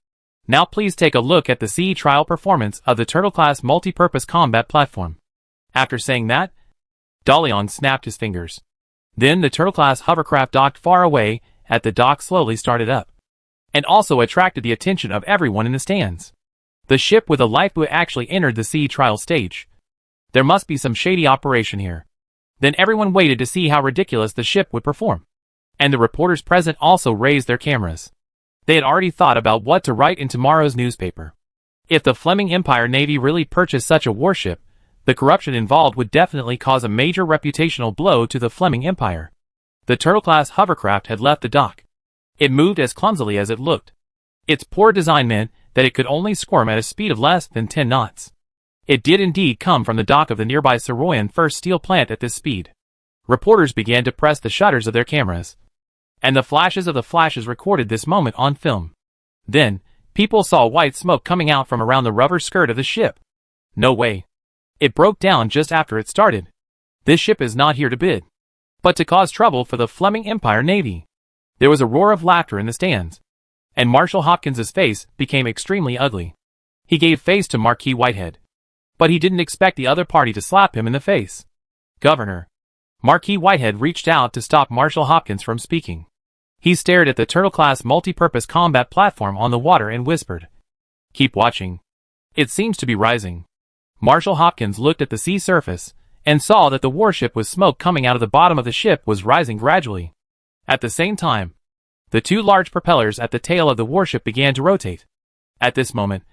Now please take a look at the CE trial performance of the Turtle-class multi-purpose combat platform. After saying that, Dalian snapped his fingers. Then the Turtle-class hovercraft docked far away at the dock slowly started up, and also attracted the attention of everyone in the stands. The ship with a lifeboat actually entered the sea trial stage. There must be some shady operation here. Then everyone waited to see how ridiculous the ship would perform. And the reporters present also raised their cameras. They had already thought about what to write in tomorrow's newspaper. If the Fleming Empire Navy really purchased such a warship, the corruption involved would definitely cause a major reputational blow to the Fleming Empire. The Turtle-class hovercraft had left the dock. It moved as clumsily as it looked. Its poor design meant that it could only squirm at a speed of less than 10 knots. It did indeed come from the dock of the nearby Saroyan First Steel Plant at this speed. Reporters began to press the shutters of their cameras, and the flashes of the flashes recorded this moment on film. Then, people saw white smoke coming out from around the rubber skirt of the ship. No way. It broke down just after it started. This ship is not here to bid, but to cause trouble for the Fleming Empire Navy. There was a roar of laughter in the stands, and Marshal Hopkins's face became extremely ugly. He gave face to Marquis Whitehead, but he didn't expect the other party to slap him in the face. Governor. Marquis Whitehead reached out to stop Marshal Hopkins from speaking. He stared at the Turtle-class multi-purpose combat platform on the water and whispered, keep watching. It seems to be rising. Marshal Hopkins looked at the sea surface, and saw that the warship with smoke coming out of the bottom of the ship was rising gradually. At the same time, the two large propellers at the tail of the warship began to rotate. At this moment,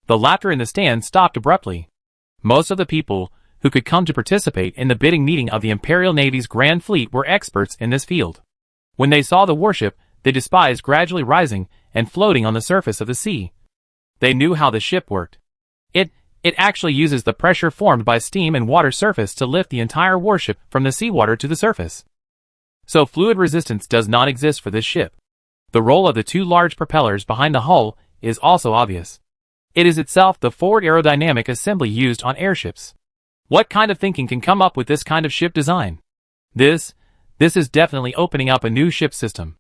the laughter in the stand stopped abruptly. Most of the people who could come to participate in the bidding meeting of the Imperial Navy's Grand Fleet were experts in this field. When they saw the warship, they despised gradually rising and floating on the surface of the sea. They knew how the ship worked. It actually uses the pressure formed by steam and water surface to lift the entire warship from the seawater to the surface. So fluid resistance does not exist for this ship. The role of the two large propellers behind the hull is also obvious. It is itself the forward aerodynamic assembly used on airships. What kind of thinking can come up with this kind of ship design? This is definitely opening up a new ship system.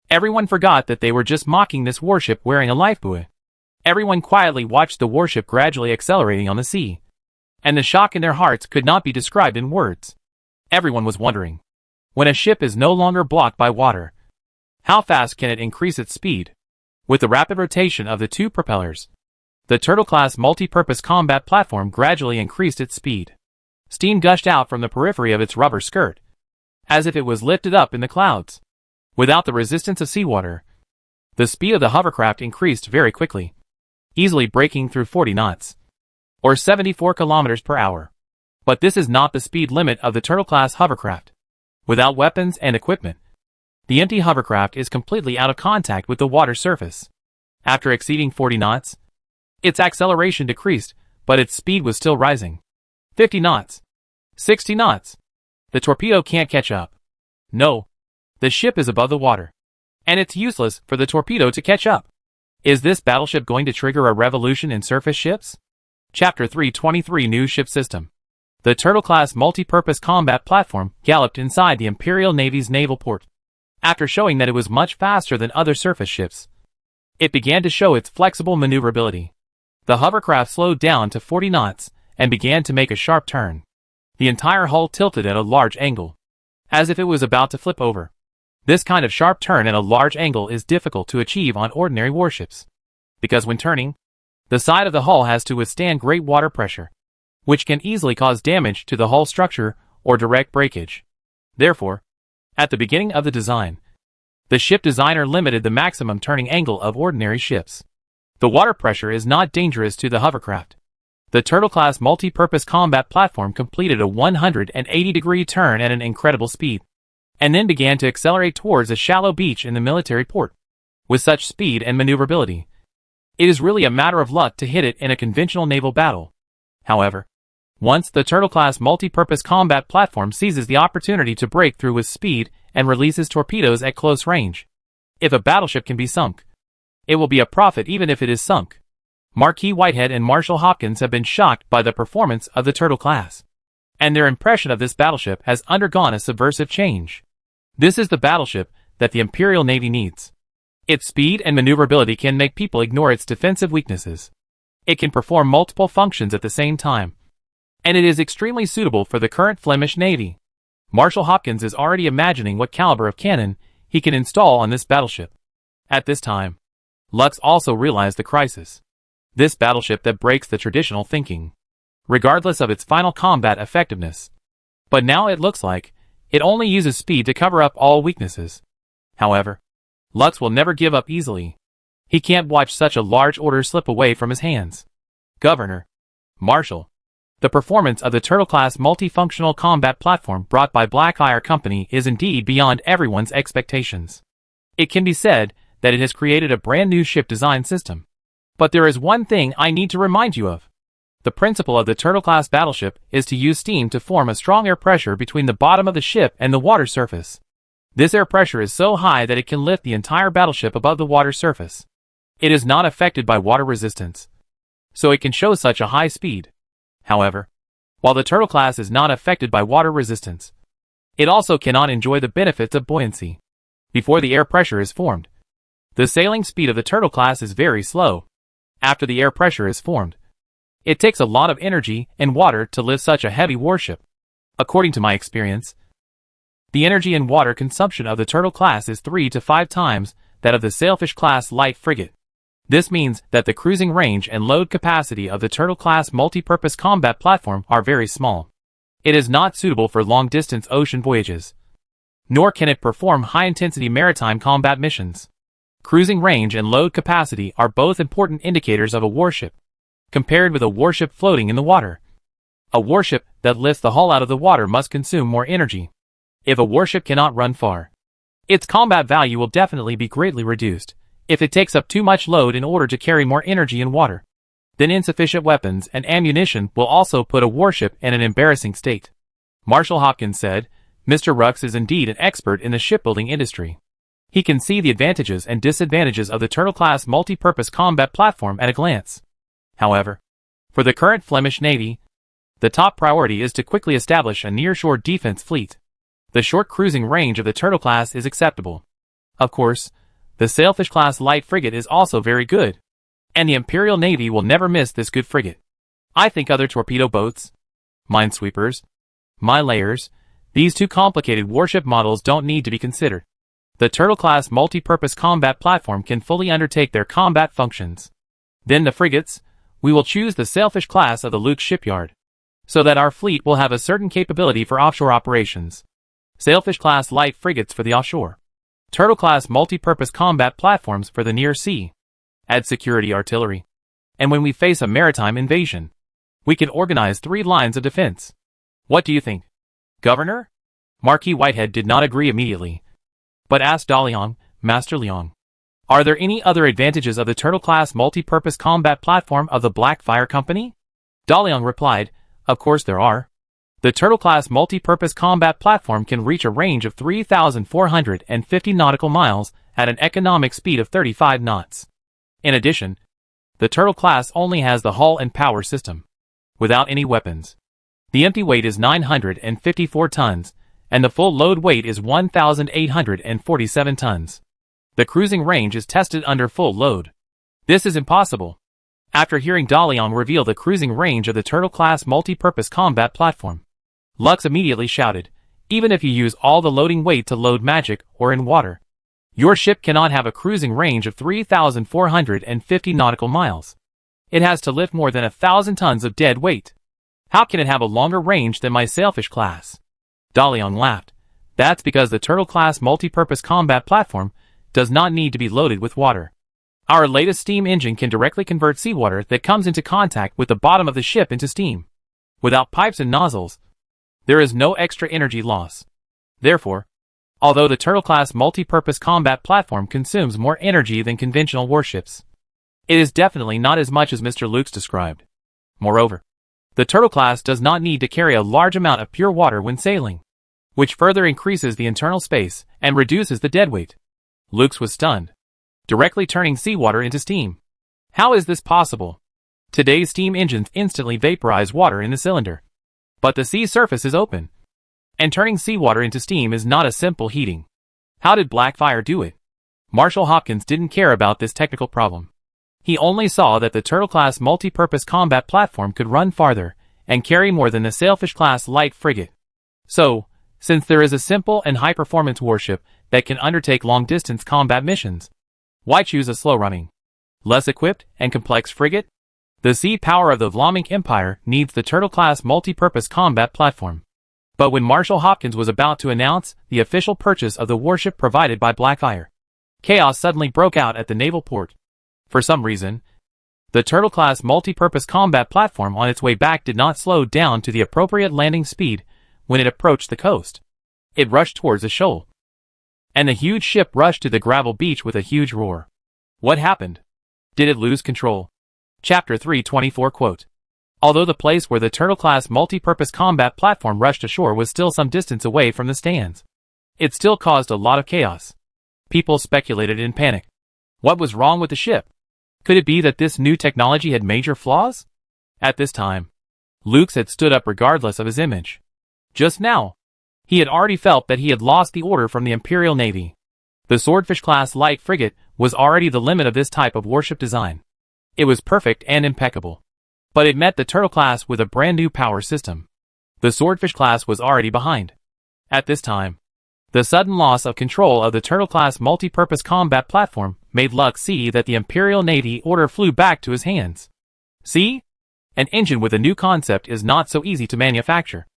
Everyone forgot that they were just mocking this warship wearing a lifebuoy. Everyone quietly watched the warship gradually accelerating on the sea, and the shock in their hearts could not be described in words. Everyone was wondering, when a ship is no longer blocked by water, how fast can it increase its speed? With the rapid rotation of the two propellers, the Turtle-class multi-purpose combat platform gradually increased its speed. Steam gushed out from the periphery of its rubber skirt, as if it was lifted up in the clouds. Without the resistance of seawater, the speed of the hovercraft increased very quickly, easily breaking through 40 knots, or 74 kilometers per hour. But this is not the speed limit of the Turtle-class hovercraft. Without weapons and equipment, the empty hovercraft is completely out of contact with the water surface. After exceeding 40 knots, its acceleration decreased, but its speed was still rising. 50 knots. 60 knots. The torpedo can't catch up. No. The ship is above the water, and it's useless for the torpedo to catch up. Is this battleship going to trigger a revolution in surface ships? Chapter 323 New Ship System. The Turtle-class multi-purpose combat platform galloped inside the Imperial Navy's naval port. After showing that it was much faster than other surface ships, it began to show its flexible maneuverability. The hovercraft slowed down to 40 knots and began to make a sharp turn. The entire hull tilted at a large angle, as if it was about to flip over. This kind of sharp turn at a large angle is difficult to achieve on ordinary warships, because when turning, the side of the hull has to withstand great water pressure, which can easily cause damage to the hull structure or direct breakage. Therefore, at the beginning of the design, the ship designer limited the maximum turning angle of ordinary ships. The water pressure is not dangerous to the hovercraft. The Turtle-class multi-purpose combat platform completed a 180-degree turn at an incredible speed, and then began to accelerate towards a shallow beach in the military port. With such speed and maneuverability, it is really a matter of luck to hit it in a conventional naval battle. However, once the Turtle-class multi-purpose combat platform seizes the opportunity to break through with speed and releases torpedoes at close range, if a battleship can be sunk, it will be a profit even if it is sunk. Marquis Whitehead and Marshall Hopkins have been shocked by the performance of the Turtle class, and their impression of this battleship has undergone a subversive change. This is the battleship that the Imperial Navy needs. Its speed and maneuverability can make people ignore its defensive weaknesses. It can perform multiple functions at the same time, and it is extremely suitable for the current Flemish Navy. Marshall Hopkins is already imagining what caliber of cannon he can install on this battleship. At this time, Lux also realized the crisis. This battleship that breaks the traditional thinking, regardless of its final combat effectiveness. But now it looks like it only uses speed to cover up all weaknesses. However, Lux will never give up easily. He can't watch such a large order slip away from his hands. Governor Marshall, the performance of the Turtle-class multifunctional combat platform brought by Blackfire Company is indeed beyond everyone's expectations. It can be said that it has created a brand new ship design system. But there is one thing I need to remind you of. The principle of the Turtle-class battleship is to use steam to form a strong air pressure between the bottom of the ship and the water surface. This air pressure is so high that it can lift the entire battleship above the water surface. It is not affected by water resistance, so it can show such a high speed. However, while the Turtle class is not affected by water resistance, it also cannot enjoy the benefits of buoyancy. Before the air pressure is formed, the sailing speed of the Turtle class is very slow. After the air pressure is formed, it takes a lot of energy and water to lift such a heavy warship. According to my experience, the energy and water consumption of the Turtle class is 3 to 5 times that of the Sailfish class light frigate. This means that the cruising range and load capacity of the Turtle class multi-purpose combat platform are very small. It is not suitable for long-distance ocean voyages, nor can it perform high-intensity maritime combat missions. Cruising range and load capacity are both important indicators of a warship, compared with a warship floating in the water. A warship that lifts the hull out of the water must consume more energy. If a warship cannot run far, its combat value will definitely be greatly reduced. If it takes up too much load in order to carry more energy in water, then insufficient weapons and ammunition will also put a warship in an embarrassing state. Marshall Hopkins said, Mr. Rux is indeed an expert in the shipbuilding industry. He can see the advantages and disadvantages of the Turtle-class multi-purpose combat platform at a glance. However, for the current Flemish Navy, the top priority is to quickly establish a near-shore defense fleet. The short cruising range of the Turtle class is acceptable. Of course, the Sailfish class light frigate is also very good, and the Imperial Navy will never miss this good frigate. I think other torpedo boats, minesweepers, layers, these two complicated warship models don't need to be considered. The Turtle-class multi-purpose combat platform can fully undertake their combat functions. Then the frigates, we will choose the Sailfish class of the Luke shipyard, so that our fleet will have a certain capability for offshore operations. Sailfish class light frigates for the offshore. Turtle-class multi-purpose combat platforms for the near sea. Add security artillery. And when we face a maritime invasion, we can organize 3 lines of defense. What do you think, Governor? Marquis Whitehead did not agree immediately, but asked Daliang, Master Liang, are there any other advantages of the Turtle-class multi-purpose combat platform of the Blackfire Company? Daliang replied, of course there are. The Turtle-class multi-purpose combat platform can reach a range of 3,450 nautical miles at an economic speed of 35 knots. In addition, the Turtle class only has the hull and power system, without any weapons. The empty weight is 954 tons, and the full load weight is 1,847 tons. The cruising range is tested under full load. This is impossible. After hearing Daliang reveal the cruising range of the Turtle-class multi-purpose combat platform, Lux immediately shouted, even if you use all the loading weight to load magic or in water, your ship cannot have a cruising range of 3,450 nautical miles. It has to lift more than 1,000 tons of dead weight. How can it have a longer range than my Sailfish class? Daliang laughed. That's because the Turtle-class multi-purpose combat platform does not need to be loaded with water. Our latest steam engine can directly convert seawater that comes into contact with the bottom of the ship into steam. Without pipes and nozzles, there is no extra energy loss. Therefore, although the Turtle-class multi-purpose combat platform consumes more energy than conventional warships, it is definitely not as much as Mr. Luke's described. Moreover, the Turtle-class does not need to carry a large amount of pure water when sailing, which further increases the internal space and reduces the deadweight. Luke's was stunned, directly turning seawater into steam. How is this possible? Today's steam engines instantly vaporize water in the cylinder. But the sea surface is open, and turning seawater into steam is not a simple heating. How did Blackfire do it? Marshall Hopkins didn't care about this technical problem. He only saw that the Turtle-class multi-purpose combat platform could run farther and carry more than the Sailfish-class light frigate. So, since there is a simple and high-performance warship that can undertake long-distance combat missions, why choose a slow-running, less equipped and complex frigate? The sea power of the Vlaminck Empire needs the Turtle-class multi-purpose combat platform. But when Marshall Hopkins was about to announce the official purchase of the warship provided by Blackfire, chaos suddenly broke out at the naval port. For some reason, the Turtle-class multi-purpose combat platform on its way back did not slow down to the appropriate landing speed when it approached the coast. It rushed towards a shoal, and the huge ship rushed to the gravel beach with a huge roar. What happened? Did it lose control? Chapter 324 quote. Although the place where the Turtle-class multi-purpose combat platform rushed ashore was still some distance away from the stands, it still caused a lot of chaos. People speculated in panic. What was wrong with the ship? Could it be that this new technology had major flaws? At this time, Luke's had stood up regardless of his image. Just now, he had already felt that he had lost the order from the Imperial Navy. The Swordfish-class light frigate was already the limit of this type of warship design. It was perfect and impeccable. But it met the Turtle-class with a brand new power system. The Swordfish-class was already behind. At this time, the sudden loss of control of the Turtle-class multi-purpose combat platform made Luke see that the Imperial Navy order flew back to his hands. See? An engine with a new concept is not so easy to manufacture,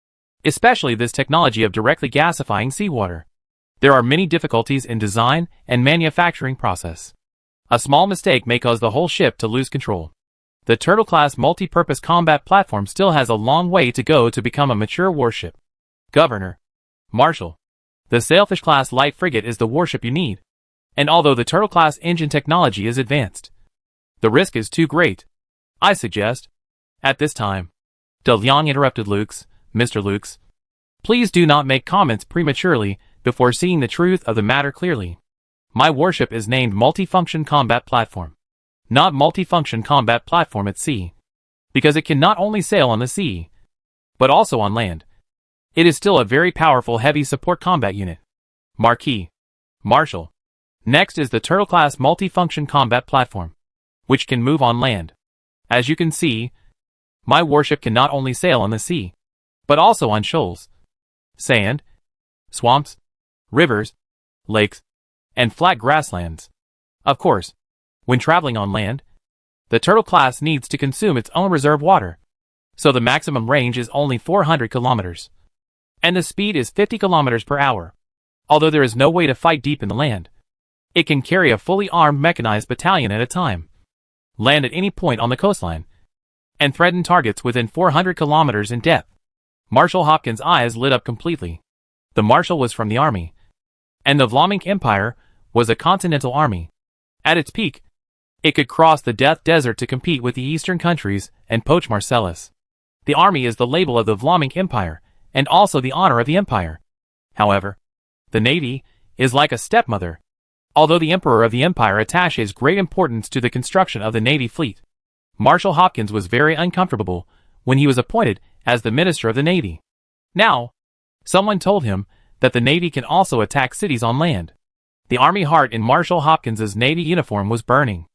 especially this technology of directly gasifying seawater. There are many difficulties in design and manufacturing process. A small mistake may cause the whole ship to lose control. The Turtle-class multi-purpose combat platform still has a long way to go to become a mature warship. Governor Marshall, the Sailfish-class light frigate is the warship you need. And although the Turtle-class engine technology is advanced, the risk is too great. I suggest. At this time, De Leon interrupted Luke's. Mr. Luke's, please do not make comments prematurely before seeing the truth of the matter clearly. My warship is named Multifunction Combat Platform, not Multifunction Combat Platform at sea, because it can not only sail on the sea, but also on land. It is still a very powerful heavy support combat unit. Marquis Marshall. Next is the Turtle-class Multifunction Combat Platform, which can move on land. As you can see, my warship can not only sail on the sea, but also on shoals, sand, swamps, rivers, lakes, and flat grasslands. Of course, when traveling on land, the Turtle-class needs to consume its own reserve water, so the maximum range is only 400 kilometers, and the speed is 50 kilometers per hour. Although there is no way to fight deep in the land, it can carry a fully armed mechanized battalion at a time, land at any point on the coastline, and threaten targets within 400 kilometers in depth. Marshall Hopkins' eyes lit up completely. The Marshal was from the army, and the Vlaminck Empire was a continental army. At its peak, it could cross the Death Desert to compete with the eastern countries and poach Marcellus. The army is the label of the Vlaminck Empire, and also the honor of the empire. However, the navy is like a stepmother. Although the emperor of the empire attaches great importance to the construction of the navy fleet, Marshall Hopkins was very uncomfortable when he was appointed as the minister of the navy. Now, someone told him that the navy can also attack cities on land. The army heart in Marshall Hopkins's navy uniform was burning.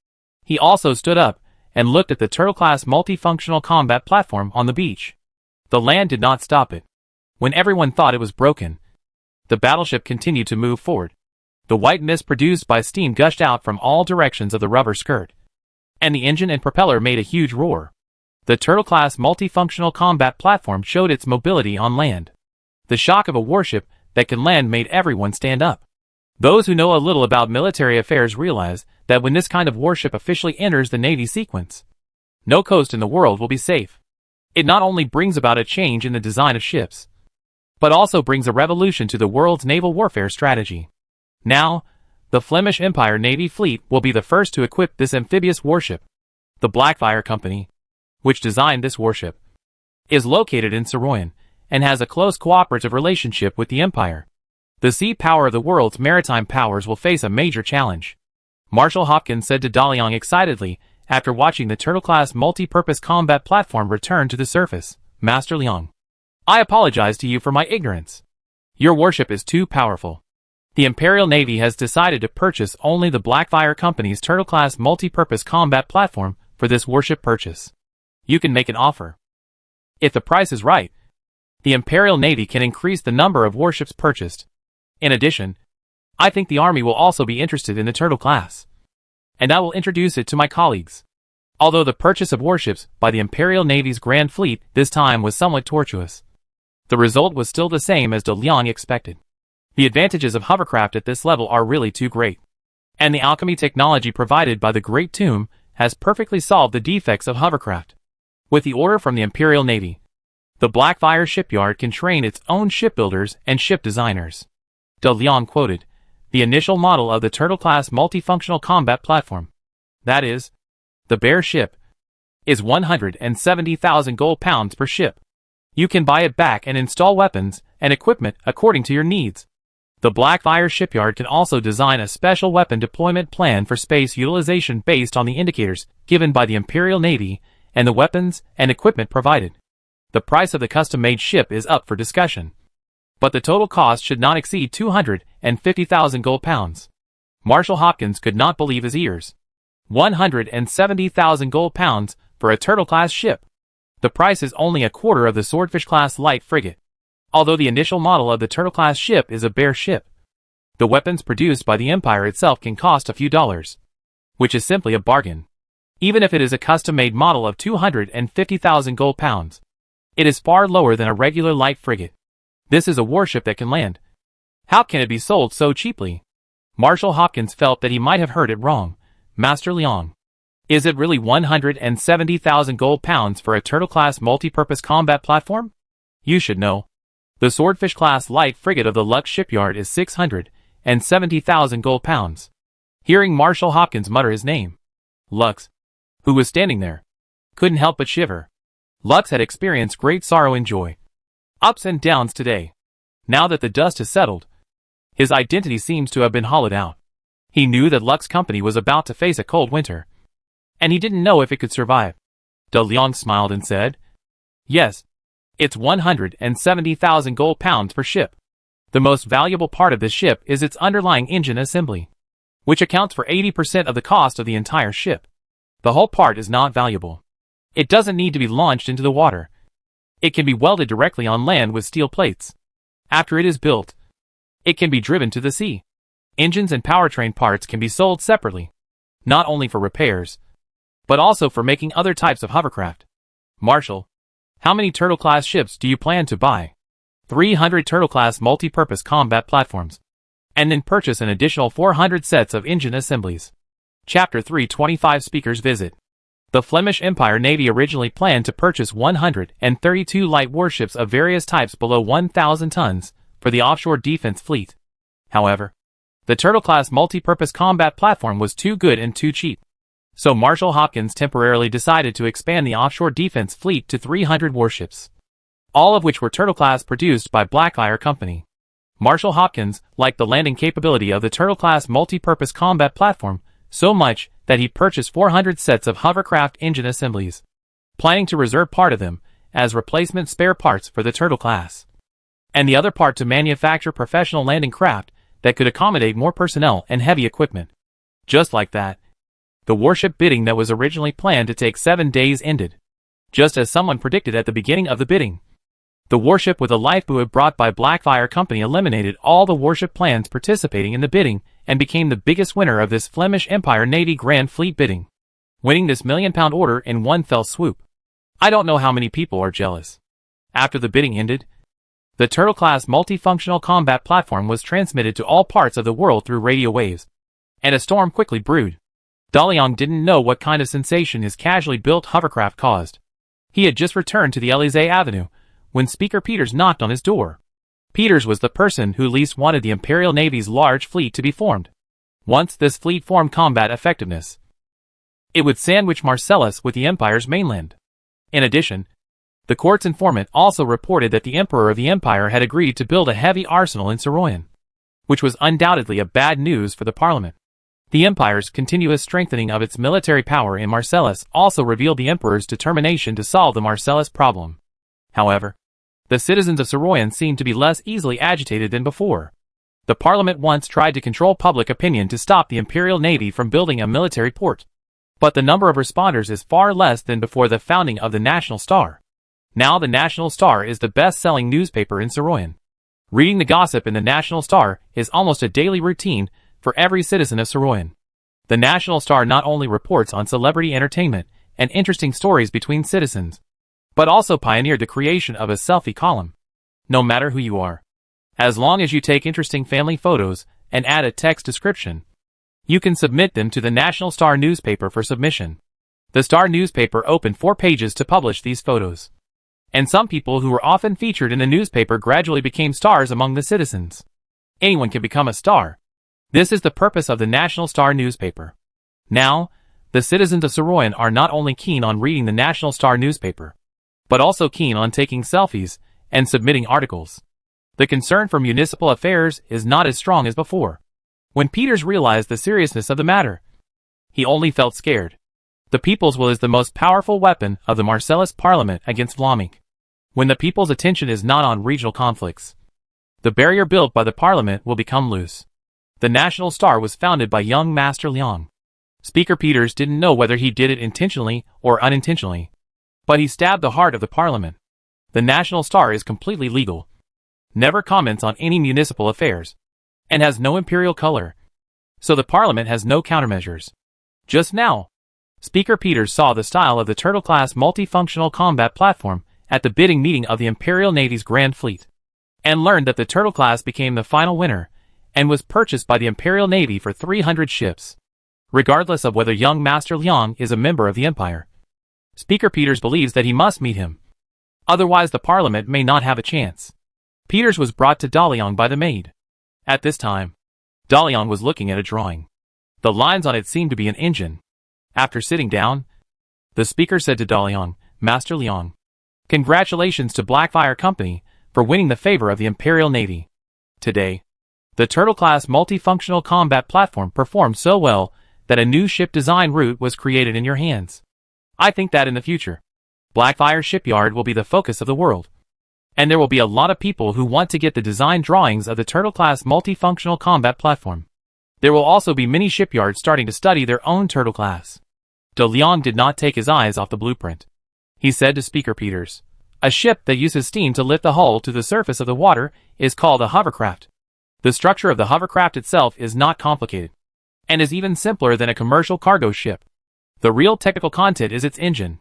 He also stood up and looked at the Turtle-class multifunctional combat platform on the beach. The land did not stop it. When everyone thought it was broken, the battleship continued to move forward. The white mist produced by steam gushed out from all directions of the rubber skirt, and the engine and propeller made a huge roar. The Turtle-class multifunctional combat platform showed its mobility on land. The shock of a warship that can land made everyone stand up. Those who know a little about military affairs realize that when this kind of warship officially enters the Navy sequence, no coast in the world will be safe. It not only brings about a change in the design of ships, but also brings a revolution to the world's naval warfare strategy. Now, the Flemish Empire Navy fleet will be the first to equip this amphibious warship. The Blackfire Company, which designed this warship, is located in Soroyan and has a close cooperative relationship with the Empire. The sea power of the world's maritime powers will face a major challenge, Marshall Hopkins said to DeLeon excitedly after watching the Turtle-class multi-purpose combat platform return to the surface. Master Leong, I apologize to you for my ignorance. Your warship is too powerful. The Imperial Navy has decided to purchase only the Blackfire Company's Turtle-class multi-purpose combat platform for this warship purchase. You can make an offer. If the price is right, the Imperial Navy can increase the number of warships purchased. In addition, I think the Army will also be interested in the Turtle class, and I will introduce it to my colleagues. Although the purchase of warships by the Imperial Navy's Grand Fleet this time was somewhat tortuous, the result was still the same as De Leon expected. The advantages of hovercraft at this level are really too great, and the alchemy technology provided by the Great Tomb has perfectly solved the defects of hovercraft. With the order from the Imperial Navy, the Blackfire shipyard can train its own shipbuilders and ship designers. De Leon quoted, the initial model of the Turtle-class multifunctional combat platform, that is, the Bear ship, is 170,000 gold pounds per ship. You can buy it back and install weapons and equipment according to your needs. The Blackfire shipyard can also design a special weapon deployment plan for space utilization based on the indicators given by the Imperial Navy and the weapons and equipment provided. The price of the custom-made ship is up for discussion, but the total cost should not exceed 250,000 gold pounds. Marshall Hopkins could not believe his ears. 170,000 gold pounds for a Turtle-class ship. The price is only a quarter of the Swordfish-class light frigate. Although the initial model of the Turtle-class ship is a Bear ship, the weapons produced by the Empire itself can cost a few dollars, which is simply a bargain. Even if it is a custom-made model of 250,000 gold pounds, it is far lower than a regular light frigate. This is a warship that can land. How can it be sold so cheaply? Marshall Hopkins felt that he might have heard it wrong. Master Leong, is it really 170,000 gold pounds for a Turtle-class multi-purpose combat platform? You should know. The Swordfish-class light frigate of the Lux shipyard is 670,000 gold pounds. Hearing Marshall Hopkins mutter his name, Lux, who was standing there, couldn't help but shiver. Lux had experienced great sorrow and joy, ups and downs today. Now that the dust has settled, his identity seems to have been hollowed out. He knew that Lux Company was about to face a cold winter, and he didn't know if it could survive. De Leon smiled and said, yes, it's 170,000 gold pounds per ship. The most valuable part of this ship is its underlying engine assembly, which accounts for 80% of the cost of the entire ship. The whole part is not valuable. It doesn't need to be launched into the water. It can be welded directly on land with steel plates. After it is built, it can be driven to the sea. Engines and powertrain parts can be sold separately, not only for repairs, but also for making other types of hovercraft. Marshall, how many Turtle-class ships do you plan to buy? 300 Turtle-class multi-purpose combat platforms, and then purchase an additional 400 sets of engine assemblies. Chapter 325 Speakers Visit. The Flemish Empire Navy originally planned to purchase 132 light warships of various types below 1,000 tons for the offshore defense fleet. However, the Turtle-class multi-purpose combat platform was too good and too cheap. So Marshall Hopkins temporarily decided to expand the offshore defense fleet to 300 warships, all of which were Turtle-class produced by Blackfire Company. Marshall Hopkins liked the landing capability of the Turtle-class multi-purpose combat platform so much that he purchased 400 sets of hovercraft engine assemblies, planning to reserve part of them as replacement spare parts for the Turtle class, and the other part to manufacture professional landing craft that could accommodate more personnel and heavy equipment. Just like that, the warship bidding that was originally planned to take 7 days ended, just as someone predicted at the beginning of the bidding. The warship with a lifebuoy brought by Blackfire Company eliminated all the warship plans participating in the bidding and became the biggest winner of this Flemish Empire Navy Grand Fleet bidding, winning this £1 million order in one fell swoop. I don't know how many people are jealous. After the bidding ended, The Turtle-class multifunctional combat platform was transmitted to all parts of the world through radio waves, and a storm quickly brewed. Daliang didn't know what kind of sensation his casually built hovercraft caused. He had just returned to the Élysée Avenue when Speaker Peters knocked on his door. Peters was the person who least wanted the Imperial Navy's large fleet to be formed. Once this fleet formed combat effectiveness, it would sandwich Marcellus with the Empire's mainland. In addition, the court's informant also reported that the Emperor of the Empire had agreed to build a heavy arsenal in Saroyan, which was undoubtedly a bad news for the Parliament. The Empire's continuous strengthening of its military power in Marcellus also revealed the Emperor's determination to solve the Marcellus problem. However, the citizens of Saroyan seemed to be less easily agitated than before. The Parliament once tried to control public opinion to stop the Imperial Navy from building a military port, but the number of responders is far less than before the founding of the National Star. Now the National Star is the best-selling newspaper in Saroyan. Reading the gossip in the National Star is almost a daily routine for every citizen of Saroyan. The National Star not only reports on celebrity entertainment and interesting stories between citizens, but also pioneered the creation of a selfie column. No matter who you are, as long as you take interesting family photos and add a text description, you can submit them to the National Star newspaper for submission. The Star newspaper opened 4 pages to publish these photos, and some people who were often featured in the newspaper gradually became stars among the citizens. Anyone can become a star. This is the purpose of the National Star newspaper. Now, the citizens of Saroyan are not only keen on reading the National Star newspaper, but also keen on taking selfies and submitting articles. The concern for municipal affairs is not as strong as before. When Peters realized the seriousness of the matter, he only felt scared. The people's will is the most powerful weapon of the Marcellus Parliament against Vlaminck. When the people's attention is not on regional conflicts, the barrier built by the Parliament will become loose. The National Star was founded by young Master Liang. Speaker Peters didn't know whether he did it intentionally or unintentionally, but he stabbed the heart of the Parliament. The National Star is completely legal, never comments on any municipal affairs, and has no imperial color, so the Parliament has no countermeasures. Just now, Speaker Peters saw the style of the Turtle-class multifunctional combat platform at the bidding meeting of the Imperial Navy's Grand Fleet, and learned that the Turtle-class became the final winner and was purchased by the Imperial Navy for 300 ships. Regardless of whether young Master Liang is a member of the Empire, Speaker Peters believes that he must meet him. Otherwise the Parliament may not have a chance. Peters was brought to Daliang by the maid. At this time, Daliang was looking at a drawing. The lines on it seemed to be an engine. After sitting down, the speaker said to Daliang, "Master Liang, congratulations to Blackfire Company for winning the favor of the Imperial Navy. Today, the Turtle-class multifunctional combat platform performed so well that a new ship design route was created in your hands. I think that in the future, Blackfire Shipyard will be the focus of the world, and there will be a lot of people who want to get the design drawings of the Turtle-class multifunctional combat platform. There will also be many shipyards starting to study their own Turtle-class." De Leon did not take his eyes off the blueprint. He said to Speaker Peters, "A ship that uses steam to lift the hull to the surface of the water is called a hovercraft. The structure of the hovercraft itself is not complicated, and is even simpler than a commercial cargo ship. The real technical content is its engine,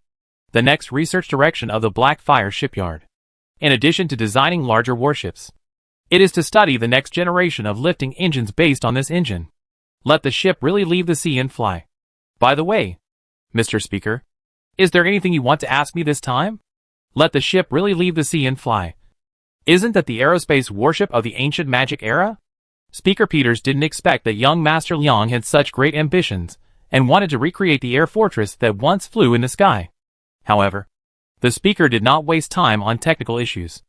the next research direction of the Blackfire Shipyard. In addition to designing larger warships, it is to study the next generation of lifting engines based on this engine. Let the ship really leave the sea and fly. By the way, Mr. Speaker, is there anything you want to ask me this time? Let the ship really leave the sea and fly. Isn't that the aerospace warship of the ancient magic era?" Speaker Peters didn't expect that young Master Liang had such great ambitions and wanted to recreate the air fortress that once flew in the sky. However, the speaker did not waste time on technical issues.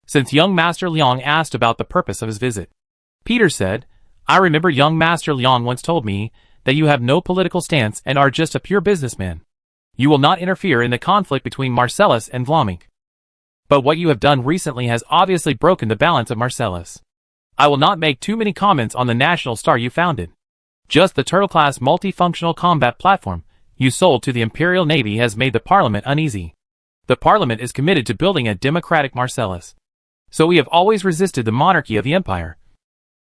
Since young Master Liang asked about the purpose of his visit, Peters said, "I remember young Master Liang once told me that you have no political stance and are just a pure businessman. You will not interfere in the conflict between Marcellus and Vlaminck. But what you have done recently has obviously broken the balance of Marcellus. I will not make too many comments on the National Star you founded. Just the Turtle-class multifunctional combat platform you sold to the Imperial Navy has made the Parliament uneasy. The Parliament is committed to building a democratic Marcellus. So we have always resisted the monarchy of the Empire.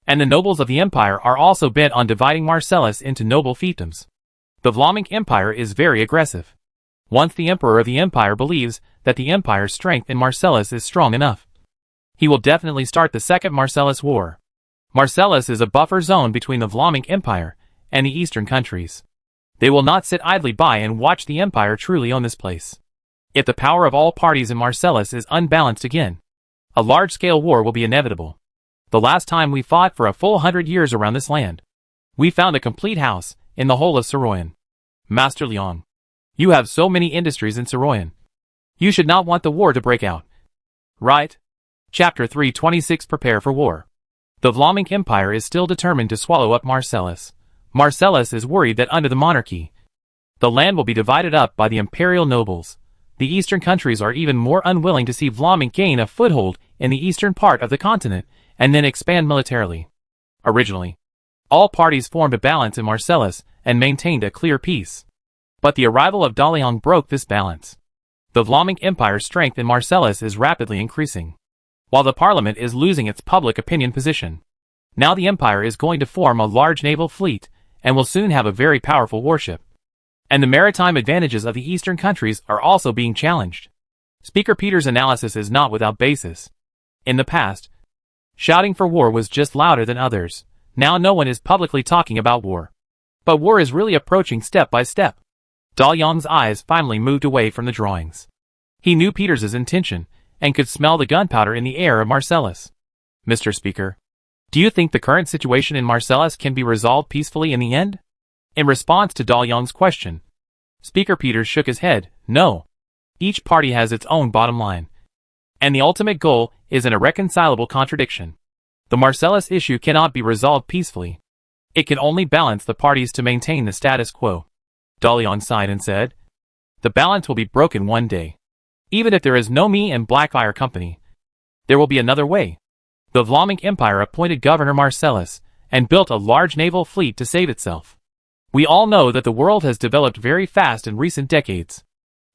And the nobles of the Empire are also bent on dividing Marcellus into noble fiefdoms. The Vlaminck Empire is very aggressive. Once the Emperor of the Empire believes that the Empire's strength in Marcellus is strong enough, He will definitely start the Second Marcellus War. Marcellus is a buffer zone between the Vlamic Empire and the eastern countries. They will not sit idly by and watch the empire truly own this place. If the power of all parties in Marcellus is unbalanced again, a large-scale war will be inevitable. The last time we fought for a full 100 years around this land, we found a complete house in the whole of Saroyan. Master Liang, you have so many industries in Saroyan. You should not want the war to break out. Right? Chapter 326 Prepare for War. The Vlamic Empire is still determined to swallow up Marcellus. Marcellus is worried that under the monarchy, the land will be divided up by the imperial nobles. The eastern countries are even more unwilling to see Vlamic gain a foothold in the eastern part of the continent and then expand militarily. Originally, all parties formed a balance in Marcellus and maintained a clear peace. But the arrival of Daliang broke this balance. The Vlamic Empire's strength in Marcellus is rapidly increasing, while the parliament is losing its public opinion position. Now the empire is going to form a large naval fleet and will soon have a very powerful warship. And the maritime advantages of the eastern countries are also being challenged. Speaker Peter's analysis is not without basis. In the past, shouting for war was just louder than others. Now no one is publicly talking about war. But war is really approaching step by step. Daliang's eyes finally moved away from the drawings. He knew Peter's intention and could smell the gunpowder in the air of Marcellus. Mr. Speaker, do you think the current situation in Marcellus can be resolved peacefully in the end? In response to Daliang's question, Speaker Peters shook his head. No. Each party has its own bottom line. And the ultimate goal is an irreconcilable contradiction. The Marcellus issue cannot be resolved peacefully. It can only balance the parties to maintain the status quo. Daliang sighed and said, the balance will be broken one day. Even if there is no me and Blackfire Company, there will be another way. The Vlamic Empire appointed Governor Marcellus and built a large naval fleet to save itself. We all know that the world has developed very fast in recent decades.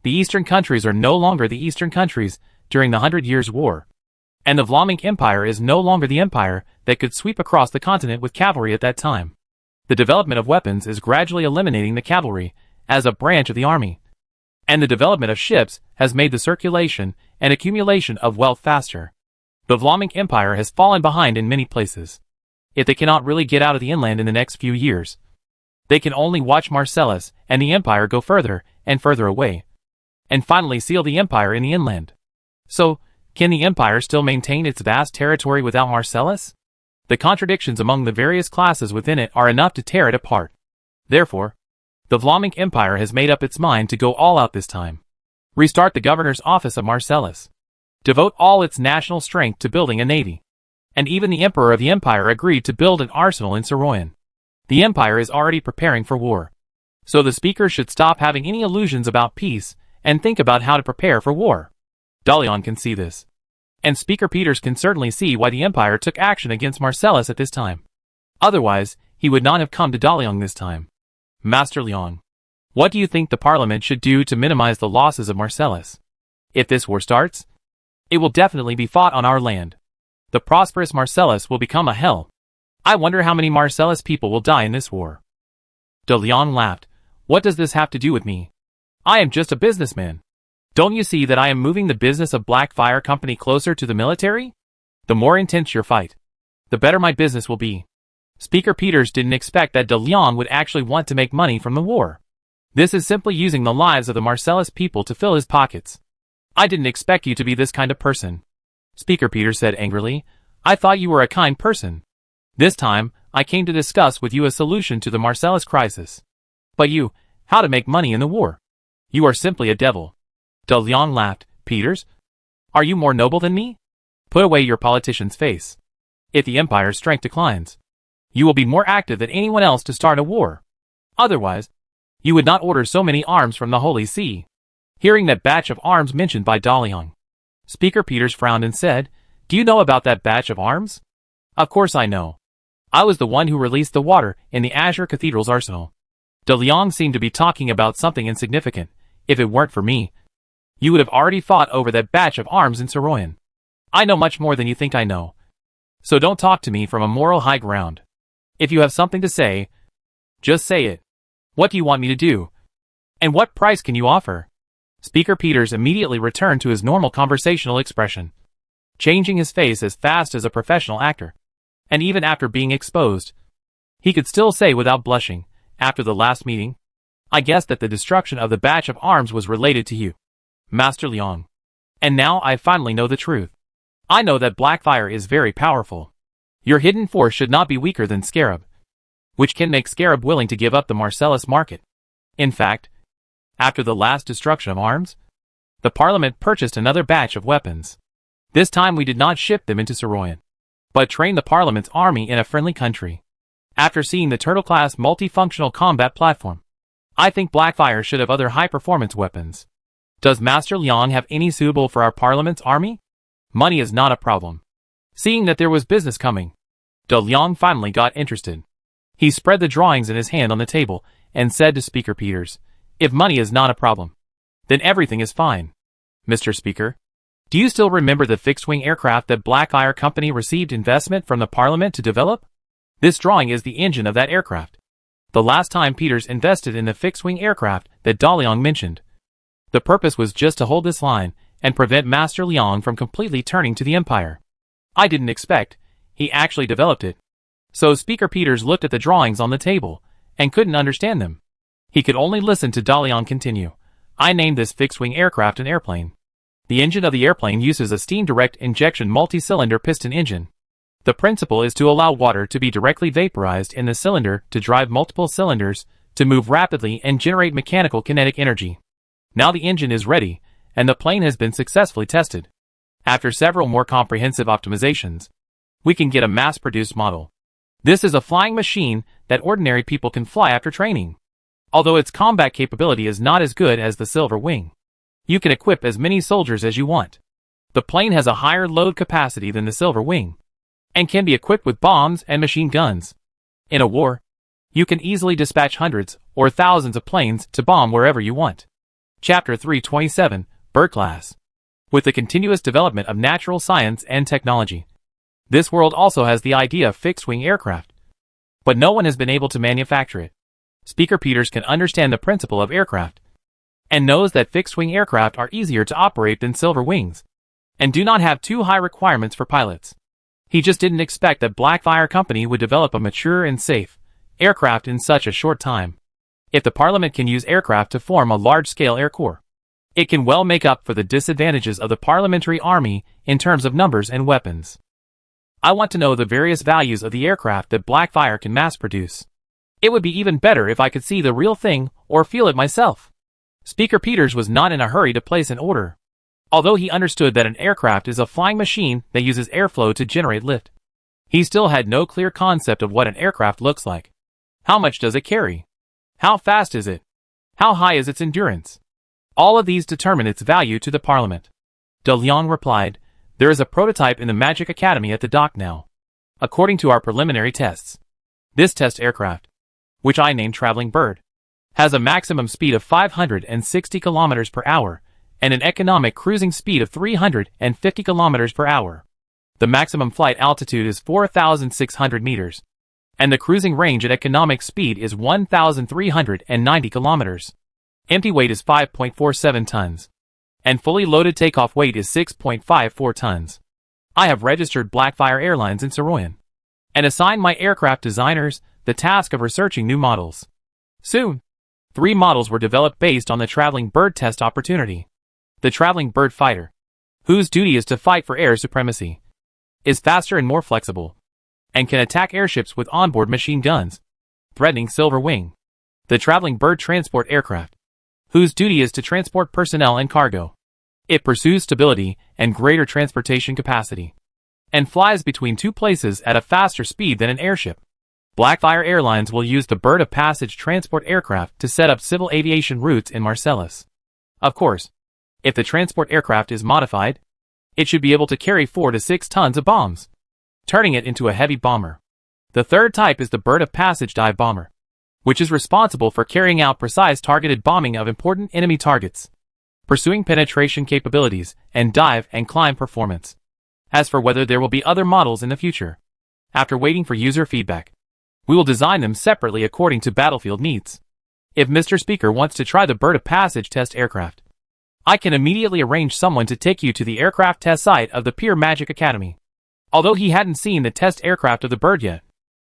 The eastern countries are no longer the eastern countries during the 100 Years' War. And the Vlamic Empire is no longer the empire that could sweep across the continent with cavalry at that time. The development of weapons is gradually eliminating the cavalry as a branch of the army. And the development of ships has made the circulation and accumulation of wealth faster. The Vlamic Empire has fallen behind in many places. If they cannot really get out of the inland in the next few years, they can only watch Marcellus and the empire go further and further away, and finally seal the empire in the inland. So, can the empire still maintain its vast territory without Marcellus? The contradictions among the various classes within it are enough to tear it apart. Therefore, the Vlamic Empire has made up its mind to go all out this time. Restart the governor's office of Marcellus. Devote all its national strength to building a navy. And even the emperor of the empire agreed to build an arsenal in Saroyan. The empire is already preparing for war. So the speaker should stop having any illusions about peace and think about how to prepare for war. Daliang can see this. And Speaker Peters can certainly see why the empire took action against Marcellus at this time. Otherwise, he would not have come to Daliang this time. Master Liang, what do you think the parliament should do to minimize the losses of Marcellus? If this war starts, it will definitely be fought on our land. The prosperous Marcellus will become a hell. I wonder how many Marcellus people will die in this war. Daliang laughed. What does this have to do with me? I am just a businessman. Don't you see that I am moving the business of Blackfire Company closer to the military? The more intense your fight, the better my business will be. Speaker Peters didn't expect that Daliang would actually want to make money from the war. This is simply using the lives of the Marcellus people to fill his pockets. I didn't expect you to be this kind of person. Speaker Peters said angrily. I thought you were a kind person. This time, I came to discuss with you a solution to the Marcellus crisis. But you, how to make money in the war. You are simply a devil. Daliang laughed. Peters? Are you more noble than me? Put away your politician's face. If the empire's strength declines, you will be more active than anyone else to start a war. Otherwise, you would not order so many arms from the Holy See. Hearing that batch of arms mentioned by Daliang, Speaker Peters frowned and said, Do you know about that batch of arms? Of course I know. I was the one who released the water in the Azure Cathedral's arsenal. Daliang seemed to be talking about something insignificant. If it weren't for me, you would have already fought over that batch of arms in Saroyan. I know much more than you think I know. So don't talk to me from a moral high ground. If you have something to say, just say it. What do you want me to do? And what price can you offer? Speaker Peters immediately returned to his normal conversational expression. changing his face as fast as a professional actor. And even after being exposed, he could still say without blushing, after the last meeting, I guessed that the destruction of the batch of arms was related to you, Master Liang. And now I finally know the truth. I know that Blackfire is very powerful. Your hidden force should not be weaker than Scarab, which can make Scarab willing to give up the Marcellus market. In fact, after the last destruction of arms, the Parliament purchased another batch of weapons. This time we did not ship them into Saroyan, but trained the Parliament's army in a friendly country. After seeing the Turtle-class multifunctional combat platform, I think Blackfire should have other high-performance weapons. Does Master Liang have any suitable for our Parliament's army? Money is not a problem. Seeing that there was business coming, De Liang finally got interested. He spread the drawings in his hand on the table and said to Speaker Peters, if money is not a problem, then everything is fine. Mr. Speaker, do you still remember the fixed-wing aircraft that Blackfire Company received investment from the Parliament to develop? This drawing is the engine of that aircraft. The last time Peters invested in the fixed-wing aircraft that De Liang mentioned, the purpose was just to hold this line and prevent Master Liang from completely turning to the Empire. I didn't expect he actually developed it. So Speaker Peters looked at the drawings on the table and couldn't understand them. He could only listen to De Liang continue. I named this fixed-wing aircraft an airplane. The engine of the airplane uses a steam direct injection multi-cylinder piston engine. The principle is to allow water to be directly vaporized in the cylinder to drive multiple cylinders to move rapidly and generate mechanical kinetic energy. Now the engine is ready, and the plane has been successfully tested. After several more comprehensive optimizations, we can get a mass-produced model. This is a flying machine that ordinary people can fly after training. Although its combat capability is not as good as the Silver Wing, you can equip as many soldiers as you want. The plane has a higher load capacity than the Silver Wing, and can be equipped with bombs and machine guns. In a war, you can easily dispatch hundreds or thousands of planes to bomb wherever you want. Chapter 327, Bird Class. With the continuous development of natural science and technology, this world also has the idea of fixed-wing aircraft, but no one has been able to manufacture it. Speaker Peters can understand the principle of aircraft, and knows that fixed-wing aircraft are easier to operate than silver wings, and do not have too high requirements for pilots. He just didn't expect that Blackfire Company would develop a mature and safe aircraft in such a short time. If the Parliament can use aircraft to form a large-scale air corps, it can well make up for the disadvantages of the parliamentary army in terms of numbers and weapons. I want to know the various values of the aircraft that Blackfire can mass-produce. It would be even better if I could see the real thing or feel it myself. Speaker Peters was not in a hurry to place an order, although he understood that an aircraft is a flying machine that uses airflow to generate lift. He still had no clear concept of what an aircraft looks like. How much does it carry? How fast is it? How high is its endurance? All of these determine its value to the Parliament. De Liang replied, there is a prototype in the Magic Academy at the dock now. According to our preliminary tests, this test aircraft, which I named Traveling Bird, has a maximum speed of 560 kilometers per hour and an economic cruising speed of 350 kilometers per hour. The maximum flight altitude is 4,600 meters, and the cruising range at economic speed is 1,390 kilometers. Empty weight is 5.47 tons, and fully loaded takeoff weight is 6.54 tons. I have registered Blackfire Airlines in Saroyan, and assigned my aircraft designers the task of researching new models. Soon, 3 models were developed based on the Traveling Bird test opportunity. The Traveling Bird Fighter, whose duty is to fight for air supremacy, is faster and more flexible, and can attack airships with onboard machine guns, threatening Silver Wing. The Traveling Bird Transport Aircraft, whose duty is to transport personnel and cargo. It pursues stability and greater transportation capacity, and flies between 2 places at a faster speed than an airship. Blackfire Airlines will use the Bird of Passage transport aircraft to set up civil aviation routes in Marcellus. Of course, if the transport aircraft is modified, it should be able to carry 4 to 6 tons of bombs, turning it into a heavy bomber. The third type is the Bird of Passage dive bomber, which is responsible for carrying out precise targeted bombing of important enemy targets, pursuing penetration capabilities, and dive and climb performance. As for whether there will be other models in the future, after waiting for user feedback, we will design them separately according to battlefield needs. If Mr. Speaker wants to try the Bird of Passage test aircraft, I can immediately arrange someone to take you to the aircraft test site of the Pure Magic Academy. Although he hadn't seen the test aircraft of the bird yet,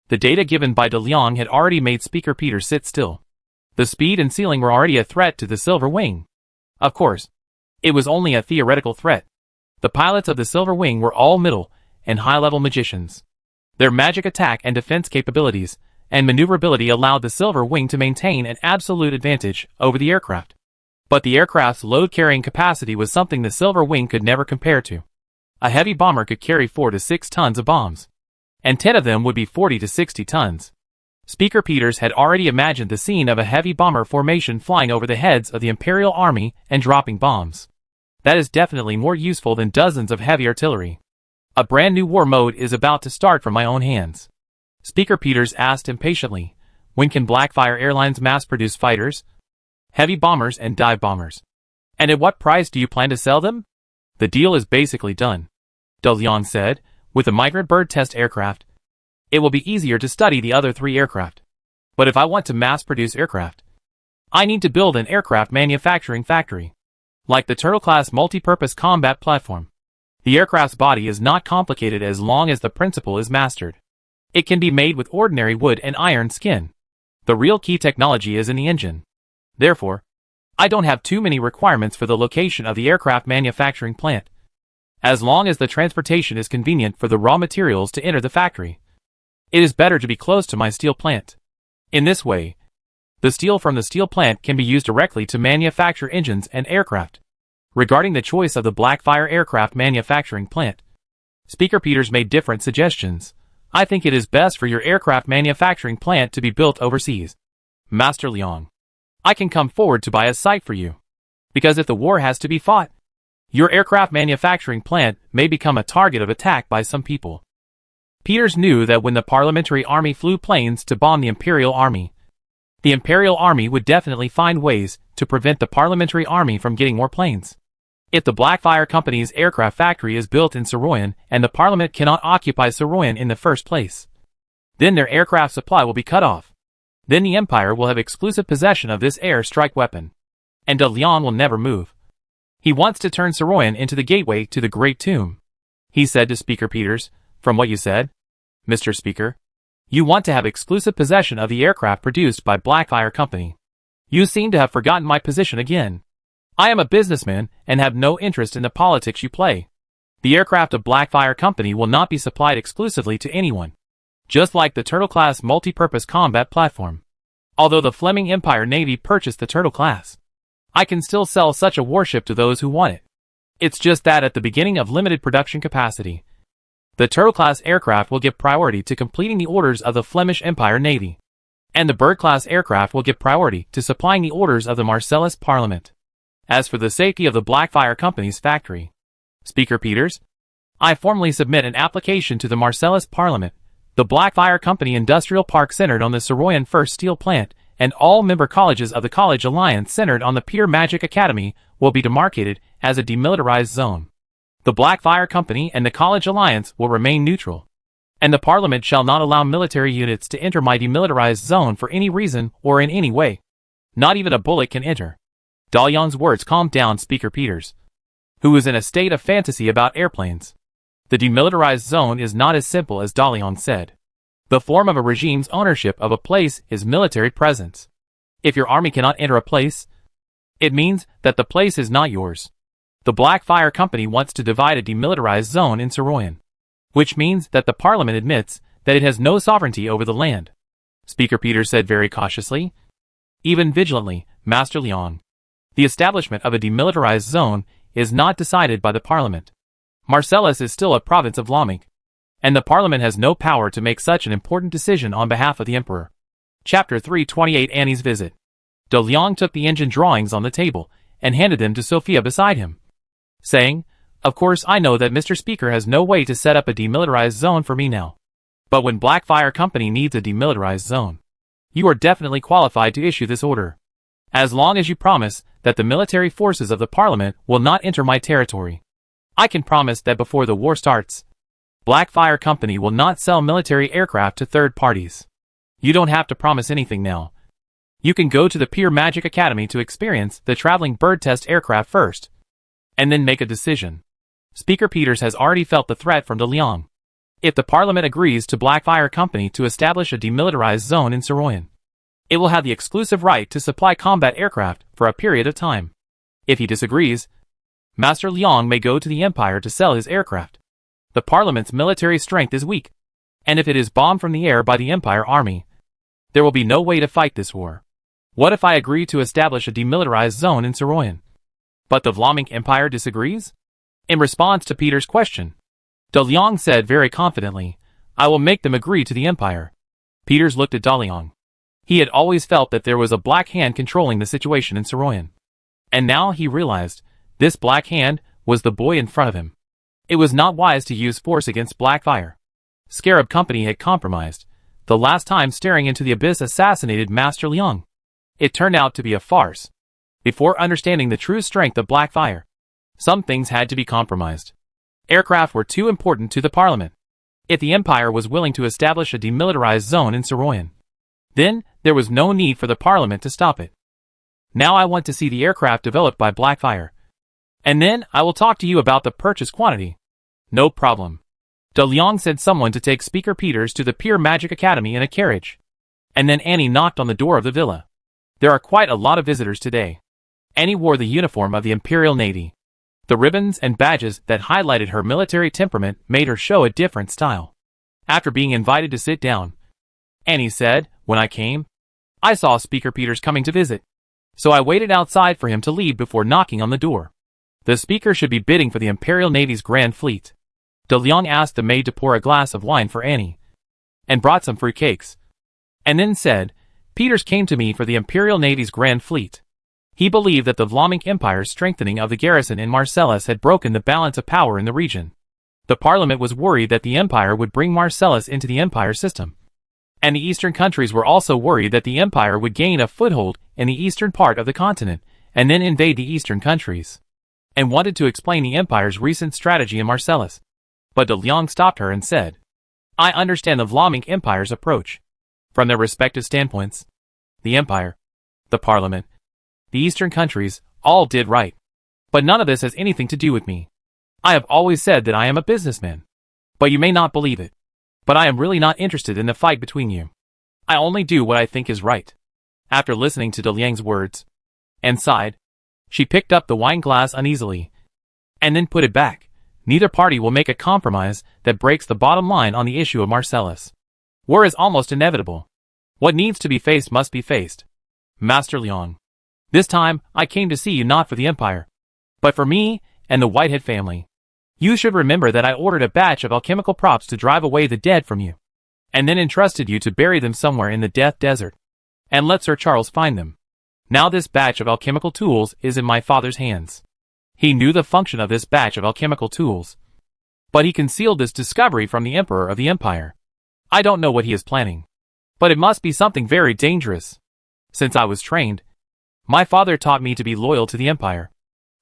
the data given by De Leon had already made Speaker Peter sit still. The speed and ceiling were already a threat to the Silver Wing. Of course, it was only a theoretical threat. The pilots of the Silver Wing were all middle and high-level magicians. Their magic attack and defense capabilities and maneuverability allowed the Silver Wing to maintain an absolute advantage over the aircraft. But the aircraft's load-carrying capacity was something the Silver Wing could never compare to. A heavy bomber could carry 4 to 6 tons of bombs, and 10 of them would be 40 to 60 tons. Speaker Peters had already imagined the scene of a heavy bomber formation flying over the heads of the Imperial Army and dropping bombs. That is definitely more useful than dozens of heavy artillery. A brand new war mode is about to start from my own hands. Speaker Peters asked impatiently, when can Blackfire Airlines mass-produce fighters, heavy bombers and dive bombers? And at what price do you plan to sell them? The deal is basically done, De Leon said. With the migrant bird test aircraft, it will be easier to study the other 3 aircraft. But if I want to mass-produce aircraft, I need to build an aircraft manufacturing factory. Like the Turtle-class multi-purpose combat platform. The aircraft's body is not complicated as long as the principle is mastered. It can be made with ordinary wood and iron skin. The real key technology is in the engine. Therefore, I don't have too many requirements for the location of the aircraft manufacturing plant. As long as the transportation is convenient for the raw materials to enter the factory, it is better to be close to my steel plant. In this way, the steel from the steel plant can be used directly to manufacture engines and aircraft. Regarding the choice of the Blackfire aircraft manufacturing plant, Speaker Peters made different suggestions. I think it is best for your aircraft manufacturing plant to be built overseas. Master Leong, I can come forward to buy a site for you. Because if the war has to be fought, your aircraft manufacturing plant may become a target of attack by some people. Peters knew that when the Parliamentary Army flew planes to bomb the Imperial Army, the Imperial Army would definitely find ways to prevent the Parliamentary Army from getting more planes. If the Blackfire Company's aircraft factory is built in Saroyan and the Parliament cannot occupy Saroyan in the first place, then their aircraft supply will be cut off. Then the Empire will have exclusive possession of this air strike weapon, and De Leon will never move. He wants to turn Saroyan into the gateway to the Great Tomb. He said to Speaker Peters, from what you said, Mr. Speaker, you want to have exclusive possession of the aircraft produced by Blackfire Company. You seem to have forgotten my position again. I am a businessman and have no interest in the politics you play. The aircraft of Blackfire Company will not be supplied exclusively to anyone. Just like the Turtle-class multi-purpose combat platform. Although the Fleming Empire Navy purchased the Turtle-class, I can still sell such a warship to those who want it. It's just that at the beginning of limited production capacity, the Turtle-class aircraft will give priority to completing the orders of the Flemish Empire Navy, and the Bird-class aircraft will give priority to supplying the orders of the Marcellus Parliament. As for the safety of the Blackfire Company's factory, Speaker Peters, I formally submit an application to the Marcellus Parliament. The Blackfire Company Industrial Park centered on the Saroyan First Steel Plant, and all member colleges of the College Alliance centered on the Pure Magic Academy will be demarcated as a demilitarized zone. The Blackfire Company and the College Alliance will remain neutral, and the Parliament shall not allow military units to enter my demilitarized zone for any reason or in any way. Not even a bullet can enter. De Leon's words calmed down Speaker Peters, who was in a state of fantasy about airplanes. The demilitarized zone is not as simple as De Leon said. The form of a regime's ownership of a place is military presence. If your army cannot enter a place, it means that the place is not yours. The Blackfire Company wants to divide a demilitarized zone in Saroyan, which means that the Parliament admits that it has no sovereignty over the land. Speaker Peters said very cautiously, even vigilantly, Master Leong. The establishment of a demilitarized zone is not decided by the Parliament. Marcellus is still a province of Lamik, and the Parliament has no power to make such an important decision on behalf of the Emperor. Chapter 328 Annie's Visit. De Leon took the engine drawings on the table and handed them to Sophia beside him, saying, Of course I know that Mr. Speaker has no way to set up a demilitarized zone for me now. But when Blackfire Company needs a demilitarized zone, you are definitely qualified to issue this order. As long as you promise that the military forces of the Parliament will not enter my territory. I can promise that before the war starts, Blackfire Company will not sell military aircraft to third parties. You don't have to promise anything now. You can go to the Pure Magic Academy to experience the traveling bird test aircraft first, and then make a decision. Speaker Peters has already felt the threat from De Leon. If the Parliament agrees to Blackfire Company to establish a demilitarized zone in Saroyan, it will have the exclusive right to supply combat aircraft for a period of time. If he disagrees, Master Liang may go to the Empire to sell his aircraft. The Parliament's military strength is weak, and if it is bombed from the air by the Empire army, there will be no way to fight this war. What if I agree to establish a demilitarized zone in Saroyan? But the Vlaminck Empire disagrees? In response to Peter's question, De Leon said very confidently, I will make them agree to the Empire. Peters looked at De Leon. He had always felt that there was a black hand controlling the situation in Saroyan. And now he realized, this black hand was the boy in front of him. It was not wise to use force against Blackfire. Scarab Company had compromised. The last time staring into the abyss assassinated Master Liang. It turned out to be a farce. Before understanding the true strength of Blackfire, some things had to be compromised. Aircraft were too important to the Parliament. If the Empire was willing to establish a demilitarized zone in Saroyan, then there was no need for the Parliament to stop it. Now I want to see the aircraft developed by Blackfire. And then I will talk to you about the purchase quantity. No problem. De Leon said someone to take Speaker Peters to the Pure Magic Academy in a carriage. And then Annie knocked on the door of the villa. There are quite a lot of visitors today. Annie wore the uniform of the Imperial Navy. The ribbons and badges that highlighted her military temperament made her show a different style. After being invited to sit down, Annie said, when I came, I saw Speaker Peters coming to visit. So I waited outside for him to leave before knocking on the door. The speaker should be bidding for the Imperial Navy's Grand Fleet. De Leon asked the maid to pour a glass of wine for Annie, and brought some fruit cakes. And then said, Peters came to me for the Imperial Navy's Grand Fleet. He believed that the Vlaminck Empire's strengthening of the garrison in Marcellus had broken the balance of power in the region. The Parliament was worried that the Empire would bring Marcellus into the Empire system. And the eastern countries were also worried that the Empire would gain a foothold in the eastern part of the continent, and then invade the eastern countries, and wanted to explain the Empire's recent strategy in Marcellus. But De Leon stopped her and said, I understand the Vlaminck Empire's approach. From their respective standpoints, the Empire, the Parliament, the eastern countries, all did right. But none of this has anything to do with me. I have always said that I am a businessman. But you may not believe it. But I am really not interested in the fight between you. I only do what I think is right. After listening to De Liang's words, and sighed, she picked up the wine glass uneasily, and then put it back. Neither party will make a compromise that breaks the bottom line on the issue of Marcellus. War is almost inevitable. What needs to be faced must be faced. Master Liang, this time I came to see you not for the Empire, but for me and the Whitehead family. You should remember that I ordered a batch of alchemical props to drive away the dead from you, and then entrusted you to bury them somewhere in the Death Desert, and let Sir Charles find them. Now this batch of alchemical tools is in my father's hands. He knew the function of this batch of alchemical tools, but he concealed this discovery from the Emperor of the Empire. I don't know what he is planning, but it must be something very dangerous. Since I was trained, my father taught me to be loyal to the Empire.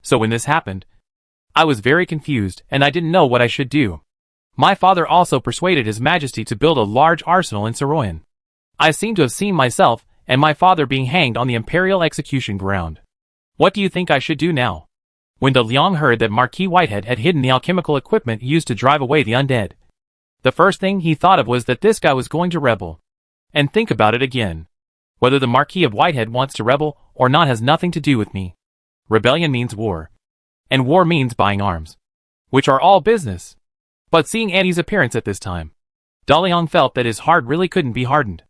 So when this happened, I was very confused and I didn't know what I should do. My father also persuaded His Majesty to build a large arsenal in Saroyan. I seem to have seen myself and my father being hanged on the Imperial execution ground. What do you think I should do now? When De Leon heard that Marquis Whitehead had hidden the alchemical equipment used to drive away the undead, the first thing he thought of was that this guy was going to rebel. And think about it again. Whether the Marquis of Whitehead wants to rebel or not has nothing to do with me. Rebellion means war. And war means buying arms, which are all business. But seeing Annie's appearance at this time, De Leon felt that his heart really couldn't be hardened.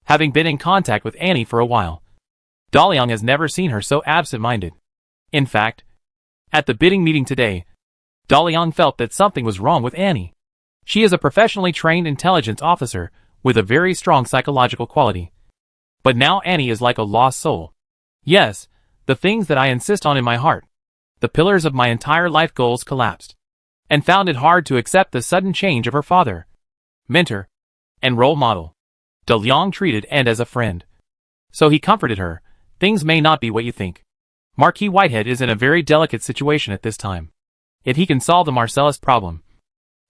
Having been in contact with Annie for a while, De Leon has never seen her so absent-minded. In fact, at the bidding meeting today, De Leon felt that something was wrong with Annie. She is a professionally trained intelligence officer with a very strong psychological quality. But now Annie is like a lost soul. Yes, the things that I insist on in my heart, the pillars of my entire life goals collapsed, and found it hard to accept the sudden change of her father, mentor, and role model. De Leon treated Anne as a friend. So he comforted her. Things may not be what you think. Marquis Whitehead is in a very delicate situation at this time. If he can solve the Marcellus problem,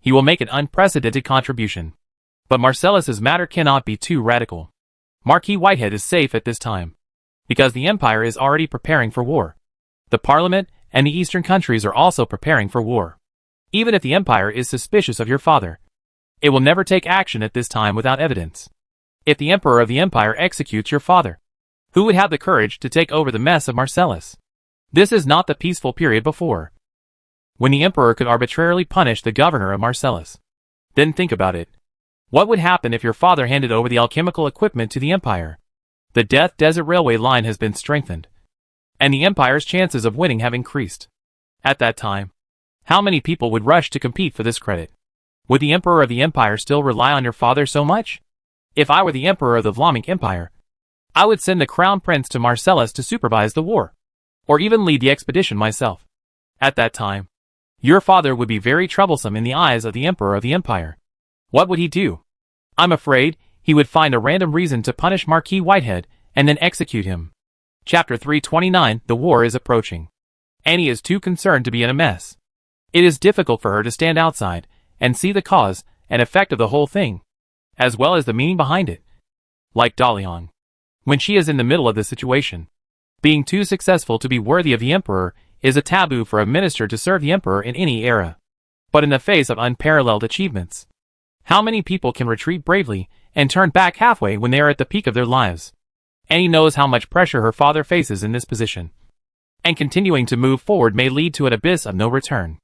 he will make an unprecedented contribution. But Marcellus's matter cannot be too radical. Marquis Whitehead is safe at this time. because the empire is already preparing for war. The parliament and the eastern countries are also preparing for war. Even if the empire is suspicious of your father, it will never take action at this time without evidence. If the emperor of the empire executes your father, who would have the courage to take over the mess of Marcellus? This is not the peaceful period before, when the emperor could arbitrarily punish the governor of Marcellus. Then think about it. What would happen if your father handed over the alchemical equipment to the empire? The Death Desert Railway line has been strengthened, and the empire's chances of winning have increased. At that time, how many people would rush to compete for this credit? Would the emperor of the empire still rely on your father so much? If I were the emperor of the Vlamic Empire, I would send the crown prince to Marcellus to supervise the war, or even lead the expedition myself. At that time, your father would be very troublesome in the eyes of the emperor of the empire. What would he do? I'm afraid he would find a random reason to punish Marquis Whitehead and then execute him. Chapter 329. The war is approaching. Annie is too concerned to be in a mess. It is difficult for her to stand outside and see the cause and effect of the whole thing, as well as the meaning behind it. Like Dalian, when she is in the middle of the situation, being too successful to be worthy of the emperor is a taboo for a minister to serve the emperor in any era. But in the face of unparalleled achievements, how many people can retreat bravely and turn back halfway when they are at the peak of their lives? Annie knows how much pressure her father faces in this position, and continuing to move forward may lead to an abyss of no return.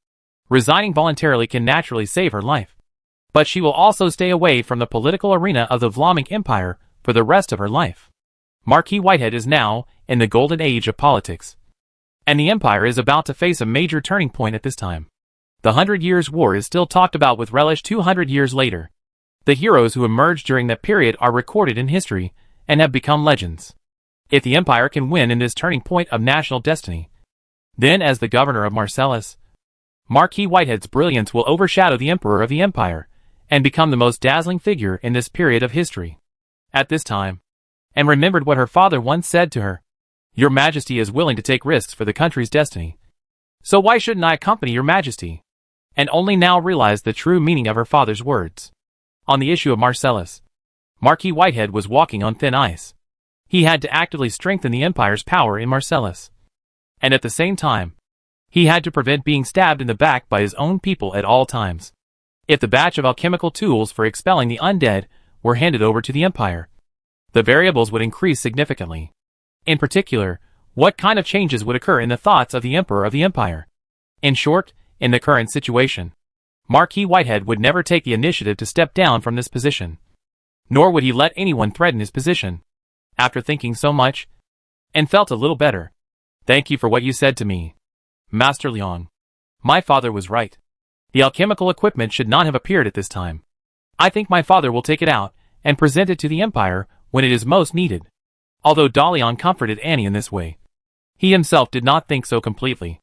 Resigning voluntarily can naturally save her life, but she will also stay away from the political arena of the Vlamic Empire for the rest of her life. Marquis Whitehead is now in the golden age of politics, and the empire is about to face a major turning point at this time. The 100 Years' War is still talked about with relish 200 years later. The heroes who emerged during that period are recorded in history and have become legends. If the empire can win in this turning point of national destiny, then as the governor of Marcellus, Marquis Whitehead's brilliance will overshadow the emperor of the empire and become the most dazzling figure in this period of history. At this time, Anne remembered what her father once said to her. Your Majesty is willing to take risks for the country's destiny, so why shouldn't I accompany your Majesty? And only now realized the true meaning of her father's words. On the issue of Marcellus, Marquis Whitehead was walking on thin ice. He had to actively strengthen the empire's power in Marcellus, and at the same time, he had to prevent being stabbed in the back by his own people at all times. If the batch of alchemical tools for expelling the undead were handed over to the empire, the variables would increase significantly. In particular, what kind of changes would occur in the thoughts of the emperor of the empire? In short, in the current situation, Marquis Whitehead would never take the initiative to step down from this position, nor would he let anyone threaten his position. After thinking so much, Anne felt a little better. Thank you for what you said to me, Master Leon. My father was right. The alchemical equipment should not have appeared at this time. I think my father will take it out and present it to the empire when it is most needed. Although Dalian comforted Annie in this way, he himself did not think so completely.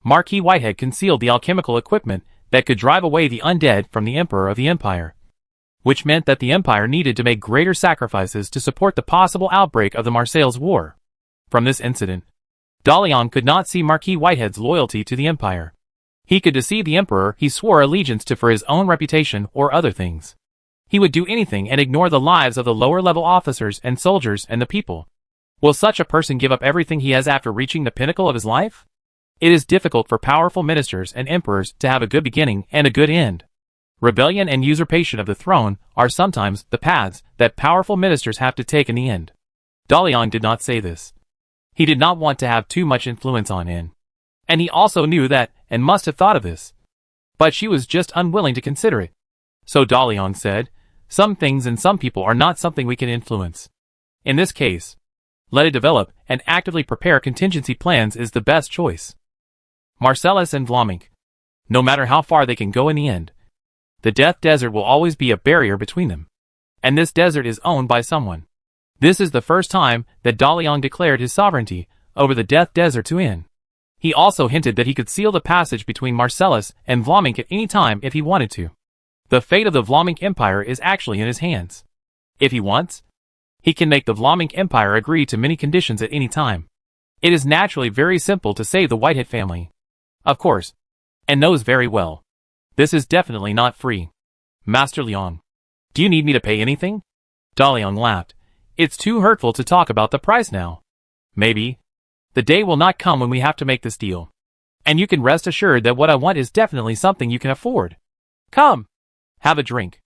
Marquis Whitehead concealed the alchemical equipment that could drive away the undead from the emperor of the empire, which meant that the empire needed to make greater sacrifices to support the possible outbreak of the Marseilles War. From this incident, Dalian could not see Marquis Whitehead's loyalty to the empire. He could deceive the emperor he swore allegiance to for his own reputation or other things. He would do anything and ignore the lives of the lower-level officers and soldiers and the people. Will such a person give up everything he has after reaching the pinnacle of his life? It is difficult for powerful ministers and emperors to have a good beginning and a good end. Rebellion and usurpation of the throne are sometimes the paths that powerful ministers have to take in the end. Dalian did not say this. He did not want to have too much influence on Anne, and he also knew that Anne must have thought of this. But she was just unwilling to consider it. So Dalian said, some things and some people are not something we can influence. In this case, let it develop and actively prepare contingency plans is the best choice. Marcellus and Vlamic, no matter how far they can go in the end, the Death Desert will always be a barrier between them. And this desert is owned by someone. This is the first time that Dalian declared his sovereignty over the Death Desert to Anne. He also hinted that he could seal the passage between Marcellus and Vlamic at any time if he wanted to. The fate of the Vlamic Empire is actually in his hands. If he wants, he can make the Vlamic Empire agree to many conditions at any time. It is naturally very simple to save the Whitehead family. Of course, Anne knows very well. This is definitely not free. Master Leon, do you need me to pay anything? Dalian laughed. It's too hurtful to talk about the price now. Maybe. The day will not come when we have to make this deal. And you can rest assured that what I want is definitely something you can afford. Come. Have a drink.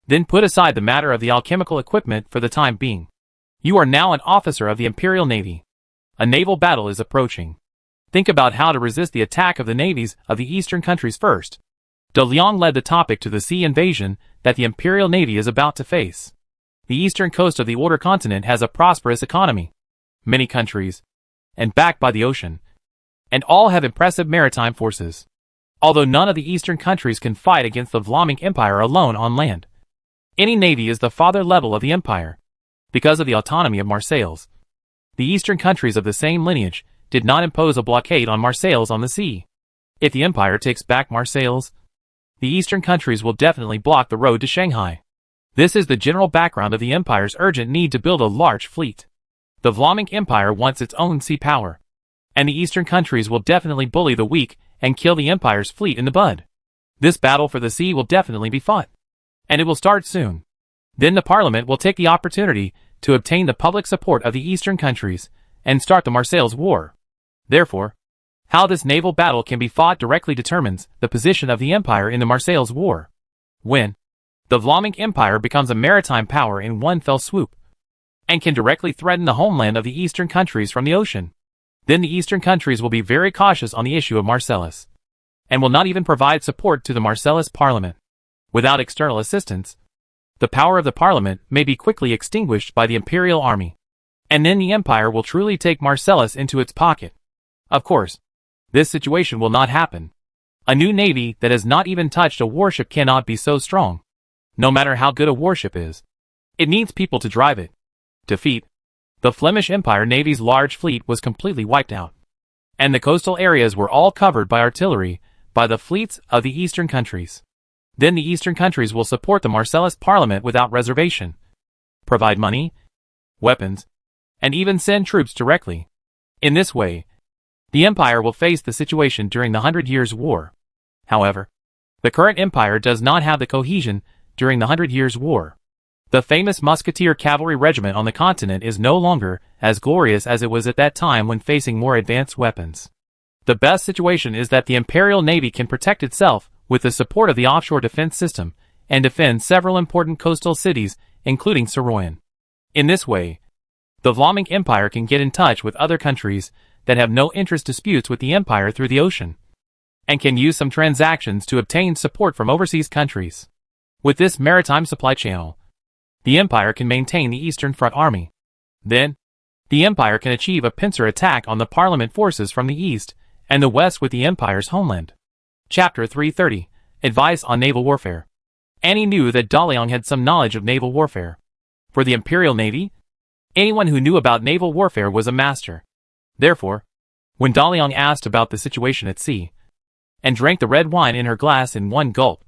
Then put aside the matter of the alchemical equipment for the time being. You are now an officer of the Imperial Navy. A naval battle is approaching. Think about how to resist the attack of the navies of the eastern countries first. De Leon led the topic to the sea invasion that the Imperial Navy is about to face. The eastern coast of the Order continent has a prosperous economy. Many countries, and backed by the ocean, and all have impressive maritime forces. Although none of the eastern countries can fight against the Vlaaming Empire alone on land. Any navy is the father level of the empire. Because of the autonomy of Marseilles, the eastern countries of the same lineage did not impose a blockade on Marseilles on the sea. If the empire takes back Marseilles, the eastern countries will definitely block the road to Shanghai. This is the general background of the empire's urgent need to build a large fleet. The Vlaaming Empire wants its own sea power, and the eastern countries will definitely bully the weak and kill the empire's fleet in the bud. This battle for the sea will definitely be fought, and it will start soon. Then the parliament will take the opportunity to obtain the public support of the eastern countries and start the Marseilles War. Therefore, how this naval battle can be fought directly determines the position of the empire in the Marseilles War. When the Vlaaming Empire becomes a maritime power in one fell swoop, and can directly threaten the homeland of the eastern countries from the ocean, then the eastern countries will be very cautious on the issue of Marseilles, and will not even provide support to the Marseilles Parliament. Without external assistance, the power of the Parliament may be quickly extinguished by the Imperial Army, and then the Empire will truly take Marseilles into its pocket. Of course, this situation will not happen. A new navy that has not even touched a warship cannot be so strong. No matter how good a warship is, it needs people to drive it. Defeat. The Flemish Empire Navy's large fleet was completely wiped out, and the coastal areas were all covered by artillery by the fleets of the eastern countries. Then the eastern countries will support the Marseilles Parliament without reservation, provide money, weapons, and even send troops directly. In this way, the empire will face the situation during the 100 Years' War. However, the current empire does not have the cohesion during the 100 Years' War. The famous musketeer cavalry regiment on the continent is no longer as glorious as it was at that time when facing more advanced weapons. The best situation is that the Imperial Navy can protect itself with the support of the offshore defense system and defend several important coastal cities, including Soroyan. In this way, the Vlaaming Empire can get in touch with other countries that have no interest disputes with the empire through the ocean, and can use some transactions to obtain support from overseas countries. With this maritime supply channel, the empire can maintain the Eastern Front Army. Then, the empire can achieve a pincer attack on the Parliament forces from the east and the west with the empire's homeland. Chapter 330, Advice on Naval Warfare. Annie knew that De Leon had some knowledge of naval warfare. For the Imperial Navy, anyone who knew about naval warfare was a master. Therefore, when De Leon asked about the situation at sea, and drank the red wine in her glass in one gulp,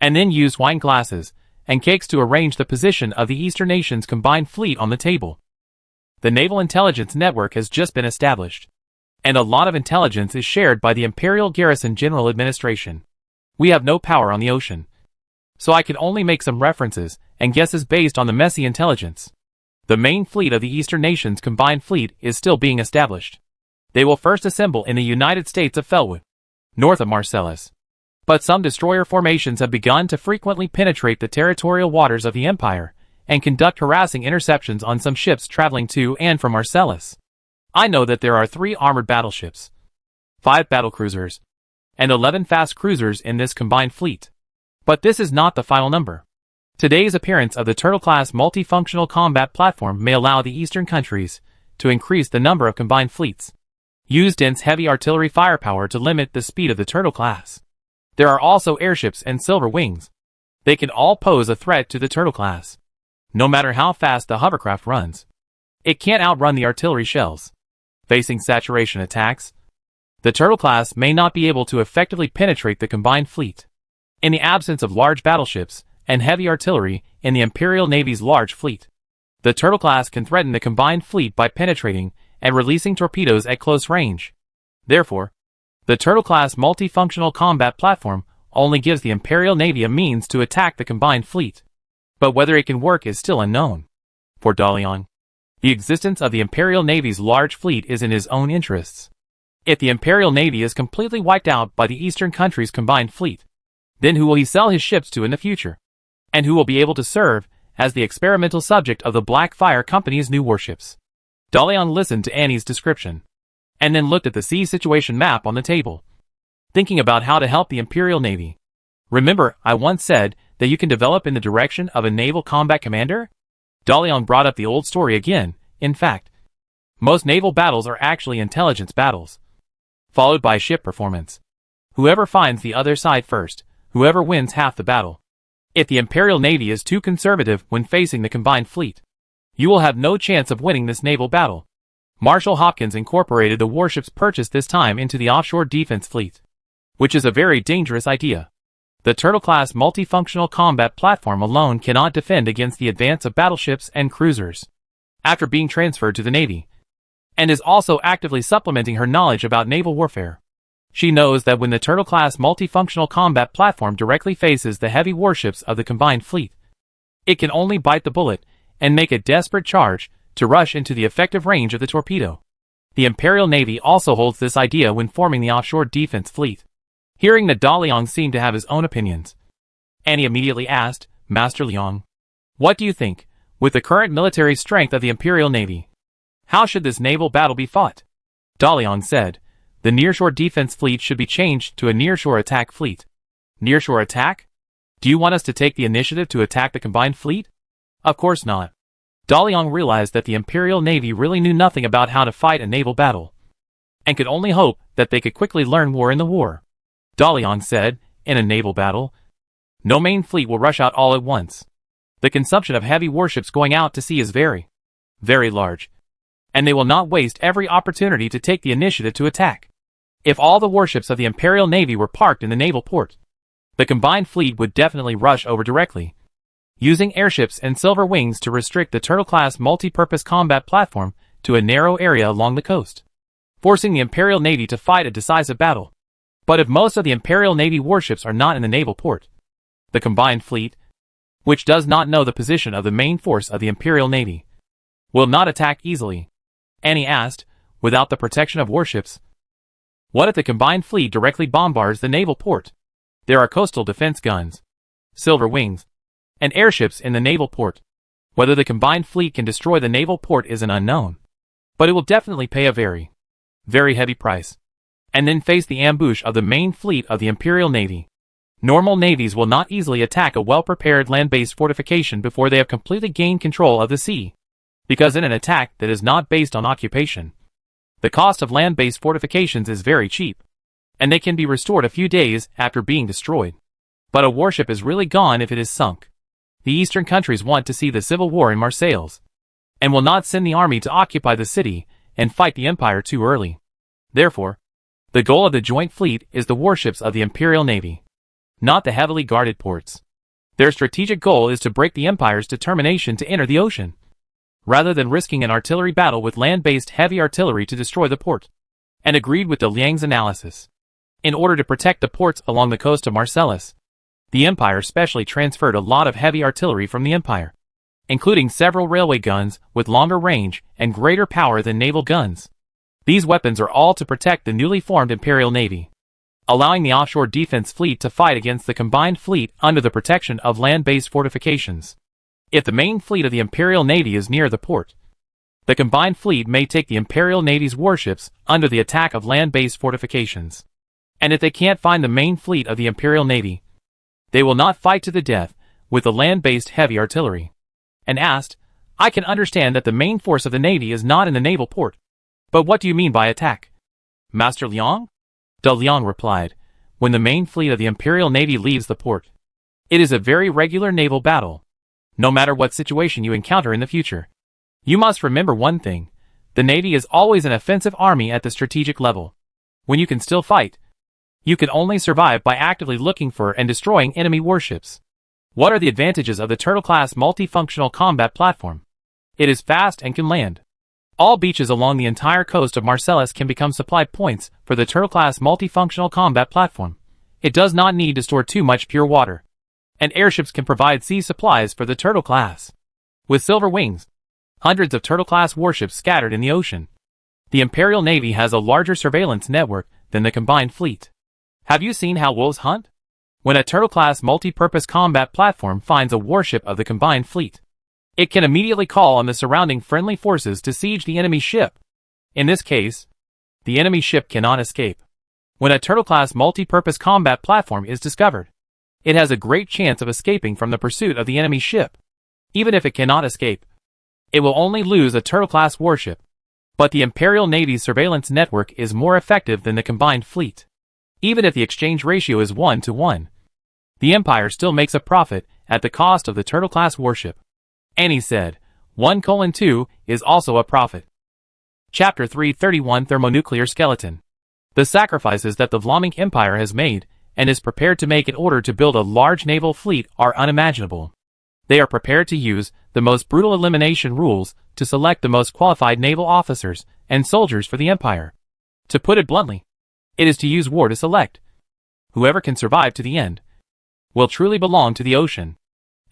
and then used wine glasses and cakes to arrange the position of the Eastern nations' combined fleet on the table. The Naval Intelligence Network has just been established, and a lot of intelligence is shared by the Imperial Garrison General Administration. We have no power on the ocean, so I can only make some references and guesses based on the messy intelligence. The main fleet of the Eastern nations' combined fleet is still being established. They will first assemble in the United States of Felwood, north of Marseilles. But some destroyer formations have begun to frequently penetrate the territorial waters of the empire and conduct harassing interceptions on some ships traveling to and from Marseilles. I know that there are 3 armored battleships, 5 battlecruisers, and 11 fast cruisers in this combined fleet. But this is not the final number. Today's appearance of the Turtle-class multifunctional combat platform may allow the eastern countries to increase the number of combined fleets. Use dense heavy artillery firepower to limit the speed of the Turtle-class. There are also airships and silver wings. They can all pose a threat to the Turtle-class. No matter how fast the hovercraft runs, it can't outrun the artillery shells. Facing saturation attacks, the Turtle-class may not be able to effectively penetrate the combined fleet. In the absence of large battleships and heavy artillery in the Imperial Navy's large fleet, the Turtle-class can threaten the combined fleet by penetrating and releasing torpedoes at close range. Therefore, the Turtle-class multifunctional combat platform only gives the Imperial Navy a means to attack the combined fleet. But whether it can work is still unknown. For De Leon, The existence of the Imperial Navy's large fleet is in his own interests. If the Imperial Navy is completely wiped out by the Eastern countries' combined fleet, then who will he sell his ships to in the future? And who will be able to serve as the experimental subject of the Blackfire Company's new warships? Dalian listened to Annie's description, and then looked at the sea situation map on the table, thinking about how to help the Imperial Navy. Remember, I once said that you can develop in the direction of a naval combat commander? Dalian brought up the old story again. In fact, most naval battles are actually intelligence battles, followed by ship performance. Whoever finds the other side first, whoever wins half the battle. If the Imperial Navy is too conservative when facing the combined fleet, you will have no chance of winning this naval battle. Marshall Hopkins incorporated the warships purchased this time into the offshore defense fleet, which is a very dangerous idea. The Turtle-class multifunctional combat platform alone cannot defend against the advance of battleships and cruisers, after being transferred to the Navy, and is also actively supplementing her knowledge about naval warfare. She knows that when the Turtle-class multifunctional combat platform directly faces the heavy warships of the combined fleet, it can only bite the bullet and make a desperate charge to rush into the effective range of the torpedo. The Imperial Navy also holds this idea when forming the offshore defense fleet. Hearing that Da Liang seemed to have his own opinions, Annie immediately asked, Master Liang, what do you think, with the current military strength of the Imperial Navy? How should this naval battle be fought? Da Liang said, the nearshore defense fleet should be changed to a nearshore attack fleet. Nearshore attack? Do you want us to take the initiative to attack the combined fleet? Of course not. Da Liang realized that the Imperial Navy really knew nothing about how to fight a naval battle, and could only hope that they could quickly learn war in the war. Da Liang said, in a naval battle, no main fleet will rush out all at once. The consumption of heavy warships going out to sea is very, very large, and they will not waste every opportunity to take the initiative to attack. If all the warships of the Imperial Navy were parked in the naval port, the combined fleet would definitely rush over directly, using airships and silver wings to restrict the Turtle-class multi-purpose combat platform to a narrow area along the coast, forcing the Imperial Navy to fight a decisive battle. But if most of the Imperial Navy warships are not in the naval port, the combined fleet, which does not know the position of the main force of the Imperial Navy, will not attack easily. Annie asked, without the protection of warships, what if the combined fleet directly bombards the naval port? There are coastal defense guns, silver wings, and airships in the naval port. Whether the combined fleet can destroy the naval port is an unknown, but it will definitely pay a very, very heavy price, and then face the ambush of the main fleet of the Imperial Navy. Normal navies will not easily attack a well-prepared land-based fortification before they have completely gained control of the sea, because in an attack that is not based on occupation, the cost of land-based fortifications is very cheap, and they can be restored a few days after being destroyed. But a warship is really gone if it is sunk. The Eastern countries want to see the civil war in Marseilles, and will not send the army to occupy the city and fight the Empire too early. Therefore, the goal of the joint fleet is the warships of the Imperial Navy, not the heavily guarded ports. Their strategic goal is to break the Empire's determination to enter the ocean, rather than risking an artillery battle with land-based heavy artillery to destroy the port, and agreed with the Liang's analysis. In order to protect the ports along the coast of Marseilles, the Empire specially transferred a lot of heavy artillery from the Empire, including several railway guns with longer range and greater power than naval guns. These weapons are all to protect the newly formed Imperial Navy, allowing the offshore defense fleet to fight against the combined fleet under the protection of land-based fortifications. If the main fleet of the Imperial Navy is near the port, the combined fleet may take the Imperial Navy's warships under the attack of land-based fortifications. And if they can't find the main fleet of the Imperial Navy, they will not fight to the death with the land-based heavy artillery. And asked, I can understand that the main force of the Navy is not in the naval port, but what do you mean by attack? Master Liang? Da Liang replied, when the main fleet of the Imperial Navy leaves the port, it is a very regular naval battle, no matter what situation you encounter in the future. You must remember one thing, the Navy is always an offensive army at the strategic level. When you can still fight, you can only survive by actively looking for and destroying enemy warships. What are the advantages of the Turtle-class multifunctional combat platform? It is fast and can land. All beaches along the entire coast of Marseilles can become supply points for the Turtle-class multifunctional combat platform. It does not need to store too much pure water, and airships can provide sea supplies for the Turtle class. With silver wings, hundreds of Turtle-class warships scattered in the ocean. The Imperial Navy has a larger surveillance network than the combined fleet. Have you seen how wolves hunt? When a Turtle-class multi-purpose combat platform finds a warship of the combined fleet, it can immediately call on the surrounding friendly forces to siege the enemy ship. In this case, the enemy ship cannot escape. When a Turtle-class multi-purpose combat platform is discovered, it has a great chance of escaping from the pursuit of the enemy ship. Even if it cannot escape, it will only lose a Turtle-class warship. But the Imperial Navy's surveillance network is more effective than the combined fleet. Even if the exchange ratio is 1-to-1, the Empire still makes a profit at the cost of the Turtle-class warship. Annie said, 1:2 is also a profit. Chapter 331 Thermonuclear Skeleton. The sacrifices that the Vlaminck Empire has made and is prepared to make in order to build a large naval fleet are unimaginable. They are prepared to use the most brutal elimination rules to select the most qualified naval officers and soldiers for the Empire. To put it bluntly, it is to use war to select. Whoever can survive to the end will truly belong to the ocean.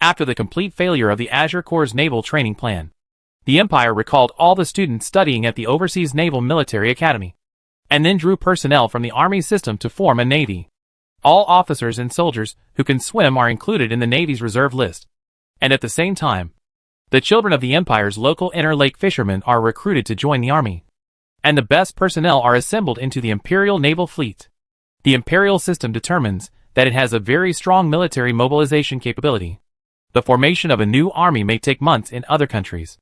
After the complete failure of the Azure Corps' naval training plan, the Empire recalled all the students studying at the Overseas Naval Military Academy, and then drew personnel from the Army system to form a navy. All officers and soldiers who can swim are included in the Navy's reserve list, and at the same time, the children of the Empire's local inner-lake fishermen are recruited to join the army, and the best personnel are assembled into the Imperial Naval Fleet. The Imperial system determines that it has a very strong military mobilization capability. The formation of a new army may take months in other countries,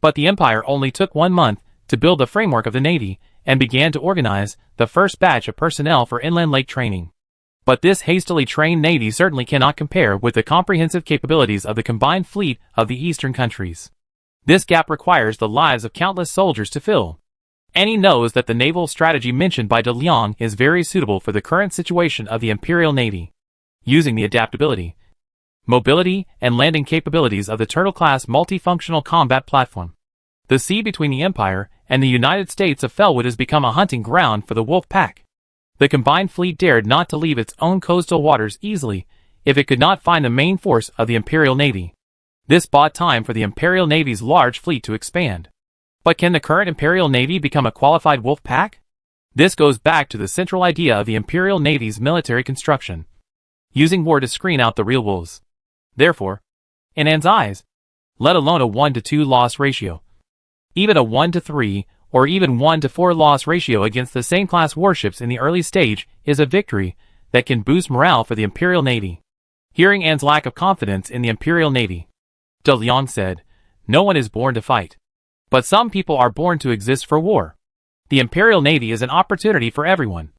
but the Empire only took 1 month to build the framework of the Navy and began to organize the first batch of personnel for inland lake training. But this hastily trained Navy certainly cannot compare with the comprehensive capabilities of the combined fleet of the eastern countries. This gap requires the lives of countless soldiers to fill. Annie knows that the naval strategy mentioned by De Leon is very suitable for the current situation of the Imperial Navy. Using the adaptability, mobility, and landing capabilities of the Turtle-class multifunctional combat platform, the sea between the Empire and the United States of Felwood has become a hunting ground for the wolf pack. The combined fleet dared not to leave its own coastal waters easily if it could not find the main force of the Imperial Navy. This bought time for the Imperial Navy's large fleet to expand. But can the current Imperial Navy become a qualified wolf pack? This goes back to the central idea of the Imperial Navy's military construction, using war to screen out the real wolves. Therefore, in Anne's eyes, let alone a 1-to-2 loss ratio, even a 1-to-3 or even 1-to-4 loss ratio against the same class warships in the early stage is a victory that can boost morale for the Imperial Navy. Hearing Anne's lack of confidence in the Imperial Navy, De Leon said, "No one is born to fight. But some people are born to exist for war. The Imperial Navy is an opportunity for everyone,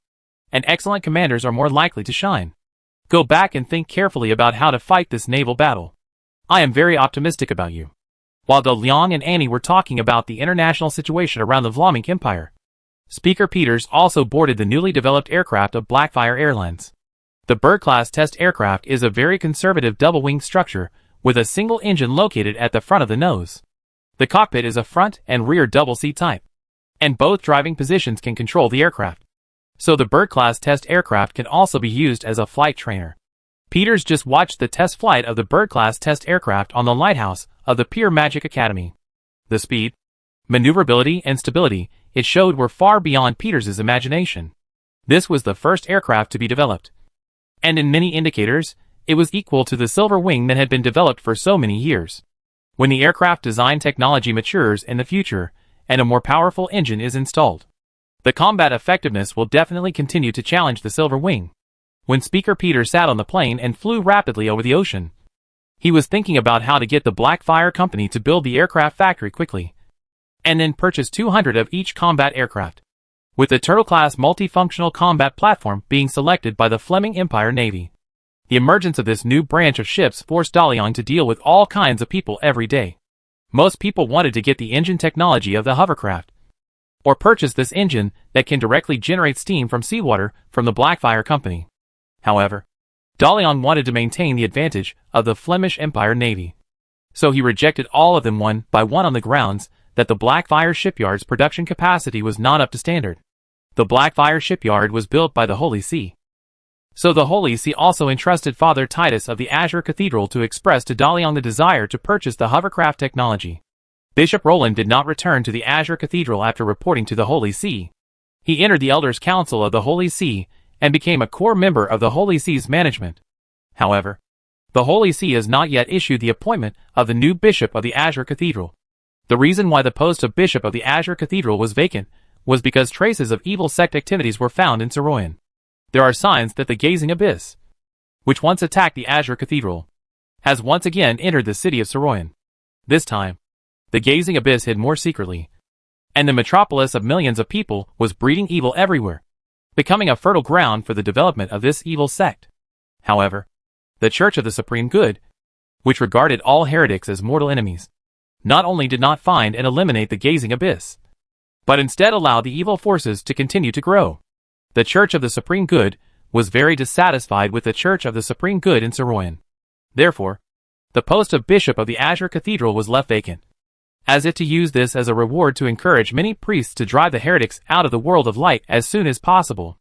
and excellent commanders are more likely to shine. Go back and think carefully about how to fight this naval battle. I am very optimistic about you." While De Leon and Annie were talking about the international situation around the Vlaminck Empire, Speaker Peters also boarded the newly developed aircraft of Blackfire Airlines. The Bird-class test aircraft is a very conservative double-wing structure with a single engine located at the front of the nose. The cockpit is a front and rear double-seat type, and both driving positions can control the aircraft. So the Bird-class test aircraft can also be used as a flight trainer. Peters just watched the test flight of the Bird-class test aircraft on the lighthouse of the Pure Magic Academy. The speed, maneuverability, and stability it showed were far beyond Peters's imagination. This was the first aircraft to be developed, and in many indicators, it was equal to the Silver Wing that had been developed for so many years. When the aircraft design technology matures in the future, and a more powerful engine is installed, the combat effectiveness will definitely continue to challenge the Silver Wing. When Speaker Peters sat on the plane and flew rapidly over the ocean, he was thinking about how to get the Blackfire Company to build the aircraft factory quickly, and then purchase 200 of each combat aircraft, with the Turtle-class multifunctional combat platform being selected by the Fleming Empire Navy. The emergence of this new branch of ships forced De Leon to deal with all kinds of people every day. Most people wanted to get the engine technology of the hovercraft, or purchase this engine that can directly generate steam from seawater from the Blackfire Company. However, De Leon wanted to maintain the advantage of the Flemish Empire Navy, so he rejected all of them one by one on the grounds that the Blackfire shipyard's production capacity was not up to standard. The Blackfire shipyard was built by the Holy See, so the Holy See also entrusted Father Titus of the Azure Cathedral to express to De Leon the desire to purchase the hovercraft technology. Bishop Roland did not return to the Azure Cathedral after reporting to the Holy See. He entered the Elders' Council of the Holy See and became a core member of the Holy See's management. However, the Holy See has not yet issued the appointment of the new bishop of the Azure Cathedral. The reason why the post of bishop of the Azure Cathedral was vacant was because traces of evil sect activities were found in Saroyan. There are signs that the gazing abyss, which once attacked the Azure Cathedral, has once again entered the city of Saroyan. This time, the gazing abyss hid more secretly, and the metropolis of millions of people was breeding evil everywhere, becoming a fertile ground for the development of this evil sect. However, the Church of the Supreme Good, which regarded all heretics as mortal enemies, not only did not find and eliminate the gazing abyss, but instead allowed the evil forces to continue to grow. The Church of the Supreme Good was very dissatisfied with the Church of the Supreme Good in Saroyan. Therefore, the post of bishop of the Azure Cathedral was left vacant, as if to use this as a reward to encourage many priests to drive the heretics out of the world of light as soon as possible.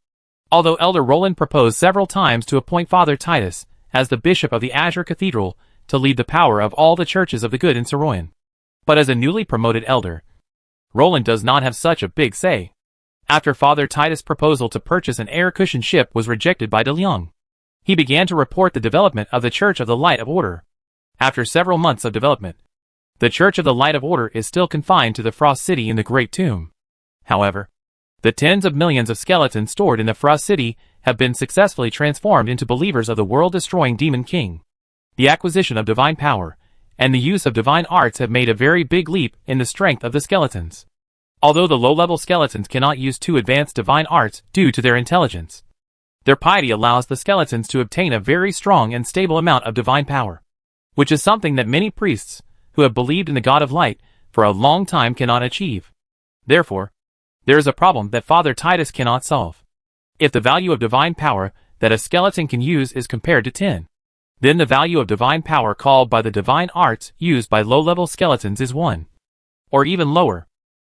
Although Elder Roland proposed several times to appoint Father Titus as the bishop of the Azure Cathedral to lead the power of all the churches of the good in Saroyan, but as a newly promoted elder, Roland does not have such a big say. After Father Titus' proposal to purchase an air-cushioned ship was rejected by De Leon, he began to report the development of the Church of the Light of Order. After several months of development, the Church of the Light of Order is still confined to the Frost City in the Great Tomb. However, the tens of millions of skeletons stored in the Frost City have been successfully transformed into believers of the world-destroying Demon King. The acquisition of divine power and the use of divine arts have made a very big leap in the strength of the skeletons. Although the low-level skeletons cannot use too advanced divine arts due to their intelligence, their piety allows the skeletons to obtain a very strong and stable amount of divine power, which is something that many priests who have believed in the God of Light for a long time cannot achieve. Therefore, there is a problem that Father Titus cannot solve. If the value of divine power that a skeleton can use is compared to 10, then the value of divine power called by the divine arts used by low-level skeletons is 1, or even lower.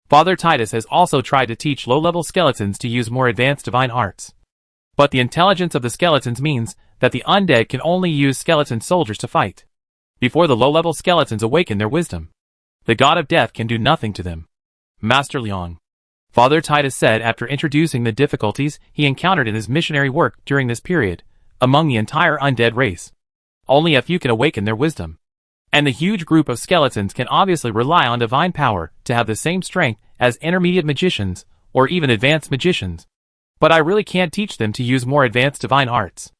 Father Titus has also tried to teach low-level skeletons to use more advanced divine arts. But the intelligence of the skeletons means that the undead can only use skeleton soldiers to fight. Before the low-level skeletons awaken their wisdom, the god of death can do nothing to them. Master Leong, Father Titus said after introducing the difficulties he encountered in his missionary work during this period, among the entire undead race, only a few can awaken their wisdom. And the huge group of skeletons can obviously rely on divine power to have the same strength as intermediate magicians or even advanced magicians. But I really can't teach them to use more advanced divine arts.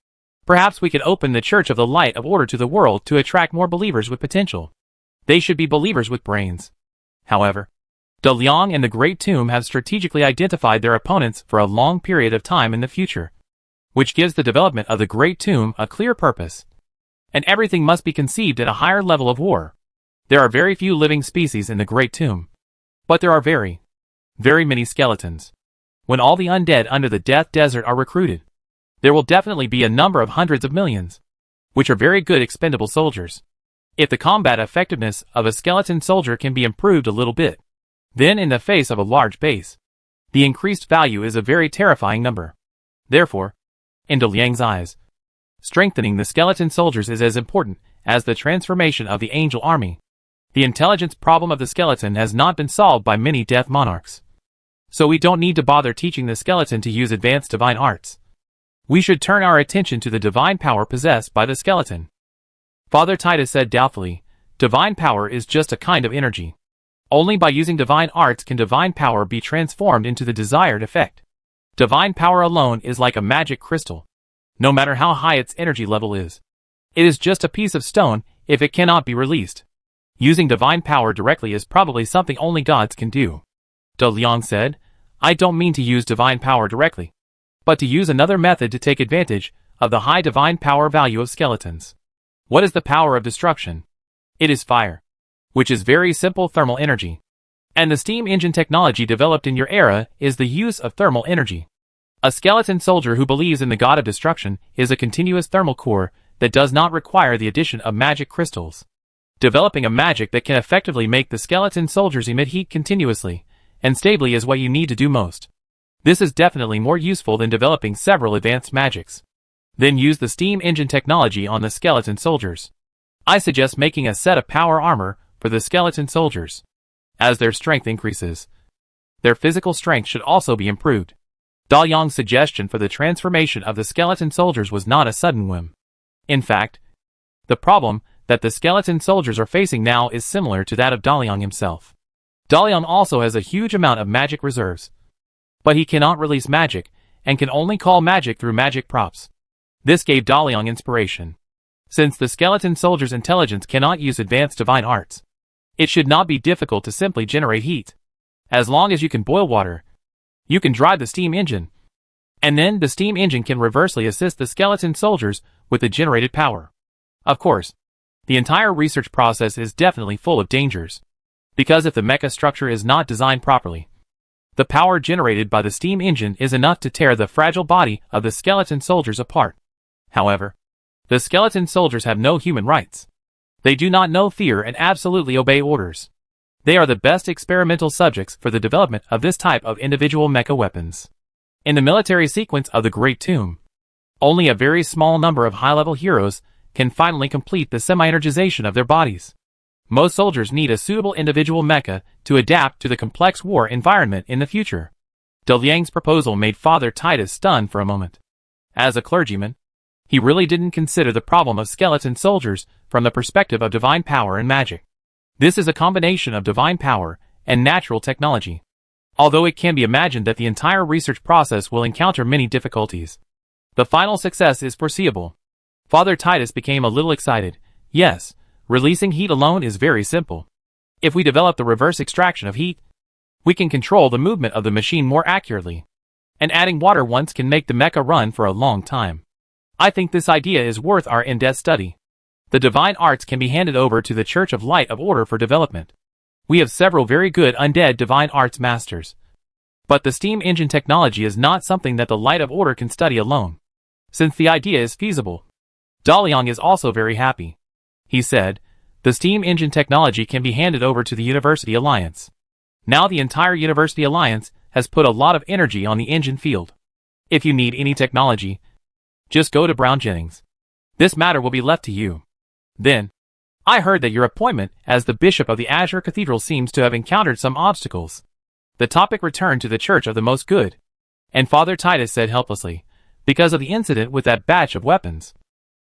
Perhaps we could open the Church of the Light of Order to the world to attract more believers with potential. They should be believers with brains. However, De Leon and the Great Tomb have strategically identified their opponents for a long period of time in the future, which gives the development of the Great Tomb a clear purpose. And everything must be conceived at a higher level of war. There are very few living species in the Great Tomb, but there are very many skeletons. When all the undead under the Death Desert are recruited, there will definitely be a number of hundreds of millions, which are very good expendable soldiers. If the combat effectiveness of a skeleton soldier can be improved a little bit, then in the face of a large base, the increased value is a very terrifying number. Therefore, in De Liang's eyes, strengthening the skeleton soldiers is as important as the transformation of the angel army. The intelligence problem of the skeleton has not been solved by many death monarchs, so we don't need to bother teaching the skeleton to use advanced divine arts. We should turn our attention to the divine power possessed by the skeleton. Father Titus said doubtfully, divine power is just a kind of energy. Only by using divine arts can divine power be transformed into the desired effect. Divine power alone is like a magic crystal. No matter how high its energy level is, it is just a piece of stone if it cannot be released. Using divine power directly is probably something only gods can do. De Leon said, I don't mean to use divine power directly, but to use another method to take advantage of the high divine power value of skeletons. What is the power of destruction? It is fire, which is very simple thermal energy. And the steam engine technology developed in your era is the use of thermal energy. A skeleton soldier who believes in the god of destruction is a continuous thermal core that does not require the addition of magic crystals. Developing a magic that can effectively make the skeleton soldiers emit heat continuously and stably is what you need to do most. This is definitely more useful than developing several advanced magics. Then use the steam engine technology on the skeleton soldiers. I suggest making a set of power armor for the skeleton soldiers. As their strength increases, their physical strength should also be improved. Daliang's suggestion for the transformation of the skeleton soldiers was not a sudden whim. In fact, the problem that the skeleton soldiers are facing now is similar to that of Daliang himself. Daliang also has a huge amount of magic reserves, but he cannot release magic, and can only call magic through magic props. This gave Daliang inspiration. Since the skeleton soldier's intelligence cannot use advanced divine arts, it should not be difficult to simply generate heat. As long as you can boil water, you can drive the steam engine, and then the steam engine can reversely assist the skeleton soldiers with the generated power. Of course, the entire research process is definitely full of dangers, because if the mecha structure is not designed properly, the power generated by the steam engine is enough to tear the fragile body of the skeleton soldiers apart. However, the skeleton soldiers have no human rights. They do not know fear and absolutely obey orders. They are the best experimental subjects for the development of this type of individual mecha weapons. In the military sequence of the Great Tomb, only a very small number of high-level heroes can finally complete the semi-energization of their bodies. Most soldiers need a suitable individual mecha to adapt to the complex war environment in the future. Daliang's proposal made Father Titus stunned for a moment. As a clergyman, he really didn't consider the problem of skeleton soldiers from the perspective of divine power and magic. This is a combination of divine power and natural technology. Although it can be imagined that the entire research process will encounter many difficulties, the final success is foreseeable. Father Titus became a little excited. Yes, releasing heat alone is very simple. If we develop the reverse extraction of heat, we can control the movement of the machine more accurately. And adding water once can make the mecha run for a long time. I think this idea is worth our in-depth study. The divine arts can be handed over to the Church of Light of Order for development. We have several very good undead divine arts masters. But the steam engine technology is not something that the Light of Order can study alone. Since the idea is feasible, Daliang is also very happy. He said, the steam engine technology can be handed over to the University Alliance. Now the entire University Alliance has put a lot of energy on the engine field. If you need any technology, just go to Brown Jennings. This matter will be left to you. Then, I heard that your appointment as the Bishop of the Azure Cathedral seems to have encountered some obstacles. The topic returned to the Church of the Most Good. And Father Titus said helplessly, because of the incident with that batch of weapons.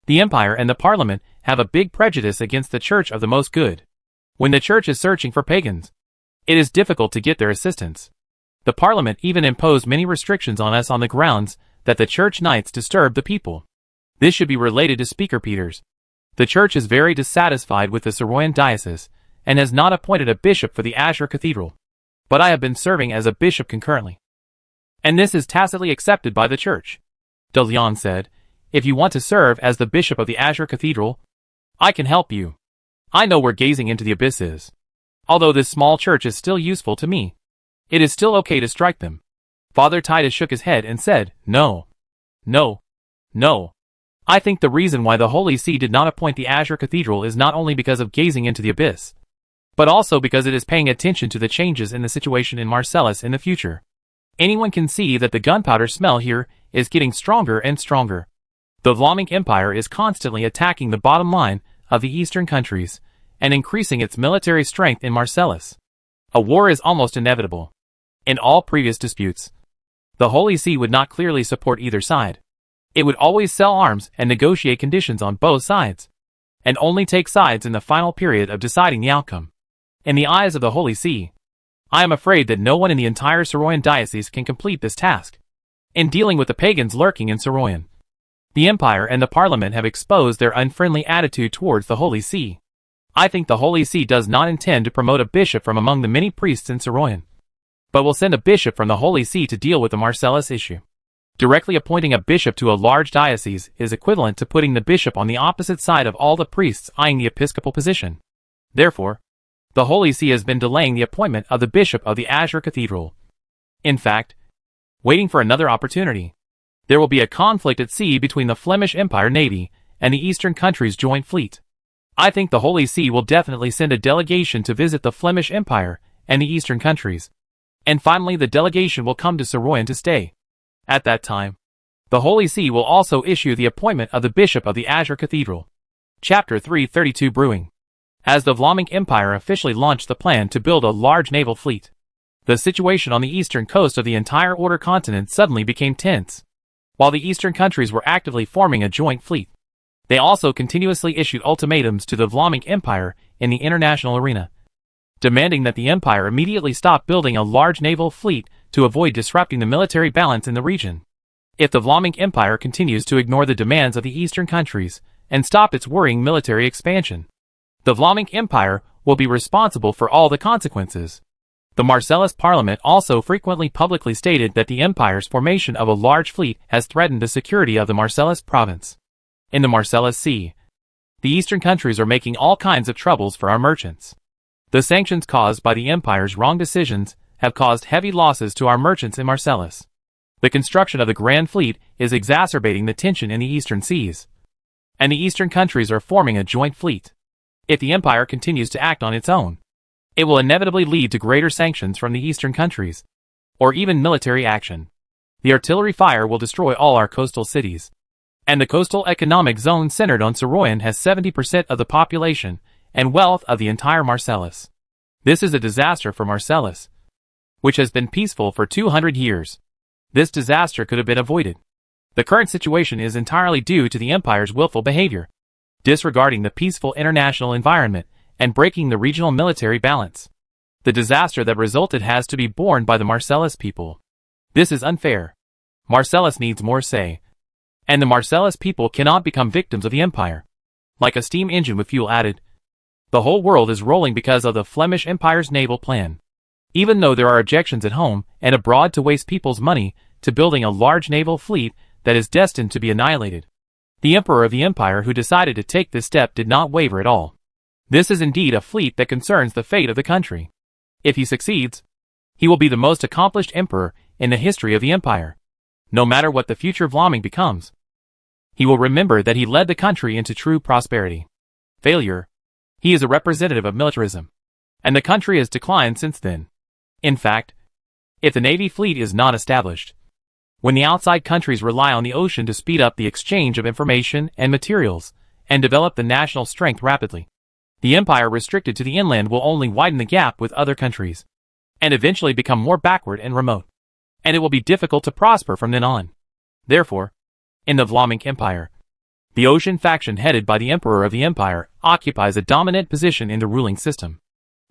The Empire and the Parliament have a big prejudice against the Church of the Most Good. When the Church is searching for pagans, it is difficult to get their assistance. The Parliament even imposed many restrictions on us on the grounds that the Church Knights disturb the people. This should be related to Speaker Peters. The Church is very dissatisfied with the Soroyan Diocese, and has not appointed a bishop for the Azure Cathedral. But I have been serving as a bishop concurrently. And this is tacitly accepted by the Church. Daliang said, if you want to serve as the bishop of the Azure Cathedral, I can help you. I know where gazing into the abyss is. Although this small church is still useful to me, it is still okay to strike them. Father Titus shook his head and said, no. No. No. I think the reason why the Holy See did not appoint the Azure Cathedral is not only because of gazing into the abyss, but also because it is paying attention to the changes in the situation in Marcellus in the future. Anyone can see that the gunpowder smell here is getting stronger and stronger. The Vlamic Empire is constantly attacking the bottom line of the eastern countries and increasing its military strength in Marcellus. A war is almost inevitable. In all previous disputes, the Holy See would not clearly support either side. It would always sell arms and negotiate conditions on both sides, and only take sides in the final period of deciding the outcome. In the eyes of the Holy See, I am afraid that no one in the entire Soroyan diocese can complete this task. In dealing with the pagans lurking in Soroyan, the Empire and the Parliament have exposed their unfriendly attitude towards the Holy See. I think the Holy See does not intend to promote a bishop from among the many priests in Soroyan, but will send a bishop from the Holy See to deal with the Marcellus issue. Directly appointing a bishop to a large diocese is equivalent to putting the bishop on the opposite side of all the priests eyeing the episcopal position. Therefore, the Holy See has been delaying the appointment of the bishop of the Azure Cathedral. In fact, waiting for another opportunity. There will be a conflict at sea between the Flemish Empire Navy and the Eastern countries' joint fleet. I think the Holy See will definitely send a delegation to visit the Flemish Empire and the Eastern countries. And finally the delegation will come to Soroyan to stay. At that time, the Holy See will also issue the appointment of the Bishop of the Azure Cathedral. Chapter 332 Brewing. as the Vlaminck Empire officially launched the plan to build a large naval fleet. The situation on the eastern coast of the entire Order continent suddenly became tense. While the eastern countries were actively forming a joint fleet, they also continuously issued ultimatums to the Vlaminck Empire in the international arena, demanding that the empire immediately stop building a large naval fleet to avoid disrupting the military balance in the region. If the Vlaminck Empire continues to ignore the demands of the eastern countries and stop its worrying military expansion, the Vlaminck Empire will be responsible for all the consequences. The Marcellus Parliament also frequently publicly stated that the empire's formation of a large fleet has threatened the security of the Marcellus province. In the Marcellus Sea, the eastern countries are making all kinds of troubles for our merchants. The sanctions caused by the empire's wrong decisions have caused heavy losses to our merchants in Marcellus. The construction of the Grand Fleet is exacerbating the tension in the eastern seas, and the eastern countries are forming a joint fleet. If the empire continues to act on its own, it will inevitably lead to greater sanctions from the eastern countries, or even military action. The artillery fire will destroy all our coastal cities, and the coastal economic zone centered on Soroyan has 70% of the population and wealth of the entire Marcellus. This is a disaster for Marcellus, which has been peaceful for 200 years. This disaster could have been avoided. The current situation is entirely due to the empire's willful behavior, disregarding the peaceful international environment and breaking the regional military balance. The disaster that resulted has to be borne by the Marcellus people. This is unfair. Marcellus needs more say, and the Marcellus people cannot become victims of the empire. Like a steam engine with fuel added, the whole world is rolling because of the Flemish Empire's naval plan. Even though there are objections at home and abroad to waste people's money to building a large naval fleet that is destined to be annihilated, the emperor of the empire who decided to take this step did not waver at all. This is indeed a fleet that concerns the fate of the country. If he succeeds, he will be the most accomplished emperor in the history of the empire. No matter what the future Vlaminck becomes, he will remember that he led the country into true prosperity. Failure. He is a representative of militarism, and the country has declined since then. In fact, if the navy fleet is not established, when the outside countries rely on the ocean to speed up the exchange of information and materials and develop the national strength rapidly, the empire restricted to the inland will only widen the gap with other countries, and eventually become more backward and remote, and it will be difficult to prosper from then on. Therefore, in the Vlaminck Empire, the ocean faction headed by the emperor of the empire occupies a dominant position in the ruling system.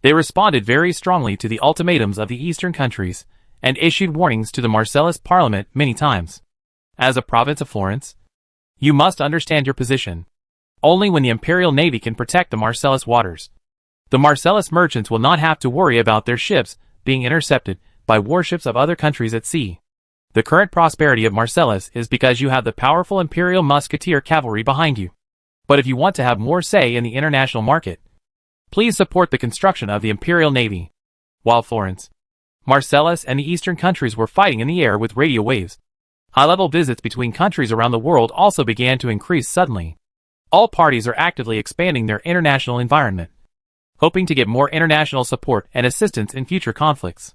They responded very strongly to the ultimatums of the eastern countries and issued warnings to the Marcellus Parliament many times. As a province of Florence, you must understand your position. Only when the imperial navy can protect the Marcellus waters, the Marcellus merchants will not have to worry about their ships being intercepted by warships of other countries at sea. The current prosperity of Marcellus is because you have the powerful imperial musketeer cavalry behind you. But if you want to have more say in the international market, please support the construction of the imperial navy. While Florence, Marcellus and the eastern countries were fighting in the air with radio waves, high-level visits between countries around the world also began to increase suddenly. All parties are actively expanding their international environment, hoping to get more international support and assistance in future conflicts.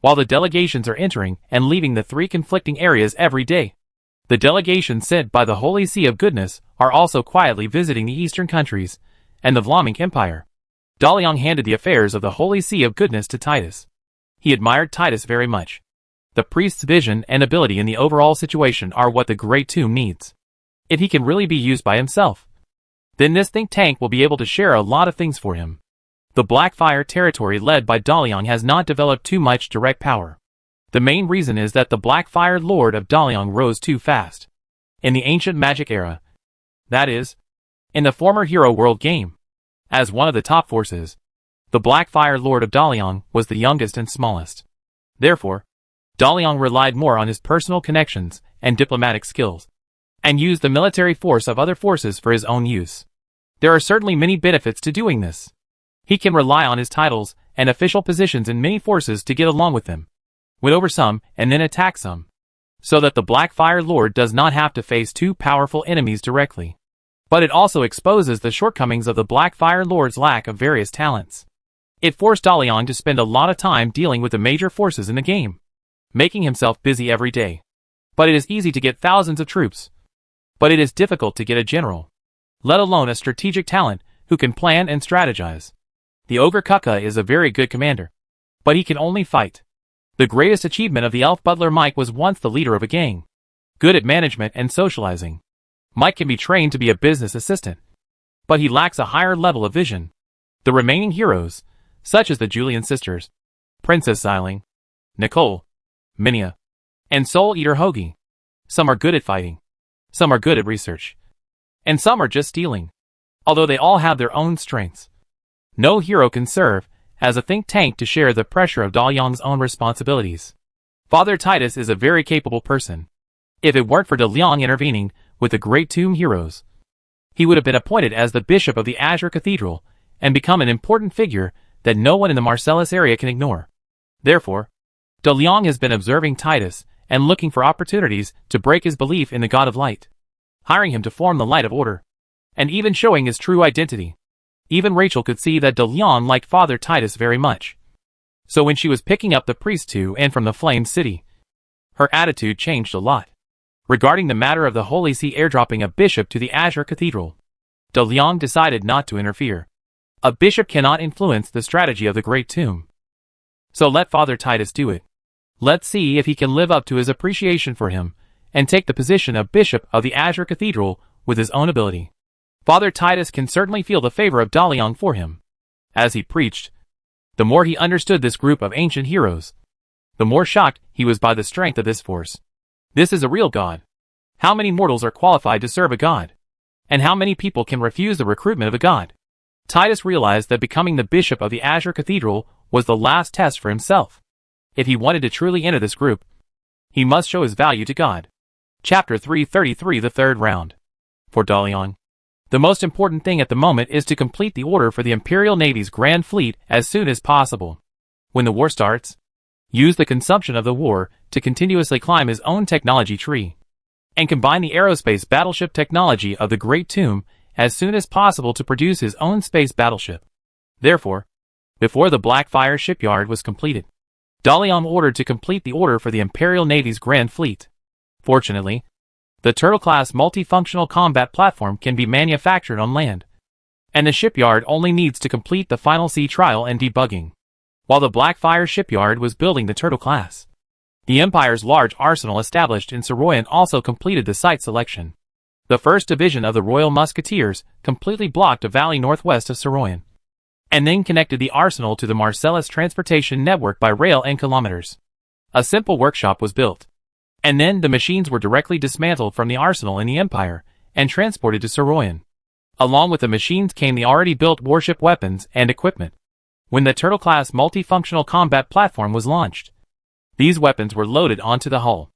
While the delegations are entering and leaving the three conflicting areas every day, the delegations sent by the Holy See of Goodness are also quietly visiting the eastern countries and the Vlaminck Empire. Daliang handed the affairs of the Holy See of Goodness to Titus. He admired Titus very much. The priest's vision and ability in the overall situation are what the Great Tomb needs. If he can really be used by himself, then this think tank will be able to share a lot of things for him. The Blackfire territory led by Daliang has not developed too much direct power. The main reason is that the Blackfire Lord of Daliang rose too fast. In the ancient magic era, that is, in the former Hero World game, as one of the top forces, the Blackfire Lord of Daliang was the youngest and smallest. Therefore, Daliang relied more on his personal connections and diplomatic skills, and used the military force of other forces for his own use. There are certainly many benefits to doing this. He can rely on his titles and official positions in many forces to get along with them, win over some, and then attack some, so that the Blackfire Lord does not have to face two powerful enemies directly. But it also exposes the shortcomings of the Blackfire Lord's lack of various talents. It forced Daliang to spend a lot of time dealing with the major forces in the game, making himself busy every day. But it is easy to get thousands of troops, but it is difficult to get a general, let alone a strategic talent who can plan and strategize. The ogre Kuka is a very good commander, but he can only fight. The greatest achievement of the elf butler Mike was once the leader of a gang, good at management and socializing. Mike can be trained to be a business assistant, but he lacks a higher level of vision. The remaining heroes, such as the Julian sisters, Princess Xiling, Nicole, Minia, and Soul Eater Hoagie. Some are good at fighting, some are good at research, and some are just stealing. Although they all have their own strengths, no hero can serve as a think tank to share the pressure of DeLeon's own responsibilities. Father Titus is a very capable person. If it weren't for DeLeon intervening with the Great Tomb heroes, he would have been appointed as the bishop of the Azure Cathedral and become an important figure that no one in the Marcellus area can ignore. Therefore, DeLeon has been observing Titus and looking for opportunities to break his belief in the God of Light, hiring him to form the Light of Order, and even showing his true identity. Even Rachel could see that DeLeon liked Father Titus very much. So when she was picking up the priest to and from the Flame City, her attitude changed a lot. Regarding the matter of the Holy See airdropping a bishop to the Azure Cathedral, DeLeon decided not to interfere. A bishop cannot influence the strategy of the Great Tomb. So let Father Titus do it. Let's see if he can live up to his appreciation for him and take the position of bishop of the Azure Cathedral with his own ability. Father Titus can certainly feel the favor of DeLeon for him. As he preached, the more he understood this group of ancient heroes, the more shocked he was by the strength of this force. This is a real God. How many mortals are qualified to serve a God? And how many people can refuse the recruitment of a God? Titus realized that becoming the bishop of the Azure Cathedral was the last test for himself. If he wanted to truly enter this group, he must show his value to God. Chapter 333, the third round. For DeLeon, the most important thing at the moment is to complete the order for the Imperial Navy's Grand Fleet as soon as possible. When the war starts, use the consumption of the war to continuously climb his own technology tree, and combine the aerospace battleship technology of the Great Tomb as soon as possible to produce his own space battleship. Therefore, before the Blackfire shipyard was completed, DeLeon ordered to complete the order for the Imperial Navy's Grand Fleet. Fortunately, the Turtle-class multifunctional combat platform can be manufactured on land, and the shipyard only needs to complete the final sea trial and debugging. While the Blackfire shipyard was building the Turtle-class, the Empire's large arsenal established in Saroyan also completed the site selection. The 1st Division of the Royal Musketeers completely blocked a valley northwest of Saroyan, and then connected the arsenal to the Marcellus transportation network by rail and kilometers. A simple workshop was built, and then the machines were directly dismantled from the arsenal in the Empire and transported to Saroyan. Along with the machines came the already built warship weapons and equipment. When the Turtle-class multifunctional combat platform was launched, these weapons were loaded onto the hull.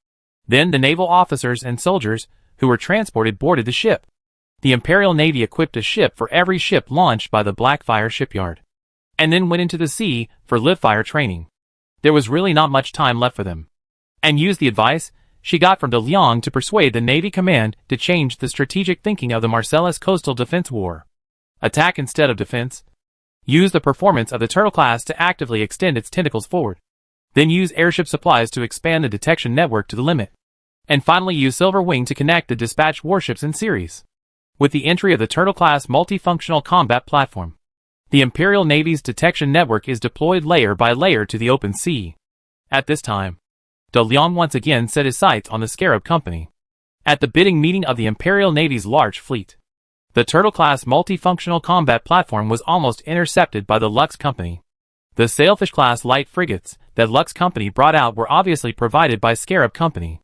Then the naval officers and soldiers who were transported boarded the ship. The Imperial Navy equipped a ship for every ship launched by the Blackfire shipyard, and then went into the sea for live-fire training. There was really not much time left for them, and used the advice she got from DeLeon to persuade the Navy command to change the strategic thinking of the Marcellus coastal defense war. Attack instead of defense. Use the performance of the Turtle class to actively extend its tentacles forward. Then use airship supplies to expand the detection network to the limit. And finally use Silver Wing to connect the dispatch warships in series. With the entry of the Turtle-class multifunctional combat platform, the Imperial Navy's detection network is deployed layer by layer to the open sea. At this time, DeLeon once again set his sights on the Scarab Company. At the bidding meeting of the Imperial Navy's large fleet, the Turtle-class multifunctional combat platform was almost intercepted by the Lux Company. The Sailfish-class light frigates that Lux Company brought out were obviously provided by Scarab Company.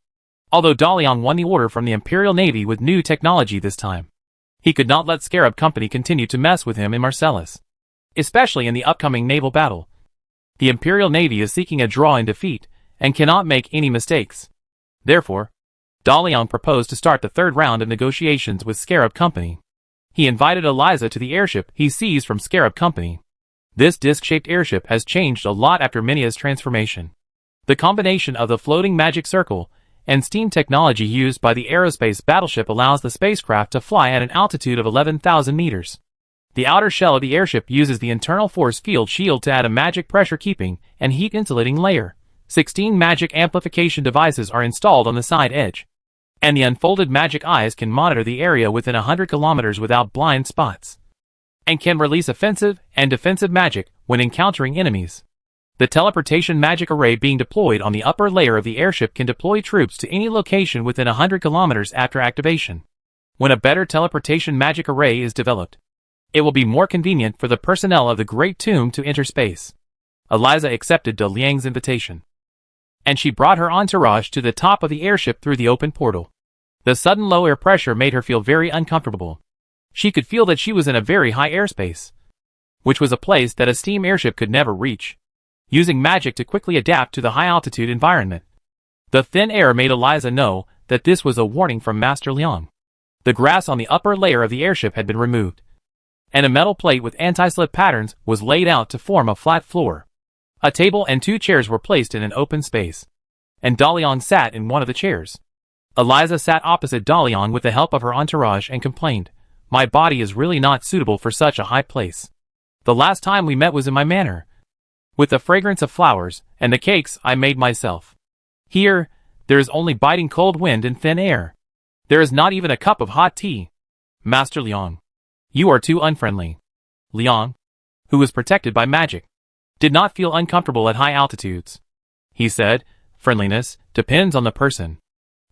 Although DeLeon won the order from the Imperial Navy with new technology this time, he could not let Scarab Company continue to mess with him in Marcellus, especially in the upcoming naval battle. The Imperial Navy is seeking a draw in defeat and cannot make any mistakes. Therefore, DeLeon proposed to start the third round of negotiations with Scarab Company. He invited Eliza to the airship he seized from Scarab Company. This disc-shaped airship has changed a lot after Minia's transformation. The combination of the floating magic circle and steam technology used by the aerospace battleship allows the spacecraft to fly at an altitude of 11,000 meters. The outer shell of the airship uses the internal force field shield to add a magic pressure-keeping and heat-insulating layer. 16 magic amplification devices are installed on the side edge, and the unfolded magic eyes can monitor the area within 100 kilometers without blind spots. and can release offensive and defensive magic when encountering enemies. The teleportation magic array being deployed on the upper layer of the airship can deploy troops to any location within 100 kilometers after activation. When a better teleportation magic array is developed, it will be more convenient for the personnel of the Great Tomb to enter space. Eliza accepted De Liang's invitation, and she brought her entourage to the top of the airship through the open portal. The sudden low air pressure made her feel very uncomfortable. She could feel that she was in a very high airspace, which was a place that a steam airship could never reach, using magic to quickly adapt to the high-altitude environment. The thin air made Eliza know that this was a warning from Master Liang. The grass on the upper layer of the airship had been removed, and a metal plate with anti-slip patterns was laid out to form a flat floor. A table and 2 chairs were placed in an open space, and Dalian sat in one of the chairs. Eliza sat opposite Dalian with the help of her entourage and complained, "My body is really not suitable for such a high place. The last time we met was in my manor, with the fragrance of flowers and the cakes I made myself. Here, there is only biting cold wind and thin air. There is not even a cup of hot tea. Master Liang, you are too unfriendly." Liang, who was protected by magic, did not feel uncomfortable at high altitudes. He said, "Friendliness depends on the person.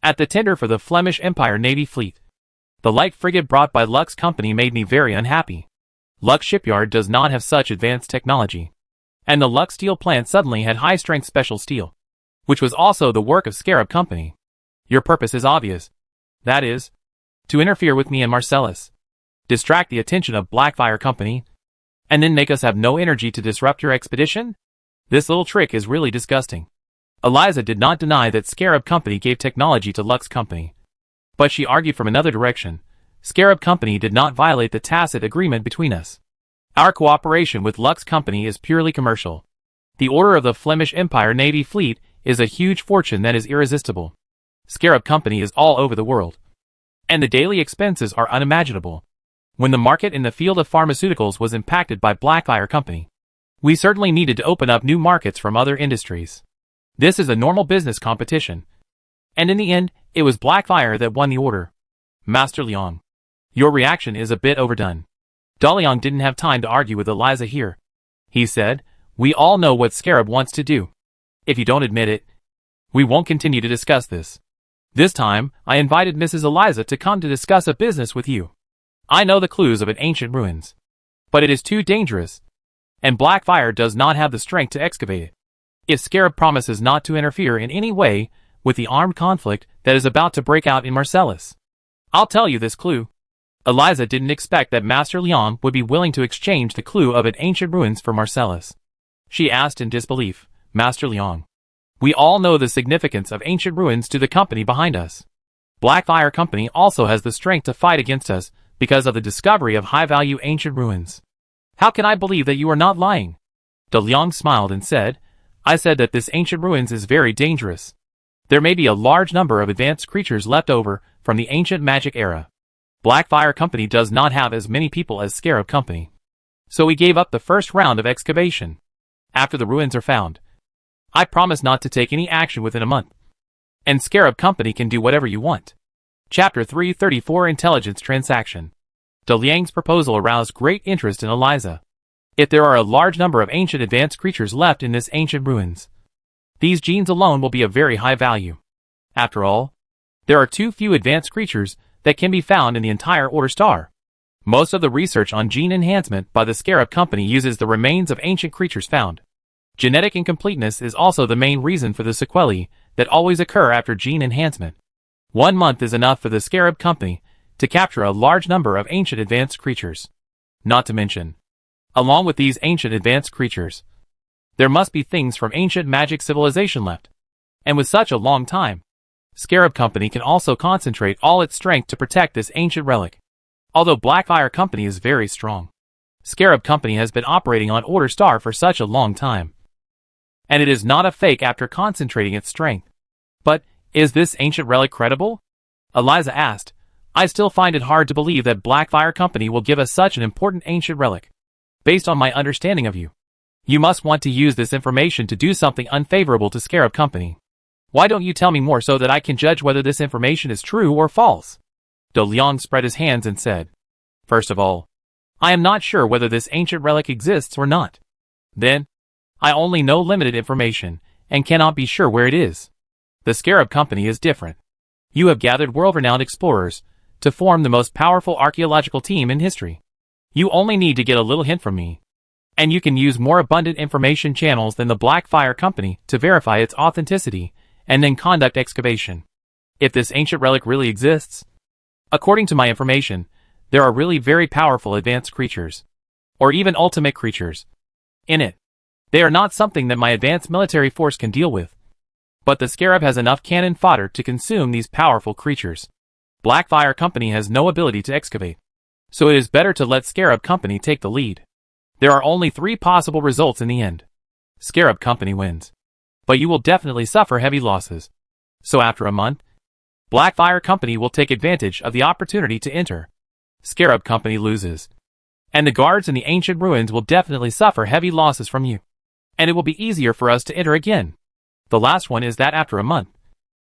At the tender for the Flemish Empire Navy fleet, the light frigate brought by Lux Company made me very unhappy. Lux Shipyard does not have such advanced technology, and the Lux Steel plant suddenly had high-strength special steel, which was also the work of Scarab Company. Your purpose is obvious. That is, to interfere with me and Marcellus, distract the attention of Blackfire Company, and then make us have no energy to disrupt your expedition? This little trick is really disgusting." Eliza did not deny that Scarab Company gave technology to Lux Company, but she argued from another direction. Scarab Company did not violate the tacit agreement between us. Our cooperation with Lux Company is purely commercial. The order of the Flemish Empire Navy fleet is a huge fortune that is irresistible. Scarab Company is all over the world, and the daily expenses are unimaginable. When the market in the field of pharmaceuticals was impacted by Blackfire Company, we certainly needed to open up new markets from other industries. This is a normal business competition, and in the end, it was Blackfire that won the order. Master Liang, your reaction is a bit overdone. Dalian didn't have time to argue with Eliza here. He said, "We all know what Scarab wants to do. If you don't admit it, we won't continue to discuss this. This time, I invited Mrs. Eliza to come to discuss a business with you. I know the clues of an ancient ruins, but it is too dangerous, and Blackfire does not have the strength to excavate it. If Scarab promises not to interfere in any way with the armed conflict that is about to break out in Marcellus, I'll tell you this clue." Eliza didn't expect that Master Liang would be willing to exchange the clue of an ancient ruins for Marcellus. She asked in disbelief, "Master Liang, we all know the significance of ancient ruins to the company behind us. Blackfire Company also has the strength to fight against us because of the discovery of high-value ancient ruins. How can I believe that you are not lying?" De Liang smiled and said, "I said that this ancient ruins is very dangerous. There may be a large number of advanced creatures left over from the ancient magic era. Blackfire Company does not have as many people as Scarab Company, so we gave up the first round of excavation. After the ruins are found, I promise not to take any action within a month, and Scarab Company can do whatever you want." Chapter 334 Intelligence Transaction. De Liang's proposal aroused great interest in Eliza. If there are a large number of ancient advanced creatures left in this ancient ruins, these genes alone will be of very high value. After all, there are too few advanced creatures that can be found in the entire Order Star. Most of the research on gene enhancement by the Scarab Company uses the remains of ancient creatures found. Genetic incompleteness is also the main reason for the sequelae that always occur after gene enhancement. 1 month is enough for the Scarab Company to capture a large number of ancient advanced creatures. Not to mention, along with these ancient advanced creatures, there must be things from ancient magic civilization left. And with such a long time, Scarab Company can also concentrate all its strength to protect this ancient relic. Although Blackfire Company is very strong, Scarab Company has been operating on Order Star for such a long time, and it is not a fake after concentrating its strength. But, is this ancient relic credible? Eliza asked. I still find it hard to believe that Blackfire Company will give us such an important ancient relic. Based on my understanding of you, you must want to use this information to do something unfavorable to Scarab Company. Why don't you tell me more so that I can judge whether this information is true or false? De Liang spread his hands and said, First of all, I am not sure whether this ancient relic exists or not. Then, I only know limited information, and cannot be sure where it is. The Scarab Company is different. You have gathered world-renowned explorers to form the most powerful archaeological team in history. You only need to get a little hint from me, and you can use more abundant information channels than the Blackfire Company to verify its authenticity, and then conduct excavation. If this ancient relic really exists, according to my information, there are really very powerful advanced creatures, or even ultimate creatures, in it. They are not something that my advanced military force can deal with. But the Scarab has enough cannon fodder to consume these powerful creatures. Blackfire Company has no ability to excavate, so it is better to let Scarab Company take the lead. There are only 3 possible results in the end. Scarab Company wins, but you will definitely suffer heavy losses. So after a month, Blackfire Company will take advantage of the opportunity to enter. Scarab Company loses, and the guards in the ancient ruins will definitely suffer heavy losses from you. And it will be easier for us to enter again. The last one is that after a month,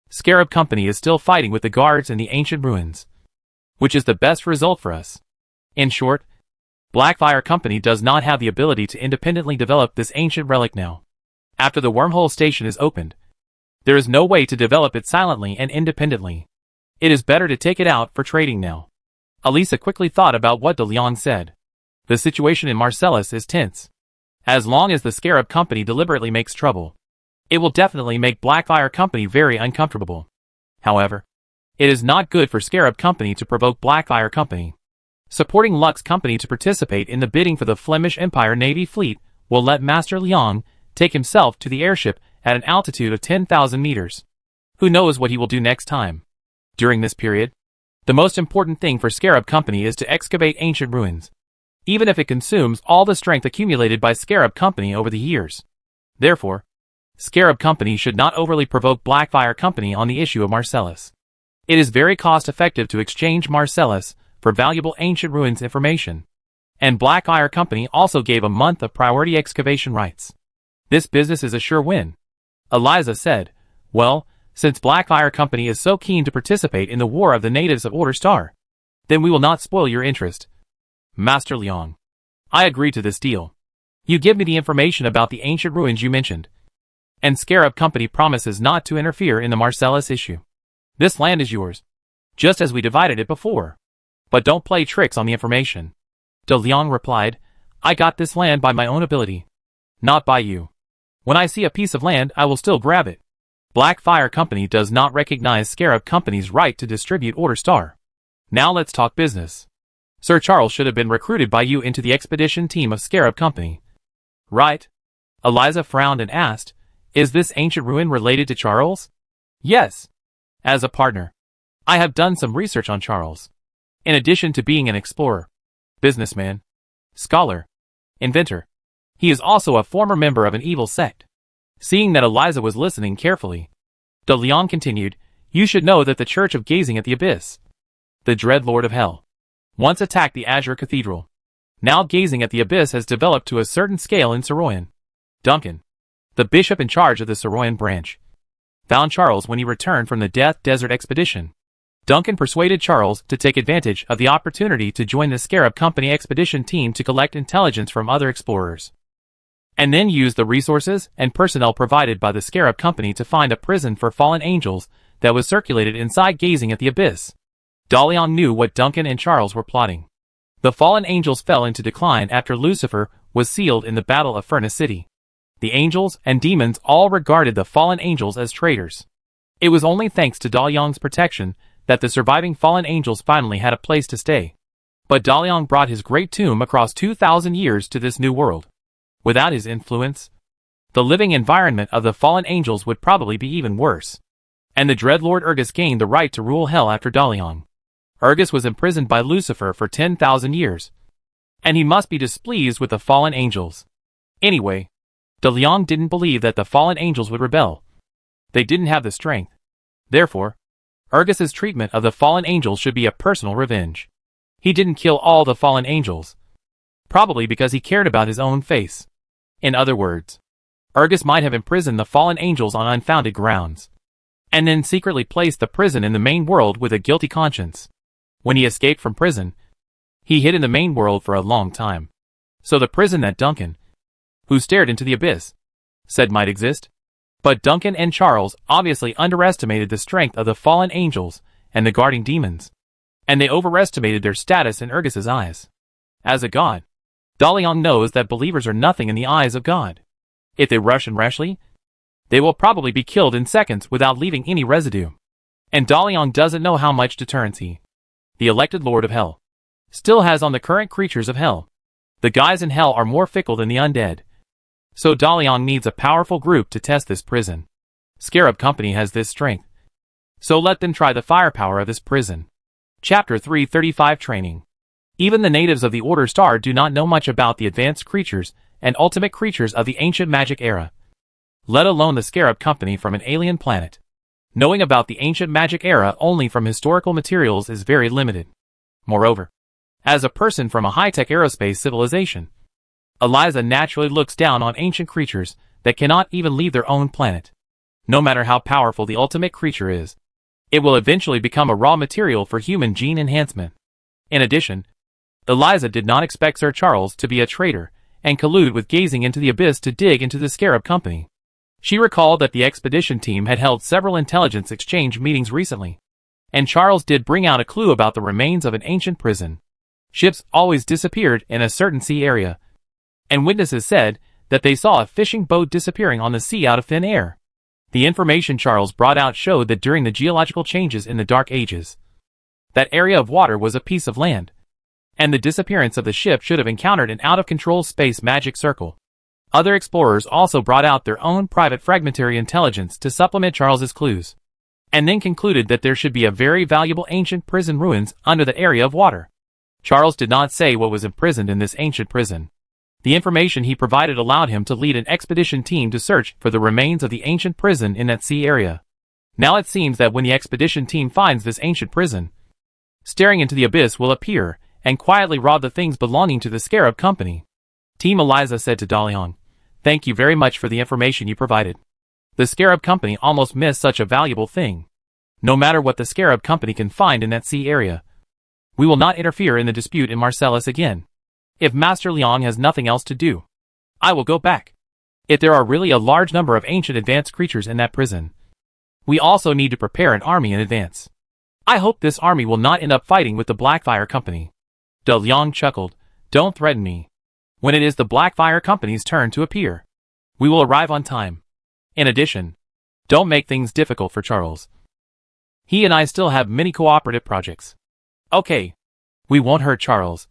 Scarab Company is still fighting with the guards in the ancient ruins, which is the best result for us. In short, Blackfire Company does not have the ability to independently develop this ancient relic now. After the wormhole station is opened, there is no way to develop it silently and independently. It is better to take it out for trading now. Elisa quickly thought about what De Leon said. The situation in Marcellus is tense. As long as the Scarab Company deliberately makes trouble, it will definitely make Blackfire Company very uncomfortable. However, it is not good for Scarab Company to provoke Blackfire Company. Supporting Lux Company to participate in the bidding for the Flemish Empire Navy fleet will let Master Leon take himself to the airship at an altitude of 10,000 meters. Who knows what he will do next time? During this period, the most important thing for Scarab Company is to excavate ancient ruins, even if it consumes all the strength accumulated by Scarab Company over the years. Therefore, Scarab Company should not overly provoke Blackfire Company on the issue of Marcellus. It is very cost-effective to exchange Marcellus for valuable ancient ruins information, and Blackfire Company also gave a month of priority excavation rights. This business is a sure win. Eliza said, well, since Blackfire Company is so keen to participate in the war of the natives of Order Star, then we will not spoil your interest. Master Leon, I agree to this deal. You give me the information about the ancient ruins you mentioned, and Scarab Company promises not to interfere in the Marcellus issue. This land is yours, just as we divided it before. But don't play tricks on the information. De Leon replied, I got this land by my own ability, not by you. When I see a piece of land, I will still grab it. Blackfire Company does not recognize Scarab Company's right to distribute Order Star. Now let's talk business. Sir Charles should have been recruited by you into the expedition team of Scarab Company. Right? Eliza frowned and asked, is this ancient ruin related to Charles? Yes. As a partner, I have done some research on Charles. In addition to being an explorer, businessman, scholar, inventor, he is also a former member of an evil sect. Seeing that Eliza was listening carefully, De Leon continued, you should know that the Church of Gazing at the Abyss, the Dread Lord of Hell, once attacked the Azure Cathedral. Now Gazing at the Abyss has developed to a certain scale in Saroyan. Duncan, the bishop in charge of the Saroyan branch, found Charles when he returned from the Death Desert expedition. Duncan persuaded Charles to take advantage of the opportunity to join the Scarab Company expedition team to collect intelligence from other explorers, and then use the resources and personnel provided by the Scarab Company to find a prison for fallen angels that was circulated inside Gazing at the Abyss. De Leon knew what Duncan and Charles were plotting. The fallen angels fell into decline after Lucifer was sealed in the Battle of Furnace City. The angels and demons all regarded the fallen angels as traitors. It was only thanks to Da Liang's protection that the surviving fallen angels finally had a place to stay. But Da Liang brought his great tomb across 2,000 years to this new world. Without his influence, the living environment of the fallen angels would probably be even worse. And the Dreadlord Urgus gained the right to rule hell after Da Liang. Urgus was imprisoned by Lucifer for 10,000 years, and he must be displeased with the fallen angels. Anyway, De Leon didn't believe that the fallen angels would rebel. They didn't have the strength. Therefore, Urgus's treatment of the fallen angels should be a personal revenge. He didn't kill all the fallen angels, probably because he cared about his own face. In other words, Urgus might have imprisoned the fallen angels on unfounded grounds, and then secretly placed the prison in the main world with a guilty conscience. When he escaped from prison, He hid in the main world for a long time. So the prison that Duncan, who stared into the abyss, said might exist. But Duncan and Charles obviously underestimated the strength of the fallen angels and the guarding demons. And they overestimated their status in Urgus's eyes. As a god, Daliang knows that believers are nothing in the eyes of God. If they rush in rashly, they will probably be killed in seconds without leaving any residue. And Daliang doesn't know how much deterrence he, the elected Lord of Hell, still has on the current creatures of Hell. The guys in Hell are more fickle than the undead. So Daliang needs a powerful group to test this prison. Scarab Company has this strength. So let them try the firepower of this prison. Chapter 335 Training. Even the natives of the Order Star do not know much about the advanced creatures and ultimate creatures of the ancient magic era, let alone the Scarab Company from an alien planet. Knowing about the ancient magic era only from historical materials is very limited. Moreover, as a person from a high-tech aerospace civilization, Eliza naturally looks down on ancient creatures that cannot even leave their own planet. No matter how powerful the ultimate creature is, it will eventually become a raw material for human gene enhancement. In addition, Eliza did not expect Sir Charles to be a traitor and collude with gazing into the abyss to dig into the Scarab Company. She recalled that the expedition team had held several intelligence exchange meetings recently, and Charles did bring out a clue about the remains of an ancient prison. Ships always disappeared in a certain sea area, and witnesses said that they saw a fishing boat disappearing on the sea out of thin air. The information Charles brought out showed that during the geological changes in the Dark Ages, that area of water was a piece of land, and the disappearance of the ship should have encountered an out-of-control space magic circle. Other explorers also brought out their own private fragmentary intelligence to supplement Charles's clues, and then concluded that there should be a very valuable ancient prison ruins under the area of water. Charles did not say what was imprisoned in this ancient prison. The information he provided allowed him to lead an expedition team to search for the remains of the ancient prison in that sea area. Now it seems that when the expedition team finds this ancient prison, staring into the abyss will appear and quietly rob the things belonging to the Scarab Company. Team Eliza said to Daliang, "Thank you very much for the information you provided. The Scarab Company almost missed such a valuable thing. No matter what the Scarab Company can find in that sea area, we will not interfere in the dispute in Marcellus again. If Master Liang has nothing else to do, I will go back. If there are really a large number of ancient advanced creatures in that prison, we also need to prepare an army in advance. I hope this army will not end up fighting with the Blackfire Company." Daliang chuckled, "Don't threaten me. When it is the Blackfire Company's turn to appear, we will arrive on time. In addition, don't make things difficult for Charles. He and I still have many cooperative projects." "Okay. We won't hurt Charles.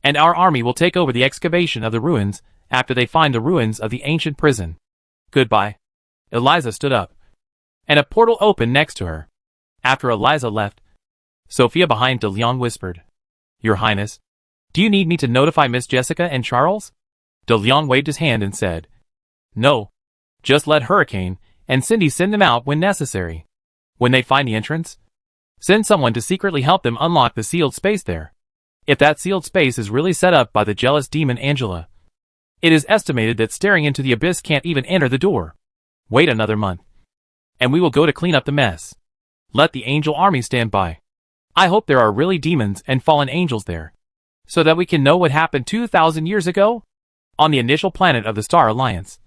And our army will take over the excavation of the ruins after they find the ruins of the ancient prison. Goodbye." Eliza stood up, and a portal opened next to her. After Eliza left, Sophia behind Daliang whispered, "Your Highness, do you need me to notify Miss Jessica and Charles?" Daliang waved his hand and said, "No. Just let Hurricane and Cindy send them out when necessary. When they find the entrance, send someone to secretly help them unlock the sealed space there. If that sealed space is really set up by the jealous demon Angela, it is estimated that staring into the abyss can't even enter the door. Wait another month, and we will go to clean up the mess. Let the angel army stand by. I hope there are really demons and fallen angels there, so that we can know what happened 2,000 years ago on the initial planet of the Star Alliance.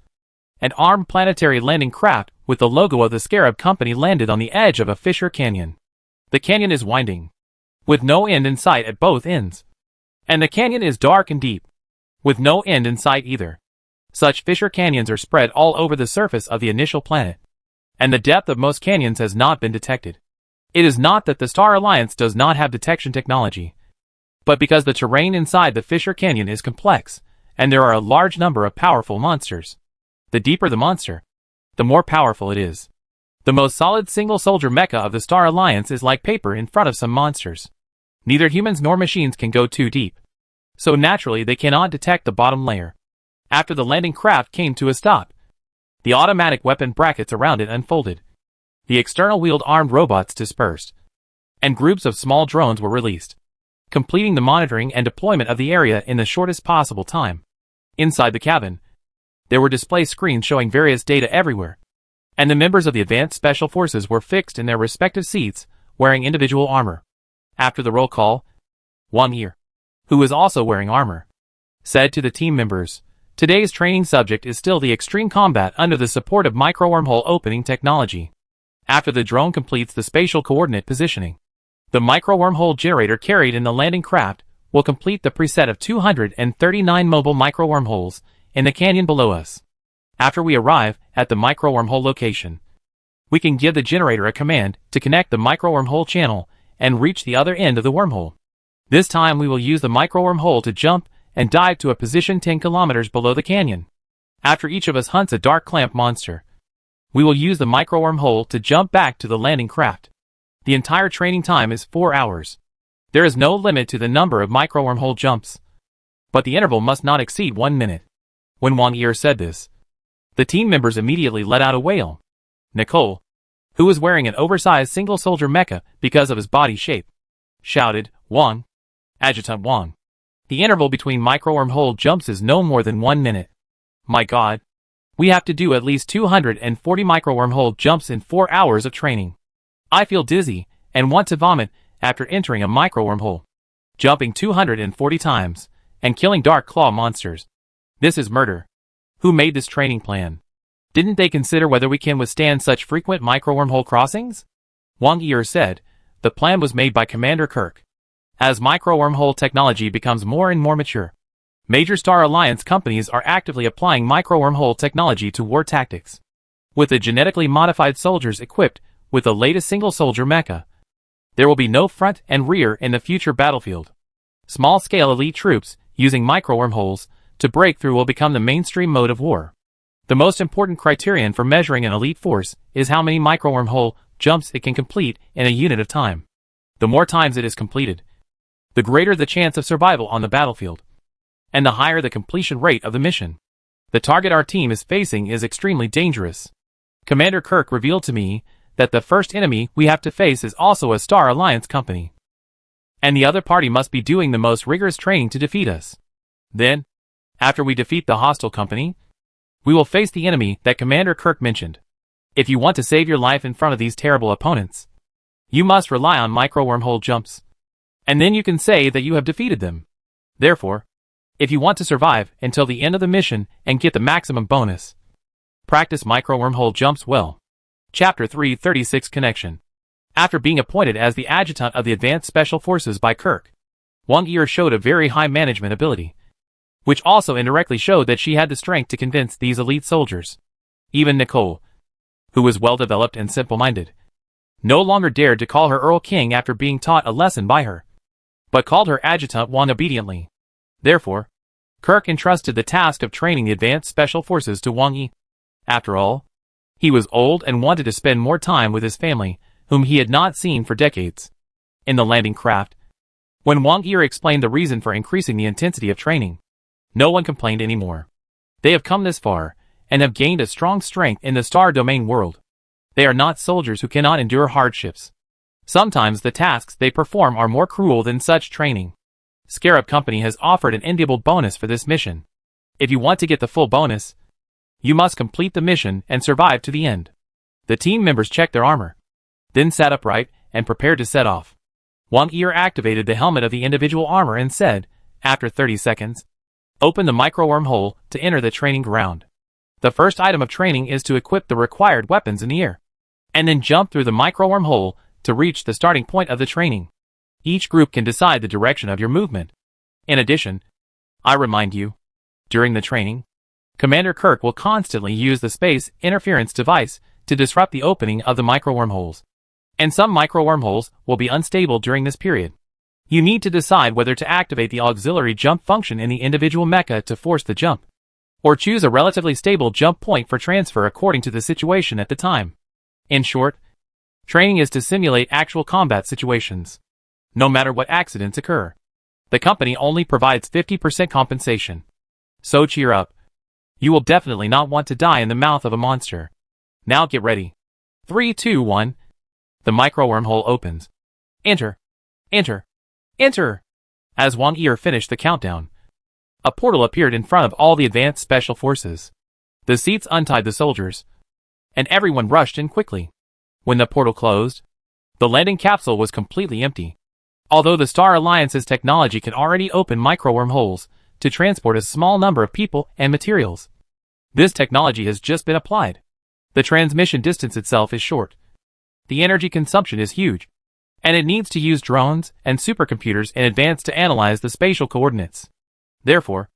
An armed planetary landing craft with the logo of the Scarab Company landed on the edge of a fissure canyon. The canyon is winding, with no end in sight at both ends. And the canyon is dark and deep, with no end in sight either. Such fissure canyons are spread all over the surface of the initial planet, and the depth of most canyons has not been detected. It is not that the Star Alliance does not have detection technology, but because the terrain inside the fissure canyon is complex, and there are a large number of powerful monsters. The deeper the monster, the more powerful it is. The most solid single-soldier mecha of the Star Alliance is like paper in front of some monsters. Neither humans nor machines can go too deep, so naturally they cannot detect the bottom layer. After the landing craft came to a stop, the automatic weapon brackets around it unfolded. The external wheeled armed robots dispersed, and groups of small drones were released, completing the monitoring and deployment of the area in the shortest possible time. Inside the cabin, there were display screens showing various data everywhere, and the members of the Advanced Special Forces were fixed in their respective seats, wearing individual armor. After the roll call, Wang Yi, who was also wearing armor, said to the team members, "Today's training subject is still the extreme combat under the support of micro-wormhole opening technology. After the drone completes the spatial coordinate positioning, the micro-wormhole generator carried in the landing craft will complete the preset of 239 mobile micro-wormholes in the canyon below us. After we arrive at the micro-wormhole location, we can give the generator a command to connect the micro-wormhole channel and reach the other end of the wormhole. This time we will use the micro-wormhole to jump and dive to a position 10 kilometers below the canyon. After each of us hunts a dark clamp monster, we will use the micro-wormhole to jump back to the landing craft. The entire training time is 4 hours. There is no limit to the number of micro-wormhole jumps, but the interval must not exceed 1 minute." When Wang Yi said this, the team members immediately let out a wail. Nicole, who was wearing an oversized single-soldier mecha because of his body shape, shouted, "Wang! Adjutant Wang! The interval between micro-wormhole jumps is no more than 1 minute. My God! We have to do at least 240 micro-wormhole jumps in 4 hours of training. I feel dizzy and want to vomit after entering a micro-wormhole, jumping 240 times, and killing dark claw monsters. This is murder. Who made this training plan? Didn't they consider whether we can withstand such frequent micro-wormhole crossings?" Wang Yi said, "The plan was made by Commander Kirk. As micro-wormhole technology becomes more and more mature, major Star Alliance companies are actively applying micro-wormhole technology to war tactics. With the genetically modified soldiers equipped with the latest single-soldier mecha, there will be no front and rear in the future battlefield. Small-scale elite troops using micro-wormholes to break through will become the mainstream mode of war. The most important criterion for measuring an elite force is how many micro-wormhole jumps it can complete in a unit of time. The more times it is completed, the greater the chance of survival on the battlefield, and the higher the completion rate of the mission. The target our team is facing is extremely dangerous. Commander Kirk revealed to me that the first enemy we have to face is also a Star Alliance company, and the other party must be doing the most rigorous training to defeat us. Then, after we defeat the hostile company, we will face the enemy that Commander Kirk mentioned. If you want to save your life in front of these terrible opponents, you must rely on micro-wormhole jumps, and then you can say that you have defeated them. Therefore, if you want to survive until the end of the mission and get the maximum bonus, practice micro-wormhole jumps well." Chapter 336 Connection. After being appointed as the adjutant of the Advanced Special Forces by Kirk, Wang Yi showed a very high management ability, which also indirectly showed that she had the strength to convince these elite soldiers. Even Nicole, who was well-developed and simple-minded, no longer dared to call her Earl King after being taught a lesson by her, but called her Adjutant Wang obediently. Therefore, Kirk entrusted the task of training the Advanced Special Forces to Wang Yi. After all, he was old and wanted to spend more time with his family, whom he had not seen for decades. In the landing craft, when Wang Yi explained the reason for increasing the intensity of training, no one complained anymore. They have come this far, and have gained a strong strength in the star domain world. They are not soldiers who cannot endure hardships. Sometimes the tasks they perform are more cruel than such training. Scarab Company has offered an enviable bonus for this mission. If you want to get the full bonus, you must complete the mission and survive to the end. The team members checked their armor, then sat upright and prepared to set off. Wang Yi activated the helmet of the individual armor and said, after 30 seconds, "Open the micro-wormhole to enter the training ground. The first item of training is to equip the required weapons in the air, and then jump through the micro-wormhole to reach the starting point of the training. Each group can decide the direction of your movement. In addition, I remind you, during the training, Commander Kirk will constantly use the space interference device to disrupt the opening of the micro-wormholes, and some micro-wormholes will be unstable during this period. You need to decide whether to activate the auxiliary jump function in the individual mecha to force the jump, or choose a relatively stable jump point for transfer according to the situation at the time. In short, training is to simulate actual combat situations, no matter what accidents occur. The company only provides 50% compensation. So cheer up. You will definitely not want to die in the mouth of a monster. Now get ready. 3, 2, 1. The micro-wormhole opens. Enter. Enter. Enter! As Wang Yi finished the countdown, a portal appeared in front of all the Advanced Special Forces. The seats untied the soldiers, and everyone rushed in quickly. When the portal closed, the landing capsule was completely empty. Although the Star Alliance's technology can already open micro-wormholes to transport a small number of people and materials, this technology has just been applied. The transmission distance itself is short. The energy consumption is huge, and it needs to use drones and supercomputers in advance to analyze the spatial coordinates. Therefore,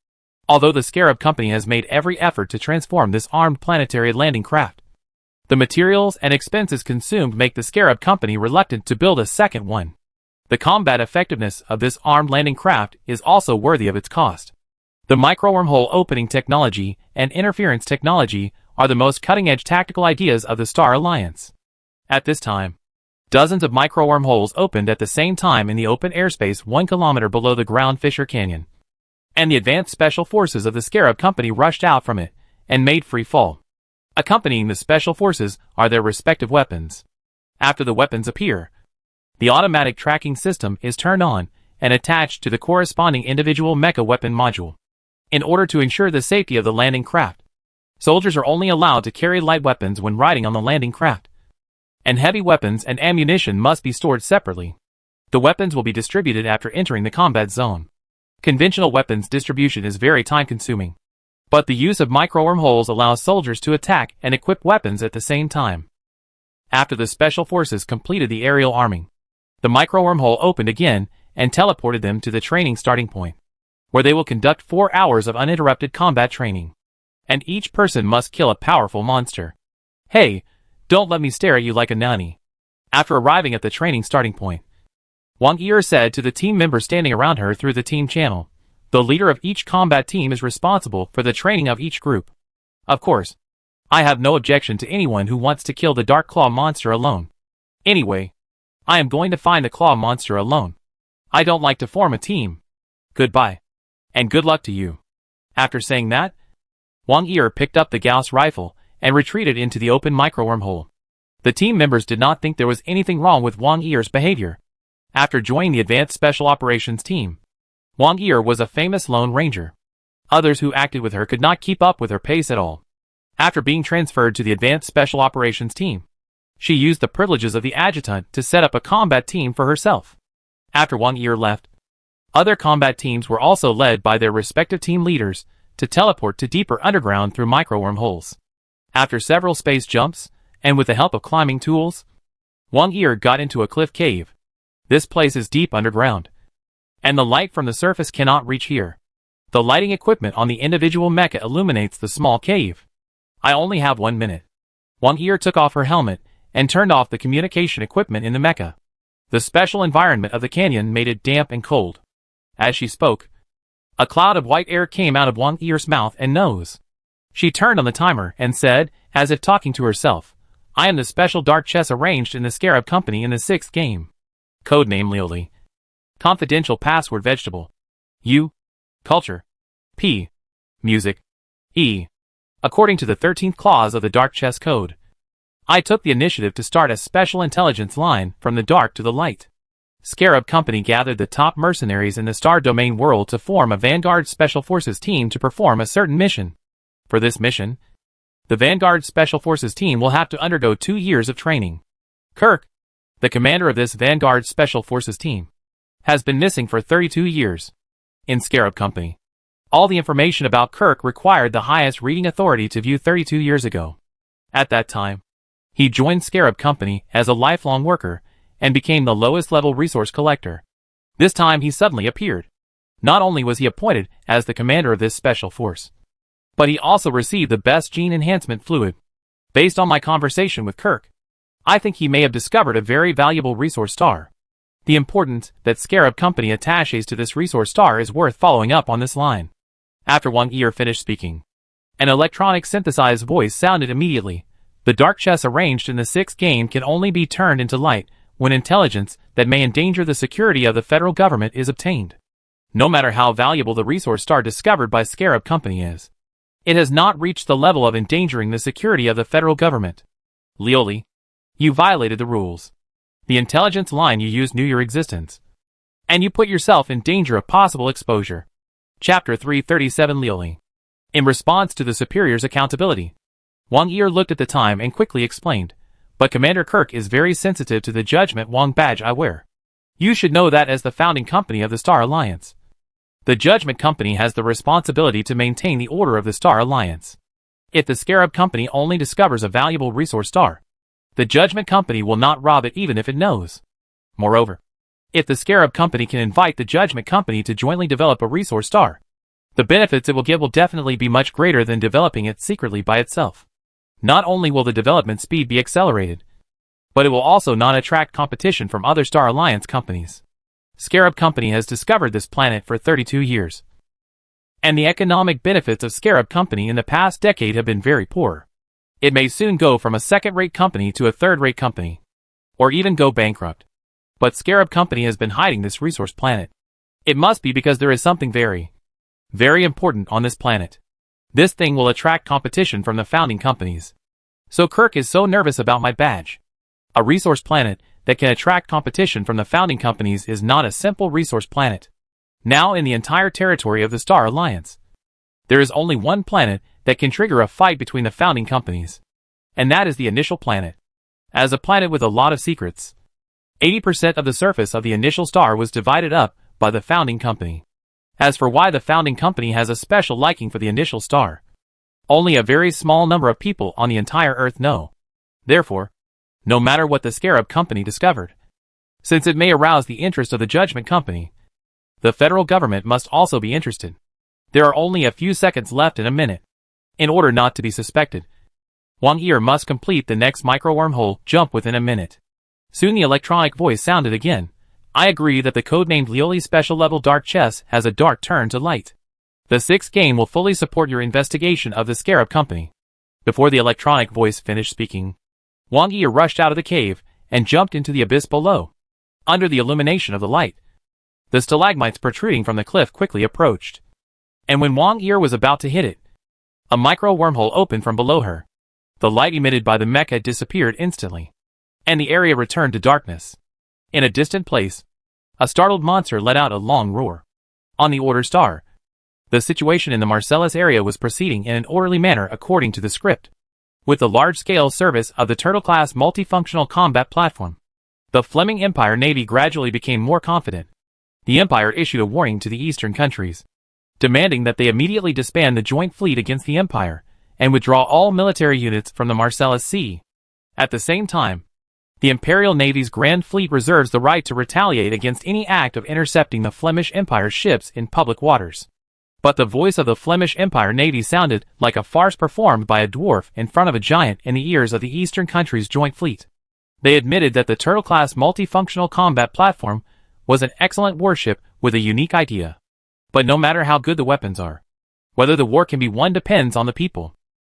although the Scarab Company has made every effort to transform this armed planetary landing craft, the materials and expenses consumed make the Scarab Company reluctant to build a second one. The combat effectiveness of this armed landing craft is also worthy of its cost. The micro-wormhole opening technology and interference technology are the most cutting-edge tactical ideas of the Star Alliance. At this time, dozens of micro-wormholes opened at the same time in the open airspace 1 kilometer below the ground Fisher Canyon, and the advanced special forces of the Scarab Company rushed out from it and made free fall. Accompanying the special forces are their respective weapons. After the weapons appear, the automatic tracking system is turned on and attached to the corresponding individual mecha weapon module. In order to ensure the safety of the landing craft, soldiers are only allowed to carry light weapons when riding on the landing craft, and heavy weapons and ammunition must be stored separately. The weapons will be distributed after entering the combat zone. Conventional weapons distribution is very time-consuming, but the use of micro-wormholes allows soldiers to attack and equip weapons at the same time. After the special forces completed the aerial arming, the micro-wormhole opened again and teleported them to the training starting point, where they will conduct 4 hours of uninterrupted combat training. And each person must kill a powerful monster. Hey, don't let me stare at you like a nanny. After arriving at the training starting point, Wang Yi said to the team members standing around her through the team channel, the leader of each combat team is responsible for the training of each group. Of course, I have no objection to anyone who wants to kill the Dark Claw monster alone. Anyway, I am going to find the Claw monster alone. I don't like to form a team. Goodbye. And good luck to you. After saying that, Wang Yi picked up the Gauss rifle and retreated into the open micro-wormhole. The team members did not think there was anything wrong with Wang Yi's behavior. After joining the Advanced Special Operations team, Wang Yi was a famous Lone Ranger. Others who acted with her could not keep up with her pace at all. After being transferred to the Advanced Special Operations team, she used the privileges of the adjutant to set up a combat team for herself. After Wang Yi left, other combat teams were also led by their respective team leaders to teleport to deeper underground through micro-wormholes. After several space jumps, and with the help of climbing tools, Wang Yi got into a cliff cave. This place is deep underground, and the light from the surface cannot reach here. The lighting equipment on the individual mecha illuminates the small cave. I only have 1 minute. Wang Yi took off her helmet and turned off the communication equipment in the mecha. The special environment of the canyon made it damp and cold. As she spoke, a cloud of white air came out of Wang Yi's mouth and nose. She turned on the timer and said, as if talking to herself, I am the special dark chess arranged in the Scarab Company in the 6th game. Codename Lioli. Confidential password vegetable. U. Culture. P. Music. E. According to the 13th clause of the Dark Chess Code, I took the initiative to start a special intelligence line from the dark to the light. Scarab Company gathered the top mercenaries in the Star Domain world to form a Vanguard Special Forces team to perform a certain mission. For this mission, the Vanguard Special Forces team will have to undergo 2 years of training. Kirk, the commander of this Vanguard Special Forces team, has been missing for 32 years. In Scarab Company, all the information about Kirk required the highest reading authority to view 32 years ago. At that time, he joined Scarab Company as a lifelong worker and became the lowest level resource collector. This time he suddenly appeared. Not only was he appointed as the commander of this special force, but he also received the best gene enhancement fluid. Based on my conversation with Kirk, I think he may have discovered a very valuable resource star. The importance that Scarab Company attaches to this resource star is worth following up on this line. After Wang Yi finished speaking, an electronic synthesized voice sounded immediately. The dark chess arranged in the 6th game can only be turned into light when intelligence that may endanger the security of the federal government is obtained. No matter how valuable the resource star discovered by Scarab Company is, it has not reached the level of endangering the security of the federal government. Lioli, you violated the rules. The intelligence line you used knew your existence, and you put yourself in danger of possible exposure. Chapter 337 Lioli. In response to the superior's accountability, Wang Yi looked at the time and quickly explained, but Commander Kirk is very sensitive to the judgment Wang Badge I wear. You should know that as the founding company of the Star Alliance, the Judgment Company has the responsibility to maintain the order of the Star Alliance. If the Scarab Company only discovers a valuable resource star, the Judgment Company will not rob it even if it knows. Moreover, if the Scarab Company can invite the Judgment Company to jointly develop a resource star, the benefits it will give will definitely be much greater than developing it secretly by itself. Not only will the development speed be accelerated, but it will also not attract competition from other Star Alliance companies. Scarab Company has discovered this planet for 32 years, and the economic benefits of Scarab Company in the past decade have been very poor. It may soon go from a second-rate company to a third-rate company, or even go bankrupt. But Scarab Company has been hiding this resource planet. It must be because there is something very important on this planet. This thing will attract competition from the founding companies. So Kirk is so nervous about my badge. A resource planet that can attract competition from the founding companies is not a simple resource planet. Now in the entire territory of the Star Alliance, there is only one planet that can trigger a fight between the founding companies. And that is the initial planet. As a planet with a lot of secrets, 80% of the surface of the initial star was divided up by the founding company. As for why the founding company has a special liking for the initial star, only a very small number of people on the entire Earth know. Therefore, no matter what the Scarab Company discovered, since it may arouse the interest of the Judgment Company, the federal government must also be interested. There are only a few seconds left in a minute. In order not to be suspected, Wang Yi must complete the next micro-wormhole jump within a minute. Soon the electronic voice sounded again. I agree that the codenamed Lioli Special Level Dark Chess has a dark turn to light. The 6th game will fully support your investigation of the Scarab Company. Before the electronic voice finished speaking, Wang Yi rushed out of the cave and jumped into the abyss below. Under the illumination of the light, the stalagmites protruding from the cliff quickly approached. And when Wang Yi was about to hit it, a micro-wormhole opened from below her. The light emitted by the mecha disappeared instantly, and the area returned to darkness. In a distant place, a startled monster let out a long roar. On the Order Star, the situation in the Marcellus area was proceeding in an orderly manner according to the script. With the large-scale service of the Turtle-class multifunctional combat platform, the Fleming Empire Navy gradually became more confident. The Empire issued a warning to the Eastern countries, demanding that they immediately disband the joint fleet against the Empire and withdraw all military units from the Marcellus Sea. At the same time, the Imperial Navy's Grand Fleet reserves the right to retaliate against any act of intercepting the Flemish Empire's ships in public waters. But the voice of the Flemish Empire Navy sounded like a farce performed by a dwarf in front of a giant in the ears of the Eastern countries' joint fleet. They admitted that the Turtle-class multifunctional combat platform was an excellent warship with a unique idea. But no matter how good the weapons are, whether the war can be won depends on the people.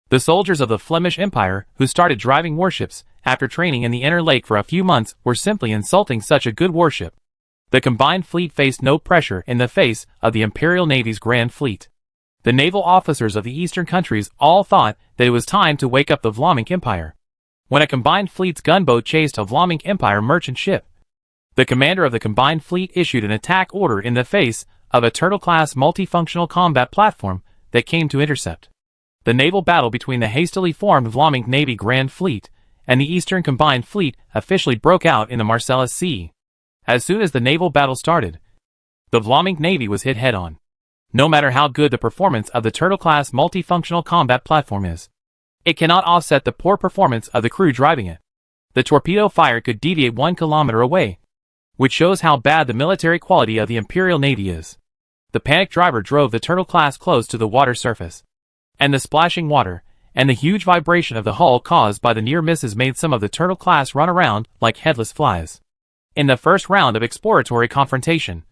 The soldiers of the Flemish Empire who started driving warships after training in the Inner Lake for a few months were simply insulting such a good warship. The combined fleet faced no pressure in the face of the Imperial Navy's Grand Fleet. The naval officers of the Eastern countries all thought that it was time to wake up the Vlaminck Empire. When a combined fleet's gunboat chased a Vlaminck Empire merchant ship, the commander of the combined fleet issued an attack order in the face of a Turtle-class multifunctional combat platform that came to intercept. The naval battle between the hastily formed Vlaminck Navy Grand Fleet and the Eastern Combined Fleet officially broke out in the Marcellus Sea. As soon as the naval battle started, the Vlaminck Navy was hit head-on. No matter how good the performance of the Turtle-class multifunctional combat platform is, it cannot offset the poor performance of the crew driving it. The torpedo fire could deviate 1 kilometer away, which shows how bad the military quality of the Imperial Navy is. The panicked driver drove the Turtle-class close to the water surface, and the splashing water and the huge vibration of the hull caused by the near misses made some of the Turtle-class run around like headless flies. In the first round of exploratory confrontation,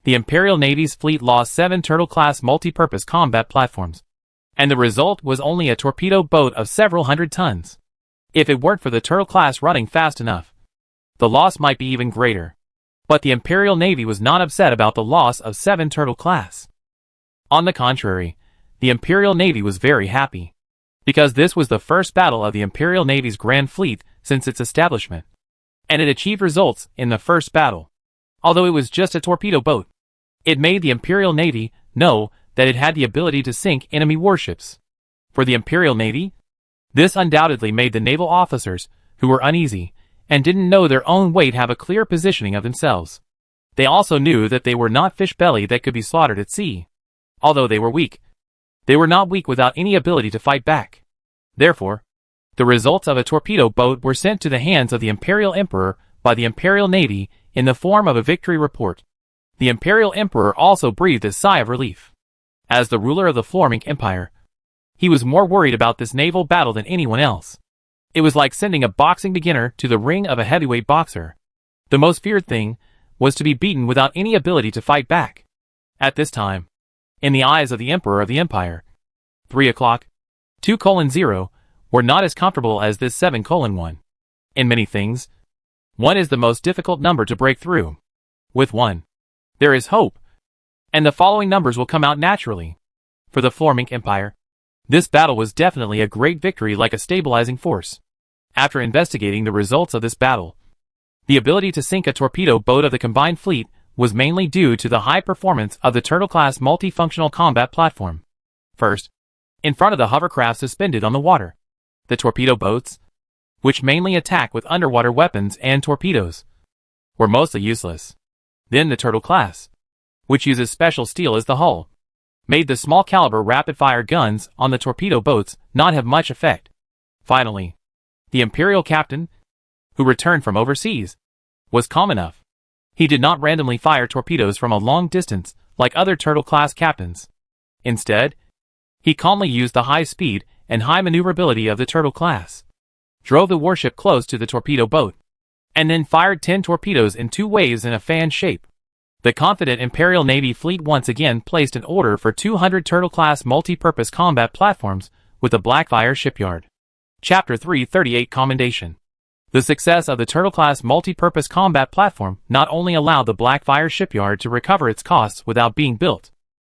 the Imperial Navy's fleet lost 7 Turtle-class multi-purpose combat platforms, and the result was only a torpedo boat of several hundred tons. If it weren't for the Turtle-class running fast enough, the loss might be even greater. But the Imperial Navy was not upset about the loss of 7 Turtle-class. On the contrary, the Imperial Navy was very happy, because this was the first battle of the Imperial Navy's Grand Fleet since its establishment, and it achieved results in the first battle. Although it was just a torpedo boat, it made the Imperial Navy know that it had the ability to sink enemy warships. For the Imperial Navy, this undoubtedly made the naval officers, who were uneasy and didn't know their own weight have a clear positioning of themselves. They also knew that they were not fish belly that could be slaughtered at sea. Although they were weak, they were not weak without any ability to fight back. Therefore, the results of a torpedo boat were sent to the hands of the Imperial Emperor by the Imperial Navy in the form of a victory report. The Imperial Emperor also breathed a sigh of relief. As the ruler of the Flormink Empire, he was more worried about this naval battle than anyone else. It was like sending a boxing beginner to the ring of a heavyweight boxer. The most feared thing was to be beaten without any ability to fight back. At this time, in the eyes of the Emperor of the Empire, 3 o'clock, 2:0, were not as comfortable as this 7:1. In many things, 1 is the most difficult number to break through. With 1, there is hope, and the following numbers will come out naturally. For the Flormink Empire, this battle was definitely a great victory, like a stabilizing force. After investigating the results of this battle, the ability to sink a torpedo boat of the combined fleet was mainly due to the high performance of the Turtle-class multifunctional combat platform. First, in front of the hovercraft suspended on the water, the torpedo boats, which mainly attack with underwater weapons and torpedoes, were mostly useless. Then the Turtle class, which uses special steel as the hull, made the small caliber rapid-fire guns on the torpedo boats not have much effect. Finally, the Imperial captain, who returned from overseas, was calm enough. He did not randomly fire torpedoes from a long distance like other Turtle-class captains. Instead, he calmly used the high speed and high maneuverability of the Turtle class, drove the warship close to the torpedo boat, and then fired 10 torpedoes in 2 waves in a fan shape. The confident Imperial Navy fleet once again placed an order for 200 Turtle-class multi-purpose combat platforms with the Blackfire shipyard. Chapter 338 Commendation. The success of the Turtle-class multi-purpose combat platform not only allowed the Blackfire shipyard to recover its costs without being built,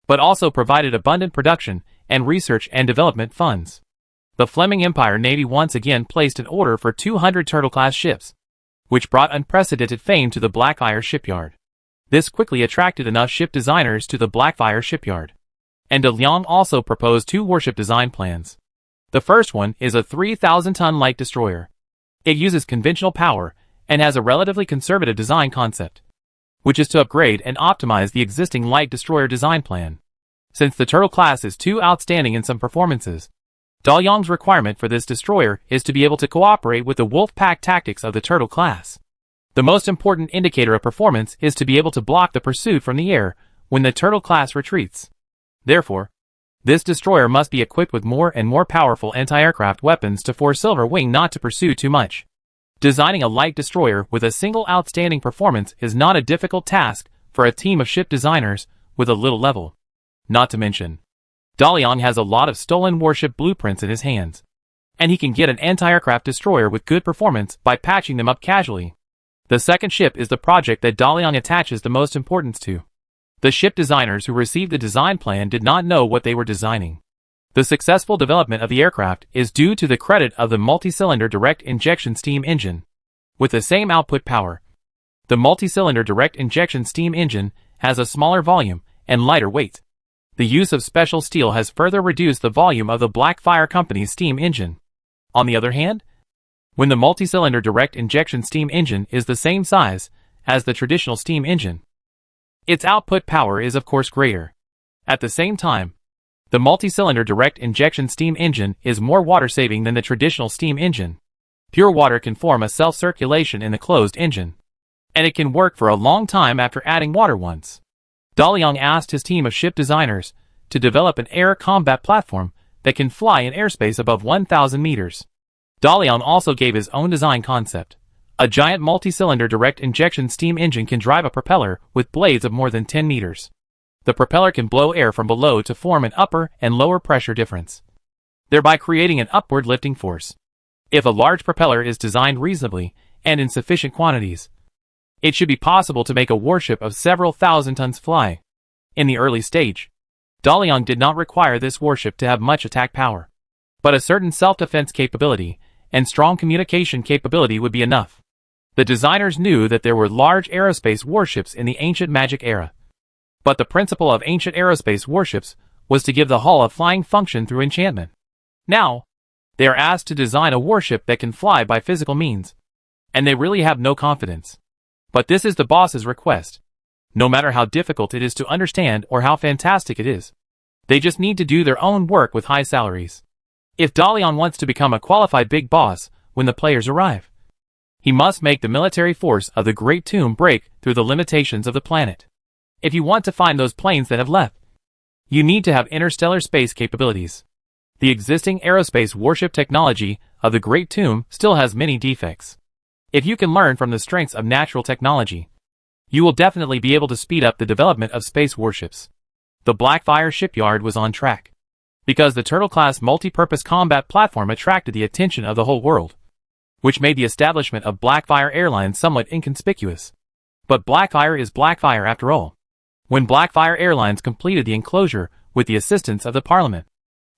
but also provided abundant production and research and development funds. The Fleming Empire Navy once again placed an order for 200 Turtle-class ships, which brought unprecedented fame to the Blackfire shipyard. This quickly attracted enough ship designers to the Blackfire shipyard, and De Leon also proposed 2 warship design plans. The first one is a 3,000-ton light destroyer. It uses conventional power and has a relatively conservative design concept, which is to upgrade and optimize the existing light destroyer design plan. Since the Turtle class is too outstanding in some performances, Daliang's requirement for this destroyer is to be able to cooperate with the wolf pack tactics of the Turtle class. The most important indicator of performance is to be able to block the pursuit from the air when the Turtle class retreats. Therefore, this destroyer must be equipped with more and more powerful anti-aircraft weapons to force Silver Wing not to pursue too much. Designing a light destroyer with a single outstanding performance is not a difficult task for a team of ship designers with a little level. Not to mention, Daliang has a lot of stolen warship blueprints in his hands, and he can get an anti-aircraft destroyer with good performance by patching them up casually. The second ship is the project that Daliang attaches the most importance to. The ship designers who received the design plan did not know what they were designing. The successful development of the aircraft is due to the credit of the multi-cylinder direct injection steam engine. With the same output power, the multi-cylinder direct injection steam engine has a smaller volume and lighter weight. The use of special steel has further reduced the volume of the Blackfire Company's steam engine. On the other hand, when the multi-cylinder direct injection steam engine is the same size as the traditional steam engine, its output power is of course greater. At the same time, the multi-cylinder direct injection steam engine is more water-saving than the traditional steam engine. Pure water can form a self-circulation in the closed engine, and it can work for a long time after adding water once. Daliang asked his team of ship designers to develop an air combat platform that can fly in airspace above 1,000 meters. Daliang also gave his own design concept. A giant multi-cylinder direct injection steam engine can drive a propeller with blades of more than 10 meters. The propeller can blow air from below to form an upper and lower pressure difference, thereby creating an upward lifting force. If a large propeller is designed reasonably and in sufficient quantities, it should be possible to make a warship of several thousand tons fly. In the early stage, Daliang did not require this warship to have much attack power, but a certain self-defense capability and strong communication capability would be enough. The designers knew that there were large aerospace warships in the ancient magic era, but the principle of ancient aerospace warships was to give the hull a flying function through enchantment. Now, they are asked to design a warship that can fly by physical means. and they really have no confidence. But this is the boss's request. No matter how difficult it is to understand or how fantastic it is, they just need to do their own work with high salaries. If Dalian wants to become a qualified big boss when the players arrive, he must make the military force of the Great Tomb break through the limitations of the planet. If you want to find those planes that have left, you need to have interstellar space capabilities. The existing aerospace warship technology of the Great Tomb still has many defects. If you can learn from the strengths of natural technology, you will definitely be able to speed up the development of space warships. The Blackfire shipyard was on track, because the Turtle-class multi-purpose combat platform attracted the attention of the whole world, which made the establishment of Blackfire Airlines somewhat inconspicuous. But Blackfire is Blackfire after all. When Blackfire Airlines completed the enclosure with the assistance of the Parliament,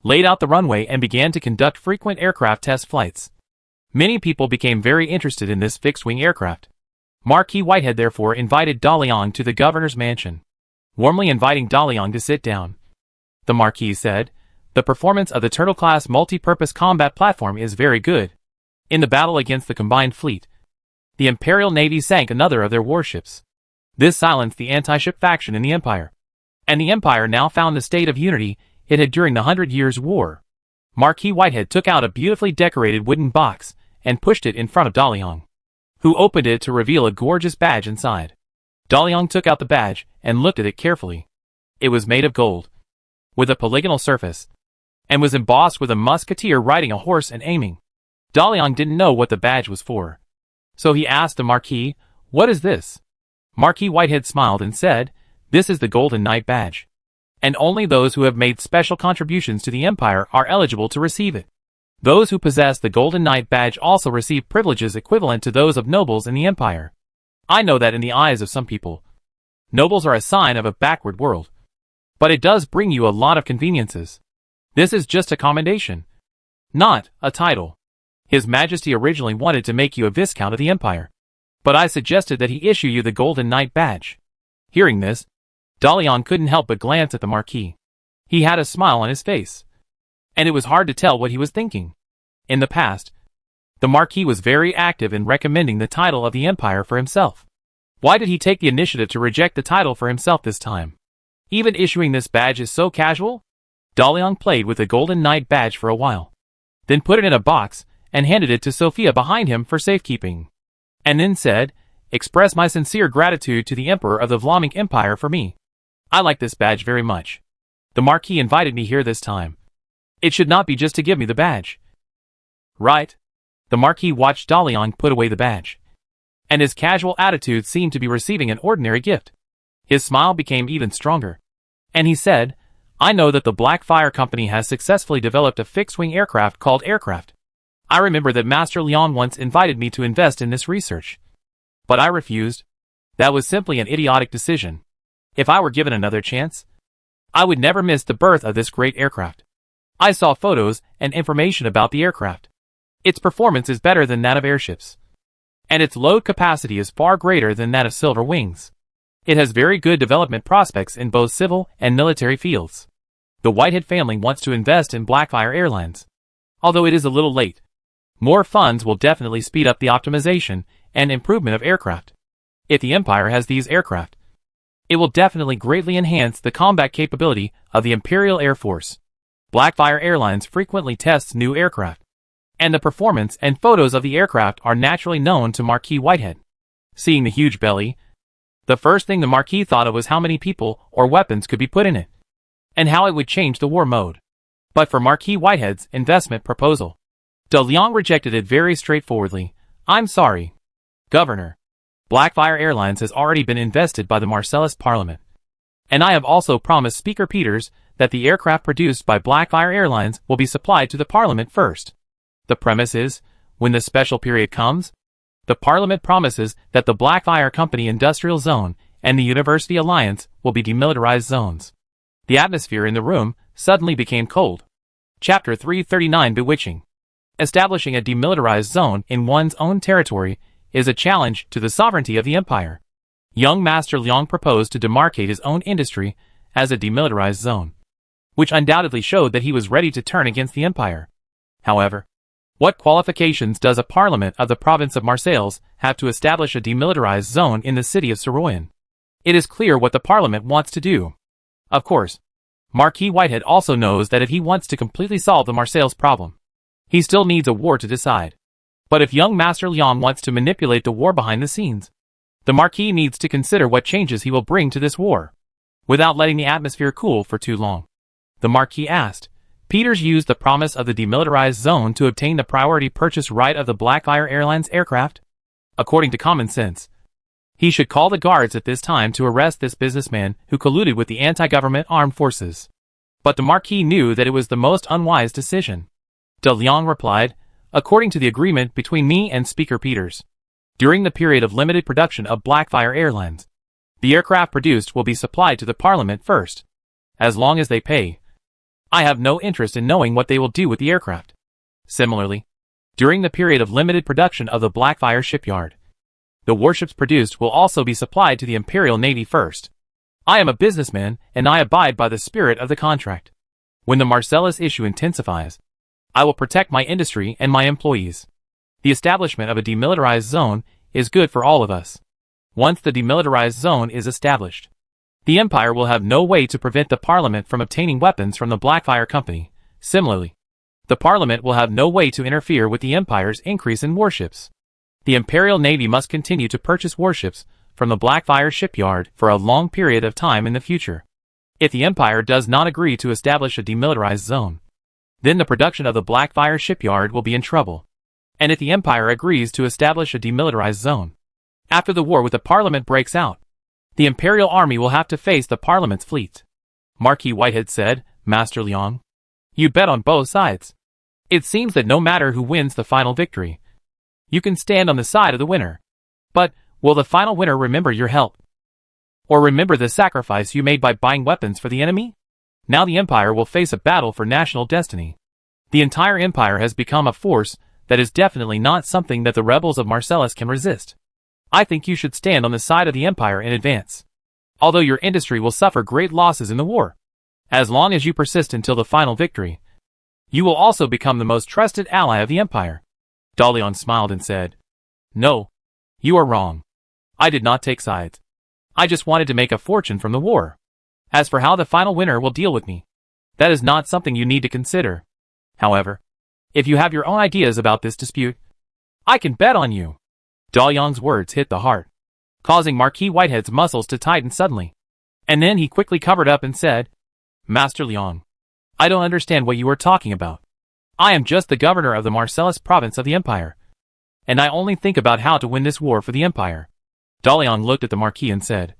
laid out the runway and began to conduct frequent aircraft test flights, many people became very interested in this fixed-wing aircraft. Marquis Whitehead therefore invited Dalian to the governor's mansion, warmly inviting Dalian to sit down. The Marquis said, "The performance of the Turtle-class multi-purpose combat platform is very good. In the battle against the combined fleet, the Imperial Navy sank another of their warships. This silenced the anti-ship faction in the Empire, and the Empire now found the state of unity it had during the 100 Years' War." Marquis Whitehead took out a beautifully decorated wooden box and pushed it in front of Dalian, who opened it to reveal a gorgeous badge inside. Dalian took out the badge and looked at it carefully. It was made of gold, with a polygonal surface, and was embossed with a musketeer riding a horse and aiming. Dalian didn't know what the badge was for, so he asked the Marquis, "What is this?" Marquis Whitehead smiled and said, "This is the Golden Knight badge, and only those who have made special contributions to the Empire are eligible to receive it. Those who possess the Golden Knight badge also receive privileges equivalent to those of nobles in the Empire. I know that in the eyes of some people, nobles are a sign of a backward world, but it does bring you a lot of conveniences. This is just a commendation, not a title. His Majesty originally wanted to make you a Viscount of the Empire, but I suggested that he issue you the Golden Knight badge." Hearing this, Dalian couldn't help but glance at the Marquis. He had a smile on his face, and it was hard to tell what he was thinking. In the past, the Marquis was very active in recommending the title of the Empire for himself. Why did he take the initiative to reject the title for himself this time? Even issuing this badge is so casual? Dalian played with the Golden Knight badge for a while, then put it in a box and handed it to Sophia behind him for safekeeping, and then said, "Express my sincere gratitude to the Emperor of the Vlamic Empire for me. I like this badge very much. The Marquis invited me here this time. It should not be just to give me the badge." "Right." The Marquis watched Dalian put away the badge, and his casual attitude seemed to be receiving an ordinary gift. His smile became even stronger, and he said, "I know that the Blackfire Company has successfully developed a fixed-wing aircraft called Aircraft. I remember that Master Leon once invited me to invest in this research, but I refused. That was simply an idiotic decision. If I were given another chance, I would never miss the birth of this great aircraft. I saw photos and information about the aircraft. Its performance is better than that of airships, and its load capacity is far greater than that of Silver Wings. It has very good development prospects in both civil and military fields. The Whitehead family wants to invest in Blackfire Airlines, although it is a little late. More funds will definitely speed up the optimization and improvement of aircraft. If the Empire has these aircraft, it will definitely greatly enhance the combat capability of the Imperial Air Force. Blackfire Airlines frequently tests new aircraft, and the performance and photos of the aircraft are naturally known to Marquis Whitehead." Seeing the huge belly, the first thing the Marquis thought of was how many people or weapons could be put in it, and how it would change the war mode. But for Marquis Whitehead's investment proposal, Dalian rejected it very straightforwardly. "I'm sorry, Governor. Blackfire Airlines has already been invested by the Marcellus Parliament, and I have also promised Speaker Peters that the aircraft produced by Blackfire Airlines will be supplied to the Parliament first. The premise is, when the special period comes, the Parliament promises that the Blackfire Company Industrial Zone and the University Alliance will be demilitarized zones." The atmosphere in the room suddenly became cold. Chapter 339 Bewitching. Establishing a demilitarized zone in one's own territory is a challenge to the sovereignty of the Empire. Young Master Leong proposed to demarcate his own industry as a demilitarized zone, which undoubtedly showed that he was ready to turn against the Empire. However, What qualifications does a parliament of the province of Marseilles have to establish a demilitarized zone in the city of Soroyan? It is clear what the parliament wants to do. Of course, Marquis Whitehead also knows that if he wants to completely solve the Marseilles problem, he still needs a war to decide. But if young Master Liang wants to manipulate the war behind the scenes, the Marquis needs to consider what changes he will bring to this war, without letting the atmosphere cool for too long. The Marquis asked. Peters used the promise of the demilitarized zone to obtain the priority purchase right of the Blackfire Airlines aircraft. According to common sense, he should call the guards at this time to arrest this businessman who colluded with the anti-government armed forces. But the Marquis knew that it was the most unwise decision. De Liang replied, according to the agreement between me and Speaker Peters, during the period of limited production of Blackfire Airlines, the aircraft produced will be supplied to the Parliament first. As long as they pay, I have no interest in knowing what they will do with the aircraft. Similarly, during the period of limited production of the Blackfire shipyard, the warships produced will also be supplied to the Imperial Navy first. I am a businessman, and I abide by the spirit of the contract. When the Marseilles issue intensifies, I will protect my industry and my employees. The establishment of a demilitarized zone is good for all of us. Once the demilitarized zone is established, the Empire will have no way to prevent the Parliament from obtaining weapons from the Blackfire Company. Similarly, the Parliament will have no way to interfere with the Empire's increase in warships. The Imperial Navy must continue to purchase warships from the Blackfire shipyard for a long period of time in the future. If the Empire does not agree to establish a demilitarized zone, then the production of the Blackfire shipyard will be in trouble. And if the Empire agrees to establish a demilitarized zone, after the war with the Parliament breaks out, the Imperial Army will have to face the Parliament's fleet. Marquis Whitehead said, Master Liang, you bet on both sides. It seems that no matter who wins the final victory, you can stand on the side of the winner. But, will the final winner remember your help? Or remember the sacrifice you made by buying weapons for the enemy? Now the Empire will face a battle for national destiny. The entire Empire has become a force that is definitely not something that the rebels of Marseilles can resist. I think you should stand on the side of the Empire in advance. Although your industry will suffer great losses in the war, as long as you persist until the final victory, you will also become the most trusted ally of the Empire. De Liang smiled and said, No, you are wrong. I did not take sides. I just wanted to make a fortune from the war. As for how the final winner will deal with me, that is not something you need to consider. However, if you have your own ideas about this dispute, I can bet on you. De Liang's words hit the heart, causing Marquis Whitehead's muscles to tighten suddenly. And then he quickly covered up and said, Master Liang, I don't understand what you are talking about. I am just the governor of the Marseilles province of the Empire, and I only think about how to win this war for the Empire. De Liang looked at the Marquis and said,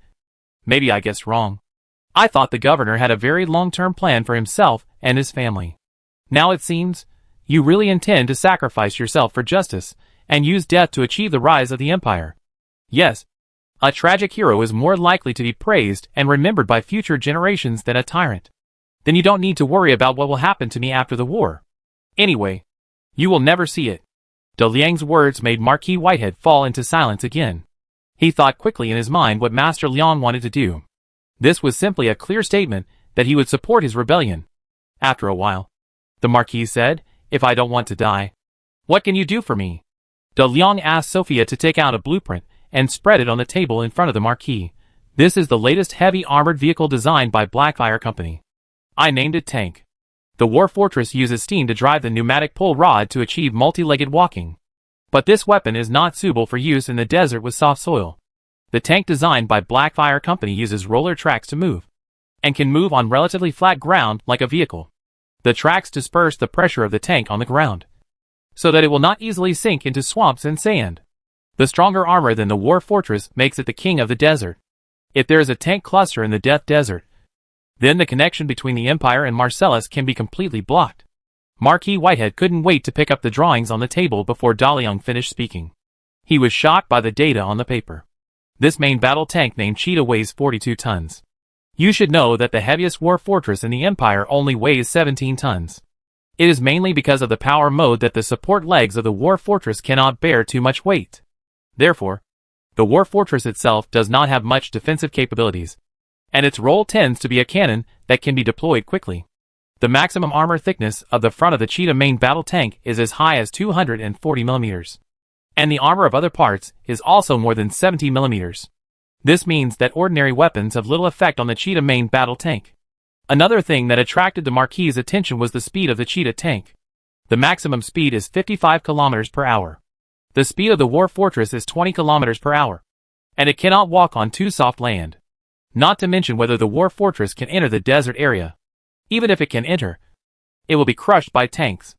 Maybe I guessed wrong. I thought the governor had a very long-term plan for himself and his family. Now it seems, you really intend to sacrifice yourself for justice, and use death to achieve the rise of the Empire. Yes, a tragic hero is more likely to be praised and remembered by future generations than a tyrant. Then you don't need to worry about what will happen to me after the war. Anyway, you will never see it. De Liang's words made Marquis Whitehead fall into silence again. He thought quickly in his mind what Master Liang wanted to do. This was simply a clear statement that he would support his rebellion. After a while, the Marquis said, If I don't want to die, what can you do for me? De Liang asked Sophia to take out a blueprint and spread it on the table in front of the Marquis. This is the latest heavy armored vehicle designed by Blackfire Company. I named it Tank. The War Fortress uses steam to drive the pneumatic pull rod to achieve multi-legged walking. But this weapon is not suitable for use in the desert with soft soil. The tank designed by Blackfire Company uses roller tracks to move, and can move on relatively flat ground like a vehicle. The tracks disperse the pressure of the tank on the ground, so that it will not easily sink into swamps and sand. The stronger armor than the War Fortress makes it the king of the desert. If there is a tank cluster in the Death Desert, then the connection between the Empire and Marseilles can be completely blocked. Marquis Whitehead couldn't wait to pick up the drawings on the table before De Liang finished speaking. He was shocked by the data on the paper. This main battle tank named Cheetah weighs 42 tons. You should know that the heaviest War Fortress in the Empire only weighs 17 tons. It is mainly because of the power mode that the support legs of the War Fortress cannot bear too much weight. Therefore, the War Fortress itself does not have much defensive capabilities, and its role tends to be a cannon that can be deployed quickly. The maximum armor thickness of the front of the Cheetah main battle tank is as high as 240 millimeters. And the armor of other parts is also more than 70 millimeters. This means that ordinary weapons have little effect on the Cheetah main battle tank. Another thing that attracted the Marquis's attention was the speed of the Cheetah tank. The maximum speed is 55 kilometers per hour. The speed of the War Fortress is 20 kilometers per hour. And it cannot walk on too soft land. Not to mention whether the War Fortress can enter the desert area. Even if it can enter, it will be crushed by tanks.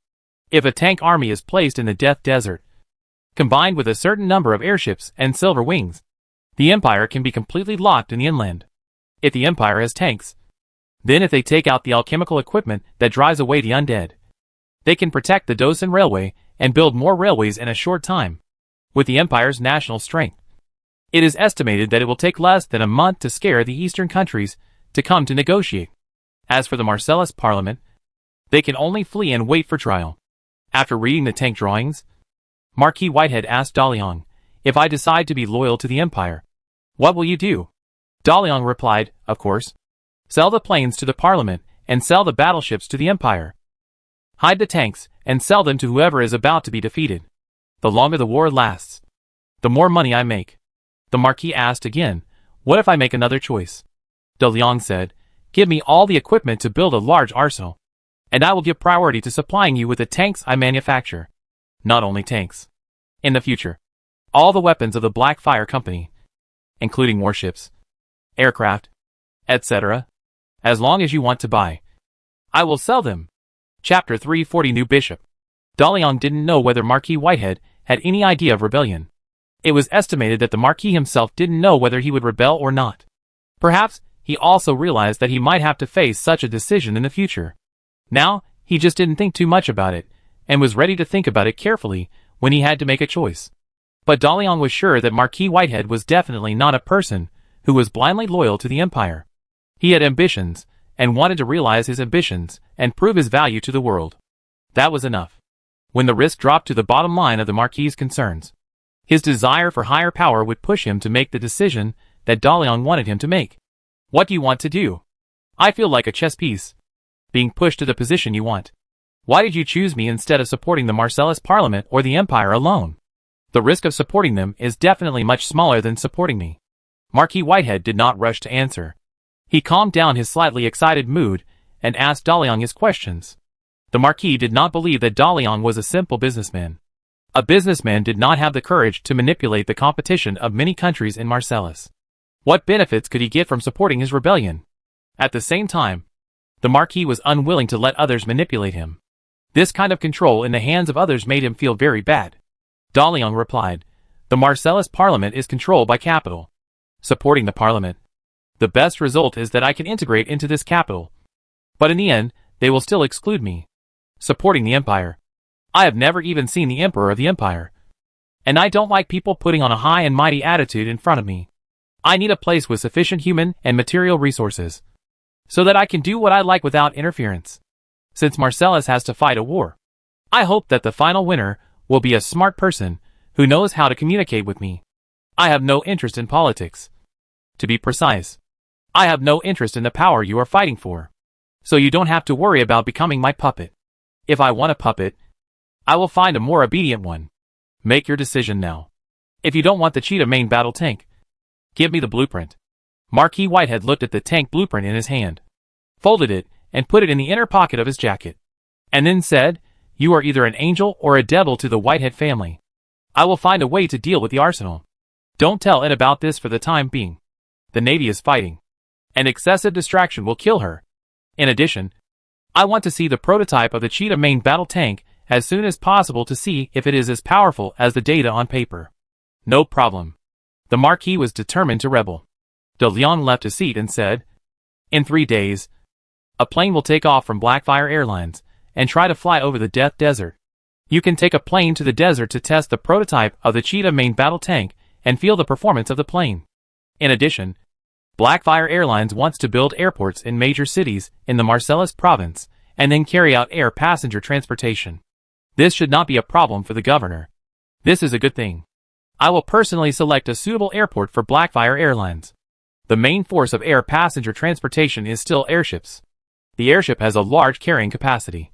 If a tank army is placed in the Death Desert, combined with a certain number of airships and silver wings, the Empire can be completely locked in the inland. If the Empire has tanks, then if they take out the alchemical equipment that drives away the undead, they can protect the Dosan Railway and build more railways in a short time. With the Empire's national strength, it is estimated that it will take less than a month to scare the eastern countries to come to negotiate. As for the Marcellus Parliament, they can only flee and wait for trial. After reading the tank drawings, Marquis Whitehead asked Daliang, "If I decide to be loyal to the Empire, what will you do?" Daliang replied, "Of course. Sell the planes to the Parliament and sell the battleships to the Empire. Hide the tanks and sell them to whoever is about to be defeated. The longer the war lasts, the more money I make." The Marquis asked again, "What if I make another choice?" Daliang said, "Give me all the equipment to build a large arsenal, and I will give priority to supplying you with the tanks I manufacture. Not only tanks. In the future, all the weapons of the Black Fire Company, including warships, aircraft, etc., as long as you want to buy, I will sell them." Chapter 340 New Bishop. Daliang didn't know whether Marquis Whitehead had any idea of rebellion. It was estimated that the Marquis himself didn't know whether he would rebel or not. Perhaps he also realized that he might have to face such a decision in the future. Now, he just didn't think too much about it, and was ready to think about it carefully when he had to make a choice. But Daliang was sure that Marquis Whitehead was definitely not a person who was blindly loyal to the Empire. He had ambitions, and wanted to realize his ambitions and prove his value to the world. That was enough. When the risk dropped to the bottom line of the Marquis's concerns, his desire for higher power would push him to make the decision that Daliang wanted him to make. "What do you want to do?" "I feel like a chess piece, being pushed to the position you want. Why did you choose me instead of supporting the Marcellus Parliament or the Empire alone? The risk of supporting them is definitely much smaller than supporting me." Marquis Whitehead did not rush to answer. He calmed down his slightly excited mood and asked Daliang his questions. The Marquis did not believe that Daliang was a simple businessman. A businessman did not have the courage to manipulate the competition of many countries in Marcellus. What benefits could he get from supporting his rebellion? At the same time, the Marquis was unwilling to let others manipulate him. This kind of control in the hands of others made him feel very bad. Daliang replied, "The Marcellus Parliament is controlled by capital. Supporting the Parliament, the best result is that I can integrate into this capital. But in the end, they will still exclude me. Supporting the Empire, I have never even seen the Emperor of the Empire. And I don't like people putting on a high and mighty attitude in front of me. I need a place with sufficient human and material resources, so that I can do what I like without interference. Since Marcellus has to fight a war, I hope that the final winner will be a smart person who knows how to communicate with me. I have no interest in politics. To be precise, I have no interest in the power you are fighting for. So you don't have to worry about becoming my puppet. If I want a puppet, I will find a more obedient one. Make your decision now. If you don't want the Cheetah main battle tank, give me the blueprint." Marquis Whitehead looked at the tank blueprint in his hand, folded it, and put it in the inner pocket of his jacket, and then said, "You are either an angel or a devil to the Whitehead family. I will find a way to deal with the arsenal. Don't tell Ed about this for the time being. The Navy is fighting, and excessive distraction will kill her. In addition, I want to see the prototype of the Cheetah main battle tank as soon as possible to see if it is as powerful as the data on paper." "No problem." The Marquis was determined to rebel. Daliang left his seat and said, "In 3 days, a plane will take off from Blackfire Airlines and try to fly over the Death Desert. You can take a plane to the desert to test the prototype of the Cheetah main battle tank and feel the performance of the plane. In addition, Blackfire Airlines wants to build airports in major cities in the Marcellus province and then carry out air passenger transportation. This should not be a problem for the governor. This is a good thing. I will personally select a suitable airport for Blackfire Airlines. The main force of air passenger transportation is still airships. The airship has a large carrying capacity,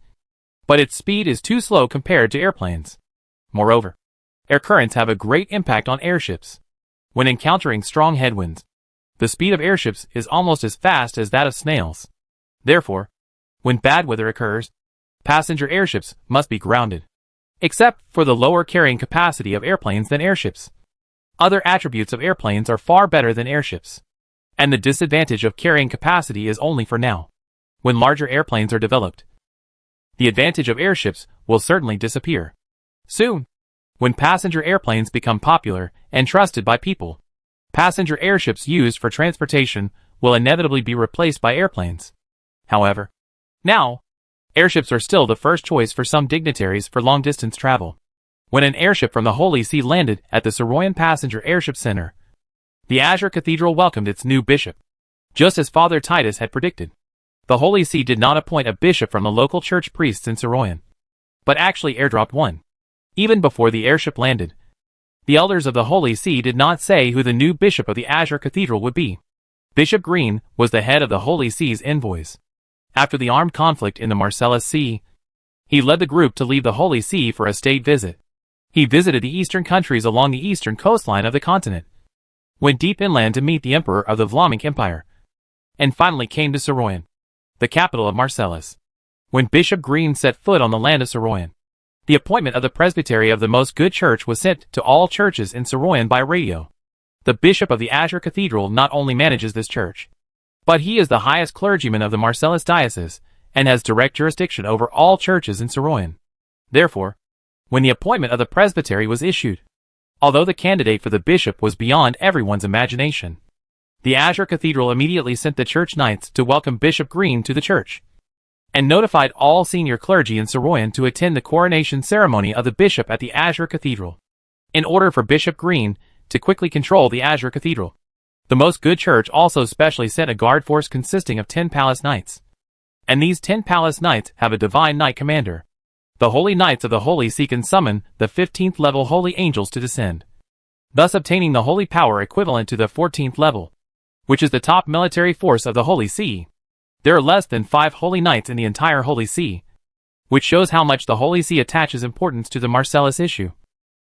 but its speed is too slow compared to airplanes. Moreover, air currents have a great impact on airships. When encountering strong headwinds, the speed of airships is almost as fast as that of snails. Therefore, when bad weather occurs, passenger airships must be grounded, except for the lower carrying capacity of airplanes than airships. Other attributes of airplanes are far better than airships, and the disadvantage of carrying capacity is only for now. When larger airplanes are developed, the advantage of airships will certainly disappear. Soon, when passenger airplanes become popular and trusted by people, passenger airships used for transportation will inevitably be replaced by airplanes. However, now, airships are still the first choice for some dignitaries for long-distance travel. When an airship from the Holy See landed at the Saroyan Passenger Airship Center, the Azure Cathedral welcomed its new bishop, just as Father Titus had predicted. The Holy See did not appoint a bishop from the local church priests in Saroyan, but actually airdropped one. Even before the airship landed, the elders of the Holy See did not say who the new bishop of the Azure Cathedral would be. Bishop Green was the head of the Holy See's envoys. After the armed conflict in the Marcellus Sea, he led the group to leave the Holy See for a state visit. He visited the eastern countries along the eastern coastline of the continent, went deep inland to meet the emperor of the Vlamic Empire, and finally came to Saroyan, the capital of Marcellus. When Bishop Green set foot on the land of Saroyan, the appointment of the presbytery of the Most Good Church was sent to all churches in Saroyan by radio. The bishop of the Azure Cathedral not only manages this church, but he is the highest clergyman of the Marcellus diocese and has direct jurisdiction over all churches in Saroyan. Therefore, when the appointment of the presbytery was issued, although the candidate for the bishop was beyond everyone's imagination, the Azure Cathedral immediately sent the church knights to welcome Bishop Green to the church, and notified all senior clergy in Saroyan to attend the coronation ceremony of the bishop at the Azure Cathedral. In order for Bishop Green to quickly control the Azure Cathedral, the Most Good Church also specially sent a guard force consisting of 10 palace knights. And these 10 palace knights have a divine knight commander. The holy knights of the Holy See can summon the 15th level holy angels to descend, thus obtaining the holy power equivalent to the 14th level, which is the top military force of the Holy See. There are less than 5 holy knights in the entire Holy See, which shows how much the Holy See attaches importance to the Marcellus issue,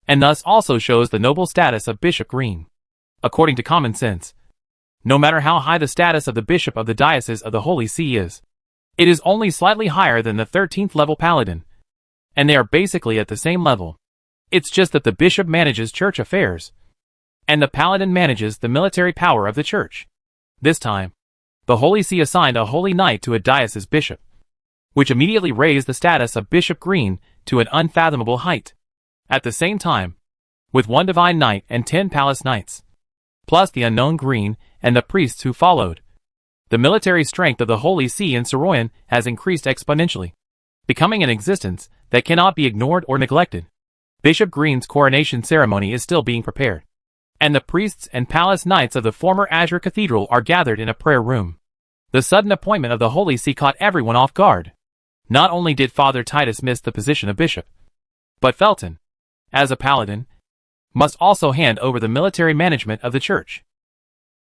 and thus also shows the noble status of Bishop Green. According to common sense, no matter how high the status of the bishop of the diocese of the Holy See is, it is only slightly higher than the 13th level paladin, and they are basically at the same level. It's just that the bishop manages church affairs, and the paladin manages the military power of the church. This time, the Holy See assigned a holy knight to a diocese bishop, which immediately raised the status of Bishop Green to an unfathomable height. At the same time, with 1 divine knight and 10 palace knights, plus the unknown Green and the priests who followed, the military strength of the Holy See in Saroyan has increased exponentially, becoming an existence that cannot be ignored or neglected. Bishop Green's coronation ceremony is still being prepared, and the priests and palace knights of the former Azure Cathedral are gathered in a prayer room. The sudden appointment of the Holy See caught everyone off guard. Not only did Father Titus miss the position of bishop, but Felton, as a paladin, must also hand over the military management of the church.